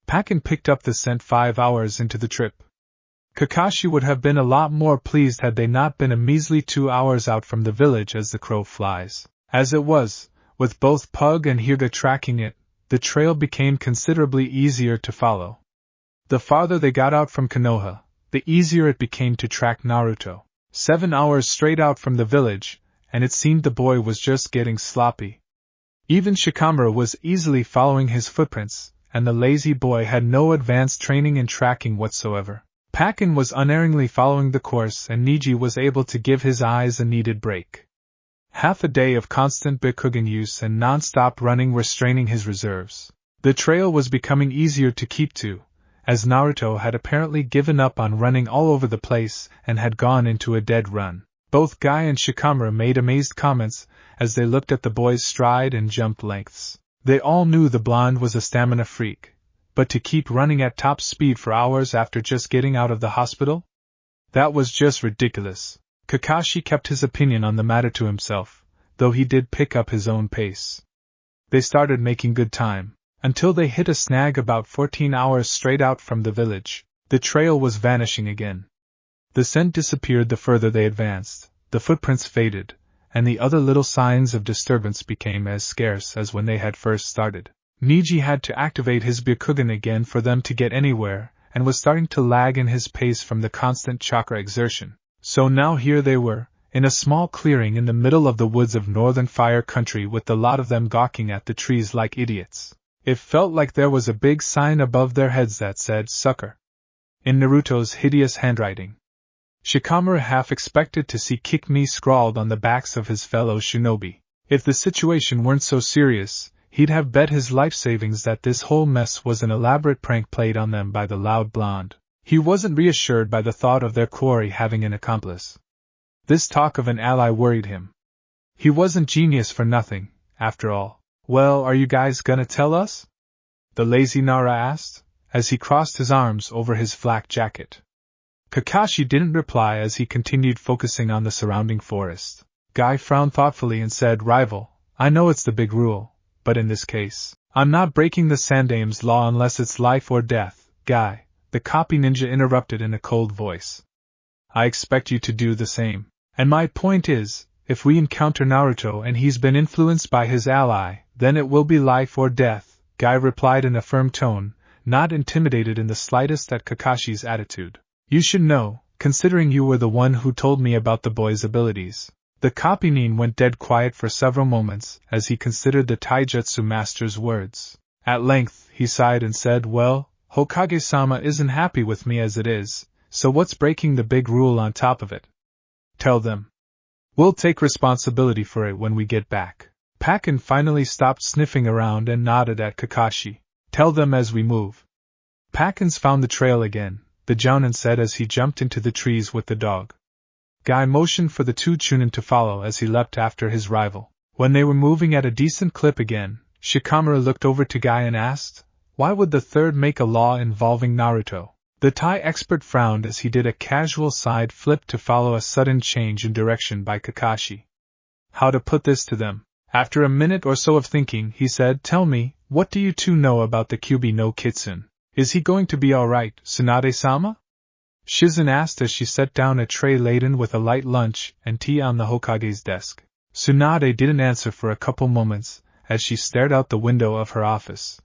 Speaker 1: Pakken picked up the scent 5 hours into the trip. Kakashi would have been a lot more pleased had they not been a measly 2 hours out from the village as the crow flies. As it was, with both Pug and Hyuga tracking it, the trail became considerably easier to follow. The farther they got out from Konoha, the easier it became to track Naruto. 7 hours straight out from the village, and it seemed the boy was just getting sloppy. Even Shikamaru was easily following his footprints, and the lazy boy had no advanced training in tracking whatsoever. Pakken was unerringly following the course, and Niji was able to give his eyes a needed break. Half a day of constant Byakugan use and non-stop running were straining his reserves. The trail was becoming easier to keep to, as Naruto had apparently given up on running all over the place and had gone into a dead run. Both Guy and Shikamaru made amazed comments as they looked at the boy's stride and jump lengths. They all knew the blonde was a stamina freak, but to keep running at top speed for hours after just getting out of the hospital? That was just ridiculous. Kakashi kept his opinion on the matter to himself, though he did pick up his own pace. They started making good time, until they hit a snag about 14 hours straight out from the village. The trail was vanishing again. The scent disappeared the further they advanced, the footprints faded, and the other little signs of disturbance became as scarce as when they had first started. Niji had to activate his Byakugan again for them to get anywhere, and was starting to lag in his pace from the constant chakra exertion. So now here they were, in a small clearing in the middle of the woods of northern fire country, with the lot of them gawking at the trees like idiots. It felt like there was a big sign above their heads that said "Sucker" in Naruto's hideous handwriting. Shikamaru half expected to see "Kick Me" scrawled on the backs of his fellow shinobi. If the situation weren't so serious, he'd have bet his life savings that this whole mess was an elaborate prank played on them by the loud blonde. He wasn't reassured by the thought of their quarry having an accomplice. This talk of an ally worried him. He wasn't genius for nothing, after all. "Well, are you guys gonna tell us?" the lazy Nara asked, as he crossed his arms over his flak jacket. Kakashi didn't reply as he continued focusing on the surrounding forest. Guy frowned thoughtfully and said, "Rival, I know it's the big rule, but in this case, I'm not breaking the Sandame's law unless it's life or death." "Guy," the copy ninja interrupted in a cold voice, "I expect you to do the same. And my point is, if we encounter Naruto and he's been influenced by his ally, then it will be life or death," Guy replied in a firm tone, not intimidated in the slightest at Kakashi's attitude. "You should know, considering you were the one who told me about the boy's abilities." The copy nin went dead quiet for several moments as he considered the taijutsu master's words. At length, he sighed and said, well, Hokage-sama isn't happy with me as it is, so what's breaking the big rule on top of it? Tell them. We'll take responsibility for it when we get back. Pakken finally stopped sniffing around and nodded at Kakashi. Tell them as we move. Pakken's found the trail again, the Jounin said as he jumped into the trees with the dog. Guy motioned for the two Chunin to follow as he leapt after his rival. When they were moving at a decent clip again, Shikamaru looked over to Guy and asked, why would the third make a law involving Naruto? The Thai expert frowned as he did a casual side flip to follow a sudden change in direction by Kakashi. How to put this to them? After a minute or so of thinking, he said, tell me, what do you two know about the Kyuubi no Kitsune? Is he going to be alright, Tsunade-sama? Shizen asked as she set down a tray laden with a light lunch and tea on the Hokage's desk. Tsunade didn't answer for a couple moments, as she stared out the window of her office.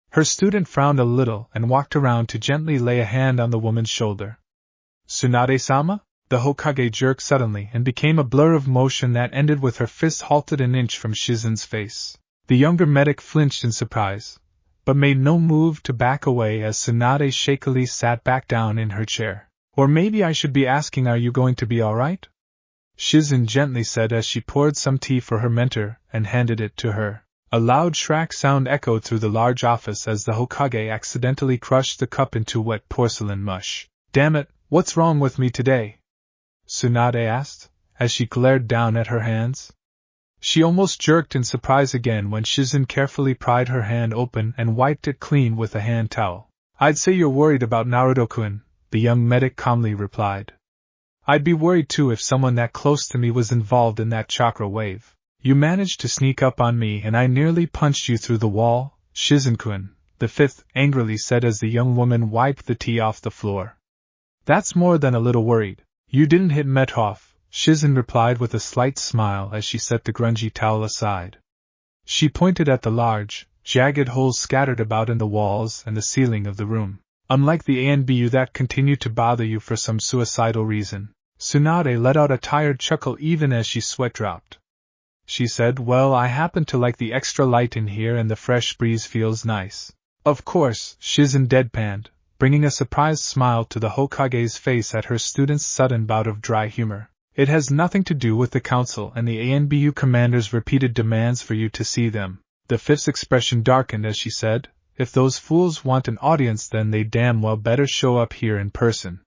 Speaker 1: Her student frowned a little and walked around to gently lay a hand on the woman's shoulder. Tsunade-sama? The Hokage jerked suddenly and became a blur of motion that ended with her fist halted an inch from Shizen's face. The younger medic flinched in surprise, but made no move to back away as Tsunade shakily sat back down in her chair. Or maybe I should be asking, are you going to be alright? Shizen gently said as she poured some tea for her mentor and handed it to her. A loud shrak sound echoed through the large office as the Hokage accidentally crushed the cup into wet porcelain mush. Damn it, what's wrong with me today? Tsunade asked, as she glared down at her hands. She almost jerked in surprise again when Shizen carefully pried her hand open and wiped it clean with a hand towel. I'd say you're worried about Naruto-kun, the young medic calmly replied. I'd be worried too if someone that close to me was involved in that chakra wave. You managed to sneak up on me and I nearly punched you through the wall, Shizen-kun, the fifth angrily said as the young woman wiped the tea off the floor. That's more than a little worried. You didn't hit Methoff, Shizen replied with a slight smile as she set the grungy towel aside. She pointed at the large, jagged holes scattered about in the walls and the ceiling of the room. Unlike the ANBU that continued to bother you for some suicidal reason. Tsunade let out a tired chuckle even as she sweat dropped. She said, well, I happen to like the extra light in here and the fresh breeze feels nice. Of course, Shizen deadpanned, bringing a surprised smile to the Hokage's face at her student's sudden bout of dry humor. It has nothing to do with the council and the ANBU commander's repeated demands for you to see them. The fifth's expression darkened as she said, if those fools want an audience then they damn well better show up here in person.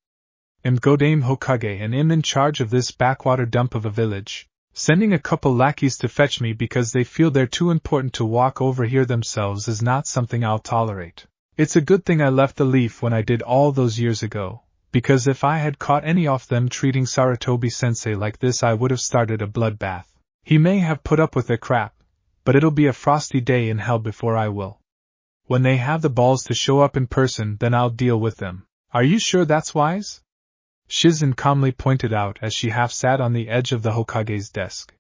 Speaker 1: I'm Godame Hokage and I'm in charge of this backwater dump of a village. Sending a couple lackeys to fetch me because they feel they're too important to walk over here themselves is not something I'll tolerate. It's a good thing I left the leaf when I did all those years ago, because if I had caught any of them treating Sarutobi-sensei like this I would have started a bloodbath. He may have put up with their crap, but it'll be a frosty day in hell before I will. When they have the balls to show up in person then I'll deal with them. Are you sure that's wise? Shizen calmly pointed out as she half sat on the edge of the Hokage's desk.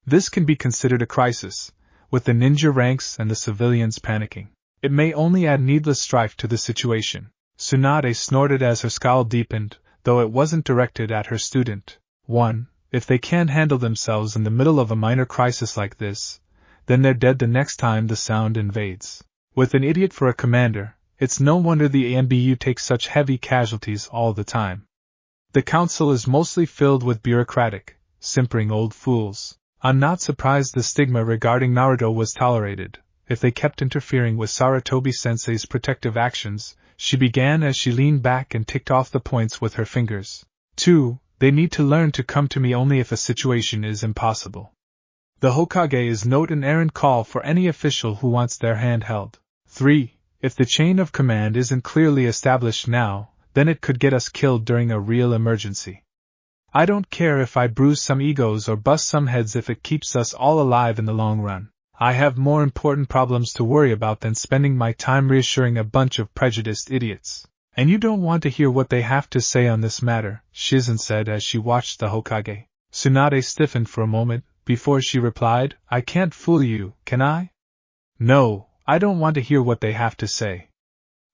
Speaker 1: This can be considered a crisis, with the ninja ranks and the civilians panicking. It may only add needless strife to the situation. Tsunade snorted as her scowl deepened, though it wasn't directed at her student. 1. If they can't handle themselves in the middle of a minor crisis like this, then they're dead the next time the sound invades. With an idiot for a commander, it's no wonder the ANBU takes such heavy casualties all the time. The council is mostly filled with bureaucratic, simpering old fools. I'm not surprised the stigma regarding Naruto was tolerated. If they kept interfering with Sarutobi-sensei's protective actions, she began as she leaned back and ticked off the points with her fingers. 2. They need to learn to come to me only if a situation is impossible. The Hokage is note an errand call for any official who wants their hand held. 3. If the chain of command isn't clearly established now, then it could get us killed during a real emergency. I don't care if I bruise some egos or bust some heads if it keeps us all alive in the long run. I have more important problems to worry about than spending my time reassuring a bunch of prejudiced idiots. And you don't want to hear what they have to say on this matter, Shizen said as she watched the Hokage. Tsunade stiffened for a moment, before she replied, I can't fool you, can I? No, I don't want to hear what they have to say.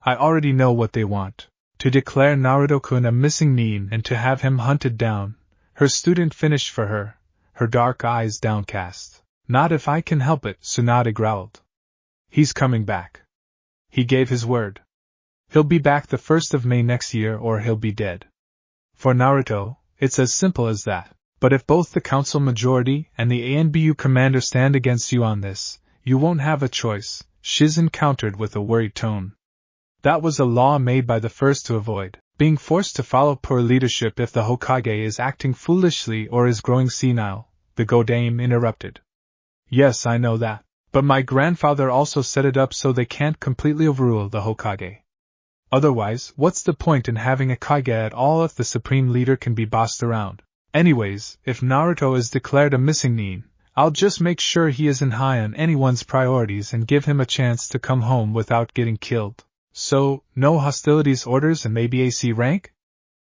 Speaker 1: I already know what they want. To declare Naruto-kun a missing nin and to have him hunted down. Her student finished for her dark eyes downcast. Not if I can help it, Tsunade growled. He's coming back. He gave his word. He'll be back the 1st of May next year or he'll be dead. For Naruto, it's as simple as that. But if both the council majority and the ANBU commander stand against you on this, you won't have a choice, Shizen countered with a worried tone. That was a law made by the first to avoid being forced to follow poor leadership if the Hokage is acting foolishly or is growing senile, the Godame interrupted. Yes, I know that, but my grandfather also set it up so they can't completely overrule the Hokage. Otherwise, what's the point in having a Kage at all if the supreme leader can be bossed around? Anyways, if Naruto is declared a missing nin, I'll just make sure he isn't high on anyone's priorities and give him a chance to come home without getting killed. So, no hostilities orders and maybe AC rank?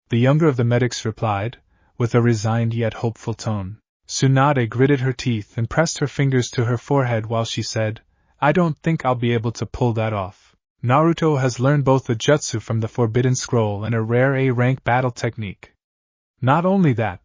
Speaker 1: The younger of the medics replied, with a resigned yet hopeful tone. Tsunade gritted her teeth and pressed her fingers to her forehead while she said, I don't think I'll be able to pull that off. Naruto has learned both the jutsu from the Forbidden Scroll and a rare A-rank battle technique. Not only that,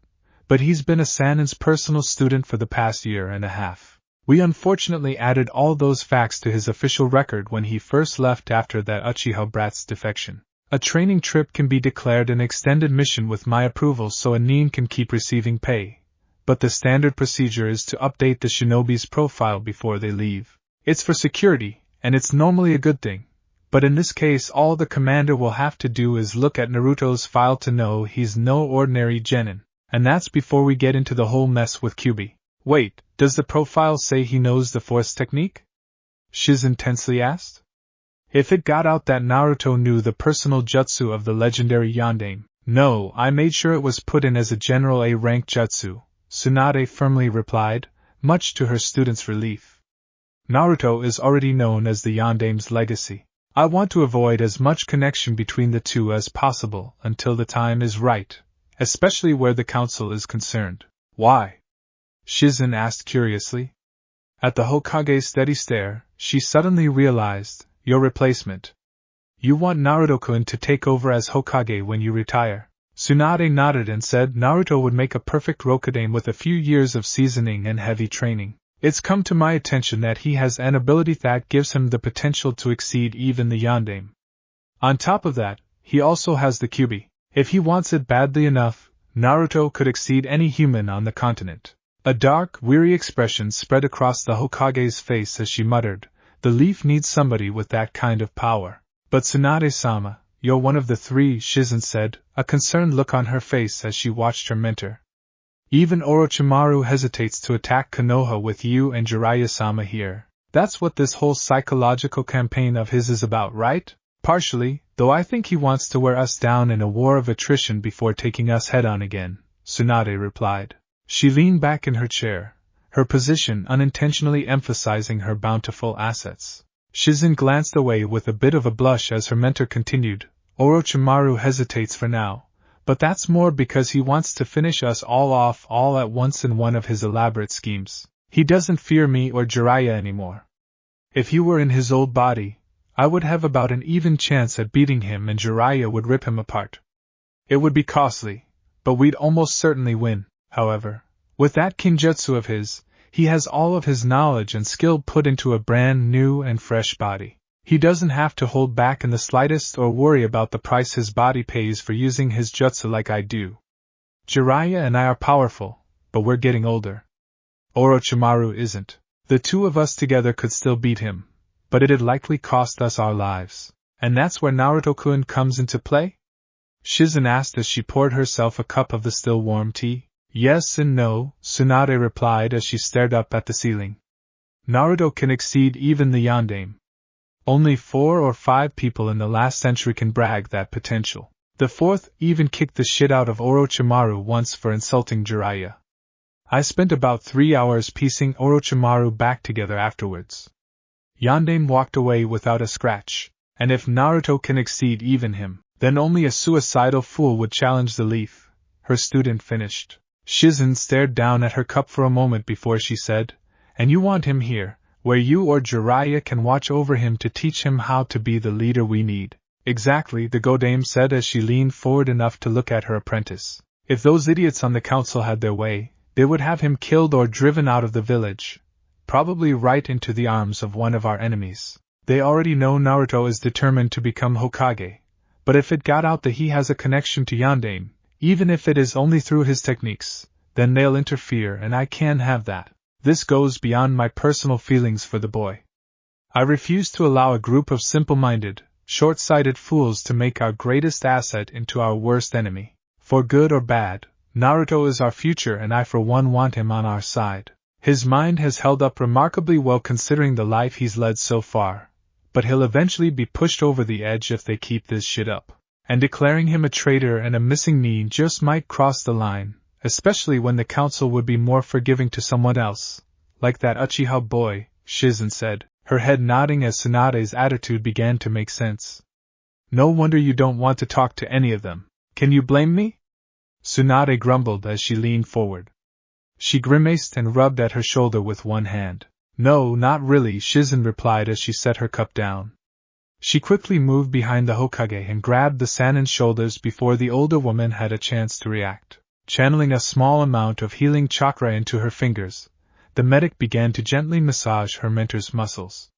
Speaker 1: but he's been a Sanin's personal student for the past year and a half. We unfortunately added all those facts to his official record when he first left after that Uchiha brat's defection. A training trip can be declared an extended mission with my approval so a nin can keep receiving pay. But the standard procedure is to update the shinobi's profile before they leave. It's for security, and it's normally a good thing. But in this case all the commander will have to do is look at Naruto's file to know he's no ordinary genin. And that's before we get into the whole mess with Kyuubi. Wait, does the profile say he knows the force technique? Shizen tensely asked. If it got out that Naruto knew the personal jutsu of the legendary Yondaime. No, I made sure it was put in as a general A-rank jutsu, Tsunade firmly replied, much to her student's relief. Naruto is already known as the Yondaime's legacy. I want to avoid as much connection between the two as possible until the time is right, especially where the council is concerned. Why? Shizen asked curiously. At the Hokage's steady stare, she suddenly realized, your replacement. You want Naruto-kun to take over as Hokage when you retire. Tsunade nodded and said Naruto would make a perfect Rokudaime with a few years of seasoning and heavy training. It's come to my attention that he has an ability that gives him the potential to exceed even the Yondaime. On top of that, he also has the Kyuubi. If he wants it badly enough, Naruto could exceed any human on the continent. A dark, weary expression spread across the Hokage's face as she muttered, the leaf needs somebody with that kind of power. But Tsunade-sama, you're one of the three, Shizen said, a concerned look on her face as she watched her mentor. Even Orochimaru hesitates to attack Konoha with you and Jiraiya-sama here. That's what this whole psychological campaign of his is about, right? Partially, though I think he wants to wear us down in a war of attrition before taking us head-on again, Tsunade replied. She leaned back in her chair, her position unintentionally emphasizing her bountiful assets. Shizen glanced away with a bit of a blush as her mentor continued, Orochimaru hesitates for now, but that's more because he wants to finish us all off all at once in one of his elaborate schemes. He doesn't fear me or Jiraiya anymore. If he were in his old body, I would have about an even chance at beating him and Jiraiya would rip him apart. It would be costly, but we'd almost certainly win. However, with that kinjutsu of his, he has all of his knowledge and skill put into a brand new and fresh body. He doesn't have to hold back in the slightest or worry about the price his body pays for using his jutsu like I do. Jiraiya and I are powerful, but we're getting older. Orochimaru isn't. The two of us together could still beat him, but it'd likely cost us our lives. And that's where Naruto-kun comes into play? Shizen asked as she poured herself a cup of the still warm tea. Yes and no, Tsunade replied as she stared up at the ceiling. Naruto can exceed even the Yondaime. Only 4 or 5 people in the last century can brag that potential. The fourth even kicked the shit out of Orochimaru once for insulting Jiraiya. I spent about 3 hours piecing Orochimaru back together afterwards. Yondaime walked away without a scratch, and if Naruto can exceed even him, then only a suicidal fool would challenge the leaf, her student finished. Shizen stared down at her cup for a moment before she said, and you want him here, where you or Jiraiya can watch over him to teach him how to be the leader we need. Exactly, the Godame said as she leaned forward enough to look at her apprentice. If those idiots on the council had their way, they would have him killed or driven out of the village. probably right into the arms of one of our enemies. They already know Naruto is determined to become Hokage, but if it got out that he has a connection to Yondaime, even if it is only through his techniques, then they'll interfere and I can't have that. This goes beyond my personal feelings for the boy. I refuse to allow a group of simple-minded, short-sighted fools to make our greatest asset into our worst enemy. For good or bad, Naruto is our future and I for one want him on our side. His mind has held up remarkably well considering the life he's led so far, but he'll eventually be pushed over the edge if they keep this shit up. And declaring him a traitor and a missing knee just might cross the line, especially when the council would be more forgiving to someone else, like that Uchiha boy, Shizen said, her head nodding as Tsunade's attitude began to make sense. No wonder you don't want to talk to any of them. Can you blame me? Tsunade grumbled as she leaned forward. She grimaced and rubbed at her shoulder with one hand. No, not really, Shizen replied as she set her cup down. She quickly moved behind the Hokage and grabbed the Sanin's shoulders before the older woman had a chance to react. Channeling a small amount of healing chakra into her fingers, the medic began to gently massage her mentor's muscles.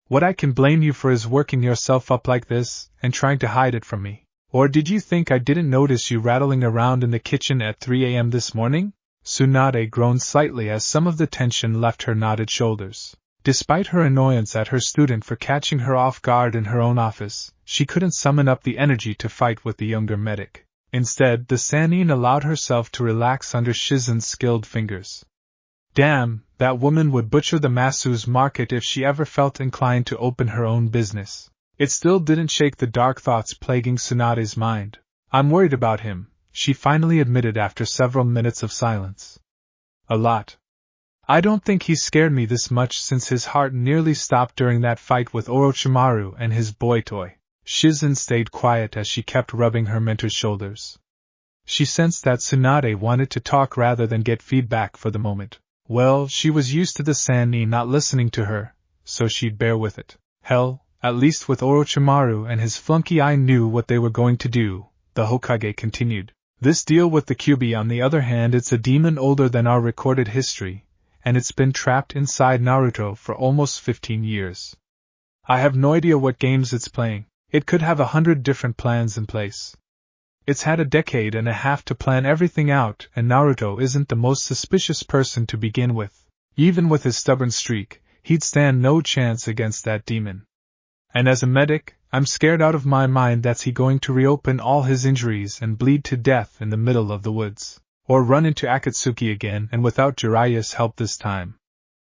Speaker 1: What I can blame you for is working yourself up like this and trying to hide it from me. Or did you think I didn't notice you rattling around in the kitchen at 3 a.m. this morning? Tsunade groaned slightly as some of the tension left her knotted shoulders. Despite her annoyance at her student for catching her off guard in her own office, she couldn't summon up the energy to fight with the younger medic. Instead, the Sannin allowed herself to relax under Shizen's skilled fingers. Damn, that woman would butcher the Masu's market if she ever felt inclined to open her own business. It still didn't shake the dark thoughts plaguing Tsunade's mind. I'm worried about him, she finally admitted after several minutes of silence. A lot. I don't think he's scared me this much since his heart nearly stopped during that fight with Orochimaru and his boy toy. Shizen stayed quiet as she kept rubbing her mentor's shoulders. She sensed that Tsunade wanted to talk rather than get feedback for the moment. Well, she was used to the Sannin not listening to her, so she'd bear with it. Hell, at least with Orochimaru and his flunky I knew what they were going to do, the Hokage continued. This deal with the Kyuubi on the other hand, it's a demon older than our recorded history, and it's been trapped inside Naruto for almost 15 years. I have no idea what games it's playing. It could have 100 different plans in place. It's had a decade and a half to plan everything out, and Naruto isn't the most suspicious person to begin with. Even with his stubborn streak, he'd stand no chance against that demon. And as a medic, I'm scared out of my mind that's he going to reopen all his injuries and bleed to death in the middle of the woods. Or run into Akatsuki again and without Jiraiya's help this time.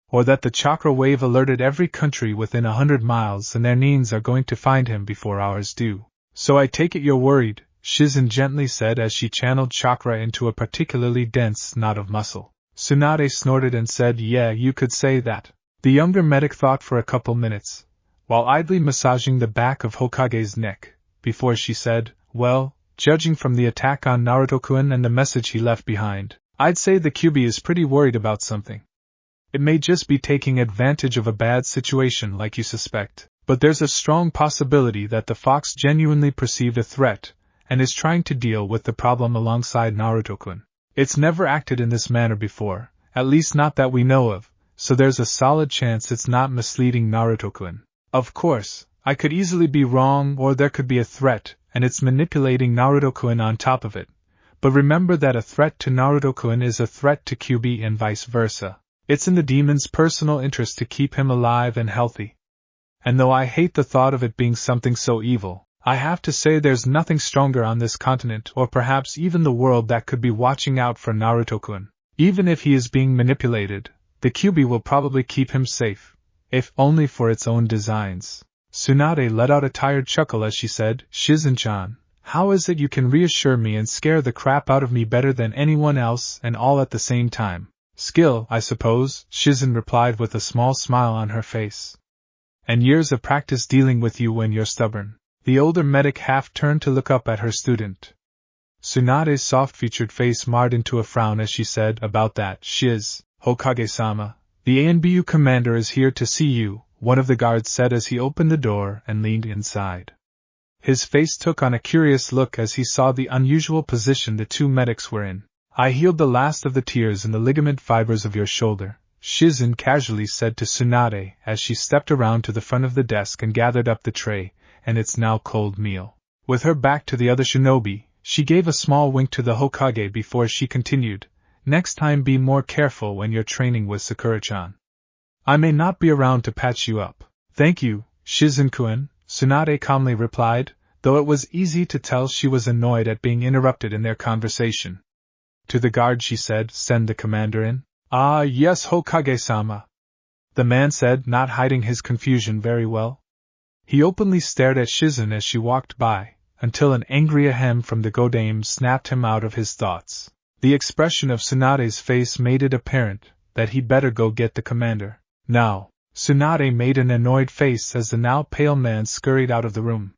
Speaker 1: Or that the chakra wave alerted every country within 100 miles and their Nins are going to find him before ours do. So I take it you're worried, Shizen gently said as she channeled chakra into a particularly dense knot of muscle. Tsunade snorted and said, yeah, you could say that. The younger medic thought for a couple minutes, while idly massaging the back of Hokage's neck, before she said, well, judging from the attack on Naruto-kun and the message he left behind, I'd say the Kyuubi is pretty worried about something. It may just be taking advantage of a bad situation like you suspect, but there's a strong possibility that the fox genuinely perceived a threat and is trying to deal with the problem alongside Naruto-kun. It's never acted in this manner before, at least not that we know of, so there's a solid chance it's not misleading Naruto-kun. Of course, I could easily be wrong or there could be a threat, and it's manipulating Naruto-kun on top of it. But remember that a threat to Naruto-kun is a threat to Kyuubi and vice versa. It's in the demon's personal interest to keep him alive and healthy. And though I hate the thought of it being something so evil, I have to say there's nothing stronger on this continent or perhaps even the world that could be watching out for Naruto-kun. Even if he is being manipulated, the Kyuubi will probably keep him safe, if only for its own designs. Tsunade let out a tired chuckle as she said, Shizen-chan, how is it you can reassure me and scare the crap out of me better than anyone else and all at the same time? Skill, I suppose, Shizen replied with a small smile on her face. And years of practice dealing with you when you're stubborn. The older medic half turned to look up at her student. Tsunade's soft-featured face marred into a frown as she said, about that, Shiz, Hokage-sama, the ANBU commander is here to see you, one of the guards said as he opened the door and leaned inside. His face took on a curious look as he saw the unusual position the two medics were in. I healed the last of the tears in the ligament fibers of your shoulder, Shizen casually said to Tsunade as she stepped around to the front of the desk and gathered up the tray and its now cold meal. With her back to the other shinobi, she gave a small wink to the Hokage before she continued, "Next time be more careful when you're training with Sakura-chan. I may not be around to patch you up." "Thank you, Shizen-kun," Tsunade calmly replied, though it was easy to tell she was annoyed at being interrupted in their conversation. To the guard she said, "Send the commander in." "Ah, yes, Hokage-sama," the man said, not hiding his confusion very well. He openly stared at Shizen as she walked by, until an angry ahem from the Godame snapped him out of his thoughts. The expression of Tsunade's face made it apparent that he'd better go get the commander. "Now," Tsunade made an annoyed face as the now pale man scurried out of the room.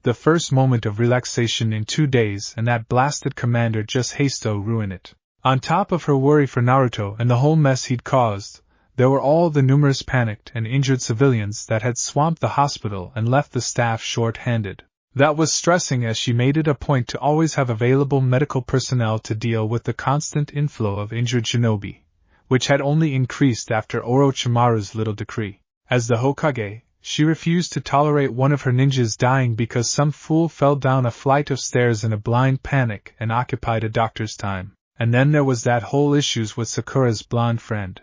Speaker 1: The first moment of relaxation in 2 days, and that blasted commander just hasto ruin it. On top of her worry for Naruto and the whole mess he'd caused, there were all the numerous panicked and injured civilians that had swamped the hospital and left the staff short-handed. That was stressing, as she made it a point to always have available medical personnel to deal with the constant inflow of injured shinobi, which had only increased after Orochimaru's little decree. As the Hokage, she refused to tolerate one of her ninjas dying because some fool fell down a flight of stairs in a blind panic and occupied a doctor's time. And then there was that whole issues with Sakura's blonde friend.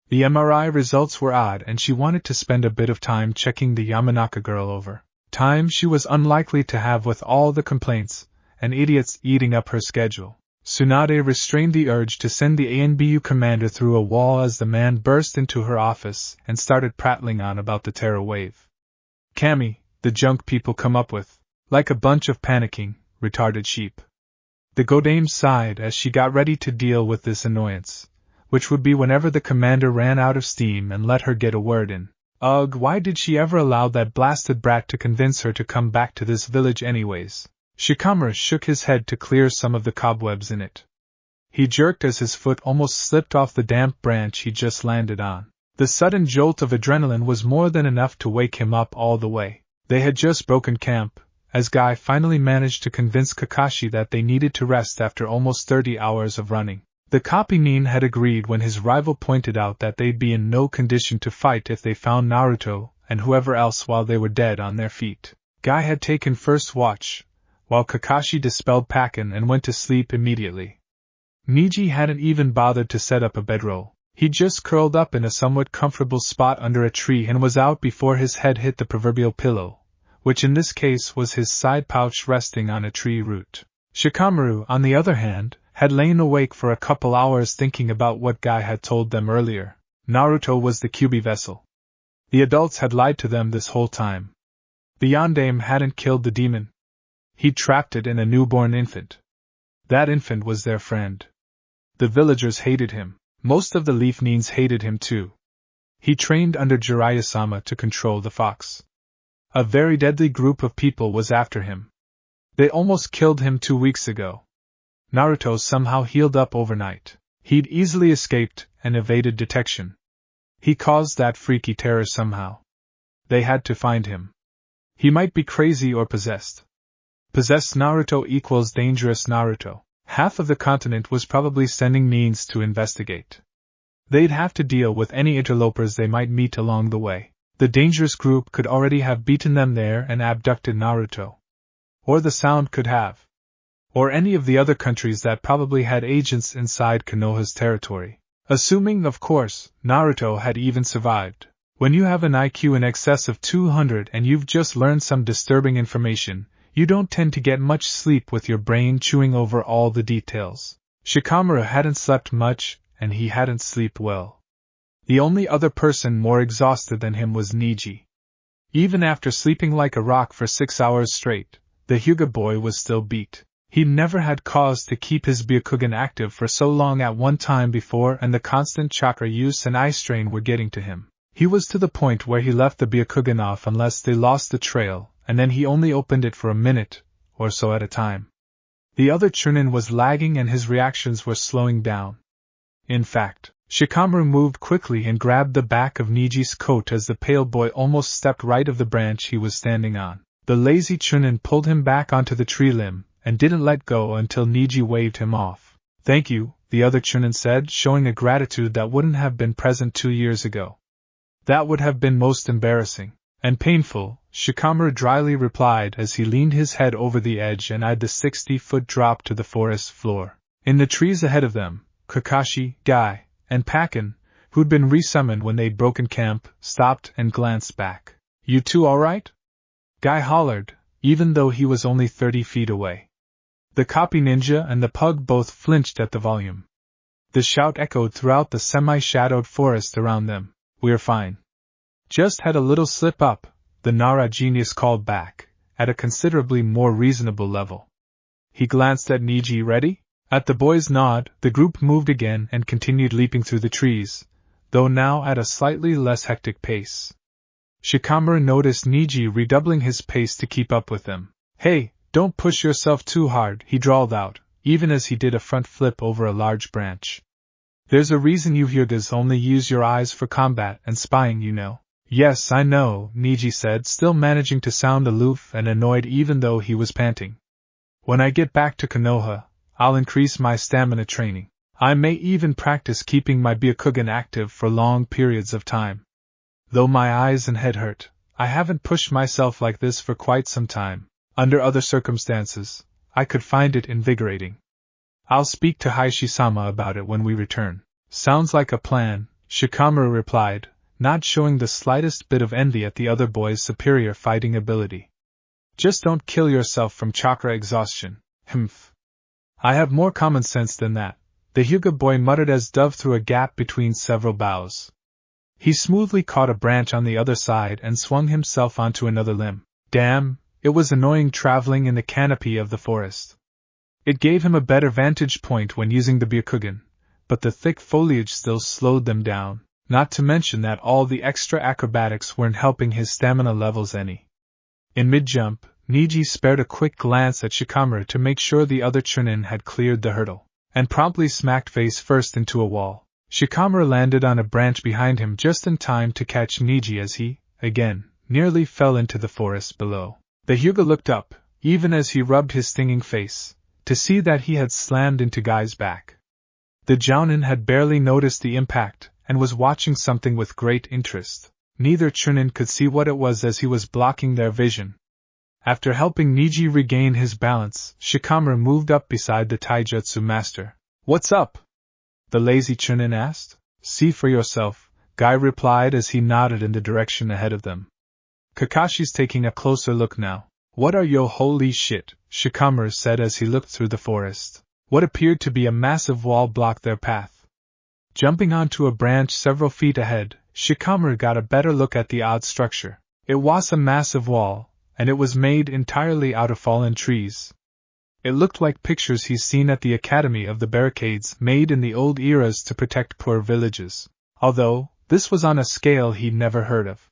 Speaker 1: The MRI results were odd, and she wanted to spend a bit of time checking the Yamanaka girl over. Time she was unlikely to have with all the complaints and idiots eating up her schedule. Tsunade restrained the urge to send the ANBU commander through a wall as the man burst into her office and started prattling on about the terror wave. "Cammy, the junk people come up with, like a bunch of panicking, retarded sheep." The Godame sighed as she got ready to deal with this annoyance, which would be whenever the commander ran out of steam and let her get a word in. Ugh, why did she ever allow that blasted brat to convince her to come back to this village anyways? Shikamaru shook his head to clear some of the cobwebs in it. He jerked as his foot almost slipped off the damp branch he just landed on. The sudden jolt of adrenaline was more than enough to wake him up all the way. They had just broken camp, as Guy finally managed to convince Kakashi that they needed to rest after almost 30 hours of running. The Kopinin had agreed when his rival pointed out that they'd be in no condition to fight if they found Naruto and whoever else while they were dead on their feet. Guy had taken first watch, while Kakashi dispelled Pakken and went to sleep immediately. Niji hadn't even bothered to set up a bedroll. He just curled up in a somewhat comfortable spot under a tree and was out before his head hit the proverbial pillow, which in this case was his side pouch resting on a tree root. Shikamaru, on the other hand, had lain awake for a couple hours thinking about what Guy had told them earlier. Naruto was the Kyuubi vessel. The adults had lied to them this whole time. The Yondaime hadn't killed the demon. He'd trapped it in a newborn infant. That infant was their friend. The villagers hated him. Most of the Leaf Nines hated him too. He trained under Jiraiya-sama to control the fox. A very deadly group of people was after him. They almost killed him 2 weeks ago. Naruto somehow healed up overnight. He'd easily escaped and evaded detection. He caused that freaky terror somehow. They had to find him. He might be crazy or possessed. Possessed Naruto equals dangerous Naruto. Half of the continent was probably sending Nines to investigate. They'd have to deal with any interlopers they might meet along the way. The dangerous group could already have beaten them there and abducted Naruto. Or the Sound could have. Or any of the other countries that probably had agents inside Konoha's territory. Assuming, of course, Naruto had even survived. When you have an IQ in excess of 200 and you've just learned some disturbing information, you don't tend to get much sleep with your brain chewing over all the details. Shikamaru hadn't slept much, and he hadn't slept well. The only other person more exhausted than him was Niji. Even after sleeping like a rock for 6 hours straight, the Hyuga boy was still beat. He'd never had cause to keep his Byakugan active for so long at one time before, and the constant chakra use and eye strain were getting to him. He was to the point where he left the Byakugan off unless they lost the trail, and then he only opened it for a minute or so at a time. The other Chunin was lagging and his reactions were slowing down. In fact, Shikamaru moved quickly and grabbed the back of Niji's coat as the pale boy almost stepped right of the branch he was standing on. The lazy Chunin pulled him back onto the tree limb, and didn't let go until Niji waved him off. "Thank you," the other Chunin said, showing a gratitude that wouldn't have been present 2 years ago. That would have been most embarrassing. And painful, Shikamaru dryly replied as he leaned his head over the edge and eyed the 60-foot drop to the forest floor. In the trees ahead of them, Kakashi, Guy, and Pakin, who'd been resummoned when they'd broken camp, stopped and glanced back. "You two alright?" Guy hollered, even though he was only 30 feet away. The copy ninja and the pug both flinched at the volume. The shout echoed throughout the semi-shadowed forest around them. "We're fine. Just had a little slip-up," the Nara genius called back, at a considerably more reasonable level. He glanced at Niji. "Ready?" At the boy's nod, the group moved again and continued leaping through the trees, though now at a slightly less hectic pace. Shikamaru noticed Niji redoubling his pace to keep up with them. "Hey, don't push yourself too hard," he drawled out, even as he did a front flip over a large branch. "There's a reason you Hyugas only use your eyes for combat and spying, you know." "Yes, I know," Niji said, still managing to sound aloof and annoyed even though he was panting. "When I get back to Konoha, I'll increase my stamina training. I may even practice keeping my Byakugan active for long periods of time. Though my eyes and head hurt, I haven't pushed myself like this for quite some time. Under other circumstances, I could find it invigorating. I'll speak to Hayashi-sama about it when we return." "Sounds like a plan," Shikamaru replied, not showing the slightest bit of envy at the other boy's superior fighting ability. "Just don't kill yourself from chakra exhaustion." "Humph. I have more common sense than that," the Hyuga boy muttered as dove through a gap between several boughs. He smoothly caught a branch on the other side and swung himself onto another limb. Damn, it was annoying traveling in the canopy of the forest. It gave him a better vantage point when using the Byakugan, but the thick foliage still slowed them down, not to mention that all the extra acrobatics weren't helping his stamina levels any. In mid-jump, Niji spared a quick glance at Shikamaru to make sure the other Chunin had cleared the hurdle, and promptly smacked face first into a wall. Shikamaru landed on a branch behind him just in time to catch Niji as he, again, nearly fell into the forest below. The Hyuga looked up, even as he rubbed his stinging face, to see that he had slammed into Guy's back. The Jounin had barely noticed the impact, and was watching something with great interest. Neither Chunin could see what it was as he was blocking their vision. After helping Niji regain his balance, Shikamaru moved up beside the taijutsu master. "What's up?" the lazy Chunin asked. "See for yourself," Guy replied as he nodded in the direction ahead of them. "Kakashi's taking a closer look now." "What are yo holy shit?" Shikamaru said as he looked through the forest. What appeared to be a massive wall blocked their path. Jumping onto a branch several feet ahead, Shikamaru got a better look at the odd structure. It was a massive wall, and it was made entirely out of fallen trees. It looked like pictures he's seen at the Academy of the barricades made in the old eras to protect poor villages, although this was on a scale he'd never heard of.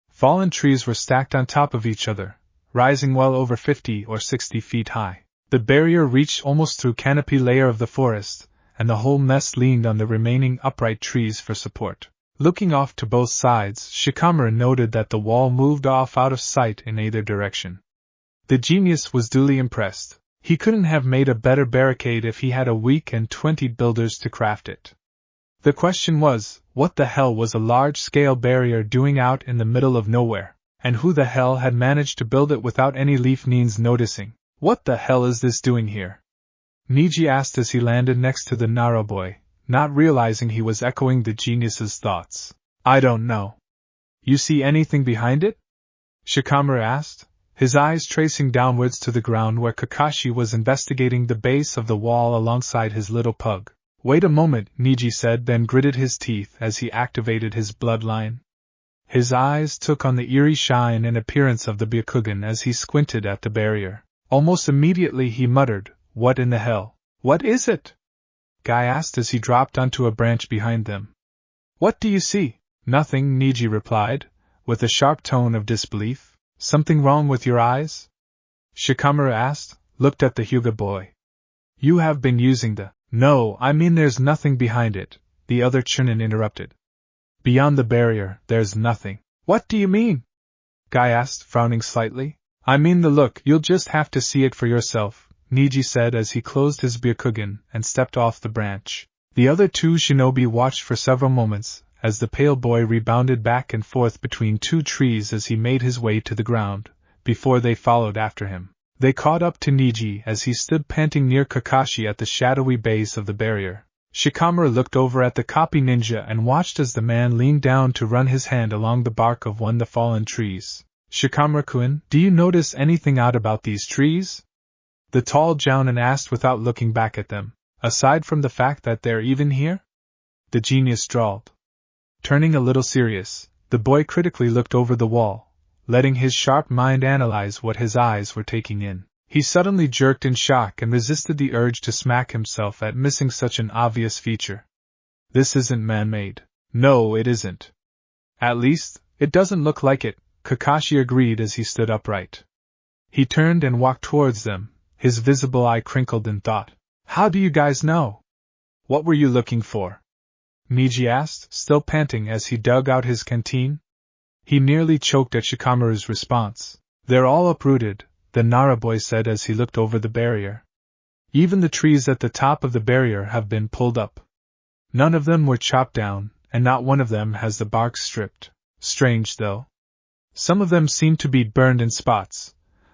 Speaker 1: Fallen trees were stacked on top of each other, rising well over 50 or 60 feet high. The barrier reached almost through canopy layer of the forest, and the whole mess leaned on the remaining upright trees for support. Looking off to both sides, Shikamaru noted that the wall moved off out of sight in either direction. The genius was duly impressed. He couldn't have made a better barricade if he had a week and 20 builders to craft it. The question was, what the hell was a large-scale barrier doing out in the middle of nowhere, and who the hell had managed to build it without any leaf neens noticing? "What the hell is this doing here?" Niji asked as he landed next to the Nara boy, not realizing he was echoing the genius's thoughts. "I don't know." "You see anything behind it?" Shikamaru asked, his eyes tracing downwards to the ground where Kakashi was investigating the base of the wall alongside his little pug. "Wait a moment," Niji said, then gritted his teeth as he activated his bloodline. His eyes took on the eerie shine and appearance of the Byakugan as he squinted at the barrier. Almost immediately he muttered, "What in the hell?" "What is it?" Guy asked as he dropped onto a branch behind them. "What do you see?" "Nothing," Niji replied, with a sharp tone of disbelief. "Something wrong with your eyes?" Shikamaru asked, looked at the Hyuga boy. "You have been using the—" "No, I mean there's nothing behind it," the other Chunin interrupted. "Beyond the barrier, there's nothing." "What do you mean?" Guy asked, frowning slightly. "I mean the look, you'll just have to see it for yourself," Niji said as he closed his Byakugan and stepped off the branch. The other two shinobi watched for several moments, as the pale boy rebounded back and forth between two trees as he made his way to the ground, before they followed after him. They caught up to Niji as he stood panting near Kakashi at the shadowy base of the barrier. Shikamaru looked over at the copy ninja and watched as the man leaned down to run his hand along the bark of one of the fallen trees. Shikamaru-kun, do you notice anything odd about these trees? The tall jounin asked without looking back at them. Aside from the fact that they're even here? The genius drawled. Turning a little serious, the boy critically looked over the wall, letting his sharp mind analyze what his eyes were taking in. He suddenly jerked in shock and resisted the urge to smack himself at missing such an obvious feature. This isn't man-made. No, it isn't. At least, it doesn't look like it, Kakashi agreed as he stood upright. He turned and walked towards them, his visible eye crinkled in thought. How do you guys know? What were you looking for? Niji asked, still panting as he dug out his canteen. He nearly choked at Shikamaru's response. They're all uprooted, the Nara boy said as he looked over the barrier. Even the trees at the top of the barrier have been pulled up. None of them were chopped down, and not one of them has the bark stripped. Strange, though. Some of them seem to be burned in spots,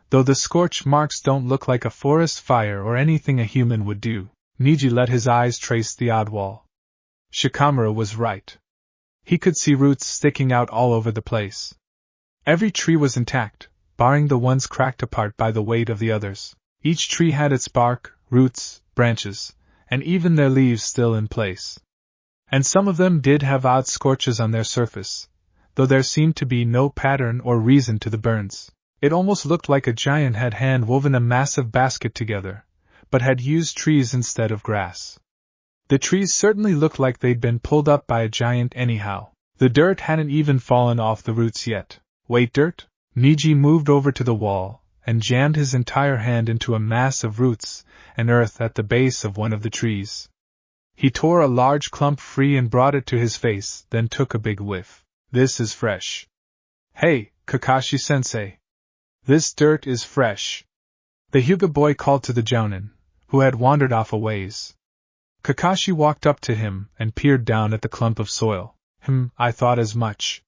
Speaker 1: though the scorch marks don't look like a forest fire or anything a human would do. Niji let his eyes trace the odd wall. Shikamaru was right. He could see roots sticking out all over the place. Every tree was intact, barring the ones cracked apart by the weight of the others. Each tree had its bark, roots, branches, and even their leaves still in place. And some of them did have odd scorches on their surface, though there seemed to be no pattern or reason to the burns. It almost looked like a giant had hand-woven a massive basket together, but had used trees instead of grass. The trees certainly looked like they'd been pulled up by a giant anyhow. The dirt hadn't even fallen off the roots yet. Wait, dirt? Niji moved over to the wall, and jammed his entire hand into a mass of roots and earth at the base of one of the trees. He tore a large clump free and brought it to his face, then took a big whiff. This is fresh. Hey, Kakashi-sensei. This dirt is fresh. The Hyuga boy called to the jounin, who had wandered off a ways. Kakashi walked up to him and peered down at the clump of soil. I thought as much.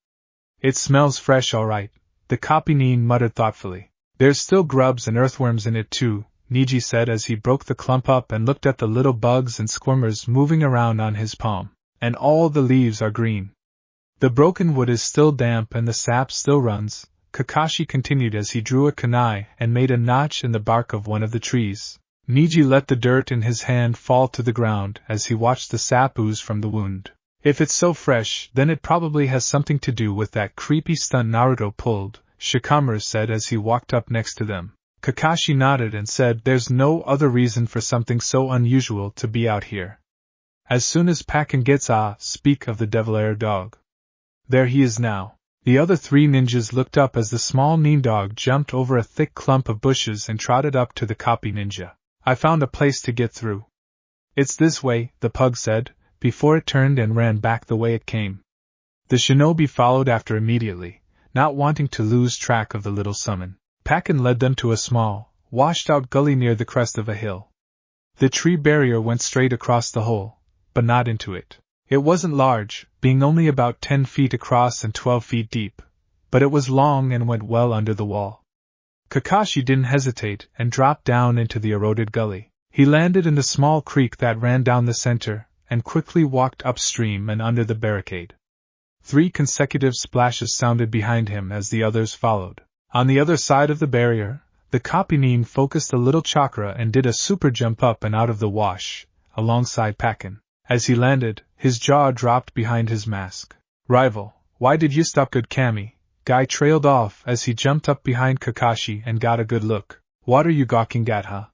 Speaker 1: It smells fresh all right, the copy-nin muttered thoughtfully. There's still grubs and earthworms in it too, Niji said as he broke the clump up and looked at the little bugs and squirmers moving around on his palm. And all the leaves are green. The broken wood is still damp and the sap still runs, Kakashi continued as he drew a kunai and made a notch in the bark of one of the trees. Niji let the dirt in his hand fall to the ground as he watched the sap ooze from the wound. If it's so fresh, then it probably has something to do with that creepy stunt Naruto pulled, Shikamaru said as he walked up next to them. Kakashi nodded and said there's no other reason for something so unusual to be out here. As soon as Pakken gets speak of the devil-air dog. There he is now. The other three ninjas looked up as the small nin dog jumped over a thick clump of bushes and trotted up to the copy ninja. I found a place to get through. It's this way, the pug said, before it turned and ran back the way it came. The shinobi followed after immediately, not wanting to lose track of the little summon. Pakken led them to a small, washed-out gully near the crest of a hill. The tree barrier went straight across the hole, but not into it. It wasn't large, being only about 10 feet across and 12 feet deep, but it was long and went well under the wall. Kakashi didn't hesitate and dropped down into the eroded gully. He landed in the small creek that ran down the center, and quickly walked upstream and under the barricade. 3 consecutive splashes sounded behind him as the others followed. On the other side of the barrier, the copy-nin focused a little chakra and did a super jump up and out of the wash, alongside Pakken. As he landed, his jaw dropped behind his mask. Rival, why did you stop? Good Kami? Guy trailed off as he jumped up behind Kakashi and got a good look. What are you gawking at, huh?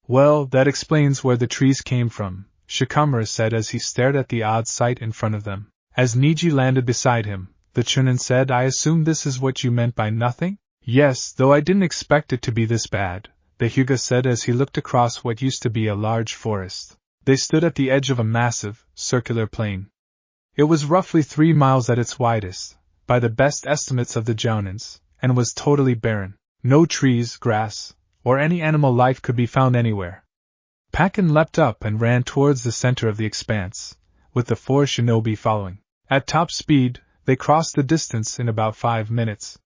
Speaker 1: Well, that explains where the trees came from, Shikamaru said as he stared at the odd sight in front of them. As Niji landed beside him, the Chunin said, I assume this is what you meant by nothing? Yes, though I didn't expect it to be this bad, the Hyuga said as he looked across what used to be a large forest. They stood at the edge of a massive, circular plain. It was roughly 3 miles at its widest, by the best estimates of the jounins, and was totally barren. No trees, grass, or any animal life could be found anywhere. Pakken leapt up and ran towards the center of the expanse, with the 4 shinobi following. At top speed, they crossed the distance in about 5 minutes.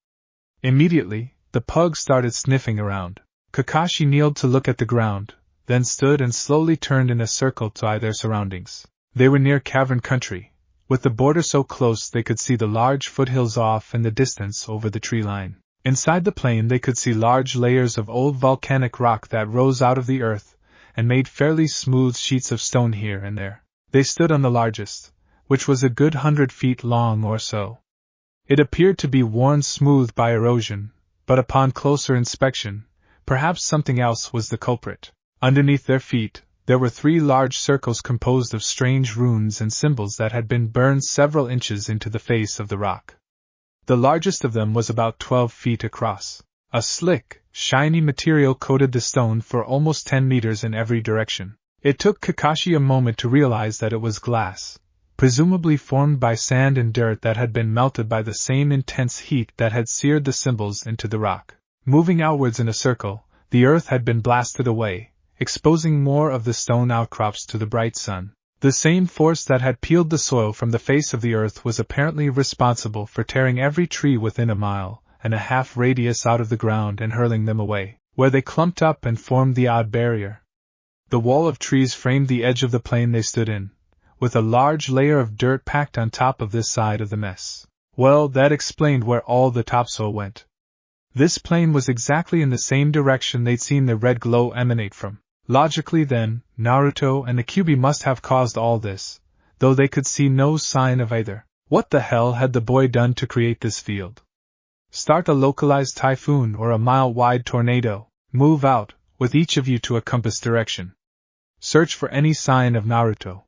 Speaker 1: Immediately, the pug started sniffing around. Kakashi kneeled to look at the ground, then stood and slowly turned in a circle to eye their surroundings. They were near cavern country, with the border so close they could see the large foothills off in the distance over the tree line. Inside the plain they could see large layers of old volcanic rock that rose out of the earth, and made fairly smooth sheets of stone here and there. They stood on the largest, which was a good 100 feet long or so. It appeared to be worn smooth by erosion, but upon closer inspection, perhaps something else was the culprit. Underneath their feet, there were 3 large circles composed of strange runes and symbols that had been burned several inches into the face of the rock. The largest of them was about 12 feet across. A slick, shiny material coated the stone for almost 10 meters in every direction. It took Kakashi a moment to realize that it was glass, presumably formed by sand and dirt that had been melted by the same intense heat that had seared the symbols into the rock. Moving outwards in a circle, the earth had been blasted away, exposing more of the stone outcrops to the bright sun. The same force that had peeled the soil from the face of the earth was apparently responsible for tearing every tree within a mile and a half radius out of the ground and hurling them away, where they clumped up and formed the odd barrier. The wall of trees framed the edge of the plain they stood in, with a large layer of dirt packed on top of this side of the mess. Well, that explained where all the topsoil went. This plain was exactly in the same direction they'd seen the red glow emanate from. Logically then, Naruto and the Kyuubi must have caused all this, though they could see no sign of either. What the hell had the boy done to create this field? Start a localized typhoon or a mile-wide tornado. Move out, with each of you to a compass direction. Search for any sign of Naruto.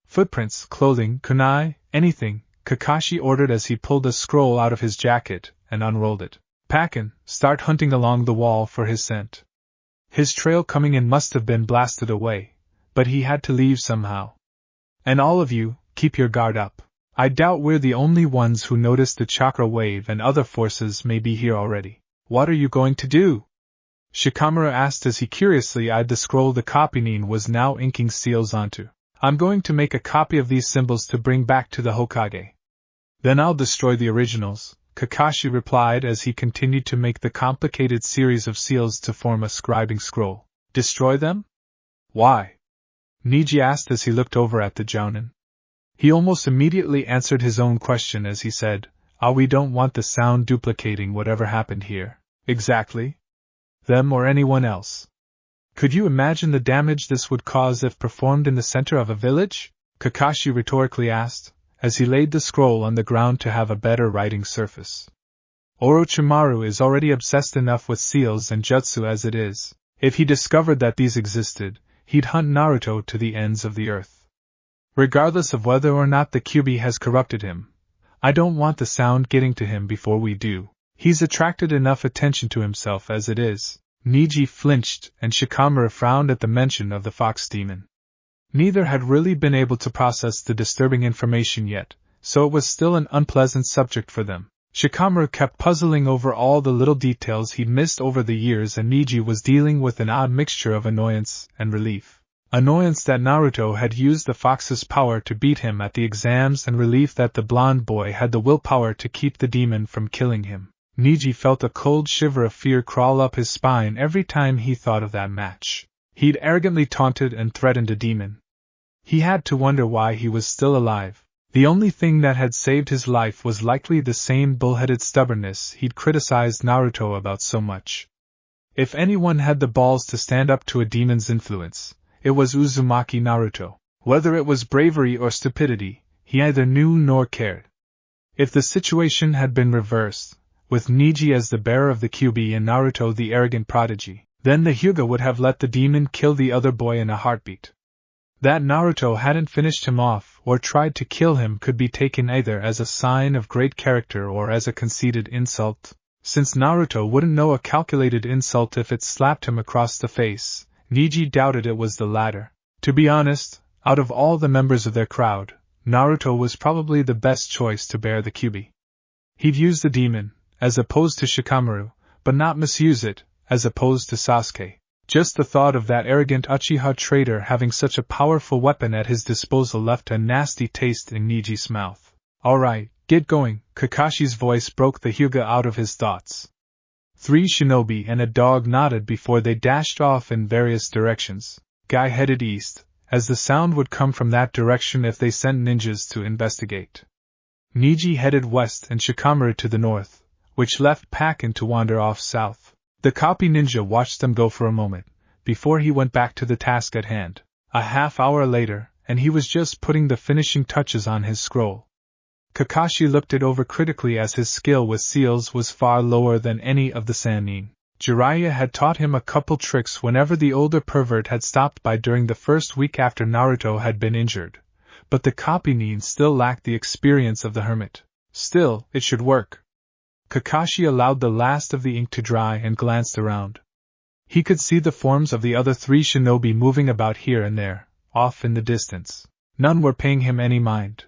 Speaker 1: Footprints, clothing, kunai, anything, Kakashi ordered as he pulled a scroll out of his jacket and unrolled it. Pakken, start hunting along the wall for his scent. His trail coming in must have been blasted away, but he had to leave somehow. And all of you, keep your guard up. I doubt we're the only ones who noticed the chakra wave and other forces may be here already. What are you going to do? Shikamaru asked as he curiously eyed the scroll the copynin was now inking seals onto. I'm going to make a copy of these symbols to bring back to the Hokage. Then I'll destroy the originals, Kakashi replied as he continued to make the complicated series of seals to form a scribing scroll. Destroy them? Why? Niji asked as he looked over at the jounin. He almost immediately answered his own question as he said, we don't want the sound duplicating whatever happened here. Exactly? Them or anyone else. Could you imagine the damage this would cause if performed in the center of a village? Kakashi rhetorically asked, as he laid the scroll on the ground to have a better writing surface. Orochimaru is already obsessed enough with seals and jutsu as it is. If he discovered that these existed, he'd hunt Naruto to the ends of the earth. Regardless of whether or not the Kyuubi has corrupted him, I don't want the sound getting to him before we do. He's attracted enough attention to himself as it is. Niji flinched and Shikamaru frowned at the mention of the fox demon. Neither had really been able to process the disturbing information yet, so it was still an unpleasant subject for them. Shikamaru kept puzzling over all the little details he'd missed over the years, and Niji was dealing with an odd mixture of annoyance and relief. Annoyance that Naruto had used the fox's power to beat him at the exams, and relief that the blonde boy had the willpower to keep the demon from killing him. Niji felt a cold shiver of fear crawl up his spine every time he thought of that match. He'd arrogantly taunted and threatened a demon. He had to wonder why he was still alive. The only thing that had saved his life was likely the same bullheaded stubbornness he'd criticized Naruto about so much. If anyone had the balls to stand up to a demon's influence, it was Uzumaki Naruto. Whether it was bravery or stupidity, he neither knew nor cared. If the situation had been reversed, with Niji as the bearer of the Kyuubi and Naruto the arrogant prodigy, then the Hyuga would have let the demon kill the other boy in a heartbeat. That Naruto hadn't finished him off or tried to kill him could be taken either as a sign of great character or as a conceited insult. Since Naruto wouldn't know a calculated insult if it slapped him across the face, Niji doubted it was the latter. To be honest, out of all the members of their crowd, Naruto was probably the best choice to bear the Kyuubi. He'd use the demon, as opposed to Shikamaru, but not misuse it, as opposed to Sasuke. Just the thought of that arrogant Uchiha traitor having such a powerful weapon at his disposal left a nasty taste in Niji's mouth. Alright, get going, Kakashi's voice broke the Hyuga out of his thoughts. 3 shinobi and a dog nodded before they dashed off in various directions. Guy headed east, as the sound would come from that direction if they sent ninjas to investigate. Niji headed west and Shikamaru to the north, which left Pakin to wander off south. The copy ninja watched them go for a moment, before he went back to the task at hand. A half-hour later, and he was just putting the finishing touches on his scroll. Kakashi looked it over critically as his skill with seals was far lower than any of the Sannin. Jiraiya had taught him a couple tricks whenever the older pervert had stopped by during the first week after Naruto had been injured, but the copy nin still lacked the experience of the hermit. Still, it should work. Kakashi allowed the last of the ink to dry and glanced around. He could see the forms of the other 3 shinobi moving about here and there, off in the distance. None were paying him any mind.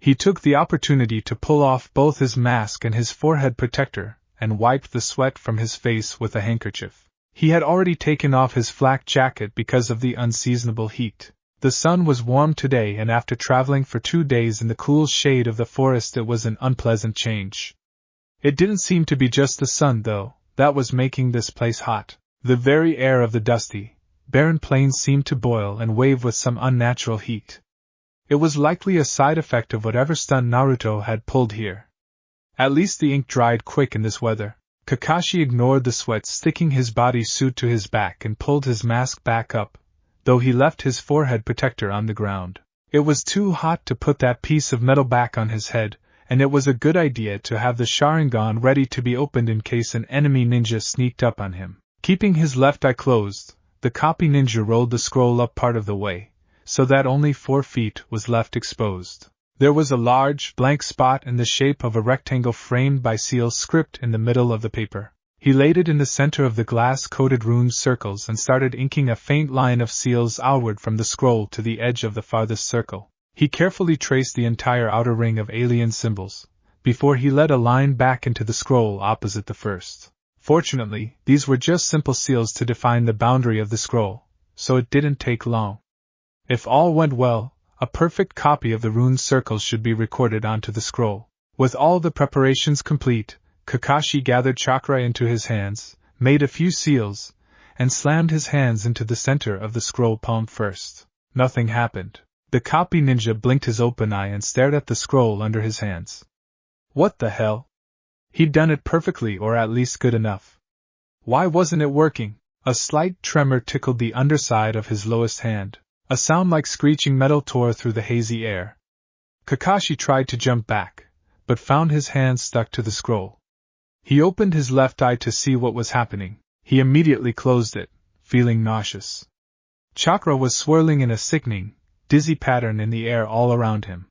Speaker 1: He took the opportunity to pull off both his mask and his forehead protector, and wiped the sweat from his face with a handkerchief. He had already taken off his flak jacket because of the unseasonable heat. The sun was warm today, and after traveling for 2 days in the cool shade of the forest it was an unpleasant change. It didn't seem to be just the sun, though, that was making this place hot. The very air of the dusty, barren plains seemed to boil and wave with some unnatural heat. It was likely a side effect of whatever stunt Naruto had pulled here. At least the ink dried quick in this weather. Kakashi ignored the sweat sticking his bodysuit to his back and pulled his mask back up, though he left his forehead protector on the ground. It was too hot to put that piece of metal back on his head, and it was a good idea to have the Sharingan ready to be opened in case an enemy ninja sneaked up on him. Keeping his left eye closed, the copy ninja rolled the scroll up part of the way, so that only 4 feet was left exposed. There was a large, blank spot in the shape of a rectangle framed by seal script in the middle of the paper. He laid it in the center of the glass-coated rune circles and started inking a faint line of seals outward from the scroll to the edge of the farthest circle. He carefully traced the entire outer ring of alien symbols, before he led a line back into the scroll opposite the first. Fortunately, these were just simple seals to define the boundary of the scroll, so it didn't take long. If all went well, a perfect copy of the rune circles should be recorded onto the scroll. With all the preparations complete, Kakashi gathered chakra into his hands, made a few seals, and slammed his hands into the center of the scroll palm first. Nothing happened. The copy ninja blinked his open eye and stared at the scroll under his hands. What the hell? He'd done it perfectly, or at least good enough. Why wasn't it working? A slight tremor tickled the underside of his lowest hand. A sound like screeching metal tore through the hazy air. Kakashi tried to jump back, but found his hand stuck to the scroll. He opened his left eye to see what was happening. He immediately closed it, feeling nauseous. Chakra was swirling in a sickening, dizzy pattern in the air all around him.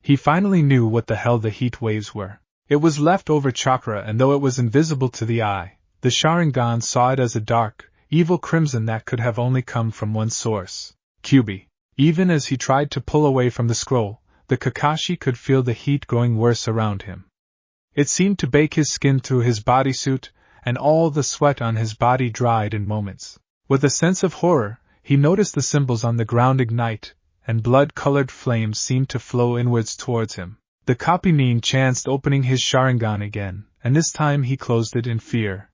Speaker 1: He finally knew what the hell the heat waves were. It was leftover chakra, and though it was invisible to the eye, the Sharingan saw it as a dark, evil crimson that could have only come from one source. QB. Even as he tried to pull away from the scroll, the Kakashi could feel the heat growing worse around him. It seemed to bake his skin through his bodysuit, and all the sweat on his body dried in moments. With a sense of horror, he noticed the symbols on the ground ignite, and blood-colored flames seemed to flow inwards towards him. The copy nin chanced opening his Sharingan again, and this time he closed it in fear.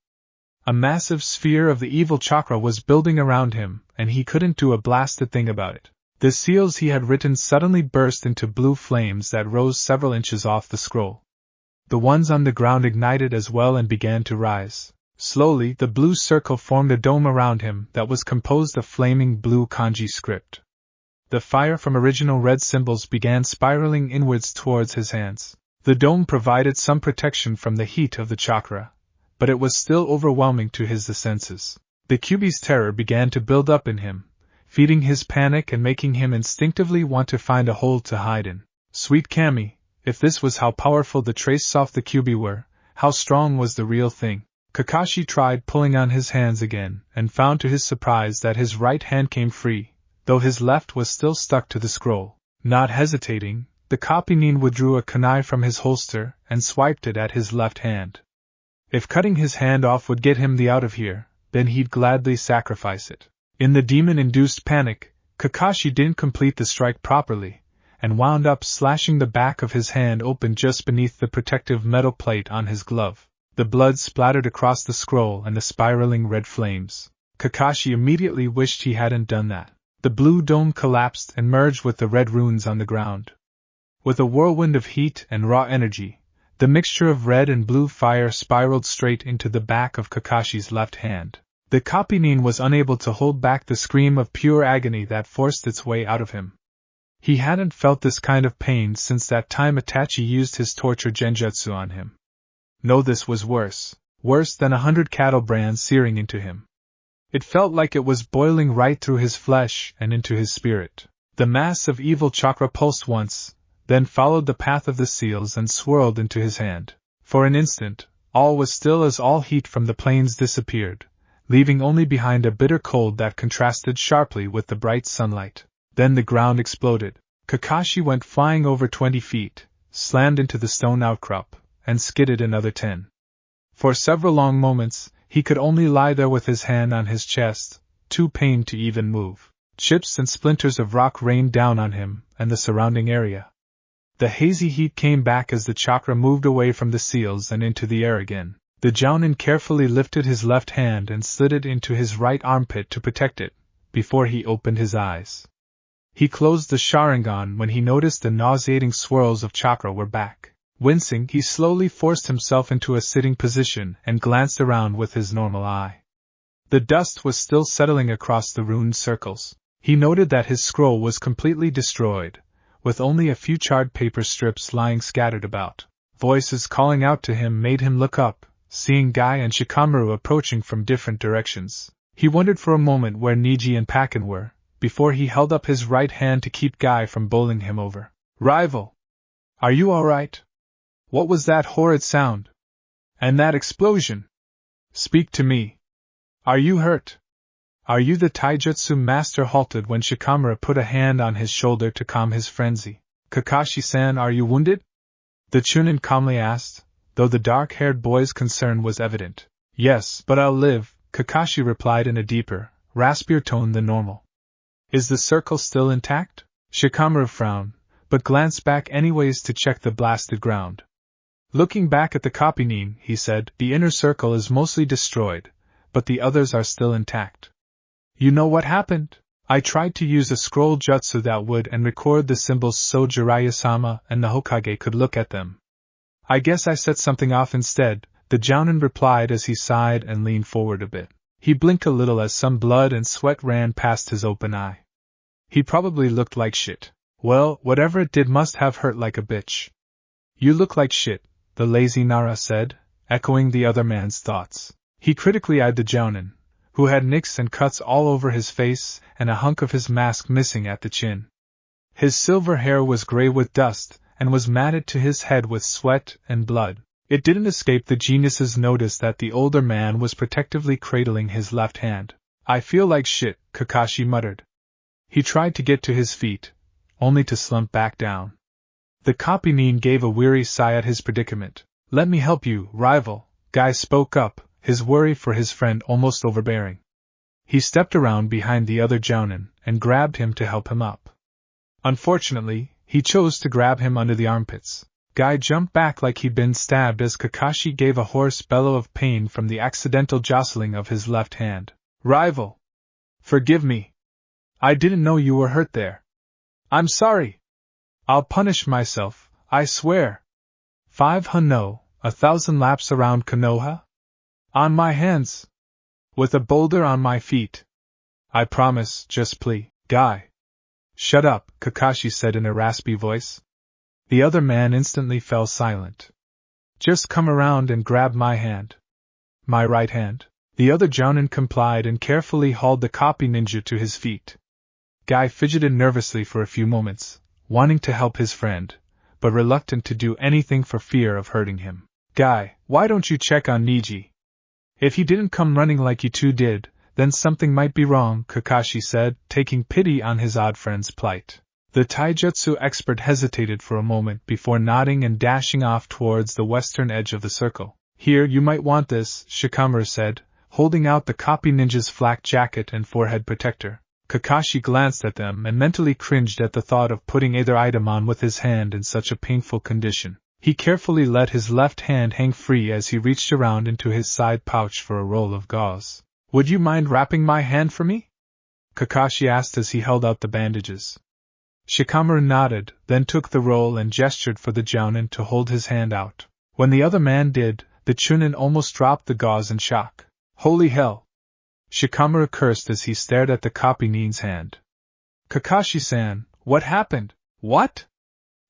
Speaker 1: A massive sphere of the evil chakra was building around him, and he couldn't do a blasted thing about it. The seals he had written suddenly burst into blue flames that rose several inches off the scroll. The ones on the ground ignited as well and began to rise. Slowly, the blue circle formed a dome around him that was composed of flaming blue kanji script. The fire from original red symbols began spiraling inwards towards his hands. The dome provided some protection from the heat of the chakra, but it was still overwhelming to his senses. The Kyuubi's terror began to build up in him, feeding his panic and making him instinctively want to find a hole to hide in. Sweet Kami, if this was how powerful the traits of the Kyuubi were, how strong was the real thing? Kakashi tried pulling on his hands again, and found to his surprise that his right hand came free, though his left was still stuck to the scroll. Not hesitating, the copy nin withdrew a kunai from his holster and swiped it at his left hand. If cutting his hand off would get him the out of here, then he'd gladly sacrifice it. In the demon-induced panic, Kakashi didn't complete the strike properly, and wound up slashing the back of his hand open just beneath the protective metal plate on his glove. The blood splattered across the scroll and the spiraling red flames. Kakashi immediately wished he hadn't done that. The blue dome collapsed and merged with the red runes on the ground. With a whirlwind of heat and raw energy, the mixture of red and blue fire spiraled straight into the back of Kakashi's left hand. The Kopinin was unable to hold back the scream of pure agony that forced its way out of him. He hadn't felt this kind of pain since that time Itachi used his torture genjutsu on him. No, this was worse than 100 cattle brands searing into him. It felt like it was boiling right through his flesh and into his spirit. The mass of evil chakra pulsed once, then followed the path of the seals and swirled into his hand. For an instant, all was still as all heat from the plains disappeared, leaving only behind a bitter cold that contrasted sharply with the bright sunlight. Then the ground exploded. Kakashi went flying over 20 feet, slammed into the stone outcrop, and skidded another 10. For several long moments, he could only lie there with his hand on his chest, too pained to even move. Chips and splinters of rock rained down on him and the surrounding area. The hazy heat came back as the chakra moved away from the seals and into the air again. The Jounin carefully lifted his left hand and slid it into his right armpit to protect it, before he opened his eyes. He closed the Sharingan when he noticed the nauseating swirls of chakra were back. Wincing, he slowly forced himself into a sitting position and glanced around with his normal eye. The dust was still settling across the runed circles. He noted that his scroll was completely destroyed, with only a few charred paper strips lying scattered about. Voices calling out to him made him look up, seeing Guy and Shikamaru approaching from different directions. He wondered for a moment where Niji and Pakken were, before he held up his right hand to keep Guy from bowling him over. "Rival! Are you alright? What was that horrid sound? And that explosion? Speak to me. Are you hurt? Are you the taijutsu master?" halted when Shikamaru put a hand on his shoulder to calm his frenzy. "Kakashi-san, are you wounded?" the Chunin calmly asked, though the dark-haired boy's concern was evident. "Yes, but I'll live," Kakashi replied in a deeper, raspier tone than normal. "Is the circle still intact?" Shikamaru frowned, but glanced back anyways to check the blasted ground. Looking back at the Kopinin, he said, "The inner circle is mostly destroyed, but the others are still intact." "You know what happened? I tried to use a scroll jutsu that would and record the symbols so Jiraiya-sama and the Hokage could look at them. I guess I set something off instead," the Jounin replied as he sighed and leaned forward a bit. He blinked a little as some blood and sweat ran past his open eye. He probably looked like shit. Well, whatever it did must have hurt like a bitch. "You look like shit," the lazy Nara said, echoing the other man's thoughts. He critically eyed the Jounin, who had nicks and cuts all over his face and a hunk of his mask missing at the chin. His silver hair was gray with dust and was matted to his head with sweat and blood. It didn't escape the genius's notice that the older man was protectively cradling his left hand. "I feel like shit," Kakashi muttered. He tried to get to his feet, only to slump back down. The Kopinin gave a weary sigh at his predicament. "Let me help you, rival," Guy spoke up, his worry for his friend almost overbearing. He stepped around behind the other Jounin and grabbed him to help him up. Unfortunately, he chose to grab him under the armpits. Guy jumped back like he'd been stabbed as Kakashi gave a hoarse bellow of pain from the accidental jostling of his left hand. "Rival! Forgive me. I didn't know you were hurt there. I'm sorry. I'll punish myself, I swear. 500, 1,000 laps around Konoha? On my hands. With a boulder on my feet. I promise, just please, Guy." "Shut up," Kakashi said in a raspy voice. The other man instantly fell silent. "Just come around and grab my hand." "My right hand." The other Jounin complied and carefully hauled the copy ninja to his feet. Guy fidgeted nervously for a few moments, wanting to help his friend, but reluctant to do anything for fear of hurting him. "Guy, why don't you check on Niji? If he didn't come running like you two did, then something might be wrong," Kakashi said, taking pity on his odd friend's plight. The taijutsu expert hesitated for a moment before nodding and dashing off towards the western edge of the circle. Here, you might want this, Shikamaru said, holding out the copy ninja's flak jacket and forehead protector. Kakashi glanced at them and mentally cringed at the thought of putting either item on with his hand in such a painful condition. He carefully let his left hand hang free as he reached around into his side pouch for a roll of gauze. Would you mind wrapping my hand for me? Kakashi asked as he held out the bandages. Shikamaru nodded, then took the roll and gestured for the Jounin to hold his hand out. When the other man did, the Chunin almost dropped the gauze in shock. Holy hell! Shikamaru cursed as he stared at the copy nin's hand. Kakashi-san, what happened? What?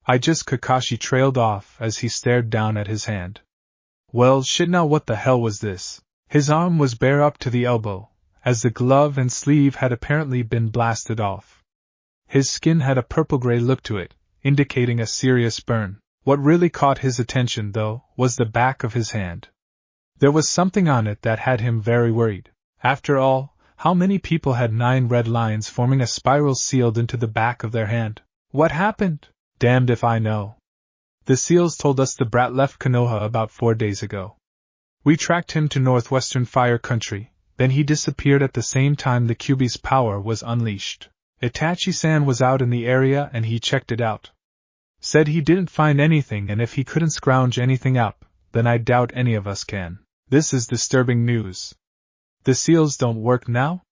Speaker 1: Kakashi trailed off as he stared down at his hand. Well, shit, now what the hell was this? His arm was bare up to the elbow, as the glove and sleeve had apparently been blasted off. His skin had a purple-gray look to it, indicating a serious burn. What really caught his attention, though, was the back of his hand. There was something on it that had him very worried. After all, how many people had 9 red lines forming a spiral sealed into the back of their hand? What happened? Damned if I know. The seals told us the brat left Konoha about 4 days ago. We tracked him to northwestern Fire Country, then he disappeared at the same time the Kyuubi's power was unleashed. Itachi-san was out in the area and he checked it out. Said he didn't find anything, and if he couldn't scrounge anything up, then I doubt any of us can. This is disturbing news. The seals don't work now?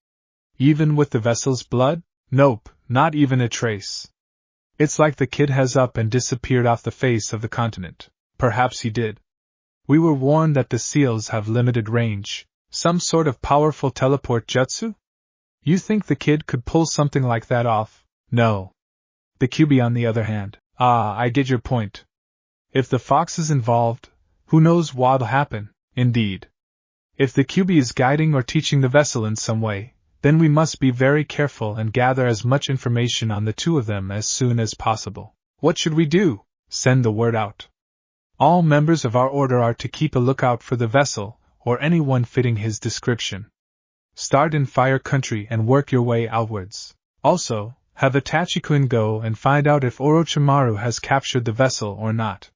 Speaker 1: Even with the vessel's blood? Nope, not even a trace. It's like the kid has up and disappeared off the face of the continent. Perhaps he did. We were warned that the seals have limited range. Some sort of powerful teleport jutsu? You think the kid could pull something like that off? No. The Kyuubi, on the other hand. I get your point. If the fox is involved, who knows what'll happen, indeed. If the Kyuubi is guiding or teaching the vessel in some way, then we must be very careful and gather as much information on the two of them as soon as possible. What should we do? Send the word out. All members of our order are to keep a lookout for the vessel, or anyone fitting his description. Start in Fire Country and work your way outwards. Also, have Itachi-kun go and find out if Orochimaru has captured the vessel or not.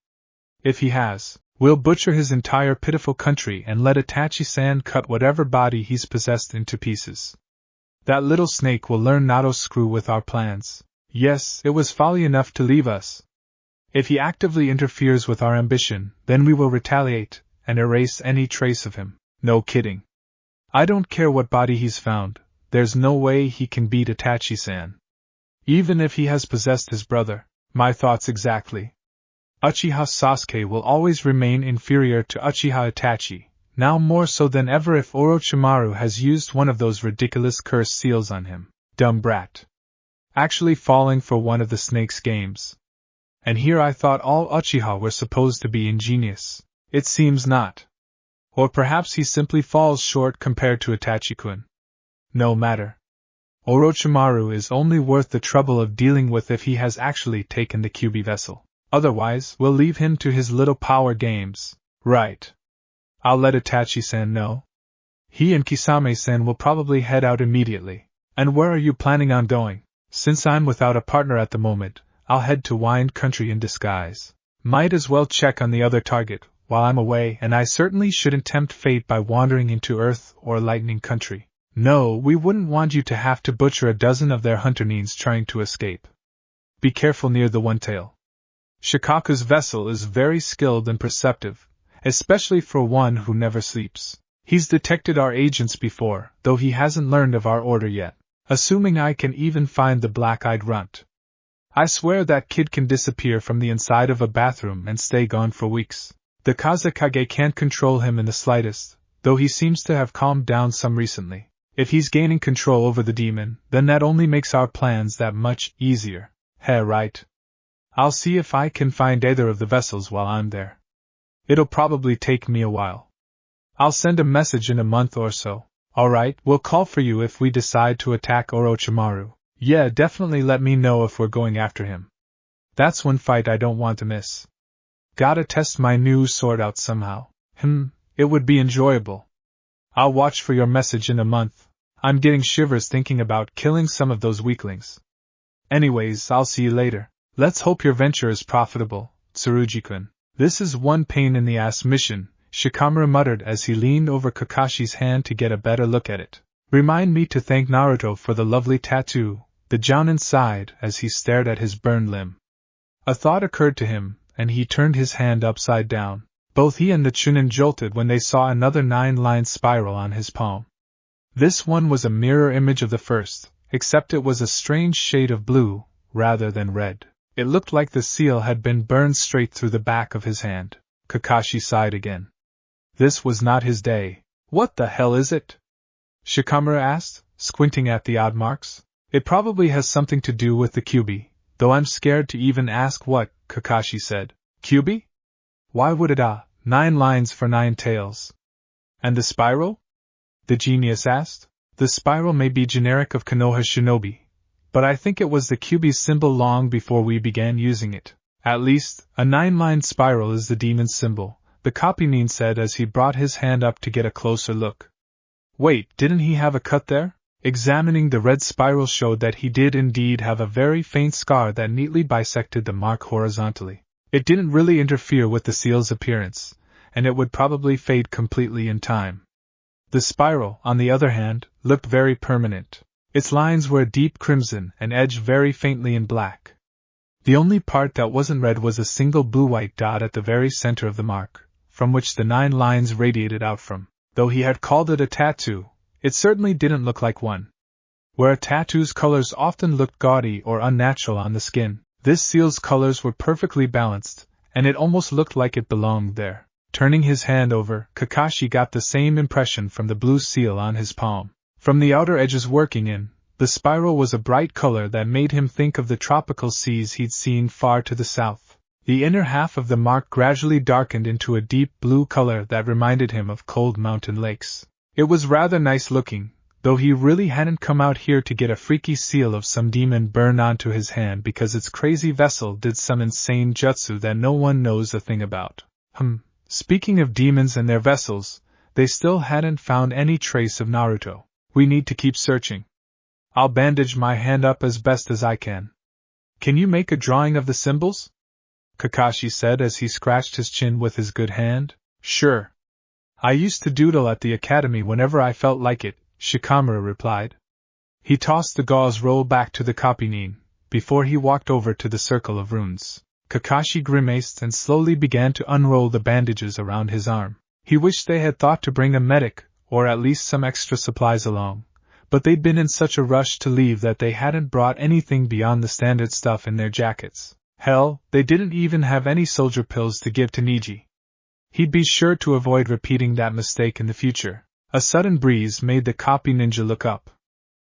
Speaker 1: If he has, we'll butcher his entire pitiful country and let Itachi-san cut whatever body he's possessed into pieces. That little snake will learn not to screw with our plans. Yes, it was folly enough to leave us. If he actively interferes with our ambition, then we will retaliate and erase any trace of him. No kidding. I don't care what body he's found, there's no way he can beat Itachi-san. Even if he has possessed his brother. My thoughts exactly. Uchiha Sasuke will always remain inferior to Uchiha Itachi, now more so than ever if Orochimaru has used one of those ridiculous curse seals on him. Dumb brat. Actually falling for one of the snake's games. And here I thought all Uchiha were supposed to be ingenious. It seems not. Or perhaps he simply falls short compared to Itachi-kun. No matter. Orochimaru is only worth the trouble of dealing with if he has actually taken the Kyuubi vessel. Otherwise, we'll leave him to his little power games. Right. I'll let Itachi-san know. He and Kisame-san will probably head out immediately. And where are you planning on going? Since I'm without a partner at the moment, I'll head to Wind Country in disguise. Might as well check on the other target while I'm away, and I certainly shouldn't tempt fate by wandering into Earth or Lightning Country. No, we wouldn't want you to have to butcher a dozen of their hunter neens trying to escape. Be careful near the One-Tail. Shikaku's vessel is very skilled and perceptive, especially for one who never sleeps. He's detected our agents before, though he hasn't learned of our order yet. Assuming I can even find the black-eyed runt. I swear that kid can disappear from the inside of a bathroom and stay gone for weeks. The Kazekage can't control him in the slightest, though he seems to have calmed down some recently. If he's gaining control over the demon, then that only makes our plans that much easier. Heh, right? I'll see if I can find either of the vessels while I'm there. It'll probably take me a while. I'll send a message in a month or so. Alright, we'll call for you if we decide to attack Orochimaru. Yeah, definitely let me know if we're going after him. That's one fight I don't want to miss. Gotta test my new sword out somehow. It would be enjoyable. I'll watch for your message in a month. I'm getting shivers thinking about killing some of those weaklings. Anyways, I'll see you later. Let's hope your venture is profitable, Tsurugi-kun. This is one pain-in-the-ass mission, Shikamaru muttered as he leaned over Kakashi's hand to get a better look at it. Remind me to thank Naruto for the lovely tattoo, the Jounin sighed as he stared at his burned limb. A thought occurred to him, and he turned his hand upside down. Both he and the Chunin jolted when they saw another 9-line spiral on his palm. This one was a mirror image of the first, except it was a strange shade of blue, rather than red. It looked like the seal had been burned straight through the back of his hand. Kakashi sighed again. This was not his day. What the hell is it? Shikamaru asked, squinting at the odd marks. It probably has something to do with the Kyuubi, though I'm scared to even ask what, Kakashi said. Kyuubi? Why would it 9 lines for 9 tails? And the spiral? The genius asked. The spiral may be generic of Konoha shinobi, but I think it was the Kyuubi's symbol long before we began using it. At least, a 9-line spiral is the demon's symbol, the copynin said as he brought his hand up to get a closer look. Wait, didn't he have a cut there? Examining the red spiral showed that he did indeed have a very faint scar that neatly bisected the mark horizontally. It didn't really interfere with the seal's appearance, and it would probably fade completely in time. The spiral, on the other hand, looked very permanent. Its lines were a deep crimson and edged very faintly in black. The only part that wasn't red was a single blue-white dot at the very center of the mark, from which the 9 lines radiated out from. Though he had called it a tattoo, it certainly didn't look like one. Where a tattoo's colors often looked gaudy or unnatural on the skin, this seal's colors were perfectly balanced, and it almost looked like it belonged there. Turning his hand over, Kakashi got the same impression from the blue seal on his palm. From the outer edges working in, the spiral was a bright color that made him think of the tropical seas he'd seen far to the south. The inner half of the mark gradually darkened into a deep blue color that reminded him of cold mountain lakes. It was rather nice looking, though he really hadn't come out here to get a freaky seal of some demon burned onto his hand because its crazy vessel did some insane jutsu that no one knows a thing about. Speaking of demons and their vessels, they still hadn't found any trace of Naruto. We need to keep searching. I'll bandage my hand up as best as I can. Can you make a drawing of the symbols? Kakashi said as he scratched his chin with his good hand. Sure. I used to doodle at the academy whenever I felt like it, Shikamaru replied. He tossed the gauze roll back to the copynin, before he walked over to the circle of runes. Kakashi grimaced and slowly began to unroll the bandages around his arm. He wished they had thought to bring a medic, or at least some extra supplies along, but they'd been in such a rush to leave that they hadn't brought anything beyond the standard stuff in their jackets. Hell, they didn't even have any soldier pills to give to Niji. He'd be sure to avoid repeating that mistake in the future. A sudden breeze made the copy ninja look up.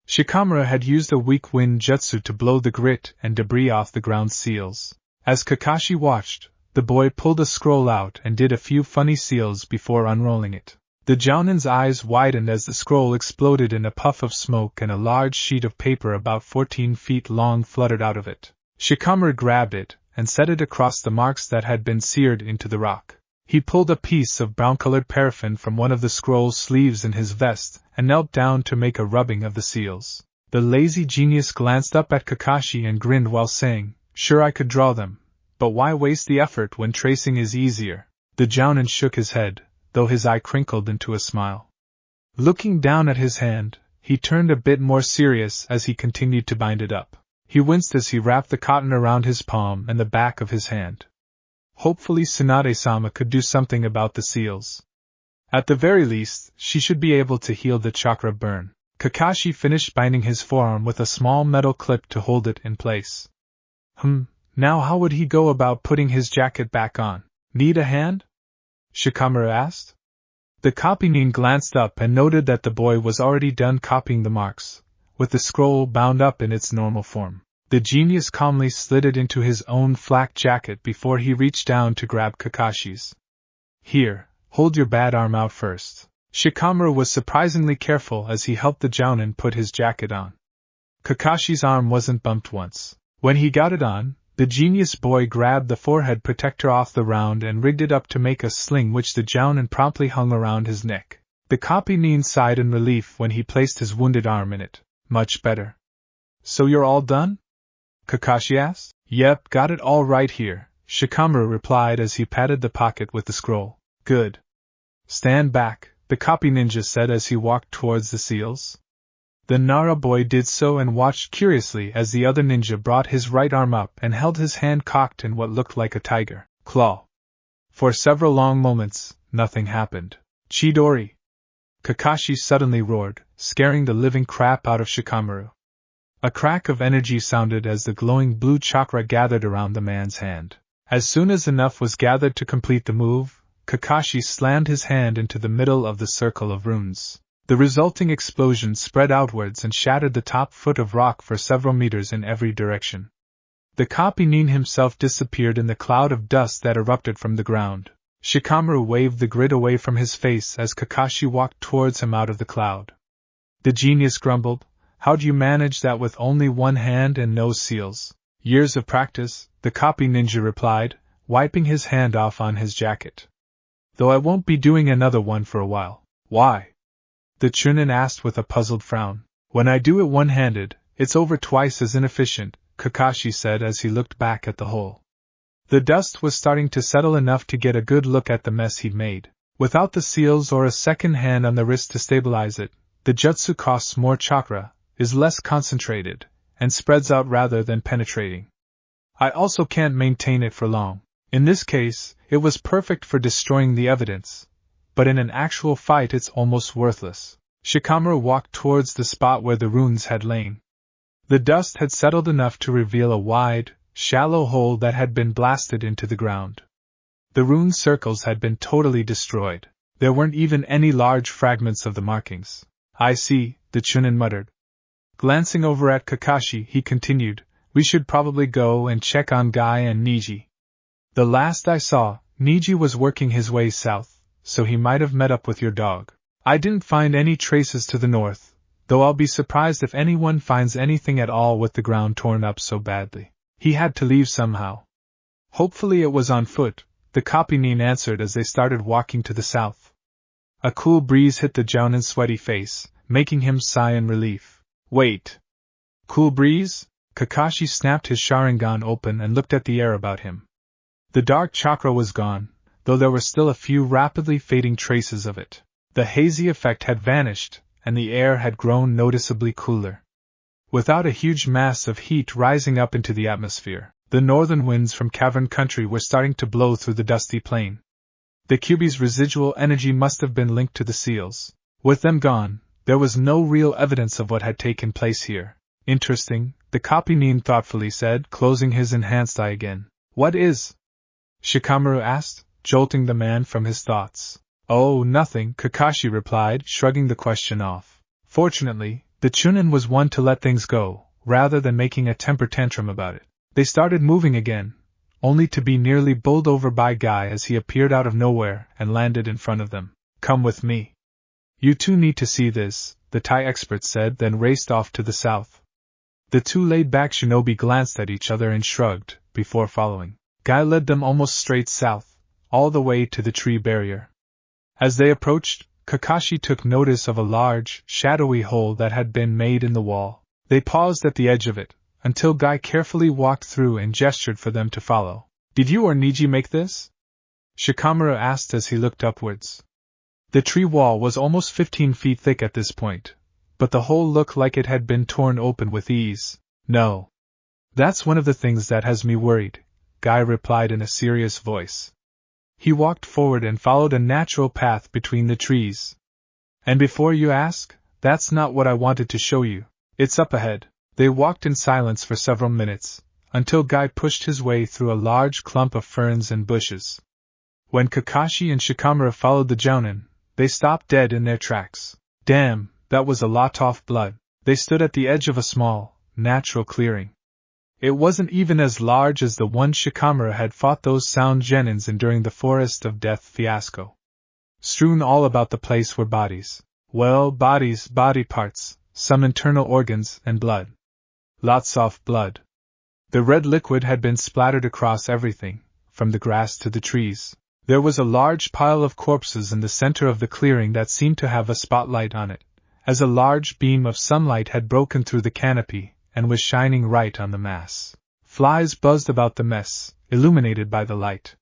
Speaker 1: Shikamaru had used a weak wind jutsu to blow the grit and debris off the ground seals. As Kakashi watched, the boy pulled a scroll out and did a few funny seals before unrolling it. The Jounin's eyes widened as the scroll exploded in a puff of smoke and a large sheet of paper about 14 feet long fluttered out of it. Shikamaru grabbed it and set it across the marks that had been seared into the rock. He pulled a piece of brown-colored paraffin from one of the scroll's sleeves in his vest and knelt down to make a rubbing of the seals. The lazy genius glanced up at Kakashi and grinned while saying, "Sure, I could draw them, but why waste the effort when tracing is easier?" The Jounin shook his head, though his eye crinkled into a smile. Looking down at his hand, he turned a bit more serious as he continued to bind it up. He winced as he wrapped the cotton around his palm and the back of his hand. Hopefully Tsunade-sama could do something about the seals. At the very least, she should be able to heal the chakra burn. Kakashi finished binding his forearm with a small metal clip to hold it in place. Now how would he go about putting his jacket back on? Need a hand? Shikamaru asked. The copynin glanced up and noted that the boy was already done copying the marks, with the scroll bound up in its normal form. The genius calmly slid it into his own flak jacket before he reached down to grab Kakashi's. Here, hold your bad arm out first. Shikamaru was surprisingly careful as he helped the Jounin put his jacket on. Kakashi's arm wasn't bumped once. When he got it on, the genius boy grabbed the forehead protector off the round and rigged it up to make a sling which the Jounin promptly hung around his neck. The copynin sighed in relief when he placed his wounded arm in it. Much better. So you're all done? Kakashi asked. Yep, got it all right here, Shikamaru replied as he patted the pocket with the scroll. Good. Stand back, the copy ninja said as he walked towards the seals. The Nara boy did so and watched curiously as the other ninja brought his right arm up and held his hand cocked in what looked like a tiger claw. For several long moments, nothing happened. Chidori! Kakashi suddenly roared, scaring the living crap out of Shikamaru. A crack of energy sounded as the glowing blue chakra gathered around the man's hand. As soon as enough was gathered to complete the move, Kakashi slammed his hand into the middle of the circle of runes. The resulting explosion spread outwards and shattered the top foot of rock for several meters in every direction. The copy nin himself disappeared in the cloud of dust that erupted from the ground. Shikamaru waved the grid away from his face as Kakashi walked towards him out of the cloud. The genius grumbled, "How'd you manage that with only one hand and no seals?" "Years of practice," the copy ninja replied, wiping his hand off on his jacket. "Though I won't be doing another one for a while." "Why?" the Chunin asked with a puzzled frown. "When I do it one-handed, it's over twice as inefficient," Kakashi said as he looked back at the hole. The dust was starting to settle enough to get a good look at the mess he'd made. Without the seals or a second hand on the wrist to stabilize it, the jutsu costs more chakra, is less concentrated, and spreads out rather than penetrating. I also can't maintain it for long. In this case, it was perfect for destroying the evidence, but in an actual fight it's almost worthless. Shikamaru walked towards the spot where the runes had lain. The dust had settled enough to reveal a wide, shallow hole that had been blasted into the ground. The rune circles had been totally destroyed. There weren't even any large fragments of the markings. "I see," the Chunin muttered. Glancing over at Kakashi, he continued, "We should probably go and check on Guy and Niji. The last I saw, Niji was working his way south, so he might have met up with your dog. I didn't find any traces to the north, though I'll be surprised if anyone finds anything at all with the ground torn up so badly. He had to leave somehow." "Hopefully it was on foot," the copy nin answered as they started walking to the south. A cool breeze hit the Jounin's sweaty face, making him sigh in relief. "Wait. Cool breeze?" Kakashi snapped his Sharingan open and looked at the air about him. The dark chakra was gone, though there were still a few rapidly fading traces of it. The hazy effect had vanished, and the air had grown noticeably cooler. Without a huge mass of heat rising up into the atmosphere, the northern winds from Cavern Country were starting to blow through the dusty plain. The Kyuubi's residual energy must have been linked to the seals. With them gone, there was no real evidence of what had taken place here. "Interesting," the copy nin thoughtfully said, closing his enhanced eye again. "What is?" Shikamaru asked, jolting the man from his thoughts. "Oh, nothing," Kakashi replied, shrugging the question off. Fortunately, the Chunin was one to let things go, rather than making a temper tantrum about it. They started moving again, only to be nearly bowled over by Guy as he appeared out of nowhere and landed in front of them. "Come with me. You two need to see this," the Thai expert said, then raced off to the south. The two laid-back shinobi glanced at each other and shrugged, before following. Guy led them almost straight south, all the way to the tree barrier. As they approached, Kakashi took notice of a large, shadowy hole that had been made in the wall. They paused at the edge of it, until Guy carefully walked through and gestured for them to follow. "Did you or Niji make this?" Shikamaru asked as he looked upwards. The tree wall was almost 15 feet thick at this point, but the hole looked like it had been torn open with ease. "No. That's one of the things that has me worried," Guy replied in a serious voice. He walked forward and followed a natural path between the trees. "And before you ask, that's not what I wanted to show you. It's up ahead." They walked in silence for several minutes, until Guy pushed his way through a large clump of ferns and bushes. When Kakashi and Shikamaru followed the Jounin, they stopped dead in their tracks. Damn, that was a lot of blood. They stood at the edge of a small, natural clearing. It wasn't even as large as the one Shikamaru had fought those sound genins in during the Forest of Death fiasco. Strewn all about the place were bodies. Well, bodies, body parts, some internal organs, and blood. Lots of blood. The red liquid had been splattered across everything, from the grass to the trees. There was a large pile of corpses in the center of the clearing that seemed to have a spotlight on it, as a large beam of sunlight had broken through the canopy and was shining right on the mass. Flies buzzed about the mess, illuminated by the light.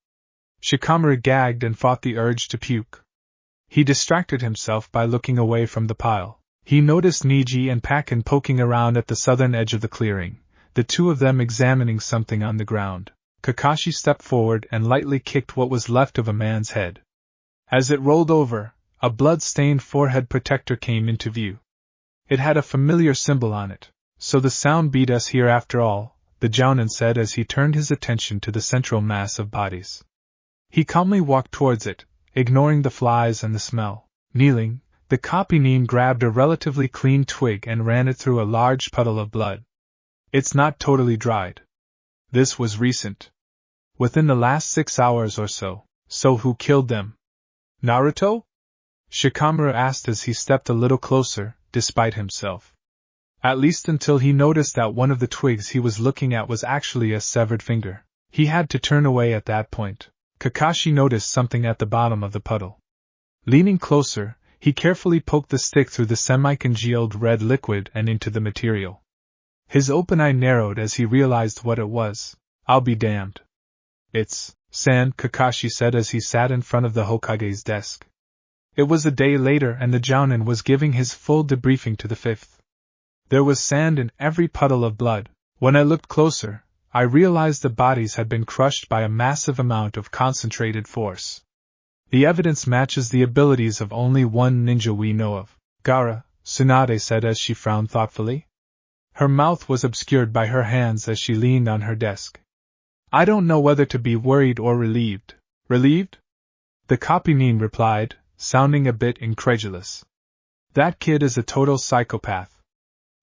Speaker 1: Shikamaru gagged and fought the urge to puke. He distracted himself by looking away from the pile. He noticed Niji and Pakin poking around at the southern edge of the clearing, the two of them examining something on the ground. Kakashi stepped forward and lightly kicked what was left of a man's head. As it rolled over, a blood-stained forehead protector came into view. It had a familiar symbol on it. So the sound beat us here after all, the Jounin said as he turned his attention to the central mass of bodies. He calmly walked towards it, ignoring the flies and the smell. Kneeling, the copy-nin grabbed a relatively clean twig and ran it through a large puddle of blood. It's not totally dried. This was recent. Within the last 6 hours or so. So who killed them? Naruto? Shikamaru asked as he stepped a little closer, despite himself. At least until he noticed that one of the twigs he was looking at was actually a severed finger. He had to turn away at that point. Kakashi noticed something at the bottom of the puddle. Leaning closer, he carefully poked the stick through the semi-congealed red liquid and into the material. His open eye narrowed as he realized what it was. I'll be damned. It's sand, Kakashi said as he sat in front of the Hokage's desk. It was a day later and the Jounin was giving his full debriefing to the fifth. There was sand in every puddle of blood. When I looked closer, I realized the bodies had been crushed by a massive amount of concentrated force. The evidence matches the abilities of only one ninja we know of. Gaara, Tsunade said as she frowned thoughtfully. Her mouth was obscured by her hands as she leaned on her desk. I don't know whether to be worried or relieved. Relieved? The copy-nin replied, sounding a bit incredulous. That kid is a total psychopath.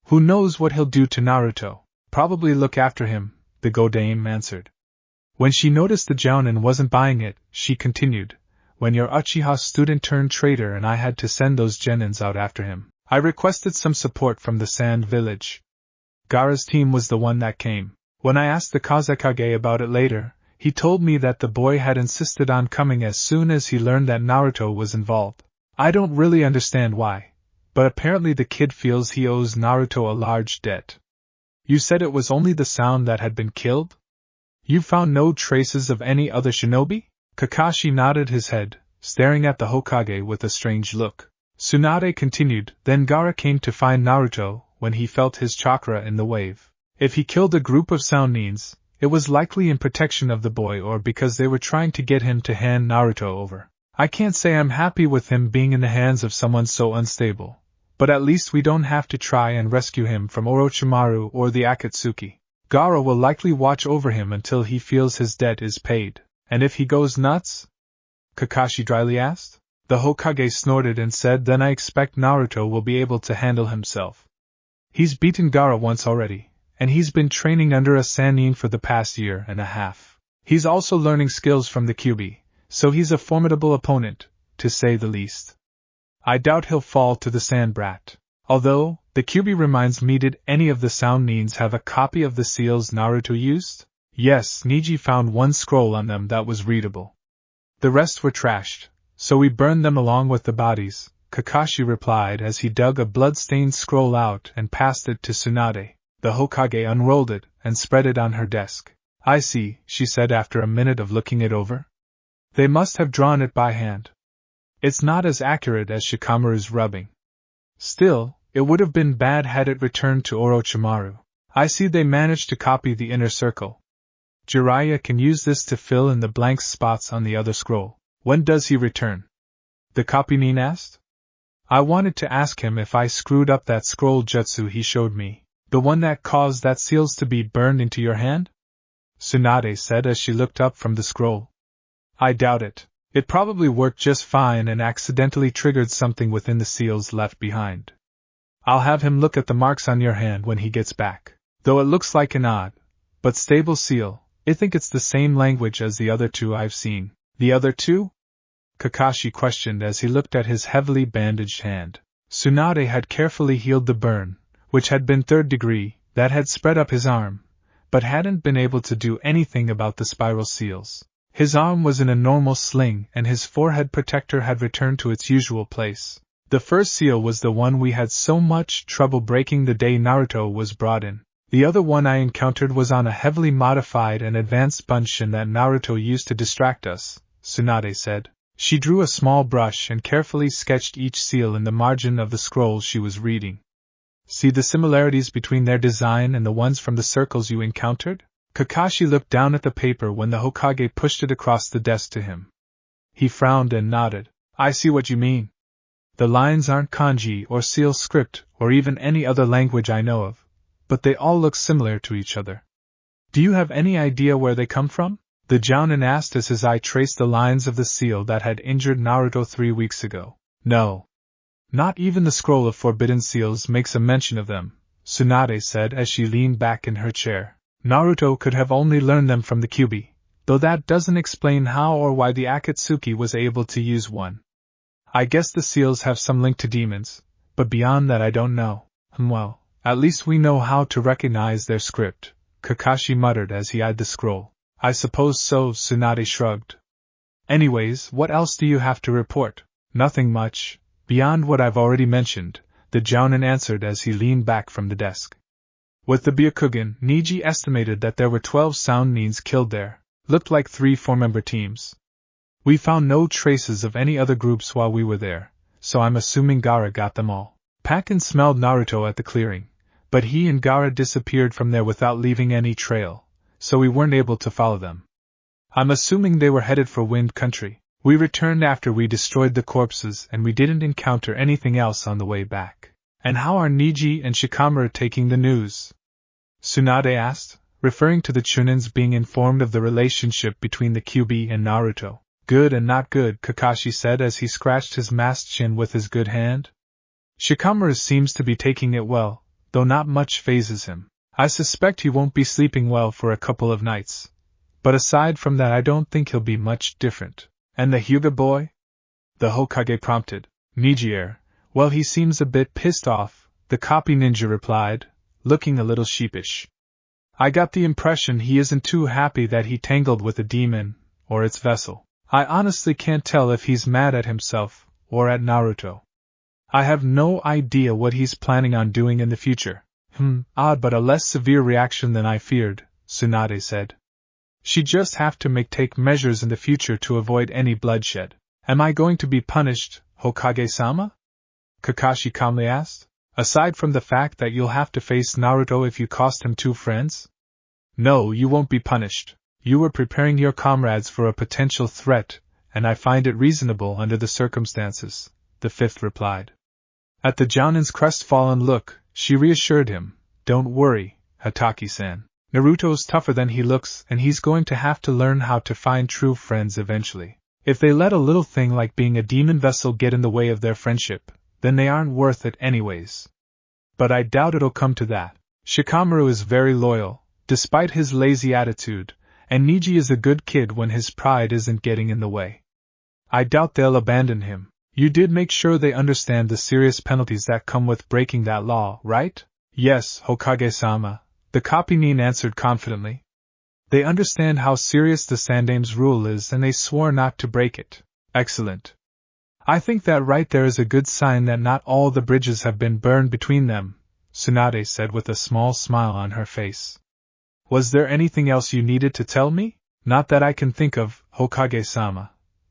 Speaker 1: Who knows what he'll do to Naruto? Probably look after him, the Godame answered. When she noticed the Jounin wasn't buying it, she continued, when your Uchiha student turned traitor and I had to send those genins out after him, I requested some support from the Sand Village. Gaara's team was the one that came. When I asked the Kazekage about it later, he told me that the boy had insisted on coming as soon as he learned that Naruto was involved. I don't really understand why, but apparently the kid feels he owes Naruto a large debt. You said it was only the sound that had been killed? You found no traces of any other shinobi? Kakashi nodded his head, staring at the Hokage with a strange look. Tsunade continued, then Gaara came to find Naruto when he felt his chakra in the wave. If he killed a group of Soundnins, it was likely in protection of the boy or because they were trying to get him to hand Naruto over. I can't say I'm happy with him being in the hands of someone so unstable, but at least we don't have to try and rescue him from Orochimaru or the Akatsuki. Gaara will likely watch over him until he feels his debt is paid. And if he goes nuts? Kakashi dryly asked. The Hokage snorted and said, then I expect Naruto will be able to handle himself. He's beaten Gaara once already, and he's been training under a Sannin for the past year and a half. He's also learning skills from the Kyuubi, so he's a formidable opponent, to say the least. I doubt he'll fall to the Sand Brat. Although, the Kyuubi reminds me, did any of the Soundnins have a copy of the seals Naruto used? Yes, Niji found one scroll on them that was readable. The rest were trashed, so we burned them along with the bodies, Kakashi replied as he dug a blood-stained scroll out and passed it to Tsunade. The Hokage unrolled it and spread it on her desk. I see, she said after a minute of looking it over. They must have drawn it by hand. It's not as accurate as Shikamaru's rubbing. Still, it would have been bad had it returned to Orochimaru. I see they managed to copy the inner circle. Jiraiya can use this to fill in the blank spots on the other scroll. When does he return? The copy-nin asked. I wanted to ask him if I screwed up that scroll jutsu he showed me, the one that caused that seals to be burned into your hand? Tsunade said as she looked up from the scroll. I doubt it. It probably worked just fine and accidentally triggered something within the seals left behind. I'll have him look at the marks on your hand when he gets back. Though it looks like an odd, but stable seal, I think it's the same language as the other two I've seen. The other two? Kakashi questioned as he looked at his heavily bandaged hand. Tsunade had carefully healed the burn, which had been 3rd degree, that had spread up his arm, but hadn't been able to do anything about the spiral seals. His arm was in a normal sling and his forehead protector had returned to its usual place. The first seal was the one we had so much trouble breaking the day Naruto was brought in. The other one I encountered was on a heavily modified and advanced bunshin that Naruto used to distract us, Tsunade said. She drew a small brush and carefully sketched each seal in the margin of the scroll she was reading. See the similarities between their design and the ones from the circles you encountered? Kakashi looked down at the paper when the Hokage pushed it across the desk to him. He frowned and nodded. I see what you mean. The lines aren't kanji or seal script or even any other language I know of, but they all look similar to each other. Do you have any idea where they come from? The Jounin asked as his eye traced the lines of the seal that had injured Naruto 3 weeks ago. No. Not even the scroll of forbidden seals makes a mention of them, Tsunade said as she leaned back in her chair. Naruto could have only learned them from the Kyuubi, though that doesn't explain how or why the Akatsuki was able to use one. I guess the seals have some link to demons, but beyond that I don't know. Well, at least we know how to recognize their script, Kakashi muttered as he eyed the scroll. I suppose so, Tsunade shrugged. Anyways, what else do you have to report? Nothing much, beyond what I've already mentioned, the Jounin answered as he leaned back from the desk. With the Byakugan, Niji estimated that there were 12 sound Nins killed there. Looked like 3 4-member teams. We found no traces of any other groups while we were there, so I'm assuming Gaara got them all. Pakken smelled Naruto at the clearing, but he and Gaara disappeared from there without leaving any trail, so we weren't able to follow them. I'm assuming they were headed for Wind Country. We returned after we destroyed the corpses and we didn't encounter anything else on the way back. And how are Niji and Shikamaru taking the news? Tsunade asked, referring to the Chunins being informed of the relationship between the Kyuubi and Naruto. Good and not good, Kakashi said as he scratched his masked chin with his good hand. Shikamaru seems to be taking it well, though not much phases him. I suspect he won't be sleeping well for a couple of nights. But aside from that I don't think he'll be much different. And the Hyuga boy? The Hokage prompted. Niji, well, he seems a bit pissed off, the copy ninja replied, looking a little sheepish. I got the impression he isn't too happy that he tangled with a demon, or its vessel. I honestly can't tell if he's mad at himself, or at Naruto. I have no idea what he's planning on doing in the future. Odd but a less severe reaction than I feared, Tsunade said. She just have to take measures in the future to avoid any bloodshed. Am I going to be punished, Hokage-sama? Kakashi calmly asked. Aside from the fact that you'll have to face Naruto if you cost him 2 friends? No, you won't be punished. You were preparing your comrades for a potential threat, and I find it reasonable under the circumstances, the 5th replied. At the Jounin's crestfallen look, she reassured him, Don't worry, Hataki-san. Naruto's tougher than he looks and he's going to have to learn how to find true friends eventually. If they let a little thing like being a demon vessel get in the way of their friendship, then they aren't worth it anyways. But I doubt it'll come to that. Shikamaru is very loyal, despite his lazy attitude, and Niji is a good kid when his pride isn't getting in the way. I doubt they'll abandon him. You did make sure they understand the serious penalties that come with breaking that law, right? Yes, Hokage-sama, the copy-nin answered confidently. They understand how serious the Sandame's rule is and they swore not to break it. Excellent. I think that right there is a good sign that not all the bridges have been burned between them, Tsunade said with a small smile on her face. Was there anything else you needed to tell me? Not that I can think of, Hokage-sama.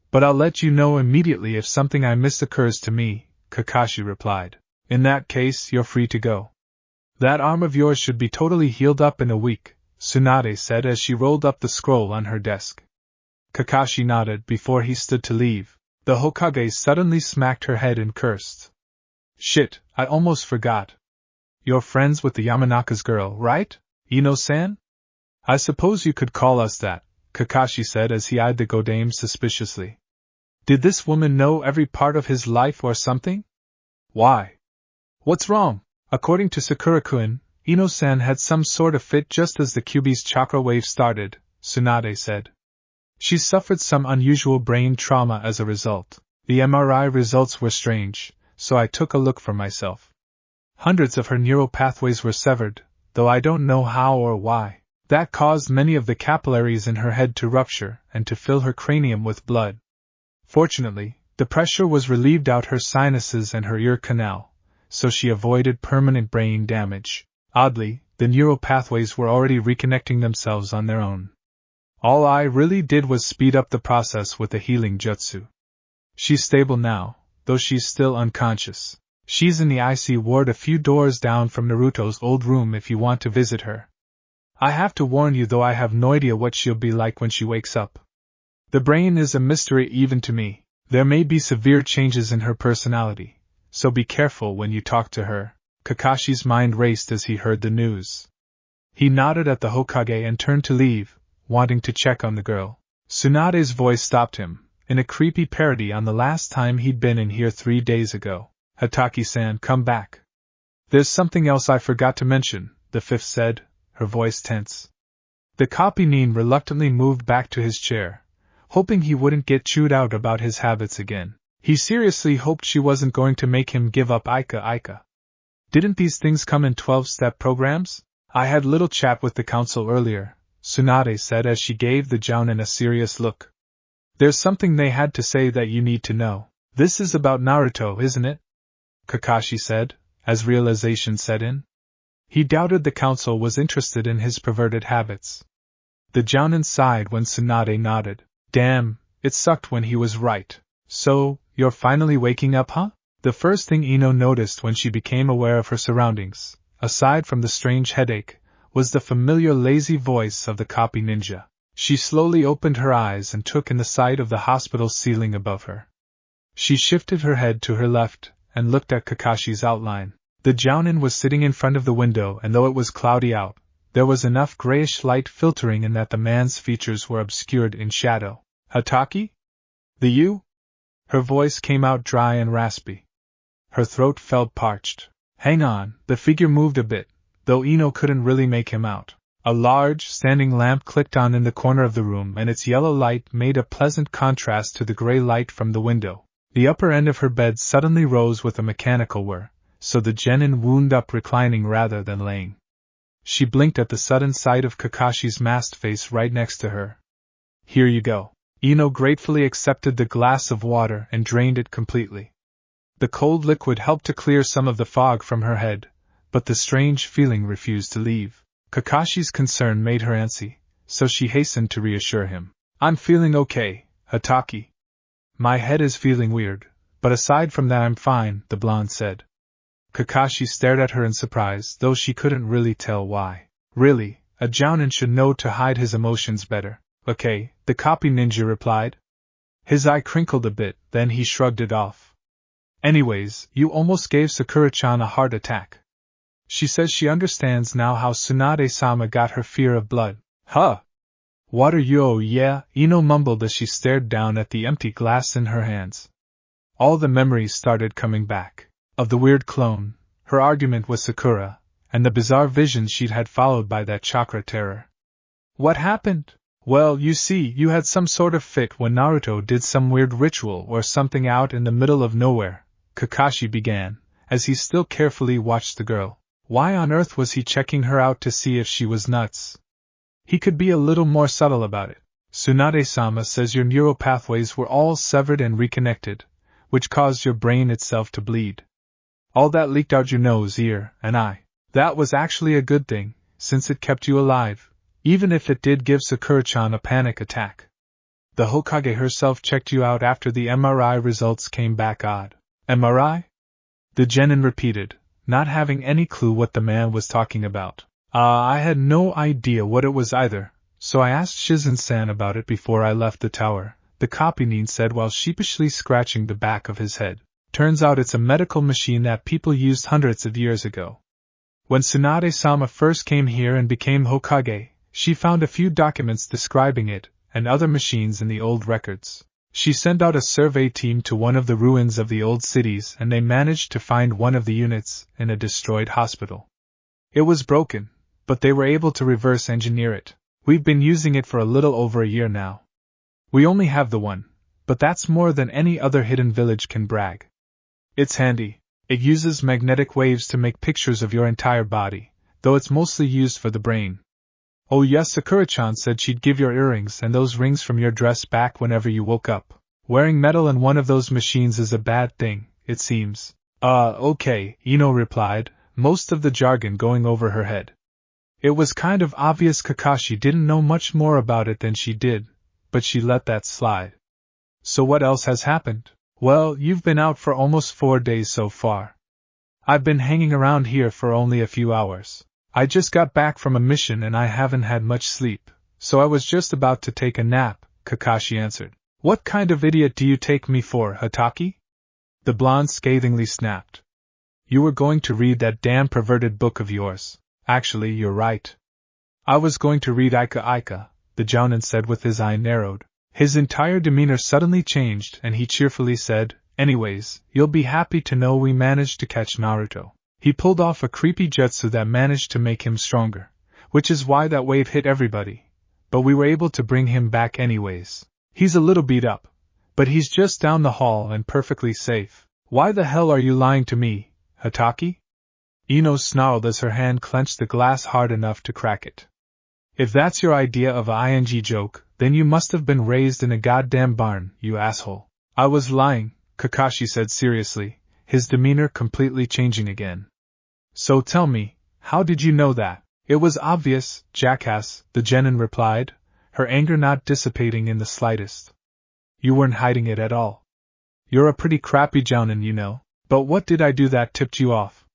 Speaker 1: But I'll let you know immediately if something I missed occurs to me, Kakashi replied. In that case, you're free to go. That arm of yours should be totally healed up in a week, Tsunade said as she rolled up the scroll on her desk. Kakashi nodded before he stood to leave. The Hokage suddenly smacked her head and cursed. Shit, I almost forgot. You're friends with the Yamanaka's girl, right? Eno-san? I suppose you could call us that, Kakashi said as he eyed the Godame suspiciously. Did this woman know every part of his life or something? Why? What's wrong? According to Sakura-kun, Eno-san had some sort of fit just as the Kyuubi's chakra wave started, Tsunade said. She suffered some unusual brain trauma as a result. The MRI results were strange, so I took a look for myself. Hundreds of her neural pathways were severed, though I don't know how or why. That caused many of the capillaries in her head to rupture and to fill her cranium with blood. Fortunately, the pressure was relieved out her sinuses and her ear canal, so she avoided permanent brain damage. Oddly, the neural pathways were already reconnecting themselves on their own. All I really did was speed up the process with the healing jutsu. She's stable now, though she's still unconscious. She's in the IC ward a few doors down from Naruto's old room if you want to visit her. I have to warn you though I have no idea what she'll be like when she wakes up. The brain is a mystery even to me. There may be severe changes in her personality, so be careful when you talk to her. Kakashi's mind raced as he heard the news. He nodded at the Hokage and turned to leave, wanting to check on the girl. Tsunade's voice stopped him, in a creepy parody on the last time he'd been in here 3 days ago. Hataki-san, come back. There's something else I forgot to mention, the fifth said, her voice tense. The copy-nin reluctantly moved back to his chair, hoping he wouldn't get chewed out about his habits again. He seriously hoped she wasn't going to make him give up Ika. Didn't these things come in 12-step programs? I had little chat with the council earlier, Tsunade said as she gave the jounin a serious look. There's something they had to say that you need to know. This is about Naruto, isn't it? Kakashi said, as realization set in. He doubted the council was interested in his perverted habits. The jounin sighed when Tsunade nodded. Damn, it sucked when he was right. So, you're finally waking up, huh? The first thing Eno noticed when she became aware of her surroundings, aside from the strange headache, was the familiar lazy voice of the copy ninja. She slowly opened her eyes and took in the sight of the hospital ceiling above her. She shifted her head to her left and looked at Kakashi's outline. The jounin was sitting in front of the window, and though it was cloudy out, there was enough grayish light filtering in that the man's features were obscured in shadow. Hataki? You? Her voice came out dry and raspy. Her throat felt parched. Hang on, the figure moved a bit, though Eno couldn't really make him out. A large, standing lamp clicked on in the corner of the room, and its yellow light made a pleasant contrast to the gray light from the window. The upper end of her bed suddenly rose with a mechanical whir, so the genin wound up reclining rather than laying. She blinked at the sudden sight of Kakashi's masked face right next to her. Here you go. Eno gratefully accepted the glass of water and drained it completely. The cold liquid helped to clear some of the fog from her head, but the strange feeling refused to leave. Kakashi's concern made her antsy, so she hastened to reassure him. I'm feeling okay, Hataki. My head is feeling weird, but aside from that I'm fine, the blonde said. Kakashi stared at her in surprise, though she couldn't really tell why. Really, a jounin should know to hide his emotions better. Okay, the copy ninja replied. His eye crinkled a bit, then he shrugged it off. Anyways, you almost gave Sakura-chan a heart attack. She says she understands now how Tsunade-sama got her fear of blood. Huh! Water yo yeah, Eno mumbled as she stared down at the empty glass in her hands. All the memories started coming back. Of the weird clone, her argument with Sakura, and the bizarre visions she'd had followed by that chakra terror. What happened? Well, you see, you had some sort of fit when Naruto did some weird ritual or something out in the middle of nowhere, Kakashi began, as he still carefully watched the girl. Why on earth was he checking her out to see if she was nuts? He could be a little more subtle about it. Tsunade-sama says your neural pathways were all severed and reconnected, which caused your brain itself to bleed. All that leaked out your nose, ear, and eye. That was actually a good thing, since it kept you alive, even if it did give Sakura-chan a panic attack. The Hokage herself checked you out after the MRI results came back odd. MRI? The genin repeated, not having any clue what the man was talking about. I had no idea what it was either, so I asked Shizen-san about it before I left the tower, the copy-nin said while sheepishly scratching the back of his head. Turns out it's a medical machine that people used hundreds of years ago. When Tsunade-sama first came here and became Hokage, she found a few documents describing it, and other machines in the old records. She sent out a survey team to one of the ruins of the old cities and they managed to find one of the units in a destroyed hospital. It was broken, but they were able to reverse engineer it. We've been using it for a little over a year now. We only have the one, but that's more than any other hidden village can brag. It's handy. It uses magnetic waves to make pictures of your entire body, though it's mostly used for the brain. Oh yes, Sakura-chan said she'd give your earrings and those rings from your dress back whenever you woke up. Wearing metal in one of those machines is a bad thing, it seems. Okay, Eno replied, most of the jargon going over her head. It was kind of obvious Kakashi didn't know much more about it than she did, but she let that slide. So what else has happened? Well, you've been out for almost 4 days so far. I've been hanging around here for only a few hours. I just got back from a mission and I haven't had much sleep, so I was just about to take a nap, Kakashi answered. What kind of idiot do you take me for, Hatake? The blonde scathingly snapped. You were going to read that damn perverted book of yours. Actually, you're right. I was going to read Ika, the jounin said with his eye narrowed. His entire demeanor suddenly changed and he cheerfully said, Anyways, you'll be happy to know we managed to catch Naruto. He pulled off a creepy jutsu that managed to make him stronger, which is why that wave hit everybody. But we were able to bring him back anyways. He's a little beat up, but he's just down the hall and perfectly safe. Why the hell are you lying to me, Hatake? Eno snarled as her hand clenched the glass hard enough to crack it. If that's your idea of a ing joke, then you must have been raised in a goddamn barn, you asshole. I was lying, Kakashi said seriously, his demeanor completely changing again. So tell me, how did you know that? It was obvious, jackass, the genin replied, her anger not dissipating in the slightest. You weren't hiding it at all. You're a pretty crappy jounin, you know. But what did I do that tipped you off?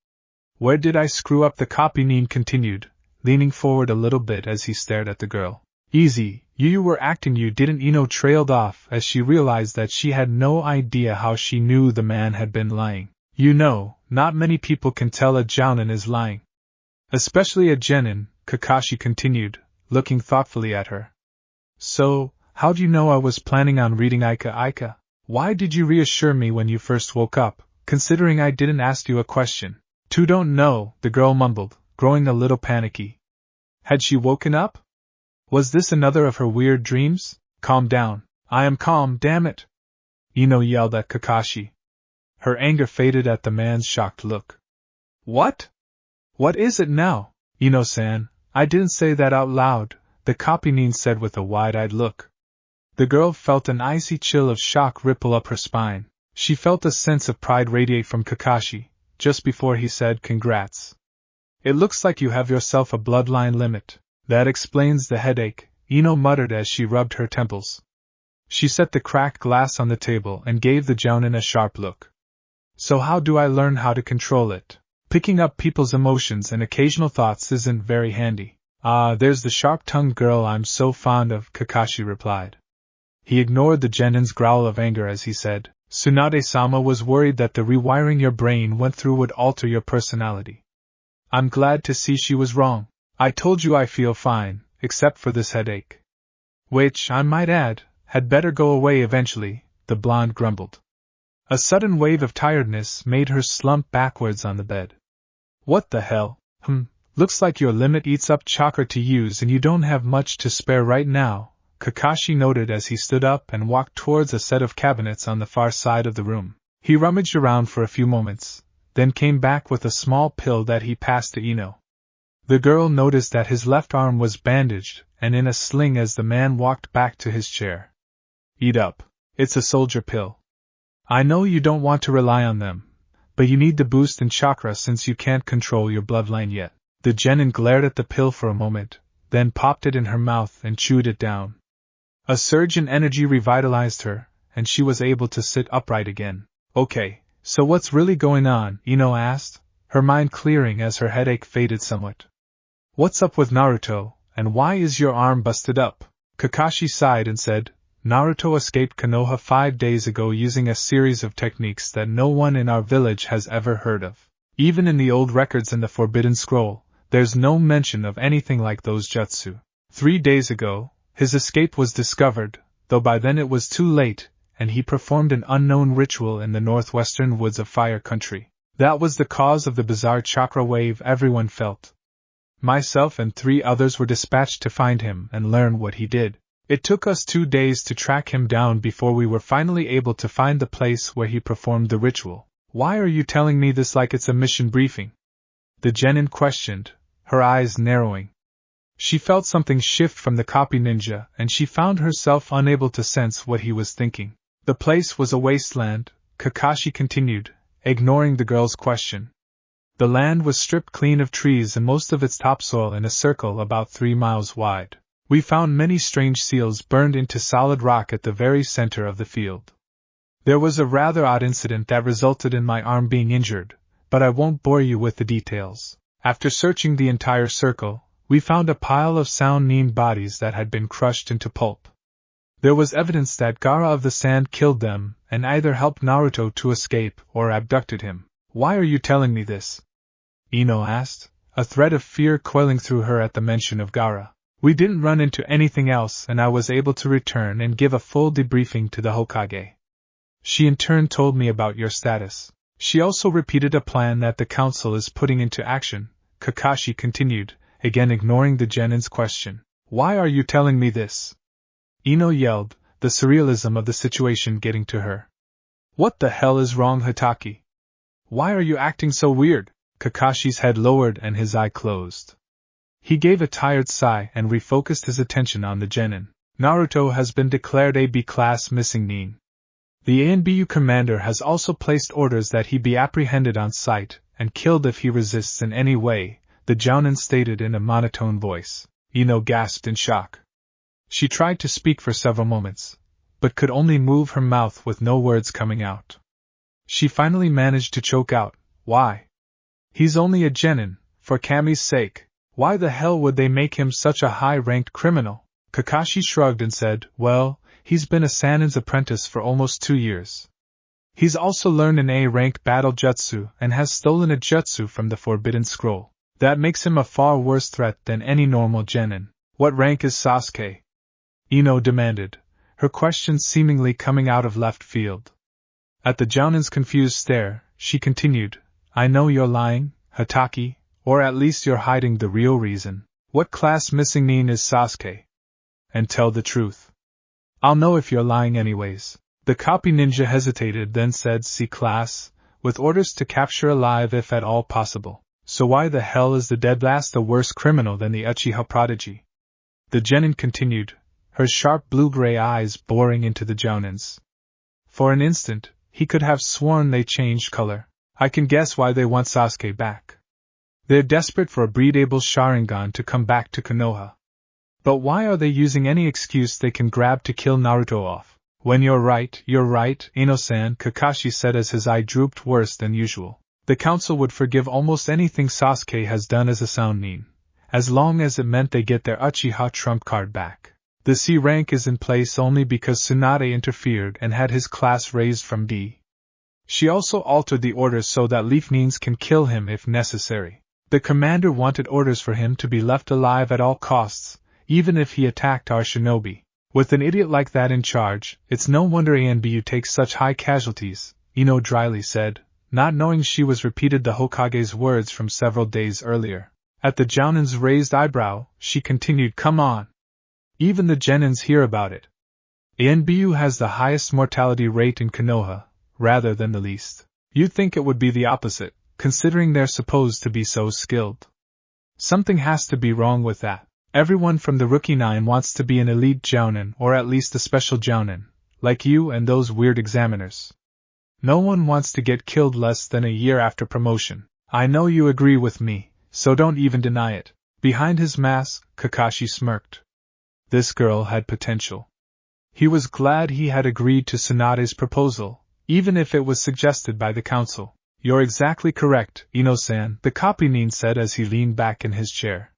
Speaker 1: Where did I screw up? The copy continued, leaning forward a little bit as he stared at the girl. Easy, you were acting, you didn't. Eno trailed off as she realized that she had no idea how she knew the man had been lying. You know, not many people can tell a jounin is lying. Especially a genin, Kakashi continued, looking thoughtfully at her. So, how'd you know I was planning on reading Ika? Why did you reassure me when you first woke up, considering I didn't ask you a question? Don't know, the girl mumbled, growing a little panicky. Had she woken up? Was this another of her weird dreams? Calm down. I am calm, damn it! Eno yelled at Kakashi. Her anger faded at the man's shocked look. What? What is it now? Eno-san, I didn't say that out loud, the copy said with a wide-eyed look. The girl felt an icy chill of shock ripple up her spine. She felt a sense of pride radiate from Kakashi, just before he said congrats. It looks like you have yourself a bloodline limit. That explains the headache, Eno muttered as she rubbed her temples. She set the cracked glass on the table and gave the jounin a sharp look. So how do I learn how to control it? Picking up people's emotions and occasional thoughts isn't very handy. Ah, there's the sharp-tongued girl I'm so fond of, Kakashi replied. He ignored the genin's growl of anger as he said, Tsunade-sama was worried that the rewiring your brain went through would alter your personality. I'm glad to see she was wrong. I told you I feel fine, except for this headache. Which, I might add, had better go away eventually, the blonde grumbled. A sudden wave of tiredness made her slump backwards on the bed. What the hell? Looks like your limit eats up chakra to use and you don't have much to spare right now, Kakashi noted as he stood up and walked towards a set of cabinets on the far side of the room. He rummaged around for a few moments, then came back with a small pill that he passed to Eno. The girl noticed that his left arm was bandaged and in a sling as the man walked back to his chair. Eat up. It's a soldier pill. I know you don't want to rely on them, but you need the boost in chakra since you can't control your bloodline yet. The genin glared at the pill for a moment, then popped it in her mouth and chewed it down. A surge in energy revitalized her, and she was able to sit upright again. Okay, so what's really going on? Eno asked, her mind clearing as her headache faded somewhat. What's up with Naruto, and why is your arm busted up? Kakashi sighed and said, Naruto escaped Konoha 5 days ago using a series of techniques that no one in our village has ever heard of. Even in the old records in the Forbidden Scroll, there's no mention of anything like those jutsu. 3 days ago, his escape was discovered, though by then it was too late, and he performed an unknown ritual in the northwestern woods of Fire Country. That was the cause of the bizarre chakra wave everyone felt. Myself and 3 others were dispatched to find him and learn what he did. It took us 2 days to track him down before we were finally able to find the place where he performed the ritual. Why are you telling me this like it's a mission briefing? The genin questioned, her eyes narrowing. She felt something shift from the copy ninja and she found herself unable to sense what he was thinking. The place was a wasteland, Kakashi continued, ignoring the girl's question. The land was stripped clean of trees and most of its topsoil in a circle about 3 miles wide. We found many strange seals burned into solid rock at the very center of the field. There was a rather odd incident that resulted in my arm being injured, but I won't bore you with the details. After searching the entire circle, we found a pile of sound Nin bodies that had been crushed into pulp. There was evidence that Gaara of the Sand killed them and either helped Naruto to escape or abducted him. Why are you telling me this? Eno asked, a thread of fear coiling through her at the mention of Gaara. We didn't run into anything else and I was able to return and give a full debriefing to the Hokage. She in turn told me about your status. She also repeated a plan that the council is putting into action, Kakashi continued, again ignoring the genin's question. Why are you telling me this? Eno yelled, the surrealism of the situation getting to her. What the hell is wrong, Hatake? Why are you acting so weird? Kakashi's head lowered and his eye closed. He gave a tired sigh and refocused his attention on the genin. Naruto has been declared a B-class missing Nin. The ANBU commander has also placed orders that he be apprehended on sight and killed if he resists in any way, the jounin stated in a monotone voice. Eno gasped in shock. She tried to speak for several moments, but could only move her mouth with no words coming out. She finally managed to choke out, why? He's only a genin, for Kami's sake. Why the hell would they make him such a high-ranked criminal? Kakashi shrugged and said, well, he's been a Sannin's apprentice for almost 2 years. He's also learned an A-rank battle jutsu and has stolen a jutsu from the Forbidden Scroll. That makes him a far worse threat than any normal genin. What rank is Sasuke? Eno demanded, her question seemingly coming out of left field. At the jounin's confused stare, she continued, I know you're lying, Hatake, or at least you're hiding the real reason. What class missing Nin is Sasuke? And tell the truth. I'll know if you're lying anyways. The copy ninja hesitated, then said C-class, with orders to capture alive if at all possible. So why the hell is the dead blast a worse criminal than the Uchiha prodigy? The genin continued, her sharp blue-gray eyes boring into the jounin's. For an instant, he could have sworn they changed color. I can guess why they want Sasuke back. They're desperate for a breedable Sharingan to come back to Konoha. But why are they using any excuse they can grab to kill Naruto off? When you're right, Ino-san, Kakashi said as his eye drooped worse than usual. The council would forgive almost anything Sasuke has done as a sound Nin, as long as it meant they get their Uchiha trump card back. The C rank is in place only because Tsunade interfered and had his class raised from D. She also altered the orders so that Leaf Nins can kill him if necessary. The commander wanted orders for him to be left alive at all costs, even if he attacked our shinobi. With an idiot like that in charge, it's no wonder ANBU takes such high casualties, Eno dryly said, not knowing she was repeated the Hokage's words from several days earlier. At the jounin's raised eyebrow, she continued, come on. Even the genins hear about it. ANBU has the highest mortality rate in Konoha, rather than the least. You'd think it would be the opposite, considering they're supposed to be so skilled. Something has to be wrong with that. Everyone from the Rookie 9 wants to be an elite jounin or at least a special jounin, like you and those weird examiners. No one wants to get killed less than a year after promotion. I know you agree with me, so don't even deny it. Behind his mask, Kakashi smirked. This girl had potential. He was glad he had agreed to Tsunade's proposal, even if it was suggested by the council. You're exactly correct, Ino-san, the copy Nin said as he leaned back in his chair.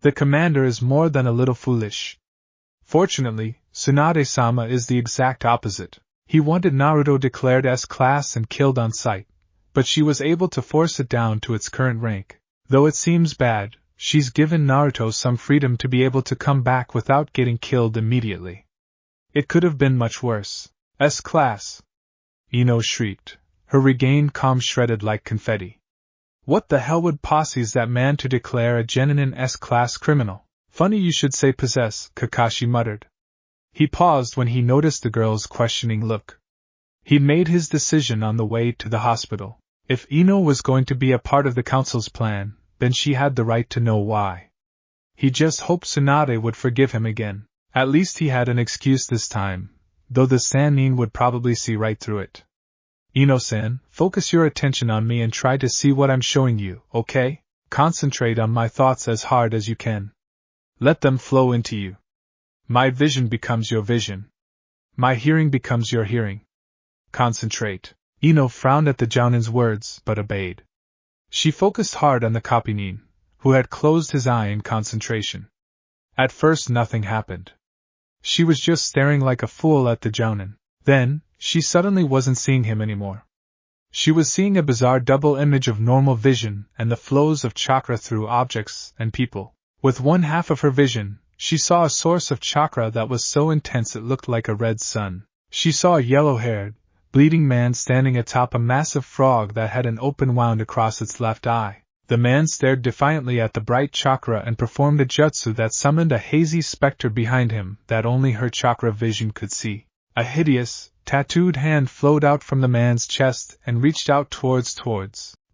Speaker 1: The commander is more than a little foolish. Fortunately, Tsunade-sama is the exact opposite. He wanted Naruto declared S-class and killed on sight, but she was able to force it down to its current rank. Though it seems bad, she's given Naruto some freedom to be able to come back without getting killed immediately. It could have been much worse. S-class. Eno shrieked, her regained calm shredded like confetti. What the hell would posse's that man to declare a genuine S-class criminal? Funny you should say possess, Kakashi muttered. He paused when he noticed the girl's questioning look. He'd made his decision on the way to the hospital. If Eno was going to be a part of the council's plan, then she had the right to know why. He just hoped Tsunade would forgive him again. At least he had an excuse this time, though the Sannin would probably see right through it. Ino-san, focus your attention on me and try to see what I'm showing you, okay? Concentrate on my thoughts as hard as you can. Let them flow into you. My vision becomes your vision. My hearing becomes your hearing. Concentrate. Eno frowned at the Jounin's words, but obeyed. She focused hard on the Kopinin, who had closed his eye in concentration. At first nothing happened. She was just staring like a fool at the Jounin. Then, she suddenly wasn't seeing him anymore. She was seeing a bizarre double image of normal vision and the flows of chakra through objects and people. With one half of her vision, she saw a source of chakra that was so intense it looked like a red sun. She saw a yellow-haired, bleeding man standing atop a massive frog that had an open wound across its left eye. The man stared defiantly at the bright chakra and performed a jutsu that summoned a hazy specter behind him that only her chakra vision could see. A hideous, tattooed hand flowed out from the man's chest and reached out towards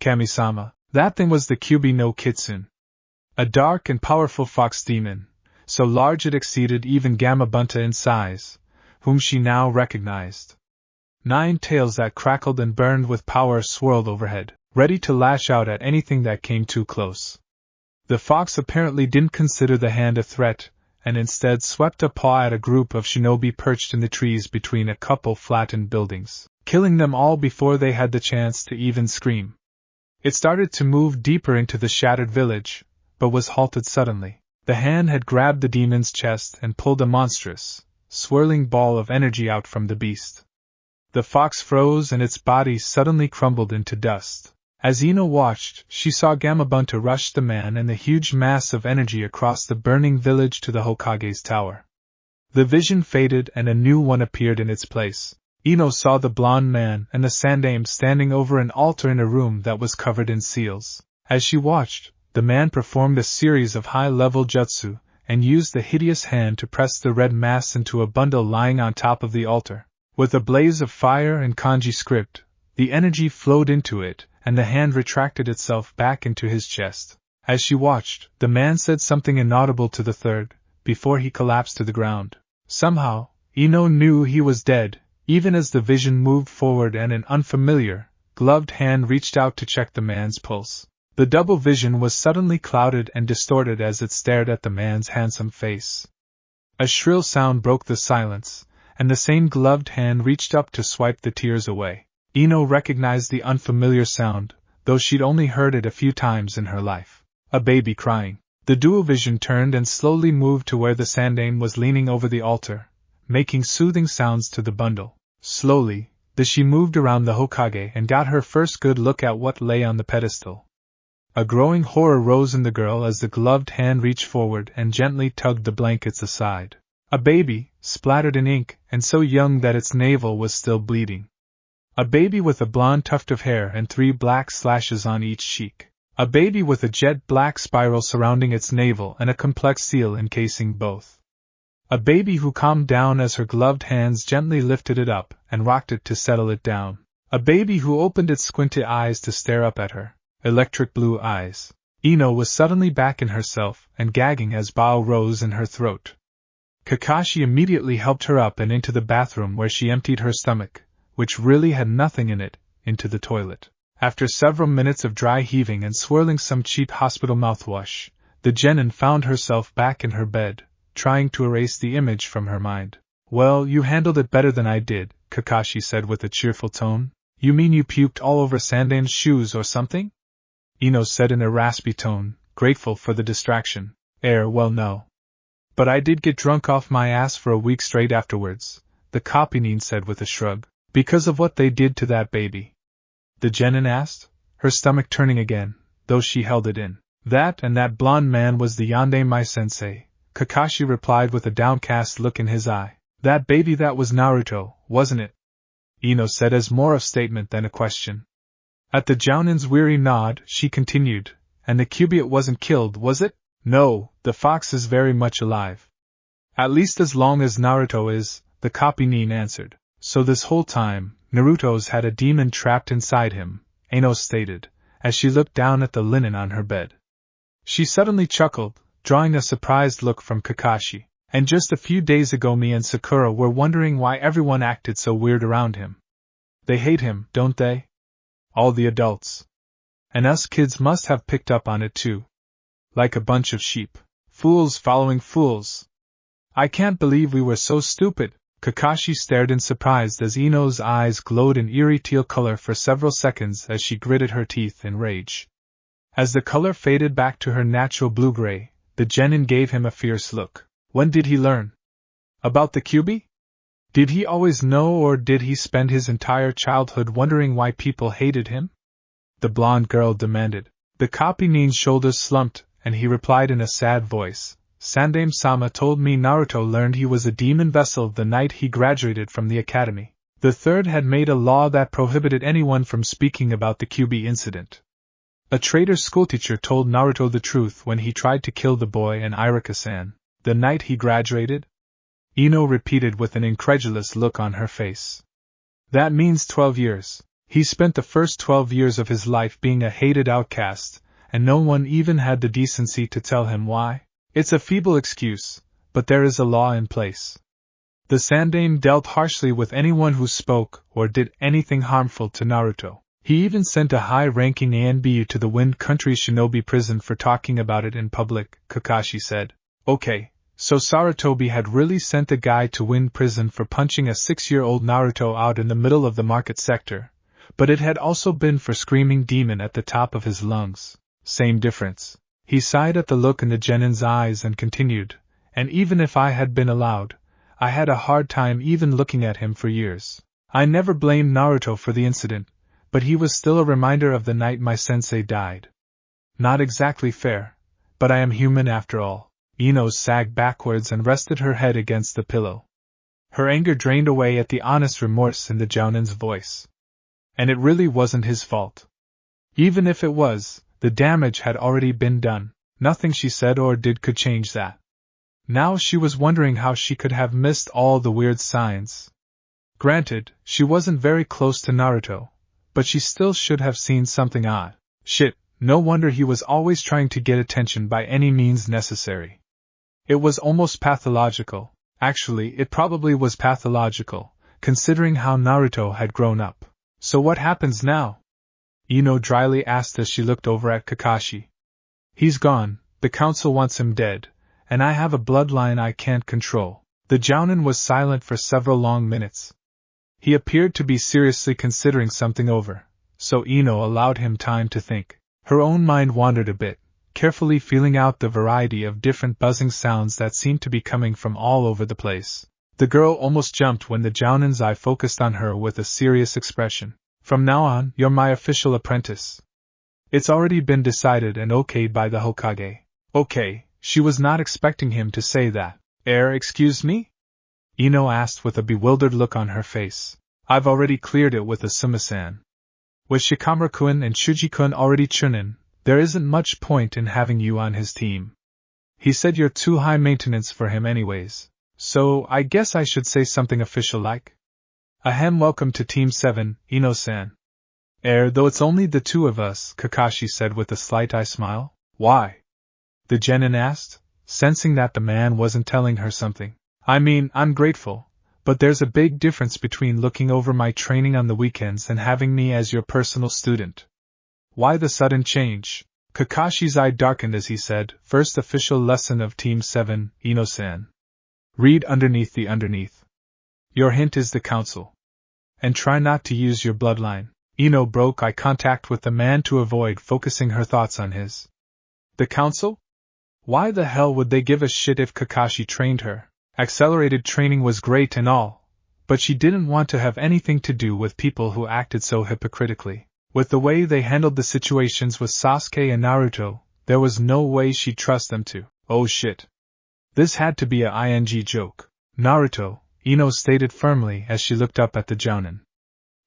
Speaker 1: Kami-sama. That thing was the Kyubi no Kitsune. A dark and powerful fox demon, so large it exceeded even Gamabunta in size, whom she now recognized. 9 tails that crackled and burned with power swirled overhead, ready to lash out at anything that came too close. The fox apparently didn't consider the hand a threat, and instead swept a paw at a group of shinobi perched in the trees between a couple flattened buildings, killing them all before they had the chance to even scream. It started to move deeper into the shattered village, but was halted suddenly. The hand had grabbed the demon's chest and pulled a monstrous, swirling ball of energy out from the beast. The fox froze and its body suddenly crumbled into dust. As Eno watched, she saw Gamabunta rush the man and the huge mass of energy across the burning village to the Hokage's tower. The vision faded and a new one appeared in its place. Eno saw the blonde man and the sandame standing over an altar in a room that was covered in seals. As she watched, the man performed a series of high-level jutsu, and used the hideous hand to press the red mass into a bundle lying on top of the altar. With a blaze of fire and kanji script, the energy flowed into it, and the hand retracted itself back into his chest. As she watched, the man said something inaudible to the third, before he collapsed to the ground. Somehow, Eno knew he was dead, even as the vision moved forward and an unfamiliar, gloved hand reached out to check the man's pulse. The double vision was suddenly clouded and distorted as it stared at the man's handsome face. A shrill sound broke the silence, and the same gloved hand reached up to swipe the tears away. Eno recognized the unfamiliar sound, though she'd only heard it a few times in her life. A baby crying. The dual vision turned and slowly moved to where the sandame was leaning over the altar, making soothing sounds to the bundle. Slowly, she moved around the Hokage and got her first good look at what lay on the pedestal. A growing horror rose in the girl as the gloved hand reached forward and gently tugged the blankets aside. A baby, splattered in ink, and so young that its navel was still bleeding. A baby with a blonde tuft of hair and 3 black slashes on each cheek. A baby with a jet black spiral surrounding its navel and a complex seal encasing both. A baby who calmed down as her gloved hands gently lifted it up and rocked it to settle it down. A baby who opened its squinty eyes to stare up at her. Electric blue eyes. Eno was suddenly back in herself and gagging as bile rose in her throat. Kakashi immediately helped her up and into the bathroom where she emptied her stomach, which really had nothing in it, into the toilet. After several minutes of dry heaving and swirling some cheap hospital mouthwash, the genin found herself back in her bed, trying to erase the image from her mind. "Well, you handled it better than I did," Kakashi said with a cheerful tone. "You mean you puked all over Sandane's shoes or something?" Eno said in a raspy tone, grateful for the distraction. Well, no. But I did get drunk off my ass for a week straight afterwards," the Kopinin said with a shrug. "Because of what they did to that baby?" the genin asked, her stomach turning again, though she held it in. "That and that blonde man was the Yandere my sensei," Kakashi replied with a downcast look in his eye. "That baby, that was Naruto, wasn't it?" Eno said as more a statement than a question. At the Jounin's weary nod, she continued, "And the Kyubi wasn't killed, was it?" "No, the fox is very much alive. At least as long as Naruto is," the Kopinin answered. "So this whole time, Naruto's had a demon trapped inside him," Eno stated, as she looked down at the linen on her bed. She suddenly chuckled, drawing a surprised look from Kakashi. "And just a few days ago me and Sakura were wondering why everyone acted so weird around him. They hate him, don't they? All the adults. And us kids must have picked up on it too. Like a bunch of sheep. Fools following fools. I can't believe we were so stupid," Kakashi stared in surprise as Eno's eyes glowed an eerie teal color for several seconds as she gritted her teeth in rage. As the color faded back to her natural blue-gray, the genin gave him a fierce look. When did he learn? About the Kyuubi? Did he always know, or did he spend his entire childhood wondering why people hated him? The blonde girl demanded. The copy nin's shoulders slumped, and he replied in a sad voice. Sandaime-sama told me Naruto learned he was a demon vessel the night he graduated from the academy. The third had made a law that prohibited anyone from speaking about the Kyuubi incident. A traitor schoolteacher told Naruto the truth when he tried to kill the boy and Iruka-san. The night he graduated? Eno repeated with an incredulous look on her face. That means 12 years. He spent the first 12 years of his life being a hated outcast, and no one even had the decency to tell him why. It's a feeble excuse, but there is a law in place. The Sandaime dealt harshly with anyone who spoke or did anything harmful to Naruto. He even sent a high-ranking ANBU to the Wind Country Shinobi prison for talking about it in public, Kakashi said. Okay, so Sarutobi had really sent a guy to Wind Prison for punching a 6-year-old Naruto out in the middle of the market sector, but it had also been for screaming demon at the top of his lungs. Same difference. He sighed at the look in the genin's eyes and continued, and even if I had been allowed, I had a hard time even looking at him for years. I never blamed Naruto for the incident, but he was still a reminder of the night my sensei died. Not exactly fair, but I am human after all. Eno sagged backwards and rested her head against the pillow. Her anger drained away at the honest remorse in the jounin's voice. And it really wasn't his fault. Even if it was, the damage had already been done. Nothing she said or did could change that. Now she was wondering how she could have missed all the weird signs. Granted, she wasn't very close to Naruto, but she still should have seen something odd. Shit, no wonder he was always trying to get attention by any means necessary. It was almost pathological. Actually, it probably was pathological, considering how Naruto had grown up. So what happens now? Eno dryly asked as she looked over at Kakashi. He's gone, the council wants him dead, and I have a bloodline I can't control. The jounin was silent for several long minutes. He appeared to be seriously considering something over, so Eno allowed him time to think. Her own mind wandered a bit, carefully feeling out the variety of different buzzing sounds that seemed to be coming from all over the place. The girl almost jumped when the jounin's eye focused on her with a serious expression. From now on, you're my official apprentice. It's already been decided and okayed by the Hokage. Okay, she was not expecting him to say that. Excuse me? Eno asked with a bewildered look on her face. I've already cleared it with Asuma-san. With Shikamaru-kun and Shuji-kun already chunin, there isn't much point in having you on his team. He said you're too high maintenance for him anyways, so I guess I should say something official like? Ahem, welcome to Team 7, Eno-san. Though it's only the two of us, Kakashi said with a slight eye smile. Why? The genin asked, sensing that the man wasn't telling her something. I mean, I'm grateful, but there's a big difference between looking over my training on the weekends and having me as your personal student. Why the sudden change? Kakashi's eye darkened as he said, first official lesson of Team 7, Eno-san. Read underneath the underneath. Your hint is the council. And try not to use your bloodline. Eno broke eye contact with the man to avoid focusing her thoughts on his. The council? Why the hell would they give a shit if Kakashi trained her? Accelerated training was great and all, but she didn't want to have anything to do with people who acted so hypocritically. With the way they handled the situations with Sasuke and Naruto, there was no way she'd trust them to. Oh shit. This had to be a ing joke. Naruto, Eno stated firmly as she looked up at the jounin.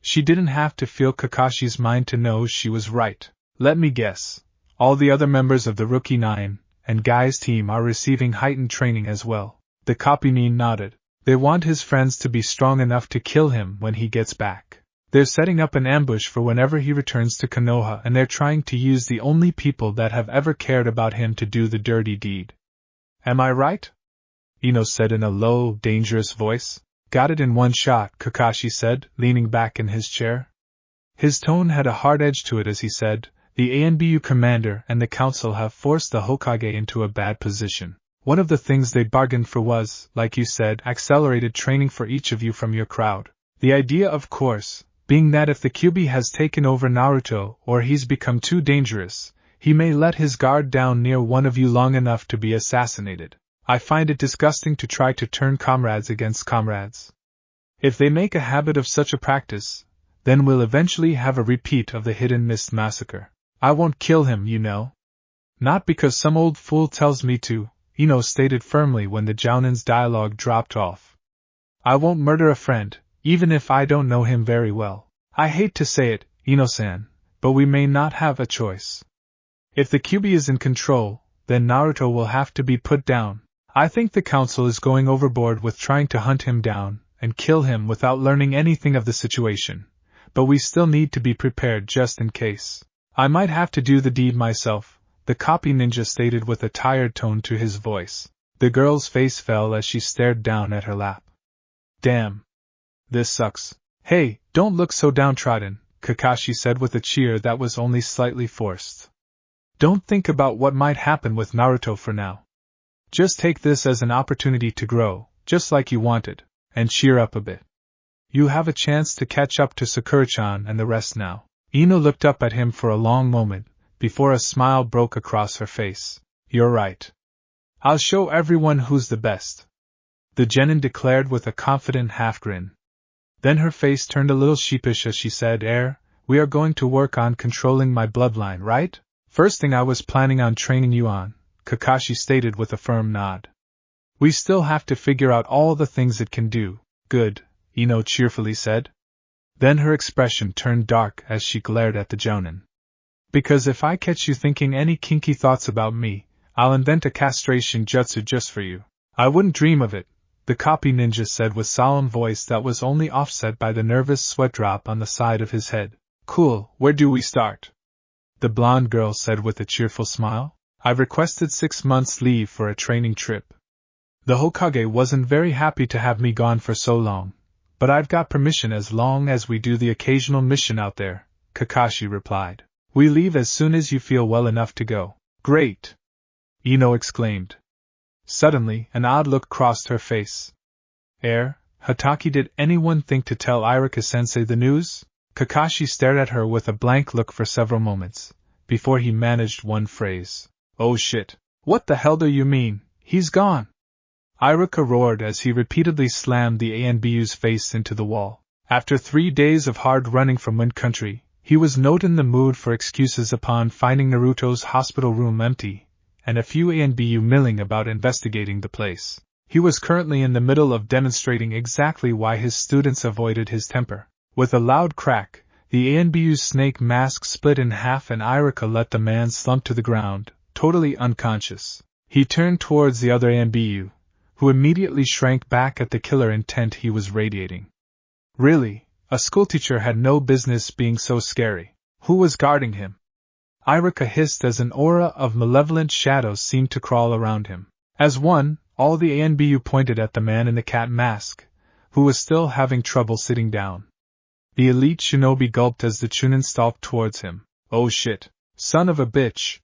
Speaker 1: She didn't have to feel Kakashi's mind to know she was right. Let me guess. All the other members of the Rookie 9 and Guy's team are receiving heightened training as well. The Kopinin nodded. They want his friends to be strong enough to kill him when he gets back. They're setting up an ambush for whenever he returns to Konoha, and they're trying to use the only people that have ever cared about him to do the dirty deed. Am I right? Eno said in a low, dangerous voice. Got it in one shot, Kakashi said, leaning back in his chair. His tone had a hard edge to it as he said, the ANBU commander and the council have forced the Hokage into a bad position. One of the things they bargained for was, like you said, accelerated training for each of you from your crowd. The idea, of course, being that if the QB has taken over Naruto or he's become too dangerous, he may let his guard down near one of you long enough to be assassinated. I find it disgusting to try to turn comrades against comrades. If they make a habit of such a practice, then we'll eventually have a repeat of the Hidden Mist massacre. I won't kill him, you know. Not because some old fool tells me to, Eno stated firmly when the Jounin's dialogue dropped off. I won't murder a friend, even if I don't know him very well. I hate to say it, Eno-san, but we may not have a choice. If the QB is in control, then Naruto will have to be put down. I think the council is going overboard with trying to hunt him down and kill him without learning anything of the situation, but we still need to be prepared just in case. I might have to do the deed myself, the copy ninja stated with a tired tone to his voice. The girl's face fell as she stared down at her lap. Damn. This sucks. Hey, don't look so downtrodden, Kakashi said with a cheer that was only slightly forced. Don't think about what might happen with Naruto for now. Just take this as an opportunity to grow, just like you wanted, and cheer up a bit. You have a chance to catch up to Sakura-chan and the rest now. Eno looked up at him for a long moment, before a smile broke across her face. You're right. I'll show everyone who's the best. The genin declared with a confident half-grin. Then her face turned a little sheepish as she said, we are going to work on controlling my bloodline, right? First thing I was planning on training you on, Kakashi stated with a firm nod. We still have to figure out all the things it can do. Good, Eno cheerfully said. Then her expression turned dark as she glared at the Jounin. Because if I catch you thinking any kinky thoughts about me, I'll invent a castration jutsu just for you. I wouldn't dream of it, the copy ninja said with solemn voice that was only offset by the nervous sweat drop on the side of his head. Cool, where do we start? The blonde girl said with a cheerful smile. I've requested 6 months' leave for a training trip. The Hokage wasn't very happy to have me gone for so long, but I've got permission as long as we do the occasional mission out there, Kakashi replied. We leave as soon as you feel well enough to go. Great! Eno exclaimed. Suddenly, an odd look crossed her face. Hatake, did anyone think to tell Iruka-sensei the news? Kakashi stared at her with a blank look for several moments, before he managed one phrase. Oh shit. What the hell do you mean? He's gone! Iruka roared as he repeatedly slammed the ANBU's face into the wall. After 3 days of hard running from Wind Country, he was not in the mood for excuses upon finding Naruto's hospital room empty, and a few ANBU milling about investigating the place. He was currently in the middle of demonstrating exactly why his students avoided his temper. With a loud crack, the ANBU's snake mask split in half and Iruka let the man slump to the ground, totally unconscious. He turned towards the other ANBU, who immediately shrank back at the killer intent he was radiating. Really, a schoolteacher had no business being so scary. Who was guarding him? Iruka hissed as an aura of malevolent shadows seemed to crawl around him. As one, all the ANBU pointed at the man in the cat mask, who was still having trouble sitting down. The elite shinobi gulped as the Chunin stalked towards him. Oh shit. Son of a bitch.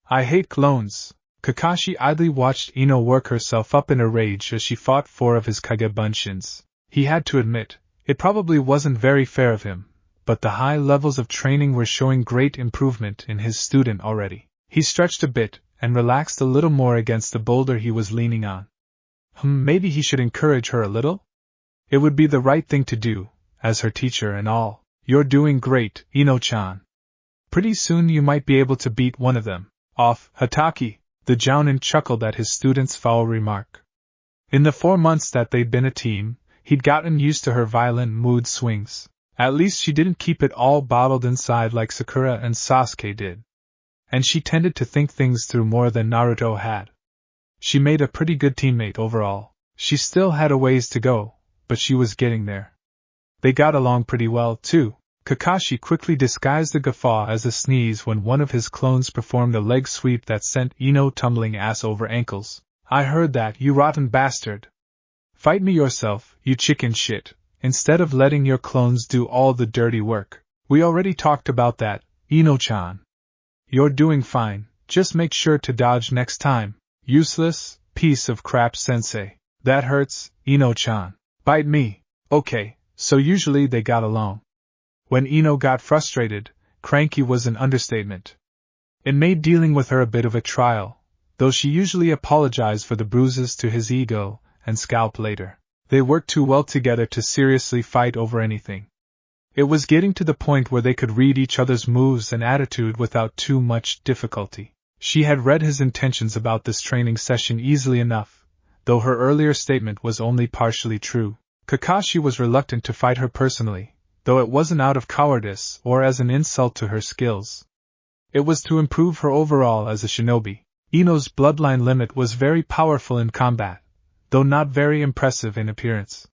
Speaker 1: I hate clones. Kakashi idly watched Eno work herself up in a rage as she fought 4 of his Kage Bunshins. He had to admit, it probably wasn't very fair of him, but the high levels of training were showing great improvement in his student already. He stretched a bit and relaxed a little more against the boulder he was leaning on. Maybe he should encourage her a little? It would be the right thing to do, as her teacher and all. You're doing great, Eno-chan. Pretty soon you might be able to beat one of them. Off, Hatake, the Jounin chuckled at his student's foul remark. In the 4 months that they'd been a team, he'd gotten used to her violent mood swings. At least she didn't keep it all bottled inside like Sakura and Sasuke did. And she tended to think things through more than Naruto had. She made a pretty good teammate overall. She still had a ways to go, but she was getting there. They got along pretty well, too. Kakashi quickly disguised a guffaw as a sneeze when one of his clones performed a leg sweep that sent Eno tumbling ass over ankles. I heard that, you rotten bastard. Fight me yourself, you chicken shit, instead of letting your clones do all the dirty work. We already talked about that, Eno-chan. You're doing fine, just make sure to dodge next time. Useless, Piece of crap, sensei. That hurts, Eno-chan. Bite me. Okay, so usually they got along. When Eno got frustrated, cranky was an understatement. It made dealing with her a bit of a trial, though she usually apologized for the bruises to his ego and scalp later. They worked too well together to seriously fight over anything. It was getting to the point where they could read each other's moves and attitude without too much difficulty. She had read his intentions about this training session easily enough, though her earlier statement was only partially true. Kakashi was reluctant to fight her personally, though it wasn't out of cowardice or as an insult to her skills. It was to improve her overall as a shinobi. Eno's bloodline limit was very powerful in combat, though not very impressive in appearance.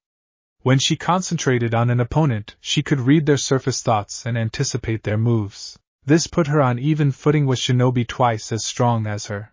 Speaker 1: When she concentrated on an opponent, she could read their surface thoughts and anticipate their moves. This put her on even footing with shinobi twice as strong as her.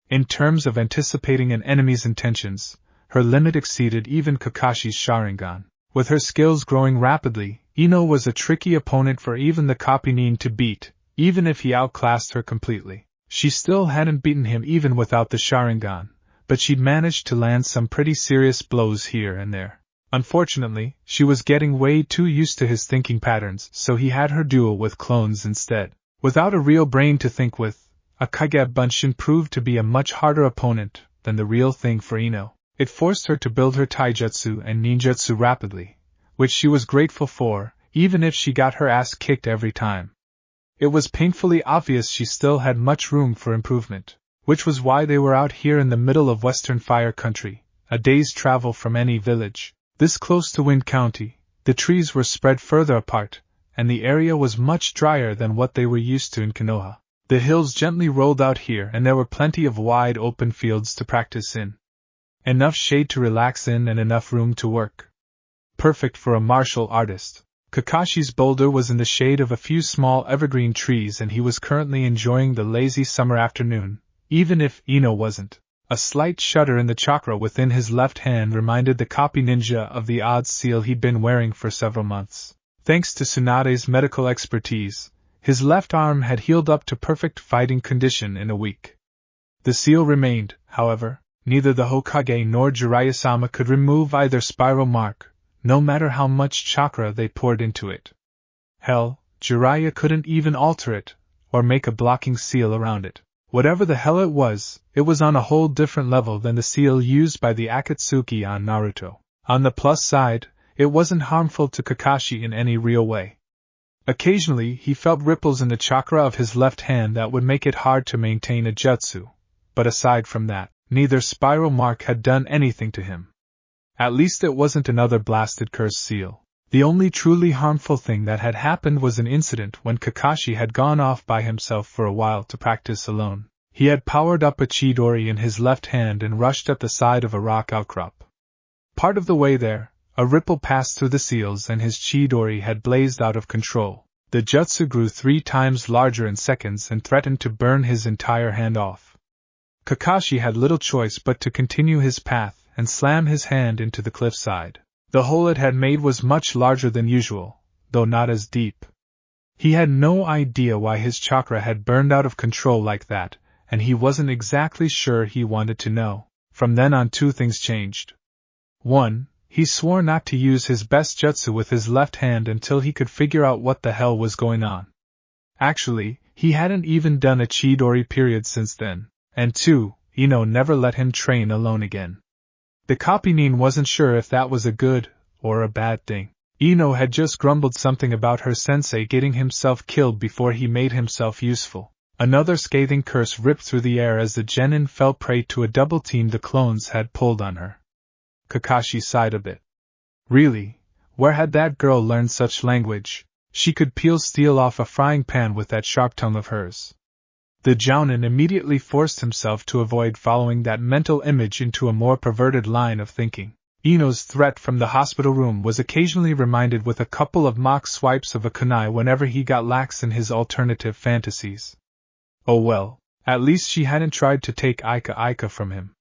Speaker 1: In terms of anticipating an enemy's intentions, her limit exceeded even Kakashi's Sharingan. With her skills growing rapidly, Eno was a tricky opponent for even the Copynin to beat, even if he outclassed her completely. She still hadn't beaten him even without the Sharingan, but she'd managed to land some pretty serious blows here and there. Unfortunately, she was getting way too used to his thinking patterns, so he had her duel with clones instead. Without a real brain to think with, Akage Bunshin proved to be a much harder opponent than the real thing for Eno. It forced her to build her taijutsu and ninjutsu rapidly, which she was grateful for, even if she got her ass kicked every time. It was painfully obvious she still had much room for improvement, which was why they were out here in the middle of Western Fire Country, a day's travel from any village. This close to Wind County, the trees were spread further apart, and the area was much drier than what they were used to in Konoha. The hills gently rolled out here and there were plenty of wide open fields to practice in. Enough shade to relax in and enough room to work. Perfect for a martial artist. Kakashi's boulder was in the shade of a few small evergreen trees and he was currently enjoying the lazy summer afternoon, even if Eno wasn't. A slight shudder in the chakra within his left hand reminded the copy ninja of the odd seal he'd been wearing for several months. Thanks to Tsunade's medical expertise, his left arm had healed up to perfect fighting condition in a week. The seal remained, however. Neither the Hokage nor Jiraiya-sama could remove either spiral mark, no matter how much chakra they poured into it. Hell, Jiraiya couldn't even alter it, or make a blocking seal around it. Whatever the hell it was on a whole different level than the seal used by the Akatsuki on Naruto. On the plus side, it wasn't harmful to Kakashi in any real way. Occasionally he felt ripples in the chakra of his left hand that would make it hard to maintain a jutsu, but aside from that, neither spiral mark had done anything to him. At least it wasn't another blasted cursed seal. The only truly harmful thing that had happened was an incident when Kakashi had gone off by himself for a while to practice alone. He had powered up a chidori in his left hand and rushed up the side of a rock outcrop. Part of the way there, a ripple passed through the seals and his chidori had blazed out of control. The jutsu grew 3 times larger in seconds and threatened to burn his entire hand off. Kakashi had little choice but to continue his path and slam his hand into the cliffside. The hole it had made was much larger than usual, though not as deep. He had no idea why his chakra had burned out of control like that, and he wasn't exactly sure he wanted to know. From then on 2 things changed. 1. He swore not to use his best jutsu with his left hand until he could figure out what the hell was going on. Actually, he hadn't even done a chidori period since then. And 2. Eno never let him train alone again. The copynin wasn't sure if that was a good or a bad thing. Eno had just grumbled something about her sensei getting himself killed before he made himself useful. Another scathing curse ripped through the air as the genin fell prey to a double team the clones had pulled on her. Kakashi sighed a bit. Really, where had that girl learned such language? She could peel steel off a frying pan with that sharp tongue of hers. The jounin immediately forced himself to avoid following that mental image into a more perverted line of thinking. Eno's threat from the hospital room was occasionally reminded with a couple of mock swipes of a kunai whenever he got lax in his alternative fantasies. Oh well, at least she hadn't tried to take Ika from him.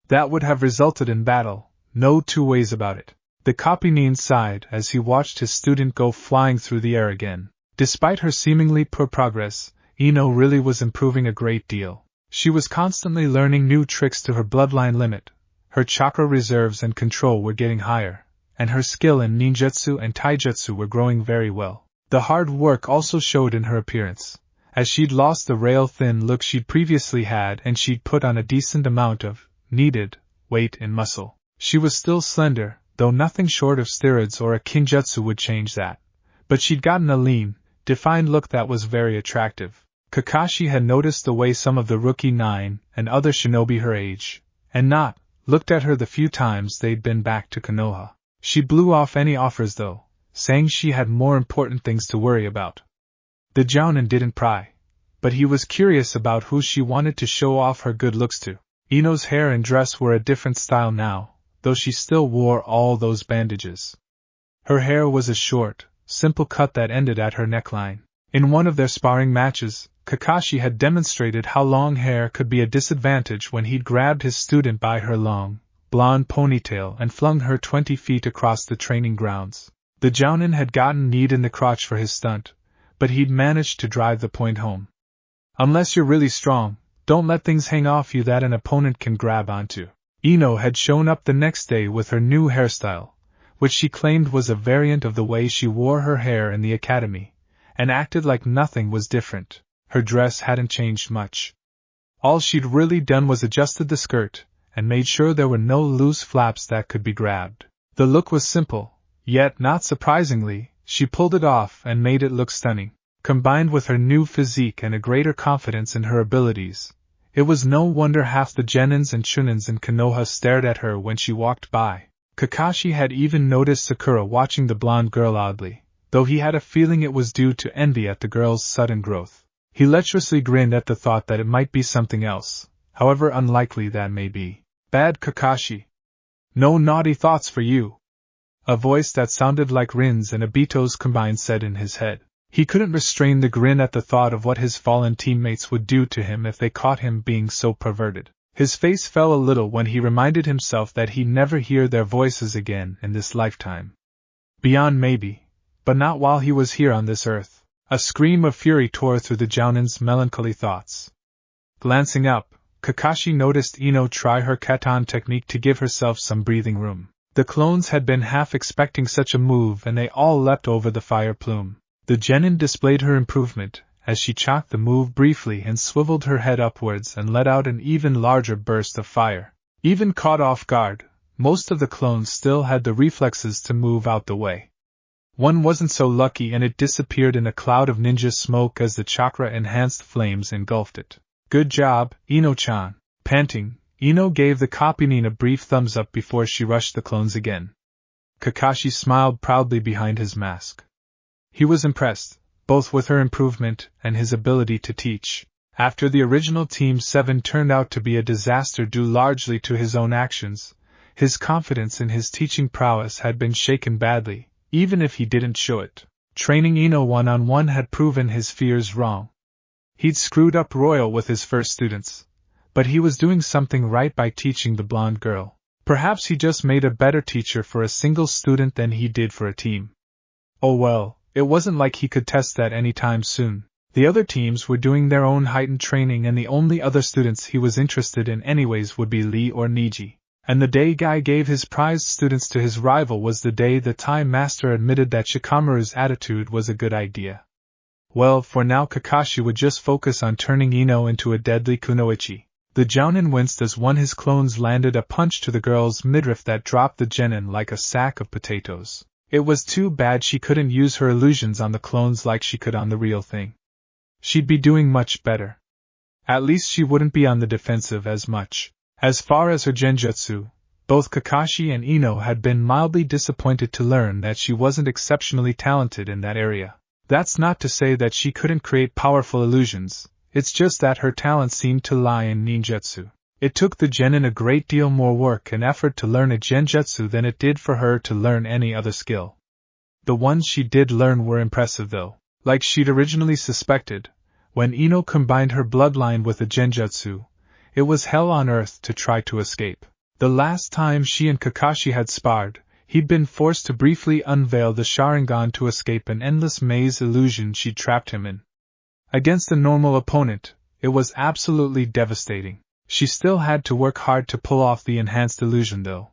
Speaker 1: That would have resulted in battle, no 2 ways about it. The copynin sighed as he watched his student go flying through the air again. Despite her seemingly poor progress, Eno really was improving a great deal. She was constantly learning new tricks to her bloodline limit, her chakra reserves and control were getting higher, and her skill in ninjutsu and taijutsu were growing very well. The hard work also showed in her appearance, as she'd lost the rail-thin look she'd previously had and she'd put on a decent amount of needed weight and muscle. She was still slender, though nothing short of steroids or a kinjutsu would change that, but she'd gotten a lean, defined look that was very attractive. Kakashi had noticed the way some of the rookie 9 and other shinobi her age, and not looked at her the few times they'd been back to Konoha. She blew off any offers though, saying she had more important things to worry about. The Jounin didn't pry, but he was curious about who she wanted to show off her good looks to. Eno's hair and dress were a different style now, though she still wore all those bandages. Her hair was a short, simple cut that ended at her neckline. In one of their sparring matches, Kakashi had demonstrated how long hair could be a disadvantage when he'd grabbed his student by her long, blonde ponytail and flung her 20 feet across the training grounds. The Jounin had gotten kneed in the crotch for his stunt, but he'd managed to drive the point home. Unless you're really strong, don't let things hang off you that an opponent can grab onto. Eno had shown up the next day with her new hairstyle, which she claimed was a variant of the way she wore her hair in the academy, and acted like nothing was different. Her dress hadn't changed much. All she'd really done was adjusted the skirt, and made sure there were no loose flaps that could be grabbed. The look was simple, yet not surprisingly, she pulled it off and made it look stunning. Combined with her new physique and a greater confidence in her abilities, it was no wonder half the genins and chunins in Konoha stared at her when she walked by. Kakashi had even noticed Sakura watching the blonde girl oddly, though he had a feeling it was due to envy at the girl's sudden growth. He lecherously grinned at the thought that it might be something else, however unlikely that may be. Bad Kakashi. No naughty thoughts for you. A voice that sounded like Rin's and Obito's combined said in his head. He couldn't restrain the grin at the thought of what his fallen teammates would do to him if they caught him being so perverted. His face fell a little when he reminded himself that he'd never hear their voices again in this lifetime. Beyond maybe, but not while he was here on this earth. A scream of fury tore through the Jounin's melancholy thoughts. Glancing up, Kakashi noticed Eno try her katan technique to give herself some breathing room. The clones had been half expecting such a move and they all leapt over the fire plume. The genin displayed her improvement, as she chalked the move briefly and swiveled her head upwards and let out an even larger burst of fire. Even caught off guard, most of the clones still had the reflexes to move out the way. One wasn't so lucky and it disappeared in a cloud of ninja smoke as the chakra-enhanced flames engulfed it. Good job, Eno-chan. Panting, Eno gave the copynin a brief thumbs up before she rushed the clones again. Kakashi smiled proudly behind his mask. He was impressed, both with her improvement and his ability to teach. After the original Team 7 turned out to be a disaster due largely to his own actions, his confidence in his teaching prowess had been shaken badly, even if he didn't show it. Training Eno one-on-one had proven his fears wrong. He'd screwed up royal with his first students, but he was doing something right by teaching the blonde girl. Perhaps he just made a better teacher for a single student than he did for a team. Oh well, it wasn't like he could test that anytime soon. The other teams were doing their own heightened training and the only other students he was interested in anyways would be Lee or Niji. And the day Guy gave his prized students to his rival was the day the Time Master admitted that Shikamaru's attitude was a good idea. Well, for now Kakashi would just focus on turning Eno into a deadly kunoichi. The Jounin winced as one of his clones landed a punch to the girl's midriff that dropped the genin like a sack of potatoes. It was too bad she couldn't use her illusions on the clones like she could on the real thing. She'd be doing much better. At least she wouldn't be on the defensive as much. As far as her genjutsu, both Kakashi and Eno had been mildly disappointed to learn that she wasn't exceptionally talented in that area. That's not to say that she couldn't create powerful illusions, it's just that her talent seemed to lie in ninjutsu. It took the genin a great deal more work and effort to learn a genjutsu than it did for her to learn any other skill. The ones she did learn were impressive though. Like she'd originally suspected, when Eno combined her bloodline with a genjutsu, it was hell on earth to try to escape. The last time she and Kakashi had sparred, he'd been forced to briefly unveil the Sharingan to escape an endless maze illusion she'd trapped him in. Against a normal opponent, It was absolutely devastating. She still had to work hard to pull off the enhanced illusion though.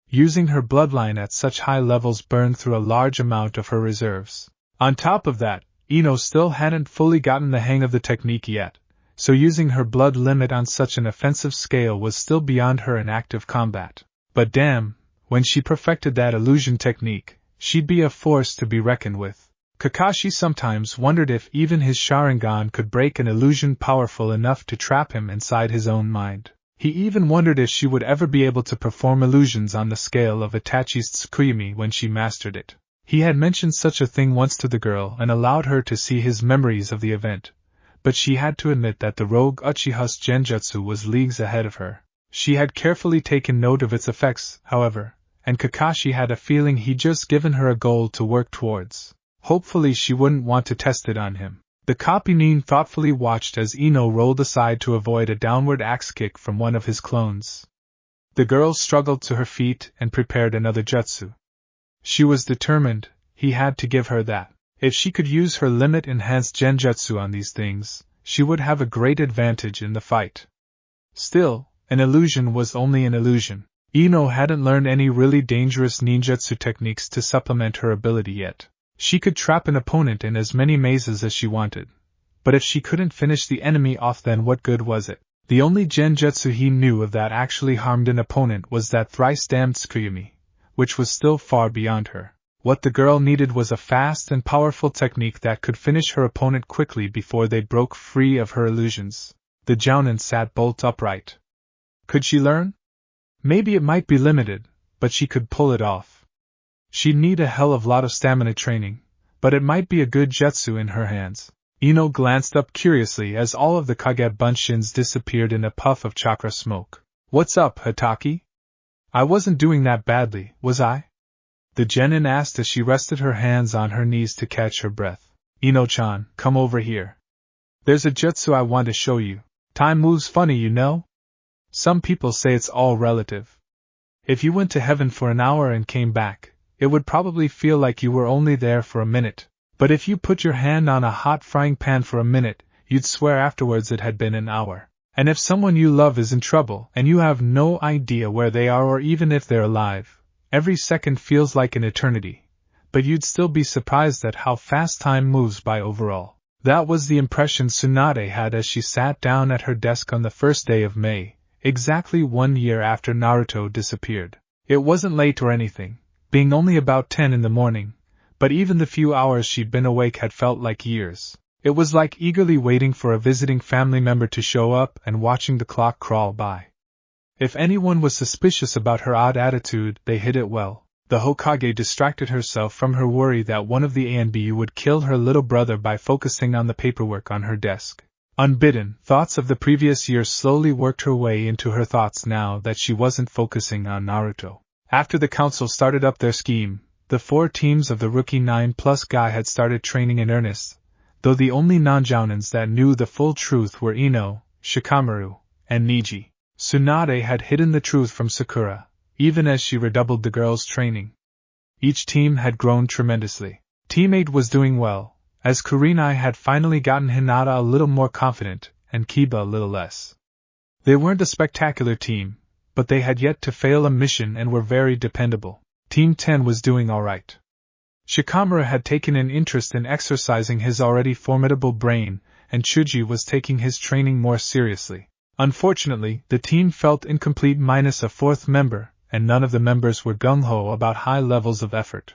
Speaker 1: Using her bloodline at such high levels burned through a large amount of her reserves. On top of that, Eno still hadn't fully gotten the hang of the technique yet, so using her blood limit on such an offensive scale was still beyond her in active combat. But damn, when she perfected that illusion technique, she'd be a force to be reckoned with. Kakashi sometimes wondered if even his Sharingan could break an illusion powerful enough to trap him inside his own mind. He even wondered if she would ever be able to perform illusions on the scale of Itachi's Tsukuyomi when she mastered it. He had mentioned such a thing once to the girl and allowed her to see his memories of the event, but she had to admit that the rogue Uchiha's genjutsu was leagues ahead of her. She had carefully taken note of its effects, however, and Kakashi had a feeling he'd just given her a goal to work towards. Hopefully she wouldn't want to test it on him. The Kopinin thoughtfully watched as Eno rolled aside to avoid a downward axe kick from one of his clones. The girl struggled to her feet and prepared another jutsu. She was determined, he had to give her that. If she could use her limit-enhanced genjutsu on these things, she would have a great advantage in the fight. Still, an illusion was only an illusion. Eno hadn't learned any really dangerous ninjutsu techniques to supplement her ability yet. She could trap an opponent in as many mazes as she wanted. But if she couldn't finish the enemy off, then what good was it? The only genjutsu he knew of that actually harmed an opponent was that thrice-damned Tsukuyomi, which was still far beyond her. What the girl needed was a fast and powerful technique that could finish her opponent quickly before they broke free of her illusions. The Jounin sat bolt upright. Could she learn? Maybe it might be limited, but she could pull it off. She'd need a hell of a lot of stamina training, but it might be a good jutsu in her hands. Eno glanced up curiously as all of the Kage Bunshins disappeared in a puff of chakra smoke. What's up, Hitaki? I wasn't doing that badly, was I? The genin asked as she rested her hands on her knees to catch her breath. Eno-chan, come over here. There's a jutsu I want to show you. Time moves funny, you know? Some people say it's all relative. If you went to heaven for an hour and came back, it would probably feel like you were only there for a minute. But if you put your hand on a hot frying pan for a minute, you'd swear afterwards it had been an hour. And if someone you love is in trouble and you have no idea where they are or even if they're alive, every second feels like an eternity. But you'd still be surprised at how fast time moves by overall. That was the impression Tsunade had as she sat down at her desk on the first day of May, exactly 1 year after Naruto disappeared. It wasn't late or anything, being only about 10 in the morning, but even the few hours she'd been awake had felt like years. It was like eagerly waiting for a visiting family member to show up and watching the clock crawl by. If anyone was suspicious about her odd attitude, they hid it well. The Hokage distracted herself from her worry that one of the ANBU would kill her little brother by focusing on the paperwork on her desk. Unbidden, thoughts of the previous year slowly worked her way into her thoughts now that she wasn't focusing on Naruto. After the council started up their scheme, the 4 teams of the rookie 9+ guy had started training in earnest, though the only non-jounins that knew the full truth were Eno, Shikamaru, and Niji. Tsunade had hidden the truth from Sakura, even as she redoubled the girls' training. Each team had grown tremendously. Team 8 was doing well, as Kurenai had finally gotten Hinata a little more confident, and Kiba a little less. They weren't a spectacular team, but they had yet to fail a mission and were very dependable. Team 10 was doing alright. Shikamaru had taken an interest in exercising his already formidable brain, and Chuji was taking his training more seriously. Unfortunately, the team felt incomplete minus a 4th member, and none of the members were gung-ho about high levels of effort.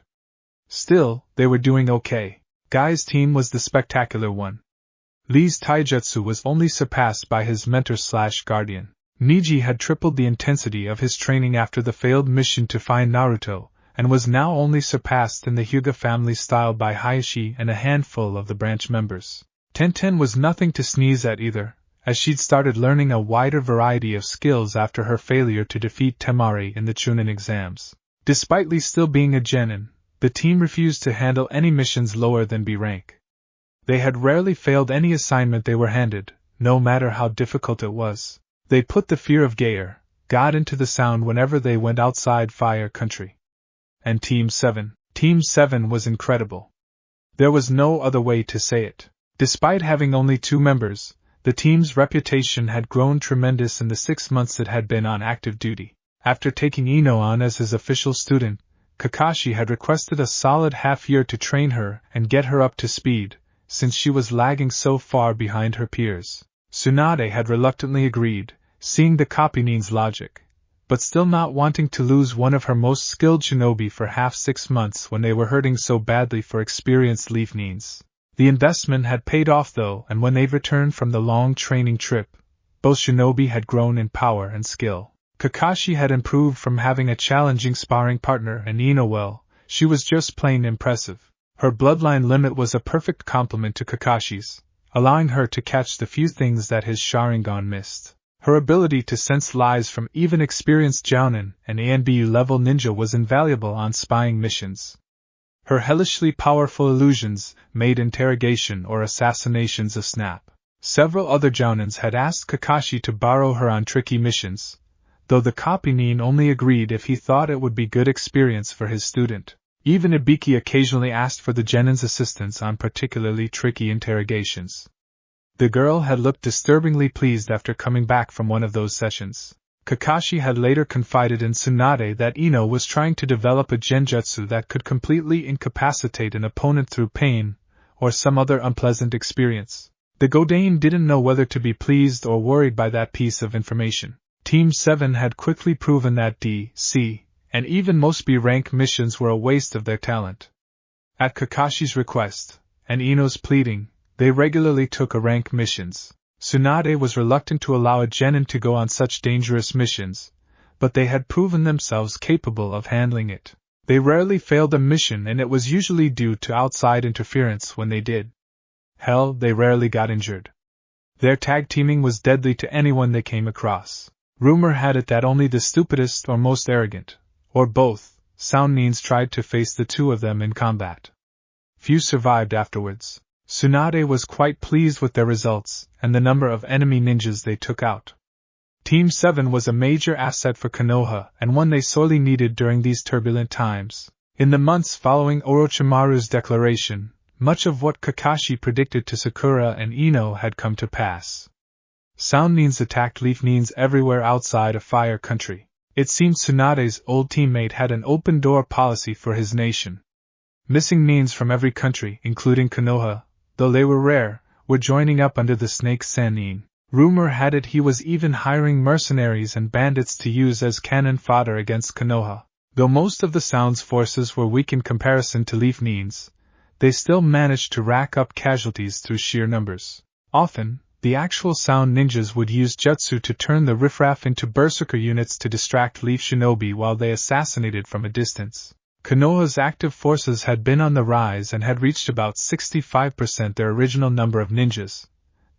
Speaker 1: Still, they were doing okay. Guy's team was the spectacular one. Lee's taijutsu was only surpassed by his mentor/guardian. Niji had tripled the intensity of his training after the failed mission to find Naruto, and was now only surpassed in the Hyuga family style by Hayashi and a handful of the branch members. Tenten was nothing to sneeze at either, as she'd started learning a wider variety of skills after her failure to defeat Temari in the Chunin exams. Despite Lee still being a genin, the team refused to handle any missions lower than B rank. They had rarely failed any assignment they were handed, no matter how difficult it was. They put the fear of Gear, God into the sound whenever they went outside Fire Country. And Team 7 was incredible. There was no other way to say it. Despite having only 2 members, The team's reputation had grown tremendous in the 6 months it had been on active duty. After taking Eno on as his official student, Kakashi had requested a solid half-year to train her and get her up to speed, since she was lagging so far behind her peers. Tsunade had reluctantly agreed, seeing the copy-nin's logic, but still not wanting to lose one of her most skilled shinobi for half 6 months when they were hurting so badly for experienced leaf nins. The investment had paid off though, and when they returned from the long training trip, both shinobi had grown in power and skill. Kakashi had improved from having a challenging sparring partner, and Eno, well, she was just plain impressive. Her bloodline limit was a perfect complement to Kakashi's, allowing her to catch the few things that his Sharingan missed. Her ability to sense lies from even experienced Jounin and ANBU level ninja was invaluable on spying missions. Her hellishly powerful illusions made interrogation or assassinations a snap. Several other Jounins had asked Kakashi to borrow her on tricky missions, though the copy-nin only agreed if he thought it would be good experience for his student. Even Ibiki occasionally asked for the genin's assistance on particularly tricky interrogations. The girl had looked disturbingly pleased after coming back from one of those sessions. Kakashi had later confided in Tsunade that Eno was trying to develop a genjutsu that could completely incapacitate an opponent through pain, or some other unpleasant experience. The Godain didn't know whether to be pleased or worried by that piece of information. Team 7 had quickly proven that D, C, and even most B-rank missions were a waste of their talent. At Kakashi's request, and Eno's pleading, they regularly took A-rank missions. Tsunade was reluctant to allow a genin to go on such dangerous missions, but they had proven themselves capable of handling it. They rarely failed a mission, and it was usually due to outside interference when they did. Hell, they rarely got injured. Their tag teaming was deadly to anyone they came across. Rumor had it that only the stupidest or most arrogant, or both, sound nins tried to face the two of them in combat. Few survived afterwards. Tsunade was quite pleased with their results and the number of enemy ninjas they took out. Team 7 was a major asset for Konoha and one they sorely needed during these turbulent times. In the months following Orochimaru's declaration, much of what Kakashi predicted to Sakura and Eno had come to pass. Sound nins attacked leaf nins everywhere outside of Fire Country. It seemed Tsunade's old teammate had an open-door policy for his nation. Missing nins from every country, including Konoha, though they were rare, were joining up under the Snake Sanin. Rumor had it he was even hiring mercenaries and bandits to use as cannon fodder against Konoha. Though most of the Sound's forces were weak in comparison to Leaf Nins, they still managed to rack up casualties through sheer numbers. Often, the actual Sound ninjas would use jutsu to turn the riffraff into berserker units to distract Leaf Shinobi while they assassinated from a distance. Konoha's active forces had been on the rise and had reached about 65% their original number of ninjas,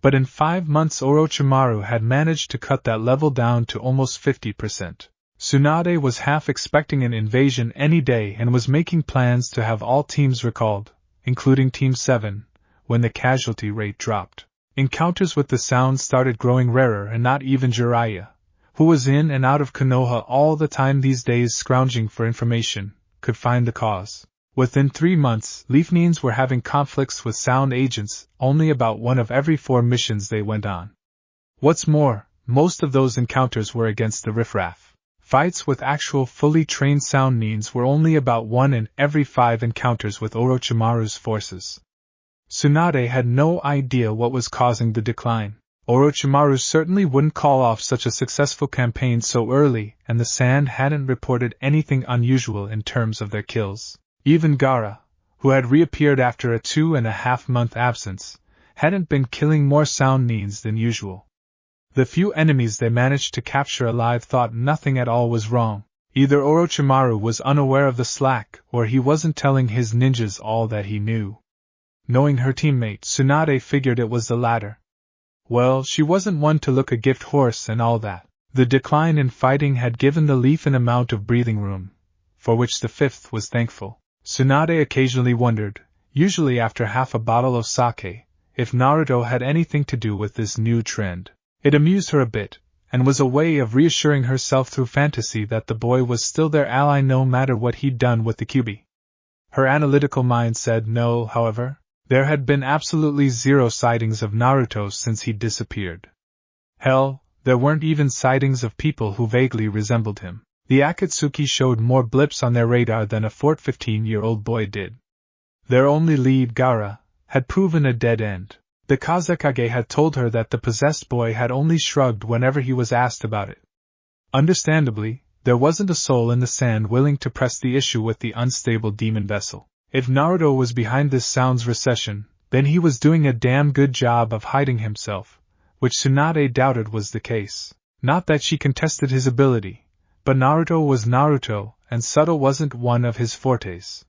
Speaker 1: but in 5 months Orochimaru had managed to cut that level down to almost 50%. Tsunade was half expecting an invasion any day and was making plans to have all teams recalled, including Team 7, when the casualty rate dropped. Encounters with the Sound started growing rarer, and not even Jiraiya, who was in and out of Konoha all the time these days scrounging for information, could find the cause. Within 3 months, Leaf Nins were having conflicts with Sound agents only about 1 of every 4 missions they went on. What's more, most of those encounters were against the riffraff. Fights with actual fully trained Sound Nins were only about 1 in every 5 encounters with Orochimaru's forces. Tsunade had no idea what was causing the decline. Orochimaru certainly wouldn't call off such a successful campaign so early, and the Sand hadn't reported anything unusual in terms of their kills. Even Gaara, who had reappeared after a 2.5-month absence, hadn't been killing more Sound Nins than usual. The few enemies they managed to capture alive thought nothing at all was wrong. Either Orochimaru was unaware of the slack, or he wasn't telling his ninjas all that he knew. Knowing her teammate, Tsunade figured it was the latter. Well, she wasn't one to look a gift horse and all that. The decline in fighting had given the Leaf an amount of breathing room, for which the 5th was thankful. Tsunade occasionally wondered, usually after half a bottle of sake, if Naruto had anything to do with this new trend. It amused her a bit, and was a way of reassuring herself through fantasy that the boy was still their ally no matter what he'd done with the Kyuubi. Her analytical mind said no, however. There had been absolutely zero sightings of Naruto since he'd disappeared. Hell, there weren't even sightings of people who vaguely resembled him. The Akatsuki showed more blips on their radar than a 15-year-old boy did. Their only lead, Gaara, had proven a dead end. The Kazekage had told her that the possessed boy had only shrugged whenever he was asked about it. Understandably, there wasn't a soul in the sand willing to press the issue with the unstable demon vessel. If Naruto was behind this sound's recession, then he was doing a damn good job of hiding himself, which Tsunade doubted was the case. Not that she contested his ability, but Naruto was Naruto, and subtle wasn't one of his fortes.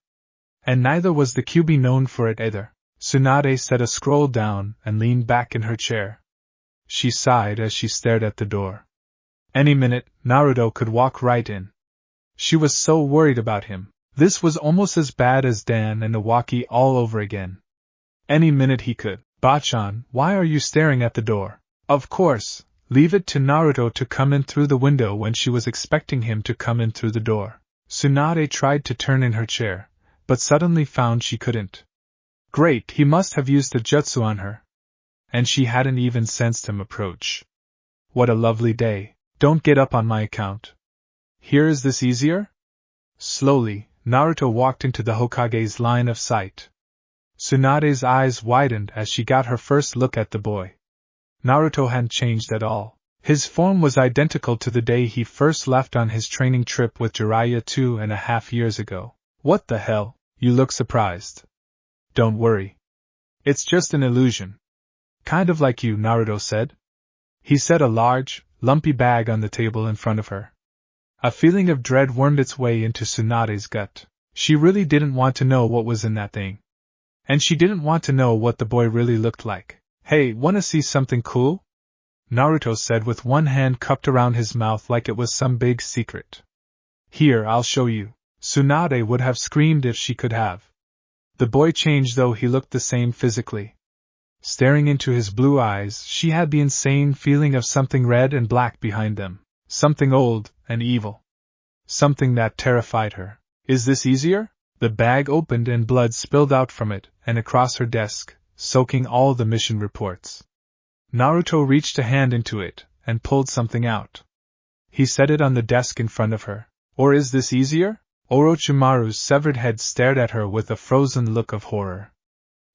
Speaker 1: And neither was the Kyuubi known for it either. Tsunade set a scroll down and leaned back in her chair. She sighed as she stared at the door. Any minute, Naruto could walk right in. She was so worried about him. This was almost as bad as Dan and Iwaki all over again. Any minute he could. Bachan, why are you staring at the door? Of course, leave it to Naruto to come in through the window when she was expecting him to come in through the door. Tsunade tried to turn in her chair, but suddenly found she couldn't. Great, he must have used a jutsu on her. And she hadn't even sensed him approach. What a lovely day. Don't get up on my account. Here, is this easier? Slowly, Naruto walked into the Hokage's line of sight. Tsunade's eyes widened as she got her first look at the boy. Naruto hadn't changed at all. His form was identical to the day he first left on his training trip with Jiraiya 2.5 years ago. What the hell? You look surprised. Don't worry. It's just an illusion. Kind of like you, Naruto said. He set a large, lumpy bag on the table in front of her. A feeling of dread wormed its way into Tsunade's gut. She really didn't want to know what was in that thing. And she didn't want to know what the boy really looked like. Hey, wanna see something cool? Naruto said with one hand cupped around his mouth like it was some big secret. Here, I'll show you. Tsunade would have screamed if she could have. The boy changed, though he looked the same physically. Staring into his blue eyes, she had the insane feeling of something red and black behind them. Something old and evil. Something that terrified her. Is this easier? The bag opened and blood spilled out from it and across her desk, soaking all the mission reports. Naruto reached a hand into it and pulled something out. He set it on the desk in front of her. Or is this easier? Orochimaru's severed head stared at her with a frozen look of horror.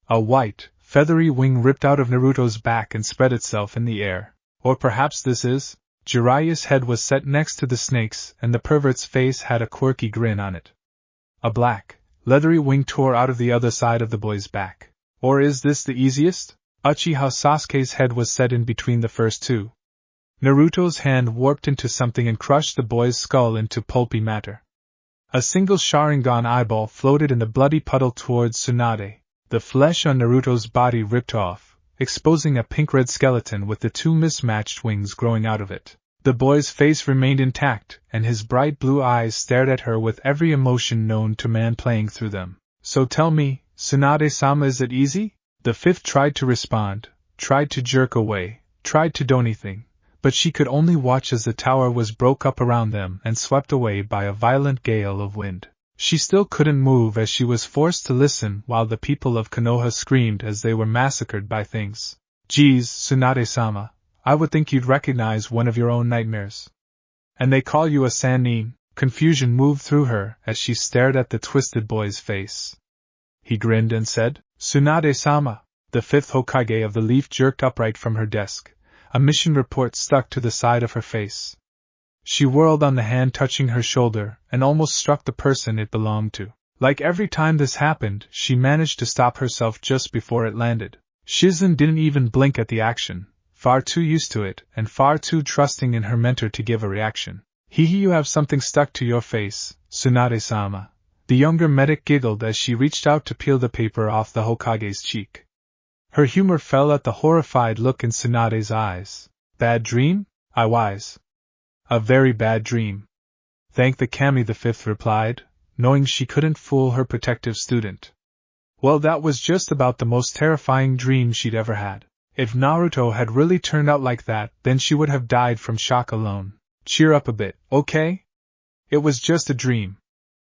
Speaker 1: A white, feathery wing ripped out of Naruto's back and spread itself in the air. Or perhaps this is? Jiraiya's head was set next to the snake's, and the pervert's face had a quirky grin on it. A black, leathery wing tore out of the other side of the boy's back. Or is this the easiest? Uchiha Sasuke's head was set in between the first two. Naruto's hand warped into something and crushed the boy's skull into pulpy matter. A single Sharingan eyeball floated in the bloody puddle towards Tsunade. The flesh on Naruto's body ripped off, exposing a pink-red skeleton with the two mismatched wings growing out of it. The boy's face remained intact, and his bright blue eyes stared at her with every emotion known to man playing through them. So tell me, Tsunade-sama, is it easy? The fifth tried to respond, tried to jerk away, tried to do anything, but she could only watch as the tower was broke up around them and swept away by a violent gale of wind. She still couldn't move as she was forced to listen while the people of Konoha screamed as they were massacred by things. Geez, Tsunade-sama, I would think you'd recognize one of your own nightmares. And they call you a Sannin. Confusion moved through her as she stared at the twisted boy's face. He grinned and said, Tsunade-sama. The fifth Hokage of the Leaf jerked upright from her desk. A mission report stuck to the side of her face. She whirled on the hand touching her shoulder and almost struck the person it belonged to. Like every time this happened, she managed to stop herself just before it landed. Shizen didn't even blink at the action, far too used to it and far too trusting in her mentor to give a reaction. Hee, you have something stuck to your face, Tsunade-sama. The younger medic giggled as she reached out to peel the paper off the Hokage's cheek. Her humor fell at the horrified look in Tsunade's eyes. Bad dream? I wise. A very bad dream. Thank the Kami, the fifth replied, knowing she couldn't fool her protective student. Well, that was just about the most terrifying dream she'd ever had. If Naruto had really turned out like that, then she would have died from shock alone. Cheer up a bit, okay? It was just a dream.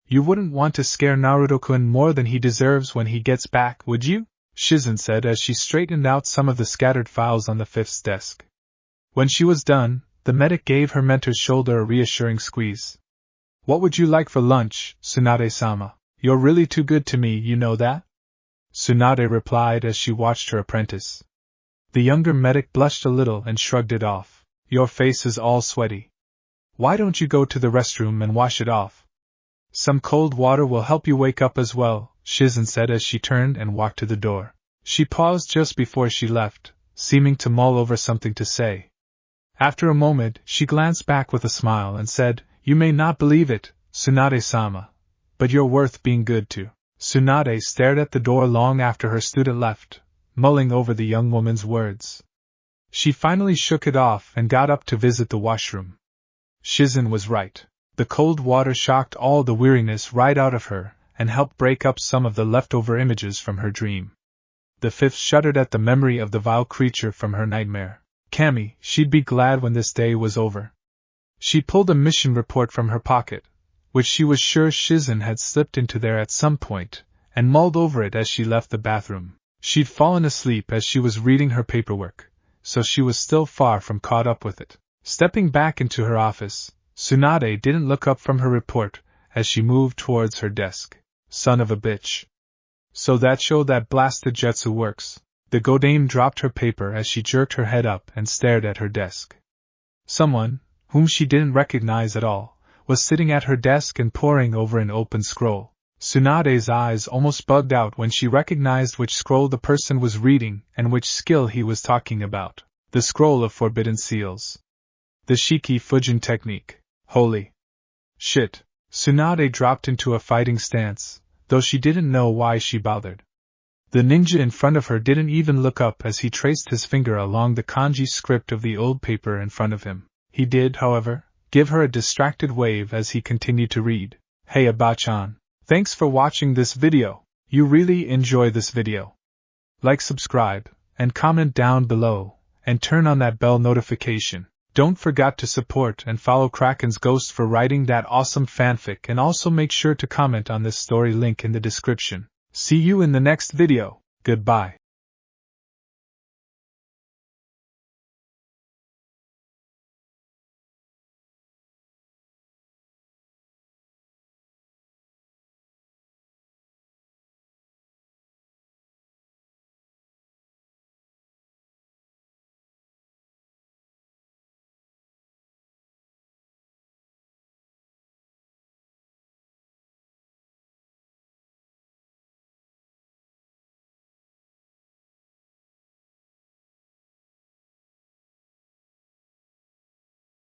Speaker 1: You wouldn't want to scare Naruto-kun more than he deserves when he gets back, would you? Shizen said as she straightened out some of the scattered files on the fifth's desk. When she was done, the medic gave her mentor's shoulder a reassuring squeeze. What would you like for lunch, Tsunade-sama? You're really too good to me, you know that? Tsunade replied as she watched her apprentice. The younger medic blushed a little and shrugged it off. Your face is all sweaty. Why don't you go to the restroom and wash it off? Some cold water will help you wake up as well, Shizen said as she turned and walked to the door. She paused just before she left, seeming to mull over something to say. After a moment, she glanced back with a smile and said, You may not believe it, Tsunade-sama, but you're worth being good to. Tsunade stared at the door long after her student left, mulling over the young woman's words. She finally shook it off and got up to visit the washroom. Shizen was right. The cold water shocked all the weariness right out of her and helped break up some of the leftover images from her dream. The fifth shuddered at the memory of the vile creature from her nightmare. Cammy, she'd be glad when this day was over. She pulled a mission report from her pocket, which she was sure Shizen had slipped into there at some point, and mulled over it as she left the bathroom. She'd fallen asleep as she was reading her paperwork, so she was still far from caught up with it. Stepping back into her office, Tsunade didn't look up from her report as she moved towards her desk. Son of a bitch. So that show that blasted jutsu works. The Godame dropped her paper as she jerked her head up and stared at her desk. Someone, whom she didn't recognize at all, was sitting at her desk and poring over an open scroll. Tsunade's eyes almost bugged out when she recognized which scroll the person was reading and which skill he was talking about. The scroll of forbidden seals. The Shiki Fujin technique. Holy shit. Tsunade dropped into a fighting stance, though she didn't know why she bothered. The ninja in front of her didn't even look up as he traced his finger along the kanji script of the old paper in front of him. He did, however, give her a distracted wave as he continued to read. Hey Abachan. Thanks for watching this video. You really enjoy this video. Like, subscribe, and comment down below, and turn on that bell notification. Don't forget to support and follow Kraken's Ghost for writing that awesome fanfic, and also make sure to comment on this story link in the description. See you in the next video. Goodbye.